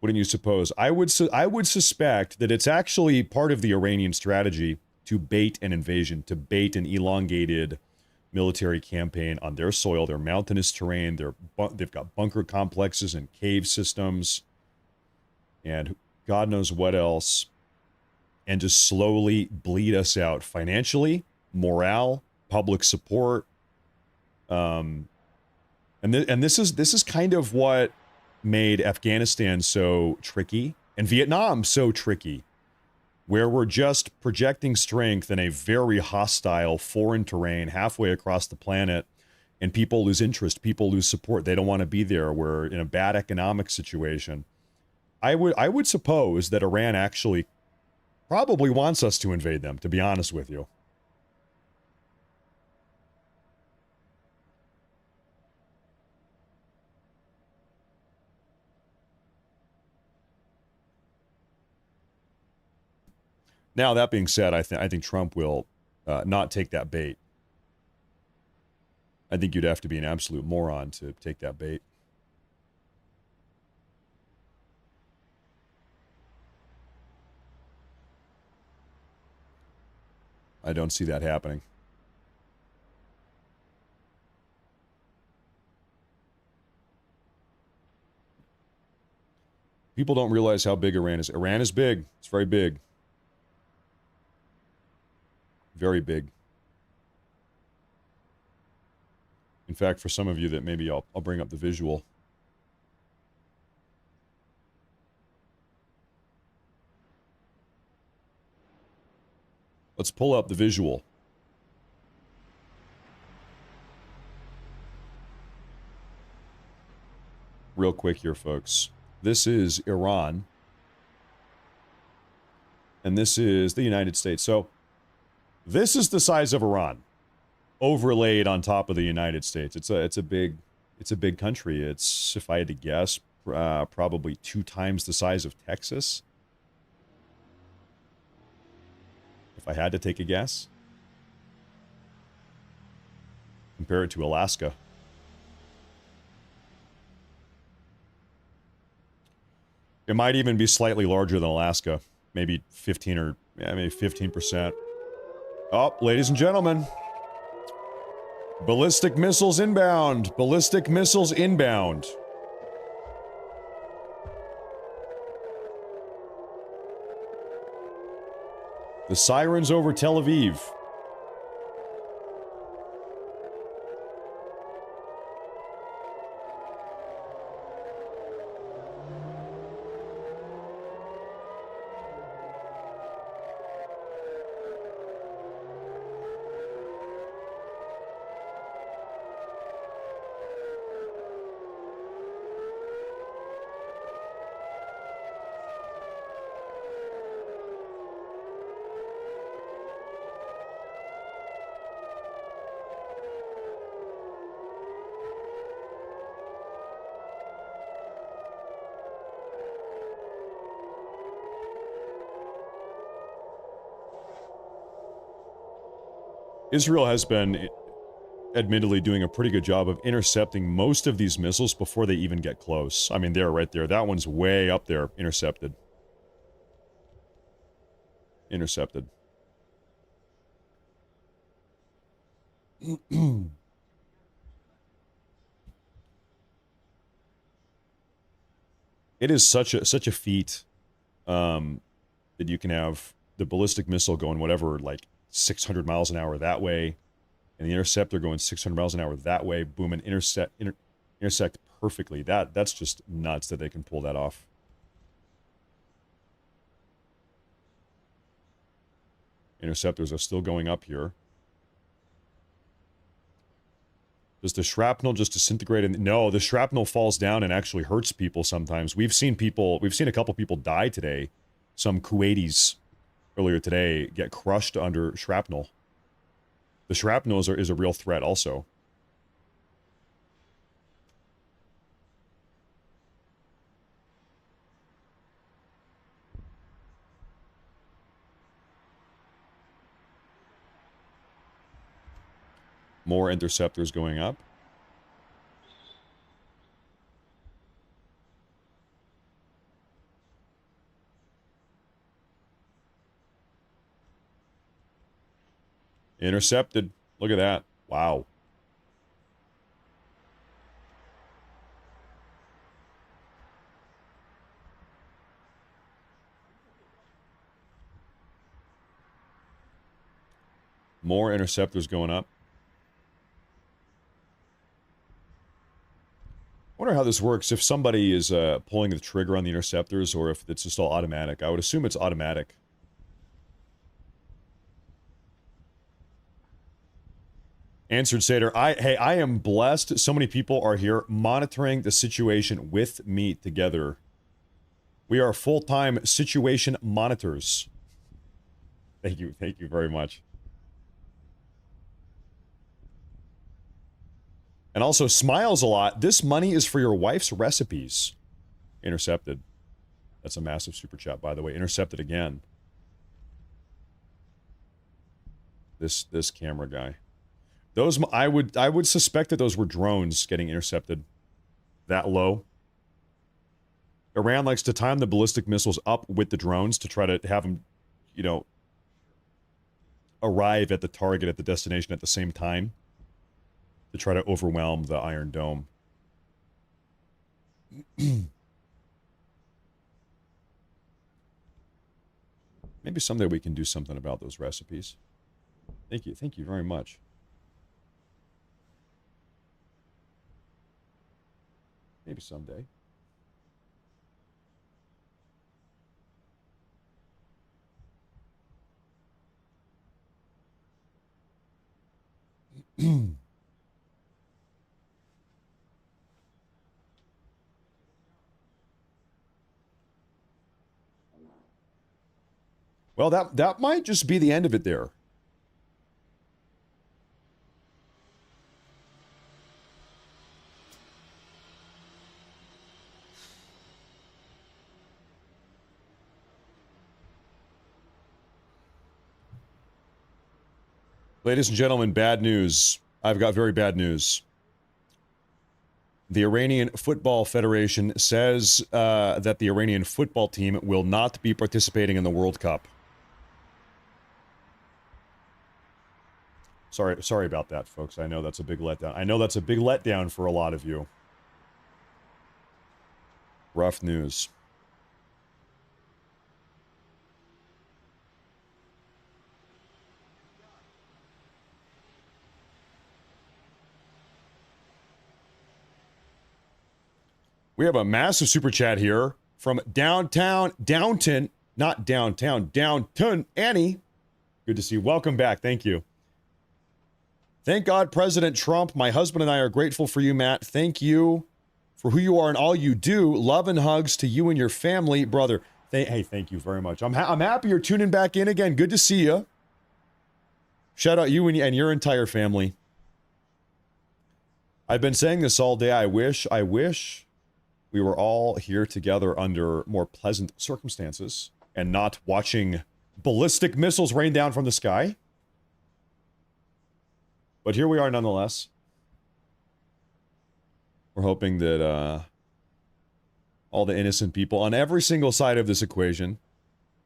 Wouldn't you suppose? I would suspect that it's actually part of the Iranian strategy to bait an invasion, to bait an elongated military campaign on their soil, their mountainous terrain, they've got bunker complexes and cave systems. and God knows what else, and just slowly bleed us out financially, morale, public support. And this is kind of what made Afghanistan so tricky and Vietnam so tricky, where we're just projecting strength in a very hostile foreign terrain halfway across the planet, and people lose interest, people lose support. They don't want to be there. We're in a bad economic situation. I would suppose that Iran actually probably wants us to invade them, to be honest with you. Now, that being said, I think Trump will not take that bait. I think you'd have to be an absolute moron to take that bait. I don't see that happening. People don't realize how big Iran is. Iran is big. It's very big. Very big. In fact, for some of you that maybe I'll bring up the visual. Let's pull up the visual. Real quick here, folks. This is Iran. And this is the United States. So, this is the size of Iran, overlaid on top of the United States. It's a big country. It's, if I had to guess, probably 2 times the size of Texas. If I had to take a guess, compare it to Alaska. It might even be slightly larger than Alaska, maybe 15 or maybe 15%. Oh, ladies and gentlemen. Ballistic missiles inbound. Ballistic missiles inbound. The sirens over Tel Aviv. Israel has been, admittedly, doing a pretty good job of intercepting most of these missiles before they even get close. I mean, they're right there. That one's way up there. Intercepted. Intercepted. It is such a feat that you can have the ballistic missile going whatever, like 600 miles an hour that way, and the interceptor going 600 miles an hour that way, boom, and intersect perfectly. That's just nuts that they can pull that off. Interceptors are still going up here. Does the shrapnel just disintegrate? No, the shrapnel falls down and actually hurts people sometimes. We've seen a couple people die today. Some Kuwaitis earlier today get crushed under shrapnel. The shrapnel is a real threat also. More interceptors going up. Intercepted. Look at that. Wow. More interceptors going up. I wonder how this works, if somebody is pulling the trigger on the interceptors or if it's just all automatic. I would assume it's automatic. Answered Seder, hey, I am blessed. So many people are here monitoring the situation with me together. We are full-time situation monitors. Thank you very much. And also, smiles a lot. This money is for your wife's recipes. Intercepted. That's a massive super chat, by the way. Intercepted again. This camera guy. Those, I would suspect that those were drones getting intercepted that low. Iran likes to time the ballistic missiles up with the drones to try to have them, you know, arrive at the target, at the destination at the same time, to try to overwhelm the Iron Dome. Maybe someday we can do something about those recipes. Thank you very much. Maybe someday. Well, that might just be the end of it there. Ladies and gentlemen, bad news. I've got very bad news. The Iranian Football Federation says that the Iranian football team will not be participating in the World Cup. Sorry about that, folks. I know that's a big letdown. I know that's a big letdown for a lot of you. Rough news. We have a massive super chat here from Downton, not downtown, Downton, Annie. Good to see you. Welcome back. Thank you. Thank God, President Trump. My husband and I are grateful for you, Matt. Thank you for who you are and all you do. Love and hugs to you and your family, brother. Hey, thank you very much. I'm happy you're tuning back in again. Good to see you. Shout out you and your entire family. I've been saying this all day. I wish we were all here together under more pleasant circumstances and not watching ballistic missiles rain down from the sky. But here we are nonetheless. We're hoping that all the innocent people on every single side of this equation,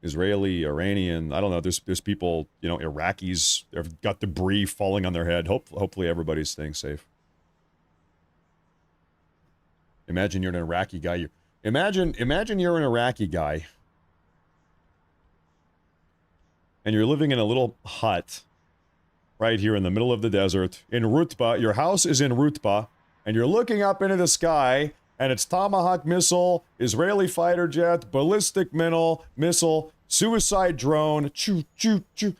Israeli, Iranian, I don't know, there's people, you know, Iraqis, they've got debris falling on their head. Hopefully everybody's staying safe. Imagine you're an Iraqi guy. Imagine you're an Iraqi guy. And you're living in a little hut right here in the middle of the desert in Rutba. Your house is in Rutba. And you're looking up into the sky. And it's Tomahawk missile, Israeli fighter jet, ballistic missile, suicide drone. Choo, choo, choo.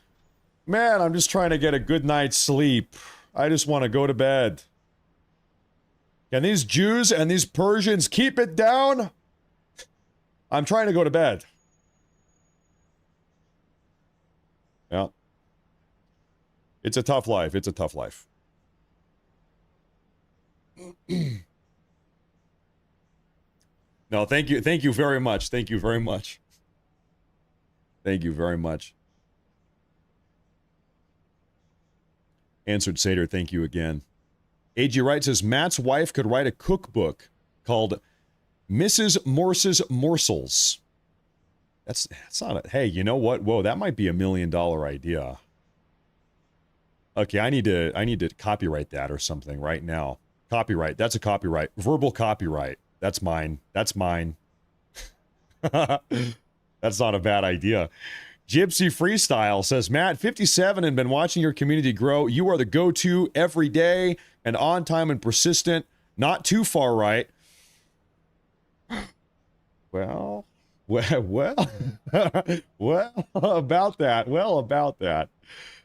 Man, I'm just trying to get a good night's sleep. I just want to go to bed. Can these Jews and these Persians keep it down? I'm trying to go to bed. Yeah. It's a tough life. It's a tough life. No, thank you. Thank you very much. Thank you very much. Thank you very much. Answered Seder, thank you again. A.G. Wright says, Matt's wife could write a cookbook called Mrs. Morse's Morsels. That's not a... Hey, you know what? Whoa, that might be $1 million idea. Okay, I need to copyright that or something right now. Copyright. That's a copyright. Verbal copyright. That's mine. That's mine. That's not a bad idea. Gypsy Freestyle says, Matt, 57 and been watching your community grow. You are the go-to every day and on time and persistent. Not too far right. Well, about that. Well, about that.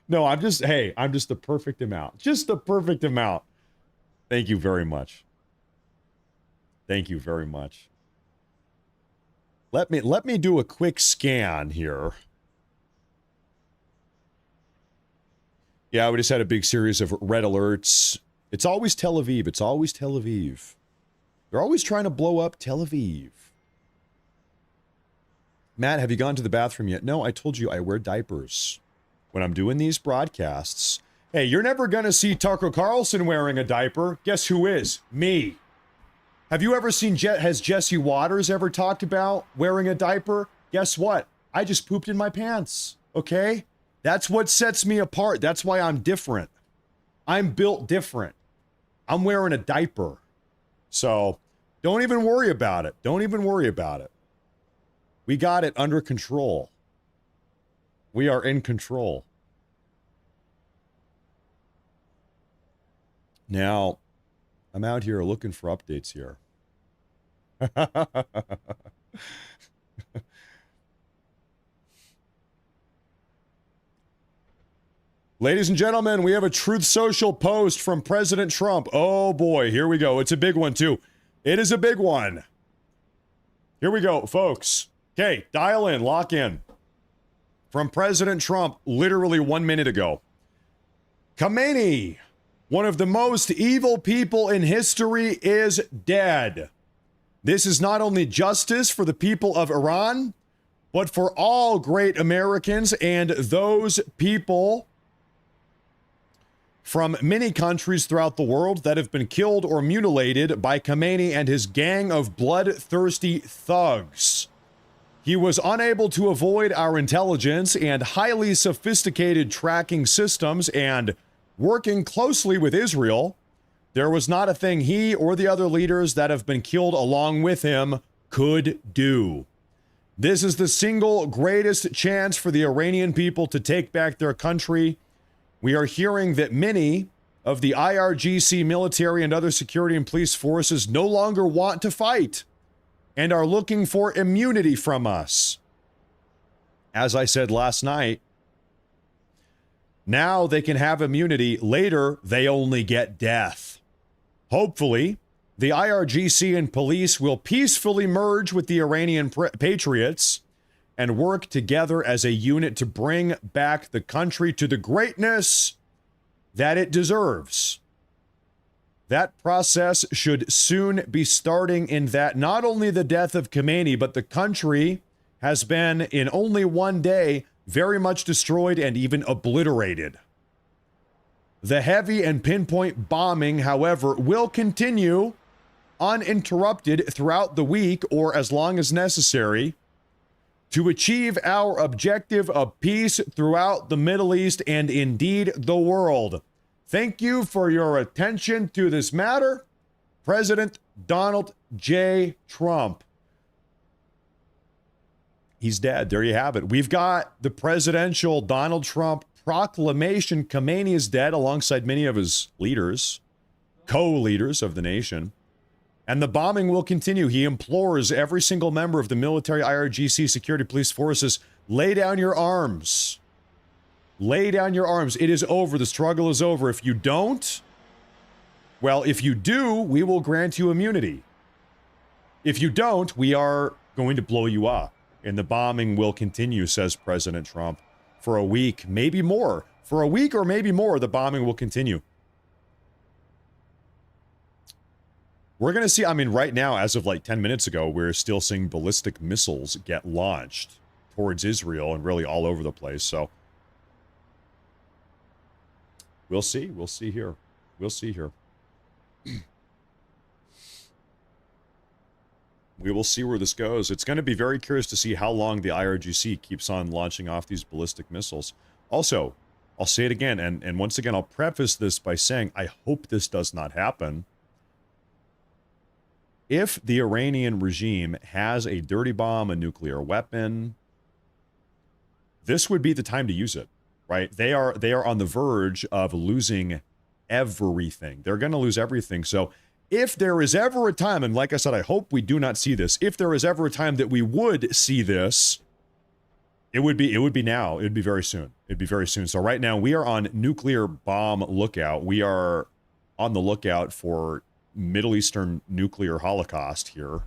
No, I'm just the perfect amount. Just the perfect amount. Thank you very much. Thank you very much. Let me do a quick scan here. Yeah, we just had a big series of red alerts. It's always Tel Aviv. It's always Tel Aviv. They're always trying to blow up Tel Aviv. Matt, have you gone to the bathroom yet? No, I told you I wear diapers when I'm doing these broadcasts. Hey, you're never going to see Tucker Carlson wearing a diaper. Guess who is? Me. Have you ever seen, has Jesse Waters ever talked about wearing a diaper? Guess what? I just pooped in my pants, okay? That's what sets me apart. That's why I'm different. I'm built different. I'm wearing a diaper. So don't even worry about it. Don't even worry about it. We got it under control. We are in control. Now, I'm out here looking for updates here. Ladies and gentlemen, we have a Truth Social post from President Trump. Oh boy, here we go. It's a big one too. It is a big one. Here we go, folks. Okay, dial in, lock in. From President Trump, literally 1 minute ago. Khamenei, one of the most evil people in history, is dead. This is not only justice for the people of Iran, but for all great Americans and those people from many countries throughout the world that have been killed or mutilated by Khamenei and his gang of bloodthirsty thugs. He was unable to avoid our intelligence and highly sophisticated tracking systems, and working closely with Israel, there was not a thing he or the other leaders that have been killed along with him could do. This is the single greatest chance for the Iranian people to take back their country. We are hearing that many of the IRGC military and other security and police forces no longer want to fight and are looking for immunity from us. As I said last night, now they can have immunity. Later, they only get death. Hopefully, the IRGC and police will peacefully merge with the Iranian patriots and work together as a unit to bring back the country to the greatness that it deserves. That process should soon be starting, in that not only the death of Khamenei, but the country has been, in only 1 day, very much destroyed and even obliterated. The heavy and pinpoint bombing, however, will continue uninterrupted throughout the week or as long as necessary to achieve our objective of peace throughout the Middle East and indeed the world. Thank you for your attention to this matter, President Donald J. Trump. He's dead. There you have it. We've got the presidential Donald Trump proclamation. Khamenei is dead alongside many of his leaders, co-leaders of the nation. And the bombing will continue. He implores every single member of the military, IRGC, security police forces, lay down your arms. Lay down your arms. It is over. The struggle is over. If you don't, well, if you do, we will grant you immunity. If you don't, we are going to blow you up. And the bombing will continue, says President Trump, for a week, maybe more. For a week or maybe more, the bombing will continue. We're going to see, I mean, right now, as of like 10 minutes ago, we're still seeing ballistic missiles get launched towards Israel and really all over the place. So we'll see. We'll see here. We'll see here. We will see where this goes. It's going to be very curious to see how long the IRGC keeps on launching off these ballistic missiles. Also, I'll say it again, and once again, I'll preface this by saying I hope this does not happen. If the Iranian regime has a dirty bomb, a nuclear weapon, this would be the time to use it, right? They are on the verge of losing everything. They're going to lose everything. So if there is ever a time, and like I said, I hope we do not see this, if there is ever a time that we would see this, it would be now. It would be very soon. It'd be very soon. So right now we are on nuclear bomb lookout. We are on the lookout for Middle Eastern nuclear holocaust here,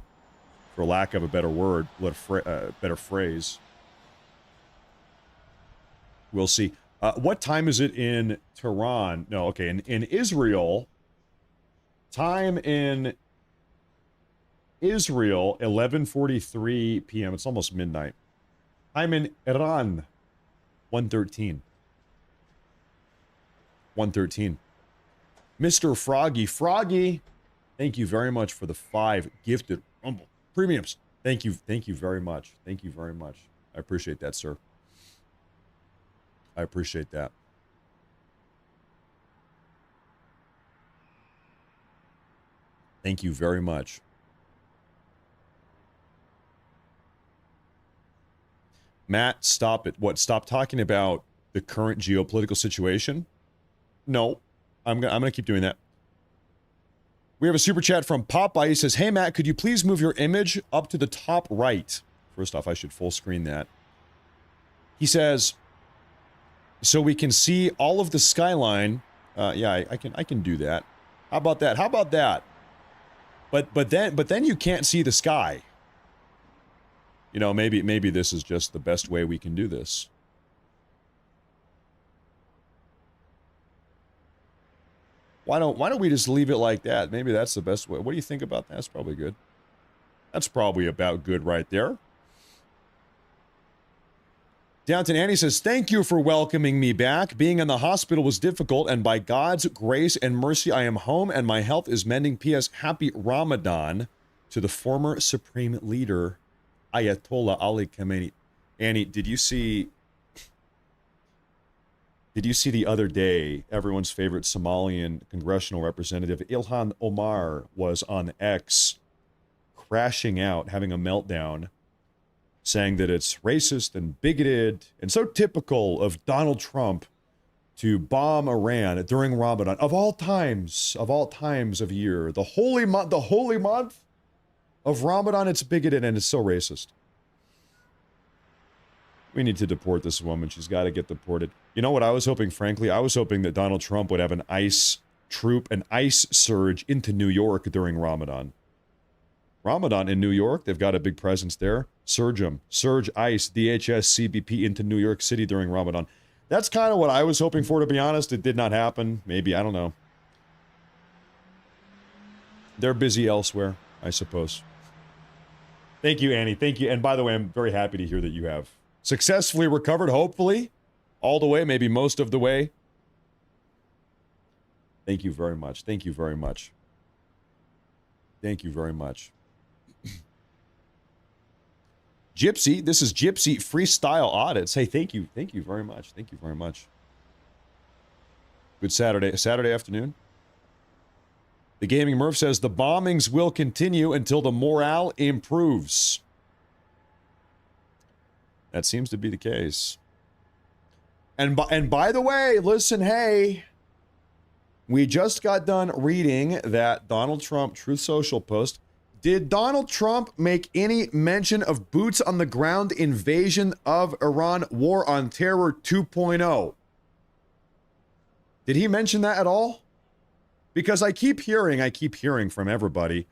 for lack of a better word, better phrase. We'll see. What time is it in Tehran? No, okay. In Israel, time in Israel, 11:43 p.m. It's almost midnight. Time in Iran, 1:13. 1:13. Mr. Froggy, thank you very much for the 5 gifted Rumble premiums. Thank you very much. Thank you very much. I appreciate that, sir. I appreciate that. Thank you very much. Matt, stop it. What? Stop talking about the current geopolitical situation? No. I'm gonna keep doing that. We have a super chat from Popeye. He says, "Hey Matt, could you please move your image up to the top right?" First off, I should full screen that. He says, so we can see all of the skyline. Yeah, I can do that. How about that? How about that? But then you can't see the sky. You know, maybe this is just the best way we can do this. Why don't we just leave it like that? Maybe that's the best way. What do you think about that? That's probably good. That's probably about good right there. Downton Annie says, "Thank you for welcoming me back. Being in the hospital was difficult, and by God's grace and mercy, I am home and my health is mending. P.S. Happy Ramadan to the former Supreme Leader, Ayatollah Ali Khamenei." Annie, did you see the other day, everyone's favorite Somalian congressional representative, Ilhan Omar, was on X crashing out, having a meltdown, saying that it's racist and bigoted and so typical of Donald Trump to bomb Iran during Ramadan, of all times of year, the holy month of Ramadan. It's bigoted and it's so racist. We need to deport this woman. She's got to get deported. You know what I was hoping, frankly? I was hoping that Donald Trump would have an ICE surge into New York during Ramadan. Ramadan in New York, they've got a big presence there. Surge them. Surge ICE, DHS, CBP into New York City during Ramadan. That's kind of what I was hoping for, to be honest. It did not happen. Maybe, I don't know. They're busy elsewhere, I suppose. Thank you, Annie. Thank you. And by the way, I'm very happy to hear that you have successfully recovered, hopefully. All the way, maybe most of the way. Thank you very much. Thank you very much. Thank you very much. Gypsy, this is Gypsy Freestyle Audits. Hey, thank you. Thank you very much. Thank you very much. Good Saturday afternoon. The Gaming Murph says the bombings will continue until the morale improves. That seems to be the case. And by the way, listen, hey, we just got done reading that Donald Trump Truth Social post. Did Donald Trump make any mention of boots on the ground invasion of Iran, war on terror 2.0? Did he mention that at all? Because I keep hearing from everybody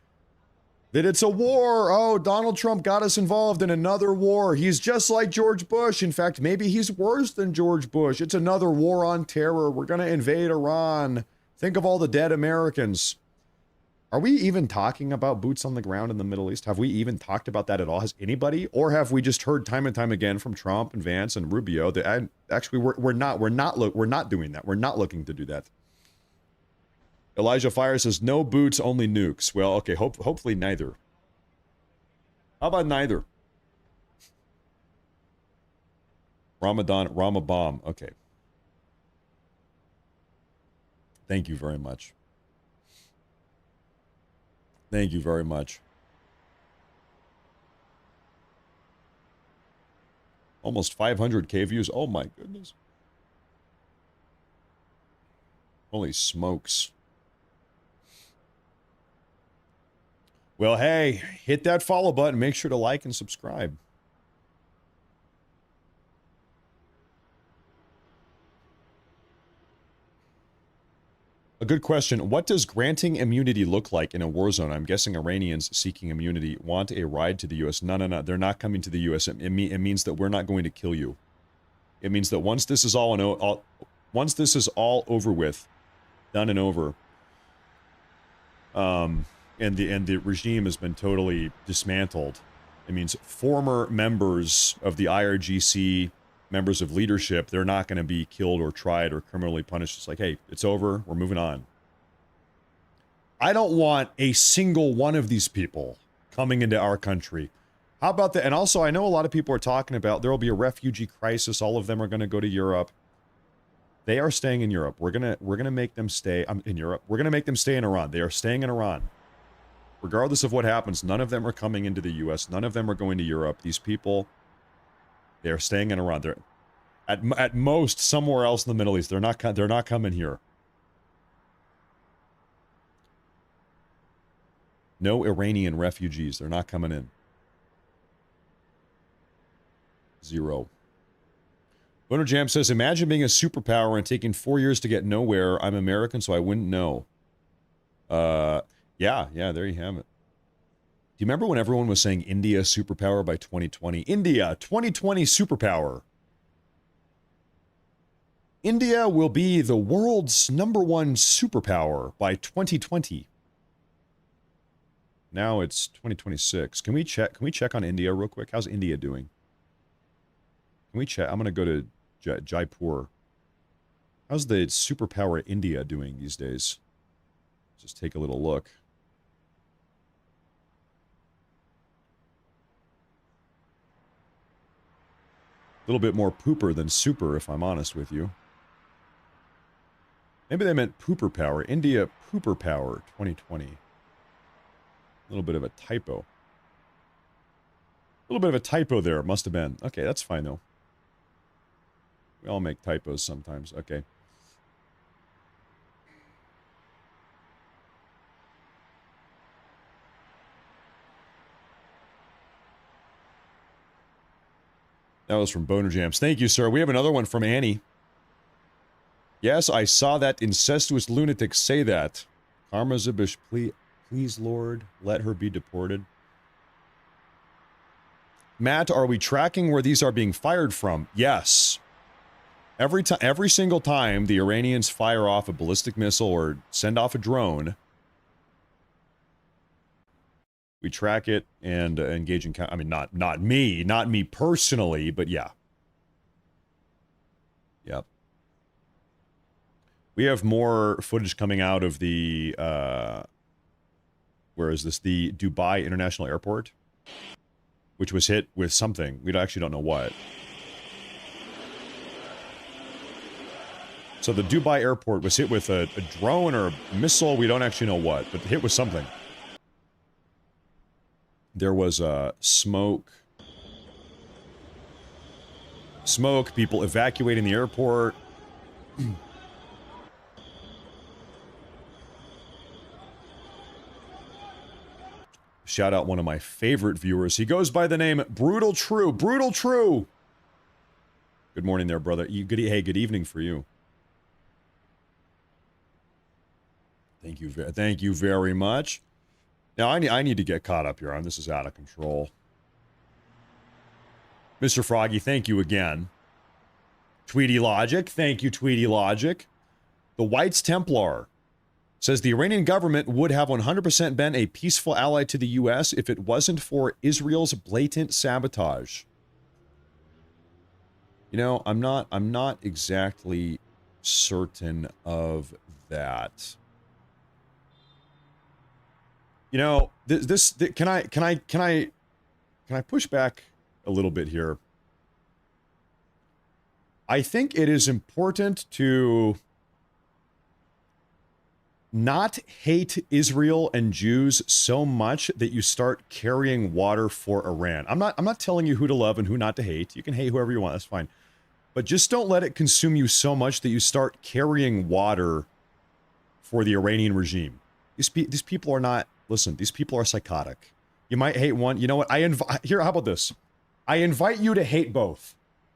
that it's a war. Oh, Donald Trump got us involved in another war. He's just like George Bush. In fact, maybe he's worse than George Bush. It's another war on terror. We're going to invade Iran. Think of all the dead Americans. Are we even talking about boots on the ground in the Middle East? Have we even talked about that at all? Has anybody? Or have we just heard time and time again from Trump and Vance and Rubio that actually we're not doing that. We're not looking to do that. Elijah Fire says, no boots, only nukes. Well, okay, hopefully neither. How about neither? Ramabam. Okay. Thank you very much. Thank you very much. Almost 500K views. Oh my goodness. Holy smokes. Well, hey, hit that follow button. Make sure to like and subscribe. A good question. What does granting immunity look like in a war zone? I'm guessing Iranians seeking immunity want a ride to the U.S. No. They're not coming to the U.S. It means that we're not going to kill you. It means that once this is all over with, done and over, and the regime has been totally dismantled. It means former members of the IRGC, members of leadership, they're not going to be killed or tried or criminally punished. It's like, hey, it's over. We're moving on. I don't want a single one of these people coming into our country. How about that? And also, I know a lot of people are talking about there will be a refugee crisis. All of them are going to go to Europe. They are staying in Europe. We're gonna make them stay in Europe. We're gonna make them stay in Iran. They are staying in Iran. Regardless of what happens, none of them are coming into the U.S. None of them are going to Europe. These people, they are staying in Iran. They're at most somewhere else in the Middle East. They're not coming here. No Iranian refugees. They're not coming in. Zero. Boner Jam says, imagine being a superpower and taking 4 years to get nowhere. I'm American, so I wouldn't know. Yeah, there you have it. Do you remember when everyone was saying India superpower by 2020? India, 2020 superpower. India will be the world's #1 superpower by 2020. Now it's 2026. Can we check on India real quick? How's India doing? Can we check? I'm going to go to Jaipur. How's the superpower India doing these days? Just take a little look. A little bit more pooper than super, if I'm honest with you. Maybe they meant pooper power. India pooper power 2020. A little bit of a typo. A little bit of a typo there, must have been. Okay, that's fine though. We all make typos sometimes. Okay. That was from Boner Jams. Thank you, sir. We have another one from Annie. Yes, I saw that incestuous lunatic say that. Karma Zibish, please, Lord, let her be deported. Matt, are we tracking where these are being fired from? Yes. Every single time the Iranians fire off a ballistic missile or send off a drone, we track it and engage in. I mean, not me personally, but yeah. Yep. We have more footage coming out of the. Where is this? The Dubai International Airport, which was hit with something. We actually don't know what. So the Dubai airport was hit with a drone or a missile. We don't actually know what, but hit with something. There was smoke. People evacuating the airport. Shout out one of my favorite viewers. He goes by the name Brutal True. Brutal True. Good morning there, brother. Hey, good evening for you. Thank you very much. Now, I need to get caught up here. This is out of control. Mr. Froggy, thank you again. Tweety Logic, thank you, Tweety Logic. The Whites Templar says the Iranian government would have 100% been a peaceful ally to the U.S. if it wasn't for Israel's blatant sabotage. You know, I'm not exactly certain of that. You know, can I push back a little bit here? I think it is important to not hate Israel and Jews so much that you start carrying water for Iran. I'm not telling you who to love and who not to hate. You can hate whoever you want, that's fine. But just don't let it consume you so much that you start carrying water for the Iranian regime. These people are not, listen, these people are psychotic. You might hate one. You know what? Here, how about this? I invite you to hate both.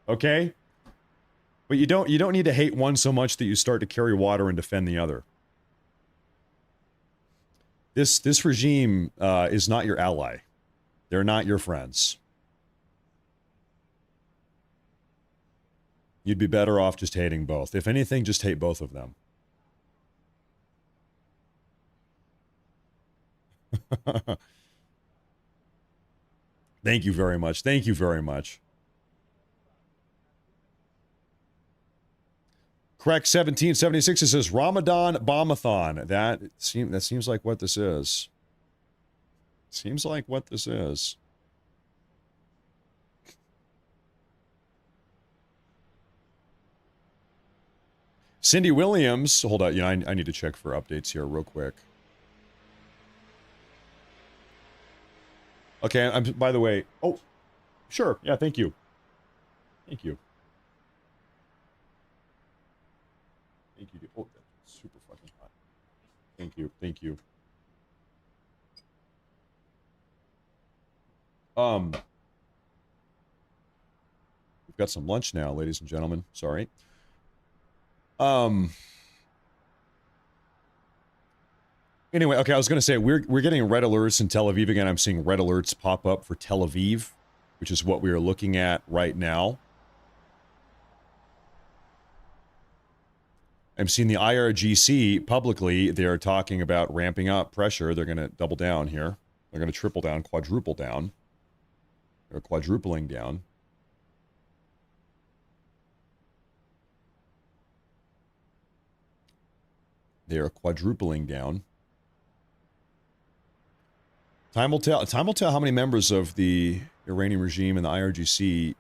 Okay? But you don't need to hate one so much that you start to carry water and defend the other. This regime is not your ally. They're not your friends. You'd be better off just hating both. If anything, just hate both of them. Thank you very much. Thank you very much. Correct 1776, it says Ramadan Bombathon. That seems like what this is. Seems like what this is. Cindy Williams, hold on, I need to check for updates here real quick. Okay, by the way, oh, sure, yeah, thank you. Thank you. Thank you. Oh, that's super fucking hot. Thank you, thank you. We've got some lunch now, ladies and gentlemen. Sorry. Anyway, okay, I was gonna say we're getting red alerts in Tel Aviv again. I'm seeing red alerts pop up for Tel Aviv, which is what we are looking at right now. I'm seeing the IRGC publicly. They are talking about ramping up pressure. They're gonna double down here. They're gonna triple down, quadruple down. They're quadrupling down. They are quadrupling down. Time will tell how many members of the Iranian regime and the IRGC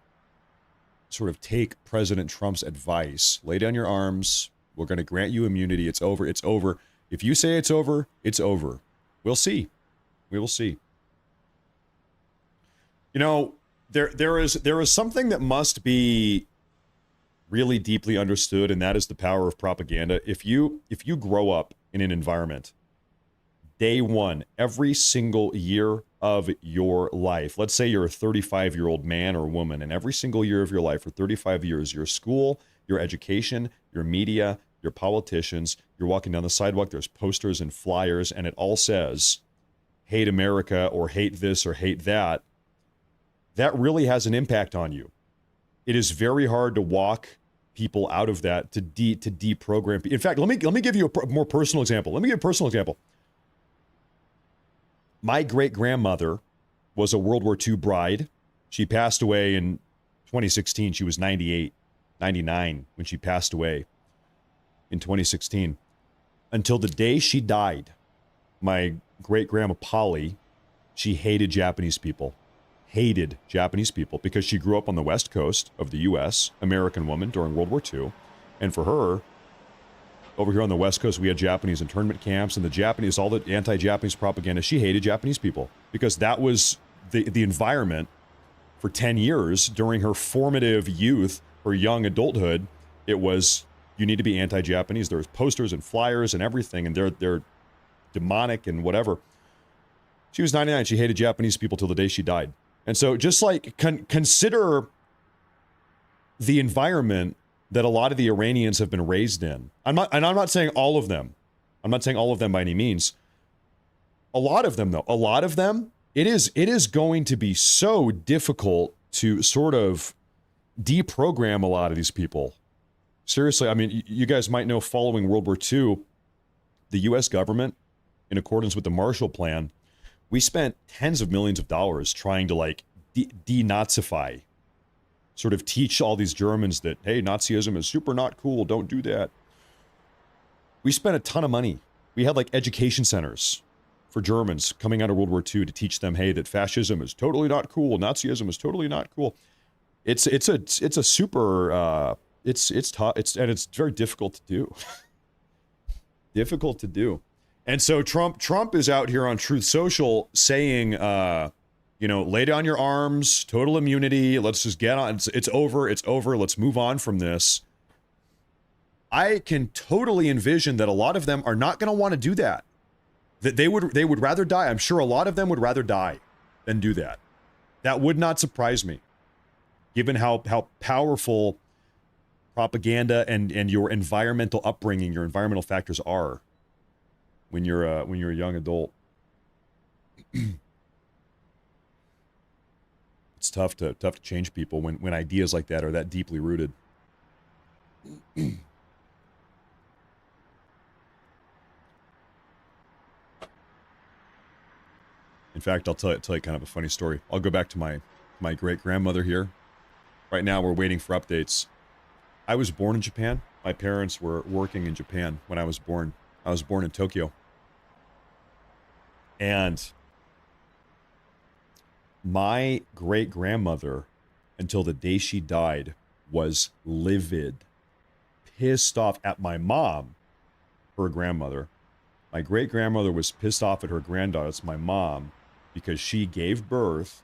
sort of take President Trump's advice. Lay down your arms. We're going to grant you immunity. It's over. It's over. If you say it's over, it's over. We'll see. We will see. You know, there is something that must be really deeply understood, and that is the power of propaganda. If you grow up in an environment, day one, every single year of your life, let's say you're a 35-year-old man or woman, and every single year of your life for 35 years, your school, your education, your media, your politicians, you're walking down the sidewalk, there's posters and flyers, and it all says, hate America, or hate this, or hate that. That really has an impact on you. It is very hard to walk people out of that, to deprogram. In fact, let me give you a more personal example. Let me give you a personal example. My great-grandmother was a World War II bride. She passed away in 2016. She was 99 when she passed away in 2016. Until the day she died, my great-grandma Polly, she hated Japanese people. Hated Japanese people because she grew up on the West Coast of the U.S., American woman during World War II. And for her, over here on the West Coast, we had Japanese internment camps, and the Japanese, all the anti-Japanese propaganda, she hated Japanese people because that was the environment for 10 years during her formative youth, her young adulthood. It was, you need to be anti-Japanese. There's posters and flyers and everything, and they're demonic and whatever. She was 99. She hated Japanese people till the day she died. And so just like consider the environment that a lot of the Iranians have been raised in. I'm not saying all of them. I'm not saying all of them by any means. A lot of them, though, it is going to be so difficult to sort of deprogram a lot of these people. Seriously, I mean, you guys might know, following World War II, the U.S. government, in accordance with the Marshall Plan, we spent tens of millions of dollars trying to like denazify, sort of teach all these Germans that, hey, Nazism is super not cool, don't do that. We spent a ton of money. We had like education centers for Germans coming out of World War II to teach them, hey, that fascism is totally not cool, Nazism is totally not cool. It's a super it's tough, and it's very difficult to do. Difficult to do. And so Trump is out here on Truth Social saying, lay down your arms, total immunity. Let's just get on. It's over. It's over. Let's move on from this. I can totally envision that a lot of them are not going to want to do that. That they would rather die. I'm sure a lot of them would rather die than do that. That would not surprise me, given how powerful propaganda and your environmental upbringing, your environmental factors are when you're a young adult. It's tough to change people when ideas like that are that deeply rooted. In fact, I'll tell you kind of a funny story. I'll go back to my great-grandmother here. Right now, we're waiting for updates. I was born in Japan. My parents were working in Japan when I was born. I was born in Tokyo. And my great-grandmother, until the day she died, was livid, pissed off at my mom, her grandmother. My great-grandmother was pissed off at her granddaughter, it's my mom, because she gave birth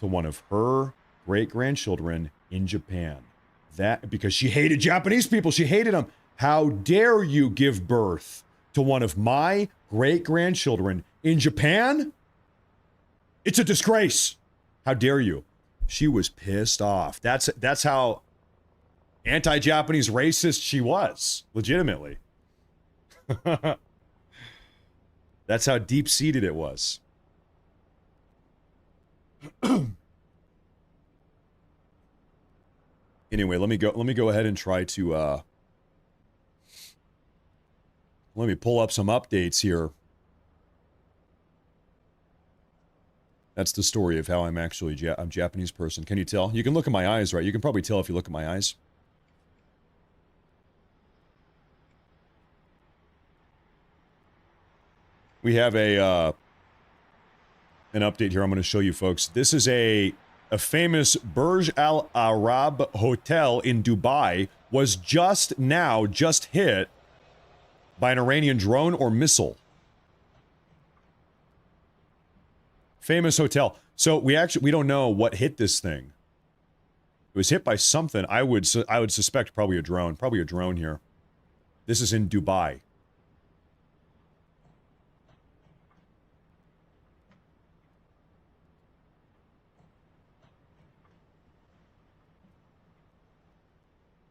to one of her great-grandchildren in Japan. That because she hated Japanese people. She hated them. How dare you give birth to one of my great-grandchildren in Japan? It's a disgrace. How dare you? She was pissed off. That's how anti-Japanese racist she was, legitimately. That's how deep-seated it was. Anyway, let me go ahead and try to let me pull up some updates here. That's the story of how I'm actually I'm a Japanese person. Can you tell? You can look at my eyes, right? You can probably tell if you look at my eyes. We have an update here I'm going to show you folks. This is a famous Burj Al Arab hotel in Dubai was just hit by an Iranian drone or missile. Famous hotel. So we don't know what hit this thing. It was hit by something. I would suspect probably a drone. Probably a drone here. This is in Dubai.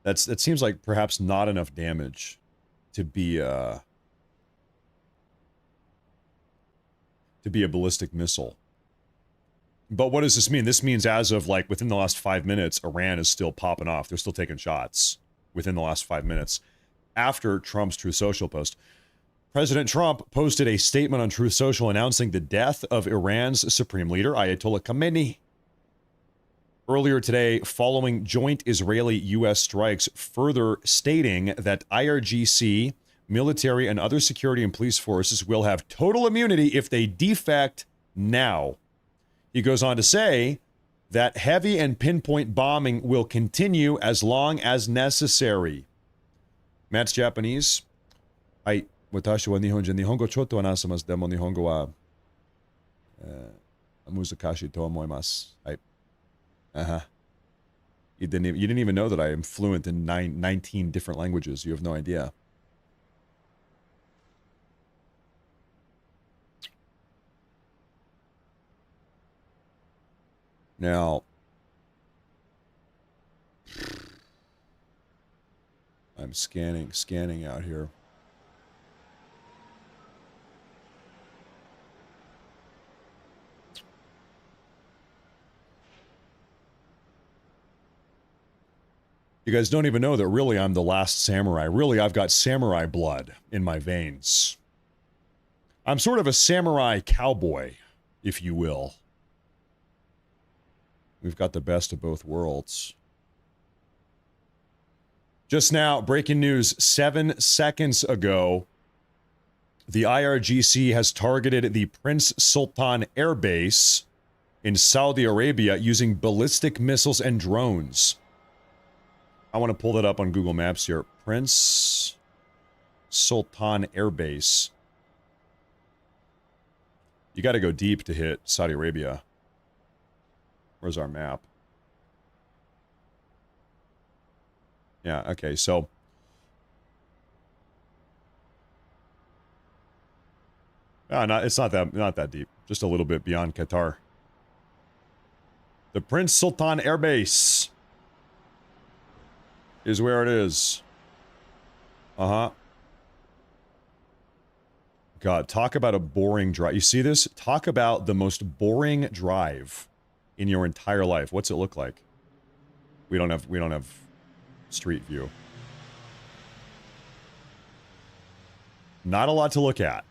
That seems like perhaps not enough damage to be a ballistic missile. But what does this mean? This means as of like within the last 5 minutes, Iran is still popping off. They're still taking shots within the last 5 minutes after Trump's Truth Social post. President Trump posted a statement on Truth Social announcing the death of Iran's supreme leader, Ayatollah Khamenei, earlier today, following joint Israeli-U.S. strikes, further stating that IRGC, military, and other security and police forces will have total immunity if they defect now. He goes on to say that heavy and pinpoint bombing will continue as long as necessary. Matt's Japanese. Watashi wa nihongo choto wa nasamasu demo nihongo wa muzakashi to omoimasu. You didn't even know that I am fluent in 19 different languages. You have no idea. Now, I'm scanning out here. You guys don't even know that really I'm the last samurai. Really, I've got samurai blood in my veins. I'm sort of a samurai cowboy, if you will. We've got the best of both worlds. Just now, breaking news, 7 seconds ago, the IRGC has targeted the Prince Sultan Air Base in Saudi Arabia using ballistic missiles and drones. I want to pull that up on Google Maps here. Prince Sultan Air Base. You got to go deep to hit Saudi Arabia. Where's our map? Yeah, okay, so... it's not that deep. Just a little bit beyond Qatar. The Prince Sultan Air Base is where it is. Uh-huh. God, talk about a boring drive. You see this? Talk about the most boring drive in your entire life. What's it look like? We don't have street view. Not a lot to look at.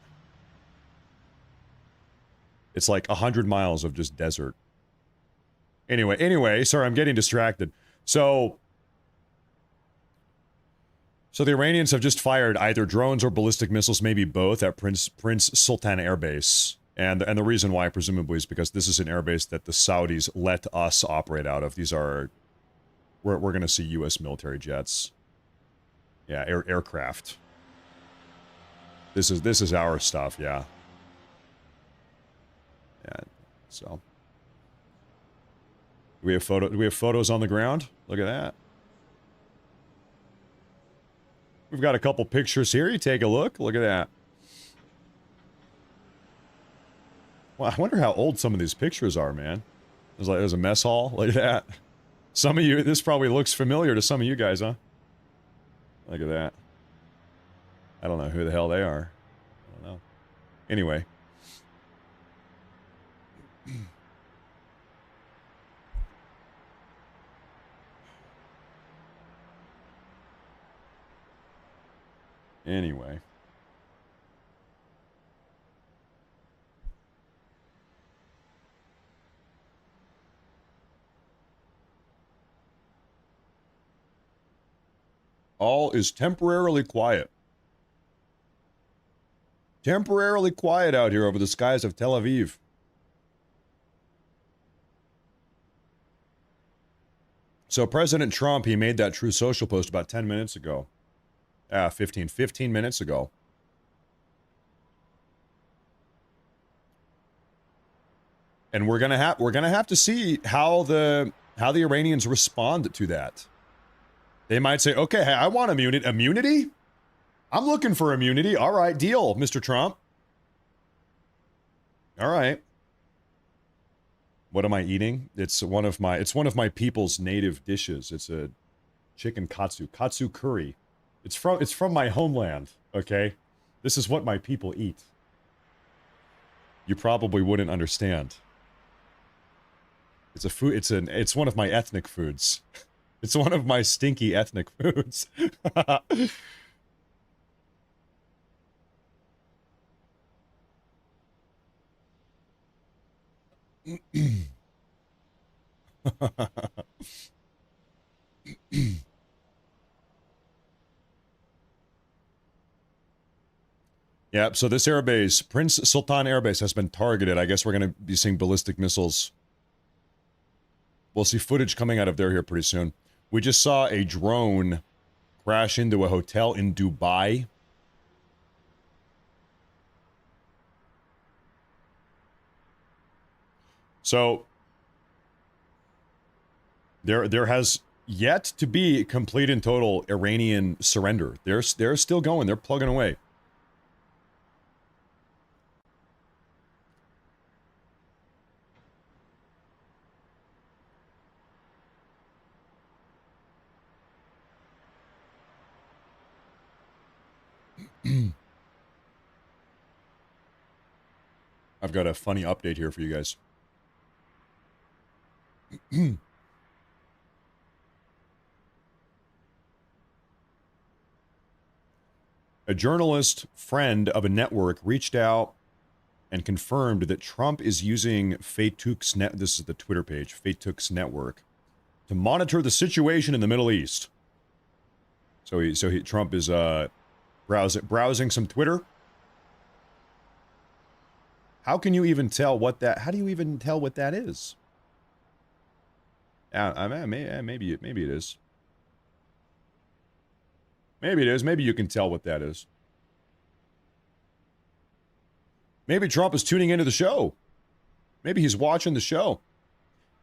It's like 100 miles of just desert. Anyway, sorry, I'm getting distracted. So the Iranians have just fired either drones or ballistic missiles, maybe both, at Prince Sultan Air Base. And the reason why, presumably, is because this is an air base that the Saudis let us operate out of. These are... We're going to see U.S. military jets. Yeah, aircraft. This is our stuff, yeah. Yeah, so... Do we have photos on the ground? Look at that. We've got a couple pictures here. You take a look. Look at that. Well, I wonder how old some of these pictures are, man. There's a mess hall. Look at that. Some of you, this probably looks familiar to some of you guys, huh? Look at that. I don't know who the hell they are. I don't know. Anyway. Anyway. All is temporarily quiet. Temporarily quiet out here over the skies of Tel Aviv. So President Trump, he made that True Social post about 10 minutes ago. 15 minutes ago. And we're gonna have to see how the Iranians respond to that. They might say, okay, hey, I want immunity? I'm looking for immunity. All right, deal, Mr. Trump. All right. What am I eating? It's one of my people's native dishes. It's a chicken katsu curry. It's from my homeland, okay? This is what my people eat. You probably wouldn't understand. It's a food, it's one of my ethnic foods. It's one of my stinky ethnic foods. Yeah, so this airbase, Prince Sultan Airbase, has been targeted. I guess we're going to be seeing ballistic missiles. We'll see footage coming out of there here pretty soon. We just saw a drone crash into a hotel in Dubai. So there has yet to be complete and total Iranian surrender. They're still going. They're plugging away. I've got a funny update here for you guys. A journalist friend of a network reached out and confirmed that Trump is using Faitouk's this is the Twitter page, Faitouk's network, to monitor the situation in the Middle East. Trump is browsing some Twitter. How can you even tell what that? How do you even tell what that is? Maybe it is. Maybe it is. Maybe you can tell what that is. Maybe Trump is tuning into the show. Maybe he's watching the show.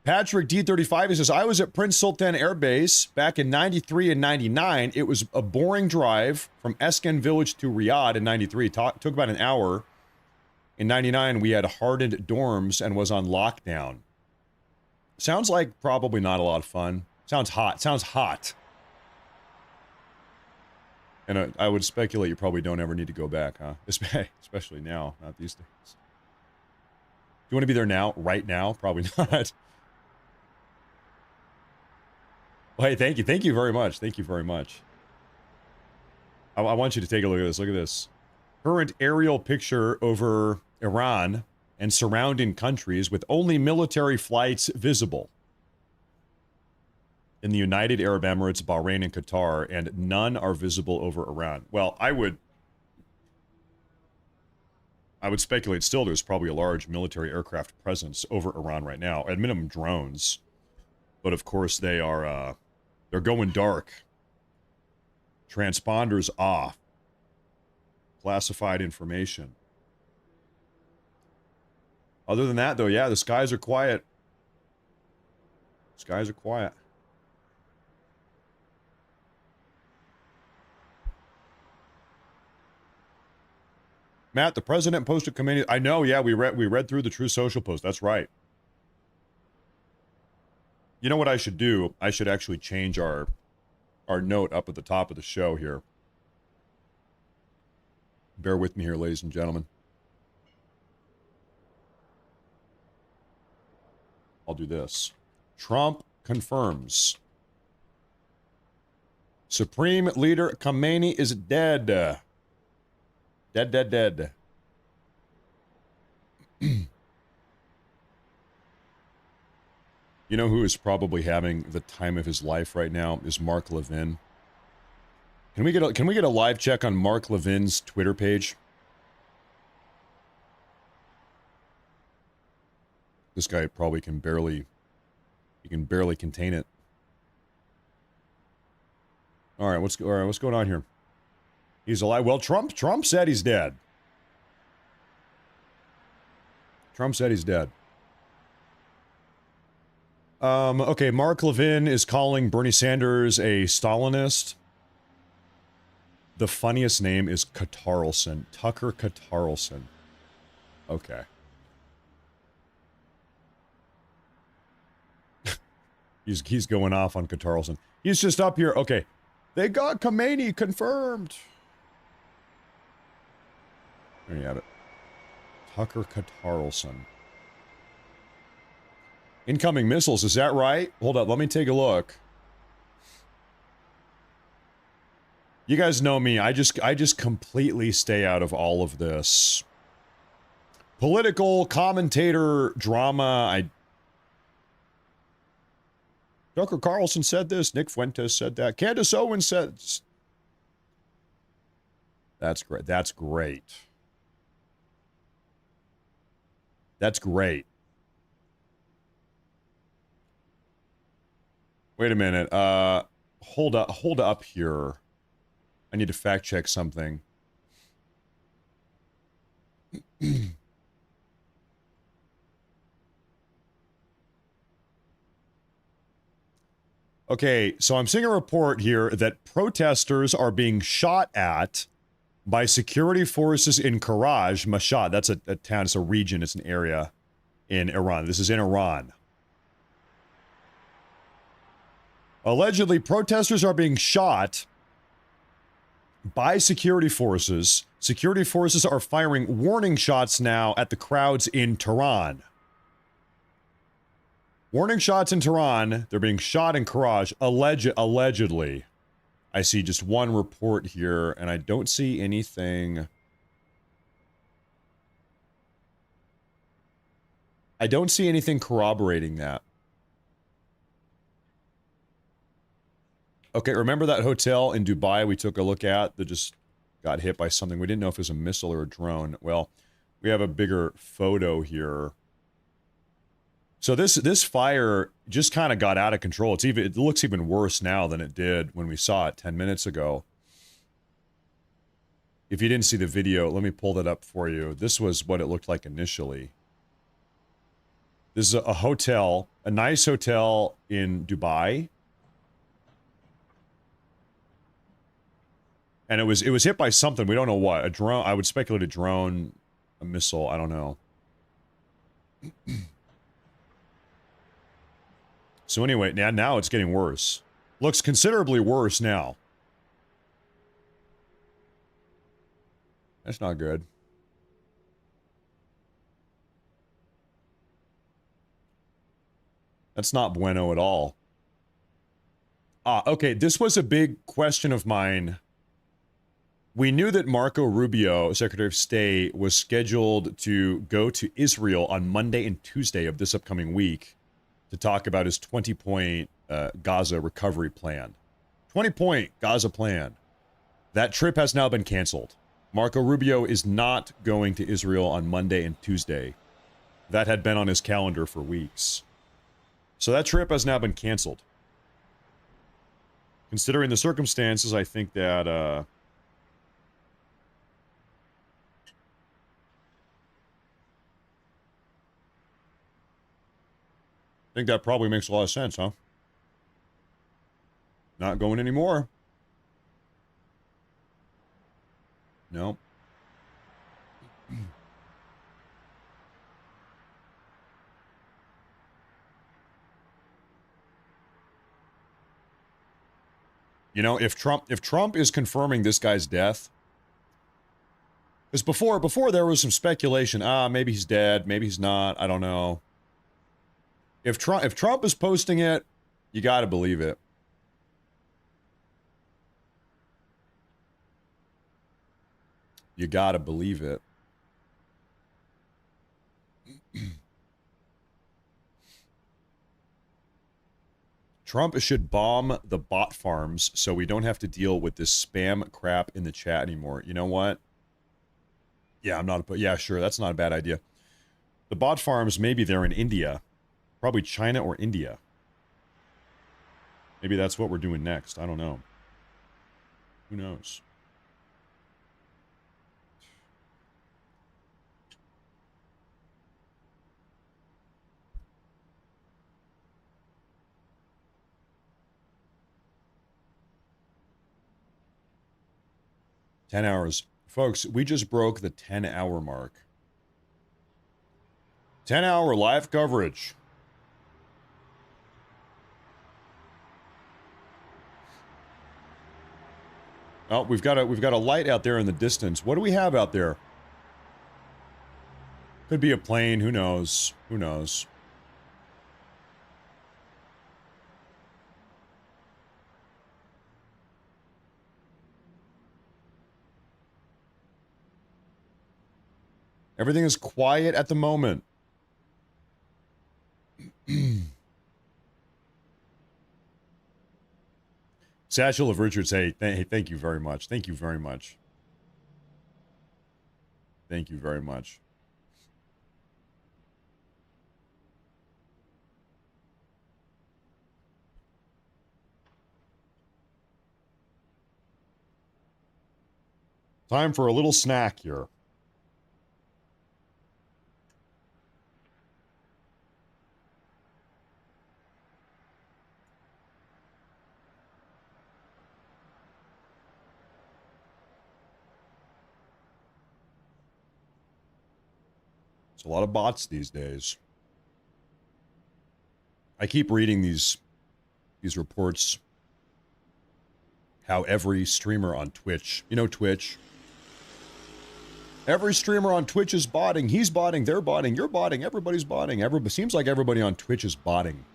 Patrick D35, he says, I was at Prince Sultan Air Base back in 93 and 99. It was a boring drive from Esken Village to Riyadh in 93. Took about an hour. In 99, we had hardened dorms and was on lockdown. Sounds like probably not a lot of fun. Sounds hot. Sounds hot. And I would speculate you probably don't ever need to go back, huh? Especially now, not these days. Do you want to be there now? Right now? Probably not. Well, hey, thank you. Thank you very much. Thank you very much. I want you to take a look at this. Look at this. Current aerial picture over Iran and surrounding countries with only military flights visible. In the United Arab Emirates, Bahrain, and Qatar, and none are visible over Iran. Well, I would speculate still there's probably a large military aircraft presence over Iran right now. At minimum, drones. But of course, they are, they're going dark. Transponders off. Classified information. Other than that, though, yeah, the skies are quiet. Skies are quiet. Matt, the president posted Khamenei. I know, yeah, we read through the True Social post. That's right. You know what I should do? I should actually change our note up at the top of the show here. Bear with me here, ladies and gentlemen. I'll do this. Trump confirms. Supreme Leader Khamenei is dead. Dead. You know who is probably having the time of his life right now is Mark Levin. Can we get a live check on Mark Levin's Twitter page? This guy probably can barely contain it. All right, what's going on here? He's alive. Well, Trump said he's dead. Trump said he's dead. Okay, Mark Levin is calling Bernie Sanders a Stalinist. The funniest name is Katarlson. Tucker Katarlson. Okay. He's going off on Katarlson. He's just up here. Okay. They got Khamenei confirmed. There you have it. Tucker Katarlson. Incoming missiles, is that right? Hold up, let me take a look. You guys know me, I just completely stay out of all of this. Political commentator drama, Tucker Carlson said this, Nick Fuentes said that, Candace Owens said... That's great, that's great. That's great. Wait a minute. Hold up here. I need to fact check something. Okay, so I'm seeing a report here that protesters are being shot at by security forces in Karaj, Mashhad. That's a town, it's a region, it's an area in Iran. This is in Iran. Allegedly, protesters are being shot by security forces. Security forces are firing warning shots now at the crowds in Tehran. Warning shots in Tehran. They're being shot in Karaj, allegedly. I see just one report here, and I don't see anything. I don't see anything corroborating that. Okay, remember that hotel in Dubai we took a look at that just got hit by something? We didn't know if it was a missile or a drone. Well, we have a bigger photo here. So this fire just kind of got out of control. It looks even worse now than it did when we saw it 10 minutes ago. If you didn't see the video, let me pull that up for you. This was what it looked like initially. This is a hotel, a nice hotel in Dubai. And it was hit by something. We don't know what. A drone. I would speculate a drone, a missile. I don't know. So anyway, now it's getting worse. Looks considerably worse now. That's not good. That's not bueno at all. Okay, this was a big question of mine. We knew that Marco Rubio, Secretary of State, was scheduled to go to Israel on Monday and Tuesday of this upcoming week to talk about his 20-point Gaza recovery plan. 20-point Gaza plan. That trip has now been canceled. Marco Rubio is not going to Israel on Monday and Tuesday. That had been on his calendar for weeks. So that trip has now been canceled. Considering the circumstances, I think that, I think that probably makes a lot of sense, huh? Not going anymore. No. You know, if Trump is confirming this guy's death, because before there was some speculation, maybe he's dead, maybe he's not, I don't know. If Trump is posting it, you got to believe it. You got to believe it. Trump should bomb the bot farms so we don't have to deal with this spam crap in the chat anymore. You know what? Yeah, yeah, sure, that's not a bad idea. The bot farms, maybe they're in India. Probably China or India. Maybe that's what we're doing next. I don't know. Who knows? $10. Folks, we just broke the 10-hour mark. 10-hour live coverage. Oh, we've got a light out there in the distance. What do we have out there? Could be a plane, who knows? Who knows? Everything is quiet at the moment. Satchel of Richards, hey, thank you very much. Thank you very much. Thank you very much. Time for a little snack here. It's a lot of bots these days. I keep reading these reports. How every streamer on Twitch, you know Twitch. Every streamer on Twitch is botting. He's botting, they're botting, you're botting, everybody's botting. Seems like everybody on Twitch is botting.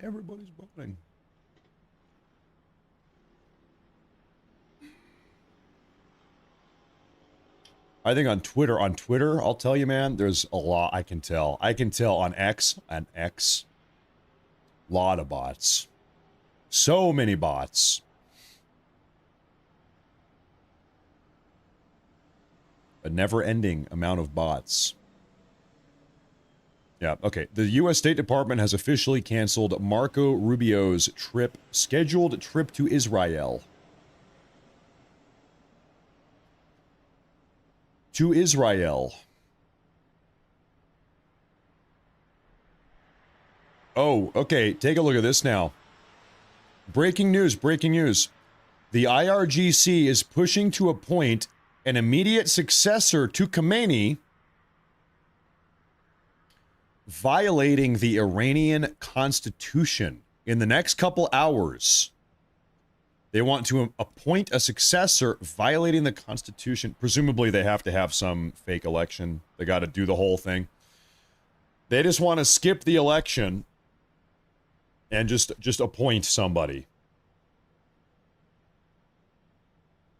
Everybody's botting. I think on Twitter, I'll tell you, man, there's a lot I can tell. I can tell on X, lot of bots. So many bots. A never-ending amount of bots. Yeah, okay. The U.S. State Department has officially canceled Marco Rubio's scheduled trip to Israel. To Israel. Oh, okay. Take a look at this now. Breaking news, breaking news. The IRGC is pushing to appoint an immediate successor to Khamenei, violating the Iranian constitution. In the next couple hours, they want to appoint a successor violating the constitution. Presumably, they have to have some fake election. They got to do the whole thing. They just want to skip the election and just appoint somebody.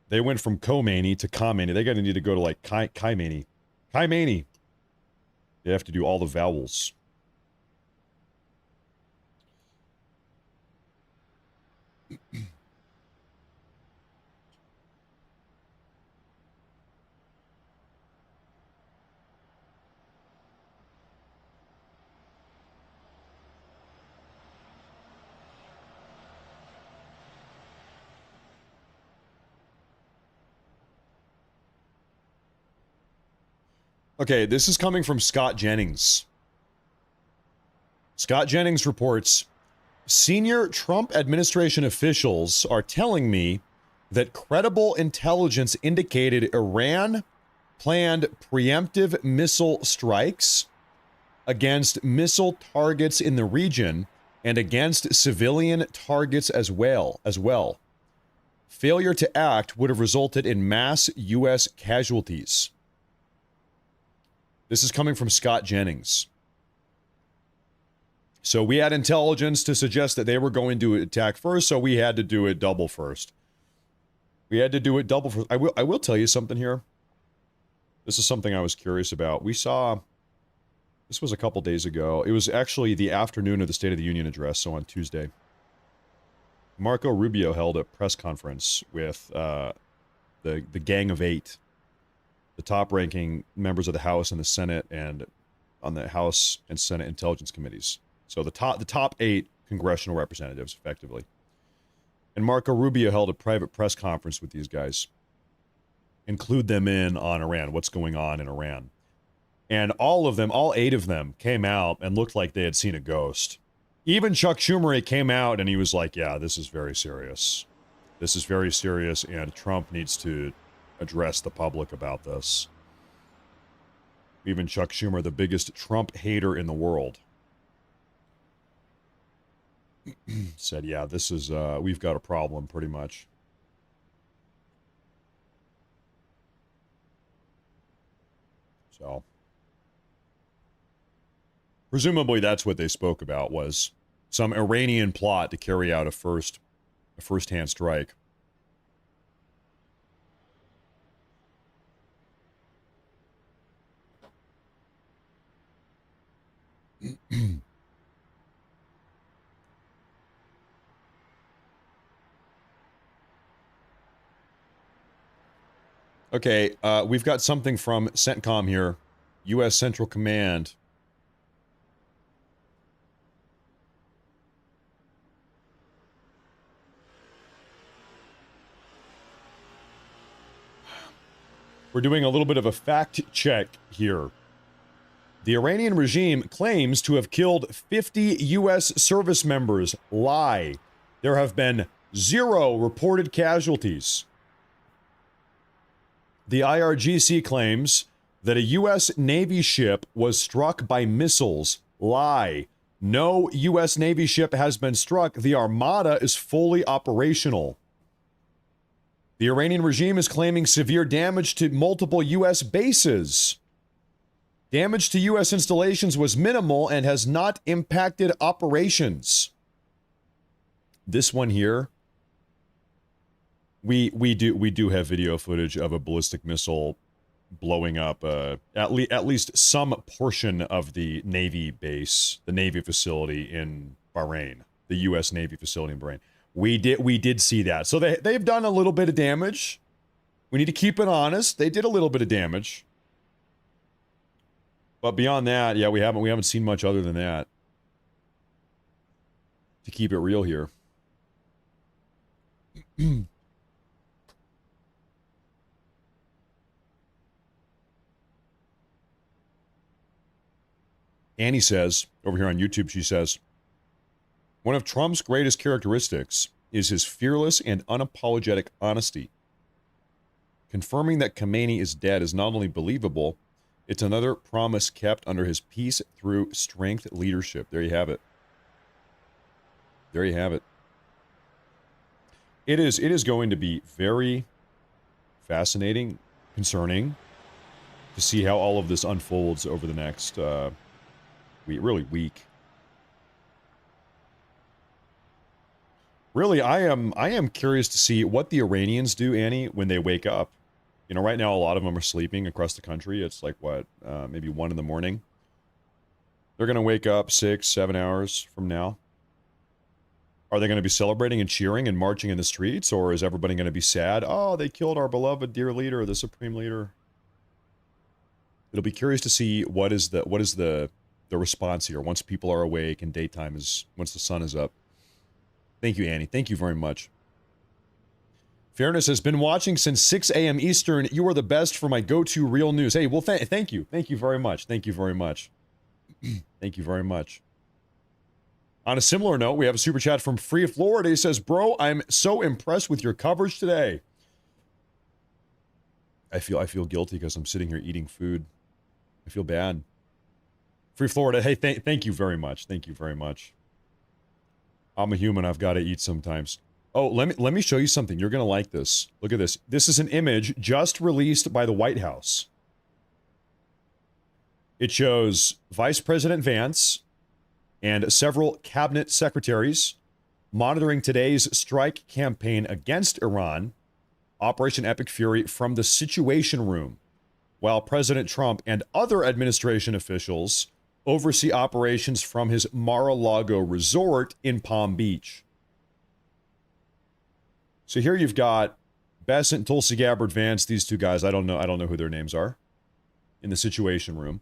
They went from Khomeini to Khamenei. They're going to need to go to like Khamenei. Khamenei. They have to do all the vowels. Okay, this is coming from Scott Jennings. Scott Jennings reports, senior Trump administration officials are telling me that credible intelligence indicated Iran planned preemptive missile strikes against missile targets in the region and against civilian targets as well. Failure to act would have resulted in mass U.S. casualties. This is coming from Scott Jennings. So we had intelligence to suggest that they were going to attack first, so we had to do it double first. We had to do it double first. I will tell you something here. This is something I was curious about. We saw, this was a couple days ago. It was actually the afternoon of the State of the Union address, so on Tuesday. Marco Rubio held a press conference with the Gang of Eight, the top-ranking members of the House and the Senate, and on the House and Senate Intelligence Committees. So the top 8 congressional representatives, effectively. And Marco Rubio held a private press conference with these guys. Include them in on Iran, what's going on in Iran. And all 8 of them, came out and looked like they had seen a ghost. Even Chuck Schumer came out and he was like, yeah, this is very serious. This is very serious, and Trump needs to address the public about this. Even Chuck Schumer, the biggest Trump hater in the world, said, yeah, this is, we've got a problem, pretty much. So, presumably that's what they spoke about, was some Iranian plot to carry out a first-hand strike. Okay, we've got something from CENTCOM here. U.S. Central Command. We're doing a little bit of a fact check here. The Iranian regime claims to have killed 50 U.S. service members. Lie. There have been 0 reported casualties. The IRGC claims that a U.S. Navy ship was struck by missiles. Lie. No U.S. Navy ship has been struck. The Armada is fully operational. The Iranian regime is claiming severe damage to multiple U.S. bases. Damage to U.S. installations was minimal and has not impacted operations. This one here, we do have video footage of a ballistic missile blowing up at least some portion of the Navy base, the Navy facility in Bahrain, the U.S. Navy facility in Bahrain. We did see that. So they've done a little bit of damage. We need to keep it honest. They did a little bit of damage. But beyond that, yeah, we haven't seen much other than that. To keep it real here. Annie says, over here on YouTube, she says, one of Trump's greatest characteristics is his fearless and unapologetic honesty. Confirming that Khamenei is dead is not only believable, it's another promise kept under his peace through strength leadership. There you have it. There you have it. It is going to be very fascinating, concerning, to see how all of this unfolds over the next week. Really, I am curious to see what the Iranians do, Annie, when they wake up. You know, right now a lot of them are sleeping across the country. It's like what, maybe 1 in the morning. They're going to wake up 6-7 hours from now. Are they going to be celebrating and cheering and marching in the streets, or is everybody going to be sad? Oh, they killed our beloved dear leader, the supreme leader. It'll be curious to see what is the response here once people are awake and daytime is once the sun is up. Thank you, Annie. Thank you very much. Fairness has been watching since 6 a.m. Eastern. You are the best for my go-to real news. Hey, well, thank you. Thank you very much. Thank you very much. Thank you very much. On a similar note, we have a super chat from Free Florida. He says, bro, I'm so impressed with your coverage today. I feel guilty because I'm sitting here eating food. I feel bad. Free Florida, hey, thank you very much. Thank you very much. I'm a human. I've got to eat sometimes. Oh, let me show you something. You're going to like this. Look at this. This is an image just released by the White House. It shows Vice President Vance and several cabinet secretaries monitoring today's strike campaign against Iran, Operation Epic Fury, from the Situation Room, while President Trump and other administration officials oversee operations from his Mar-a-Lago resort in Palm Beach. So here you've got Bassett and Tulsi Gabbard Vance, these two guys, I don't know who their names are, in the Situation Room.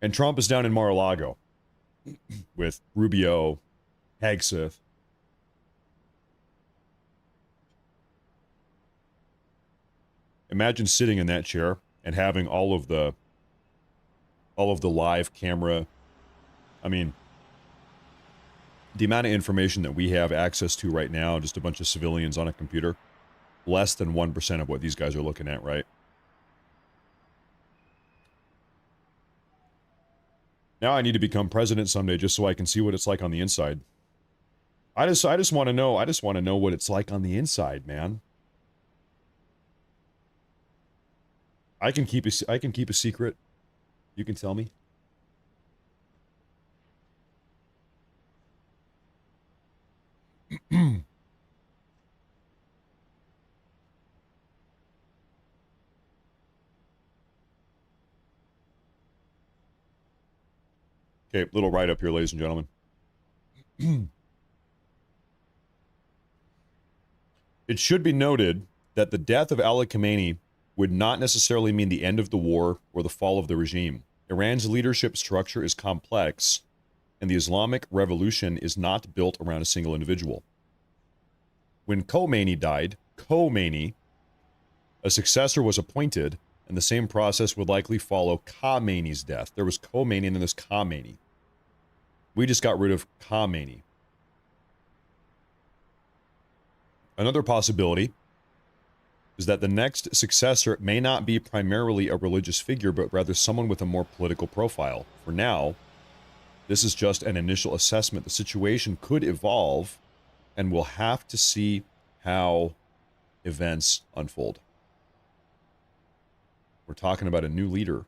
And Trump is down in Mar-a-Lago with Rubio, Hegseth. Imagine sitting in that chair and having all of the live camera. I mean, the amount of information that we have access to right now, just a bunch of civilians on a computer, less than 1% of what these guys are looking at, right? Now I need to become president someday just so I can see what it's like on the inside. I just want to know. I just want to know what it's like on the inside, man. I can keep a secret. You can tell me. Okay, little write-up here, ladies and gentlemen. It should be noted that the death of Ali Khamenei would not necessarily mean the end of the war or the fall of the regime. Iran's leadership structure is complex, and the Islamic Revolution is not built around a single individual. When Khomeini died, a successor was appointed, and the same process would likely follow Khamenei's death. There was Khomeini and then there's Khamenei. We just got rid of Khamenei. Another possibility is that the next successor may not be primarily a religious figure, but rather someone with a more political profile. For now, this is just an initial assessment. The situation could evolve, and we'll have to see how events unfold. We're talking about a new leader.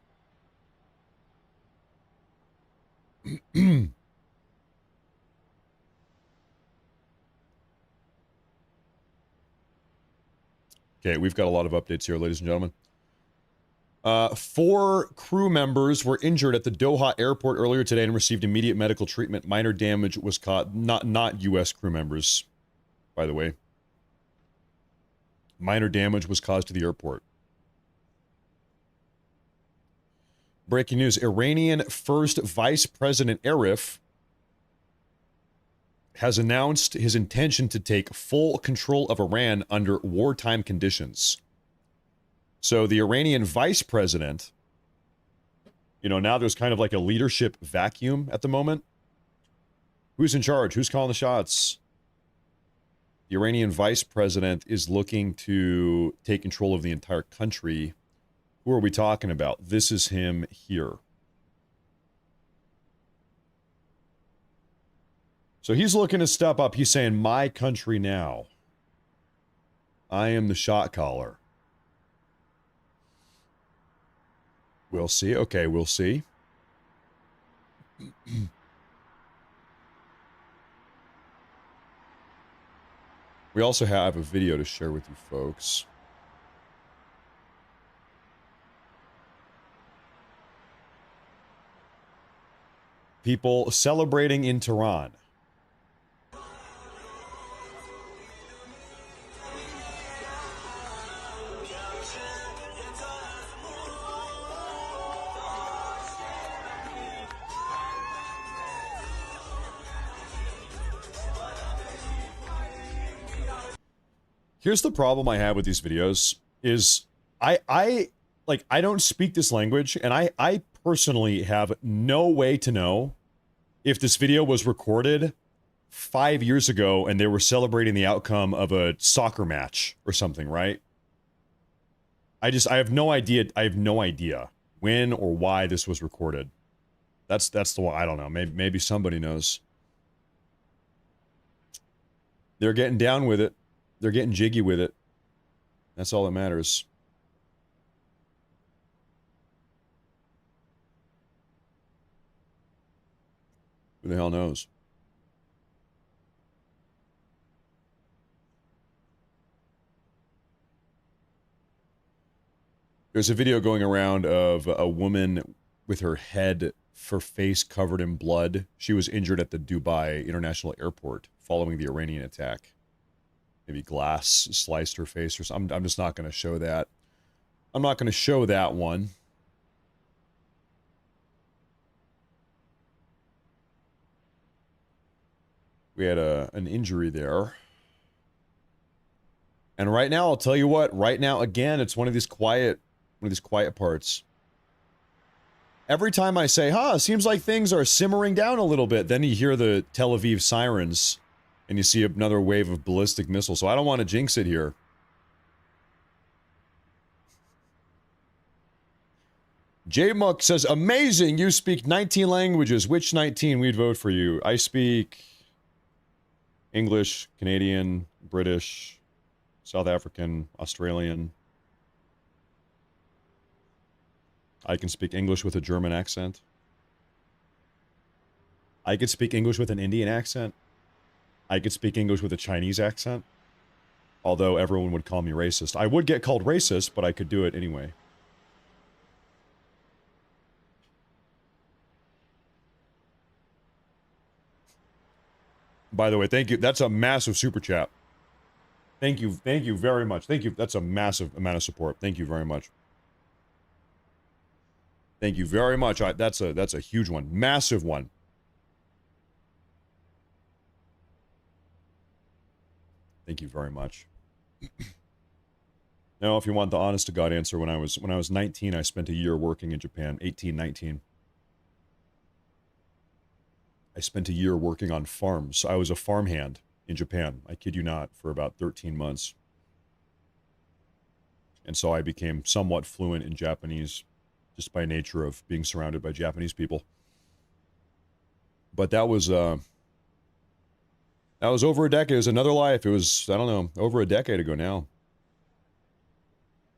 Okay, we've got a lot of updates here, ladies and gentlemen. 4 crew members were injured at the Doha airport earlier today and received immediate medical treatment. Minor damage was caused. Not U.S. crew members, by the way. Minor damage was caused to the airport. Breaking news. Iranian first vice president Arif has announced his intention to take full control of Iran under wartime conditions. So the Iranian vice president, you know, now there's kind of like a leadership vacuum at the moment. Who's in charge? Who's calling the shots? The Iranian vice president is looking to take control of the entire country. Who are we talking about? This is him here. So he's looking to step up. He's saying, my country now. I am the shot caller. We'll see. Okay, we'll see. We also have a video to share with you folks. People celebrating in Tehran. Here's the problem I have with these videos is I don't speak this language, and I personally have no way to know if this video was recorded 5 years ago and they were celebrating the outcome of a soccer match or something, right? I have no idea. I have no idea when or why this was recorded. That's the one. I don't know. Maybe somebody knows. They're getting down with it. They're getting jiggy with it. That's all that matters. Who the hell knows? There's a video going around of a woman with her face covered in blood. She was injured at the Dubai International Airport following the Iranian attack. Maybe glass sliced her face or something. I'm just not going to show that. I'm not going to show that one. We had an injury there. And right now, I'll tell you what, right now, again, it's one of these quiet parts. Every time I say, seems like things are simmering down a little bit, then you hear the Tel Aviv sirens, and you see another wave of ballistic missiles. So I don't want to jinx it here. J-Muck says, amazing, you speak 19 languages. Which 19? We'd vote for you. I speak English, Canadian, British, South African, Australian. I can speak English with a German accent. I could speak English with an Indian accent. I could speak English with a Chinese accent. Although everyone would call me racist. I would get called racist, but I could do it anyway. By the way, thank you. That's a massive super chat. Thank you very much. Thank you. That's a massive amount of support. Thank you very much. Thank you very much. That's a huge one. Massive one. Thank you very much. Now, if you want the honest to God answer, when I was 19, I spent a year working in Japan. 18, 19. I spent a year working on farms. I was a farmhand in Japan. I kid you not, for about 13 months. And so I became somewhat fluent in Japanese just by nature of being surrounded by Japanese people. But that was over a decade. It was another life. It was, I don't know, over a decade ago now.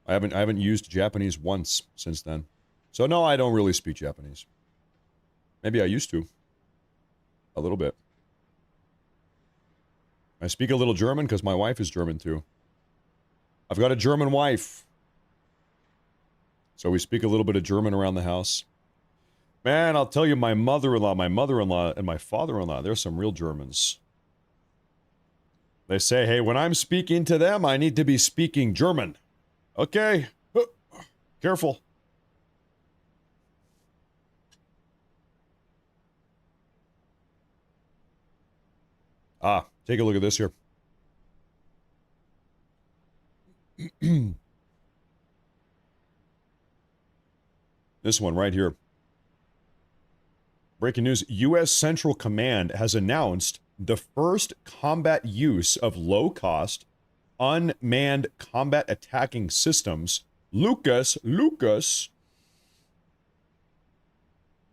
I haven't used Japanese once since then. So no, I don't really speak Japanese. Maybe I used to. A little bit. I speak a little German because my wife is German too. I've got a German wife. So we speak a little bit of German around the house. Man, I'll tell you, my mother-in-law, and my father-in-law, they're some real Germans. They say, hey, when I'm speaking to them, I need to be speaking German. Okay. Careful. Take a look at this here. This one right here. Breaking news, U.S. Central Command has announced the first combat use of low-cost, unmanned combat attacking systems, Lucas,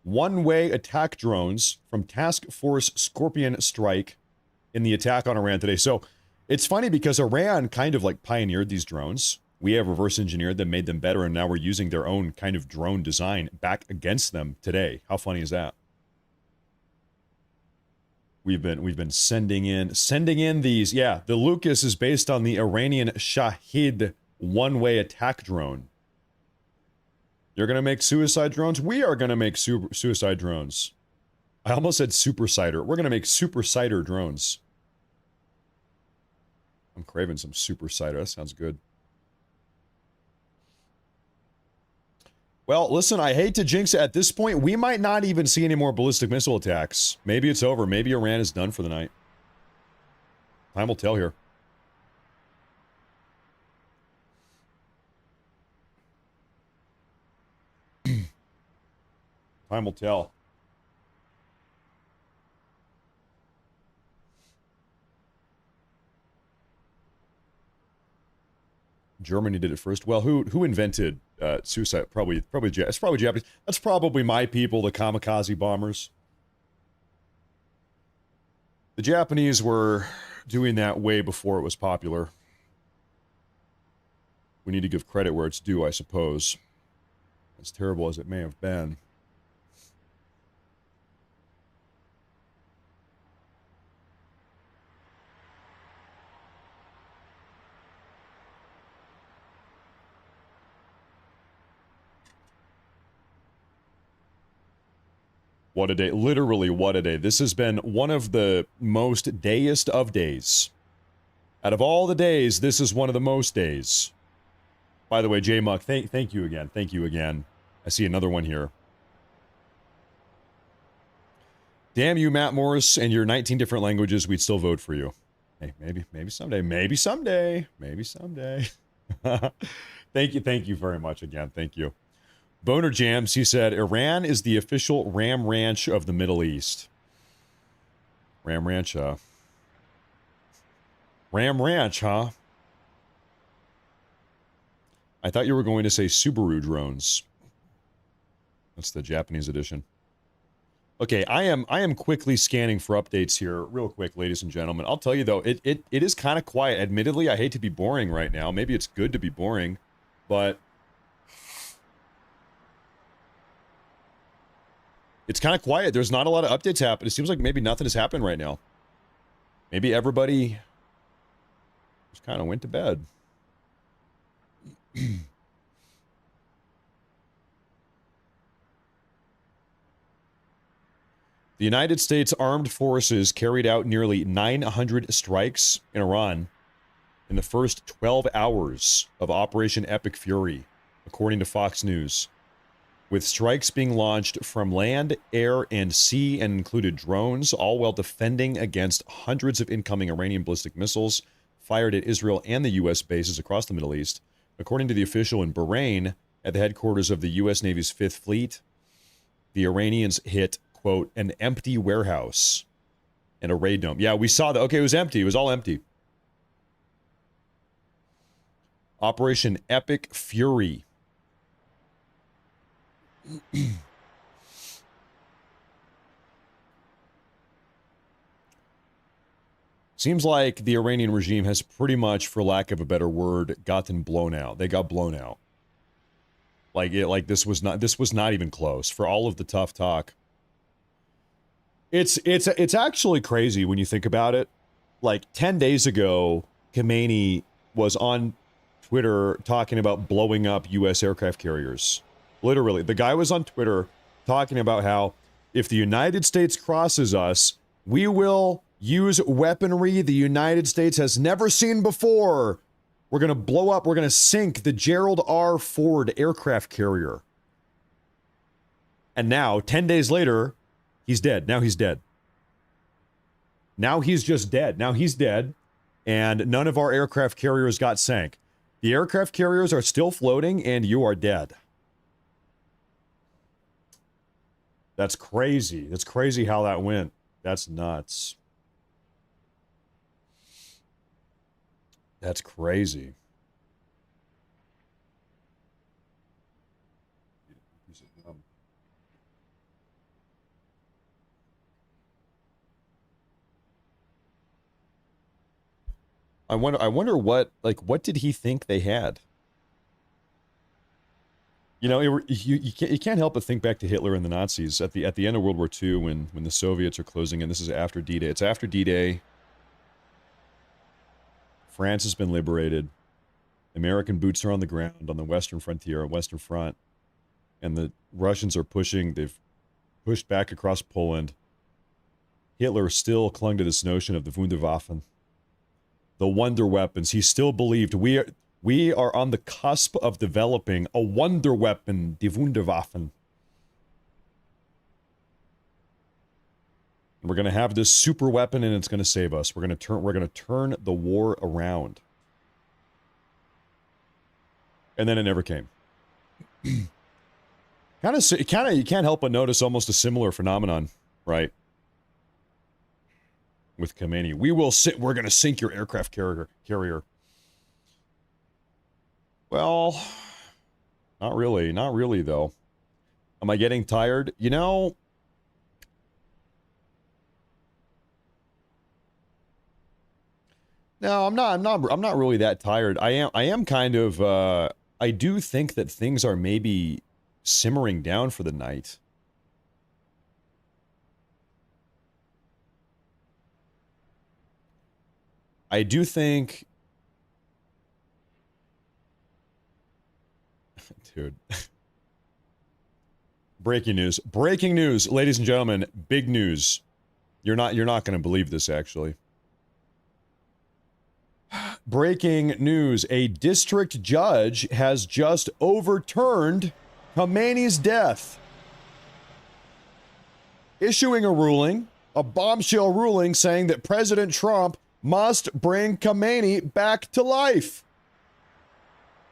one-way attack drones from Task Force Scorpion Strike in the attack on Iran today. So it's funny because Iran kind of like pioneered these drones. We have reverse engineered them, made them better, and now we're using their own kind of drone design back against them today. How funny is that? We've been sending in these. Yeah, the Lucas is based on the Iranian Shahid one-way attack drone. You're gonna make suicide drones? We are gonna make suicide drones. I almost said super cider. We're gonna make super cider drones. I'm craving some super cider. That sounds good. Well, listen, I hate to jinx it. At this point, we might not even see any more ballistic missile attacks. Maybe it's over. Maybe Iran is done for the night. Time will tell here. Time will tell. Germany did it first. Well, who invented suicide? It's probably Japanese. That's probably my people, the kamikaze bombers. The Japanese were doing that way before it was popular. We need to give credit where it's due, I suppose. As terrible as it may have been. What a day. Literally, what a day. This has been one of the most dayest of days. Out of all the days, this is one of the most days. By the way, J-Muck, thank you again. Thank you again. I see another one here. Damn you, Matt Morris, and your 19 different languages. We'd still vote for you. Hey, maybe someday. Maybe someday. Maybe someday. Thank you very much again. Thank you. Boner Jams, he said, Iran is the official Ram Ranch of the Middle East. Ram Ranch, huh? Ram Ranch, huh? I thought you were going to say Subaru drones. That's the Japanese edition. Okay, I am quickly scanning for updates here, real quick, ladies and gentlemen. I'll tell you, though, it is kind of quiet. Admittedly, I hate to be boring right now. Maybe it's good to be boring, but... it's kind of quiet. There's not a lot of updates happening. It seems like maybe nothing has happened right now. Maybe everybody just kind of went to bed. The United States Armed Forces carried out nearly 900 strikes in Iran in the first 12 hours of Operation Epic Fury, according to Fox News, with strikes being launched from land, air, and sea and included drones, all while defending against hundreds of incoming Iranian ballistic missiles fired at Israel and the U.S. bases across the Middle East. According to the official in Bahrain, at the headquarters of the U.S. Navy's Fifth Fleet, the Iranians hit, quote, an empty warehouse and a raid dome. Yeah, we saw that. Okay, it was empty. It was all empty. Operation Epic Fury. Seems like the Iranian regime has pretty much, for lack of a better word, gotten blown out. They got blown out. This was not even close for all of the tough talk. It's actually crazy when you think about it. Like 10 days ago, Khamenei was on Twitter talking about blowing up U.S. aircraft carriers. Literally, the guy was on Twitter talking about how if the United States crosses us, we will use weaponry the United States has never seen before. We're going to blow up, we're going to sink the Gerald R. Ford aircraft carrier. And now, 10 days later, he's dead. Now he's dead. Now he's just dead. Now he's dead, and none of our aircraft carriers got sank. The aircraft carriers are still floating, and you are dead. That's crazy. That's crazy how that went. That's nuts. That's crazy. I wonder what did he think they had? You know, you can't help but think back to Hitler and the Nazis at the end of World War II when the Soviets are closing in. This is after D-Day. It's after D-Day. France has been liberated. American boots are on the ground on the western frontier, Western Front, and the Russians are pushing. They've pushed back across Poland. Hitler still clung to this notion of the Wunderwaffen, the wonder weapons. He still believed we are on the cusp of developing a wonder weapon, die Wunderwaffen. We're going to have this super weapon and it's going to save us. We're going to turn the war around. And then it never came. You can't help but notice almost a similar phenomenon, right? With Khamenei. We're going to sink your aircraft carrier. Well, not really though. Am I getting tired? You know, no, I'm not really that tired. I am kind of I do think that things are maybe simmering down for the night. I do think, dude. Breaking news, ladies and gentlemen, big news. You're not going to believe this, actually. Breaking news, a district judge has just overturned Khamenei's death, issuing a ruling, a bombshell ruling saying that President Trump must bring Khamenei back to life.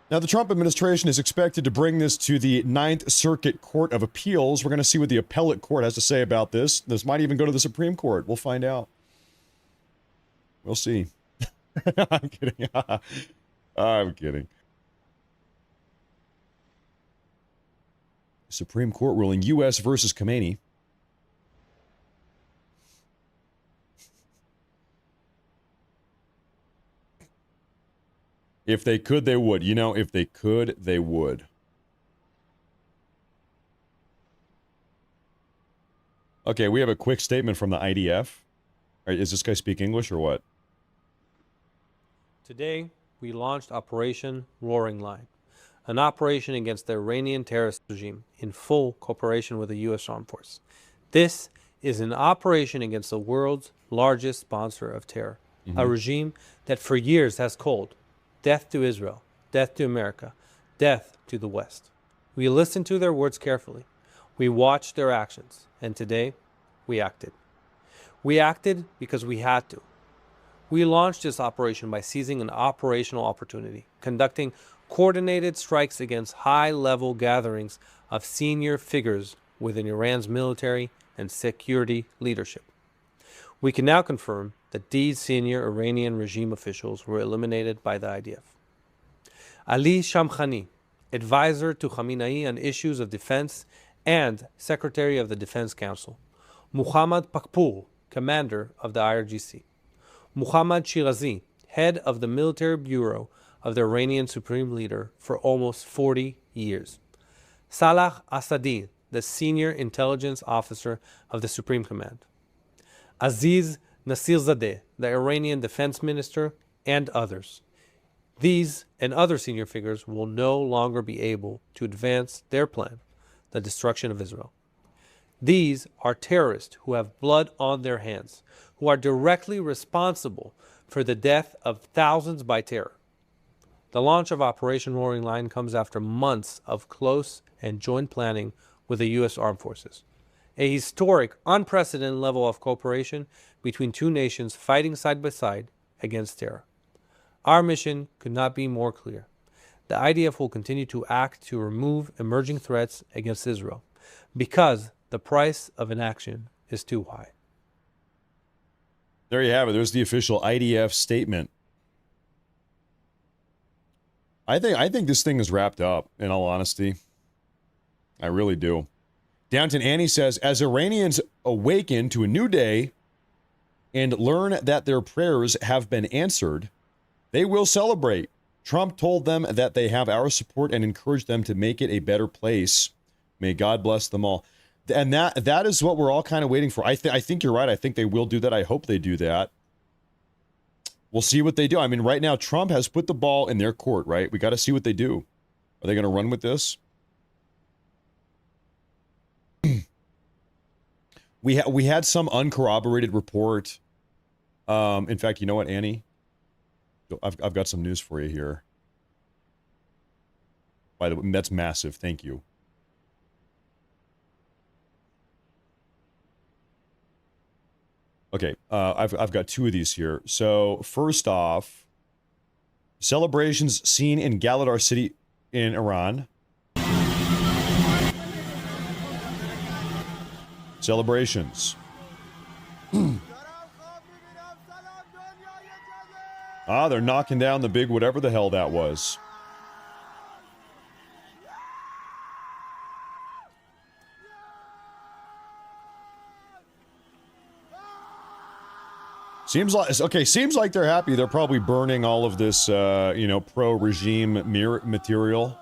Now, the Trump administration is expected to bring this to the Ninth Circuit Court of Appeals. We're going to see what the appellate court has to say about this. This might even go to the Supreme Court. We'll find out. We'll see. I'm kidding. I'm kidding. Supreme Court ruling, U.S. versus Khamenei. If they could, they would. You know, if they could, they would. Okay, we have a quick statement from the IDF. All right, is this guy speak English or what? Today, we launched Operation Roaring Lion, an operation against the Iranian terrorist regime in full cooperation with the U.S. Armed Forces. This is an operation against the world's largest sponsor of terror, a regime that for years has called death to Israel, death to America, death to the West. We listened to their words carefully. We watched their actions. And today, we acted. We acted because we had to. We launched this operation by seizing an operational opportunity, conducting coordinated strikes against high-level gatherings of senior figures within Iran's military and security leadership. We can now confirm that these senior Iranian regime officials were eliminated by the IDF. Ali Shamkhani, advisor to Khamenei on issues of defense and Secretary of the Defense Council. Muhammad Pakpour, commander of the IRGC. Muhammad Shirazi, head of the military bureau of the Iranian supreme leader for almost 40 years. Salah Asadi, the senior intelligence officer of the Supreme Command. Aziz Nasirzadeh, the Iranian defense minister, and others. These and other senior figures will no longer be able to advance their plan, the destruction of Israel. These are terrorists who have blood on their hands, who are directly responsible for the death of thousands by terror. The launch of Operation Roaring Lion comes after months of close and joint planning with the U.S. Armed Forces. a historic, unprecedented level of cooperation between two nations fighting side by side against terror. Our mission could not be more clear. The IDF will continue to act to remove emerging threats against Israel because the price of inaction is too high. There you have it. There's the official IDF statement. I think this thing is wrapped up, in all honesty. I really do. Downton Annie says, as Iranians awaken to a new day and learn that their prayers have been answered, they will celebrate. Trump told them that they have our support and encouraged them to make it a better place. May God bless them all. And that is what we're all kind of waiting for. I think you're right. I think they will do that. I hope they do that. We'll see what they do. I mean, right now, Trump has put the ball in their court, right? We got to see what they do. Are they going to run with this? We had some uncorroborated report. In fact, you know what, Annie? I've got some news for you here. By the way, that's massive. Thank you. Okay, I've got two of these here. So first off, celebrations seen in Galadar City in Iran. Celebrations. They're knocking down the big whatever the hell that was. Seems like they're happy. They're probably burning all of this, pro-regime material.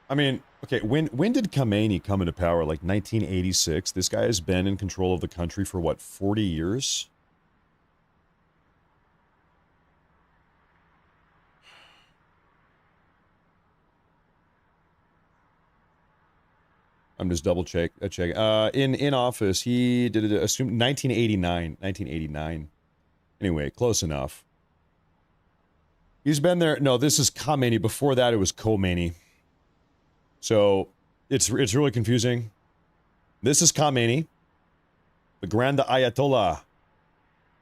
I mean, okay, when did Khamenei come into power? Like 1986? This guy has been in control of the country for, what, 40 years? I'm just double checking. In office, he did it, assume 1989. Anyway, close enough. He's been there. No, this is Khamenei. Before that, it was Khomeini. So it's really confusing. This is Khamenei, the Grand Ayatollah.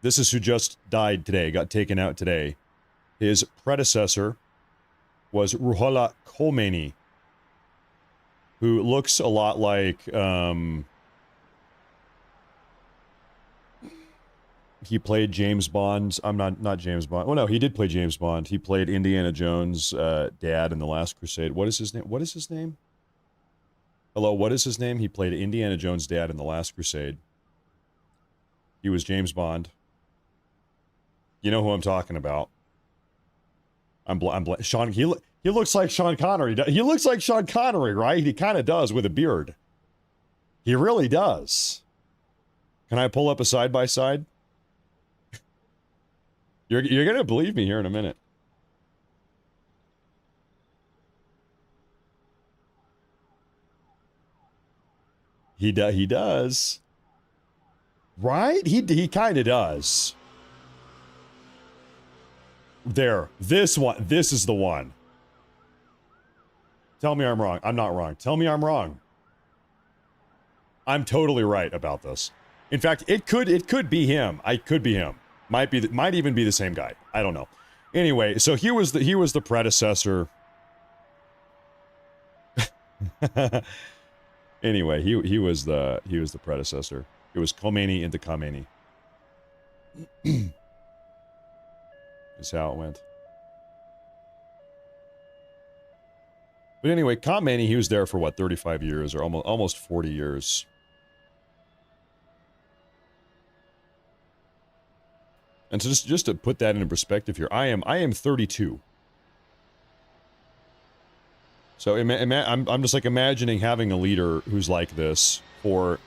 This is who just died today, got taken out today. His predecessor was Ruhollah Khomeini, who looks a lot like, he played James Bond. I'm not James Bond. Oh no, he did play James Bond. He played Indiana Jones' dad in The Last Crusade. What is his name? Hello, what is his name? He played Indiana Jones' dad in The Last Crusade. He was James Bond. You know who I'm talking about. Sean, he looks like Sean Connery. He looks like Sean Connery, right? He kind of does with a beard. He really does. Can I pull up a side-by-side? You're going to believe me here in a minute. He does. Right? He kind of does. There. This is the one. Tell me I'm wrong. I'm not wrong. Tell me I'm wrong. I'm totally right about this. In fact, it could be him. Could be him. Might even be the same guy. I don't know. Anyway, so he was the predecessor. Anyway, he was the predecessor. It was Khomeini into Khamenei. That's how it went. But anyway, Khamenei, he was there for what, 35 years or almost 40 years. And so just to put that into perspective here, I am 32. So I'm just like imagining having a leader who's like this for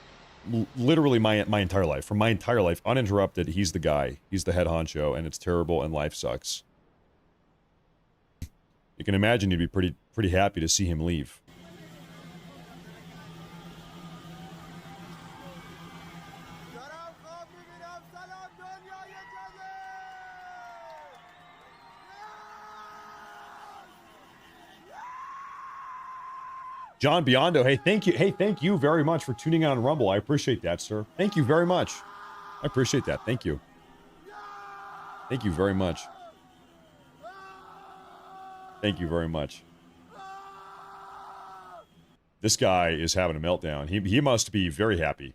literally my entire life. For my entire life, uninterrupted, he's the guy. He's the head honcho, and it's terrible, and life sucks. You can imagine you'd be pretty happy to see him leave. John Biondo, hey, thank you. Hey, thank you very much for tuning in on Rumble. I appreciate that, sir. Thank you very much. I appreciate that. Thank you. Thank you very much. Thank you very much. This guy is having a meltdown. He must be very happy.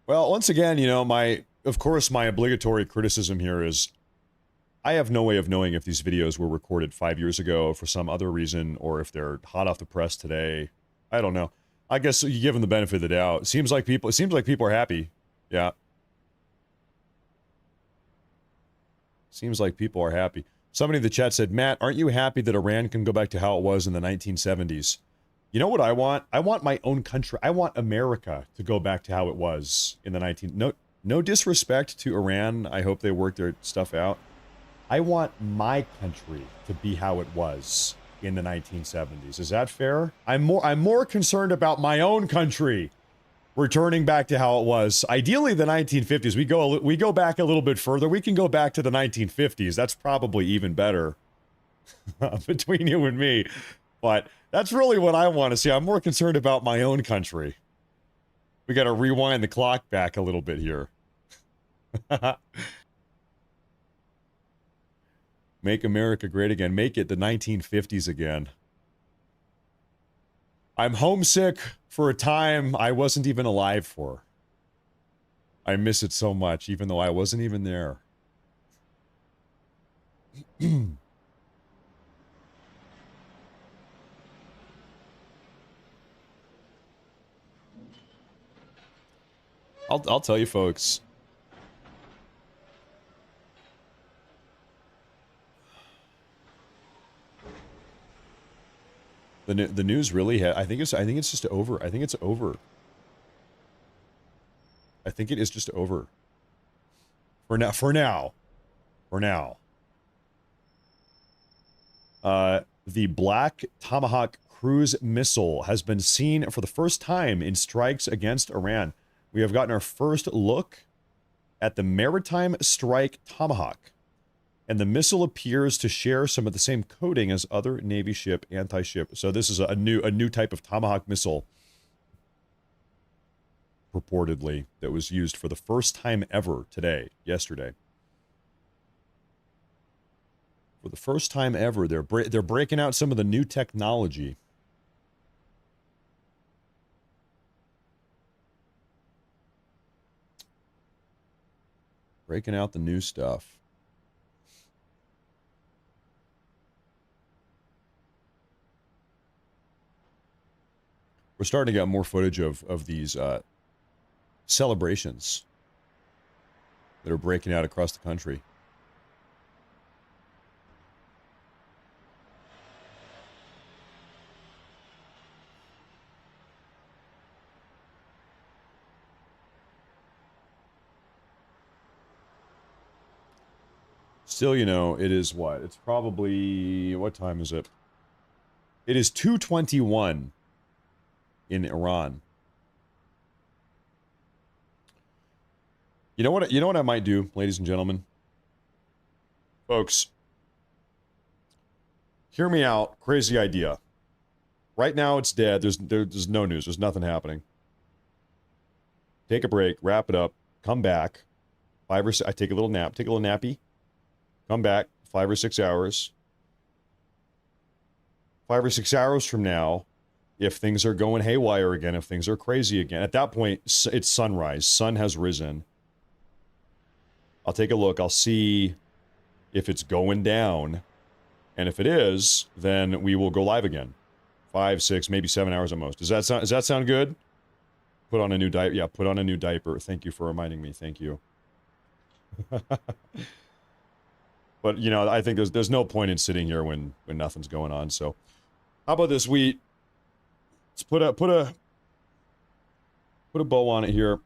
Well, once again, you know, of course, my obligatory criticism here is I have no way of knowing if these videos were recorded 5 years ago for some other reason, or if they're hot off the press today. I don't know. I guess you give them the benefit of the doubt. It seems like people are happy. Yeah. Seems like people are happy. Somebody in the chat said, Matt, aren't you happy that Iran can go back to how it was in the 1970s? You know what I want? I want my own country. I want America to go back to how it was in the No disrespect to Iran. I hope they work their stuff out. I want my country to be how it was in the 1970s. Is that fair? I'm more concerned about my own country returning back to how it was. Ideally, the 1950s. We go back a little bit further. We can go back to the 1950s. That's probably even better between you and me. But that's really what I want to see. I'm more concerned about my own country. We got to rewind the clock back a little bit here. Make America great again. Make it the 1950s again. I'm homesick for a time I wasn't even alive for. I miss it so much, even though I wasn't even there. I'll tell you folks. The news really I think it's just over. I think it's over. I think it is just over. For now. The Black Tomahawk cruise missile has been seen for the first time in strikes against Iran. We have gotten our first look at the Maritime Strike Tomahawk, and the missile appears to share some of the same coding as other Navy ship anti-ship. So this is a new type of Tomahawk missile, purportedly, that was used for the first time ever yesterday. For the first time ever, they're breaking out some of the new technology. Breaking out the new stuff. We're starting to get more footage of these celebrations that are breaking out across the country. Still, you know, it is what? It's probably... What time is it? It is 2:21 in Iran. You know what I might do, ladies and gentlemen? Folks, hear me out. Crazy idea. Right now it's dead. There's no news. There's nothing happening. Take a break, wrap it up, come back. I take a little nap, take a little nappy. Come back 5 or 6 hours. 5 or 6 hours from now, if things are going haywire again, if things are crazy again, at that point, it's sunrise. Sun has risen. I'll take a look. I'll see if it's going down. And if it is, then we will go live again. 5, 6, maybe 7 hours at most. Does that sound good? Put on a new diaper. Yeah, put on a new diaper. Thank you for reminding me. Thank you. But, you know, I think there's no point in sitting here when nothing's going on. So, how about this? Let's put a bow on it here.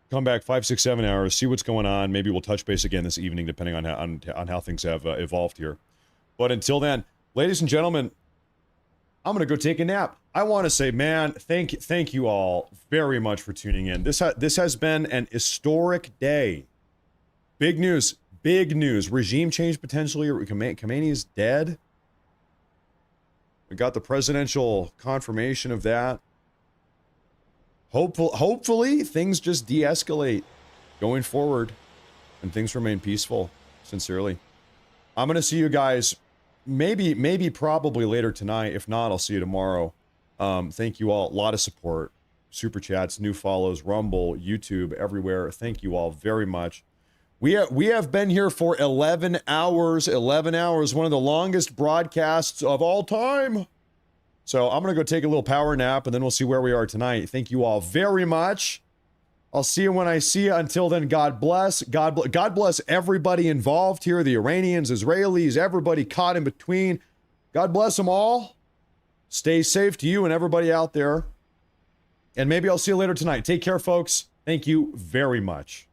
Come back 5, 6, 7 hours. See what's going on. Maybe we'll touch base again this evening, depending on how things have evolved here. But until then, ladies and gentlemen, I'm going to go take a nap. I want to say, man, thank you all very much for tuning in. This has been an historic day. Big news. Big news. Regime change potentially. Khamenei is dead. We got the presidential confirmation of that. Hopefully, things just de-escalate going forward and things remain peaceful. Sincerely. I'm going to see you guys probably later tonight. If not, I'll see you tomorrow. Thank you all. A lot of support. Super chats, new follows, Rumble, YouTube, everywhere. Thank you all very much. We have been here for 11 hours. 11 hours, one of the longest broadcasts of all time. So I'm going to go take a little power nap, and then we'll see where we are tonight. Thank you all very much. I'll see you when I see you. Until then, God bless. God bless everybody involved here, the Iranians, Israelis, everybody caught in between. God bless them all. Stay safe to you and everybody out there. And maybe I'll see you later tonight. Take care, folks. Thank you very much.